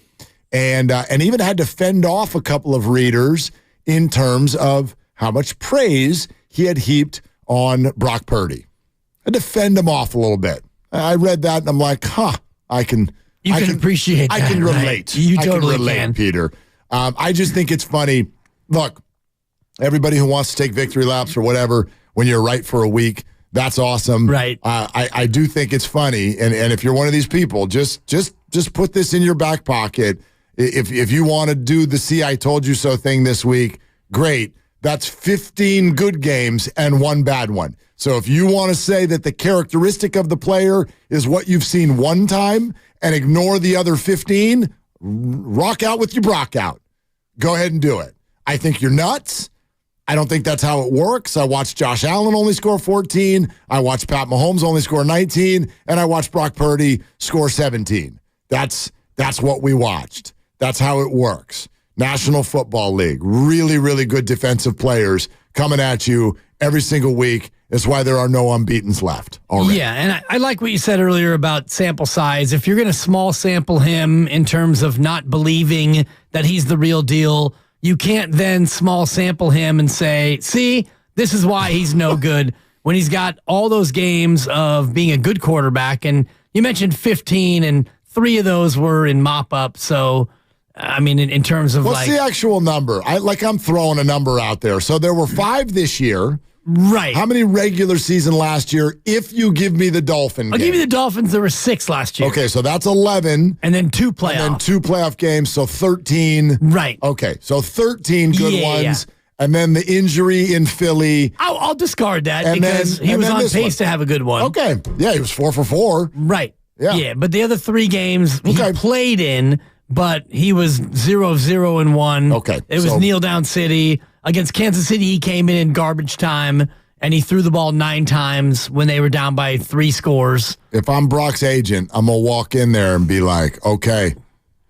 And even had to fend off a couple of readers in terms of how much praise he had heaped on Brock Purdy. I defend him off a little bit. I read that and I'm like, I can appreciate that. I can relate. Right? You totally can, Peter. I just think it's funny. Look, everybody who wants to take victory laps or whatever, when you're right for a week, that's awesome. Right. I do think it's funny. And if you're one of these people, just put this in your back pocket. If you want to do the see I told you so thing this week, great. That's 15 good games and one bad one. So if you want to say that the characteristic of the player is what you've seen one time and ignore the other 15, rock out with your Brock out. Go ahead and do it. I think you're nuts. I don't think that's how it works. I watched Josh Allen only score 14. I watched Pat Mahomes only score 19. And I watched Brock Purdy score 17. That's what we watched. That's how it works. National Football League, really good defensive players coming at you every single week. That's why there are no unbeatens left already. Yeah, and I like what you said earlier about sample size. If you're going to small sample him in terms of not believing that he's the real deal, you can't then small sample him and say, see, this is why he's no good when he's got all those games of being a good quarterback. And you mentioned 15, and 3 of those were in mop-up. So, I mean, in terms of what's the actual number? I'm throwing a number out there. So there were 5 this year. Right. How many regular season last year if you give me the Dolphin I'll game? give you the Dolphins. There were 6 last year. Okay, so that's 11. And then 2 playoff. And then 2 playoff games, so 13. Right. Okay, so 13 good ones. Yeah. And then the injury in Philly. I'll discard that because he was on pace to have a good one. Okay. Yeah, he was 4 for 4. Right. Yeah. But the other 3 games he played in, but he was 0-0-1. Okay. It was kneel down city. Against Kansas City, he came in garbage time, and he threw the ball 9 times when they were down by 3 scores. If I'm Brock's agent, I'm going to walk in there and be like, okay,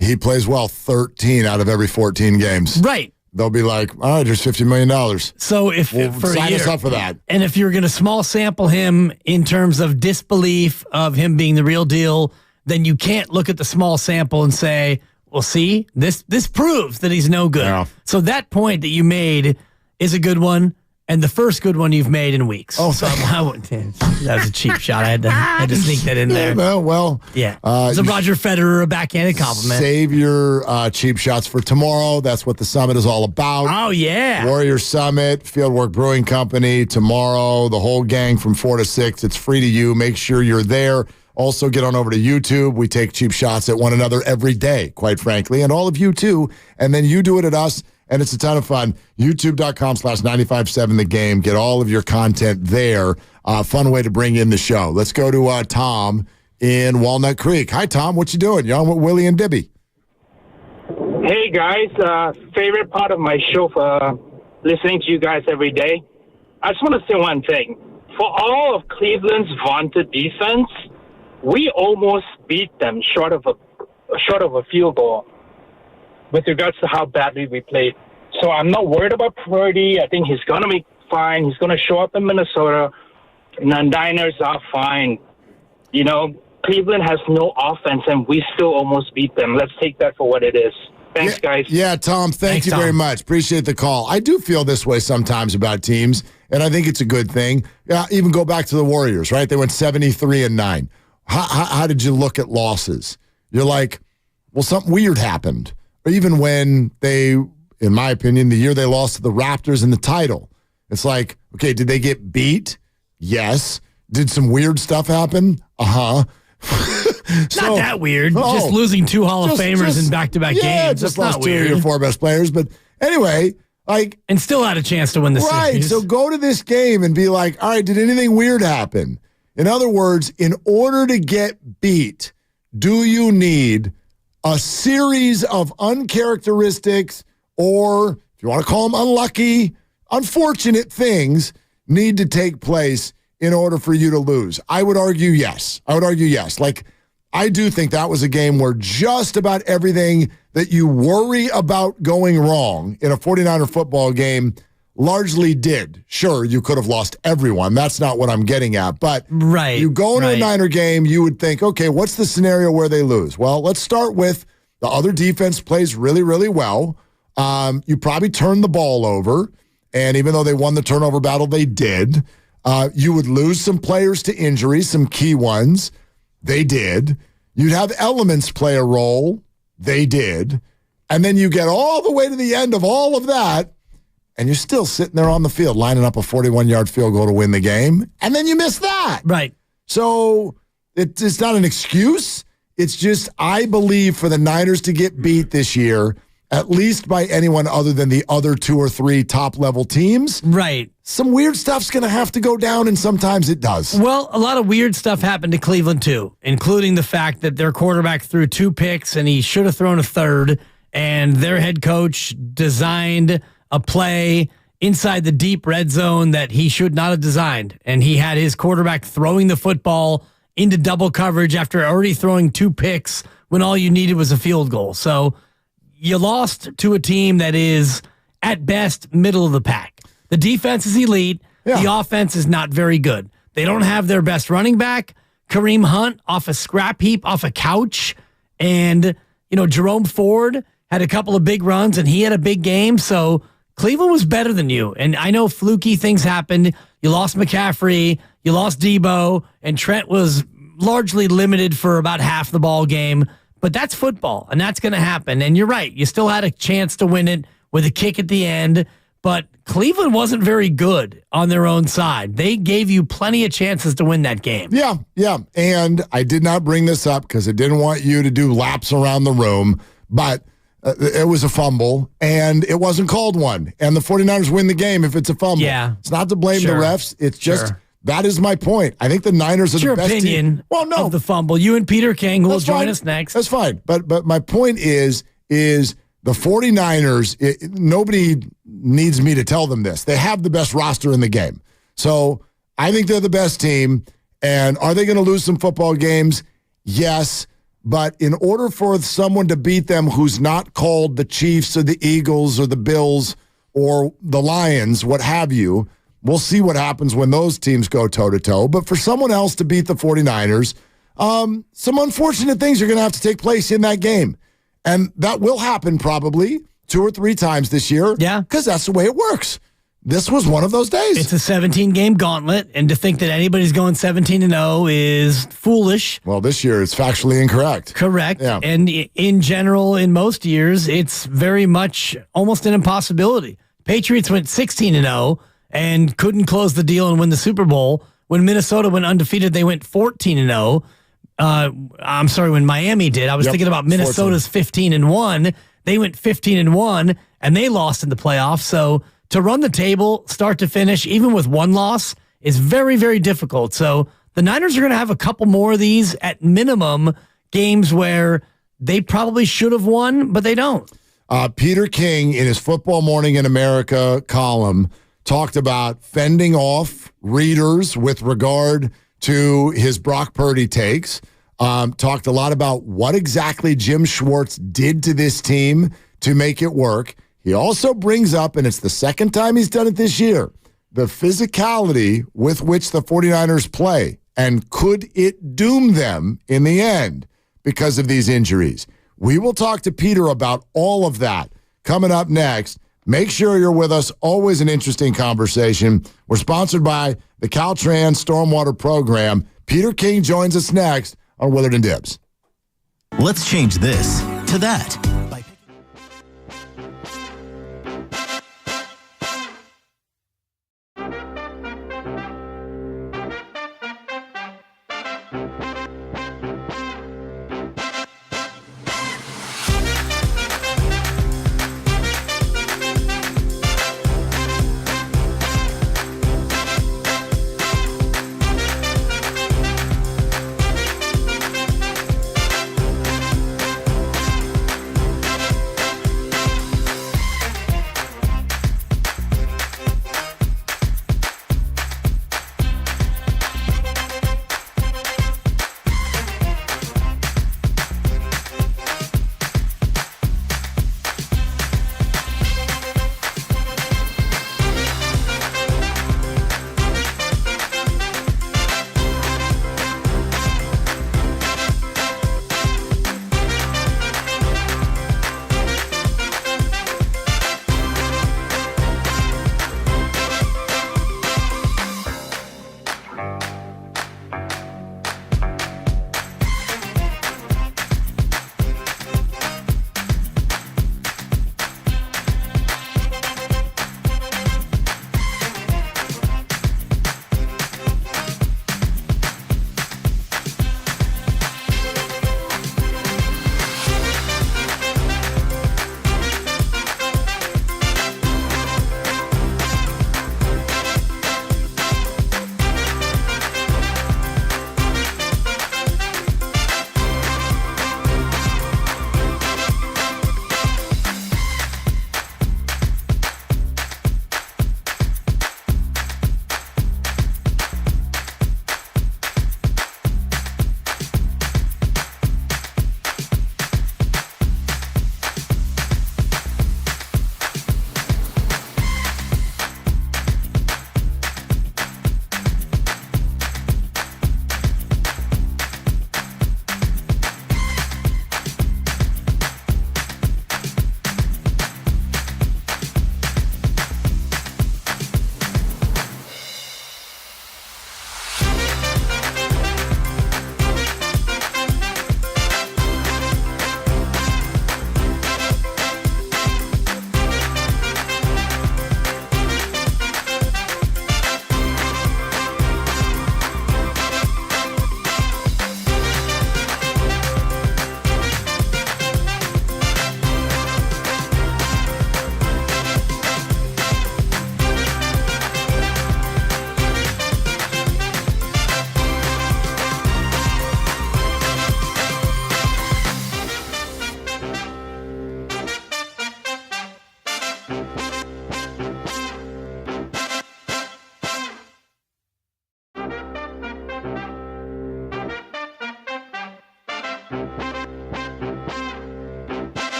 he plays well 13 out of every 14 games. Right. They'll be like, all right, there's $50 million. So if we'll for sign a year, us up for that. And if you're going to small sample him in terms of disbelief of him being the real deal, then you can't look at the small sample and say, well, see, this proves that he's no good. Yeah. So that point that you made is a good one, and the first good one you've made in weeks. Oh, so that was a cheap shot. I had to sneak that in there. Well, yeah. It's a Roger Federer a backhanded compliment. Save your cheap shots for tomorrow. That's what the summit is all about. Oh, yeah. Warrior Summit, Fieldwork Brewing Company, tomorrow, the whole gang from 4 to 6. It's free to you. Make sure you're there. Also, get on over to YouTube. We take cheap shots at one another every day, quite frankly, and all of you too. And then you do it at us, and it's a ton of fun. YouTube.com/957 The Game. Get all of your content there. Fun way to bring in the show. Let's go to Tom in Walnut Creek. Hi, Tom. What you doing? You on with Willie and Dibby? Hey, guys. Favorite part of my show for listening to you guys every day. I just want to say one thing. For all of Cleveland's vaunted defense, we almost beat them short of a field goal with regards to how badly we played. So I'm not worried about Purdy. I think he's going to be fine. He's going to show up in Minnesota. And the Niners are fine. You know, Cleveland has no offense, and we still almost beat them. Let's take that for what it is. Thanks, guys. Yeah, Tom, thank you very much. Appreciate the call. I do feel this way sometimes about teams, and I think it's a good thing. Yeah, even go back to the Warriors, right? They went 73-9. How did you look at losses? You're like, well, something weird happened. Or even when they, in my opinion, the year they lost to the Raptors in the title, it's like, okay, did they get beat? Yes. Did some weird stuff happen? Uh-huh. Not that weird. Just losing two Hall of Famers in back-to-back games. Just That's lost not two weird. of your four best players. But anyway, like... And still had a chance to win the series. Right, so go to this game and be like, all right, did anything weird happen? In other words, in order to get beat, do you need a series of uncharacteristics, or if you want to call them unlucky, unfortunate things need to take place in order for you to lose? I would argue yes. Like, I do think that was a game where just about everything that you worry about going wrong in a 49er football game largely did. Sure, you could have lost everyone. That's not what I'm getting at. But you go into a Niner game, you would think, okay, what's the scenario where they lose? Well, let's start with the other defense plays really, really well. You probably turn the ball over, and even though they won the turnover battle, they did. You would lose some players to injury, some key ones. They did. You'd have elements play a role. They did. And then you get all the way to the end of all of that, and you're still sitting there on the field lining up a 41-yard field goal to win the game, and then you miss that. Right. So it's not an excuse. It's just, I believe, for the Niners to get beat this year, at least by anyone other than the other two or three top-level teams. Right. Some weird stuff's going to have to go down, and sometimes it does. Well, a lot of weird stuff happened to Cleveland, too, including the fact that their quarterback threw 2 picks, and he should have thrown a third, and their head coach designed a play inside the deep red zone that he should not have designed, and he had his quarterback throwing the football into double coverage after already throwing 2 picks when all you needed was a field goal. So you lost to a team that is, at best, middle of the pack. The defense is elite. Yeah. The offense is not very good. They don't have their best running back, Kareem Hunt, off a scrap heap, off a couch. And, Jerome Ford had a couple of big runs, and he had a big game. So Cleveland was better than you. And I know fluky things happened. You lost McCaffrey, you lost Debo, and Trent was largely limited for about half the ball game. But that's football, and that's going to happen. And you're right. You still had a chance to win it with a kick at the end. But Cleveland wasn't very good on their own side. They gave you plenty of chances to win that game. Yeah. And I did not bring this up because I didn't want you to do laps around the room. But it was a fumble, and it wasn't called one. And the 49ers win the game if it's a fumble. Yeah. It's not to blame the refs. It's just... That is my point. I think the Niners are the best team. Well, no. Of the fumble. You and Peter King, who will join us next. That's fine. But my point is the 49ers, nobody needs me to tell them this. They have the best roster in the game. So I think they're the best team. And are they going to lose some football games? Yes. But in order for someone to beat them who's not called the Chiefs or the Eagles or the Bills or the Lions, what have you, we'll see what happens when those teams go toe-to-toe. But for someone else to beat the 49ers, some unfortunate things are going to have to take place in that game. And that will happen probably 2 or 3 times this year. Yeah. Because that's the way it works. This was one of those days. It's a 17-game gauntlet, and to think that anybody's going 17-0 is foolish. Well, this year it's factually incorrect. Correct. Yeah. And in general, in most years, it's very much almost an impossibility. Patriots went 16-0. And couldn't close the deal and win the Super Bowl. When Minnesota went undefeated, they went 14-0. I'm sorry, when Miami did. I was thinking about Minnesota's 15-1. They went 15-1, and they lost in the playoffs. So to run the table, start to finish, even with one loss, is very, very difficult. So the Niners are going to have a couple more of these, at minimum, games where they probably should have won, but they don't. Peter King, in his Football Morning in America column, talked about fending off readers with regard to his Brock Purdy takes. Talked a lot about what exactly Jim Schwartz did to this team to make it work. He also brings up, and it's the second time he's done it this year, the physicality with which the 49ers play. And could it doom them in the end because of these injuries? We will talk to Peter about all of that coming up next. Make sure you're with us. Always an interesting conversation. We're sponsored by the Caltrans Stormwater Program. Peter King joins us next on Willard and Dibs. Let's change this to that.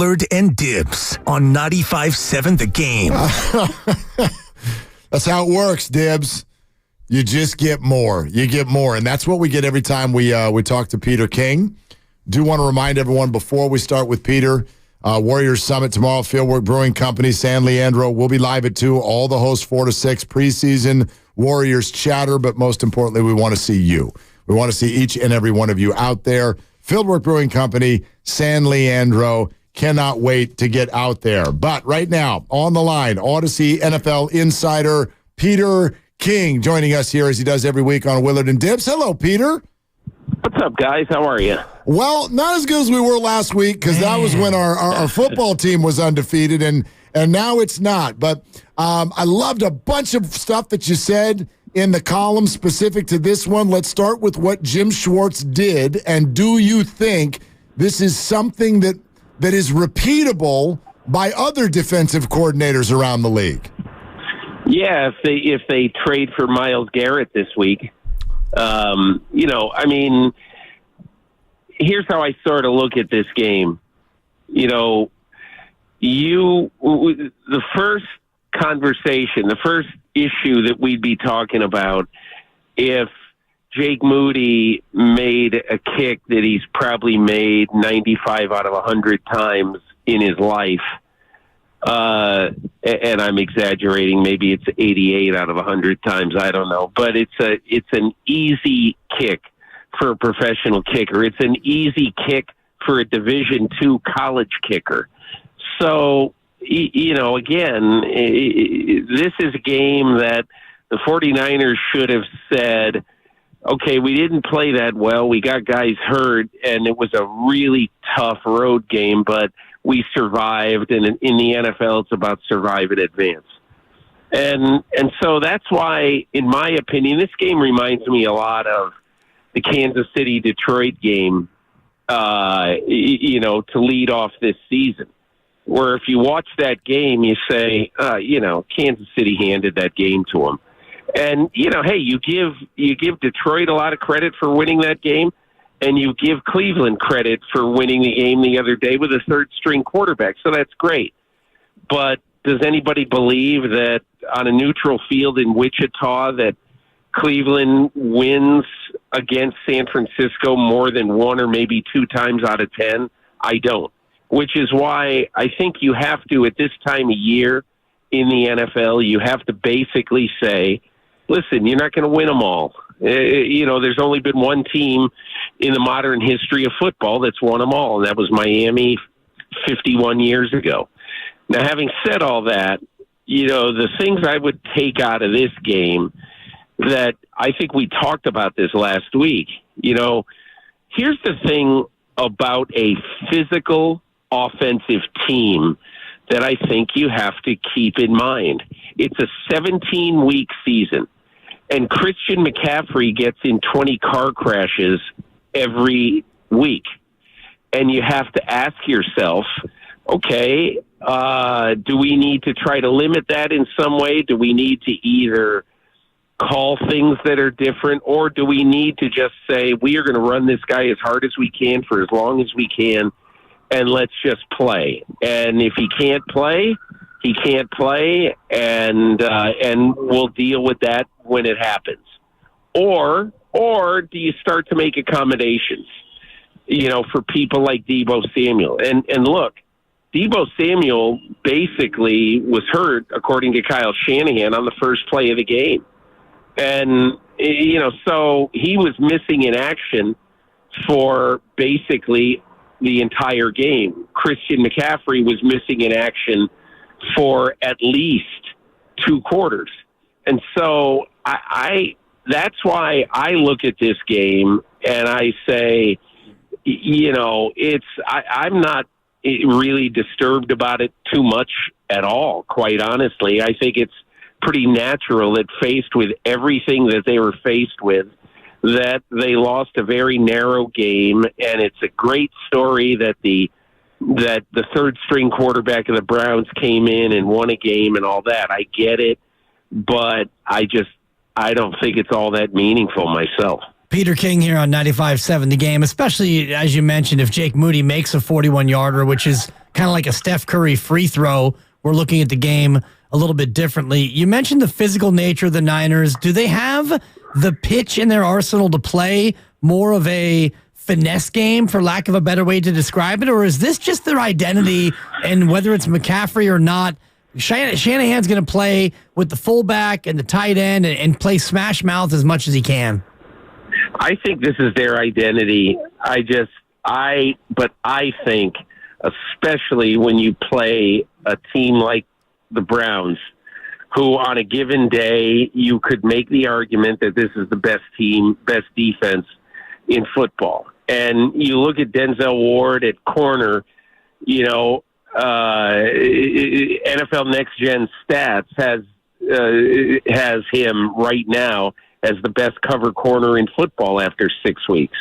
Willard and Dibs on 95.7 The Game. That's how it works, Dibs. You just get more. You get more. And that's what we get every time we talk to Peter King. Do want to remind everyone before we start with Peter, Warriors Summit tomorrow, Fieldwork Brewing Company, San Leandro. We'll be live at 2. All the hosts 4 to 6 preseason Warriors chatter, but most importantly, we want to see you. We want to see each and every one of you out there. Fieldwork Brewing Company, San Leandro. Cannot wait to get out there. But right now, on the line, Odyssey NFL insider Peter King joining us here as he does every week on Willard and Dibs. Hello, Peter. What's up, guys? How are you? Well, not as good as we were last week because that was when our football team was undefeated, and now it's not. But I loved a bunch of stuff that you said in the column specific to this one. Let's start with what Jim Schwartz did, and do you think this is something that is repeatable by other defensive coordinators around the league? Yeah, if they trade for Myles Garrett this week. Here's how I sort of look at this game. The first conversation, the first issue that we'd be talking about if Jake Moody made a kick that he's probably made 95 out of 100 times in his life, and I'm exaggerating, maybe it's 88 out of 100 times, I don't know, but it's an easy kick for a professional kicker. It's an easy kick for a Division II college kicker. So, again, this is a game that the 49ers should have said, okay, we didn't play that well. We got guys hurt, and it was a really tough road game, but we survived. And in the NFL, it's about survive and advance. And so that's why, in my opinion, this game reminds me a lot of the Kansas City-Detroit game, to lead off this season. Where if you watch that game, you say, Kansas City handed that game to them. And, hey, you give Detroit a lot of credit for winning that game, and you give Cleveland credit for winning the game the other day with a third-string quarterback. So that's great. But does anybody believe that on a neutral field in Wichita that Cleveland wins against San Francisco more than 1 or maybe 2 times out of 10? I don't. Which is why I think you have to, at this time of year in the NFL, you have to basically say, listen, you're not going to win them all. There's only been one team in the modern history of football that's won them all, and that was Miami 51 years ago. Now, having said all that, the things I would take out of this game that I think we talked about this last week, here's the thing about a physical offensive team that I think you have to keep in mind. It's a 17-week season, and Christian McCaffrey gets in 20 car crashes every week. And you have to ask yourself, okay, do we need to try to limit that in some way? Do we need to either call things that are different, or do we need to just say, we are going to run this guy as hard as we can for as long as we can, and let's just play. And if he can't play, he can't play, and we'll deal with that when it happens. Or do you start to make accommodations, for people like Deebo Samuel? And look, Deebo Samuel basically was hurt, according to Kyle Shanahan, on the first play of the game. And, so he was missing in action for basically the entire game. Christian McCaffrey was missing in action for at least 2 quarters. And so that's why I look at this game and I say, I'm not really disturbed about it too much at all, quite honestly. I think it's pretty natural that faced with everything that they were faced with, that they lost a very narrow game, and it's a great story that the third string quarterback of the Browns came in and won a game and all that. I get it, but I don't think it's all that meaningful myself. Peter King here on 95.7 The Game, especially, as you mentioned, if Jake Moody makes a 41-yarder, which is kind of like a Steph Curry free throw. We're looking at the game a little bit differently. You mentioned the physical nature of the Niners. Do they have the pitch in their arsenal to play more of a finesse game, for lack of a better way to describe it? Or is this just their identity, and whether it's McCaffrey or not, Shanahan's going to play with the fullback and the tight end and play smash mouth as much as he can? I think this is their identity. But I think, especially when you play a team like the Browns, who on a given day, you could make the argument that this is the best team, best defense in football. And you look at Denzel Ward at corner, NFL Next Gen Stats has him right now as the best cover corner in football after 6 weeks.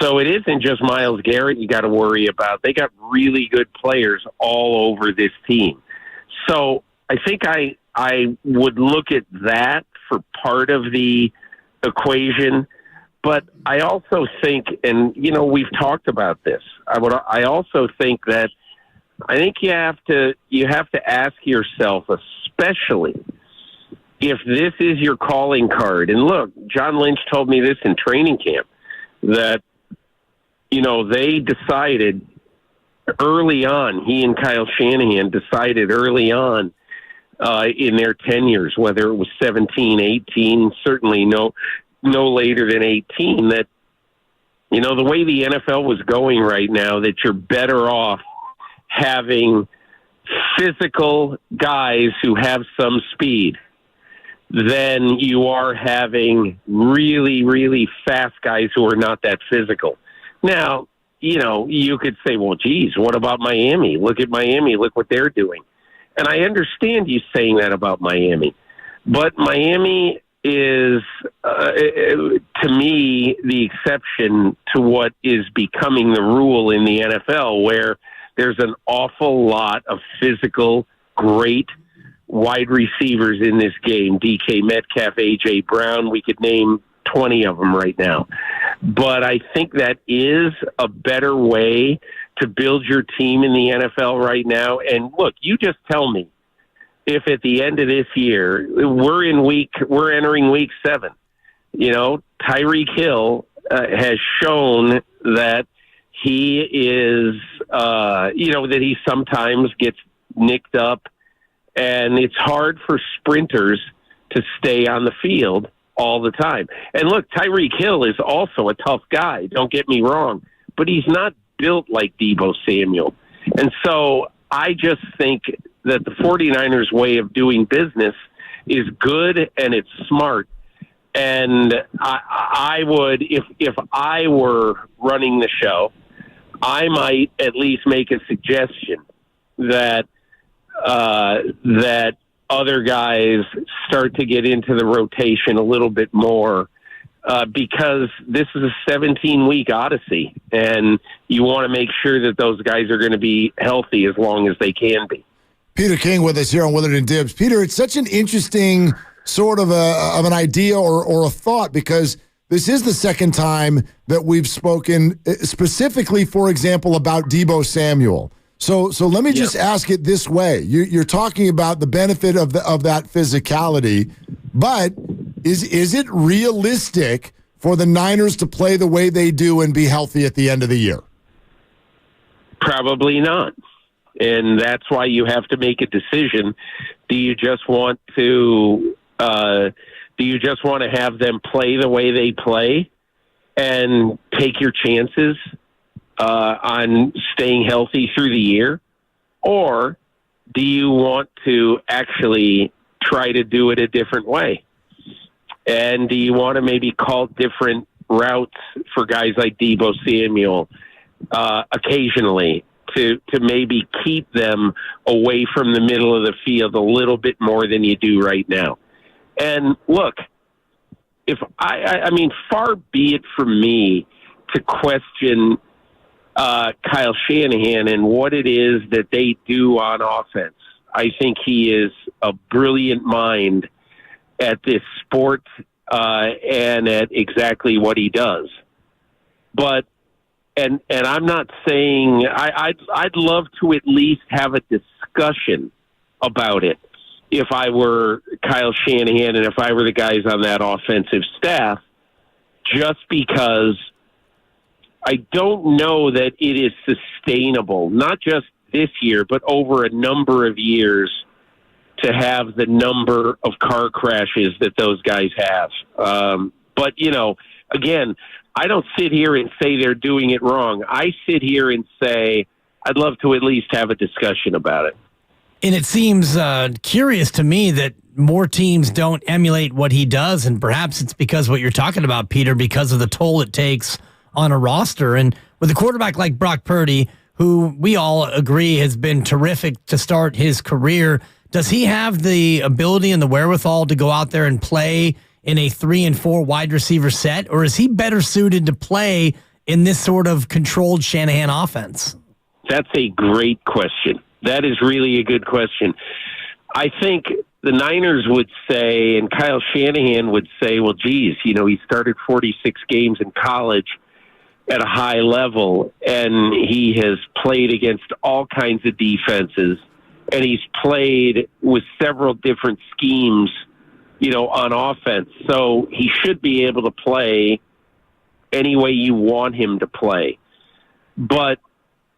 So it isn't just Myles Garrett you got to worry about. They got really good players all over this team. So I think I would look at that for part of the equation. But I also think, and we've talked about this, I also think that I think you have to ask yourself, especially if this is your calling card. And look, John Lynch told me this in training camp, that they decided early on, he and Kyle Shanahan decided early on in their tenures, whether it was 17, 18, certainly no later than 18, that, the way the NFL was going right now, that you're better off having physical guys who have some speed than you are having really, really fast guys who are not that physical. Now, you could say, well, geez, what about Miami? Look at Miami. Look what they're doing. And I understand you saying that about Miami. But Miami is, to me, the exception to what is becoming the rule in the NFL, where there's an awful lot of physical, great wide receivers in this game. DK Metcalf, A.J. Brown, we could name 20 of them right now. But I think that is a better way to build your team in the NFL right now. And look, you just tell me if at the end of this year, we're entering week 7, Tyreek Hill has shown that he is, that he sometimes gets nicked up, and it's hard for sprinters to stay on the field all the time. And look, Tyreek Hill is also a tough guy, don't get me wrong, but he's not built like Deebo Samuel. And so I just think that the 49ers way of doing business is good and it's smart. And I would, if I were running the show, I might at least make a suggestion that that other guys start to get into the rotation a little bit more, because this is a 17-week odyssey, and you want to make sure that those guys are going to be healthy as long as they can be. Peter King with us here on Willard and Dibs. Peter, it's such an interesting sort of an idea or a thought, because this is the second time that we've spoken specifically, for example, about Deebo Samuel. So let me just ask it this way. You're talking about the benefit of that physicality, but is it realistic for the Niners to play the way they do and be healthy at the end of the year? Probably not. And that's why you have to make a decision. Do you just want to have them play the way they play and take your chances on staying healthy through the year? Or do you want to actually try to do it a different way? And do you want to maybe call different routes for guys like Deebo Samuel occasionally to maybe keep them away from the middle of the field a little bit more than you do right now? And look, if I mean, far be it from me to question Kyle Shanahan and what it is that they do on offense. I think he is a brilliant mind at this sport and at exactly what he does. But And I'm not saying I'd love to at least have a discussion about it if I were Kyle Shanahan and if I were the guys on that offensive staff, just because I don't know that it is sustainable, not just this year, but over a number of years, to have the number of car crashes that those guys have. But, again, I don't sit here and say they're doing it wrong. I sit here and say I'd love to at least have a discussion about it. And it seems curious to me that more teams don't emulate what he does, and perhaps it's because what you're talking about, Peter, because of the toll it takes on a roster. And with a quarterback like Brock Purdy, who we all agree has been terrific to start his career, does he have the ability and the wherewithal to go out there and play in a 3 and 4 wide receiver set, or is he better suited to play in this sort of controlled Shanahan offense? That's a great question. That is really a good question. I think the Niners would say, and Kyle Shanahan would say, well, geez, he started 46 games in college at a high level, and he has played against all kinds of defenses, and he's played with several different schemes, on offense. So he should be able to play any way you want him to play. But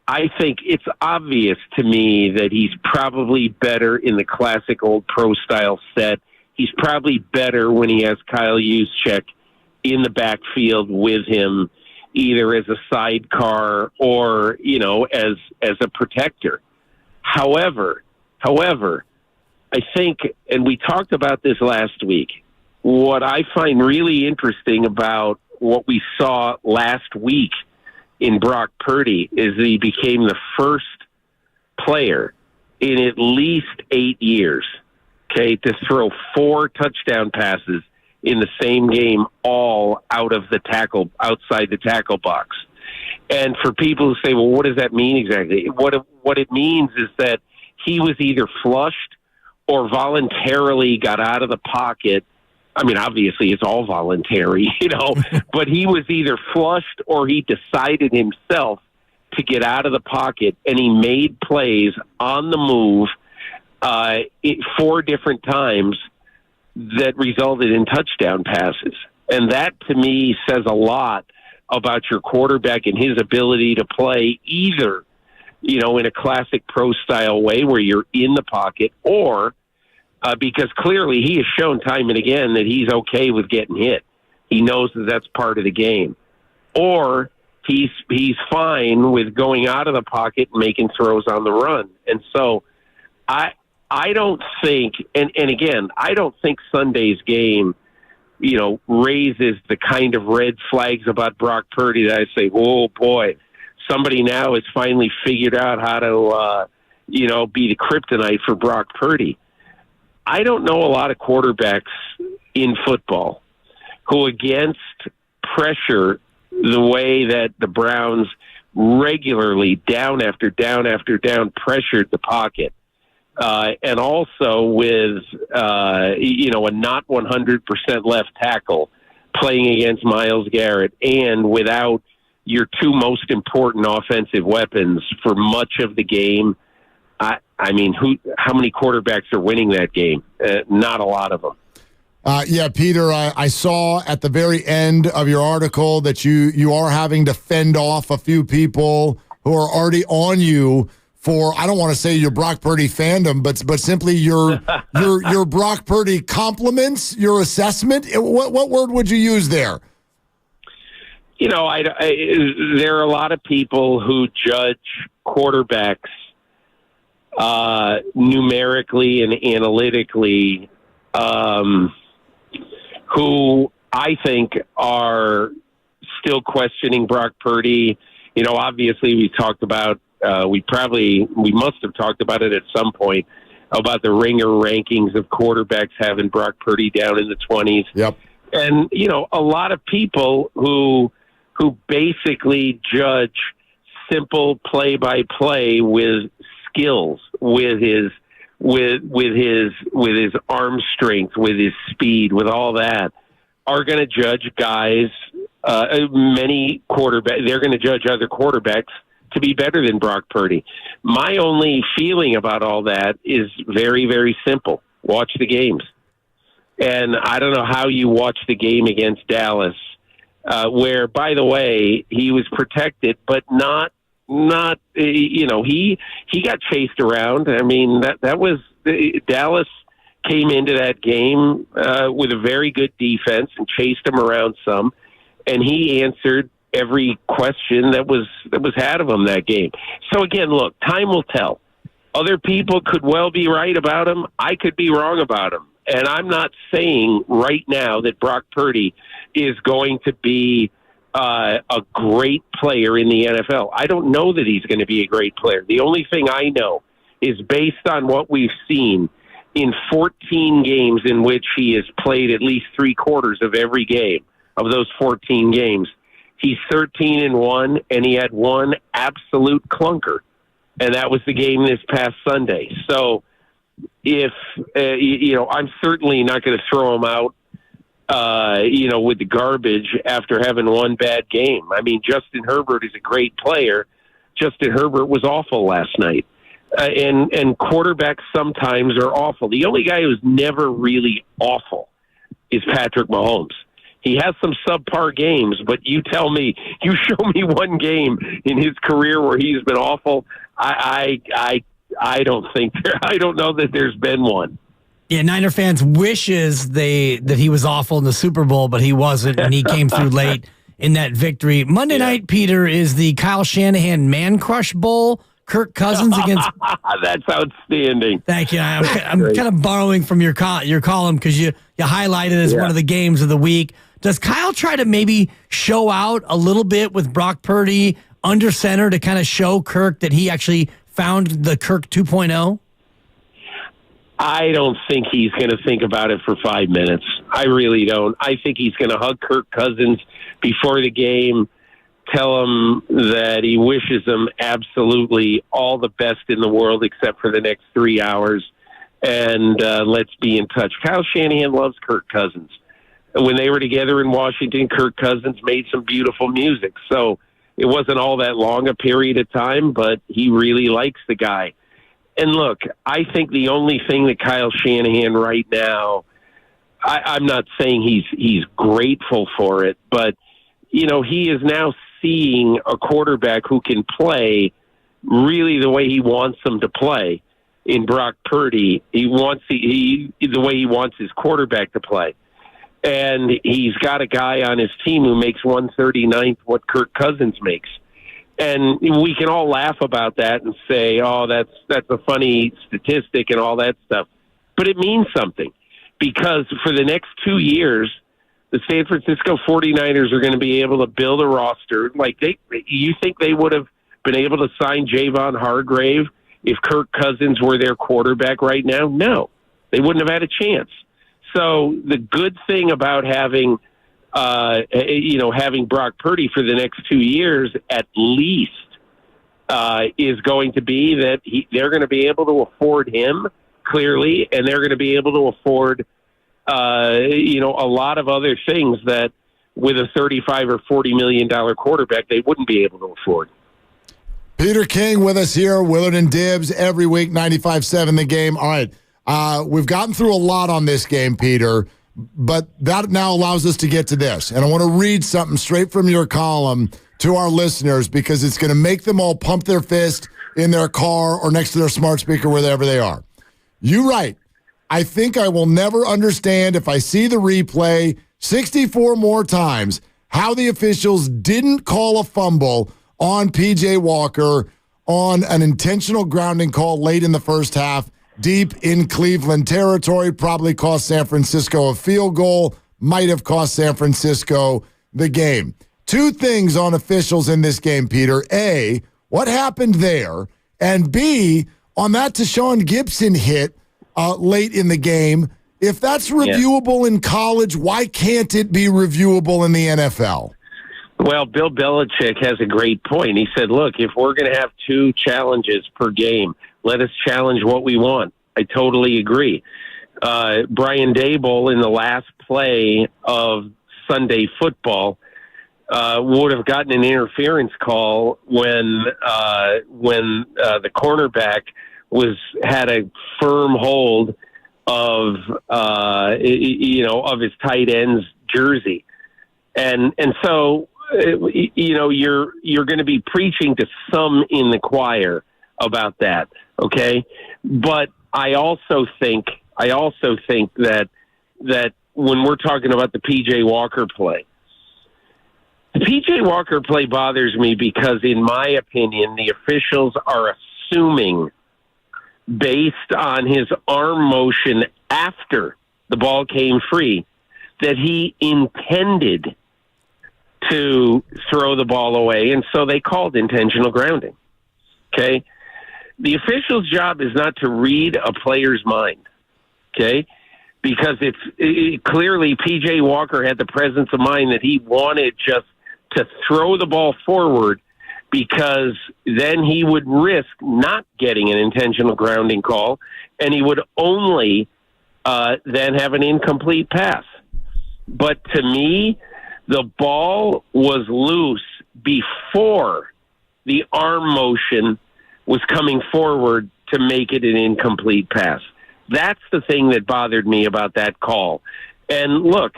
I think it's obvious to me that he's probably better in the classic old pro style set. He's probably better when he has Kyle Juszczyk in the backfield with him, either as a sidecar or, as a protector. However, I think, and we talked about this last week, what I find really interesting about what we saw last week in Brock Purdy is that he became the first player in at least 8 years, to throw 4 touchdown passes in the same game, all outside the tackle box. And for people who say, well, what does that mean exactly? What it means is that he was either flushed or voluntarily got out of the pocket. I mean, obviously it's all voluntary, but he was either flushed or he decided himself to get out of the pocket, and he made plays on the move 4 different times that resulted in touchdown passes. And that, to me, says a lot about your quarterback and his ability to play either, in a classic pro-style way where you're in the pocket, or because clearly he has shown time and again that he's okay with getting hit. He knows that that's part of the game. Or he's fine with going out of the pocket and making throws on the run. And so I don't think, and again, I don't think Sunday's game, raises the kind of red flags about Brock Purdy that I say, oh boy, somebody now has finally figured out how to, be the kryptonite for Brock Purdy. I don't know a lot of quarterbacks in football who, against pressure, the way that the Browns regularly, down after down after down, pressured the pocket. And also with, a not 100% left tackle playing against Myles Garrett, and without your 2 most important offensive weapons for much of the game. How many quarterbacks are winning that game? Not a lot of them. Peter, I saw at the very end of your article that you are having to fend off a few people who are already on you for, I don't want to say your Brock Purdy fandom, but simply your Brock Purdy compliments, your assessment. What word would you use there? There are a lot of people who judge quarterbacks numerically and analytically, who I think are still questioning Brock Purdy. Obviously we talked about, we must have talked about it at some point, about the Ringer rankings of quarterbacks having Brock Purdy down in the 20s. Yep. And, a lot of people who basically judge simple play-by-play with skills, with his arm strength, with his speed, with all that, are going to judge guys many quarterbacks. They're going to judge other quarterbacks to be better than Brock Purdy. My only feeling about all that is very, very simple. Watch the games. And I don't know how you watch the game against Dallas, where, by the way, he was protected, but not he got chased around. I mean, that was Dallas came into that game with a very good defense and chased him around some, and he answered every question that was had of him that game. So again, look, time will tell. Other people could well be right about him. I could be wrong about him. And I'm not saying right now that Brock Purdy is going to be a great player in the NFL. I don't know that he's going to be a great player. The only thing I know is based on what we've seen in 14 games in which he has played at least 3/4 of every game of those 14 games. He's 13-1, and he had one absolute clunker, and that was the game this past Sunday. So if, I'm certainly not going to throw him out, with the garbage after having one bad game. I mean, Justin Herbert is a great player. Justin Herbert was awful last night. And quarterbacks sometimes are awful. The only guy who's never really awful is Patrick Mahomes. He has some subpar games, but you tell me, you show me one game in his career where he's been awful. I don't know that there's been one. Yeah, Niner fans wishes that he was awful in the Super Bowl, but he wasn't, and he came through late in that victory. Monday night, Peter, is the Kyle Shanahan Man Crush Bowl. Kirk Cousins against. That's outstanding. Thank you. I'm kind of borrowing from your column because you highlighted it as one of the games of the week. Does Kyle try to maybe show out a little bit with Brock Purdy under center to kind of show Kirk that he actually found the Kirk 2.0? I don't think he's going to think about it for 5 minutes. I really don't. I think he's going to hug Kirk Cousins before the game, tell him that he wishes him absolutely all the best in the world except for the next 3 hours, and let's be in touch. Kyle Shanahan loves Kirk Cousins. When they were together in Washington, Kirk Cousins made some beautiful music. So it wasn't all that long a period of time, but he really likes the guy. And look, I think the only thing that Kyle Shanahan right now, I'm not saying he's grateful for it, but, he is now seeing a quarterback who can play really the way he wants them to play in Brock Purdy. He wants the way he wants his quarterback to play. And he's got a guy on his team who makes 139th what Kirk Cousins makes. And we can all laugh about that and say, oh, that's a funny statistic and all that stuff. But it means something, because for the next 2 years, the San Francisco 49ers are going to be able to build a roster. You think they would have been able to sign Javon Hargrave if Kirk Cousins were their quarterback right now? No, they wouldn't have had a chance. So the good thing about having Brock Purdy for the next 2 years at least is going to be that they're going to be able to afford him clearly, and they're going to be able to afford a lot of other things that with a $35 or $40 million quarterback they wouldn't be able to afford. Peter King with us here, Willard and Dibbs, every week, 95.7 The Game. All right, we've gotten through a lot on this game, Peter, but that now allows us to get to this. And I want to read something straight from your column to our listeners because it's going to make them all pump their fist in their car or next to their smart speaker, wherever they are. You write, I think I will never understand if I see the replay 64 more times how the officials didn't call a fumble on P.J. Walker on an intentional grounding call late in the first half, deep in Cleveland territory, probably cost San Francisco a field goal, might have cost San Francisco the game. Two things on officials in this game, Peter. A, what happened there? And B, on that Deshaun Gibson hit late in the game, if that's reviewable in college, why can't it be reviewable in the NFL? Well, Bill Belichick has a great point. He said, look, if we're going to have 2 challenges per game, let us challenge what we want. I totally agree. Brian Daboll, in the last play of Sunday football, would have gotten an interference call when the cornerback had a firm hold of his tight end's jersey, and so you're going to be preaching to some in the choir about that, okay? But I also think that when we're talking about the P.J. Walker play. The P.J. Walker play bothers me because, in my opinion, the officials are assuming, based on his arm motion after the ball came free, that he intended to throw the ball away, and so they called intentional grounding. Okay? The official's job is not to read a player's mind, okay? Because clearly P.J. Walker had the presence of mind that he wanted just to throw the ball forward, because then he would risk not getting an intentional grounding call, and he would only then have an incomplete pass. But to me, the ball was loose before the arm motion was coming forward to make it an incomplete pass. That's the thing that bothered me about that call. And look,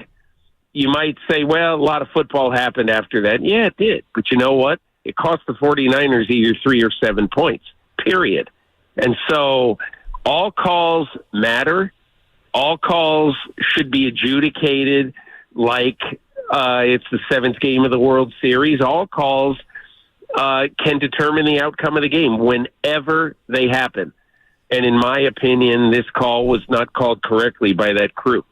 you might say, well, a lot of football happened after that. Yeah, it did. But you know what? It cost the 49ers either 3 or 7 points, period. And so all calls matter. All calls should be adjudicated like it's the 7th game of the World Series. All calls can determine the outcome of the game whenever they happen. And in my opinion, this call was not called correctly by that crew.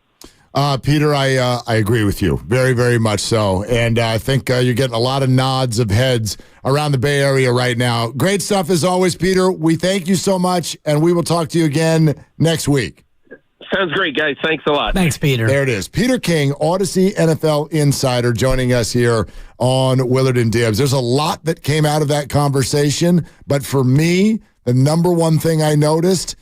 Peter, I agree with you. Very, very much so. And I think you're getting a lot of nods of heads around the Bay Area right now. Great stuff as always, Peter. We thank you so much, and we will talk to you again next week. Sounds great, guys. Thanks a lot. Thanks, Peter. There it is. Peter King, Odyssey NFL Insider, joining us here on Willard and Dibs. There's a lot that came out of that conversation, but for me, the number one thing I noticed,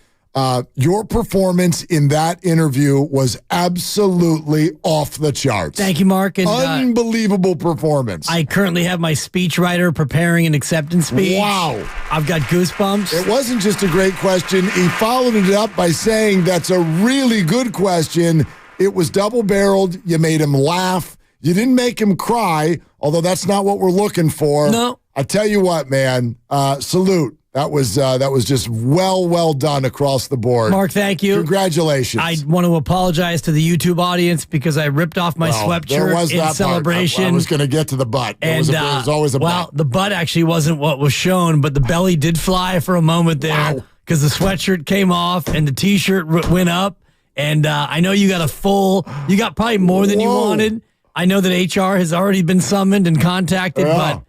your performance in that interview was absolutely off the charts. Thank you, Mark. And, unbelievable performance. I currently have my speechwriter preparing an acceptance speech. Wow. I've got goosebumps. It wasn't just a great question. He followed it up by saying that's a really good question. It was double-barreled. You made him laugh. You didn't make him cry, although that's not what we're looking for. No. I tell you what, man, salute. That was just well done across the board. Mark, thank you. Congratulations. I want to apologize to the YouTube audience because I ripped off my sweatshirt in celebration. I was going to get to the butt. There was always a butt. The butt actually wasn't what was shown, but the belly did fly for a moment there because the sweatshirt came off and the T-shirt went up. And I know you got you got probably more than you wanted. I know that HR has already been summoned and contacted, but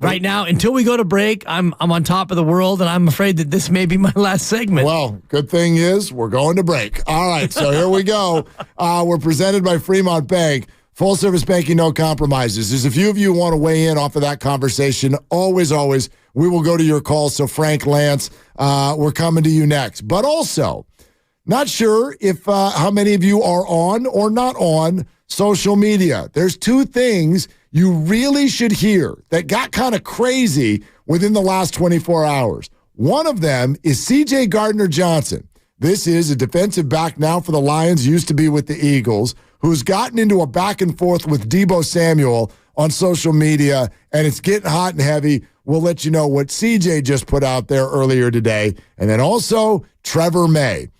right now, until we go to break, I'm on top of the world, and I'm afraid that this may be my last segment. Well, good thing is we're going to break. All right, so here we go. We're presented by Fremont Bank. Full-service banking, no compromises. There's a few of you who want to weigh in off of that conversation. Always, we will go to your calls. So, Frank, Lance, we're coming to you next. But also, not sure if how many of you are on or not on social media. There's two things you really should hear that got kind of crazy within the last 24 hours. One of them is C.J. Gardner-Johnson. This is a defensive back now for the Lions, used to be with the Eagles, who's gotten into a back and forth with Deebo Samuel on social media, and it's getting hot and heavy. We'll let you know what C.J. just put out there earlier today. And then also Trevor May,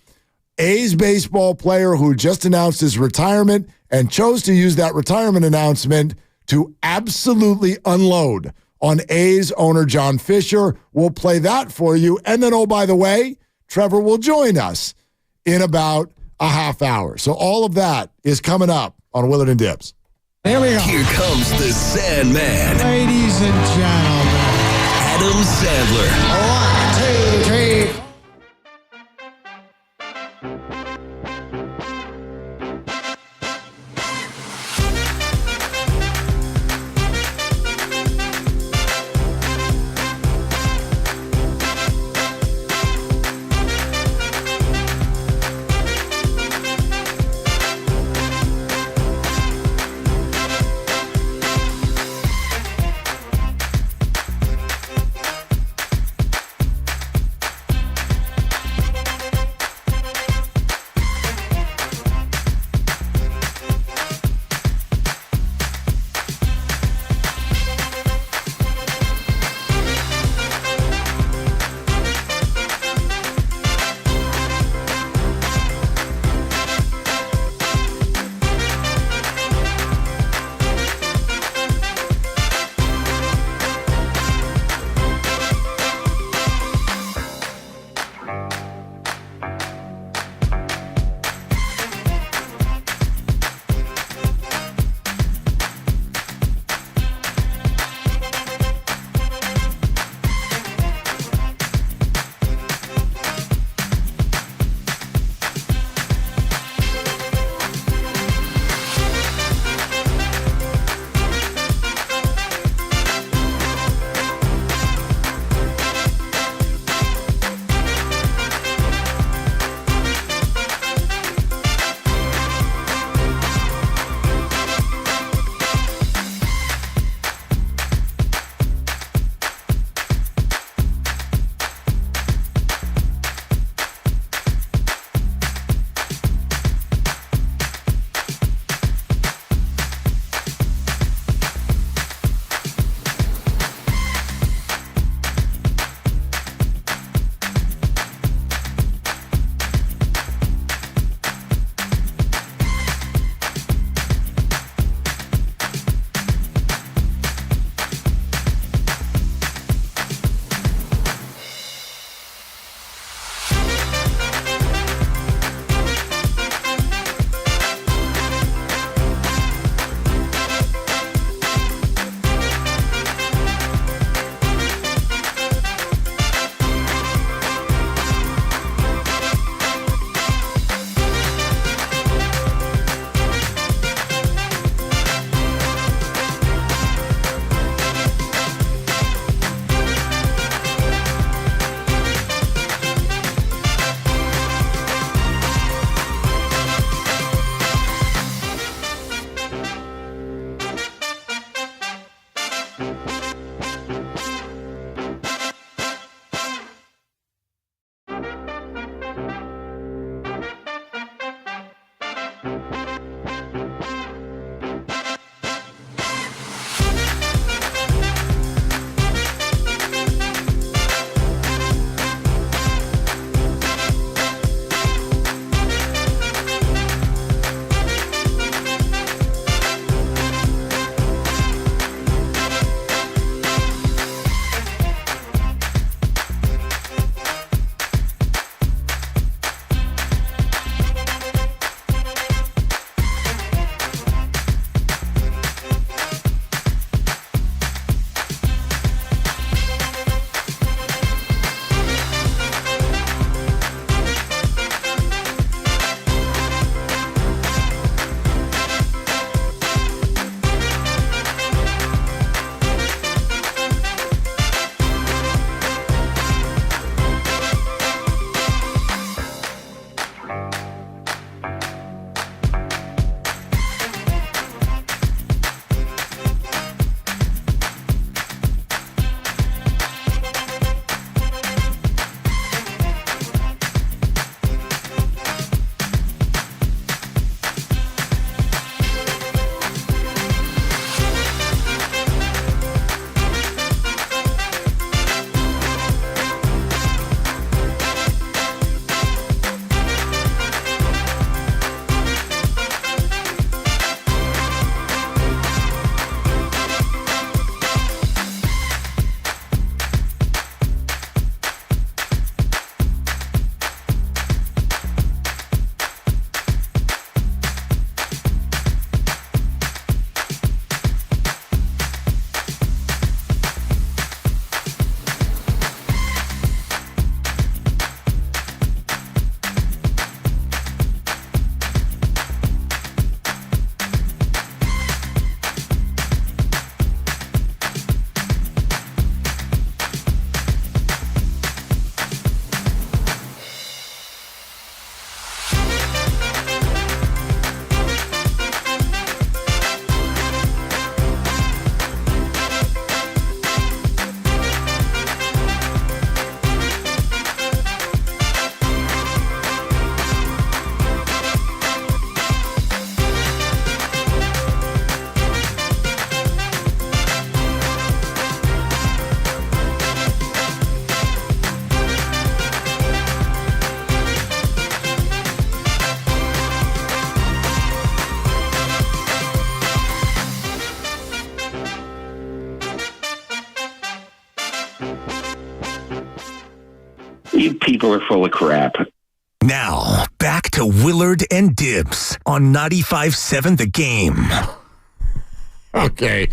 A's baseball player who just announced his retirement and chose to use that retirement announcement to absolutely unload on A's owner John Fisher. We'll play that for you. And then, oh, by the way, Trevor will join us in about a half hour. So all of that is coming up on Willard and Dibs. Here we go. Here comes the Sandman. Ladies and gentlemen. Adam Sandler. 1, 2, 3. You people are full of crap. Now, back to Willard and Dibs on 95.7 The Game. Okay.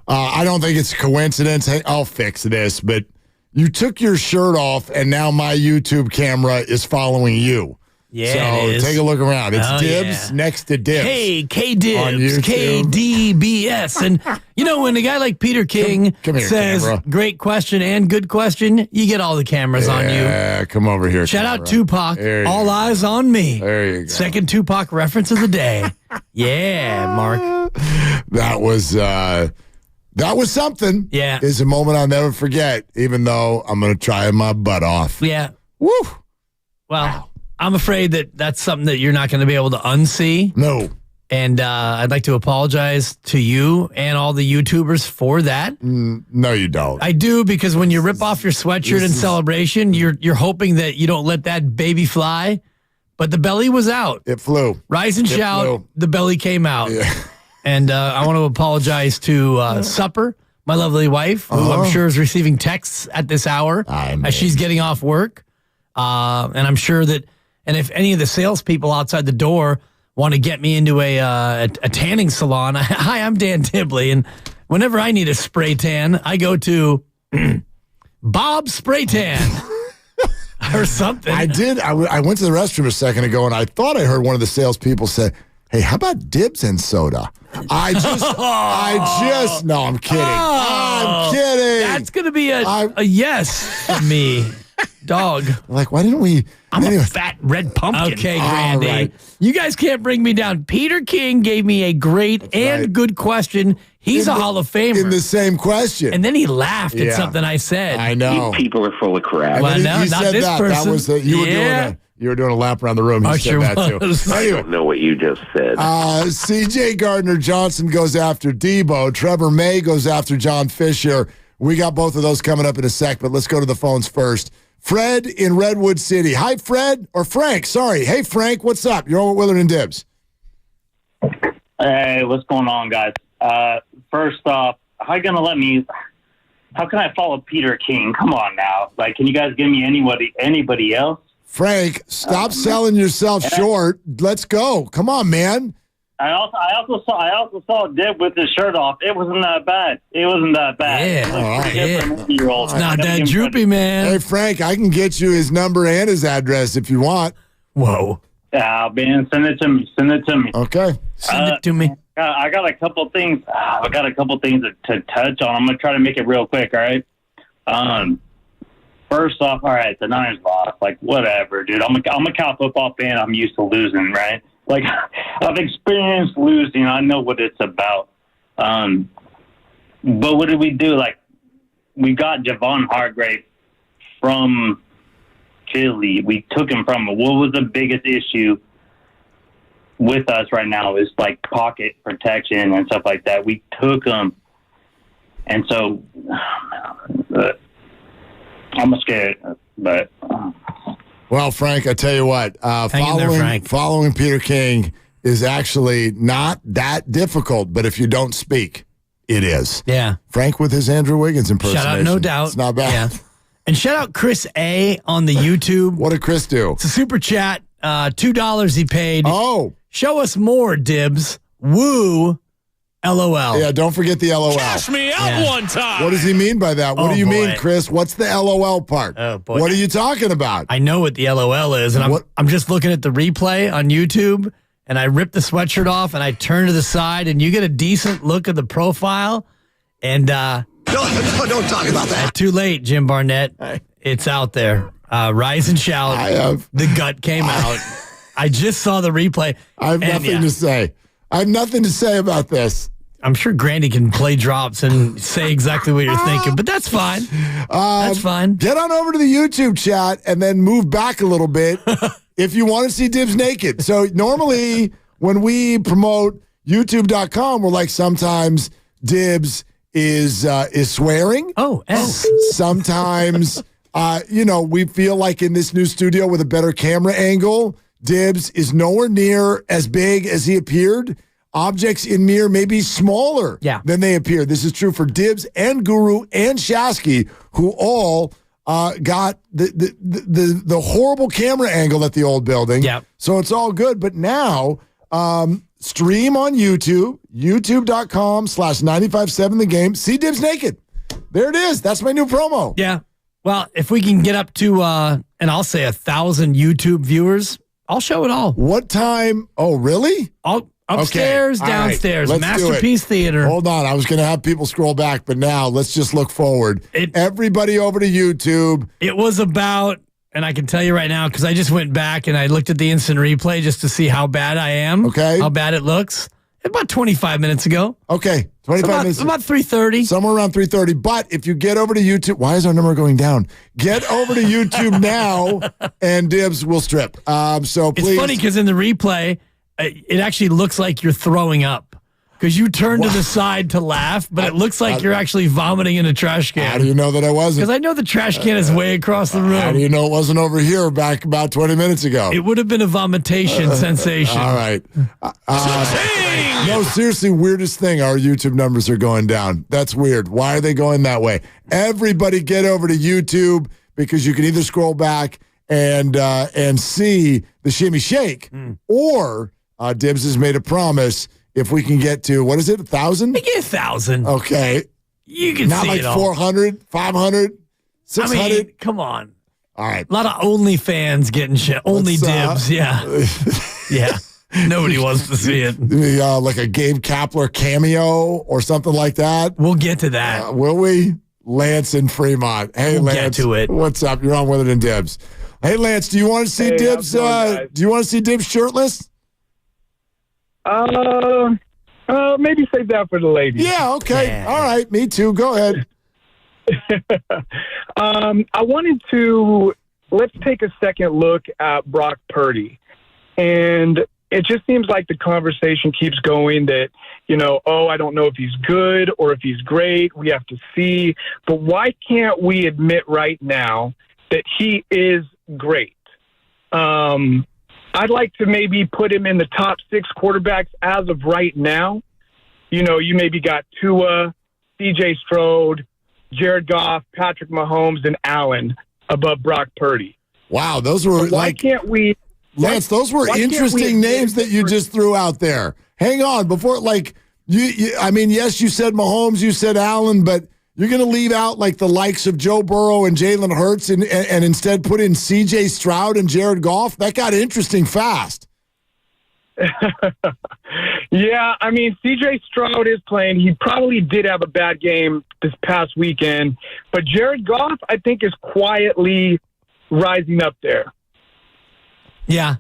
I don't think it's a coincidence. Hey, I'll fix this, but you took your shirt off, and now my YouTube camera is following you. Yeah, so it is. take a look around. It's Dibs next to Dibs. Hey, K-Dibs, KDBS. And, when a guy like Peter King come here, says, camera. great question and good question, you get all the cameras on you. Yeah, come over here, Shout camera. out Tupac. There you All go. eyes on me. There you go. Second Tupac reference of the day. Yeah, Mark. That was something. Yeah. It's a moment I'll never forget, even though I'm going to try my butt off. Yeah. Woo. Well, I'm afraid that that's something that you're not going to be able to unsee. No. And I'd like to apologize to you and all the YouTubers for that. No, you don't. I do, because when you rip off your sweatshirt in celebration, you're hoping that you don't let that baby fly. But the belly was out. It flew. Rise and shout. Flew. The belly came out. Yeah. And I want to apologize to Supper, my lovely wife, who I'm sure is receiving texts at this hour as she's getting off work. And I'm sure that, and if any of the salespeople outside the door want to get me into a tanning salon, hi, I'm Dan Tibley, and whenever I need a spray tan, I go to Bob Spray Tan or something. I did. I went to the restroom a second ago, and I thought I heard one of the salespeople say, "Hey, how about Dibs and soda?" No, I'm kidding. I'm kidding. That's going to be a yes for me, dog. Like, why didn't we? I'm a fat red pumpkin. Okay, Grandy. Right. You guys can't bring me down. Peter King gave me a great good question. He's a Hall of Famer. In the same question. And then he laughed at something I said. I know. You people are full of crap. Well, He no, not said this that. person. That was you were doing a lap around the room. You I said sure that was. too. I don't know what you just said. C.J. Gardner-Johnson goes after Debo. Trevor May goes after John Fisher. We got both of those coming up in a sec, but let's go to the phones first. Fred in Redwood City. Hi, Fred. Or Frank, sorry. Hey, Frank, what's up? You're on with Willard and Dibs. Hey, what's going on, guys? First off, how can I follow Peter King? Come on now. Like, can you guys give me anybody else? Frank, stop selling yourself short. Let's go. Come on, man. I also saw Dib with his shirt off. It wasn't that bad. Yeah. It looks pretty good for an 80-year-old. It's not that droopy, man. Hey, Frank, I can get you his number and his address if you want. Whoa. Yeah, man, send it to me. Okay. Send it to me. I got a couple things. To touch on. I'm gonna try to make it real quick. All right. First off, all right, the Niners lost. Like, whatever, dude. I'm a Cal football fan. I'm used to losing, right? Like, I've experienced losing. I know what it's about. But what did we do? Like, we got Javon Hargrave from Philly. We took him from. What was the biggest issue with us right now is like pocket protection and stuff like that. We took him, and so I'm scared. But well, Frank, I tell you what, following Peter King is actually not that difficult. But if you don't speak, it is. Yeah. Frank with his Andrew Wiggins impersonation. Shout out, no doubt. It's not bad. Yeah. And shout out Chris A. on the YouTube. What did Chris do? It's a super chat. $2 he paid. Oh. Show us more, Dibs. Woo. LOL. Yeah, don't forget the LOL. Cash me out one time. What does he mean by that? What do you mean, Chris? What's the LOL part? Oh, boy. What are you talking about? I know what the LOL is, and I'm just looking at the replay on YouTube, and I rip the sweatshirt off, and I turn to the side, and you get a decent look at the profile, and don't talk about that. Too late, Jim Barnett. It's out there. Rise and shout. The gut came out. I just saw the replay. I have nothing to say. I have nothing to say about this. I'm sure Grandy can play drops and say exactly what you're thinking, but that's fine. That's fine. Get on over to the YouTube chat and then move back a little bit if you want to see Dibs naked. So normally when we promote YouTube.com, we're like sometimes Dibs is swearing. Oh, sometimes we feel like in this new studio with a better camera angle, Dibs is nowhere near as big as he appeared. Objects in mirror may be smaller than they appear. This is true for Dibs and Guru and Shasky, who all got the horrible camera angle at the old building. Yep. So it's all good. But now, stream on YouTube, youtube.com/957 the game. See Dibs naked. There it is. That's my new promo. Yeah. Well, if we can get up to, and I'll say 1,000 YouTube viewers, I'll show it all. What time? Oh, really? Upstairs, Okay. downstairs, All right. Let's do it. Masterpiece Theater. Hold on. I was going to have people scroll back, but now let's just look forward. Everybody over to YouTube. It was about, and I can tell you right now, because I just went back and I looked at the instant replay just to see how bad I am. Okay. How bad it looks. About 25 minutes ago. Okay. 25 minutes. About 3:30. Somewhere around 3:30. But if you get over to YouTube, why is our number going down? Get over to YouTube now, and Dibs will strip. So please. It's funny because in the replay, it actually looks like you're throwing up. Because you turned to the side to laugh, but it looks like you're actually vomiting in a trash can. How do you know that I wasn't? Because I know the trash can is way across the room. How do you know it wasn't over here back about 20 minutes ago? It would have been a vomitation sensation. All right. No, seriously, weirdest thing, our YouTube numbers are going down. That's weird. Why are they going that way? Everybody get over to YouTube because you can either scroll back and see the Shimmy Shake, or Dibs has made a promise. If we can get to, what is it, 1,000? Get 1,000. Okay. You can Not see like it all. 400, 500, 600? I mean, come on. All right. A lot of OnlyFans getting shit. Only Dibs, yeah. Yeah. Nobody wants to see it. Like a Gabe Kapler cameo or something like that. We'll get to that. Will we? Lance in Fremont. Hey, We'll Lance. get to it. What's up? You're on with it and Dibs. Hey, Lance, do you want to see Dibs? Do you want to see Dibs shirtless? Maybe save that for the ladies. Yeah, okay. Yeah. All right, me too. Go ahead. I wanted to, let's take a second look at Brock Purdy. And it just seems like the conversation keeps going that, I don't know if he's good or if he's great. We have to see. But why can't we admit right now that he is great? I'd like to maybe put him in the top 6 quarterbacks as of right now. You maybe got Tua, C.J. Stroud, Jared Goff, Patrick Mahomes, and Allen above Brock Purdy. Wow, those were why can't we... Lance, those were interesting names that you just threw out there. Hang on, before, yes, you said Mahomes, you said Allen, but you're going to leave out the likes of Joe Burrow and Jalen Hurts and instead put in C.J. Stroud and Jared Goff? That got interesting fast. Yeah, C.J. Stroud is playing. He probably did have a bad game this past weekend, but Jared Goff, I think, is quietly rising up there. Yeah.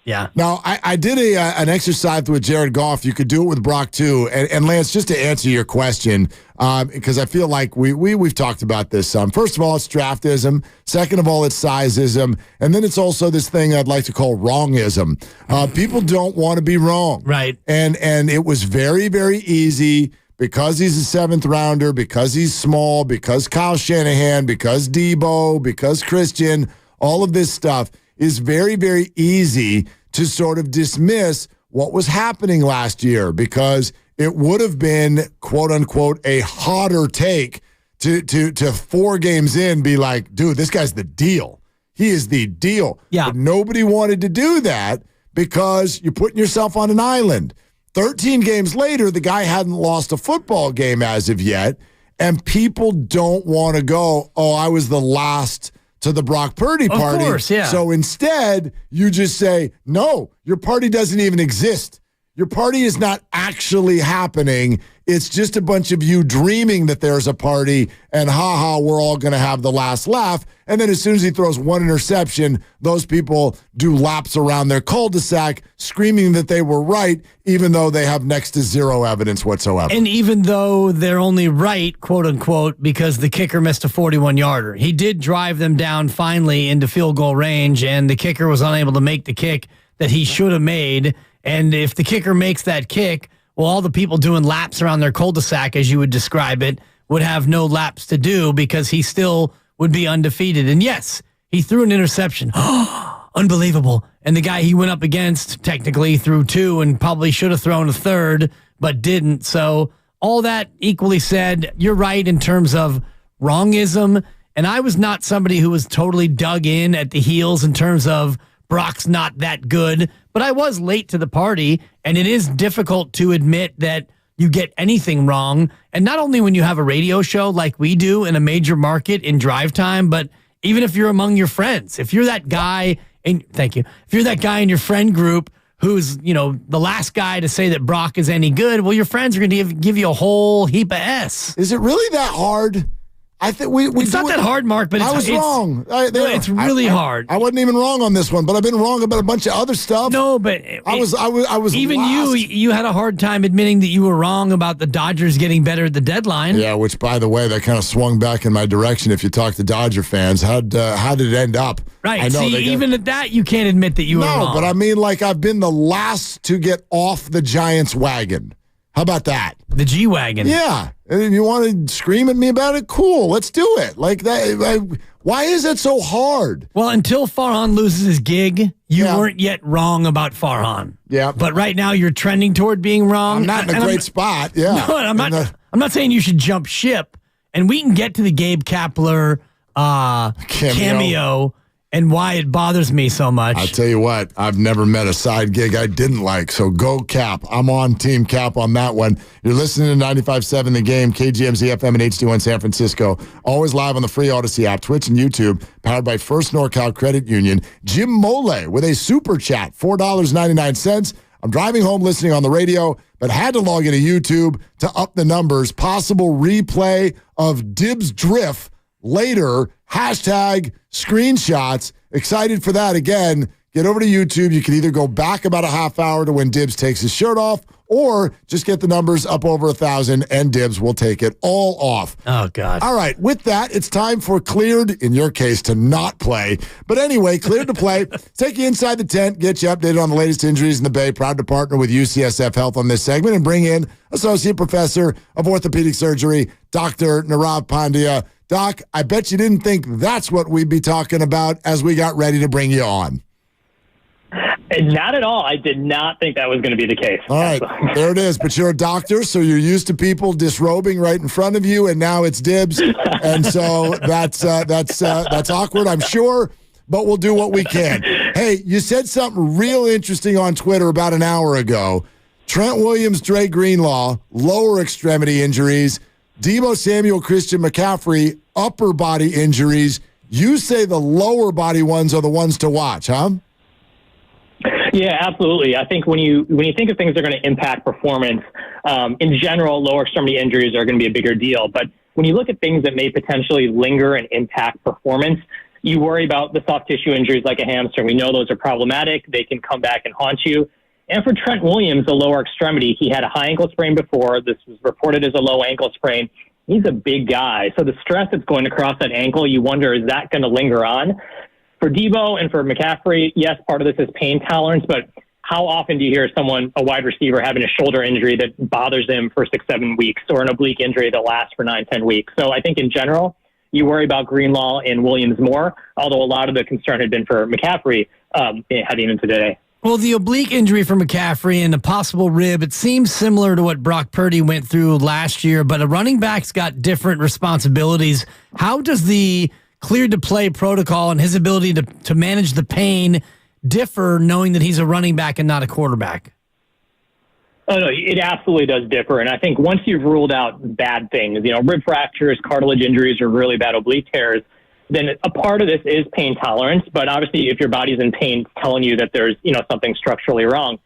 Yeah. Now, I did an exercise with Jared Goff. You could do it with Brock, too. And Lance, just to answer your question, because I feel like we've talked about this some. First of all, it's draftism. Second of all, it's sizeism. And then it's also this thing I'd like to call wrongism. People don't want to be wrong. Right. And it was very, very easy because he's a 7th rounder, because he's small, because Kyle Shanahan, because Debo, because Christian, all of this stuff is very, very easy to sort of dismiss what was happening last year because it would have been, quote unquote, a hotter take to 4 games in be like, dude, this guy's the deal. He is the deal. Yeah. But nobody wanted to do that because you're putting yourself on an island. 13 games later, the guy hadn't lost a football game as of yet, and people don't want to go, I was the last to the Brock Purdy party. Of course, yeah. So instead, you just say, no, your party doesn't even exist. Your party is not actually happening. It's just a bunch of you dreaming that there's a party and we're all going to have the last laugh. And then as soon as he throws one interception, those people do laps around their cul-de-sac screaming that they were right, even though they have next to zero evidence whatsoever. And even though they're only right, quote unquote, because the kicker missed a 41-yarder. He did drive them down finally into field goal range, and the kicker was unable to make the kick that he should have made. And if the kicker makes that kick, well, all the people doing laps around their cul-de-sac, as you would describe it, would have no laps to do because he still would be undefeated. And yes, he threw an interception. Unbelievable. And the guy he went up against technically threw 2 and probably should have thrown a 3rd, but didn't. So all that equally said, you're right in terms of wrongism. And I was not somebody who was totally dug in at the heels in terms of Brock's not that good, but I was late to the party, and it is difficult to admit that you get anything wrong. And not only when you have a radio show like we do in a major market in drive time, but even if you're among your friends. If you're that guy, thank you. If you're that guy in your friend group who's, the last guy to say that Brock is any good, well, your friends are going to give you a whole heap of S. Is it really that hard? I think we it's not that hard, Mark, but I was wrong. It's really hard. I wasn't even wrong on this one, but I've been wrong about a bunch of other stuff. No, but I was even lost. you had a hard time admitting that you were wrong about the Dodgers getting better at the deadline. Yeah, which by the way, that kind of swung back in my direction. If you talk to Dodger fans, how did it end up? Right. I know even at that, you can't admit that you were wrong. No, but I mean, I've been the last to get off the Giants wagon. How about that? The G-Wagon. Yeah. And if you want to scream at me about it, cool. Let's do it. Why is it so hard? Well, until Farhan loses his gig, you weren't yet wrong about Farhan. Yeah. But right now, you're trending toward being wrong. I'm not in a great spot. Yeah. No, I'm not saying you should jump ship. And we can get to the Gabe Kapler cameo and why it bothers me so much. I'll tell you what, I've never met a side gig I didn't like, so go Cap. I'm on Team Cap on that one. You're listening to 95.7 The Game, KGMZ FM and HD1 San Francisco. Always live on the free Odyssey app, Twitch and YouTube, powered by First NorCal Credit Union. Jim Mole with a super chat, $4.99. I'm driving home listening on the radio, but had to log into YouTube to up the numbers. Possible replay of Dibs Drift later, hashtag screenshots. Excited for that again. Get over to YouTube. You can either go back about a half hour to when Dibs takes his shirt off, or just get the numbers up over 1,000 and Dibs will take it all off. Oh, God. All right. With that, it's time for Cleared, in your case, to not play. But anyway, Cleared to play. Take you inside the tent, get you updated on the latest injuries in the Bay. Proud to partner with UCSF Health on this segment and bring in Associate Professor of Orthopedic Surgery, Dr. Nirav Pandya. Doc, I bet you didn't think that's what we'd be talking about as we got ready to bring you on. Not at all. I did not think that was going to be the case. All right, there it is. But you're a doctor, so you're used to people disrobing right in front of you, and now it's Dibs, and so that's awkward, I'm sure. But we'll do what we can. Hey, you said something real interesting on Twitter about an hour ago. Trent Williams, Dre Greenlaw, lower extremity injuries. Deebo Samuel, Christian McCaffrey, upper body injuries. You say the lower body ones are the ones to watch, huh? Yeah, absolutely. I think when you think of things that are going to impact performance, in general, lower extremity injuries are going to be a bigger deal. But when you look at things that may potentially linger and impact performance, you worry about the soft tissue injuries like a hamstring. We know those are problematic. They can come back and haunt you. And for Trent Williams, the lower extremity, he had a high ankle sprain before. This was reported as a low ankle sprain. He's a big guy. So the stress that's going across that ankle, you wonder, is that going to linger on? For Deebo and for McCaffrey, yes, part of this is pain tolerance, but how often do you hear a wide receiver, having a shoulder injury that bothers them for 6-7 weeks, or an oblique injury that lasts for 9-10 weeks? So I think in general, you worry about Greenlaw and Williams more, although a lot of the concern had been for McCaffrey heading into today. Well, the oblique injury for McCaffrey and the possible rib, it seems similar to what Brock Purdy went through last year, but a running back's got different responsibilities. How does the cleared to play protocol and his ability to manage the pain differ, knowing that he's a running back and not a quarterback? Oh, no, it absolutely does differ. And I think once you've ruled out bad things, rib fractures, cartilage injuries, or really bad oblique tears, then a part of this is pain tolerance. But obviously, if your body's in pain, it's telling you that there's, something structurally wrong.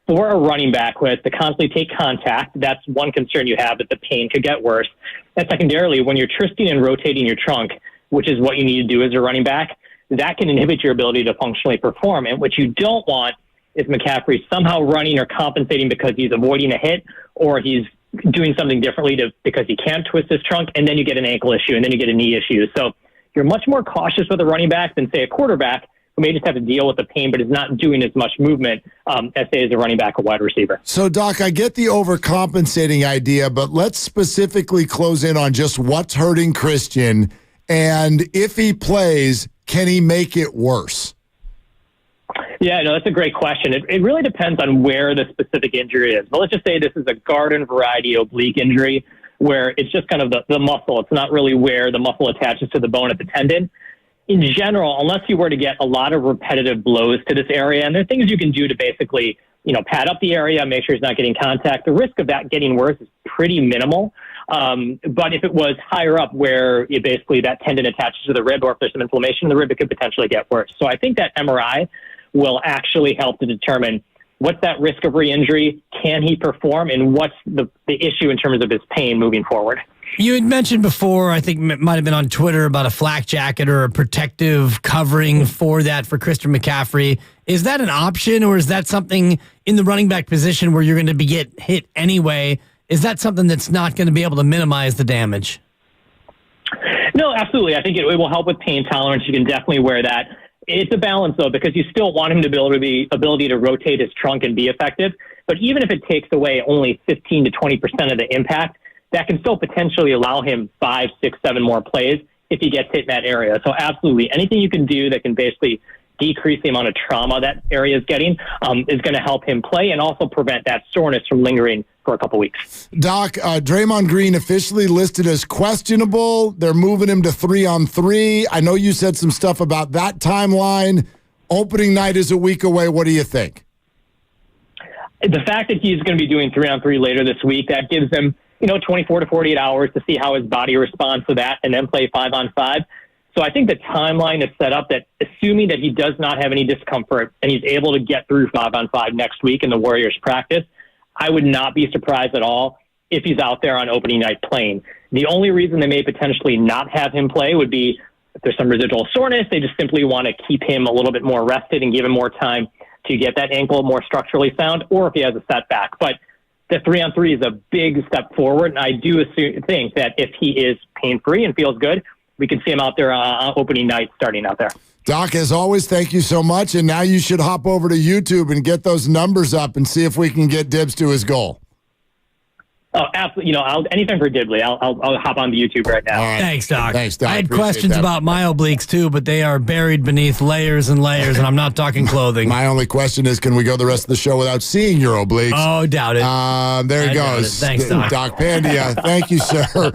For a running back who has to constantly take contact, that's one concern you have, that the pain could get worse. And secondarily, when you're twisting and rotating your trunk, which is what you need to do as a running back, that can inhibit your ability to functionally perform. And what you don't want is McCaffrey somehow running or compensating because he's avoiding a hit, or he's doing something differently because he can't twist his trunk, and then you get an ankle issue, and then you get a knee issue. So you're much more cautious with a running back than, say, a quarterback who may just have to deal with the pain but is not doing as much movement as, say, as a running back or wide receiver. So, Doc, I get the overcompensating idea, but let's specifically close in on just what's hurting Christian, and if he plays, can he make it worse? Yeah, no, that's a great question. It really depends on where the specific injury is. But let's just say this is a garden variety oblique injury. where it's just kind of the muscle. It's not really where the muscle attaches to the bone at the tendon. In general, unless you were to get a lot of repetitive blows to this area, and there are things you can do to basically, pad up the area, make sure he's not getting contact, the risk of that getting worse is pretty minimal. But if it was higher up where basically that tendon attaches to the rib, or if there's some inflammation in the rib, it could potentially get worse. So I think that MRI will actually help to determine what's that risk of re-injury, can he perform, and what's the issue in terms of his pain moving forward. You had mentioned before, I think it might have been on Twitter, about a flak jacket or a protective covering for Christian McCaffrey. Is that an option, or is that something in the running back position where you're going to get hit anyway? Is that something that's not going to be able to minimize the damage? No, absolutely. I think it will help with pain tolerance. You can definitely wear that. It's a balance, though, because you still want him to be able to be ability to rotate his trunk and be effective. But even if it takes away only 15 to 20% of the impact, that can still potentially allow him 5, 6, 7 more plays if he gets hit in that area. So absolutely, anything you can do that can basically decrease the amount of trauma that area is getting is going to help him play and also prevent that soreness from lingering for a couple weeks. Doc, Draymond Green officially listed as questionable. They're moving him to 3-on-3. I know you said some stuff about that timeline. Opening night is a week away. What do you think? The fact that he's going to be doing 3-on-3 later this week, that gives him 24 to 48 hours to see how his body responds to that and then play 5-on-5. So I think the timeline is set up that, assuming that he does not have any discomfort and he's able to get through 5-on-5 next week in the Warriors practice, I would not be surprised at all if he's out there on opening night playing. The only reason they may potentially not have him play would be if there's some residual soreness. They just simply want to keep him a little bit more rested and give him more time to get that ankle more structurally sound, or if he has a setback. But the 3-on-3 is a big step forward, and I do think that if he is pain-free and feels good, we can see him out there on opening night starting out there. Doc, as always, thank you so much, and now you should hop over to YouTube and get those numbers up and see if we can get Dibs to his goal. Oh, absolutely. Anything for Dibley. I'll hop on to YouTube right now. Right. Thanks, Doc. Thanks, Doc. I had Appreciate questions that. about my obliques, too, but they are buried beneath layers and layers, and I'm not talking clothing. My only question is, can we go the rest of the show without seeing your obliques? Oh, doubt it. There he goes. Thanks, Doc. Doc Pandia. Thank you, sir.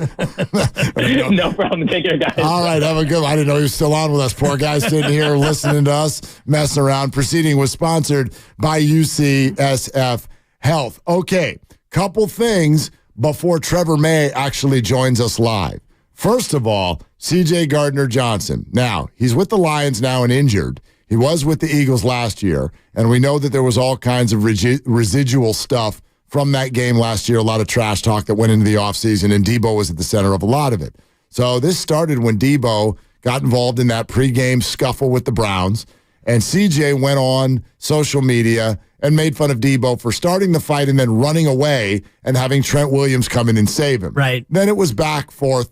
No problem. Take care, guys. All right, have a good one. I didn't know he was still on with us. Poor guy sitting here listening to us, messing around. Proceeding was sponsored by UCSF Health. Okay, couple things before Trevor May actually joins us live. First of all, C.J. Gardner-Johnson. Now, he's with the Lions now and injured. He was with the Eagles last year, and we know that there was all kinds of residual stuff from that game last year, a lot of trash talk that went into the offseason, and Debo was at the center of a lot of it. So this started when Debo got involved in that pregame scuffle with the Browns, and C.J. went on social media and made fun of Debo for starting the fight and then running away and having Trent Williams come in and save him. Right. Then it was back, forth,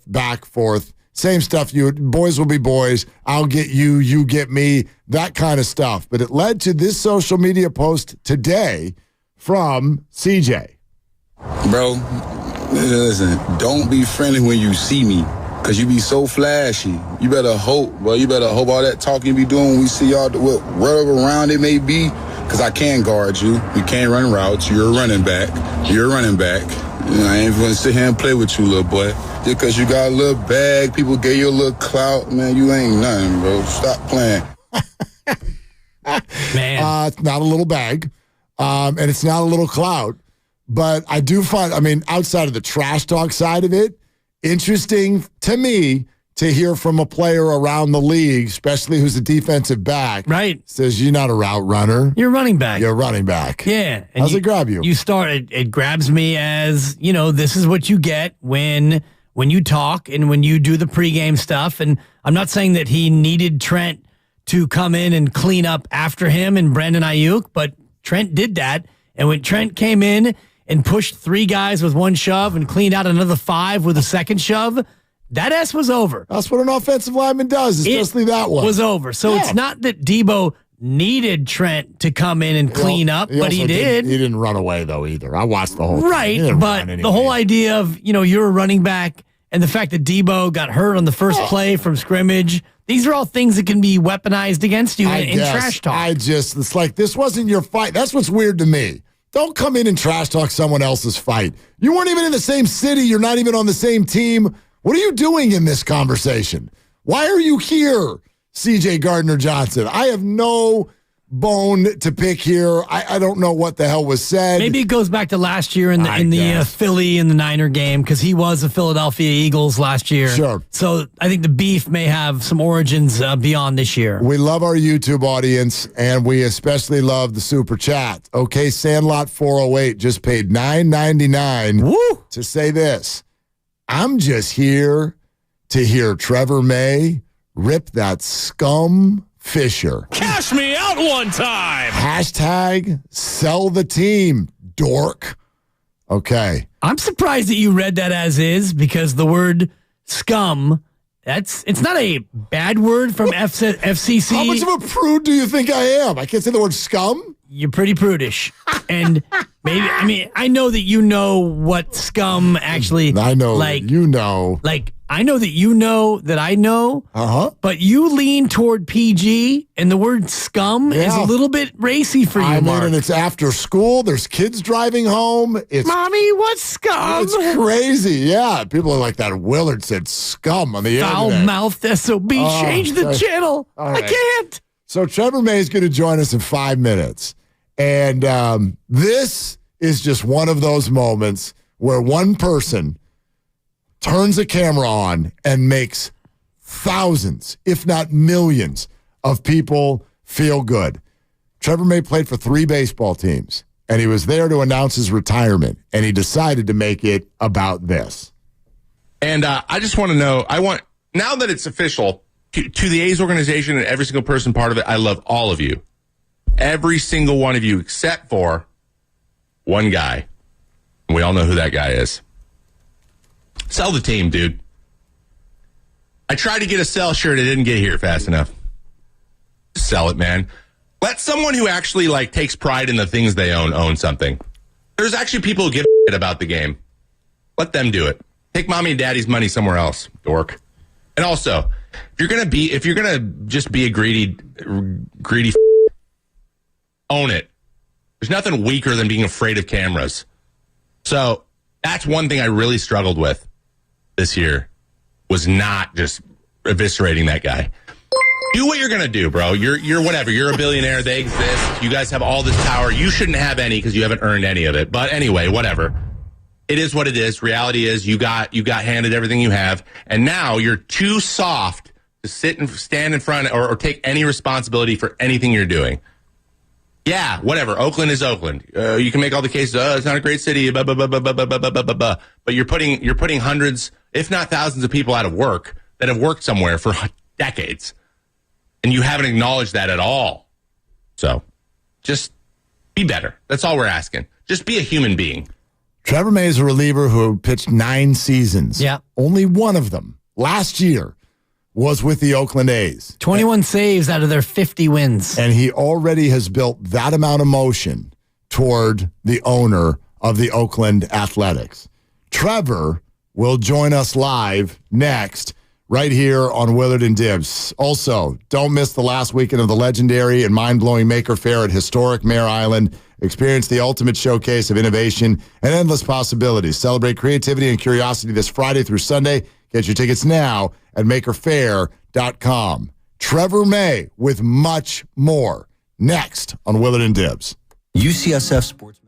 same stuff. You boys will be boys. I'll get you, you get me, that kind of stuff. But it led to this social media post today from CJ. Bro, listen, don't be friendly when you see me, because you be so flashy. You better hope, bro. You better hope all that talking you be doing when we see y'all, wherever around it may be, because I can guard you. You can't run routes. You're a running back. I ain't going to sit here and play with you, little boy. Just because you got a little bag, people gave you a little clout, man, you ain't nothing, bro. Stop playing. Man. It's not a little bag, and it's not a little clout. But I do find, outside of the trash talk side of it, interesting to me to hear from a player around the league, especially who's a defensive back. Right. Says, you're not a route runner. You're a running back. You're a running back. Yeah. And How's it grab you? It grabs me as, this is what you get when you talk and when you do the pregame stuff. And I'm not saying that he needed Trent to come in and clean up after him and Brandon Ayuk, but Trent did that. And when Trent came in and pushed 3 guys with 1 shove and cleaned out another 5 with a second shove, that S was over. That's what an offensive lineman does, especially that one. Was over. So It's not that Debo needed Trent to come in and clean up, but he did. He didn't run away, though, either. I watched the whole thing. Right, but the whole idea of, you're a running back and the fact that Debo got hurt on the first play from scrimmage, these are all things that can be weaponized against you in trash talk. It's like, this wasn't your fight. That's what's weird to me. Don't come in and trash talk someone else's fight. You weren't even in the same city. You're not even on the same team. What are you doing in this conversation? Why are you here, CJ Gardner-Johnson? I have no bone to pick here. I don't know what the hell was said. Maybe it goes back to last year in the Philly and the Niner game, because he was a Philadelphia Eagles last year. Sure. So I think the beef may have some origins beyond this year. We love our YouTube audience, and we especially love the super chat. Okay, Sandlot 408 just paid $9.99 to say this. I'm just here to hear Trevor May rip that scum Fisher. Cash me out one time. Hashtag sell the team, dork. Okay. I'm surprised that you read that as is, because the word scum, it's not a bad word from FCC. How much of a prude do you think I am? I can't say the word scum? You're pretty prudish. And I know that you know what scum actually. I know, you know. I know that you know that I know. But you lean toward PG, and the word scum is a little bit racy for you, Mark. And it's after school. There's kids driving home. Mommy, what's scum? It's crazy. Yeah. People are like that. Willard said scum on the internet. Foul-mouthed SOB. Change the channel. Right. I can't. So Trevor May is going to join us in 5 minutes. And this is just one of those moments where one person turns a camera on and makes thousands, if not millions, of people feel good. Trevor May played for 3 baseball teams, and he was there to announce his retirement, and he decided to make it about this. And I just want to know, now that it's official, to the A's organization and every single person part of it, I love all of you. Every single one of you except for one guy. We all know who that guy is. Sell the team, dude. I tried to get a sell shirt. It didn't get here fast enough. Sell it, man. Let someone who actually takes pride in the things they own something. There's actually people who give a shit about the game. Let them do it. Take mommy and daddy's money somewhere else, dork. And also, if you're gonna just be a greedy, own it. There's nothing weaker than being afraid of cameras. So that's one thing I really struggled with this year, was not just eviscerating that guy. Do what you're going to do, bro. You're whatever. You're a billionaire. They exist. You guys have all this power. You shouldn't have any because you haven't earned any of it. But anyway, whatever. It is what it is. Reality is you got handed everything you have, and now you're too soft to sit and stand in front or take any responsibility for anything you're doing. Yeah, whatever. Oakland is Oakland. You can make all the cases. It's not a great city. Blah, blah, blah, blah, blah, blah, blah, blah, blah. But you're putting hundreds, if not thousands, of people out of work that have worked somewhere for decades, and you haven't acknowledged that at all. So, just be better. That's all we're asking. Just be a human being. Trevor May is a reliever who pitched 9 seasons. Yeah, only one of them last year was with the Oakland A's. 21 saves out of their 50 wins. And he already has built that amount of motion toward the owner of the Oakland Athletics. Trevor will join us live next, right here on Willard and Dibbs. Also, don't miss the last weekend of the legendary and mind-blowing Maker Fair at historic Mare Island. Experience the ultimate showcase of innovation and endless possibilities. Celebrate creativity and curiosity this Friday through Sunday. Get your tickets now at makerfair.com. Trevor May with much more next on Willard and Dibbs. UCSF Sports.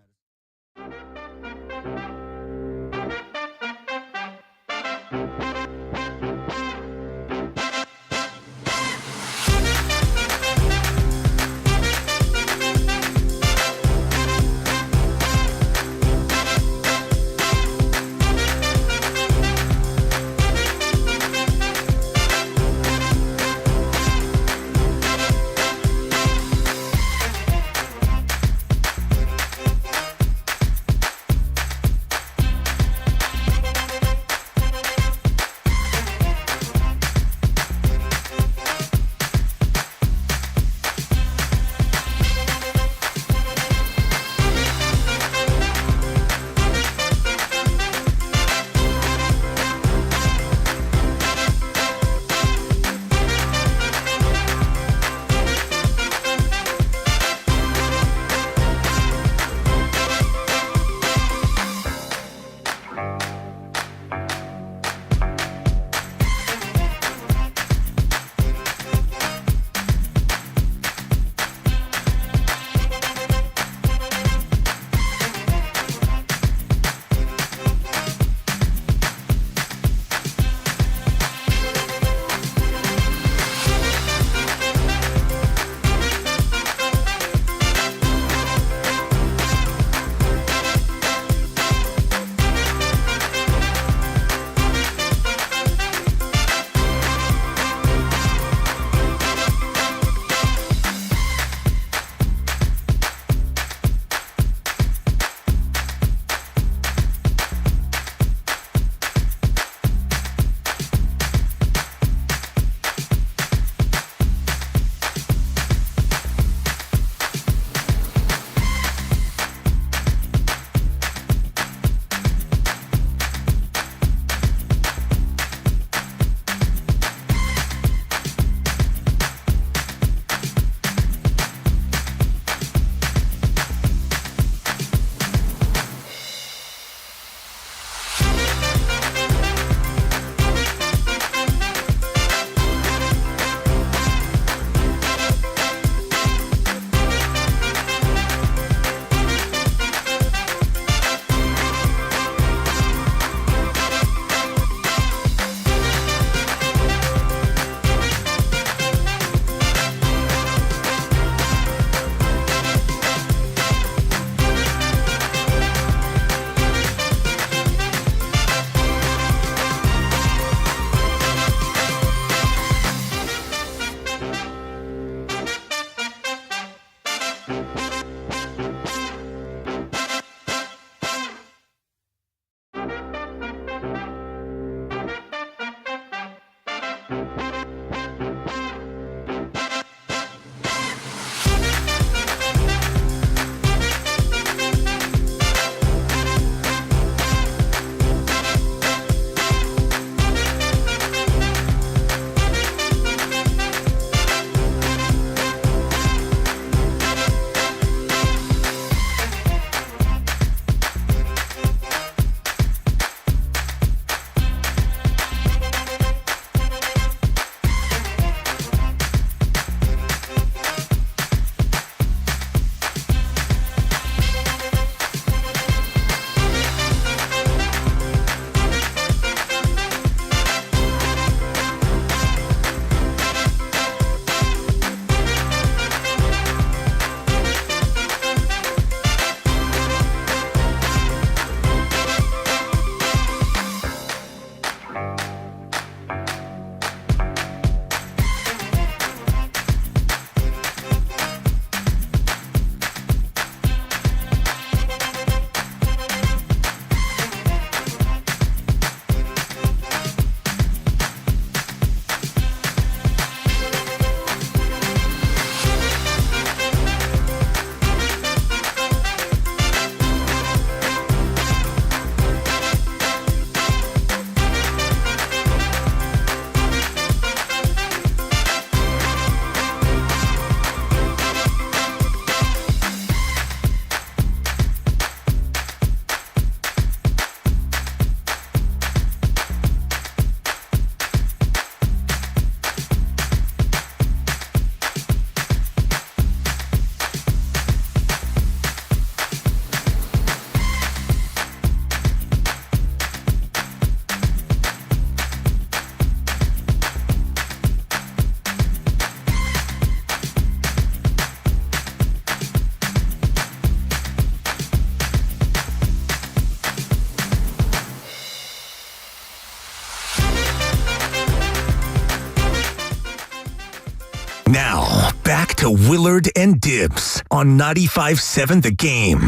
back to Willard and Dibs on 95.7 The Game.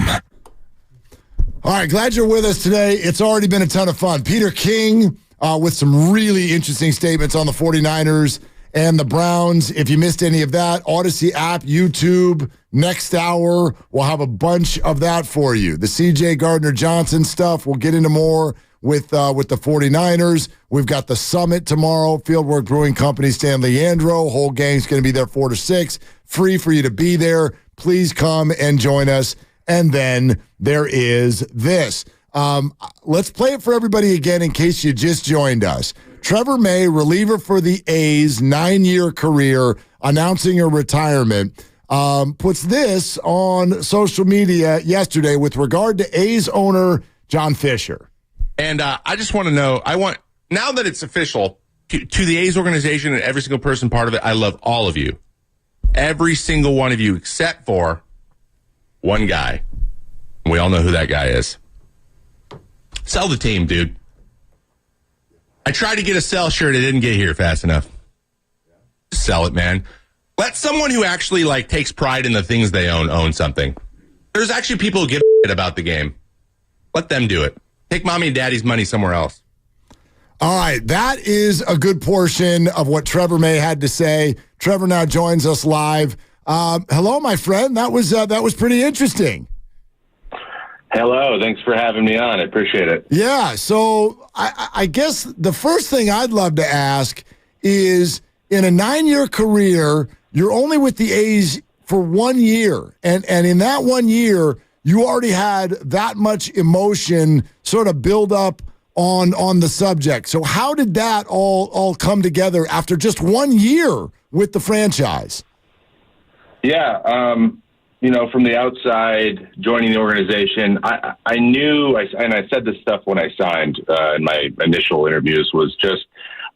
All right, glad you're with us today. It's already been a ton of fun. Peter King with some really interesting statements on the 49ers and the Browns. If you missed any of that, Odyssey app, YouTube, next hour, we'll have a bunch of that for you. The C.J. Gardner-Johnson stuff, we'll get into more with the 49ers. We've got the Summit tomorrow, Fieldwork Brewing Company, Stanley Andro. Whole gang's going to be there 4 to 6. Free for you to be there. Please come and join us. And then there is this. Let's play it for everybody again in case you just joined us. Trevor May, reliever for the A's, 9-year career, announcing a retirement, puts this on social media yesterday with regard to A's owner John Fisher. And I just want to know, now that it's official, to the A's organization and every single person part of it, I love all of you. Every single one of you except for one guy. We all know who that guy is. Sell the team, dude. I tried to get a sell shirt. It didn't get here fast enough. Sell it, man. Let someone who actually takes pride in the things they own something. There's actually people who give a shit about the game. Let them do it. Take mommy and daddy's money somewhere else. All right, that is a good portion of what Trevor May had to say. Trevor now joins us live. Hello, my friend. That was pretty interesting. Hello. Thanks for having me on. I appreciate it. Yeah. So I guess the first thing I'd love to ask is, in a 9-year career, you're only with the A's for 1 year. And in that 1 year, you already had that much emotion sort of build up on the subject. So how did that all come together after just 1 year with the franchise? Yeah, from the outside, joining the organization, I knew, and I said this stuff when I signed in my initial interviews, was just,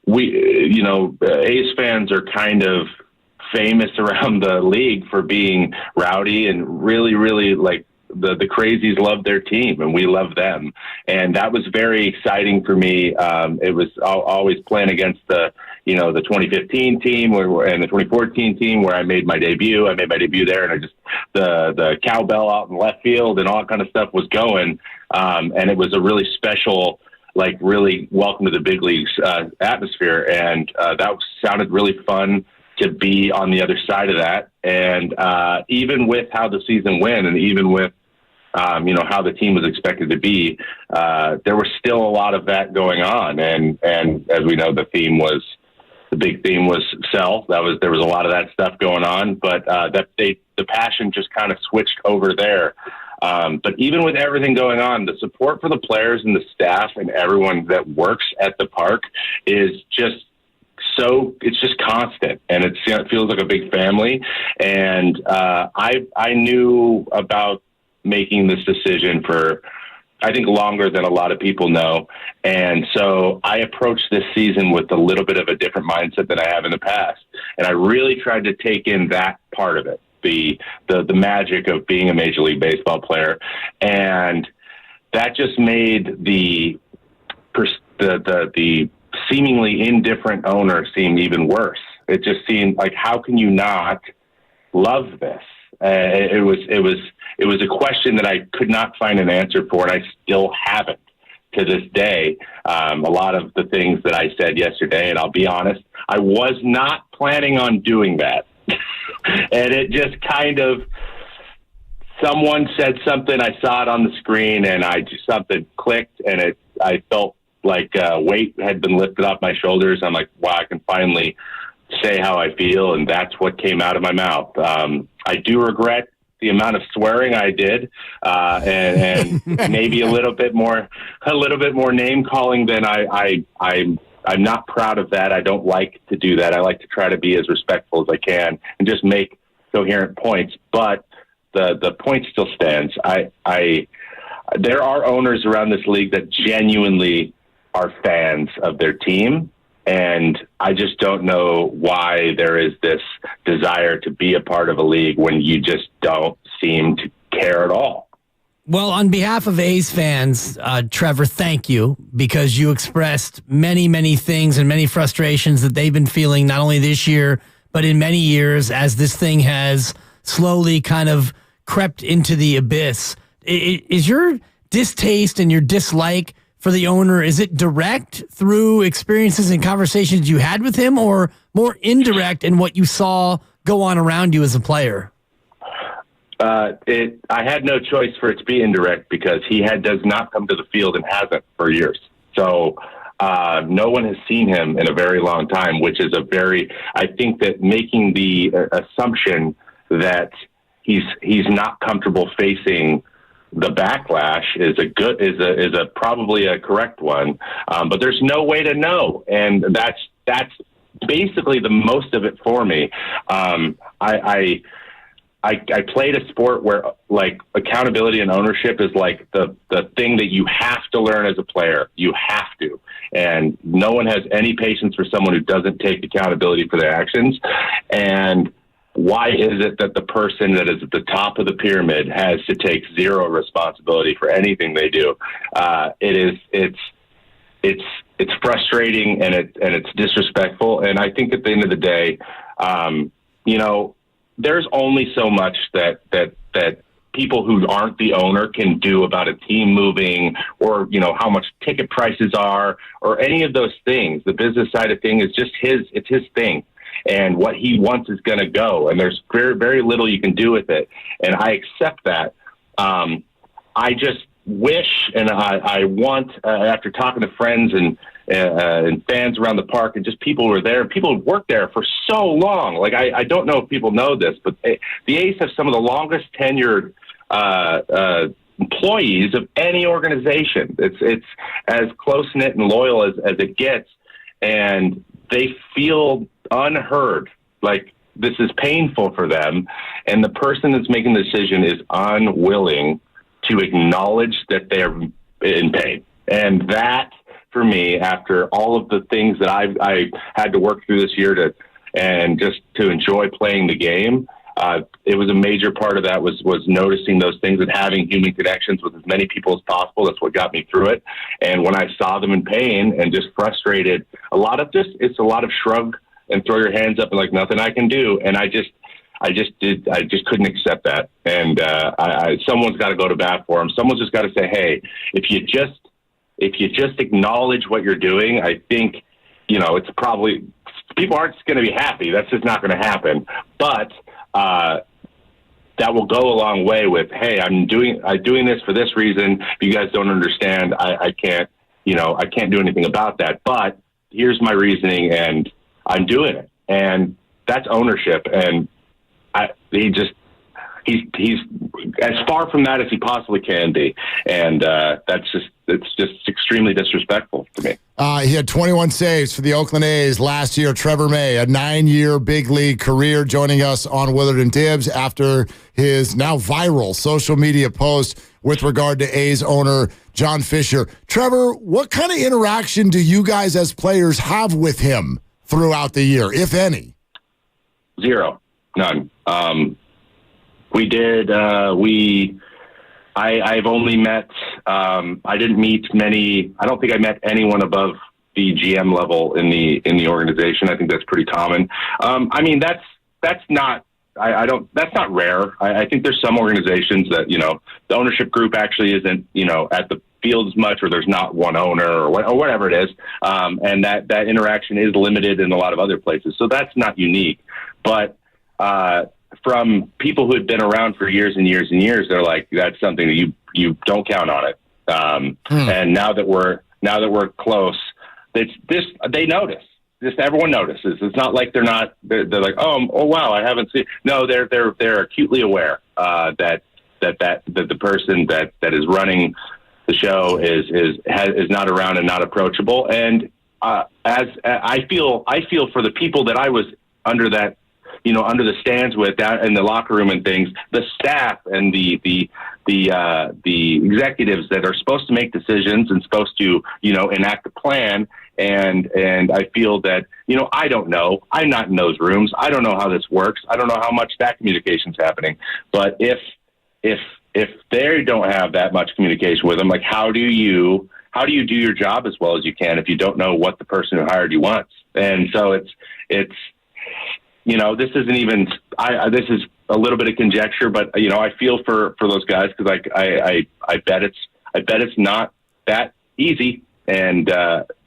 A's fans are kind of famous around the league for being rowdy and really, really the crazies love their team and we love them. And that was very exciting for me. It was always playing against the 2015 team and the 2014 team where I made my debut. I made my debut there, and I just, the cowbell out in left field and all kind of stuff was going. And it was a really special, really welcome to the big leagues atmosphere. And that sounded really fun to be on the other side of that. And even with how the season went, and even with how the team was expected to be, there was still a lot of that going on. And as we know, the big theme was sell. There was a lot of that stuff going on, but the passion just kind of switched over there. But even with everything going on, the support for the players and the staff and everyone that works at the park is just it's just constant, and it feels like a big family. And I knew about making this decision for, I think, longer than a lot of people know. And so I approached this season with a little bit of a different mindset than I have in the past. And I really tried to take in that part of it, the magic of being a Major League Baseball player. And that just made the seemingly indifferent owner seem even worse. It just seemed like, how can you not love this? It was a question that I could not find an answer for, and I still haven't to this day. A lot of the things that I said yesterday, and I'll be honest, I was not planning on doing that. And it just kind of, someone said something, I saw it on the screen, and something clicked, and I felt like weight had been lifted off my shoulders. I'm like, wow, I can finally say how I feel, and that's what came out of my mouth. I do regret the amount of swearing I did, and maybe a little bit more name calling than I'm not proud of that. I don't like to do that. I like to try to be as respectful as I can and just make coherent points. But the point still stands. There are owners around this league that genuinely are fans of their team. And I just don't know why there is this desire to be a part of a league when you just don't seem to care at all. Well, on behalf of A's fans, Trevor, thank you, because you expressed many, many things and many frustrations that they've been feeling not only this year, but in many years, as this thing has slowly kind of crept into the abyss, is your distaste and your dislike for the owner, is it direct through experiences and conversations you had with him, or more indirect in what you saw go on around you as a player? I had no choice for it to be indirect because he does not come to the field and hasn't for years. So no one has seen him in a very long time, which is I think that making the assumption that he's not comfortable facing the backlash is probably a correct one. But there's no way to know. And that's basically the most of it for me. I played a sport where like accountability and ownership is like the thing that you have to learn as a player. You have to. And no one has any patience for someone who doesn't take accountability for their actions. And why is it that the person that is at the top of the pyramid has to take zero responsibility for anything they do? It's frustrating and it's disrespectful. And I think at the end of the day, there's only so much that people who aren't the owner can do about a team moving, or how much ticket prices are, or any of those things. The business side of things is just it's his thing, and what he wants is going to go, and there's very, very little you can do with it. And I accept that. I just wish, and I want, after talking to friends and fans around the park and just people who are there, people who worked there for so long. Like, I don't know if people know this, but the A's have some of the longest tenured employees of any organization. It's as close-knit and loyal as it gets, and they feel unheard. Like, this is painful for them, and the person that's making the decision is unwilling to acknowledge that they're in pain. And that, for me, after all of the things that I had to work through this year to enjoy playing the game, it was a major part of that was noticing those things and having human connections with as many people as possible. That's what got me through it. And when I saw them in pain and just frustrated, it's a lot of shrug and throw your hands up and like, nothing I can do. And I just couldn't accept that. And someone's got to go to bat for him. Someone's just got to say, hey, if you just acknowledge what you're doing, I think, it's probably, people aren't going to be happy. That's just not going to happen. But that will go a long way with, hey, I'm doing this for this reason. If you guys don't understand, I can't do anything about that. But here's my reasoning, and I'm doing it. And that's ownership. And he's as far from that as he possibly can be. And it's just extremely disrespectful to me. He had 21 saves for the Oakland A's last year. Trevor May, a 9-year big league career, joining us on Willard and Dibbs after his now viral social media post with regard to A's owner John Fisher. Trevor, what kind of interaction do you guys as players have with him throughout the year, if any? Zero. None. I've only met, I didn't meet many, I don't think I met anyone above the GM level in the organization. I think that's pretty common. That's not rare. I think there's some organizations that, the ownership group actually isn't, at the field as much, or there's not one owner or whatever it is. And that interaction is limited in a lot of other places. So that's not unique. But, from people who had been around for years and years and years, they're like, that's something that you don't count on it. And now that we're close, they notice. Just everyone notices. It's not like they're like, oh wow, I haven't seen. No, they're acutely aware that the person that is running the show is not around and not approachable. And as I feel for the people that I was under that, under the stands with, down in the locker room and things, the staff and the executives that are supposed to make decisions and supposed to, enact a plan. And I feel that, I don't know. I'm not in those rooms. I don't know how this works. I don't know how much that communication's happening. But if they don't have that much communication with them, like, how do you do your job as well as you can if you don't know what the person who hired you wants? And so this isn't even. This is a little bit of conjecture, but I feel for those guys because I bet it's not that easy, and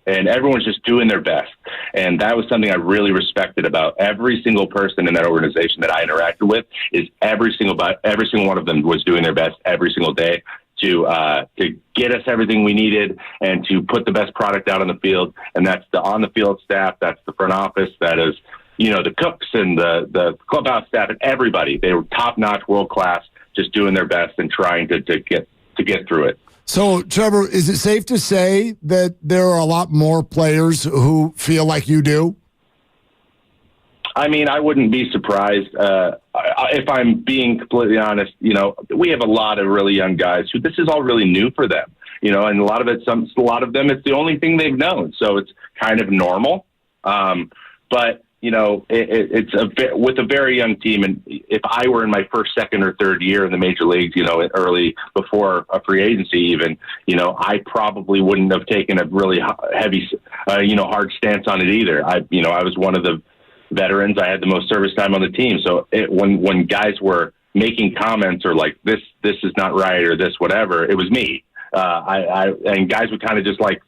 everyone's just doing their best. And that was something I really respected about every single person in that organization that I interacted with. Is every single one of them was doing their best every single day to get us everything we needed and to put the best product out on the field. And that's the on the field staff, that's the front office, that is the cooks and the clubhouse staff and everybody. They were top notch, world class, just doing their best and trying to get through it. So, Trevor, is it safe to say that there are a lot more players who feel like you do? I mean, I wouldn't be surprised if I'm being completely honest. We have a lot of really young guys who this is all really new for them. And a lot of them, it's the only thing they've known. So it's kind of normal. But it's with a very young team. And if I were in my first, second, or third year in the major leagues, early before a free agency, even, I probably wouldn't have taken a really heavy, hard stance on it either. I was one of the veterans. I had the most service time on the team. So when guys were making comments or like this is not right or this whatever, it was me. And guys would kind of just like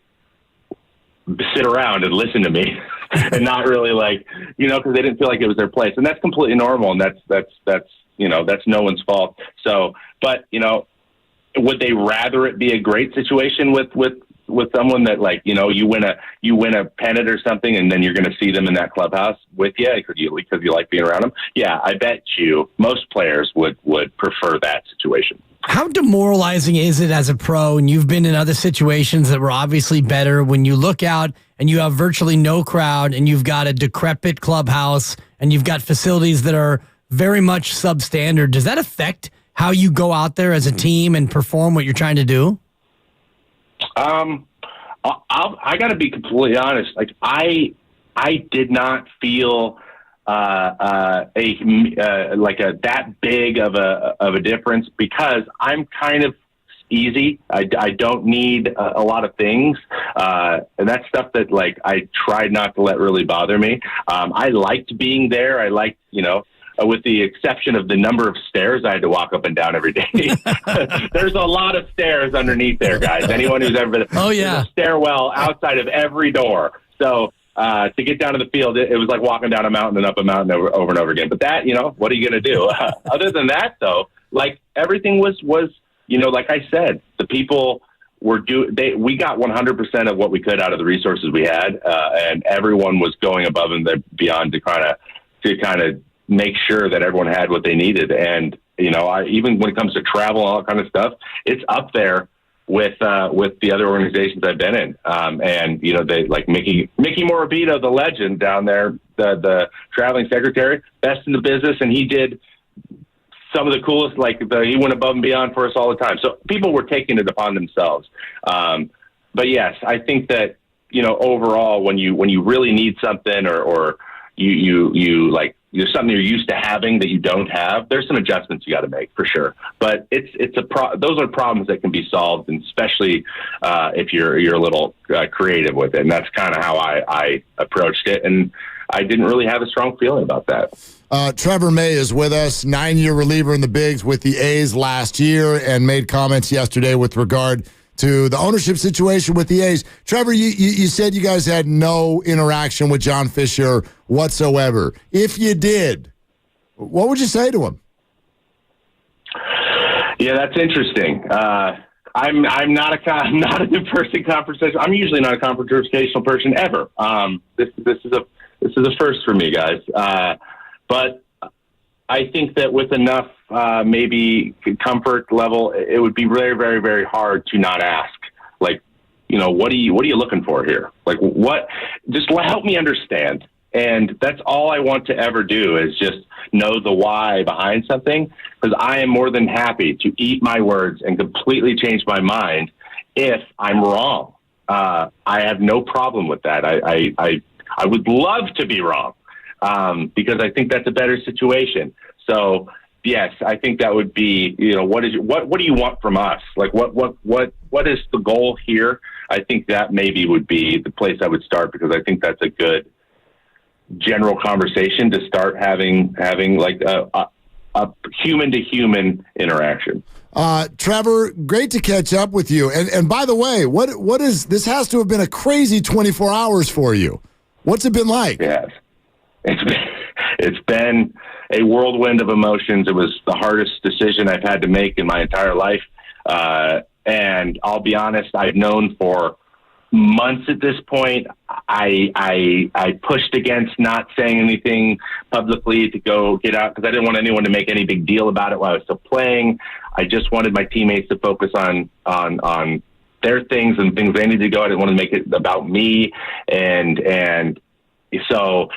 sit around and listen to me and not really because they didn't feel like it was their place. And that's completely normal. And that's no one's fault. So, but would they rather it be a great situation with someone that you win a pennant or something and then you're going to see them in that clubhouse with you because you like being around them? Yeah, I bet you most players would prefer that situation. How demoralizing is it as a pro, and you've been in other situations that were obviously better, when you look out and you have virtually no crowd and you've got a decrepit clubhouse and you've got facilities that are very much substandard? Does that affect how you go out there as a team and perform what you're trying to do? I got to be completely honest. I did not feel that big of a difference because I'm kind of easy. I don't need a lot of things, and that's stuff that I tried not to let really bother me. I liked being there. I liked with the exception of the number of stairs I had to walk up and down every day. There's a lot of stairs underneath there, guys. Anyone who's ever been, there's a stairwell outside of every door. So to get down to the field, it was like walking down a mountain and up a mountain over and over again. But that, what are you going to do? Other than that, though, everything was, like I said, the people were we got 100% of what we could out of the resources we had, and everyone was going above and beyond to kind of make sure that everyone had what they needed. And, even when it comes to travel and all that kind of stuff, it's up there with the other organizations I've been in. And, they like Mickey Morabito, the legend down there, the traveling secretary, best in the business. And he did some of the coolest, he went above and beyond for us all the time. So people were taking it upon themselves. But yes, I think that, overall, when you really need something or there's something you're used to having that you don't have, there's some adjustments you got to make for sure. But those are problems that can be solved, and especially if you're a little creative with it. And that's kind of how I approached it. And I didn't really have a strong feeling about that. Trevor May is with us, 9-year reliever in the bigs with the A's last year, and made comments yesterday with regard to the ownership situation with the A's. Trevor, you said you guys had no interaction with John Fisher whatsoever. If you did, what would you say to him? Yeah, that's interesting. I'm not an in-person conversation. I'm usually not a confrontational person ever. This is a first for me, guys. But I think that with enough maybe comfort level, it would be very, very, very hard to not ask. What are you looking for here? What? Just help me understand. And that's all I want to ever do is just know the why behind something, because I am more than happy to eat my words and completely change my mind if I'm wrong. I have no problem with that. I would love to be wrong because I think that's a better situation. So yes, I think that would be, what do you want from us? What is the goal here? I think that maybe would be the place I would start, because I think that's a good general conversation to start having like a human to human interaction. Trevor, great to catch up with you. And by the way, what is this? Has to have been a crazy 24 hours for you. What's it been like? Yes, it's been a whirlwind of emotions. It was the hardest decision I've had to make in my entire life. And I'll be honest, I've known for months at this point. I pushed against not saying anything publicly to go get out because I didn't want anyone to make any big deal about it while I was still playing. I just wanted my teammates to focus on their things and things they need to go. I didn't want to make it about me. And so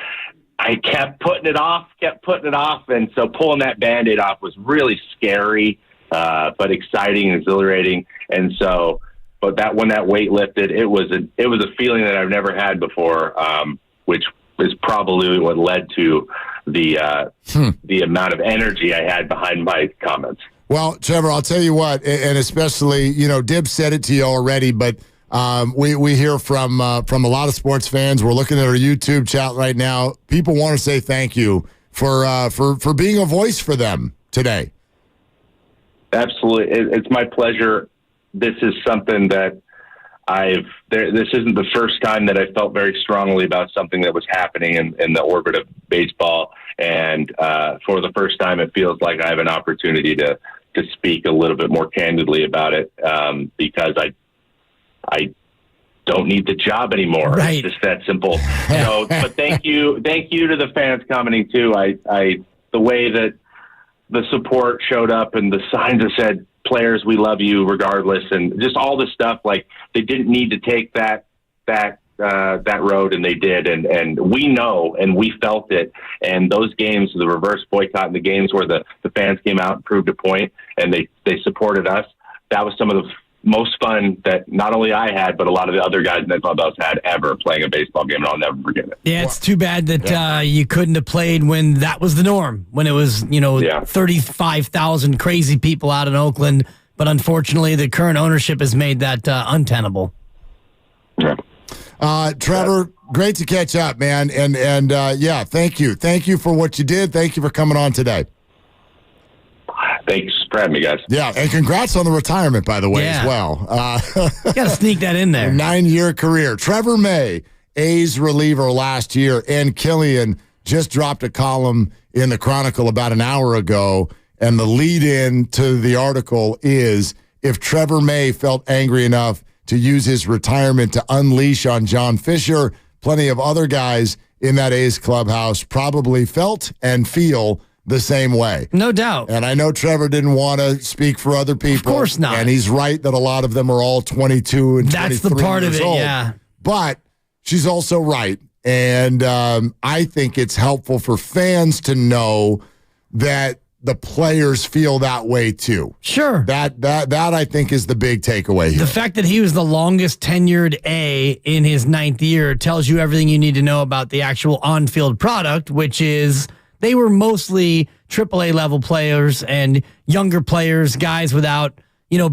I kept putting it off. And so pulling that Band-Aid off was really scary, but exciting and exhilarating. And so, but when that weight lifted, it was a feeling that I've never had before, which is probably what led to the amount of energy I had behind my comments. Well, Trevor, I'll tell you what, and especially, Dib said it to you already, but we hear from a lot of sports fans. We're looking at our YouTube chat right now. People want to say thank you for being a voice for them today. Absolutely. It's my pleasure. This is something that this isn't the first time that I felt very strongly about something that was happening in the orbit of baseball. And for the first time, it feels like I have an opportunity to speak a little bit more candidly about it because I don't need the job anymore. Right. It's just that simple. So, but thank you to the fans commenting too. The way that the support showed up and the signs that said, "Players, we love you regardless," and just all this stuff. Like they didn't need to take that road, and they did. And we know, and we felt it. And those games, the reverse boycott, and the games where the fans came out and proved a point, and they supported us. That was some of the most fun that not only I had, but a lot of the other guys in the clubhouse had ever playing a baseball game, and I'll never forget it. Yeah, it's too bad that you couldn't have played when that was the norm, when it was, 35,000 crazy people out in Oakland. But unfortunately, the current ownership has made that untenable. Yeah. Trevor, great to catch up, man. And thank you. Thank you for what you did. Thank you for coming on today. Thanks for having me, guys. Yeah, and congrats on the retirement, by the way, as well. You got to sneak that in there. 9-year career. Trevor May, A's reliever last year, and Killian just dropped a column in the Chronicle about an hour ago, and the lead-in to the article is, if Trevor May felt angry enough to use his retirement to unleash on John Fisher, plenty of other guys in that A's clubhouse probably felt and feel the same way. No doubt. And I know Trevor didn't want to speak for other people. Of course not. And he's right that a lot of them are all 22 and 23 That's the part years of it, old. yeah. But she's also right. And I think it's helpful for fans to know that the players feel that way too. Sure. That I think is the big takeaway here. The fact that he was the longest tenured A in his 9th year tells you everything you need to know about the actual on-field product, which is they were mostly AAA level players and younger players, guys without,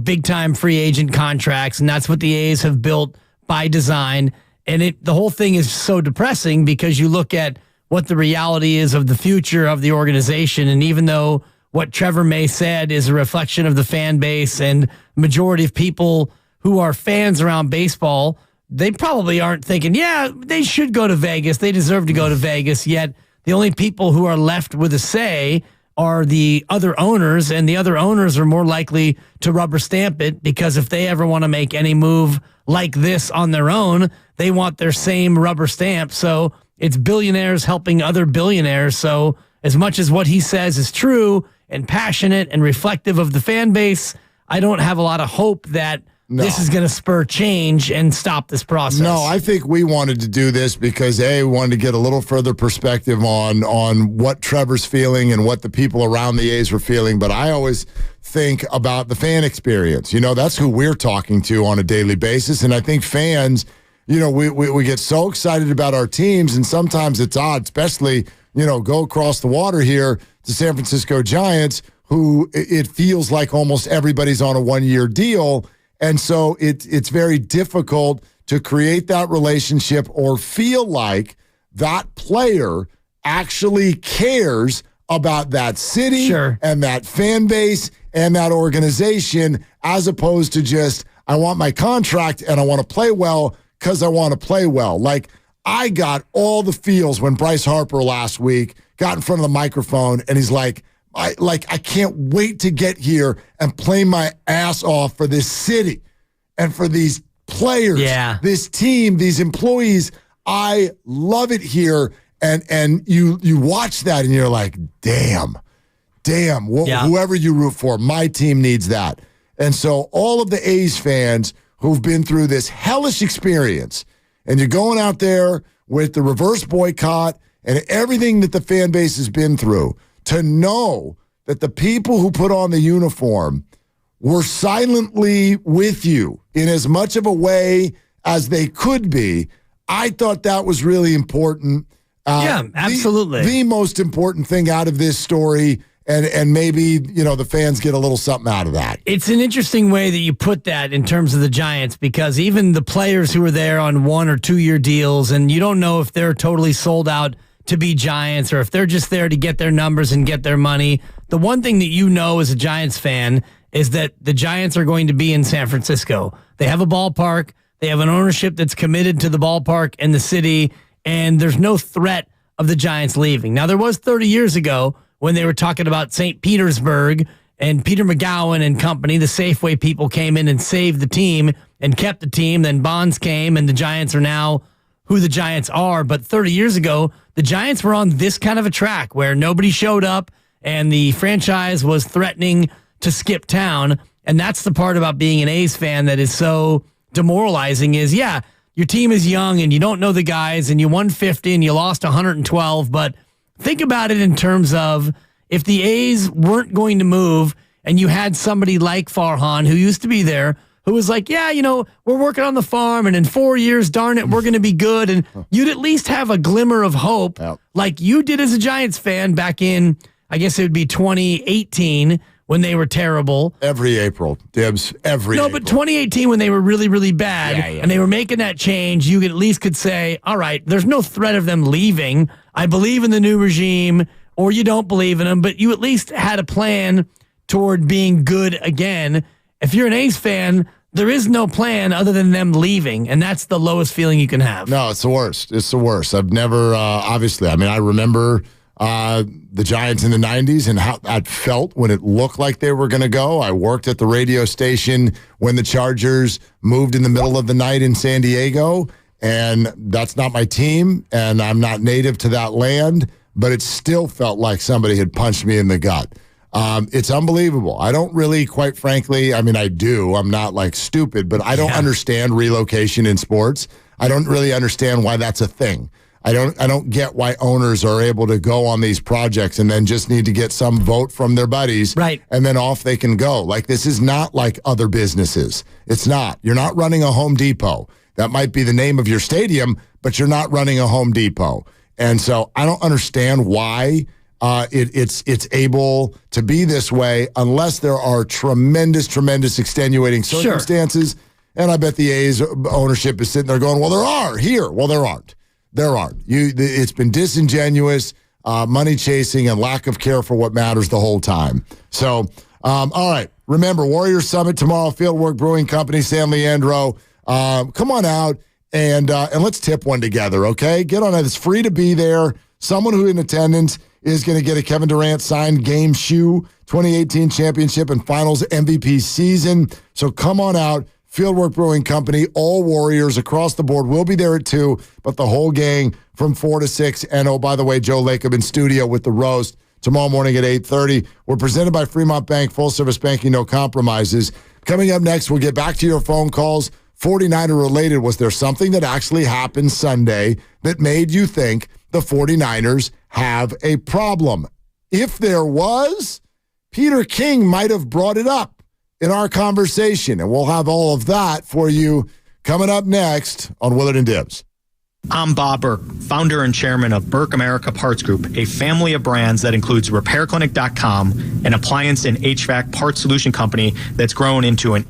big time free agent contracts. And that's what the A's have built by design. And the whole thing is so depressing because you look at what the reality is of the future of the organization. And even though what Trevor May said is a reflection of the fan base and majority of people who are fans around baseball, they probably aren't thinking, they should go to Vegas. They deserve to go to Vegas. Yet the only people who are left with a say are the other owners, and the other owners are more likely to rubber stamp it because if they ever want to make any move like this on their own, they want their same rubber stamp. So it's billionaires helping other billionaires. So as much as what he says is true and passionate and reflective of the fan base, I don't have a lot of hope that this is going to spur change and stop this process. No, I think we wanted to do this because, we wanted to get a little further perspective on what Trevor's feeling and what the people around the A's were feeling. But I always think about the fan experience. That's who we're talking to on a daily basis. And I think fans, we get so excited about our teams, and sometimes it's odd, especially, go across the water here to San Francisco Giants, who it feels like almost everybody's on a 1-year deal. And so it's very difficult to create that relationship or feel like that player actually cares about that city and that fan base and that organization, as opposed to just, I want my contract and I want to play well because I want to play well. Like, I got all the feels when Bryce Harper last week got in front of the microphone and he's like, I can't wait to get here and play my ass off for this city and for these players, this team, these employees. I love it here. And you watch that and you're like, damn, whoever you root for, my team needs that. And so all of the A's fans who've been through this hellish experience, and you're going out there with the reverse boycott and everything that the fan base has been through, to know that the people who put on the uniform were silently with you in as much of a way as they could be, I thought that was really important. Absolutely. The most important thing out of this story, and maybe, the fans get a little something out of that. It's an interesting way that you put that in terms of the Giants, because even the players who are there on 1 or 2 year deals, and you don't know if they're totally sold out to be Giants or if they're just there to get their numbers and get their money. The one thing that you know as a Giants fan is that the Giants are going to be in San Francisco. They have a ballpark. They have an ownership that's committed to the ballpark and the city, and there's no threat of the Giants leaving. Now, there was 30 years ago when they were talking about St. Petersburg and Peter McGowan and company. The Safeway people came in and saved the team and kept the team. Then Bonds came, and the Giants are now who the Giants are. But 30 years ago, the Giants were on this kind of a track where nobody showed up and the franchise was threatening to skip town. And that's the part about being an A's fan that is so demoralizing is, your team is young and you don't know the guys and you won 50 and you lost 112. But think about it in terms of if the A's weren't going to move and you had somebody like Farhan who used to be there who was like, we're working on the farm and in 4 years, darn it, we're going to be good. And you'd at least have a glimmer of hope like you did as a Giants fan back in, I guess it would be 2018 when they were terrible. Every April, Dibs, April. But 2018 when they were really, really bad and they were making that change, you at least could say, all right, there's no threat of them leaving. I believe in the new regime, or you don't believe in them, but you at least had a plan toward being good again. If you're an A's fan, there is no plan other than them leaving, and that's the lowest feeling you can have. No, it's the worst. It's the worst. I've never, obviously, I remember the Giants in the 90s and how that felt when it looked like they were going to go. I worked at the radio station when the Chargers moved in the middle of the night in San Diego, and that's not my team, and I'm not native to that land, but it still felt like somebody had punched me in the gut. It's unbelievable. I don't really, quite frankly, I do. I'm not like stupid, but I don't understand relocation in sports. I don't really understand why that's a thing. I don't get why owners are able to go on these projects and then just need to get some vote from their buddies, right? And then off they can go. Like, this is not like other businesses. It's not. You're not running a Home Depot. That might be the name of your stadium, but you're not running a Home Depot. And so I don't understand why it's able to be this way unless there are tremendous extenuating circumstances. Sure. And I bet the A's ownership is sitting there going, well, there are here. Well, there aren't. There aren't. It's been disingenuous, money chasing, and lack of care for what matters the whole time. So, all right. Remember, Warriors Summit tomorrow, Fieldwork Brewing Company, San Leandro. Come on out and let's tip one together, okay? Get on it. It's free to be there. Someone who in attendance is going to get a Kevin Durant signed game shoe, 2018 championship and finals MVP season. So come on out. Fieldwork Brewing Company, all Warriors across the board. We'll be there at 2, but the whole gang from 4 to 6. And, oh, by the way, Joe Lacob in studio with the roast tomorrow morning at 8:30. We're presented by Fremont Bank, full-service banking, no compromises. Coming up next, we'll get back to your phone calls. 49er related, was there something that actually happened Sunday that made you think the 49ers have a problem? If there was, Peter King might have brought it up in our conversation, and we'll have all of that for you coming up next on Willard and Dibs. I'm Bob Burke, founder and chairman of Burke America Parts Group, a family of brands that includes RepairClinic.com, an appliance and HVAC parts solution company that's grown into an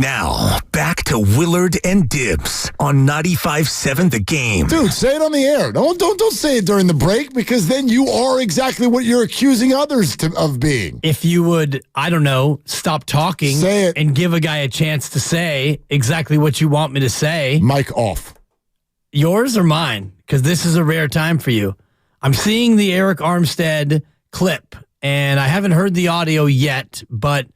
Now, back to Willard and Dibs on 95.7 The Game. Dude, say it on the air. Don't say it during the break, because then you are exactly what you're accusing others of being. If you would, I don't know, stop talking say it. And give a guy a chance to say exactly what you want me to say. Mic off. Yours or mine? Because this is a rare time for you. I'm seeing the Eric Armstead clip, and I haven't heard the audio yet, but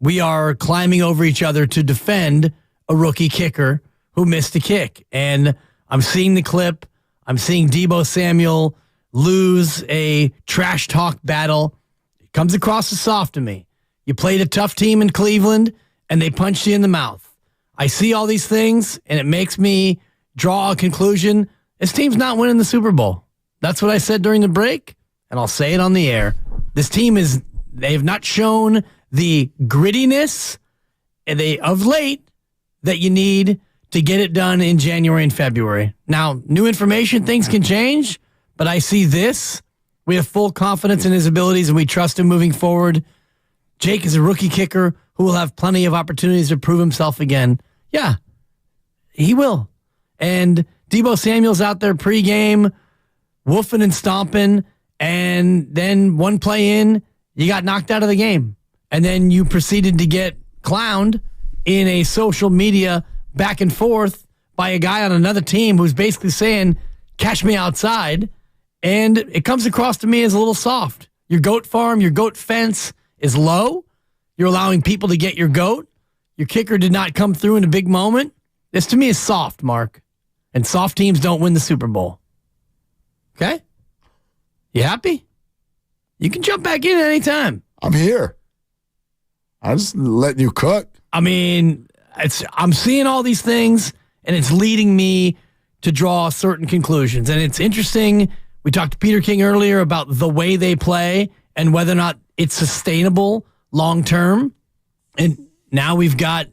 we are climbing over each other to defend a rookie kicker who missed a kick. And I'm seeing the clip. I'm seeing Deebo Samuel lose a trash talk battle. It comes across as soft to me. You played a tough team in Cleveland, and they punched you in the mouth. I see all these things, and it makes me draw a conclusion. This team's not winning the Super Bowl. That's what I said during the break, and I'll say it on the air. This team they have not shown the grittiness of late that you need to get it done in January and February. Now, new information, things can change, but I see this. We have full confidence in his abilities, and we trust him moving forward. Jake is a rookie kicker who will have plenty of opportunities to prove himself again. Yeah, he will. And Deebo Samuel's out there pregame, woofing and stomping, and then one play in, you got knocked out of the game. And then you proceeded to get clowned in a social media back and forth by a guy on another team who's basically saying, catch me outside. And it comes across to me as a little soft. Your goat farm, your goat fence is low. You're allowing people to get your goat. Your kicker did not come through in a big moment. This to me is soft, Mark. And soft teams don't win the Super Bowl. Okay? You happy? You can jump back in anytime. I'm here. I'm just letting you cook. I mean, I'm seeing all these things, and it's leading me to draw certain conclusions. And it's interesting. We talked to Peter King earlier about the way they play and whether or not it's sustainable long term. And now we've got,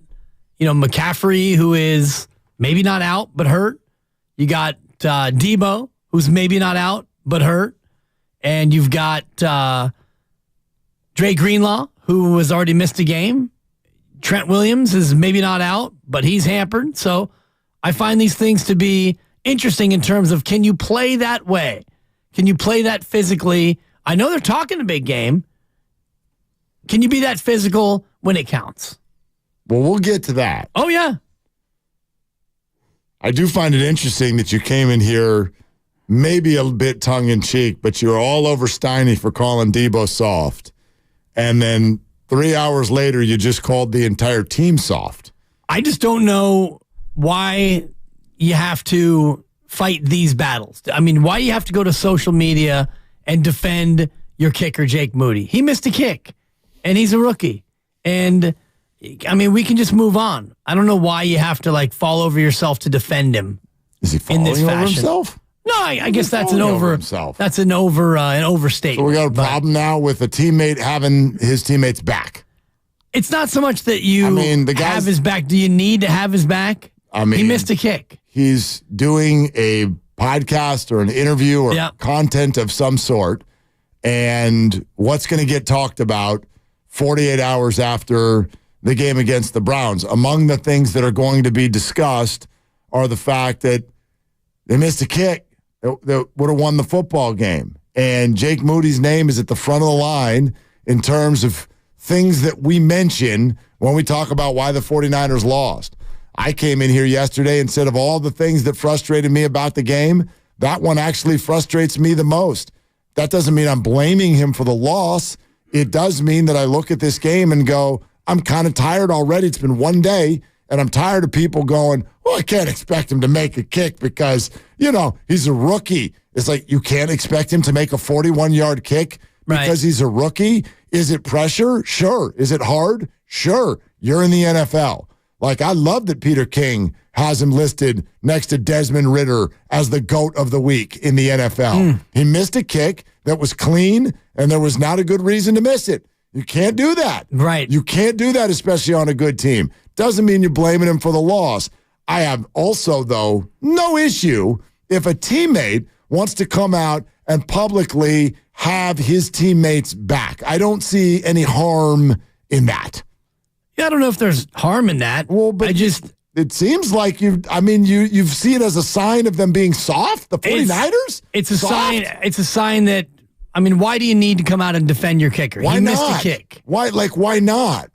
McCaffrey, who is maybe not out but hurt. You got Deebo, who's maybe not out but hurt. And you've got Dre Greenlaw, who has already missed a game. Trent Williams is maybe not out, but he's hampered. So I find these things to be interesting in terms of, can you play that way? Can you play that physically? I know they're talking a big game. Can you be that physical when it counts? Well, we'll get to that. Oh, yeah. I do find it interesting that you came in here maybe a bit tongue-in-cheek, but you're all over Steiny for calling Deebo soft. And then 3 hours later, you just called the entire team soft. I just don't know why you have to fight these battles. I mean, why you have to go to social media and defend your kicker, Jake Moody. He missed a kick, and he's a rookie. And, I mean, we can just move on. I don't know why you have to, fall over yourself to defend him. Is he falling over himself? No, I guess that's an overstatement. So we got a problem now with a teammate having his teammates back. It's not so much that you have his back. Do you need to have his back? I mean, he missed a kick. He's doing a podcast or an interview or content of some sort, and what's going to get talked about 48 hours after the game against the Browns? Among the things that are going to be discussed are the fact that they missed a kick that would have won the football game. And Jake Moody's name is at the front of the line in terms of things that we mention when we talk about why the 49ers lost. I came in here yesterday and said of all the things that frustrated me about the game, that one actually frustrates me the most. That doesn't mean I'm blaming him for the loss. It does mean that I look at this game and go, I'm kind of tired already. It's been one day, and I'm tired of people going, well, I can't expect him to make a kick because, he's a rookie. It's like, you can't expect him to make a 41-yard kick because he's a rookie? Is it pressure? Sure. Is it hard? Sure. You're in the NFL. I love that Peter King has him listed next to Desmond Ridder as the GOAT of the week in the NFL. He missed a kick that was clean, and there was not a good reason to miss it. You can't do that. Right. You can't do that, especially on a good team. Doesn't mean you're blaming him for the loss. I have also, though, no issue if a teammate wants to come out and publicly have his teammates back. I don't see any harm in that. Yeah, I don't know if there's harm in that. Well, but it seems like you see it as a sign of them being soft, the 49ers? It's a sign. It's a sign that, why do you need to come out and defend your kicker? Why he not? missed a kick. Why not?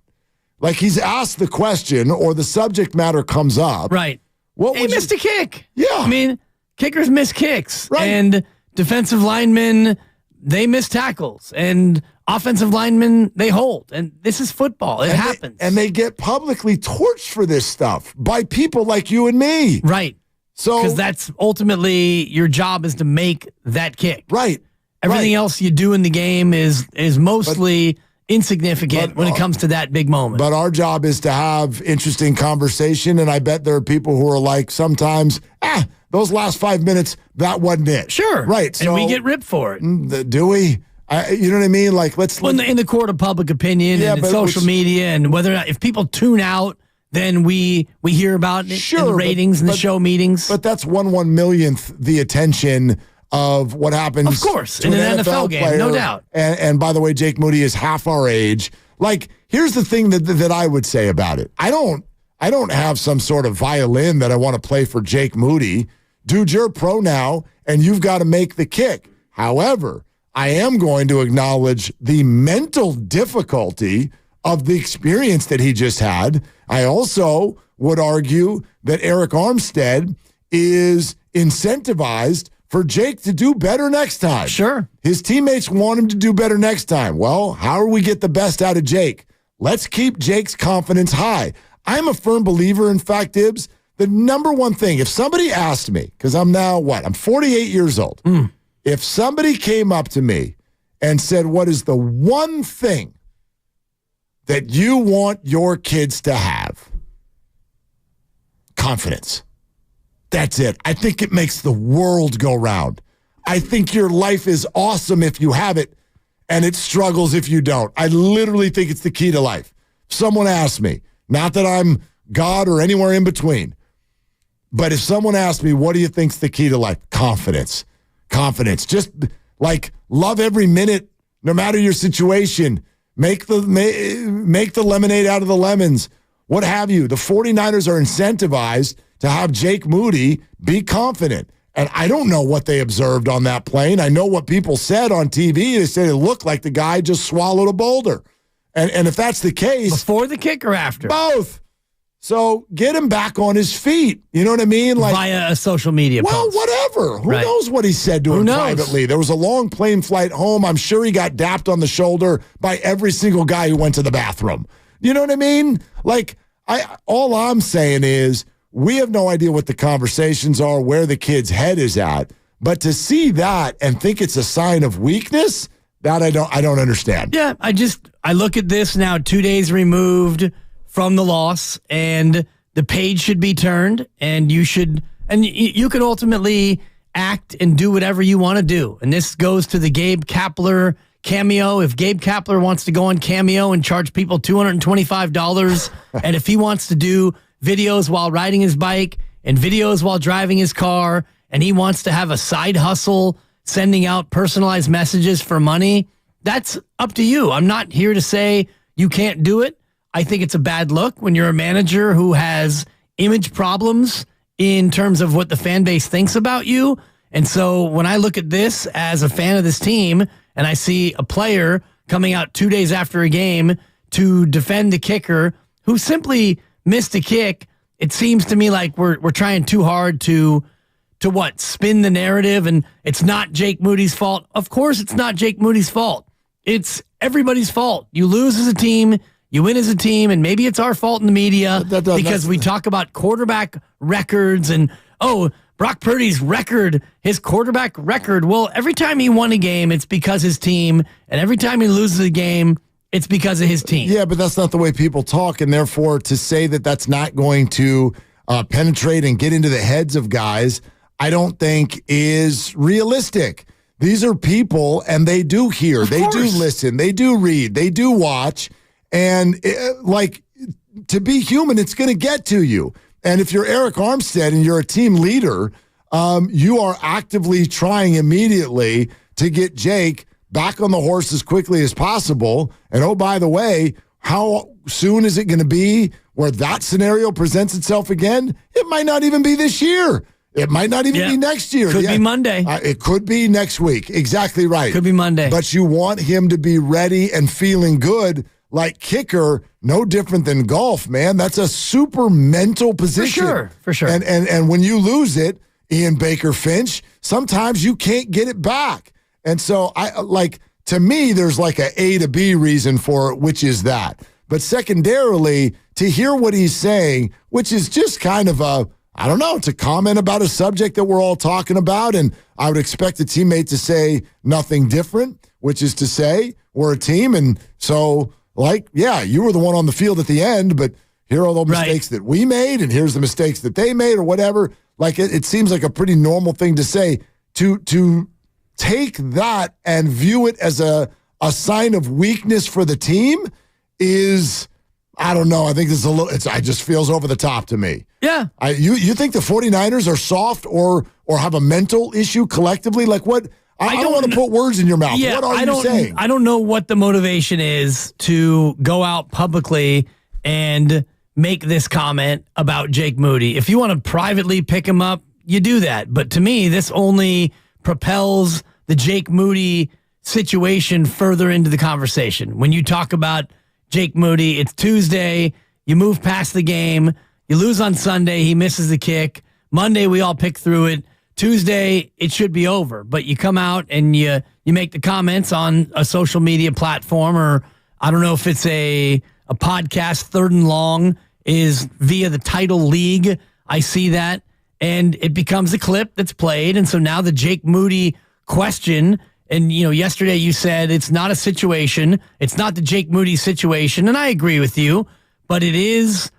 Like, he's asked the question or the subject matter comes up. Right. He missed a kick. Yeah. Kickers miss kicks. Right. And defensive linemen, they miss tackles. And offensive linemen, they hold. And this is football. It happens. And they get publicly torched for this stuff by people like you and me. Right. So, because that's ultimately your job is to make that kick. Right. Everything else you do in the game is mostly insignificant when it comes to that big moment. But our job is to have interesting conversation, and I bet there are people who are like sometimes, those last 5 minutes, that wasn't it. Sure. Right. And we get ripped for it. Do we? You know what I mean? Like, in the court of public opinion and in social media, and whether or not, if people tune out, then we hear about it in the ratings and the show meetings. But that's 1/1,000,000th the attention of what happens, of course, to in an an NFL game, no doubt. And by the way, Jake Moody is half our age. Like, here's the thing that I would say about it. I don't have some sort of violin that I want to play for Jake Moody. Dude, you're a pro now, and you've got to make the kick. However, I am going to acknowledge the mental difficulty of the experience that he just had. I also would argue that Eric Armstead is incentivized for Jake to do better next time. Sure. His teammates want him to do better next time. Well, how do we get the best out of Jake? Let's keep Jake's confidence high. I'm a firm believer, in fact, Dibs, the number one thing, if somebody asked me, because I'm now, I'm 48 years old. If somebody came up to me and said, what is the one thing that you want your kids to have? Confidence. That's it. I think it makes the world go round. I think your life is awesome if you have it, and it struggles if you don't. I literally think it's the key to life. Someone asked me, not that I'm God or anywhere in between, but if someone asked me, what do you think's the key to life? Confidence. Confidence. Just like love every minute, no matter your situation. Make the lemonade out of the lemons. What have you? The 49ers are incentivized to have Jake Moody be confident. And I don't know what they observed on that plane. I know what people said on TV. They said it looked like the guy just swallowed a boulder. And if that's the case... Before the kick or after? Both. So get him back on his feet. You know what I mean? Like, via a social media post. Well, whatever. Who knows what he said to him privately? There was a long plane flight home. I'm sure he got dapped on the shoulder by every single guy who went to the bathroom. You know what I mean? Like, all I'm saying is we have no idea what the conversations are, where the kid's head is at. But to see that and think it's a sign of weakness, that I don't understand. Yeah, I look at this now 2 days removed from the loss, and the page should be turned, and you can ultimately act and do whatever you want to do. And this goes to the Gabe Kapler cameo. If Gabe Kapler wants to go on Cameo and charge people $225, and if he wants to do videos while riding his bike and videos while driving his car, and he wants to have a side hustle sending out personalized messages for money, that's up to you. I'm not here to say you can't do it. I think it's a bad look when you're a manager who has image problems in terms of what the fan base thinks about you. And so when I look at this as a fan of this team and I see a player coming out 2 days after a game to defend the kicker who simply missed a kick, it seems to me like we're trying too hard to spin the narrative, and it's not Jake Moody's fault. Of course it's not Jake Moody's fault. It's everybody's fault. You lose as a team, you win as a team, and maybe it's our fault in the media because we talk about quarterback records and, Brock Purdy's record, his quarterback record. Well, every time he won a game, it's because his team, and every time he loses a game, it's because of his team. Yeah, but that's not the way people talk, and therefore to say that that's not going to penetrate and get into the heads of guys, I don't think is realistic. These are people, and they do hear, they do listen, they do read, they do watch, and to be human, it's going to get to you. And if you're Eric Armstead and you're a team leader, you are actively trying immediately to get Jake back on the horse as quickly as possible. And by the way, how soon is it going to be where that scenario presents itself again? It might not even be this year. It might not even be next year. Could be Monday. It could be next week. Exactly right. Could be Monday. But you want him to be ready and feeling good. Like kicker, no different than golf, man. That's a super mental position. For sure. And when you lose it, Ian Baker Finch, sometimes you can't get it back. And so to me, there's like a A to B reason for it, which is that. But secondarily, to hear what he's saying, which is just kind of it's a comment about a subject that we're all talking about. And I would expect a teammate to say nothing different, which is to say we're a team. And so, you were the one on the field at the end, but here are all the mistakes that we made, and here's the mistakes that they made or whatever. It seems like a pretty normal thing to say. To take that and view it as a sign of weakness for the team is, I don't know. I think this is it just feels over the top to me. Yeah. You think the 49ers are soft or have a mental issue collectively? Like what? I don't want to put words in your mouth. Yeah, what are you saying? I don't know what the motivation is to go out publicly and make this comment about Jake Moody. If you want to privately pick him up, you do that. But to me, this only propels the Jake Moody situation further into the conversation. When you talk about Jake Moody, it's Tuesday, you move past the game, you lose on Sunday, he misses the kick. Monday, we all pick through it. Tuesday, it should be over. But you come out and you make the comments on a social media platform, or I don't know if it's a podcast, Third and Long is via the Title League. I see that. And it becomes a clip that's played. And so now the Jake Moody question, and yesterday you said it's not a situation. It's not the Jake Moody situation. And I agree with you, but it is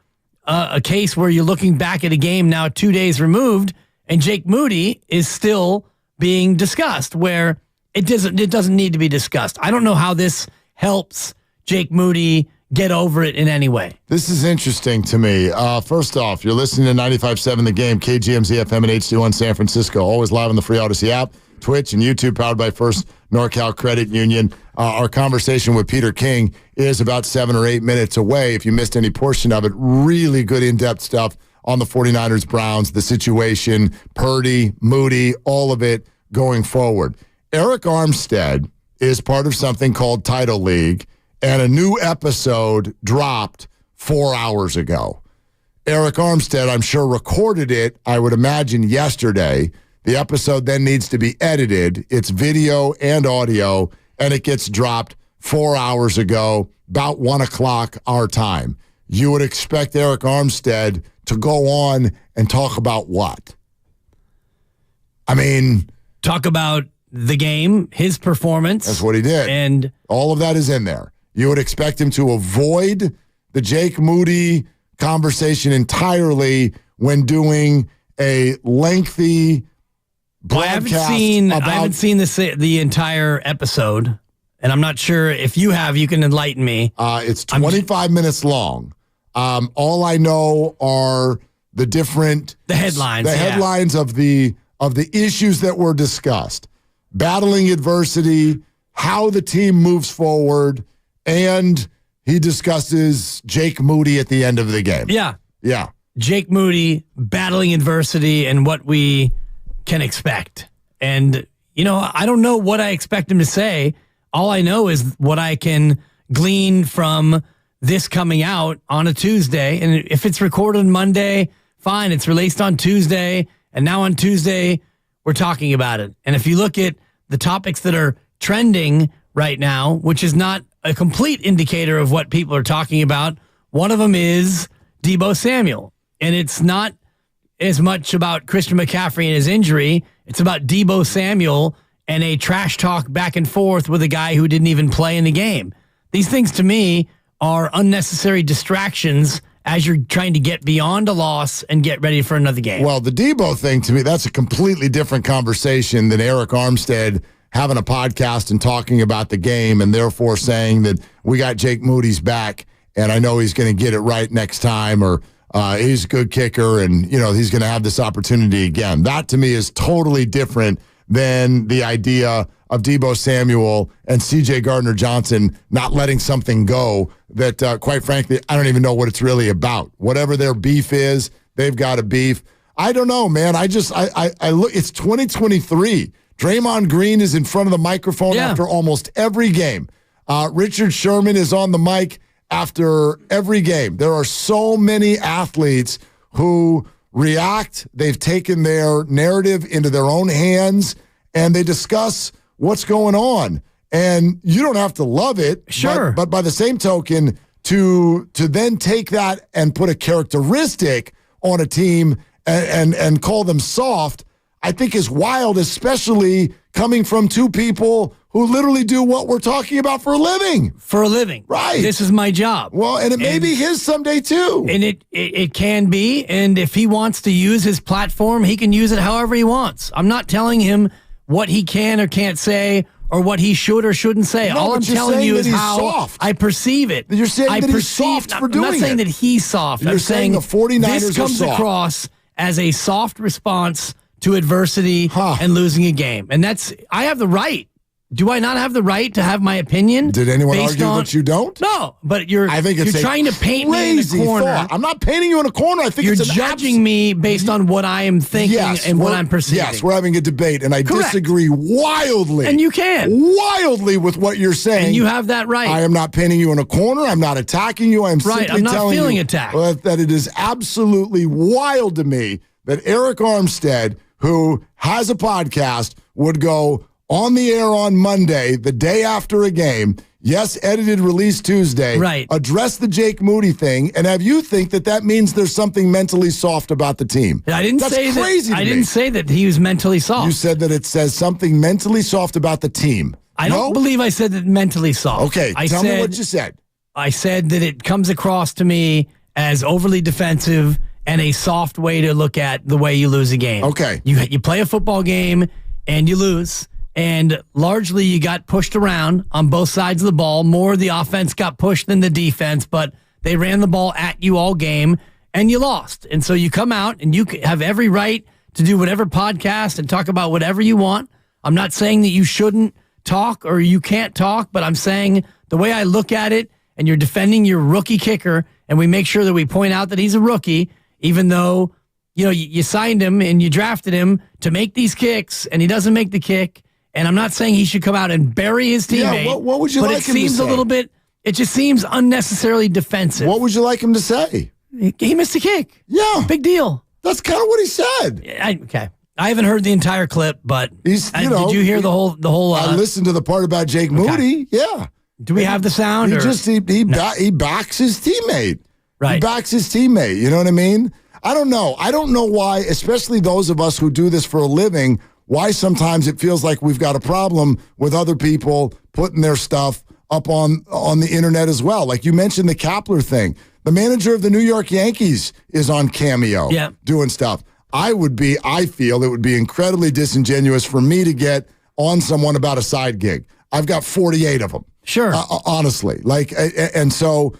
a case where you're looking back at a game now 2 days removed, and Jake Moody is still being discussed where it doesn't need to be discussed. I don't know how this helps Jake Moody get over it in any way. This is interesting to me. First off, you're listening to 95.7 The Game, KGMZ FM and HD1 San Francisco. Always live on the free Odyssey app, Twitch, and YouTube, powered by First NorCal Credit Union. Our conversation with Peter King is about 7 or 8 minutes away. If you missed any portion of it, really good in-depth stuff on the 49ers, Browns, the situation, Purdy, Moody, all of it going forward. Eric Armstead is part of something called Title League, and a new episode dropped 4 hours ago. Eric Armstead, I'm sure, recorded it, I would imagine, yesterday. The episode then needs to be edited. It's video and audio, and it gets dropped 4 hours ago, about 1 o'clock our time. You would expect Eric Armstead to go on and talk about what? I mean, talk about the game, his performance. That's what he did. And all of that is in there. You would expect him to avoid the Jake Moody conversation entirely when doing a lengthy broadcast. I haven't seen the entire episode, and I'm not sure if you have. You can enlighten me. It's 25 minutes long. All I know are the headlines. The headlines of the issues that were discussed. Battling adversity, how the team moves forward, and he discusses Jake Moody at the end of the game. Yeah. Jake Moody, battling adversity, and what we can expect. And, I don't know what I expect him to say. All I know is what I can glean from this coming out on a Tuesday. And if it's recorded Monday, fine, it's released on Tuesday. And now on Tuesday, we're talking about it. And if you look at the topics that are trending right now, which is not a complete indicator of what people are talking about, one of them is Deebo Samuel. And it's not as much about Christian McCaffrey and his injury. It's about Deebo Samuel and a trash talk back and forth with a guy who didn't even play in the game. These things, to me, are unnecessary distractions as you're trying to get beyond a loss and get ready for another game. Well, the Deebo thing, to me, that's a completely different conversation than Eric Armstead having a podcast and talking about the game and therefore saying that we got Jake Moody's back and I know he's going to get it right next time, or he's a good kicker and, he's going to have this opportunity again. That, to me, is totally different than the idea of Deebo Samuel and C.J. Gardner-Johnson not letting something go that, quite frankly, I don't even know what it's really about. Whatever their beef is, they've got a beef. I don't know, man. I look, it's 2023. Draymond Green is in front of the microphone after almost every game. Richard Sherman is on the mic after every game. There are so many athletes who react. They've taken their narrative into their own hands, and they discuss what's going on. And you don't have to love it. Sure. But by the same token, to then take that and put a characteristic on a team and call them soft, I think is wild, especially coming from two people who literally do what we're talking about for a living. For a living. Right. This is my job. Well, and it may be his someday too. And it can be. And if he wants to use his platform, he can use it however he wants. I'm not telling him what he can or can't say or what he should or shouldn't say. No, All I'm telling you is how soft. I perceive it. You're saying that he's soft for doing it. I'm not saying that he's soft. You're I'm saying the 49ers this comes are soft. across as a soft response to adversity and losing a game. And I have the right. Do I not have the right to have my opinion? Did anyone argue that you don't? No, but I think it's you're trying to paint me in a corner. Thought. I'm not painting you in a corner. I think you're it's judging me based on what I am thinking and what I'm perceiving. Yes, we're having a debate, and I disagree wildly. And you can. Wildly with what you're saying. And you have that right. I am not painting you in a corner. I'm not attacking you. I'm simply I'm not telling feeling you attacked. that it is absolutely wild to me that Eric Armstead, who has a podcast, would go on the air on Monday, the day after a game, yes, edited release Tuesday, right, address the Jake Moody thing, and have you think that means there's something mentally soft about the team. I didn't That's say crazy that. to I me. didn't say that he was mentally soft. You said that it says something mentally soft about the team. I don't believe I said that mentally soft. Okay, tell me what you said. I said that it comes across to me as overly defensive and a soft way to look at the way you lose a game. Okay. You play a football game and you lose, and largely you got pushed around on both sides of the ball. More the offense got pushed than the defense, but they ran the ball at you all game, and you lost. And so you come out, and you have every right to do whatever podcast and talk about whatever you want. I'm not saying that you shouldn't talk or you can't talk, but I'm saying the way I look at it, and you're defending your rookie kicker, and we make sure that we point out that he's a rookie, even though you signed him and you drafted him to make these kicks, and he doesn't make the kick. And I'm not saying he should come out and bury his teammate. Yeah, what would you like him to say? But it seems a little bit, it just seems unnecessarily defensive. What would you like him to say? He missed a kick. Yeah. Big deal. That's kind of what he said. Okay. I haven't heard the entire clip, but did you hear the whole? I listened to the part about Jake Moody. Yeah. Do we have the sound? He backs his teammate. Right. He backs his teammate. You know what I mean? I don't know. I don't know why, especially those of us who do this for a living, why sometimes it feels like we've got a problem with other people putting their stuff up on the internet as well. Like you mentioned the Kapler thing. The manager of the New York Yankees is on Cameo doing stuff. I feel it would be incredibly disingenuous for me to get on someone about a side gig. I've got 48 of them. Sure. Honestly. And so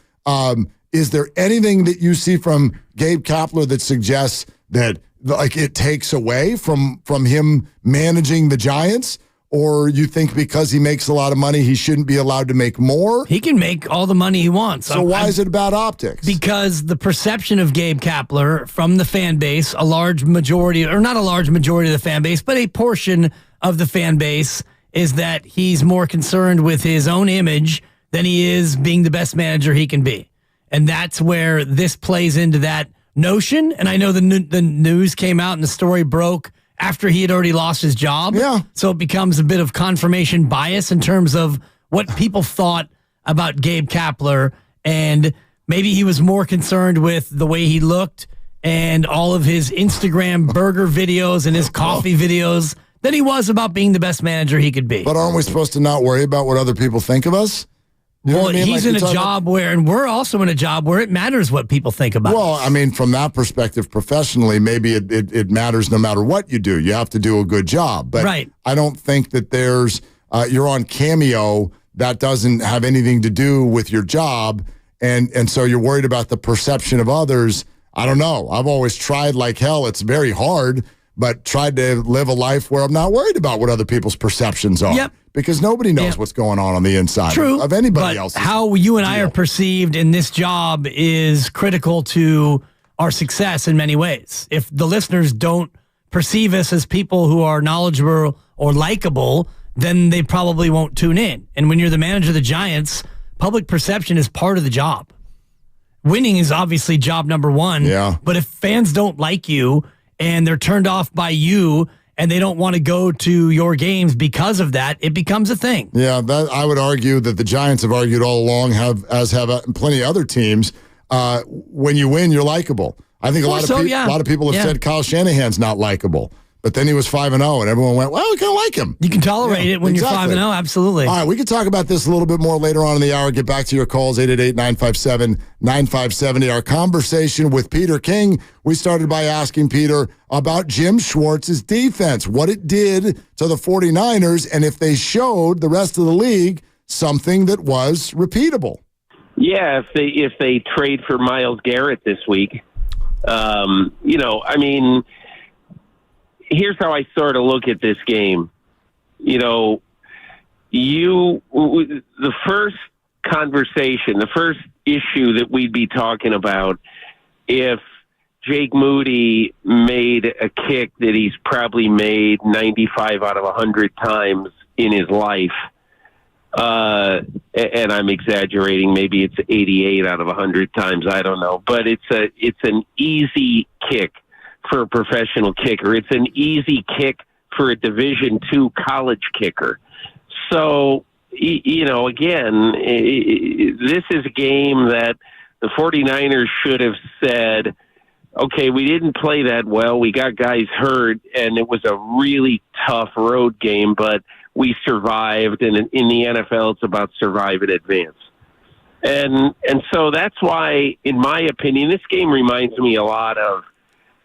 is there anything that you see from Gabe Kapler that suggests that it takes away from him managing the Giants? Or you think because he makes a lot of money, he shouldn't be allowed to make more? He can make all the money he wants. So why is it about optics? Because the perception of Gabe Kapler from the fan base, a large majority, or not a large majority of the fan base, but a portion of the fan base, is that he's more concerned with his own image than he is being the best manager he can be. And that's where this plays into that notion. And I know the news came out and the story broke after he had already lost his job. Yeah. So it becomes a bit of confirmation bias in terms of what people thought about Gabe Kapler. And maybe he was more concerned with the way he looked and all of his Instagram burger videos and his coffee videos than he was about being the best manager he could be. But aren't we supposed to not worry about what other people think of us? You know well, what I mean? He's in a job where, and we're also in a job where it matters what people think about us. Well, I mean, from that perspective, professionally, maybe it matters no matter what you do. You have to do a good job. But right. I don't think that you're on Cameo. That doesn't have anything to do with your job. And so you're worried about the perception of others. I don't know. I've always tried like hell. It's very hard. but tried to live a life where I'm not worried about what other people's perceptions are. Yep. Because nobody knows what's going on the inside True, of anybody but else. How you and I are perceived in this job is critical to our success in many ways. If the listeners don't perceive us as people who are knowledgeable or likable, then they probably won't tune in. And when you're the manager of the Giants, public perception is part of the job. Winning is obviously job number one. Yeah. But if fans don't like you and they're turned off by you and they don't want to go to your games because of that, it becomes a thing. Yeah, I would argue that the Giants have argued all along, as have plenty of other teams. When you win, you're likable. I think a lot of people have said Kyle Shanahan's not likable. But then he was 5-0, and everyone went, well, we kind of like him. You can tolerate it when you're 5-0, absolutely. All right, we can talk about this a little bit more later on in the hour. Get back to your calls, 888-957-9570. Our conversation with Peter King, we started by asking Peter about Jim Schwartz's defense, what it did to the 49ers, and if they showed the rest of the league something that was repeatable. Yeah, if they trade for Myles Garrett this week, here's how I sort of look at this game. The first conversation, the first issue that we'd be talking about if Jake Moody made a kick that he's probably made 95 out of 100 times in his life, and I'm exaggerating, maybe it's 88 out of 100 times, I don't know, but it's an easy kick for a professional kicker. It's an easy kick for a Division II college kicker. So, again, this is a game that the 49ers should have said, okay, we didn't play that well. We got guys hurt, and it was a really tough road game, but we survived. And in the NFL, it's about survive and advance. And so that's why, in my opinion, this game reminds me a lot of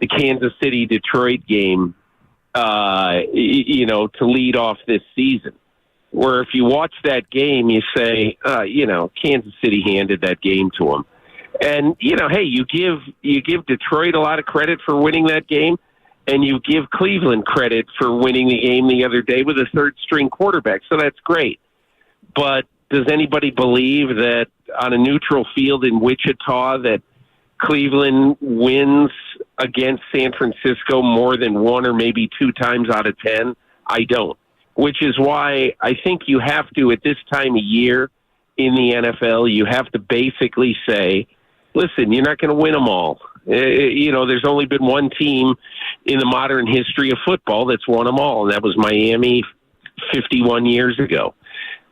the Kansas City-Detroit game, to lead off this season, where if you watch that game, you say, Kansas City handed that game to them. And, hey, you give Detroit a lot of credit for winning that game, and you give Cleveland credit for winning the game the other day with a third-string quarterback, so that's great. But does anybody believe that on a neutral field in Wichita that Cleveland wins against San Francisco more than one or maybe two times out of 10? I don't. Which is why I think you have to, at this time of year in the NFL, you have to basically say, listen, you're not going to win them all. There's only been one team in the modern history of football that's won them all, and that was Miami 51 years ago.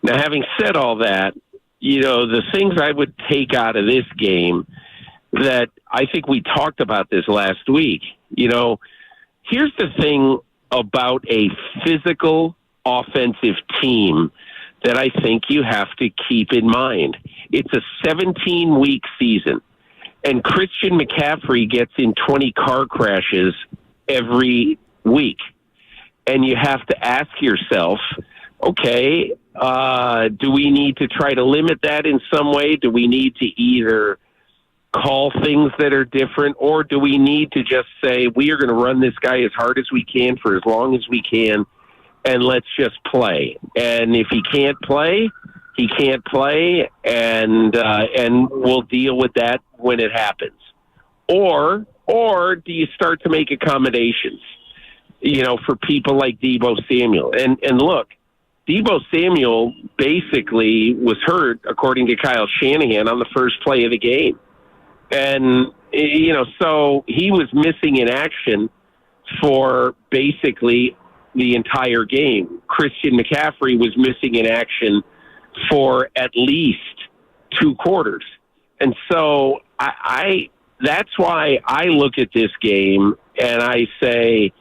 Now, having said all that, the things I would take out of this game that I think we talked about this last week. Here's the thing about a physical offensive team that I think you have to keep in mind. It's a 17-week season, and Christian McCaffrey gets in 20 car crashes every week. And you have to ask yourself, okay, do we need to try to limit that in some way? Do we need to either call things that are different, or do we need to just say we are going to run this guy as hard as we can for as long as we can, and let's just play? And if he can't play, he can't play, and we'll deal with that when it happens. Or do you start to make accommodations, for people like Deebo Samuel? And look, Deebo Samuel basically was hurt, according to Kyle Shanahan, on the first play of the game. And, so he was missing in action for basically the entire game. Christian McCaffrey was missing in action for at least 2 quarters. And so that's why I look at this game and I say,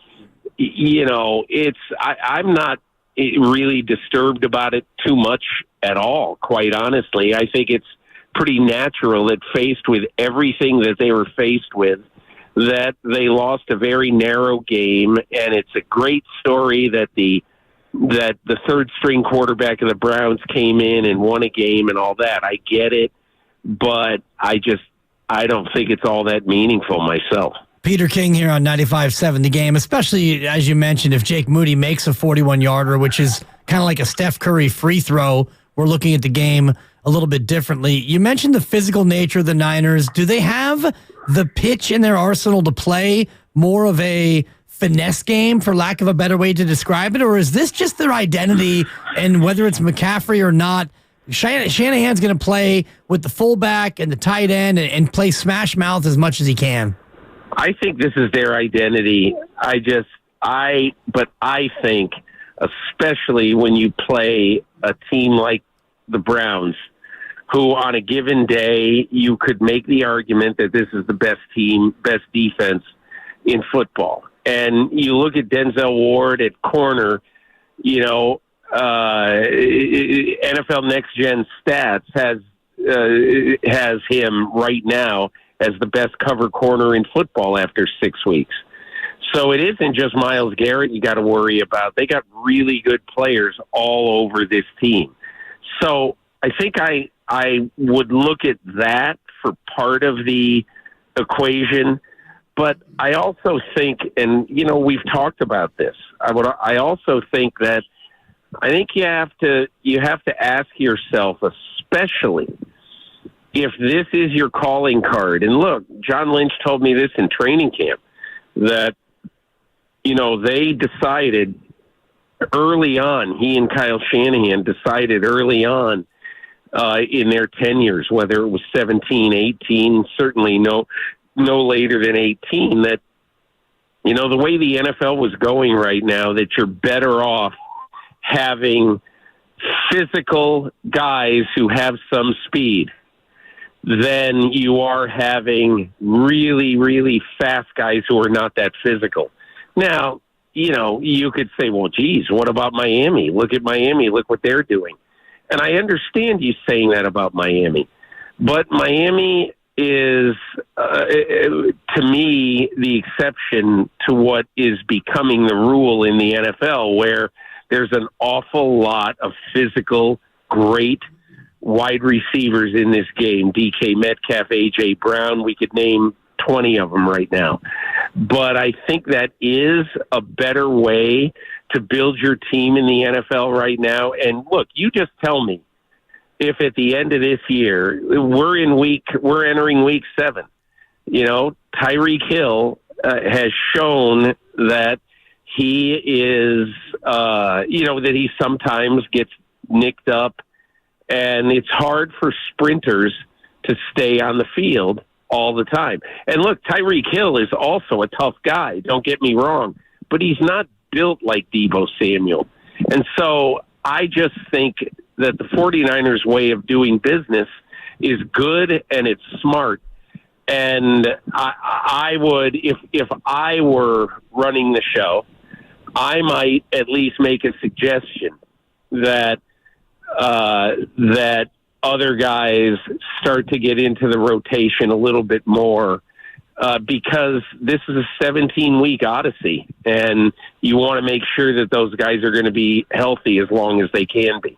I'm not really disturbed about it too much at all, quite honestly. I think it's pretty natural that faced with everything that they were faced with, that they lost a very narrow game, and it's a great story that the third string quarterback of the Browns came in and won a game and all that. I get it, but I don't think it's all that meaningful myself. Peter King here on 95.7 The Game, especially as you mentioned, if Jake Moody makes a 41-yarder, which is kind of like a Steph Curry free throw, we're looking at the game a little bit differently. You mentioned the physical nature of the Niners. Do they have the pitch in their arsenal to play more of a finesse game, for lack of a better way to describe it? Or is this just their identity, and whether it's McCaffrey or not, Shanahan's going to play with the fullback and the tight end and play smash mouth as much as he can? I think this is their identity. But I think, especially when you play a team like the Browns, who on a given day, you could make the argument that this is the best team, best defense in football. And you look at Denzel Ward at corner, NFL Next Gen Stats has him right now as the best cover corner in football after 6 weeks. So it isn't just Myles Garrett you got to worry about. They got really good players all over this team. So I think I would look at that for part of the equation. But I also think, and we've talked about this, I also think that I think you have to ask yourself, especially if this is your calling card. And look, John Lynch told me this in training camp, that they decided early on, he and Kyle Shanahan decided early on in their tenures, whether it was 17, 18, certainly no later than 18, that the way the NFL was going right now, that you're better off having physical guys who have some speed than you are having really, really fast guys who are not that physical. Now, you could say, well, geez, what about Miami? Look at Miami. Look what they're doing. And I understand you saying that about Miami. But Miami is, to me, the exception to what is becoming the rule in the NFL, where there's an awful lot of physical, great wide receivers in this game. DK Metcalf, A.J. Brown, we could name 20 of them right now. But I think that is a better way to build your team in the NFL right now. And look, you just tell me if at the end of this year, we're entering week 7. Tyreek Hill has shown that he is, that he sometimes gets nicked up, and it's hard for sprinters to stay on the field all the time. And look, Tyreek Hill is also a tough guy, don't get me wrong, but he's not built like Deebo Samuel. And so I just think that the 49ers way of doing business is good and it's smart. And I would, if I were running the show, I might at least make a suggestion that that other guys start to get into the rotation a little bit more, because this is a 17-week odyssey, and you want to make sure that those guys are going to be healthy as long as they can be.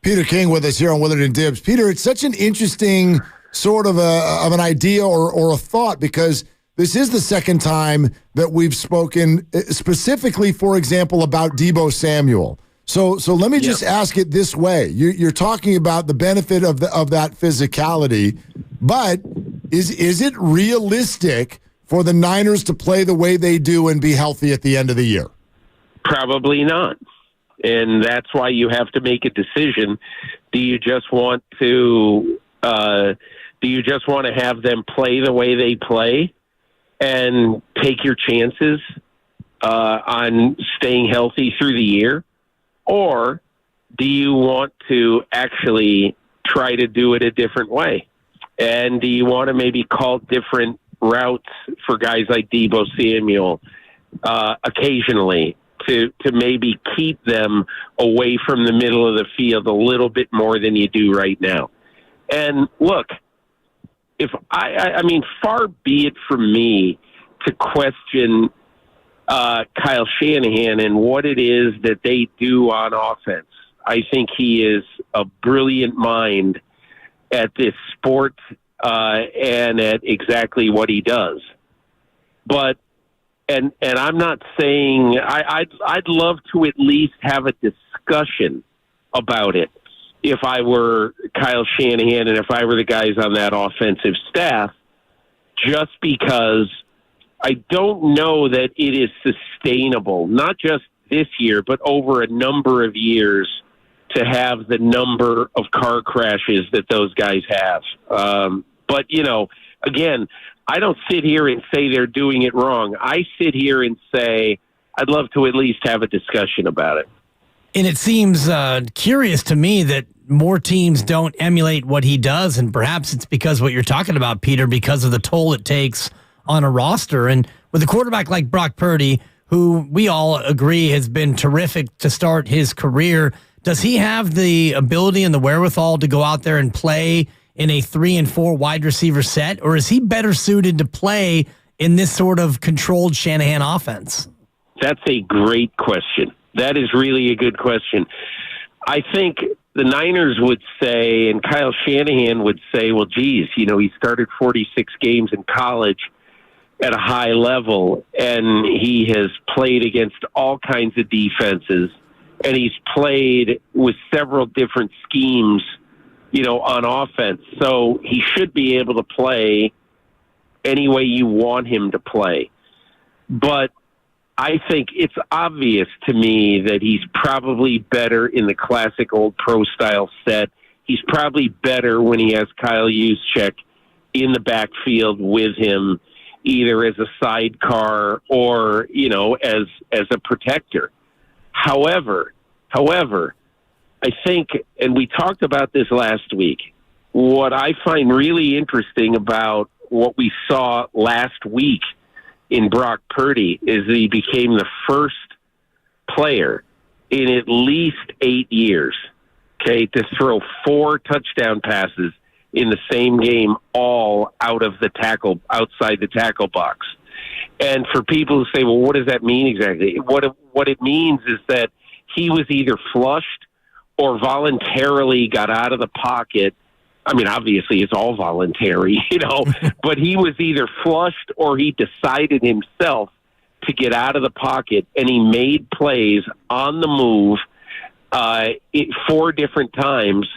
Peter King with us here on Willard and Dibs. Peter, it's such an interesting sort of an idea or a thought, because this is the second time that we've spoken specifically, for example, about Deebo Samuel. So let me just ask it this way. You're talking about the benefit of that physicality, but is it realistic for the Niners to play the way they do and be healthy at the end of the year? Probably not. And that's why you have to make a decision. Do you just want to have them play the way they play and take your chances on staying healthy through the year? Or do you want to actually try to do it a different way? And do you want to maybe call different routes for guys like Deebo Samuel occasionally to maybe keep them away from the middle of the field a little bit more than you do right now? And look, if I mean, far be it from me to question Kyle Shanahan and what it is that they do on offense. I think he is a brilliant mind at this sport and at exactly what he does. But and I'm not saying I'd love to at least have a discussion about it if I were Kyle Shanahan and if I were the guys on that offensive staff, just because I don't know that it is sustainable, not just this year, but over a number of years, to have the number of car crashes that those guys have. But, again, I don't sit here and say they're doing it wrong. I sit here and say I'd love to at least have a discussion about it. And it seems curious to me that more teams don't emulate what he does, and perhaps it's because what you're talking about, Peter, because of the toll it takes on a roster. And with a quarterback like Brock Purdy, who we all agree has been terrific to start his career, does he have the ability and the wherewithal to go out there and play in a 3 and 4 wide receiver set, or is he better suited to play in this sort of controlled Shanahan offense? That's a great question. That is really a good question. I think the Niners would say, and Kyle Shanahan would say, well, geez, he started 46 games in college at a high level, and he has played against all kinds of defenses, and he's played with several different schemes, on offense. So he should be able to play any way you want him to play. But I think it's obvious to me that he's probably better in the classic old pro style set. He's probably better when he has Kyle Juszczyk in the backfield with him, either as a sidecar or, as a protector. However, I think, and we talked about this last week, what I find really interesting about what we saw last week in Brock Purdy is that he became the first player in at least 8 years, to throw 4 touchdown passes in the same game, all outside the tackle box. And for people who say, well, what does that mean exactly? What it means is that he was either flushed or voluntarily got out of the pocket. I mean, obviously it's all voluntary, but he was either flushed or he decided himself to get out of the pocket, and he made plays on the move 4 different times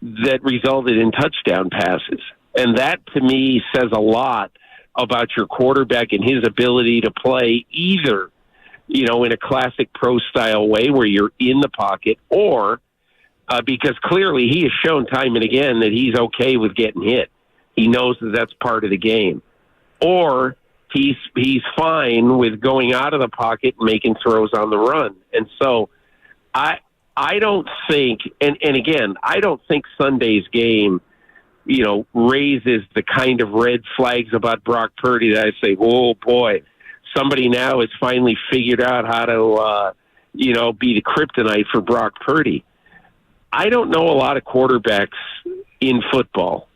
that resulted in touchdown passes. And that, to me, says a lot about your quarterback and his ability to play either, in a classic pro-style way where you're in the pocket, or because clearly he has shown time and again that he's okay with getting hit. He knows that that's part of the game. Or he's fine with going out of the pocket and making throws on the run. And so I don't think, and again, I don't think Sunday's game, raises the kind of red flags about Brock Purdy that I say, oh boy, somebody now has finally figured out how to, be the kryptonite for Brock Purdy. I don't know a lot of quarterbacks in football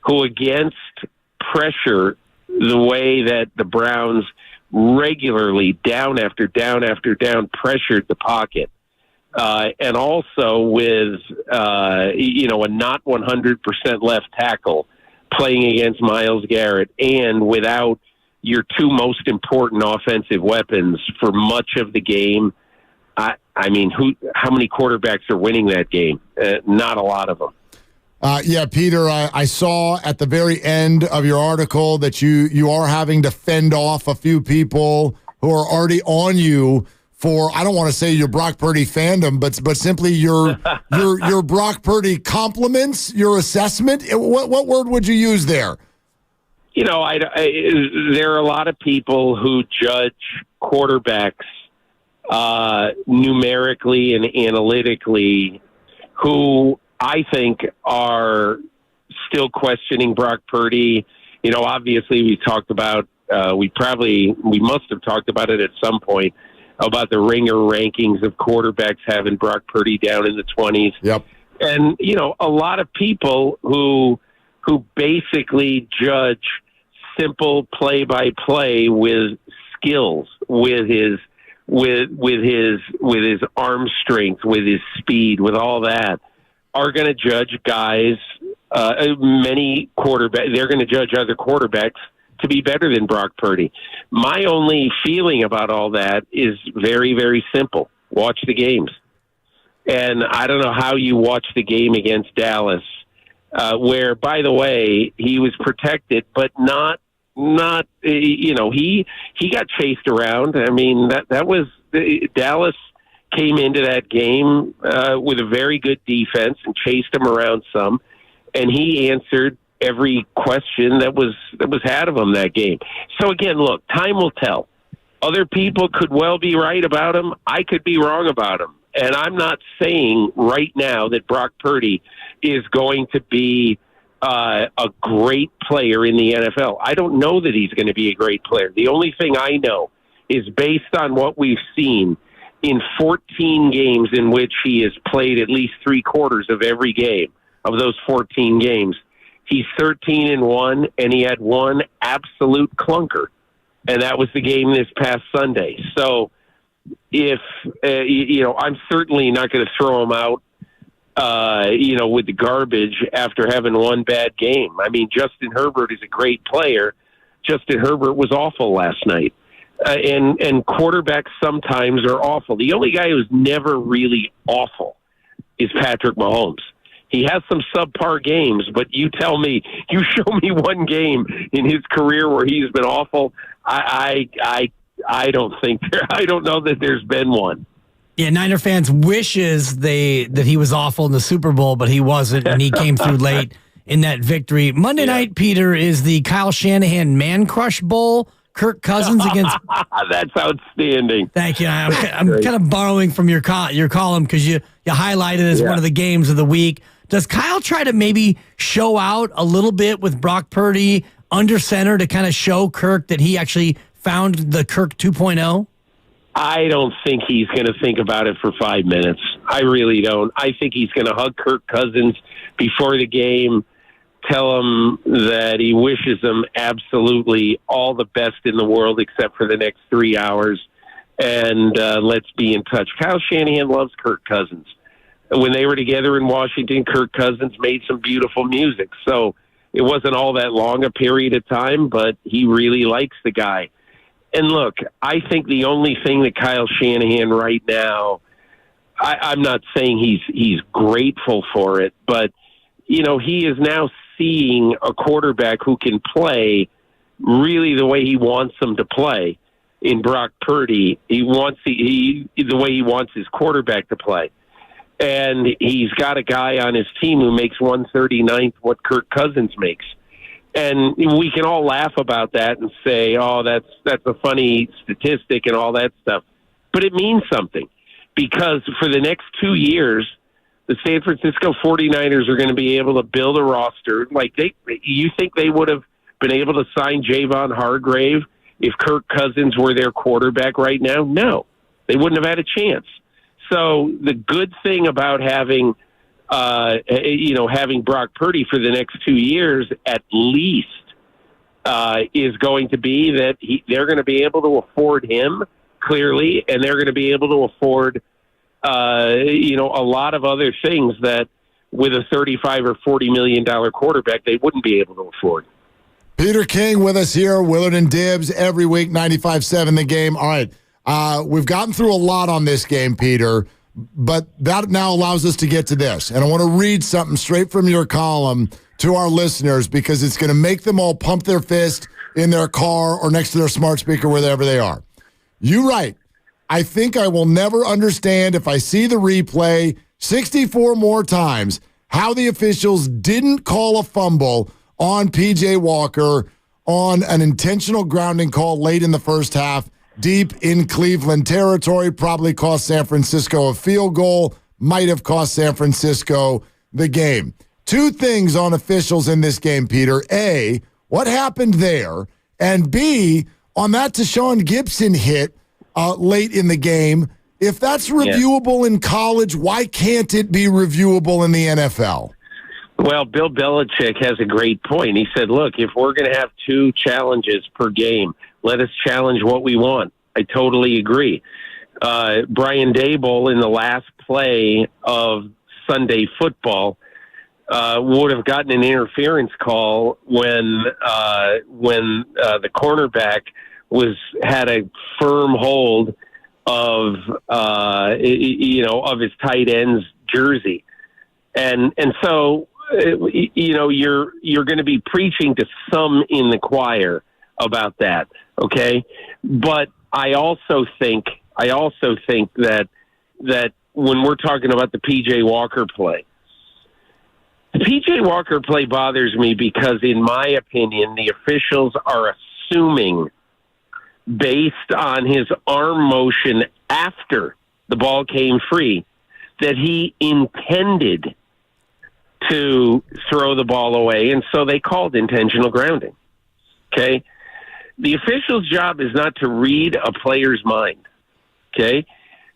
who, against pressure, the way that the Browns regularly, down after down after down, pressured the pocket. And also with, a not 100% left tackle playing against Myles Garrett, and without your 2 most important offensive weapons for much of the game. How many quarterbacks are winning that game? Not a lot of them. Yeah, Peter, I saw at the very end of your article that you are having to fend off a few people who are already on you for, I don't want to say your Brock Purdy fandom, but simply your Brock Purdy compliments, your assessment. What word would you use there? There are a lot of people who judge quarterbacks numerically and analytically who I think are still questioning Brock Purdy. Obviously we talked about, we must have talked about it at some point, about the Ringer rankings of quarterbacks having Brock Purdy down in the 20s. Yep. And, a lot of people who basically judge simple play-by-play with skills, with his arm strength, with his speed, with all that, are going to judge guys, many quarterbacks. They're going to judge other quarterbacks to be better than Brock Purdy. My only feeling about all that is very, very simple. Watch the games. And I don't know how you watch the game against Dallas, where, by the way, he was protected, but not he got chased around. I mean, that was Dallas came into that game with a very good defense and chased him around some, and he answered every question that was had of him that game. So again, look, time will tell. Other people could well be right about him. I could be wrong about him. And I'm not saying right now that Brock Purdy is going to be a great player in the NFL. I don't know that he's going to be a great player. The only thing I know is based on what we've seen in 14 games in which he has played at least 3/4 of every game of those 14 games. He's 13-1, and he had one absolute clunker, and that was the game this past Sunday. So if, I'm certainly not going to throw him out, with the garbage after having one bad game. I mean, Justin Herbert is a great player. Justin Herbert was awful last night. And quarterbacks sometimes are awful. The only guy who's never really awful is Patrick Mahomes. He has some subpar games, but you show me one game in his career where he's been awful. I don't know that there's been one. Yeah, Niner fans wishes that he was awful in the Super Bowl, but he wasn't, and he came through late in that victory. Monday night, Peter, is the Kyle Shanahan Man Crush Bowl. Kirk Cousins against. That's outstanding. Thank you. I'm kind of borrowing from your column because you highlighted it as one of the games of the week. Does Kyle try to maybe show out a little bit with Brock Purdy under center to kind of show Kirk that he actually found the Kirk 2.0? I don't think he's going to think about it for 5 minutes. I really don't. I think he's going to hug Kirk Cousins before the game, tell him that he wishes him absolutely all the best in the world except for the next 3 hours, and let's be in touch. Kyle Shanahan loves Kirk Cousins. When they were together in Washington, Kirk Cousins made some beautiful music. So it wasn't all that long a period of time, but he really likes the guy. And look, I think the only thing that Kyle Shanahan right now, I'm not saying he's grateful for it, but, he is now seeing a quarterback who can play really the way he wants them to play in Brock Purdy. He wants the way he wants his quarterback to play. And he's got a guy on his team who makes 139th what Kirk Cousins makes. And we can all laugh about that and say, oh, that's a funny statistic and all that stuff. But it means something, because for the next 2 years, the San Francisco 49ers are going to be able to build a roster. You think they would have been able to sign Javon Hargrave if Kirk Cousins were their quarterback right now? No, they wouldn't have had a chance. So the good thing about having Brock Purdy for the next 2 years at least is going to be that they're going to be able to afford him, clearly, and they're going to be able to afford a lot of other things that with a $35 or $40 million quarterback they wouldn't be able to afford. Peter King with us here, Willard and Dibbs, every week, 95.7 The Game. All right, we've gotten through a lot on this game, Peter, but that now allows us to get to this. And I want to read something straight from your column to our listeners because it's going to make them all pump their fist in their car or next to their smart speaker, wherever they are. You write, I think I will never understand if I see the replay 64 more times how the officials didn't call a fumble on P.J. Walker on an intentional grounding call late in the first half, deep in Cleveland territory, probably cost San Francisco a field goal, might have cost San Francisco the game. Two things on officials in this game, Peter. A, what happened there? And B, on that Deshaun Gibson hit late in the game, if that's reviewable in college, why can't it be reviewable in the NFL? Well, Bill Belichick has a great point. He said, look, if we're going to have 2 challenges per game, let us challenge what we want. I totally agree. Brian Daboll, in the last play of Sunday football, would have gotten an interference call when the cornerback had a firm hold of his tight end's jersey, and so you're going to be preaching to some in the choir about that, okay? But I also think that when we're talking about the P.J. Walker play, the P.J. Walker play bothers me because, in my opinion, the officials are assuming, based on his arm motion after the ball came free, that he intended to throw the ball away, and so they called intentional grounding. Okay? The official's job is not to read a player's mind, okay?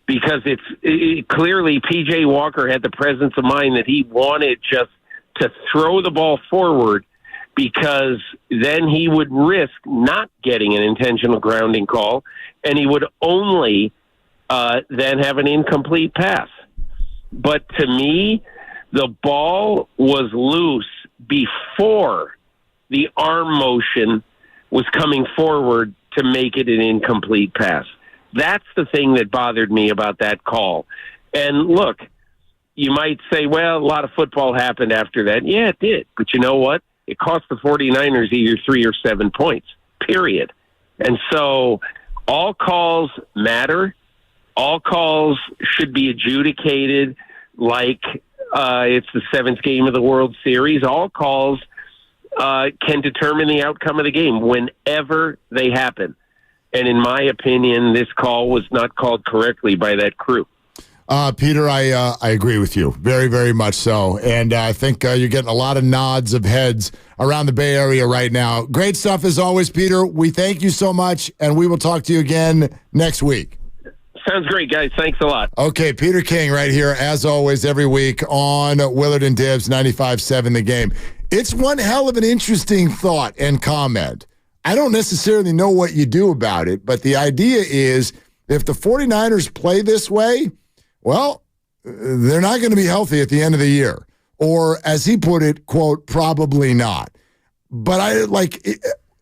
Because it's clearly P.J. Walker had the presence of mind that he wanted just to throw the ball forward, because then he would risk not getting an intentional grounding call, and he would only then have an incomplete pass. But to me, the ball was loose before the arm motion was coming forward to make it an incomplete pass. That's the thing that bothered me about that call. And look, you might say, well, a lot of football happened after that. Yeah, it did. But you know what? It cost the 49ers either 3 or 7 points, period. And so all calls matter. All calls should be adjudicated like it's the 7th game of the World Series. All calls can determine the outcome of the game whenever they happen. And in my opinion, this call was not called correctly by that crew. Peter, I agree with you. Very, very much so. And I think you're getting a lot of nods of heads around the Bay Area right now. Great stuff as always, Peter. We thank you so much, and we will talk to you again next week. Sounds great, guys. Thanks a lot. Okay, Peter King right here, as always, every week on Willard and Dibbs 95.7 The Game. It's one hell of an interesting thought and comment. I don't necessarily know what you do about it, but the idea is if the 49ers play this way, well, they're not going to be healthy at the end of the year. Or, as he put it, quote, probably not. But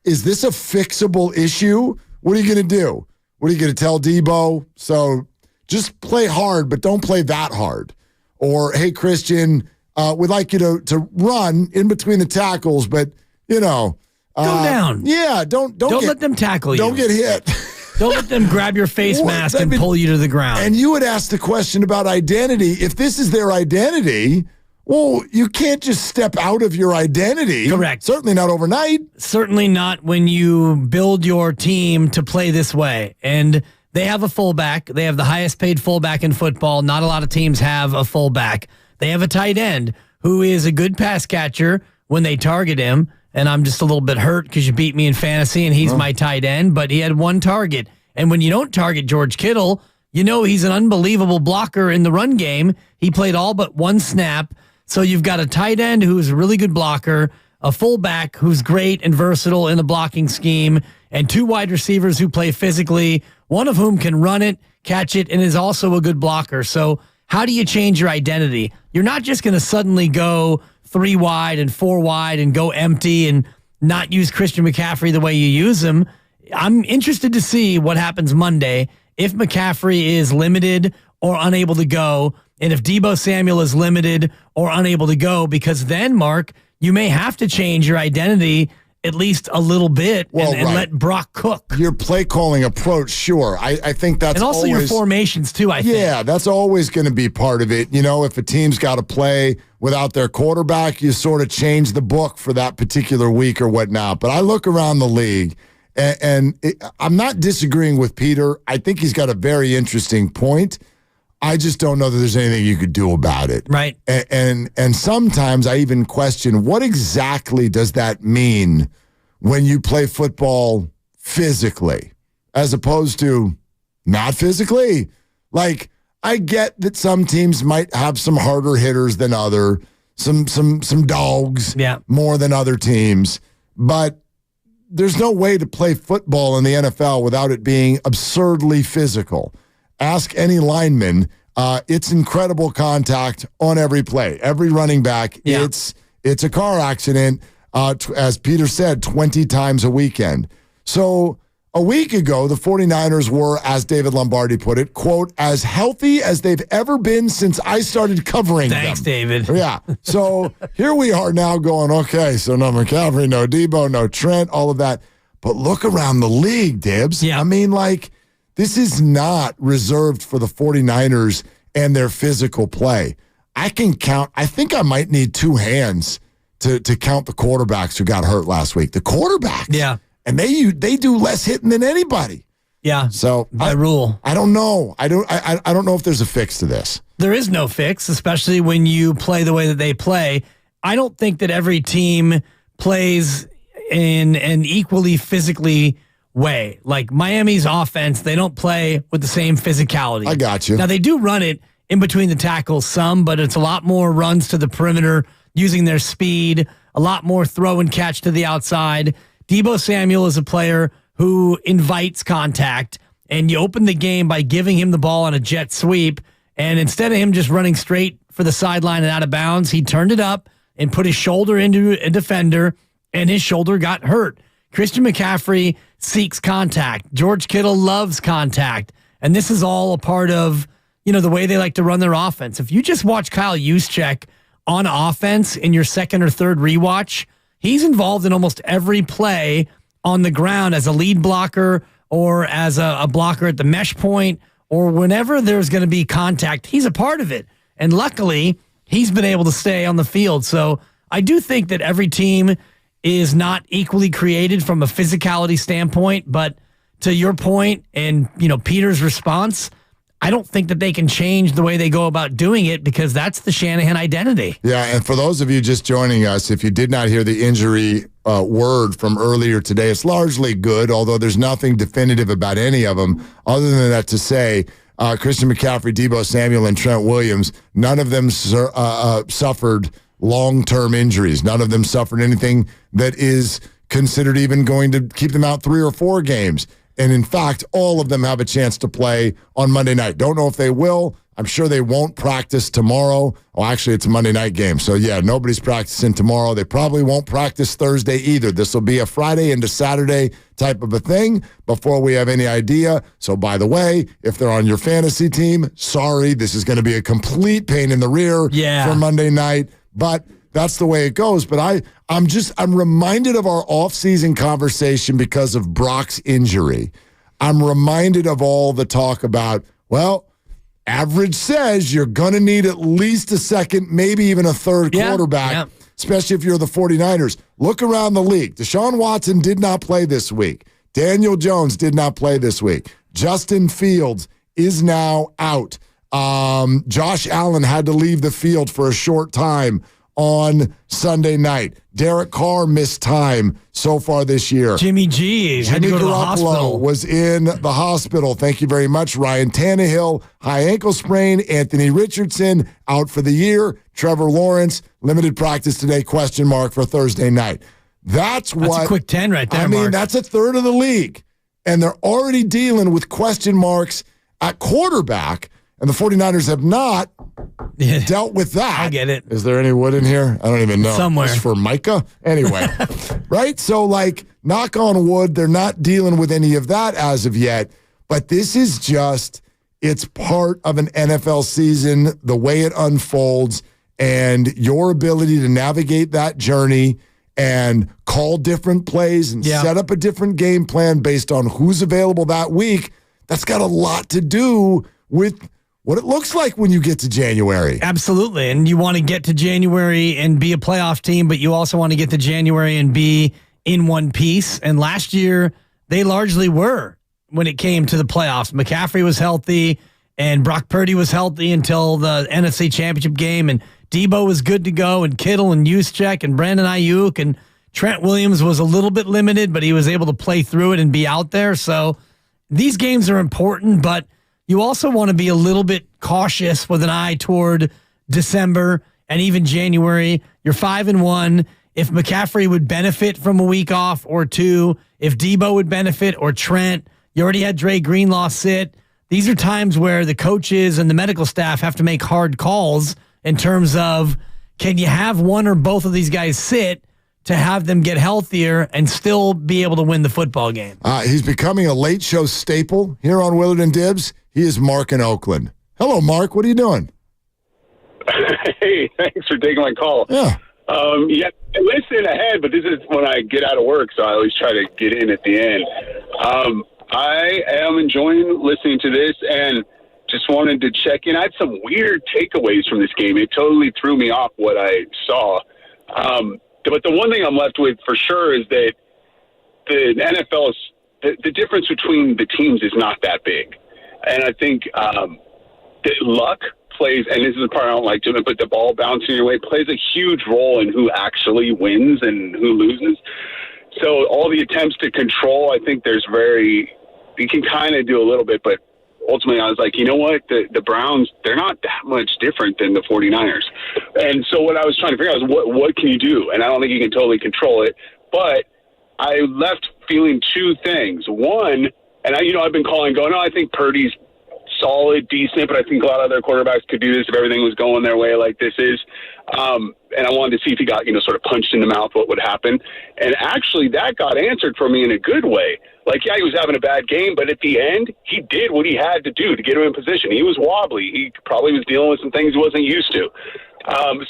is this a fixable issue? What are you going to do? What are you going to tell Debo? So just play hard, but don't play that hard. Or, hey, Christian, we'd like you to run in between the tackles, but, go down. Yeah, don't let them tackle you. Don't get hit. Don't let them grab your face mask and pull you to the ground. And you would ask the question about identity. If this is their identity, well, you can't just step out of your identity. Correct. Certainly not overnight. Certainly not when you build your team to play this way. And they have a fullback. They have the highest paid fullback in football. Not a lot of teams have a fullback. They have a tight end who is a good pass catcher when they target him. And I'm just a little bit hurt because you beat me in fantasy and he's my tight end, but he had one target. And when you don't target George Kittle, he's an unbelievable blocker in the run game. He played all but one snap. So you've got a tight end who's a really good blocker, a fullback who's great and versatile in the blocking scheme, and 2 wide receivers who play physically, one of whom can run it, catch it, and is also a good blocker. So how do you change your identity? You're not just going to suddenly go 3 wide and 4 wide and go empty and not use Christian McCaffrey the way you use him. I'm interested to see what happens Monday if McCaffrey is limited or unable to go, and if Deebo Samuel is limited or unable to go, because then, Mark, you may have to change your identity at least a little bit and let Brock cook. Your play calling approach, sure. I think that's and also your formations too, I think. Yeah, that's always going to be part of it. If a team's got to play without their quarterback, you sort of change the book for that particular week or whatnot. But I look around the league, and I'm not disagreeing with Peter. I think he's got a very interesting point. I just don't know that there's anything you could do about it. Right. And sometimes I even question, what exactly does that mean when you play football physically as opposed to not physically? Like, I get that some teams might have some harder hitters than some dogs more than other teams, but there's no way to play football in the NFL without it being absurdly physical. Ask any lineman. It's incredible contact on every play. Every running back, it's a car accident, as Peter said, 20 times a weekend. So a week ago, the 49ers were, as David Lombardi put it, quote, as healthy as they've ever been since I started covering them. Thanks, David. Yeah. So here we are now going, okay, so no McCaffrey, no Debo, no Trent, all of that. But look around the league, Dibs. Yeah. I mean, like, this is not reserved for the 49ers and their physical play. I can count, I think I might need two hands to count the quarterbacks who got hurt last week. The quarterbacks. Yeah. And they do less hitting than anybody. Yeah. So by rule. I don't know. I don't know if there's a fix to this. There is no fix, especially when you play the way that they play. I don't think that every team plays in an equally physically way. Like Miami's offense, they don't play with the same physicality. I got you. Now, they do run it in between the tackles some, but it's a lot more runs to the perimeter using their speed, a lot more throw and catch to the outside. Debo Samuel is a player who invites contact, and you open the game by giving him the ball on a jet sweep, and instead of him just running straight for the sideline and out of bounds, he turned it up and put his shoulder into a defender, and his shoulder got hurt. Christian McCaffrey seeks contact. George Kittle loves contact, and this is all a part of, the way they like to run their offense. If you just watch Kyle Juszczyk on offense in your second or third rewatch, he's involved in almost every play on the ground as a lead blocker or as a blocker at the mesh point or whenever there's going to be contact. He's a part of it. And luckily, he's been able to stay on the field. So I do think that every team is not equally created from a physicality standpoint. But to your point and, Peter's response, I don't think that they can change the way they go about doing it because that's the Shanahan identity. Yeah, and for those of you just joining us, if you did not hear the injury word from earlier today, it's largely good, although there's nothing definitive about any of them, other than that to say Christian McCaffrey, Debo Samuel, and Trent Williams, none of them suffered long-term injuries. None of them suffered anything that is considered even going to keep them out 3 or 4 games. And in fact, all of them have a chance to play on Monday night. Don't know if they will. I'm sure they won't practice tomorrow. Oh, actually, it's a Monday night game. So, yeah, nobody's practicing tomorrow. They probably won't practice Thursday either. This will be a Friday into Saturday type of a thing before we have any idea. So, by the way, if they're on your fantasy team, sorry, this is going to be a complete pain in the rear for Monday night. But that's the way it goes. But I'm reminded of our offseason conversation because of Brock's injury. I'm reminded of all the talk about, well, average says you're going to need at least a second, maybe even a third quarterback, especially if you're the 49ers. Look around the league. Deshaun Watson did not play this week. Daniel Jones did not play this week. Justin Fields is now out. Josh Allen had to leave the field for a short time on Sunday night. Derek Carr missed time so far this year. Jimmy G had to go to the hospital. Was in the hospital. Thank you very much. Ryan Tannehill, high ankle sprain. Anthony Richardson out for the year. Trevor Lawrence, limited practice today, question mark for Thursday night. That's a quick 10 right there, Mark. That's a third of the league. And they're already dealing with question marks at quarterback. And the 49ers have not dealt with that. I get it. Is there any wood in here? I don't even know. Somewhere. It's for Micah? Anyway. Right? So, knock on wood, they're not dealing with any of that as of yet. But this is it's part of an NFL season, the way it unfolds, and your ability to navigate that journey and call different plays and set up a different game plan based on who's available that week. That's got a lot to do with what it looks like when you get to January. Absolutely. And you want to get to January and be a playoff team, but you also want to get to January and be in one piece. And last year, they largely were when it came to the playoffs. McCaffrey was healthy, and Brock Purdy was healthy until the NFC Championship game, and Debo was good to go, and Kittle and Juszczyk and Brandon Ayuk, and Trent Williams was a little bit limited, but he was able to play through it and be out there. So these games are important, but you also want to be a little bit cautious with an eye toward December and even January. You're 5-1. If McCaffrey would benefit from a week off or two, if Debo would benefit or Trent, you already had Dre Greenlaw sit. these are times where the coaches and the medical staff have to make hard calls in terms of, can you have one or both of these guys sit to have them get healthier and still be able to win the football game? He's becoming a late show staple here on Willard and Dibs. He is Mark in Oakland. Hello, Mark. What are you doing? Hey, thanks for taking my call. Yeah. I listen ahead, but this is when I get out of work, so I always try to get in at the end. I am enjoying listening to this and just wanted to check in. I had some weird takeaways from this game. It totally threw me off what I saw. But the one thing I'm left with for sure is that the NFL's the difference between the teams is not that big. And I think that luck plays, and this is the part I don't like doing it, but the ball bouncing your way plays a huge role in who actually wins and who loses. So all the attempts to control, I think you can kind of do a little bit, but ultimately I was like, you know what? The Browns, they're not that much different than the 49ers. And so what I was trying to figure out was what can you do? And I don't think you can totally control it, but I left feeling two things. One, and I've been going, I think Purdy's solid, decent, but I think a lot of other quarterbacks could do this if everything was going their way like this is. And I wanted to see if he got, sort of punched in the mouth, what would happen. And actually that got answered for me in a good way. Like, yeah, he was having a bad game, but at the end, he did what he had to do to get him in position. He was wobbly. He probably was dealing with some things he wasn't used to.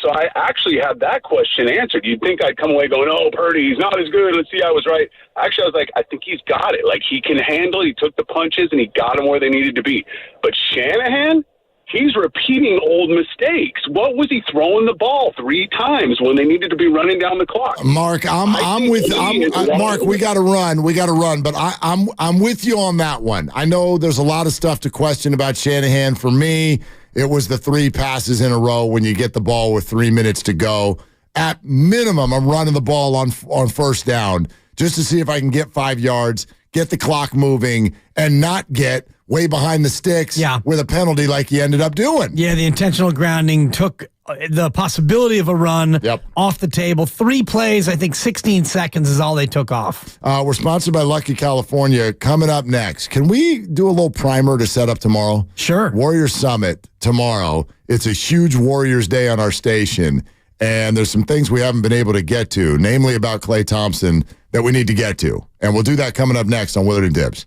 So I actually had that question answered. You'd think I'd come away going, oh, Purdy, he's not as good. Let's see, I was right. Actually, I was like, I think he's got it. Like, he can handle, he took the punches, and he got them where they needed to be. But Shanahan, he's repeating old mistakes. What was he throwing the ball 3 times when they needed to be running down the clock? Mark, Mark, we got to run. But I'm with you on that one. I know there's a lot of stuff to question about Shanahan. For me, it was the 3 passes in a row when you get the ball with 3 minutes to go. At minimum, I'm running the ball on first down just to see if I can get 5 yards, get the clock moving, and not get way behind the sticks with a penalty like he ended up doing. Yeah, the intentional grounding took the possibility of a run off the table. 3 plays, I think 16 seconds is all they took off. We're sponsored by Lucky California. Coming up next, can we do a little primer to set up tomorrow? Sure. Warriors Summit tomorrow. It's a huge Warriors Day on our station, and there's some things we haven't been able to get to, namely about Klay Thompson, that we need to get to. And we'll do that coming up next on Willard and Dibs.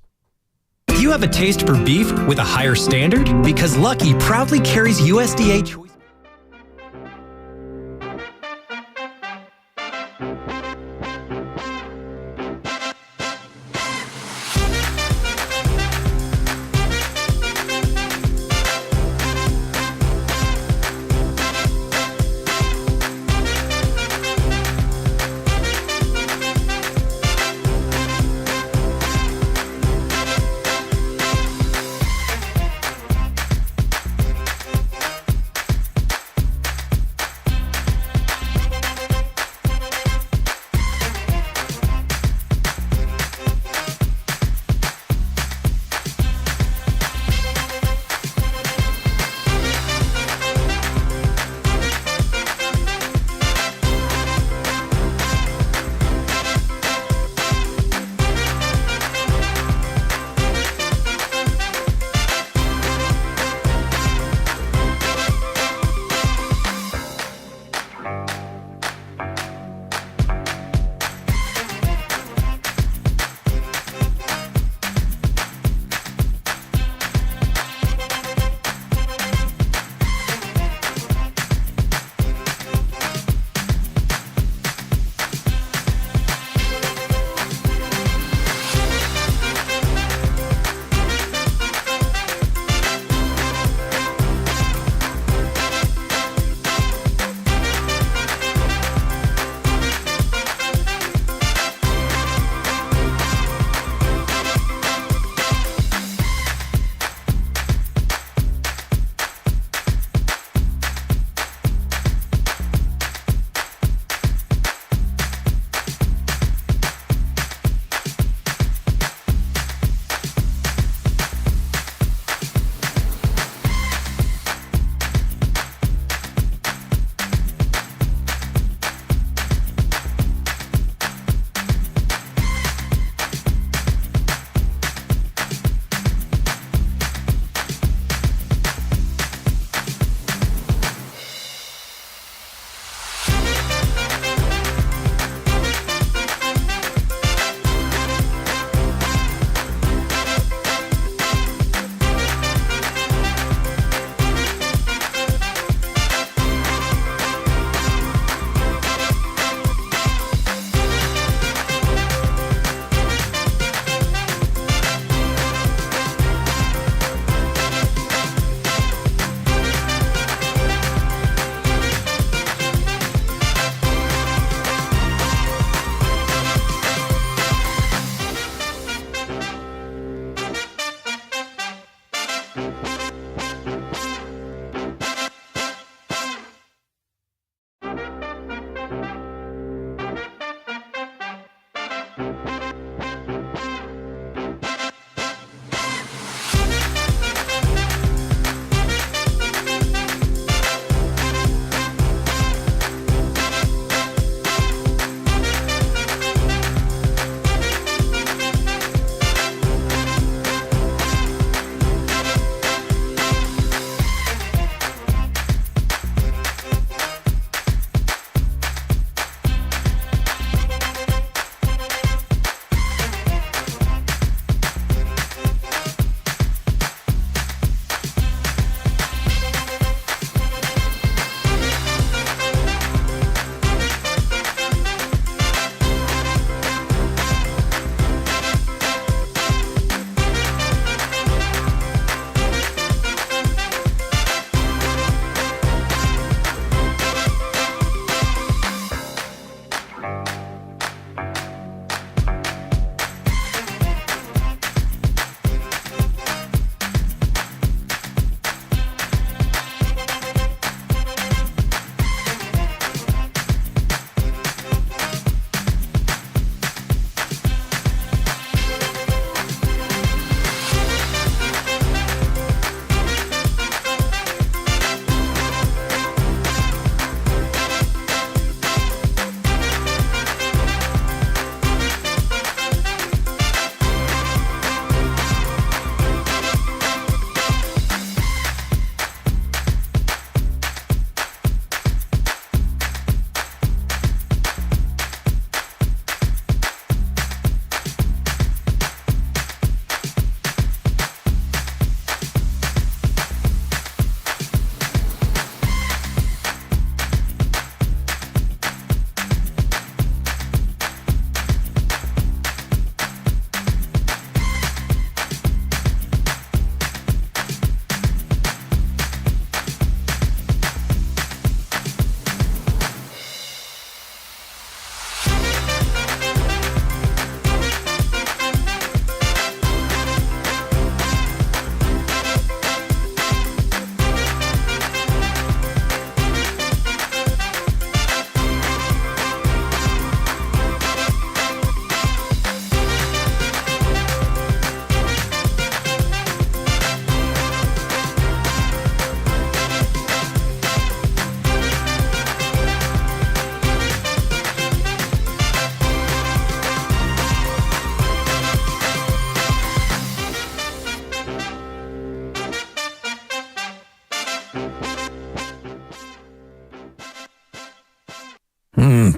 Do you have a taste for beef with a higher standard? Because Lucky proudly carries USDA choice.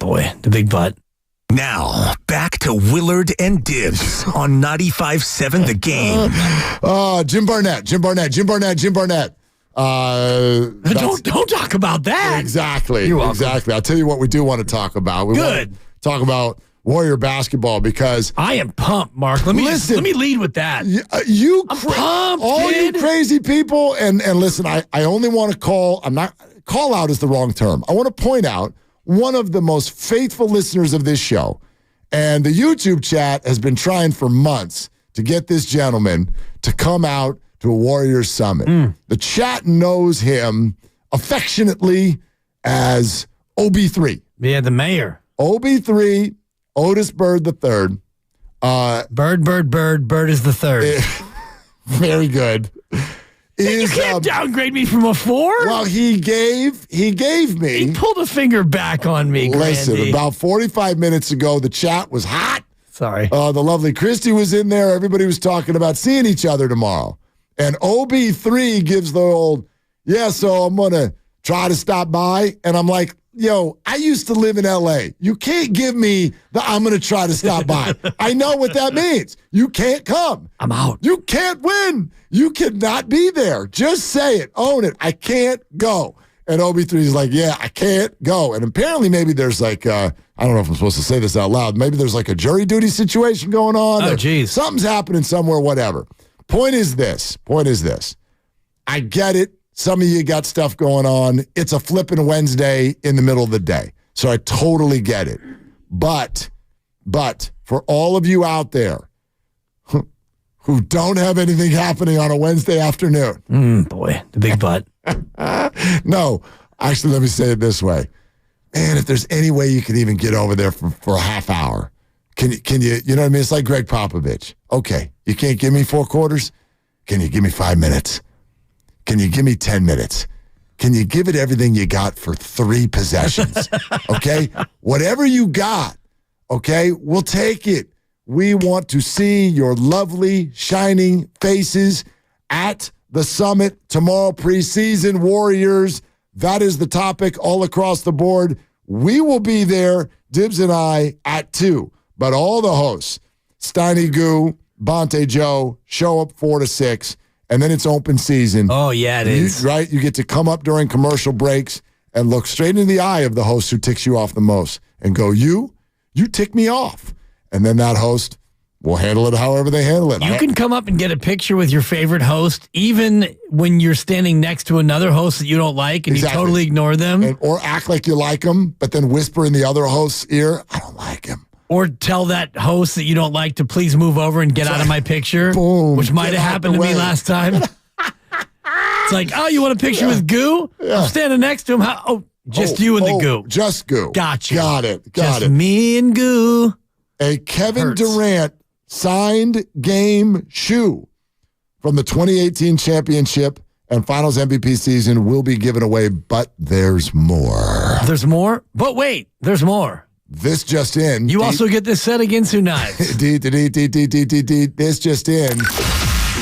Boy, the big butt. Now, back to Willard and Dibs on 95.7 The Game. Jim Barnett. Don't talk about that. Exactly. You're welcome. Exactly. I'll tell you what we do want to talk about. We want to talk about Warrior basketball because I am pumped, Mark. Let me lead with that. I'm pumped, all you crazy people, and listen, I only want to call out is the wrong term. I want to point out one of the most faithful listeners of this show, and the YouTube chat has been trying for months to get this gentleman to come out to a Warriors Summit. The chat knows him affectionately as OB3. Yeah, the mayor. OB3, Otis Bird III. Bird is the third. Very good. You can't downgrade me from a 4. Well, he gave me. He pulled a finger back on me, Listen, Grandy. about 45 minutes ago, the chat was hot. Sorry. The lovely Christy was in there. Everybody was talking about seeing each other tomorrow. And OB3 gives the old, so I'm going to try to stop by. And I'm like, yo, I used to live in L.A. You can't give me the I'm going to try to stop by. I know what that means. You can't come. I'm out. You can't win. You cannot be there. Just say it. Own it. I can't go. And OB3 is like, I can't go. And apparently maybe there's like, I don't know if I'm supposed to say this out loud. Maybe there's like a jury duty situation going on. Oh, geez. Something's happening somewhere, whatever. Point is this. I get it. Some of you got stuff going on. It's a flipping Wednesday in the middle of the day. So I totally get it. But for all of you out there who don't have anything happening on a Wednesday afternoon. Boy, the big butt. No, actually, let me say it this way. Man, if there's any way you can even get over there for a half hour, can you, you know what I mean? It's like Greg Popovich. Okay, you can't give me 4 quarters? Can you give me 5 minutes? Can you give me 10 minutes? Can you give it everything you got for 3 possessions? Okay? Whatever you got, okay, we'll take it. We want to see your lovely, shining faces at the summit tomorrow. Preseason Warriors. That is the topic all across the board. We will be there, Dibs and I, at 2. But all the hosts, Steiny Goo, Bonte Joe, show up 4 to 6. And then it's open season. Oh, yeah, it is. Right? You get to come up during commercial breaks and look straight in the eye of the host who ticks you off the most and go, you tick me off. And then that host will handle it however they handle it. You can come up and get a picture with your favorite host, even when you're standing next to another host that you don't like and you totally ignore them. Or act like you like them, but then whisper in the other host's ear, I don't like him. Or tell that host that you don't like to please move over and get out of my picture, boom, which might have happened to me last time. It's like, oh, you want a picture with Goo? Yeah. I'm standing next to him. Just you and the Goo. Just Goo. Gotcha. Got it. Just me and Goo. A Kevin Durant signed game shoe from the 2018 championship and finals MVP season will be given away, but there's more. There's more? But wait, there's more. This just in. You also get this set against Who Knives. This just in.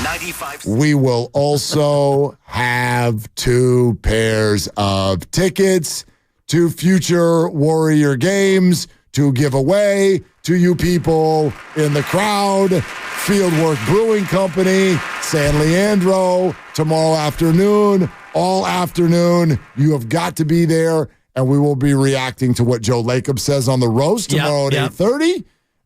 95. We will also have 2 pairs of tickets to future Warrior games to give away to you people in the crowd. Fieldwork Brewing Company, San Leandro, tomorrow afternoon, all afternoon. You have got to be there. And we will be reacting to what Joe Lacob says on the roast tomorrow at 8:30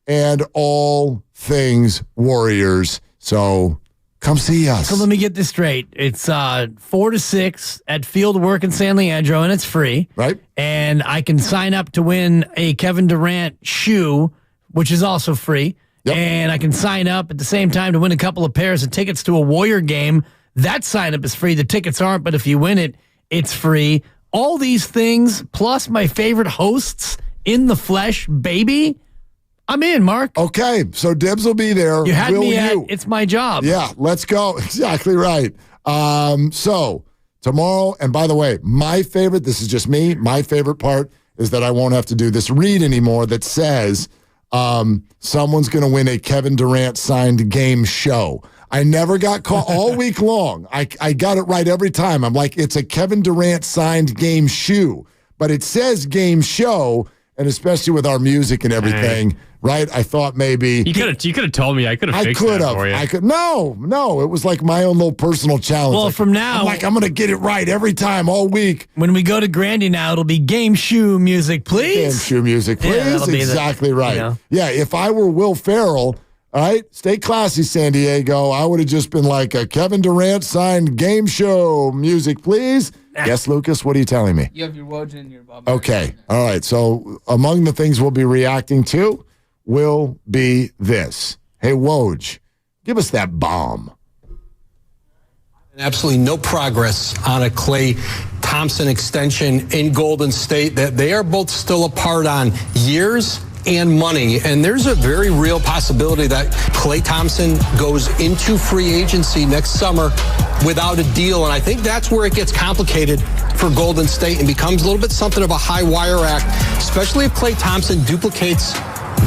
and all things Warriors. So come see us. So let me get this straight. It's 4 to 6 at Fieldwork in San Leandro, and it's free. Right. And I can sign up to win a Kevin Durant shoe, which is also free. Yep. And I can sign up at the same time to win a couple of pairs of tickets to a Warrior game. That sign up is free. The tickets aren't, but if you win it, it's free. All these things, plus my favorite hosts in the flesh, baby. I'm in, Mark. Okay, so Dibs will be there. You had me at It's My Job. Yeah, let's go. Exactly right. So tomorrow, and by the way, my favorite, this is just me, my favorite part is that I won't have to do this read anymore that says someone's going to win a Kevin Durant signed game show. I never got caught all week long. I got it right every time. I'm like, it's a Kevin Durant signed game shoe, but it says game show, and especially with our music and everything, right? I thought maybe you could have told me. I could have fixed that for you. No, it was like my own little personal challenge. Well, like, from now, I'm going to get it right every time, all week. When we go to Grandy now, it'll be game shoe music, please. Game shoe music, please. Yeah, exactly right. Yeah, if I were Will Ferrell, all right, stay classy, San Diego. I would have just been like a Kevin Durant signed game show music, please. Yes, Lucas, what are you telling me? You have your Woj and your Bob. Okay, all right. So among the things we'll be reacting to will be this. Hey, Woj, give us that bomb. Absolutely no progress on a Klay Thompson extension in Golden State. That they are both still apart on years and money, and there's a very real possibility that Klay Thompson goes into free agency next summer without a deal, and I think that's where it gets complicated for Golden State and becomes a little bit something of a high wire act, especially if Klay Thompson duplicates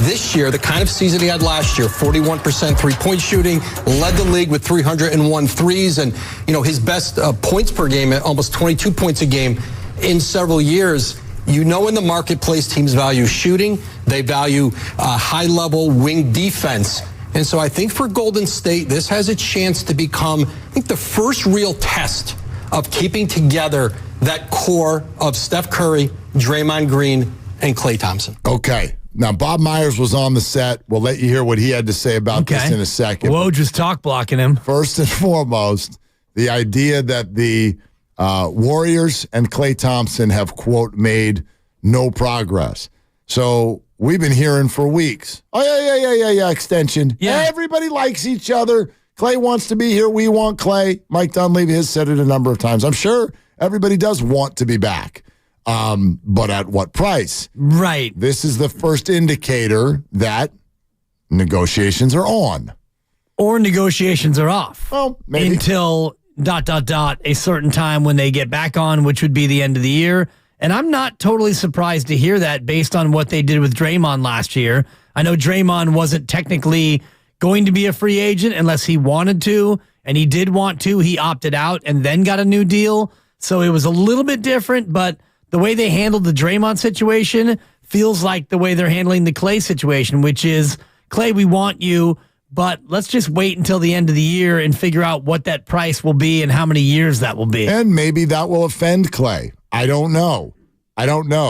this year the kind of season he had last year. 41% three-point shooting, led the league with 301 threes, and his best points per game at almost 22 points a game in several years. In the marketplace, teams value shooting. They value high-level wing defense. And so I think for Golden State, this has a chance to become, the first real test of keeping together that core of Steph Curry, Draymond Green, and Klay Thompson. Okay. Now, Bob Myers was on the set. We'll let you hear what he had to say about this in a second. Woj was talk blocking him. First and foremost, the idea that the Warriors and Klay Thompson have, quote, made no progress. So we've been hearing for weeks. Oh, yeah, extension. Yeah. Everybody likes each other. Klay wants to be here. We want Klay. Mike Dunleavy has said it a number of times. I'm sure everybody does want to be back. But at what price? Right. This is the first indicator that negotiations are on. Or negotiations are off. Well, maybe. Until ... a certain time when they get back on, which would be the end of the year. And I'm not totally surprised to hear that based on what they did with Draymond last year. I know Draymond wasn't technically going to be a free agent unless he wanted to, and he did want to. He opted out and then got a new deal. So it was a little bit different, but the way they handled the Draymond situation feels like the way they're handling the Klay situation, which is, Klay, we want you, but let's just wait until the end of the year and figure out what that price will be and how many years that will be. And maybe that will offend Klay. I don't know.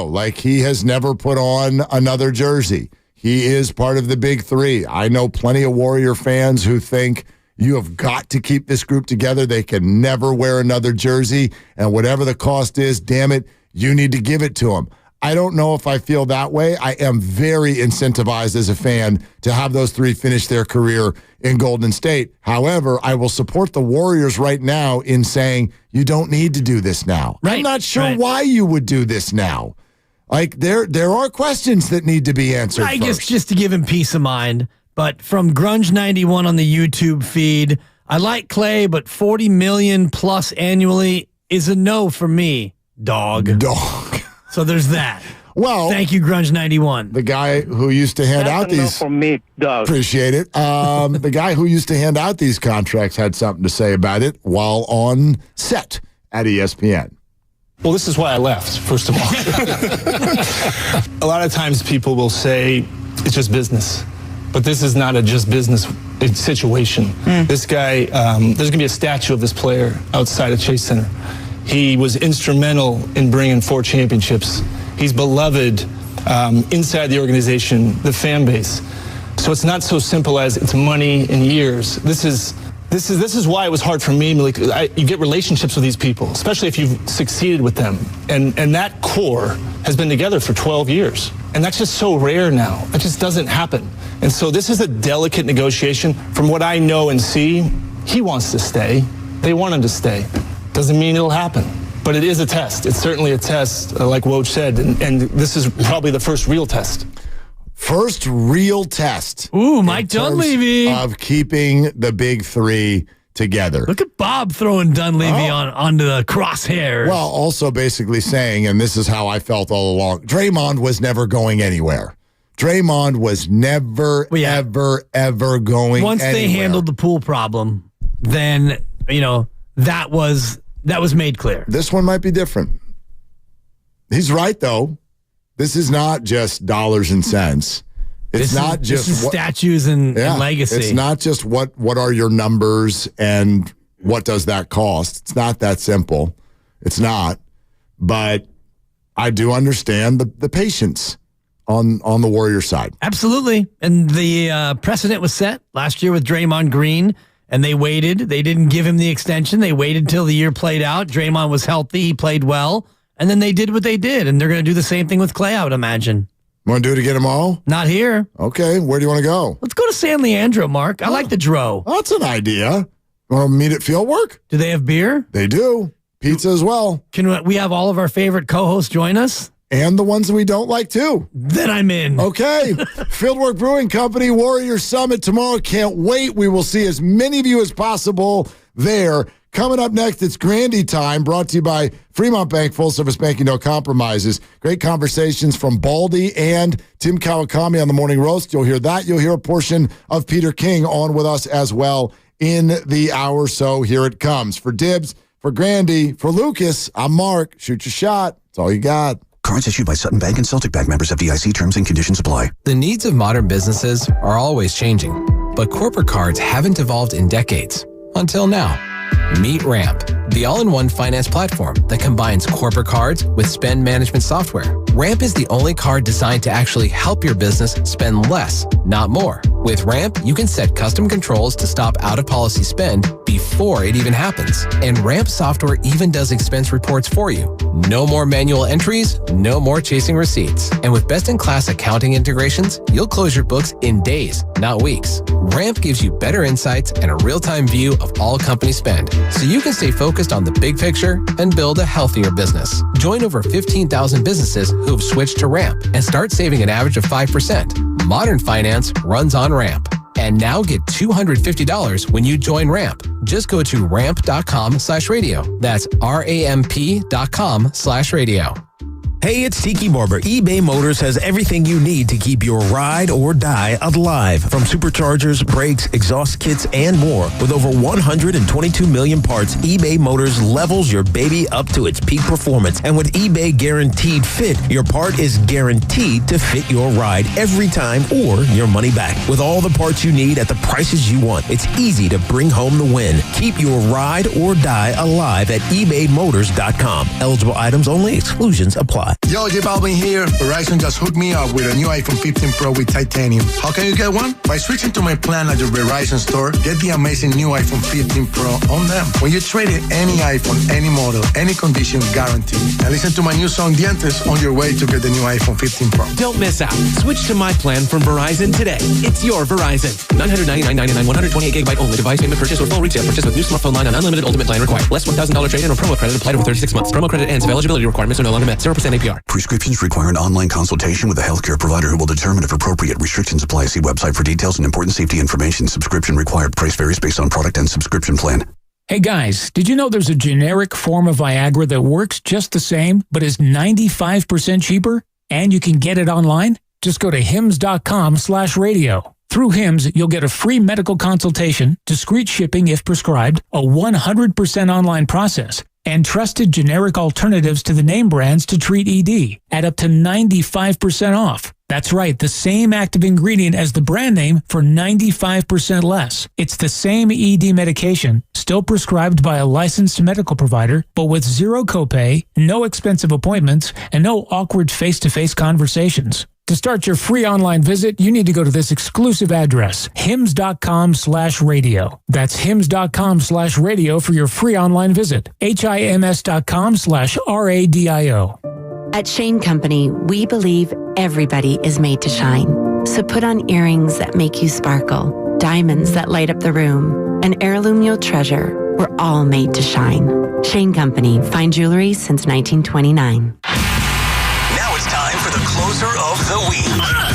Like, he has never put on another jersey. He is part of the big three. I know plenty of Warrior fans who think you have got to keep this group together. They can never wear another jersey, and whatever the cost is, damn it, you need to give it to them. I don't know if I feel that way. I am very incentivized as a fan to have those three finish their career in Golden State. However, I will support the Warriors right now in saying you don't need to do this now. Right, I'm not sure why you would do this now. Like, there are questions that need to be answered I guess just to give him peace of mind. But from Grunge91 on the YouTube feed, I like Klay, but $40 million plus annually is a no for me, dog. So there's that. Well, thank you, Grunge91. The guy who used to hand out these for me, dog. Appreciate it. The guy who used to hand out these contracts had something to say about it while on set at ESPN. Well, this is why I left, first of all. A lot of times people will say it's just business, but this is not a just business situation. This guy, there's going to be a statue of this player outside of Chase Center. He was instrumental in bringing 4 championships. He's beloved inside the organization, the fan base. So it's not so simple as it's money and years. This is why it was hard for me. Like, you get relationships with these people, especially if you've succeeded with them. And that core has been together for 12 years. And that's just so rare now. It just doesn't happen. And so this is a delicate negotiation. From what I know and see, he wants to stay. They want him to stay. Doesn't mean it'll happen. But it is a test. It's certainly a test, like Woj said. And this is probably the first real test. First real test. Ooh, Mike Dunleavy. Of keeping the big three together. Look at Bob throwing Dunleavy onto the crosshairs. Well, also basically saying, and this is how I felt all along, Draymond was never going anywhere. Draymond was never, ever going Once anywhere. They handled the pool problem, then, that was made clear. This one might be different. He's right, though. This is not just dollars and cents. It's not just statues and legacy. It's not just what are your numbers and what does that cost. It's not that simple. It's not. But I do understand the patience on the Warrior side. Absolutely. And the precedent was set last year with Draymond Green, and they waited. They didn't give him the extension. They waited till the year played out. Draymond was healthy. He played well. And then they did what they did, and they're going to do the same thing with Clay, I would imagine. Want to do it again tomorrow? Not here. Okay, where do you want to go? Let's go to San Leandro, Mark. I like the Dro. That's an idea. Want to meet at Fieldwork? Do they have beer? They do. Pizza as well. Can we have all of our favorite co-hosts join us? And the ones that we don't like, too. Then I'm in. Okay. Fieldwork Brewing Company, Warrior Summit tomorrow. Can't wait. We will see as many of you as possible there. Coming up next, it's Grandy time, brought to you by Fremont Bank, full service banking, no compromises. Great conversations from Baldy and Tim Kawakami on the Morning Roast. You'll hear that. You'll hear a portion of Peter King on with us as well in the hour. So here it comes. For Dibs, for Grandy, for Lucas, I'm Mark. Shoot your shot. That's all you got. Cards issued by Sutton Bank and Celtic Bank, members FDIC. Terms and conditions apply. The needs of modern businesses are always changing, but corporate cards haven't evolved in decades. Until now. Meet Ramp, the all-in-one finance platform that combines corporate cards with spend management software. Ramp is the only card designed to actually help your business spend less, not more. With Ramp, you can set custom controls to stop out-of-policy spend before it even happens. And Ramp software even does expense reports for you. No more manual entries, no more chasing receipts. And with best-in-class accounting integrations, you'll close your books in days, not weeks. Ramp gives you better insights and a real-time view of all company spend, so you can stay focused on the big picture and build a healthier business. Join over 15,000 businesses who've switched to Ramp and start saving an average of 5%. Modern finance runs on Ramp. And now get $250 when you join Ramp. Just go to ramp.com/radio. That's ramp.com/radio. Hey, it's Tiki Barber. eBay Motors has everything you need to keep your ride or die alive. From superchargers, brakes, exhaust kits, and more. With over 122 million parts, eBay Motors levels your baby up to its peak performance. And with eBay Guaranteed Fit, your part is guaranteed to fit your ride every time or your money back. With all the parts you need at the prices you want, it's easy to bring home the win. Keep your ride or die alive at ebaymotors.com. Eligible items only. Exclusions apply. Yo, J Balvin here. Verizon just hooked me up with a new iPhone 15 Pro with titanium. How can you get one? By switching to my plan at your Verizon store, get the amazing new iPhone 15 Pro on them. When you trade in any iPhone, any model, any condition, guaranteed. And listen to my new song, Dientes, on your way to get the new iPhone 15 Pro. Don't miss out. Switch to my plan from Verizon today. It's your Verizon. $999.99, 128 gigabyte only. Device payment purchase or full retail purchase with new smartphone line and unlimited ultimate plan required. Less $1,000 trade-in or promo credit applied over 36 months. Promo credit ends if eligibility requirements are no longer met. 0% APR. Prescriptions require an online consultation with a healthcare provider who will determine if appropriate. Restrictions apply. See website for details and important safety information. Subscription required. Price varies based on product and subscription plan. Hey guys, did you know there's a generic form of Viagra that works just the same, but is 95% cheaper? And you can get it online? Just go to hims.com/radio. Through Hims, you'll get a free medical consultation, discreet shipping if prescribed, a 100% online process, and trusted generic alternatives to the name brands to treat ED at up to 95% off. That's right, the same active ingredient as the brand name for 95% less. It's the same ED medication, still prescribed by a licensed medical provider, but with zero copay, no expensive appointments, and no awkward face-to-face conversations. To start your free online visit, you need to go to this exclusive address, hims.com/radio. That's hims.com/radio for your free online visit. hims.com/radio. At Shane Company, we believe everybody is made to shine. So put on earrings that make you sparkle, diamonds that light up the room, an heirloom you'll treasure. We're all made to shine. Shane Company, fine jewelry since 1929. Now it's time for the closer of the week.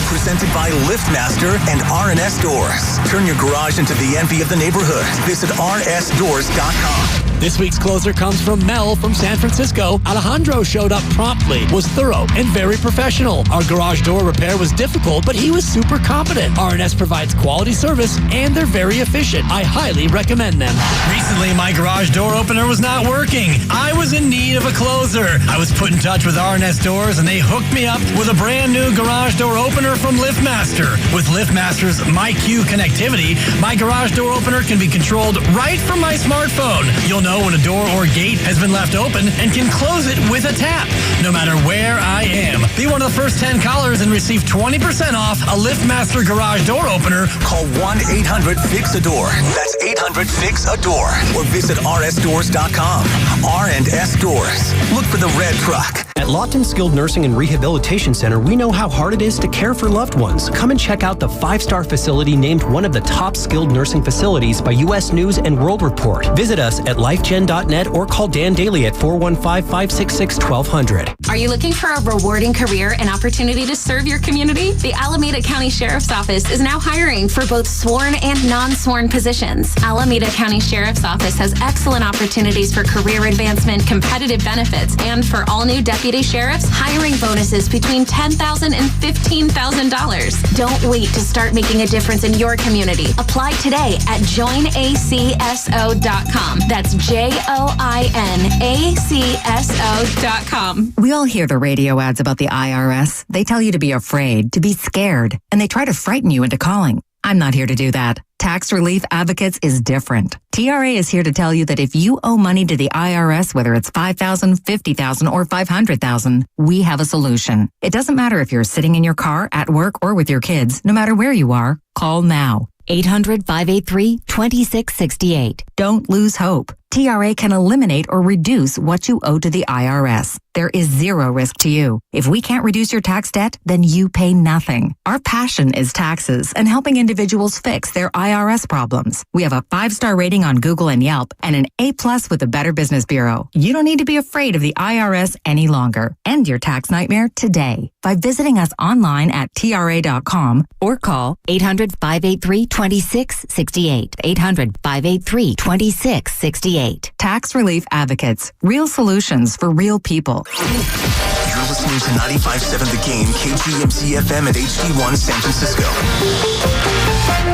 Presented by LiftMaster and R&S Doors. Turn your garage into the envy of the neighborhood. Visit rsdoors.com. This week's closer comes from Mel from San Francisco. Alejandro showed up promptly, was thorough, and very professional. Our garage door repair was difficult, but he was super competent. R&S provides quality service, and they're very efficient. I highly recommend them. Recently, my garage door opener was not working. I was in need of a closer. I was put in touch with R&S Doors, and they hooked me up with a brand new garage door opener from LiftMaster. With LiftMaster's MyQ connectivity, my garage door opener can be controlled right from my smartphone. You'll know when a door or gate has been left open and can close it with a tap, no matter where I am. Be one of the first 10 callers and receive 20% off a LiftMaster garage door opener. Call 1-800-FIX-A-DOOR. That's 800-FIX-A-DOOR. Or visit rsdoors.com. R&S Doors. Look for the red truck. At Lawton Skilled Nursing and Rehabilitation Center, we know how hard it is to care for loved ones. Come and check out the 5-star facility named one of the top skilled nursing facilities by U.S. News and World Report. Visit us at lifegen.net or call Dan Daly at 415-566-1200. Are you looking for a rewarding career and opportunity to serve your community? The Alameda County Sheriff's Office is now hiring for both sworn and non-sworn positions. Alameda County Sheriff's Office has excellent opportunities for career advancement, competitive benefits, and for all new deputy sheriffs, hiring bonuses between $10,000 and $15,000. Don't wait to start making a difference in your community. Apply today at joinacso.com. That's joinacso.com. We all hear the radio ads about the IRS. They tell you to be afraid, to be scared, and they try to frighten you into calling. I'm not here to do that. Tax Relief Advocates is different. TRA is here to tell you that if you owe money to the IRS, whether it's $5,000, $50,000, or $500,000, we have a solution. It doesn't matter if you're sitting in your car, at work, or with your kids. No matter where you are, call now. 800-583-2668. Don't lose hope. TRA can eliminate or reduce what you owe to the IRS. There is zero risk to you. If we can't reduce your tax debt, then you pay nothing. Our passion is taxes and helping individuals fix their IRS problems. We have a 5-star rating on Google and Yelp and an A+ with the Better Business Bureau. You don't need to be afraid of the IRS any longer. End your tax nightmare today by visiting us online at TRA.com or call 800-583-2668. 800-583-2668. Tax Relief Advocates. Real solutions for real people. You're listening to 95.7 The Game, KGMC FM at HD1 San Francisco.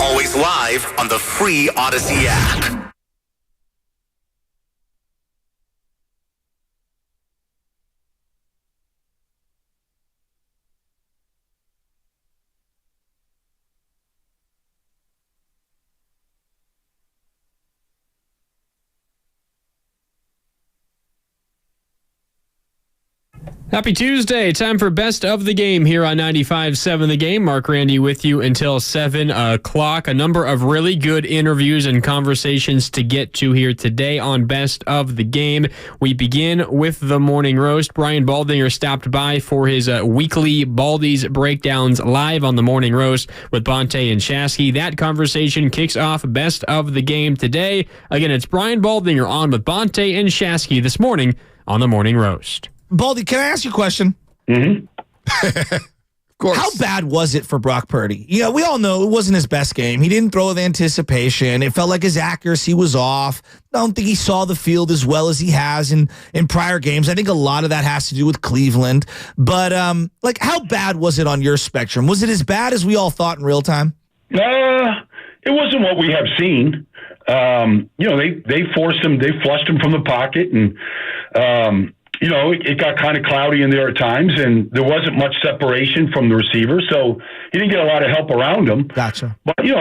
Always live on the free Odyssey app. Happy Tuesday. Time for Best of the Game here on 95.7 The Game. Mark Randy with you until 7 o'clock. A number of really good interviews and conversations to get to here today on Best of the Game. We begin with the morning roast. Brian Baldinger stopped by for his weekly Baldy's breakdowns live on the morning roast with Bonte and Shasky. That conversation kicks off Best of the Game today. Again, it's Brian Baldinger on with Bonte and Shasky this morning on the morning roast. Baldy, can I ask you a question? Mm-hmm. Of course. How bad was it for Brock Purdy? Yeah, we all know it wasn't his best game. He didn't throw with anticipation. It felt like his accuracy was off. I don't think he saw the field as well as he has in prior games. I think a lot of that has to do with Cleveland. But, how bad was it on your spectrum? Was it as bad as we all thought in real time? It wasn't what we have seen. They forced him. They flushed him from the pocket, and it got kind of cloudy in there at times, and there wasn't much separation from the receiver, so he didn't get a lot of help around him. Gotcha. But, it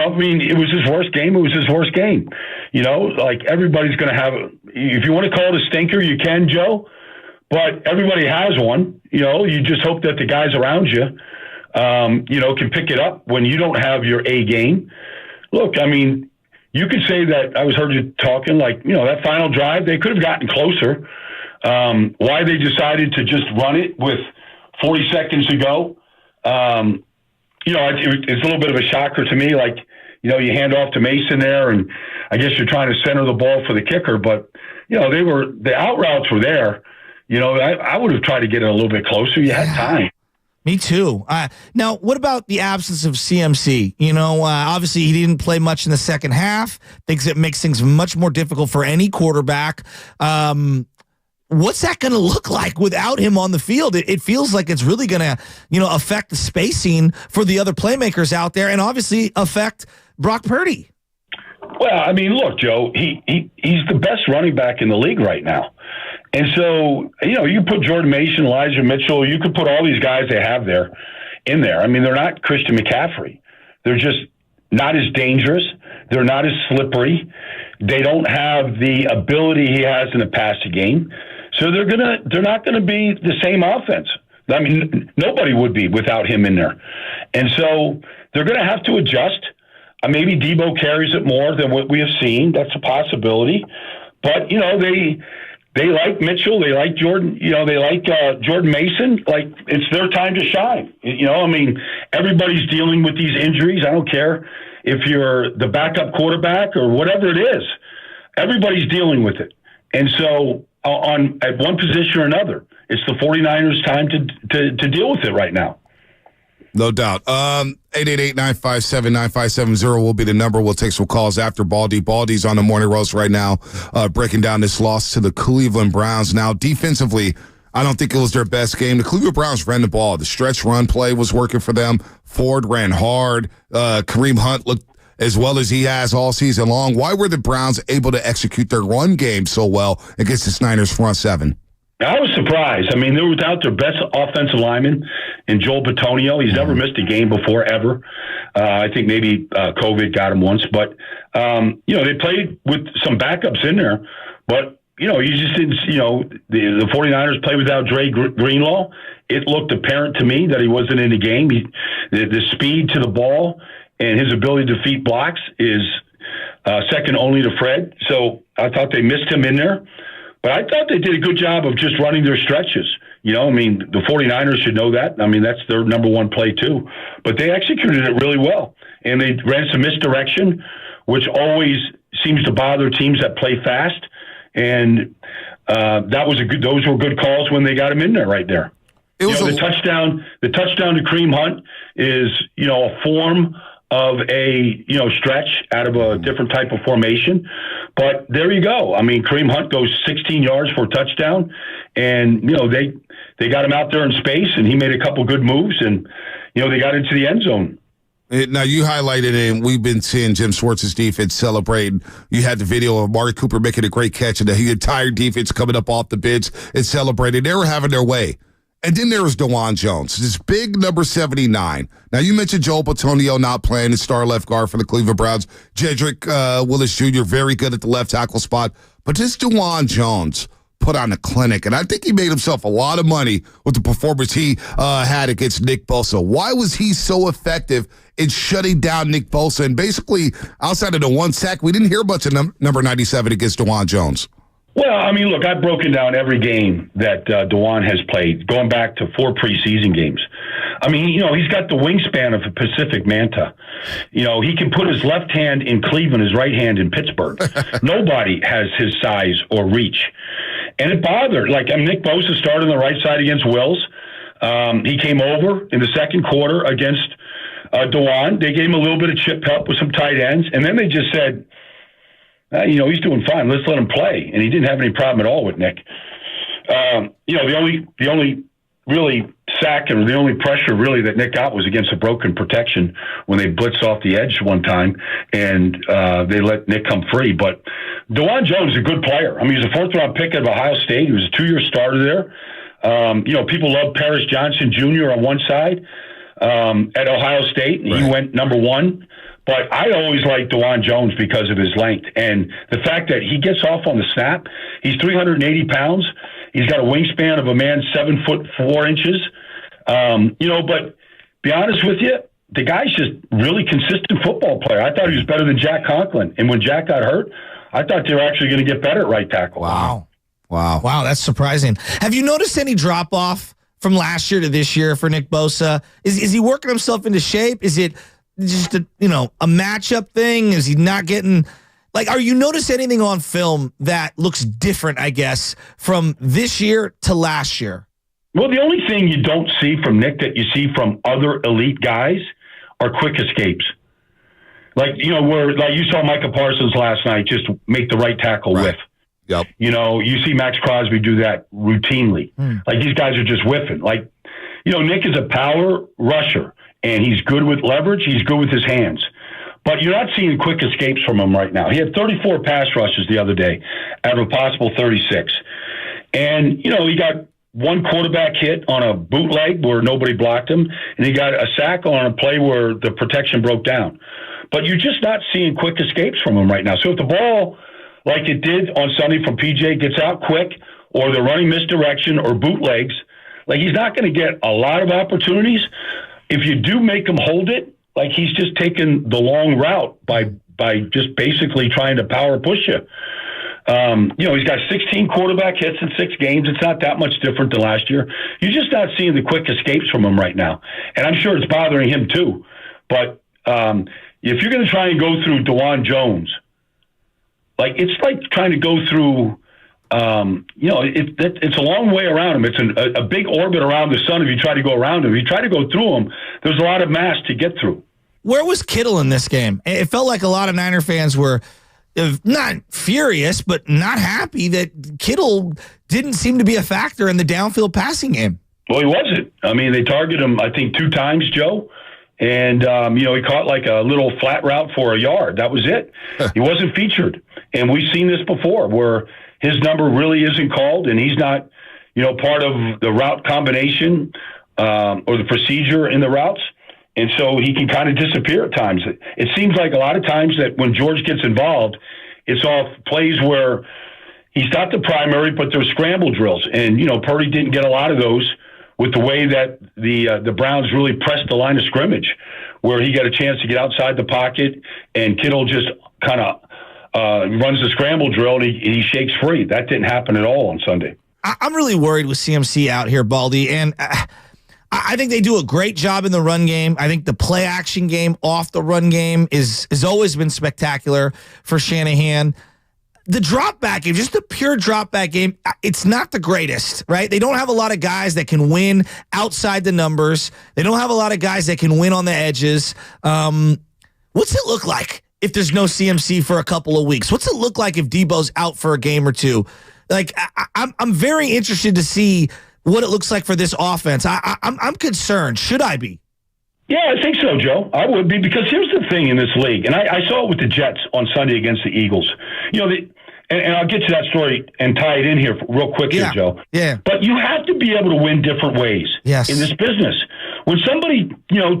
was his worst game. It was his worst game. Everybody's going to have, if you want to call it a stinker, you can, Joe, but everybody has one. You just hope that the guys around you, can pick it up when you don't have your A game. Look, you could say that I heard you talking that final drive, they could have gotten closer. Why they decided to just run it with 40 seconds to go, it's a little bit of a shocker to me. You hand off to Mason there, and I guess you're trying to center the ball for the kicker, but, the out routes were there. I would have tried to get it a little bit closer. You had time. Me too. Now, what about the absence of CMC? Obviously he didn't play much in the second half. Thinks it makes things much more difficult for any quarterback. What's that going to look like without him on the field? It feels like it's really going to, affect the spacing for the other playmakers out there and obviously affect Brock Purdy. Well, I mean, look, Joe, he's the best running back in the league right now. And so, you put Jordan Mason, Elijah Mitchell, you could put all these guys they have there in there. I mean, they're not Christian McCaffrey. They're just not as dangerous. They're not as slippery. They don't have the ability he has in the passing game. So they're not gonna be the same offense. I mean, nobody would be without him in there. And so they're gonna have to adjust. Maybe Debo carries it more than what we have seen. That's a possibility. But, they like Mitchell. They like Jordan. They like Jordan Mason. Like, it's their time to shine. Everybody's dealing with these injuries. I don't care if you're the backup quarterback or whatever it is. Everybody's dealing with it. And so at one position or another, it's the 49ers' time to deal with it right now. No doubt. 888-957-9570 will be the number. We'll take some calls after Baldy. Baldy's on the morning roast right now, breaking down this loss to the Cleveland Browns. Now, defensively, I don't think it was their best game. The Cleveland Browns ran the ball. The stretch run play was working for them. Ford ran hard. Kareem Hunt looked as well as he has all season long. Why were the Browns able to execute their run game so well against the Niners front seven? I was surprised. I mean, they were without their best offensive lineman in Joel Bitonio. He's never missed a game before, ever. I think maybe COVID got him once. But, they played with some backups in there. But, you just didn't, the 49ers played without Dre Greenlaw. It looked apparent to me that he wasn't in the game. The speed to the ball and his ability to defeat blocks is second only to Fred. So I thought they missed him in there. But I thought they did a good job of just running their stretches. The 49ers should know that. I mean, that's their number one play, too. But they executed it really well. And they ran some misdirection, which always seems to bother teams that play fast. And those were good calls when they got him in there right there. The touchdown to Kareem Hunt is, a form of a stretch out of a different type of formation. But there you go. I mean, Kareem Hunt goes 16 yards for a touchdown, and they got him out there in space, and he made a couple good moves, and they got into the end zone. Now, you highlighted it, and we've been seeing Jim Schwartz's defense celebrating. You had the video of Amari Cooper making a great catch, and the entire defense coming up off the bench and celebrating. They were having their way. And then there was DeJuan Jones, this big number 79. Now, you mentioned Joel Bitonio not playing, the star left guard for the Cleveland Browns. Jedrick Willis Jr., very good at the left tackle spot. But this DeJuan Jones put on a clinic, and I think he made himself a lot of money with the performance he had against Nick Bosa. Why was he so effective in shutting down Nick Bosa? And basically, outside of the one sack, we didn't hear much of number 97 against DeJuan Jones. Well, I mean, look, I've broken down every game that DeJuan has played, going back to 4 preseason games. I mean, he's got the wingspan of a Pacific Manta. He can put his left hand in Cleveland, his right hand in Pittsburgh. Nobody has his size or reach. And it bothered. Nick Bosa started on the right side against Wills. He came over in the second quarter against DeJuan. They gave him a little bit of chip help with some tight ends, and then they just said, he's doing fine. Let's let him play. And he didn't have any problem at all with Nick. The only really sack and the only pressure really that Nick got was against a broken protection when they blitzed off the edge one time and they let Nick come free. But DeJuan Jones is a good player. I mean, he's a 4th-round pick of Ohio State. He was a 2-year starter there. People love Paris Johnson Jr. on one side at Ohio State. And He went number 1. But I always like DeJuan Jones because of his length and the fact that he gets off on the snap. He's 380 pounds. He's got a wingspan of a man 7'4". But be honest with you, the guy's just really consistent football player. I thought he was better than Jack Conklin. And when Jack got hurt, I thought they were actually going to get better at right tackle. Wow, that's surprising. Have you noticed any drop-off from last year to this year for Nick Bosa? Is he working himself into shape? Is it just a matchup thing? Is he not getting are you notice anything on film that looks different, I guess, from this year to last year? Well, the only thing you don't see from Nick that you see from other elite guys are quick escapes. Like, where like you saw Micah Parsons last night just make the right tackle whiff. Yep. You see Max Crosby do that routinely. Like, these guys are just whiffing. Like, Nick is a power rusher, and he's good with leverage. He's good with his hands. But you're not seeing quick escapes from him right now. He had 34 pass rushes the other day out of a possible 36. And, he got one quarterback hit on a bootleg where nobody blocked him, and he got a sack on a play where the protection broke down. But you're just not seeing quick escapes from him right now. So if the ball, like it did on Sunday from PJ, gets out quick, or they're running misdirection or bootlegs, like, he's not going to get a lot of opportunities. If you do make him hold it, like, he's just taking the long route by just basically trying to power push you. He's got 16 quarterback hits in 6 games. It's not that much different than last year. You're just not seeing the quick escapes from him right now. And I'm sure it's bothering him too. But if you're going to try and go through DeJuan Jones, like, it's like trying to go through, it's a long way around him. It's a big orbit around the sun if you try to go around him. If you try to go through him, there's a lot of mass to get through. Where was Kittle in this game? It felt like a lot of Niner fans were not furious, but not happy that Kittle didn't seem to be a factor in the downfield passing game. Well, he wasn't. I mean, they targeted him, I think, 2 times, Joe. And, he caught like a little flat route for a yard. That was it. He wasn't featured. And we've seen this before where his number really isn't called and he's not, part of the route combination or the procedure in the routes. And so he can kind of disappear at times. It seems like a lot of times that when George gets involved, it's off plays where he's not the primary, but there's scramble drills. And, Purdy didn't get a lot of those with the way that the Browns really pressed the line of scrimmage, where he got a chance to get outside the pocket and Kittle just kind of runs the scramble drill and he shakes free. That didn't happen at all on Sunday. I'm really worried with CMC out here, Baldy, and I think they do a great job in the run game. I think the play action game off the run game has always been spectacular for Shanahan. The drop back game, just the pure drop back game, it's not the greatest, right? They don't have a lot of guys that can win outside the numbers. They don't have a lot of guys that can win on the edges. What's it look like if there's no CMC for a couple of weeks? What's it look like if Debo's out for a game or two? Like, I'm very interested to see what it looks like for this offense. I'm concerned. Should I be? Yeah, I think so, Joe. I would be, because here's the thing in this league, and I saw it with the Jets on Sunday against the Eagles. And I'll get to that story and tie it in here real quick here, Joe. Yeah. But you have to be able to win different ways in this business. When somebody,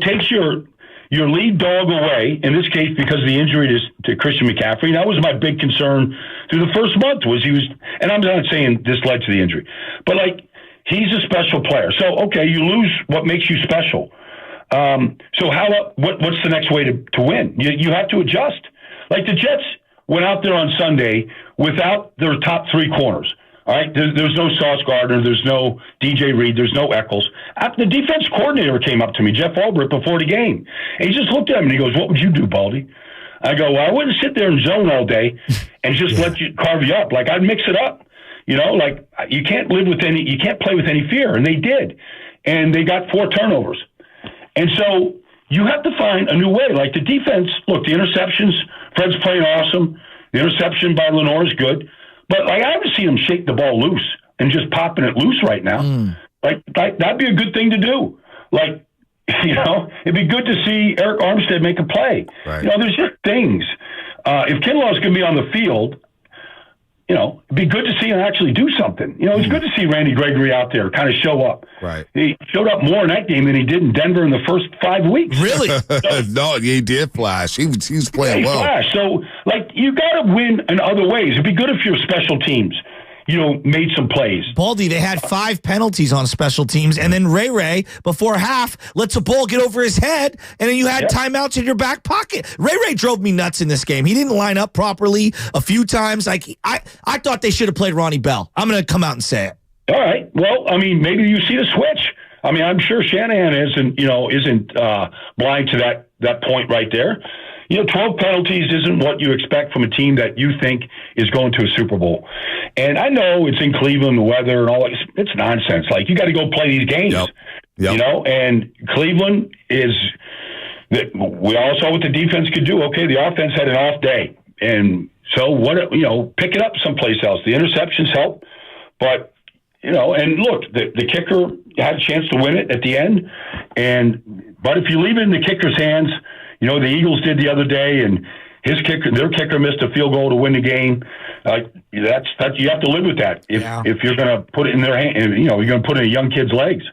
takes your lead dog away, in this case because of the injury to Christian McCaffrey, that was my big concern through the first month was he was, and I'm not saying this led to the injury, but like, he's a special player. So, okay, you lose what makes you special. So what's the next way to win? You have to adjust. Like the Jets went out there on Sunday without their top 3 corners. All right, there's no Sauce Gardner, there's no DJ Reed, there's no Eccles. The defense coordinator came up to me, Jeff Albrecht, before the game, and he just looked at me and he goes, "What would you do, Baldy?" I go, "Well, I wouldn't sit there and zone all day and just let you carve you up. Like, I'd mix it up. Like, you can't play with any fear," and they did, and they got 4 turnovers. And so you have to find a new way. Like the defense, look, the interceptions, Fred's playing awesome. The interception by Lenore is good. But like, I haven't seen him shake the ball loose and just popping it loose right now. Like, that'd be a good thing to do. Like, it'd be good to see Eric Armstead make a play. Right. There's just things. If Kinlaw's going to be on the field, it'd be good to see him actually do something. It's good to see Randy Gregory out there kind of show up. Right. He showed up more in that game than he did in Denver in the first 5 weeks. Really? No, he did flash. He was playing well. Flashed. So, like, you got to win in other ways. It'd be good if your special teams, made some plays. Baldy, they had 5 penalties on special teams, and then Ray, before half, lets a ball get over his head, and then you had timeouts in your back pocket. Ray drove me nuts in this game. He didn't line up properly a few times. Like, I thought they should have played Ronnie Bell. I'm going to come out and say it. All right. Well, I mean, maybe you see the switch. I mean, I'm sure Shanahan isn't blind to that point right there. 12 penalties isn't what you expect from a team that you think is going to a Super Bowl. And I know it's in Cleveland, the weather and all that. It's nonsense. Like, you got to go play these games, and Cleveland is – we all saw what the defense could do. Okay, the offense had an off day. And so, pick it up someplace else. The interceptions help. But, and look, the kicker had a chance to win it at the end. But if you leave it in the kicker's hands – the Eagles did the other day, and their kicker missed a field goal to win the game. You have to live with that if you're going to put it in their hand. You're going to put it in a young kid's legs.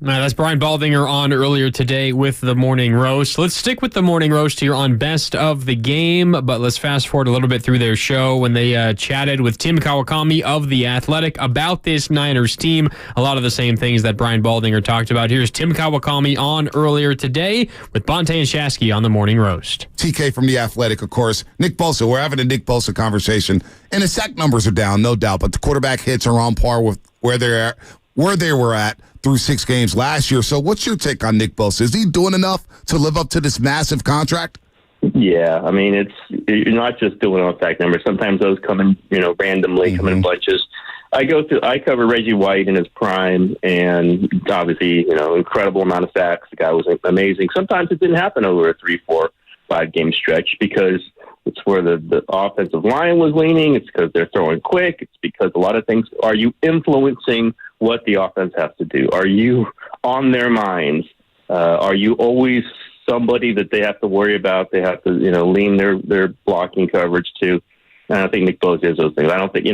That's Brian Baldinger on earlier today with the Morning Roast. Let's stick with the Morning Roast here on Best of the Game, but let's fast forward a little bit through their show when they chatted with Tim Kawakami of The Athletic about this Niners team. A lot of the same things that Brian Baldinger talked about. Here's Tim Kawakami on earlier today with Bonte and Shasky on the Morning Roast. TK from The Athletic, of course. Nick Bosa, we're having a Nick Bosa conversation. And the sack numbers are down, no doubt, but the quarterback hits are on par with where they were at through 6 games last year. So what's your take on Nick Bosa? Is he doing enough to live up to this massive contract? Yeah, I mean, you're not just doing on sack numbers. Sometimes those come in, randomly, come in bunches. I cover Reggie White in his prime, and obviously, incredible amount of sacks. The guy was amazing. Sometimes it didn't happen over a 3, 4, 5 game stretch because it's where the offensive line was leaning. It's because they're throwing quick. It's because a lot of things. Are you influencing what the offense has to do? Are you on their minds? Are you always somebody that they have to worry about? They have to, lean their blocking coverage to. And I think Nick Bosa is those things. I don't think,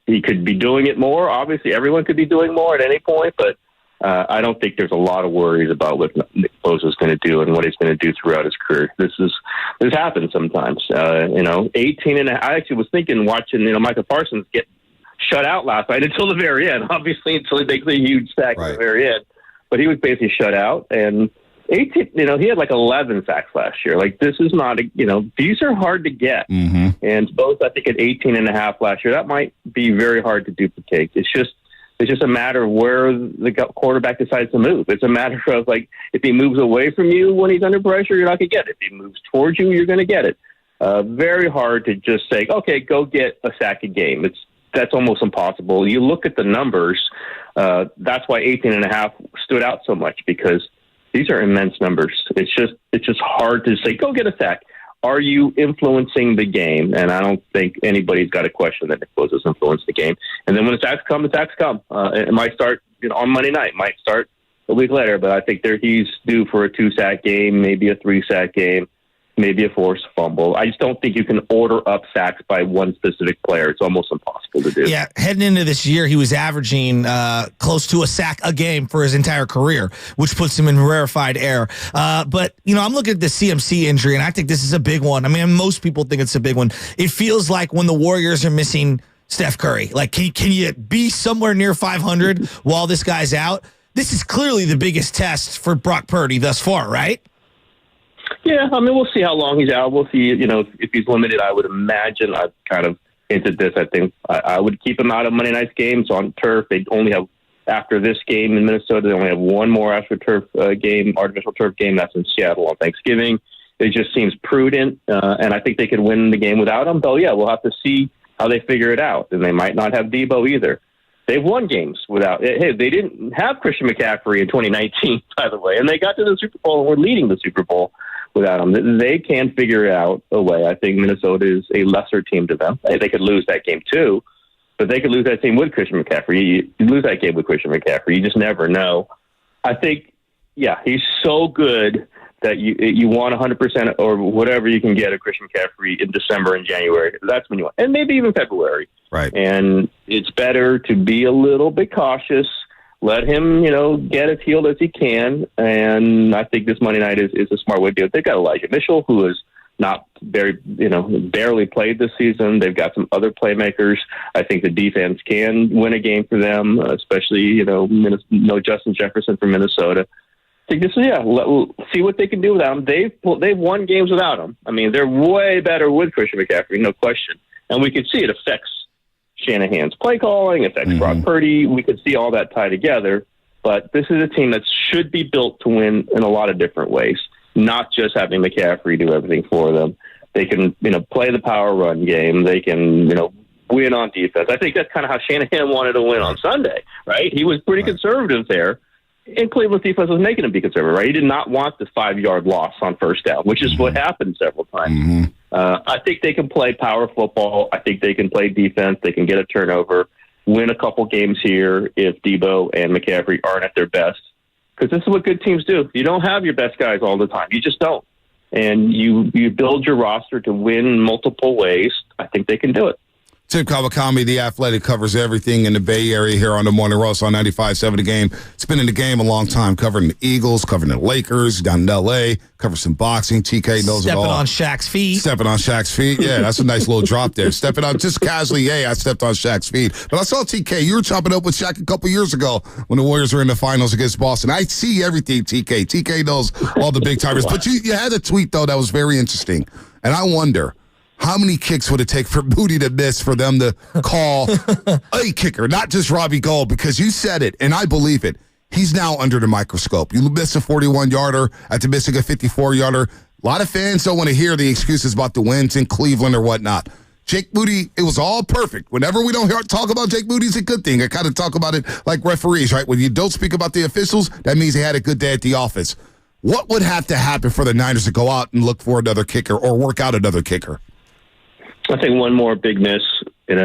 he could be doing it more. Obviously, everyone could be doing more at any point, but I don't think there's a lot of worries about what Nick Bosa is going to do and what he's going to do throughout his career. This happens sometimes. 18 and I actually was thinking watching, Micah Parsons get shut out last night until the very end, obviously until he makes a huge sack at the very end. But he was basically shut out. And 18, he had like 11 sacks last year. Like, this is not, these are hard to get. Mm-hmm. And both, I think, at 18 and a half last year, that might be very hard to duplicate. It's just a matter of where the quarterback decides to move. It's a matter of, like, if he moves away from you when he's under pressure, you're not going to get it. If he moves towards you, you're going to get it. Very hard to just say, okay, go get a sack a game. That's almost impossible. You look at the numbers. That's why 18 and a half stood out so much, because these are immense numbers. It's just hard to say, go get a sack. Are you influencing the game? And I don't think anybody's got a question that Nick Bosa's influenced the game. And then when the sacks come, it might start on Monday night, might start a week later, but I think he's due for a 2-sack game, maybe a 3-sack game, maybe a forced fumble. I just don't think you can order up sacks by one specific player. It's almost impossible to do. Yeah, heading into this year, he was averaging close to a sack a game for his entire career, which puts him in rarefied air. But, I'm looking at the CMC injury, and I think this is a big one. I mean, most people think it's a big one. It feels like when the Warriors are missing Steph Curry. Like, can you be somewhere near 500 while this guy's out? This is clearly the biggest test for Brock Purdy thus far, right? Yeah, I mean, we'll see how long he's out. We'll see, if he's limited. I would imagine, I've kind of hinted this, I think I would keep him out of Monday night's games on turf. They only have, after this game in Minnesota, they only have one more artificial turf game. That's in Seattle on Thanksgiving. It just seems prudent, and I think they could win the game without him. Though, yeah, we'll have to see how they figure it out. And they might not have Debo either. They've won games without. Hey, they didn't have Christian McCaffrey in 2019, by the way, and they got to the Super Bowl and were leading the Super Bowl without him. They can figure out a way. I think Minnesota is a lesser team to them. They could lose that game too, but they could lose that team with Christian McCaffrey. You lose that game with Christian McCaffrey. You just never know. I think, yeah, he's so good that you want 100% or whatever you can get of Christian McCaffrey in December and January. That's when you want, and maybe even February. Right. And it's better to be a little bit cautious. Let him, get as healed as he can. And I think this Monday night is a smart way to do it. They've got Elijah Mitchell, who is not barely played this season. They've got some other playmakers. I think the defense can win a game for them, especially, no Justin Jefferson from Minnesota. I think we'll see what they can do without him. They've won games without him. I mean, they're way better with Christian McCaffrey, no question. And we can see it affects Shanahan's play calling, affects Brock Purdy. We could see all that tie together. But this is a team that should be built to win in a lot of different ways. not just having McCaffrey do everything for them. They can, play the power run game. They can, win on defense. I think that's kind of how Shanahan wanted to win on Sunday, right? He was pretty conservative there. And Cleveland's defense was making him be conservative, right? He did not want the 5-yard loss on first down, which is what happened several times. I think they can play power football. I think they can play defense. They can get a turnover, win a couple games here if Debo and McCaffrey aren't at their best. Because this is what good teams do. You don't have your best guys all the time. You just don't. And you build your roster to win multiple ways. I think they can do it. Tim Kawakami, The Athletic, covers everything in the Bay Area here on the Morning Roast on 95.7 The Game. It's been in the game a long time, covering the Eagles, covering the Lakers, down in L.A., covers some boxing. TK knows it all. Stepping on Shaq's feet. Stepping on Shaq's feet. Yeah, that's a nice little drop there. Stepping on, just casually, I stepped on Shaq's feet. But I saw TK. You were chopping up with Shaq a couple years ago when the Warriors were in the finals against Boston. I see everything, TK. TK knows all the big timers. But you had a tweet, though, that was very interesting. And I wonder, how many kicks would it take for Booty to miss for them to call a kicker, not just Robbie Gould? Because you said it, and I believe it. He's now under the microscope. You miss a 41-yarder after missing a 54-yarder. A lot of fans don't want to hear the excuses about the wins in Cleveland or whatnot. Jake Booty, it was all perfect. Whenever we don't talk about Jake Booty, it's a good thing. I kind of talk about it like referees, right? When you don't speak about the officials, that means they had a good day at the office. What would have to happen for the Niners to go out and look for another kicker or work out another kicker? I think one more big miss, and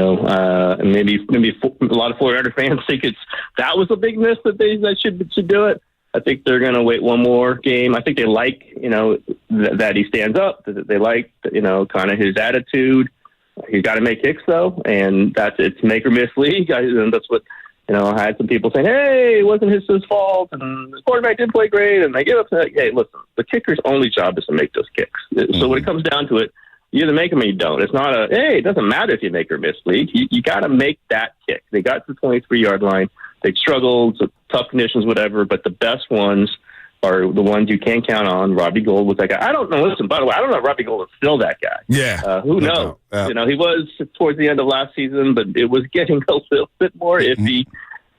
maybe a lot of 49er fans think that was a big miss that should do it. I think they're going to wait one more game. I think they like, that he stands up. They like, kind of his attitude. He's got to make kicks though, and it's make or miss league. And that's what, I had some people saying, hey, it wasn't his fault, and the quarterback didn't play great, and they give up. Hey, listen, the kicker's only job is to make those kicks. So when it comes down to it, you either make them or you don't. It's not it doesn't matter if you make or miss league. You got to make that kick. They got to the 23-yard line. They struggled, tough conditions, whatever, but the best ones are the ones you can count on. Robbie Gould was that guy. I don't know. Listen, by the way, I don't know if Robbie Gould is still that guy. Yeah. Who knows? He was towards the end of last season, but it was getting a little bit more iffy.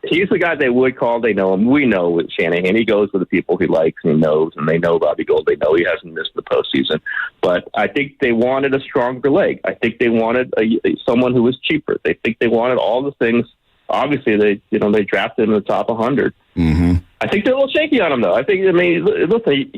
He's the guy they would call. They know him. We know with Shanahan. He goes with the people he likes and he knows, and they know Robbie Gould. They know he hasn't missed the postseason. But I think they wanted a stronger leg. I think they wanted someone who was cheaper. They think they wanted all the things. Obviously, they drafted him in the top 100. I think they're a little shaky on him, though. Listen,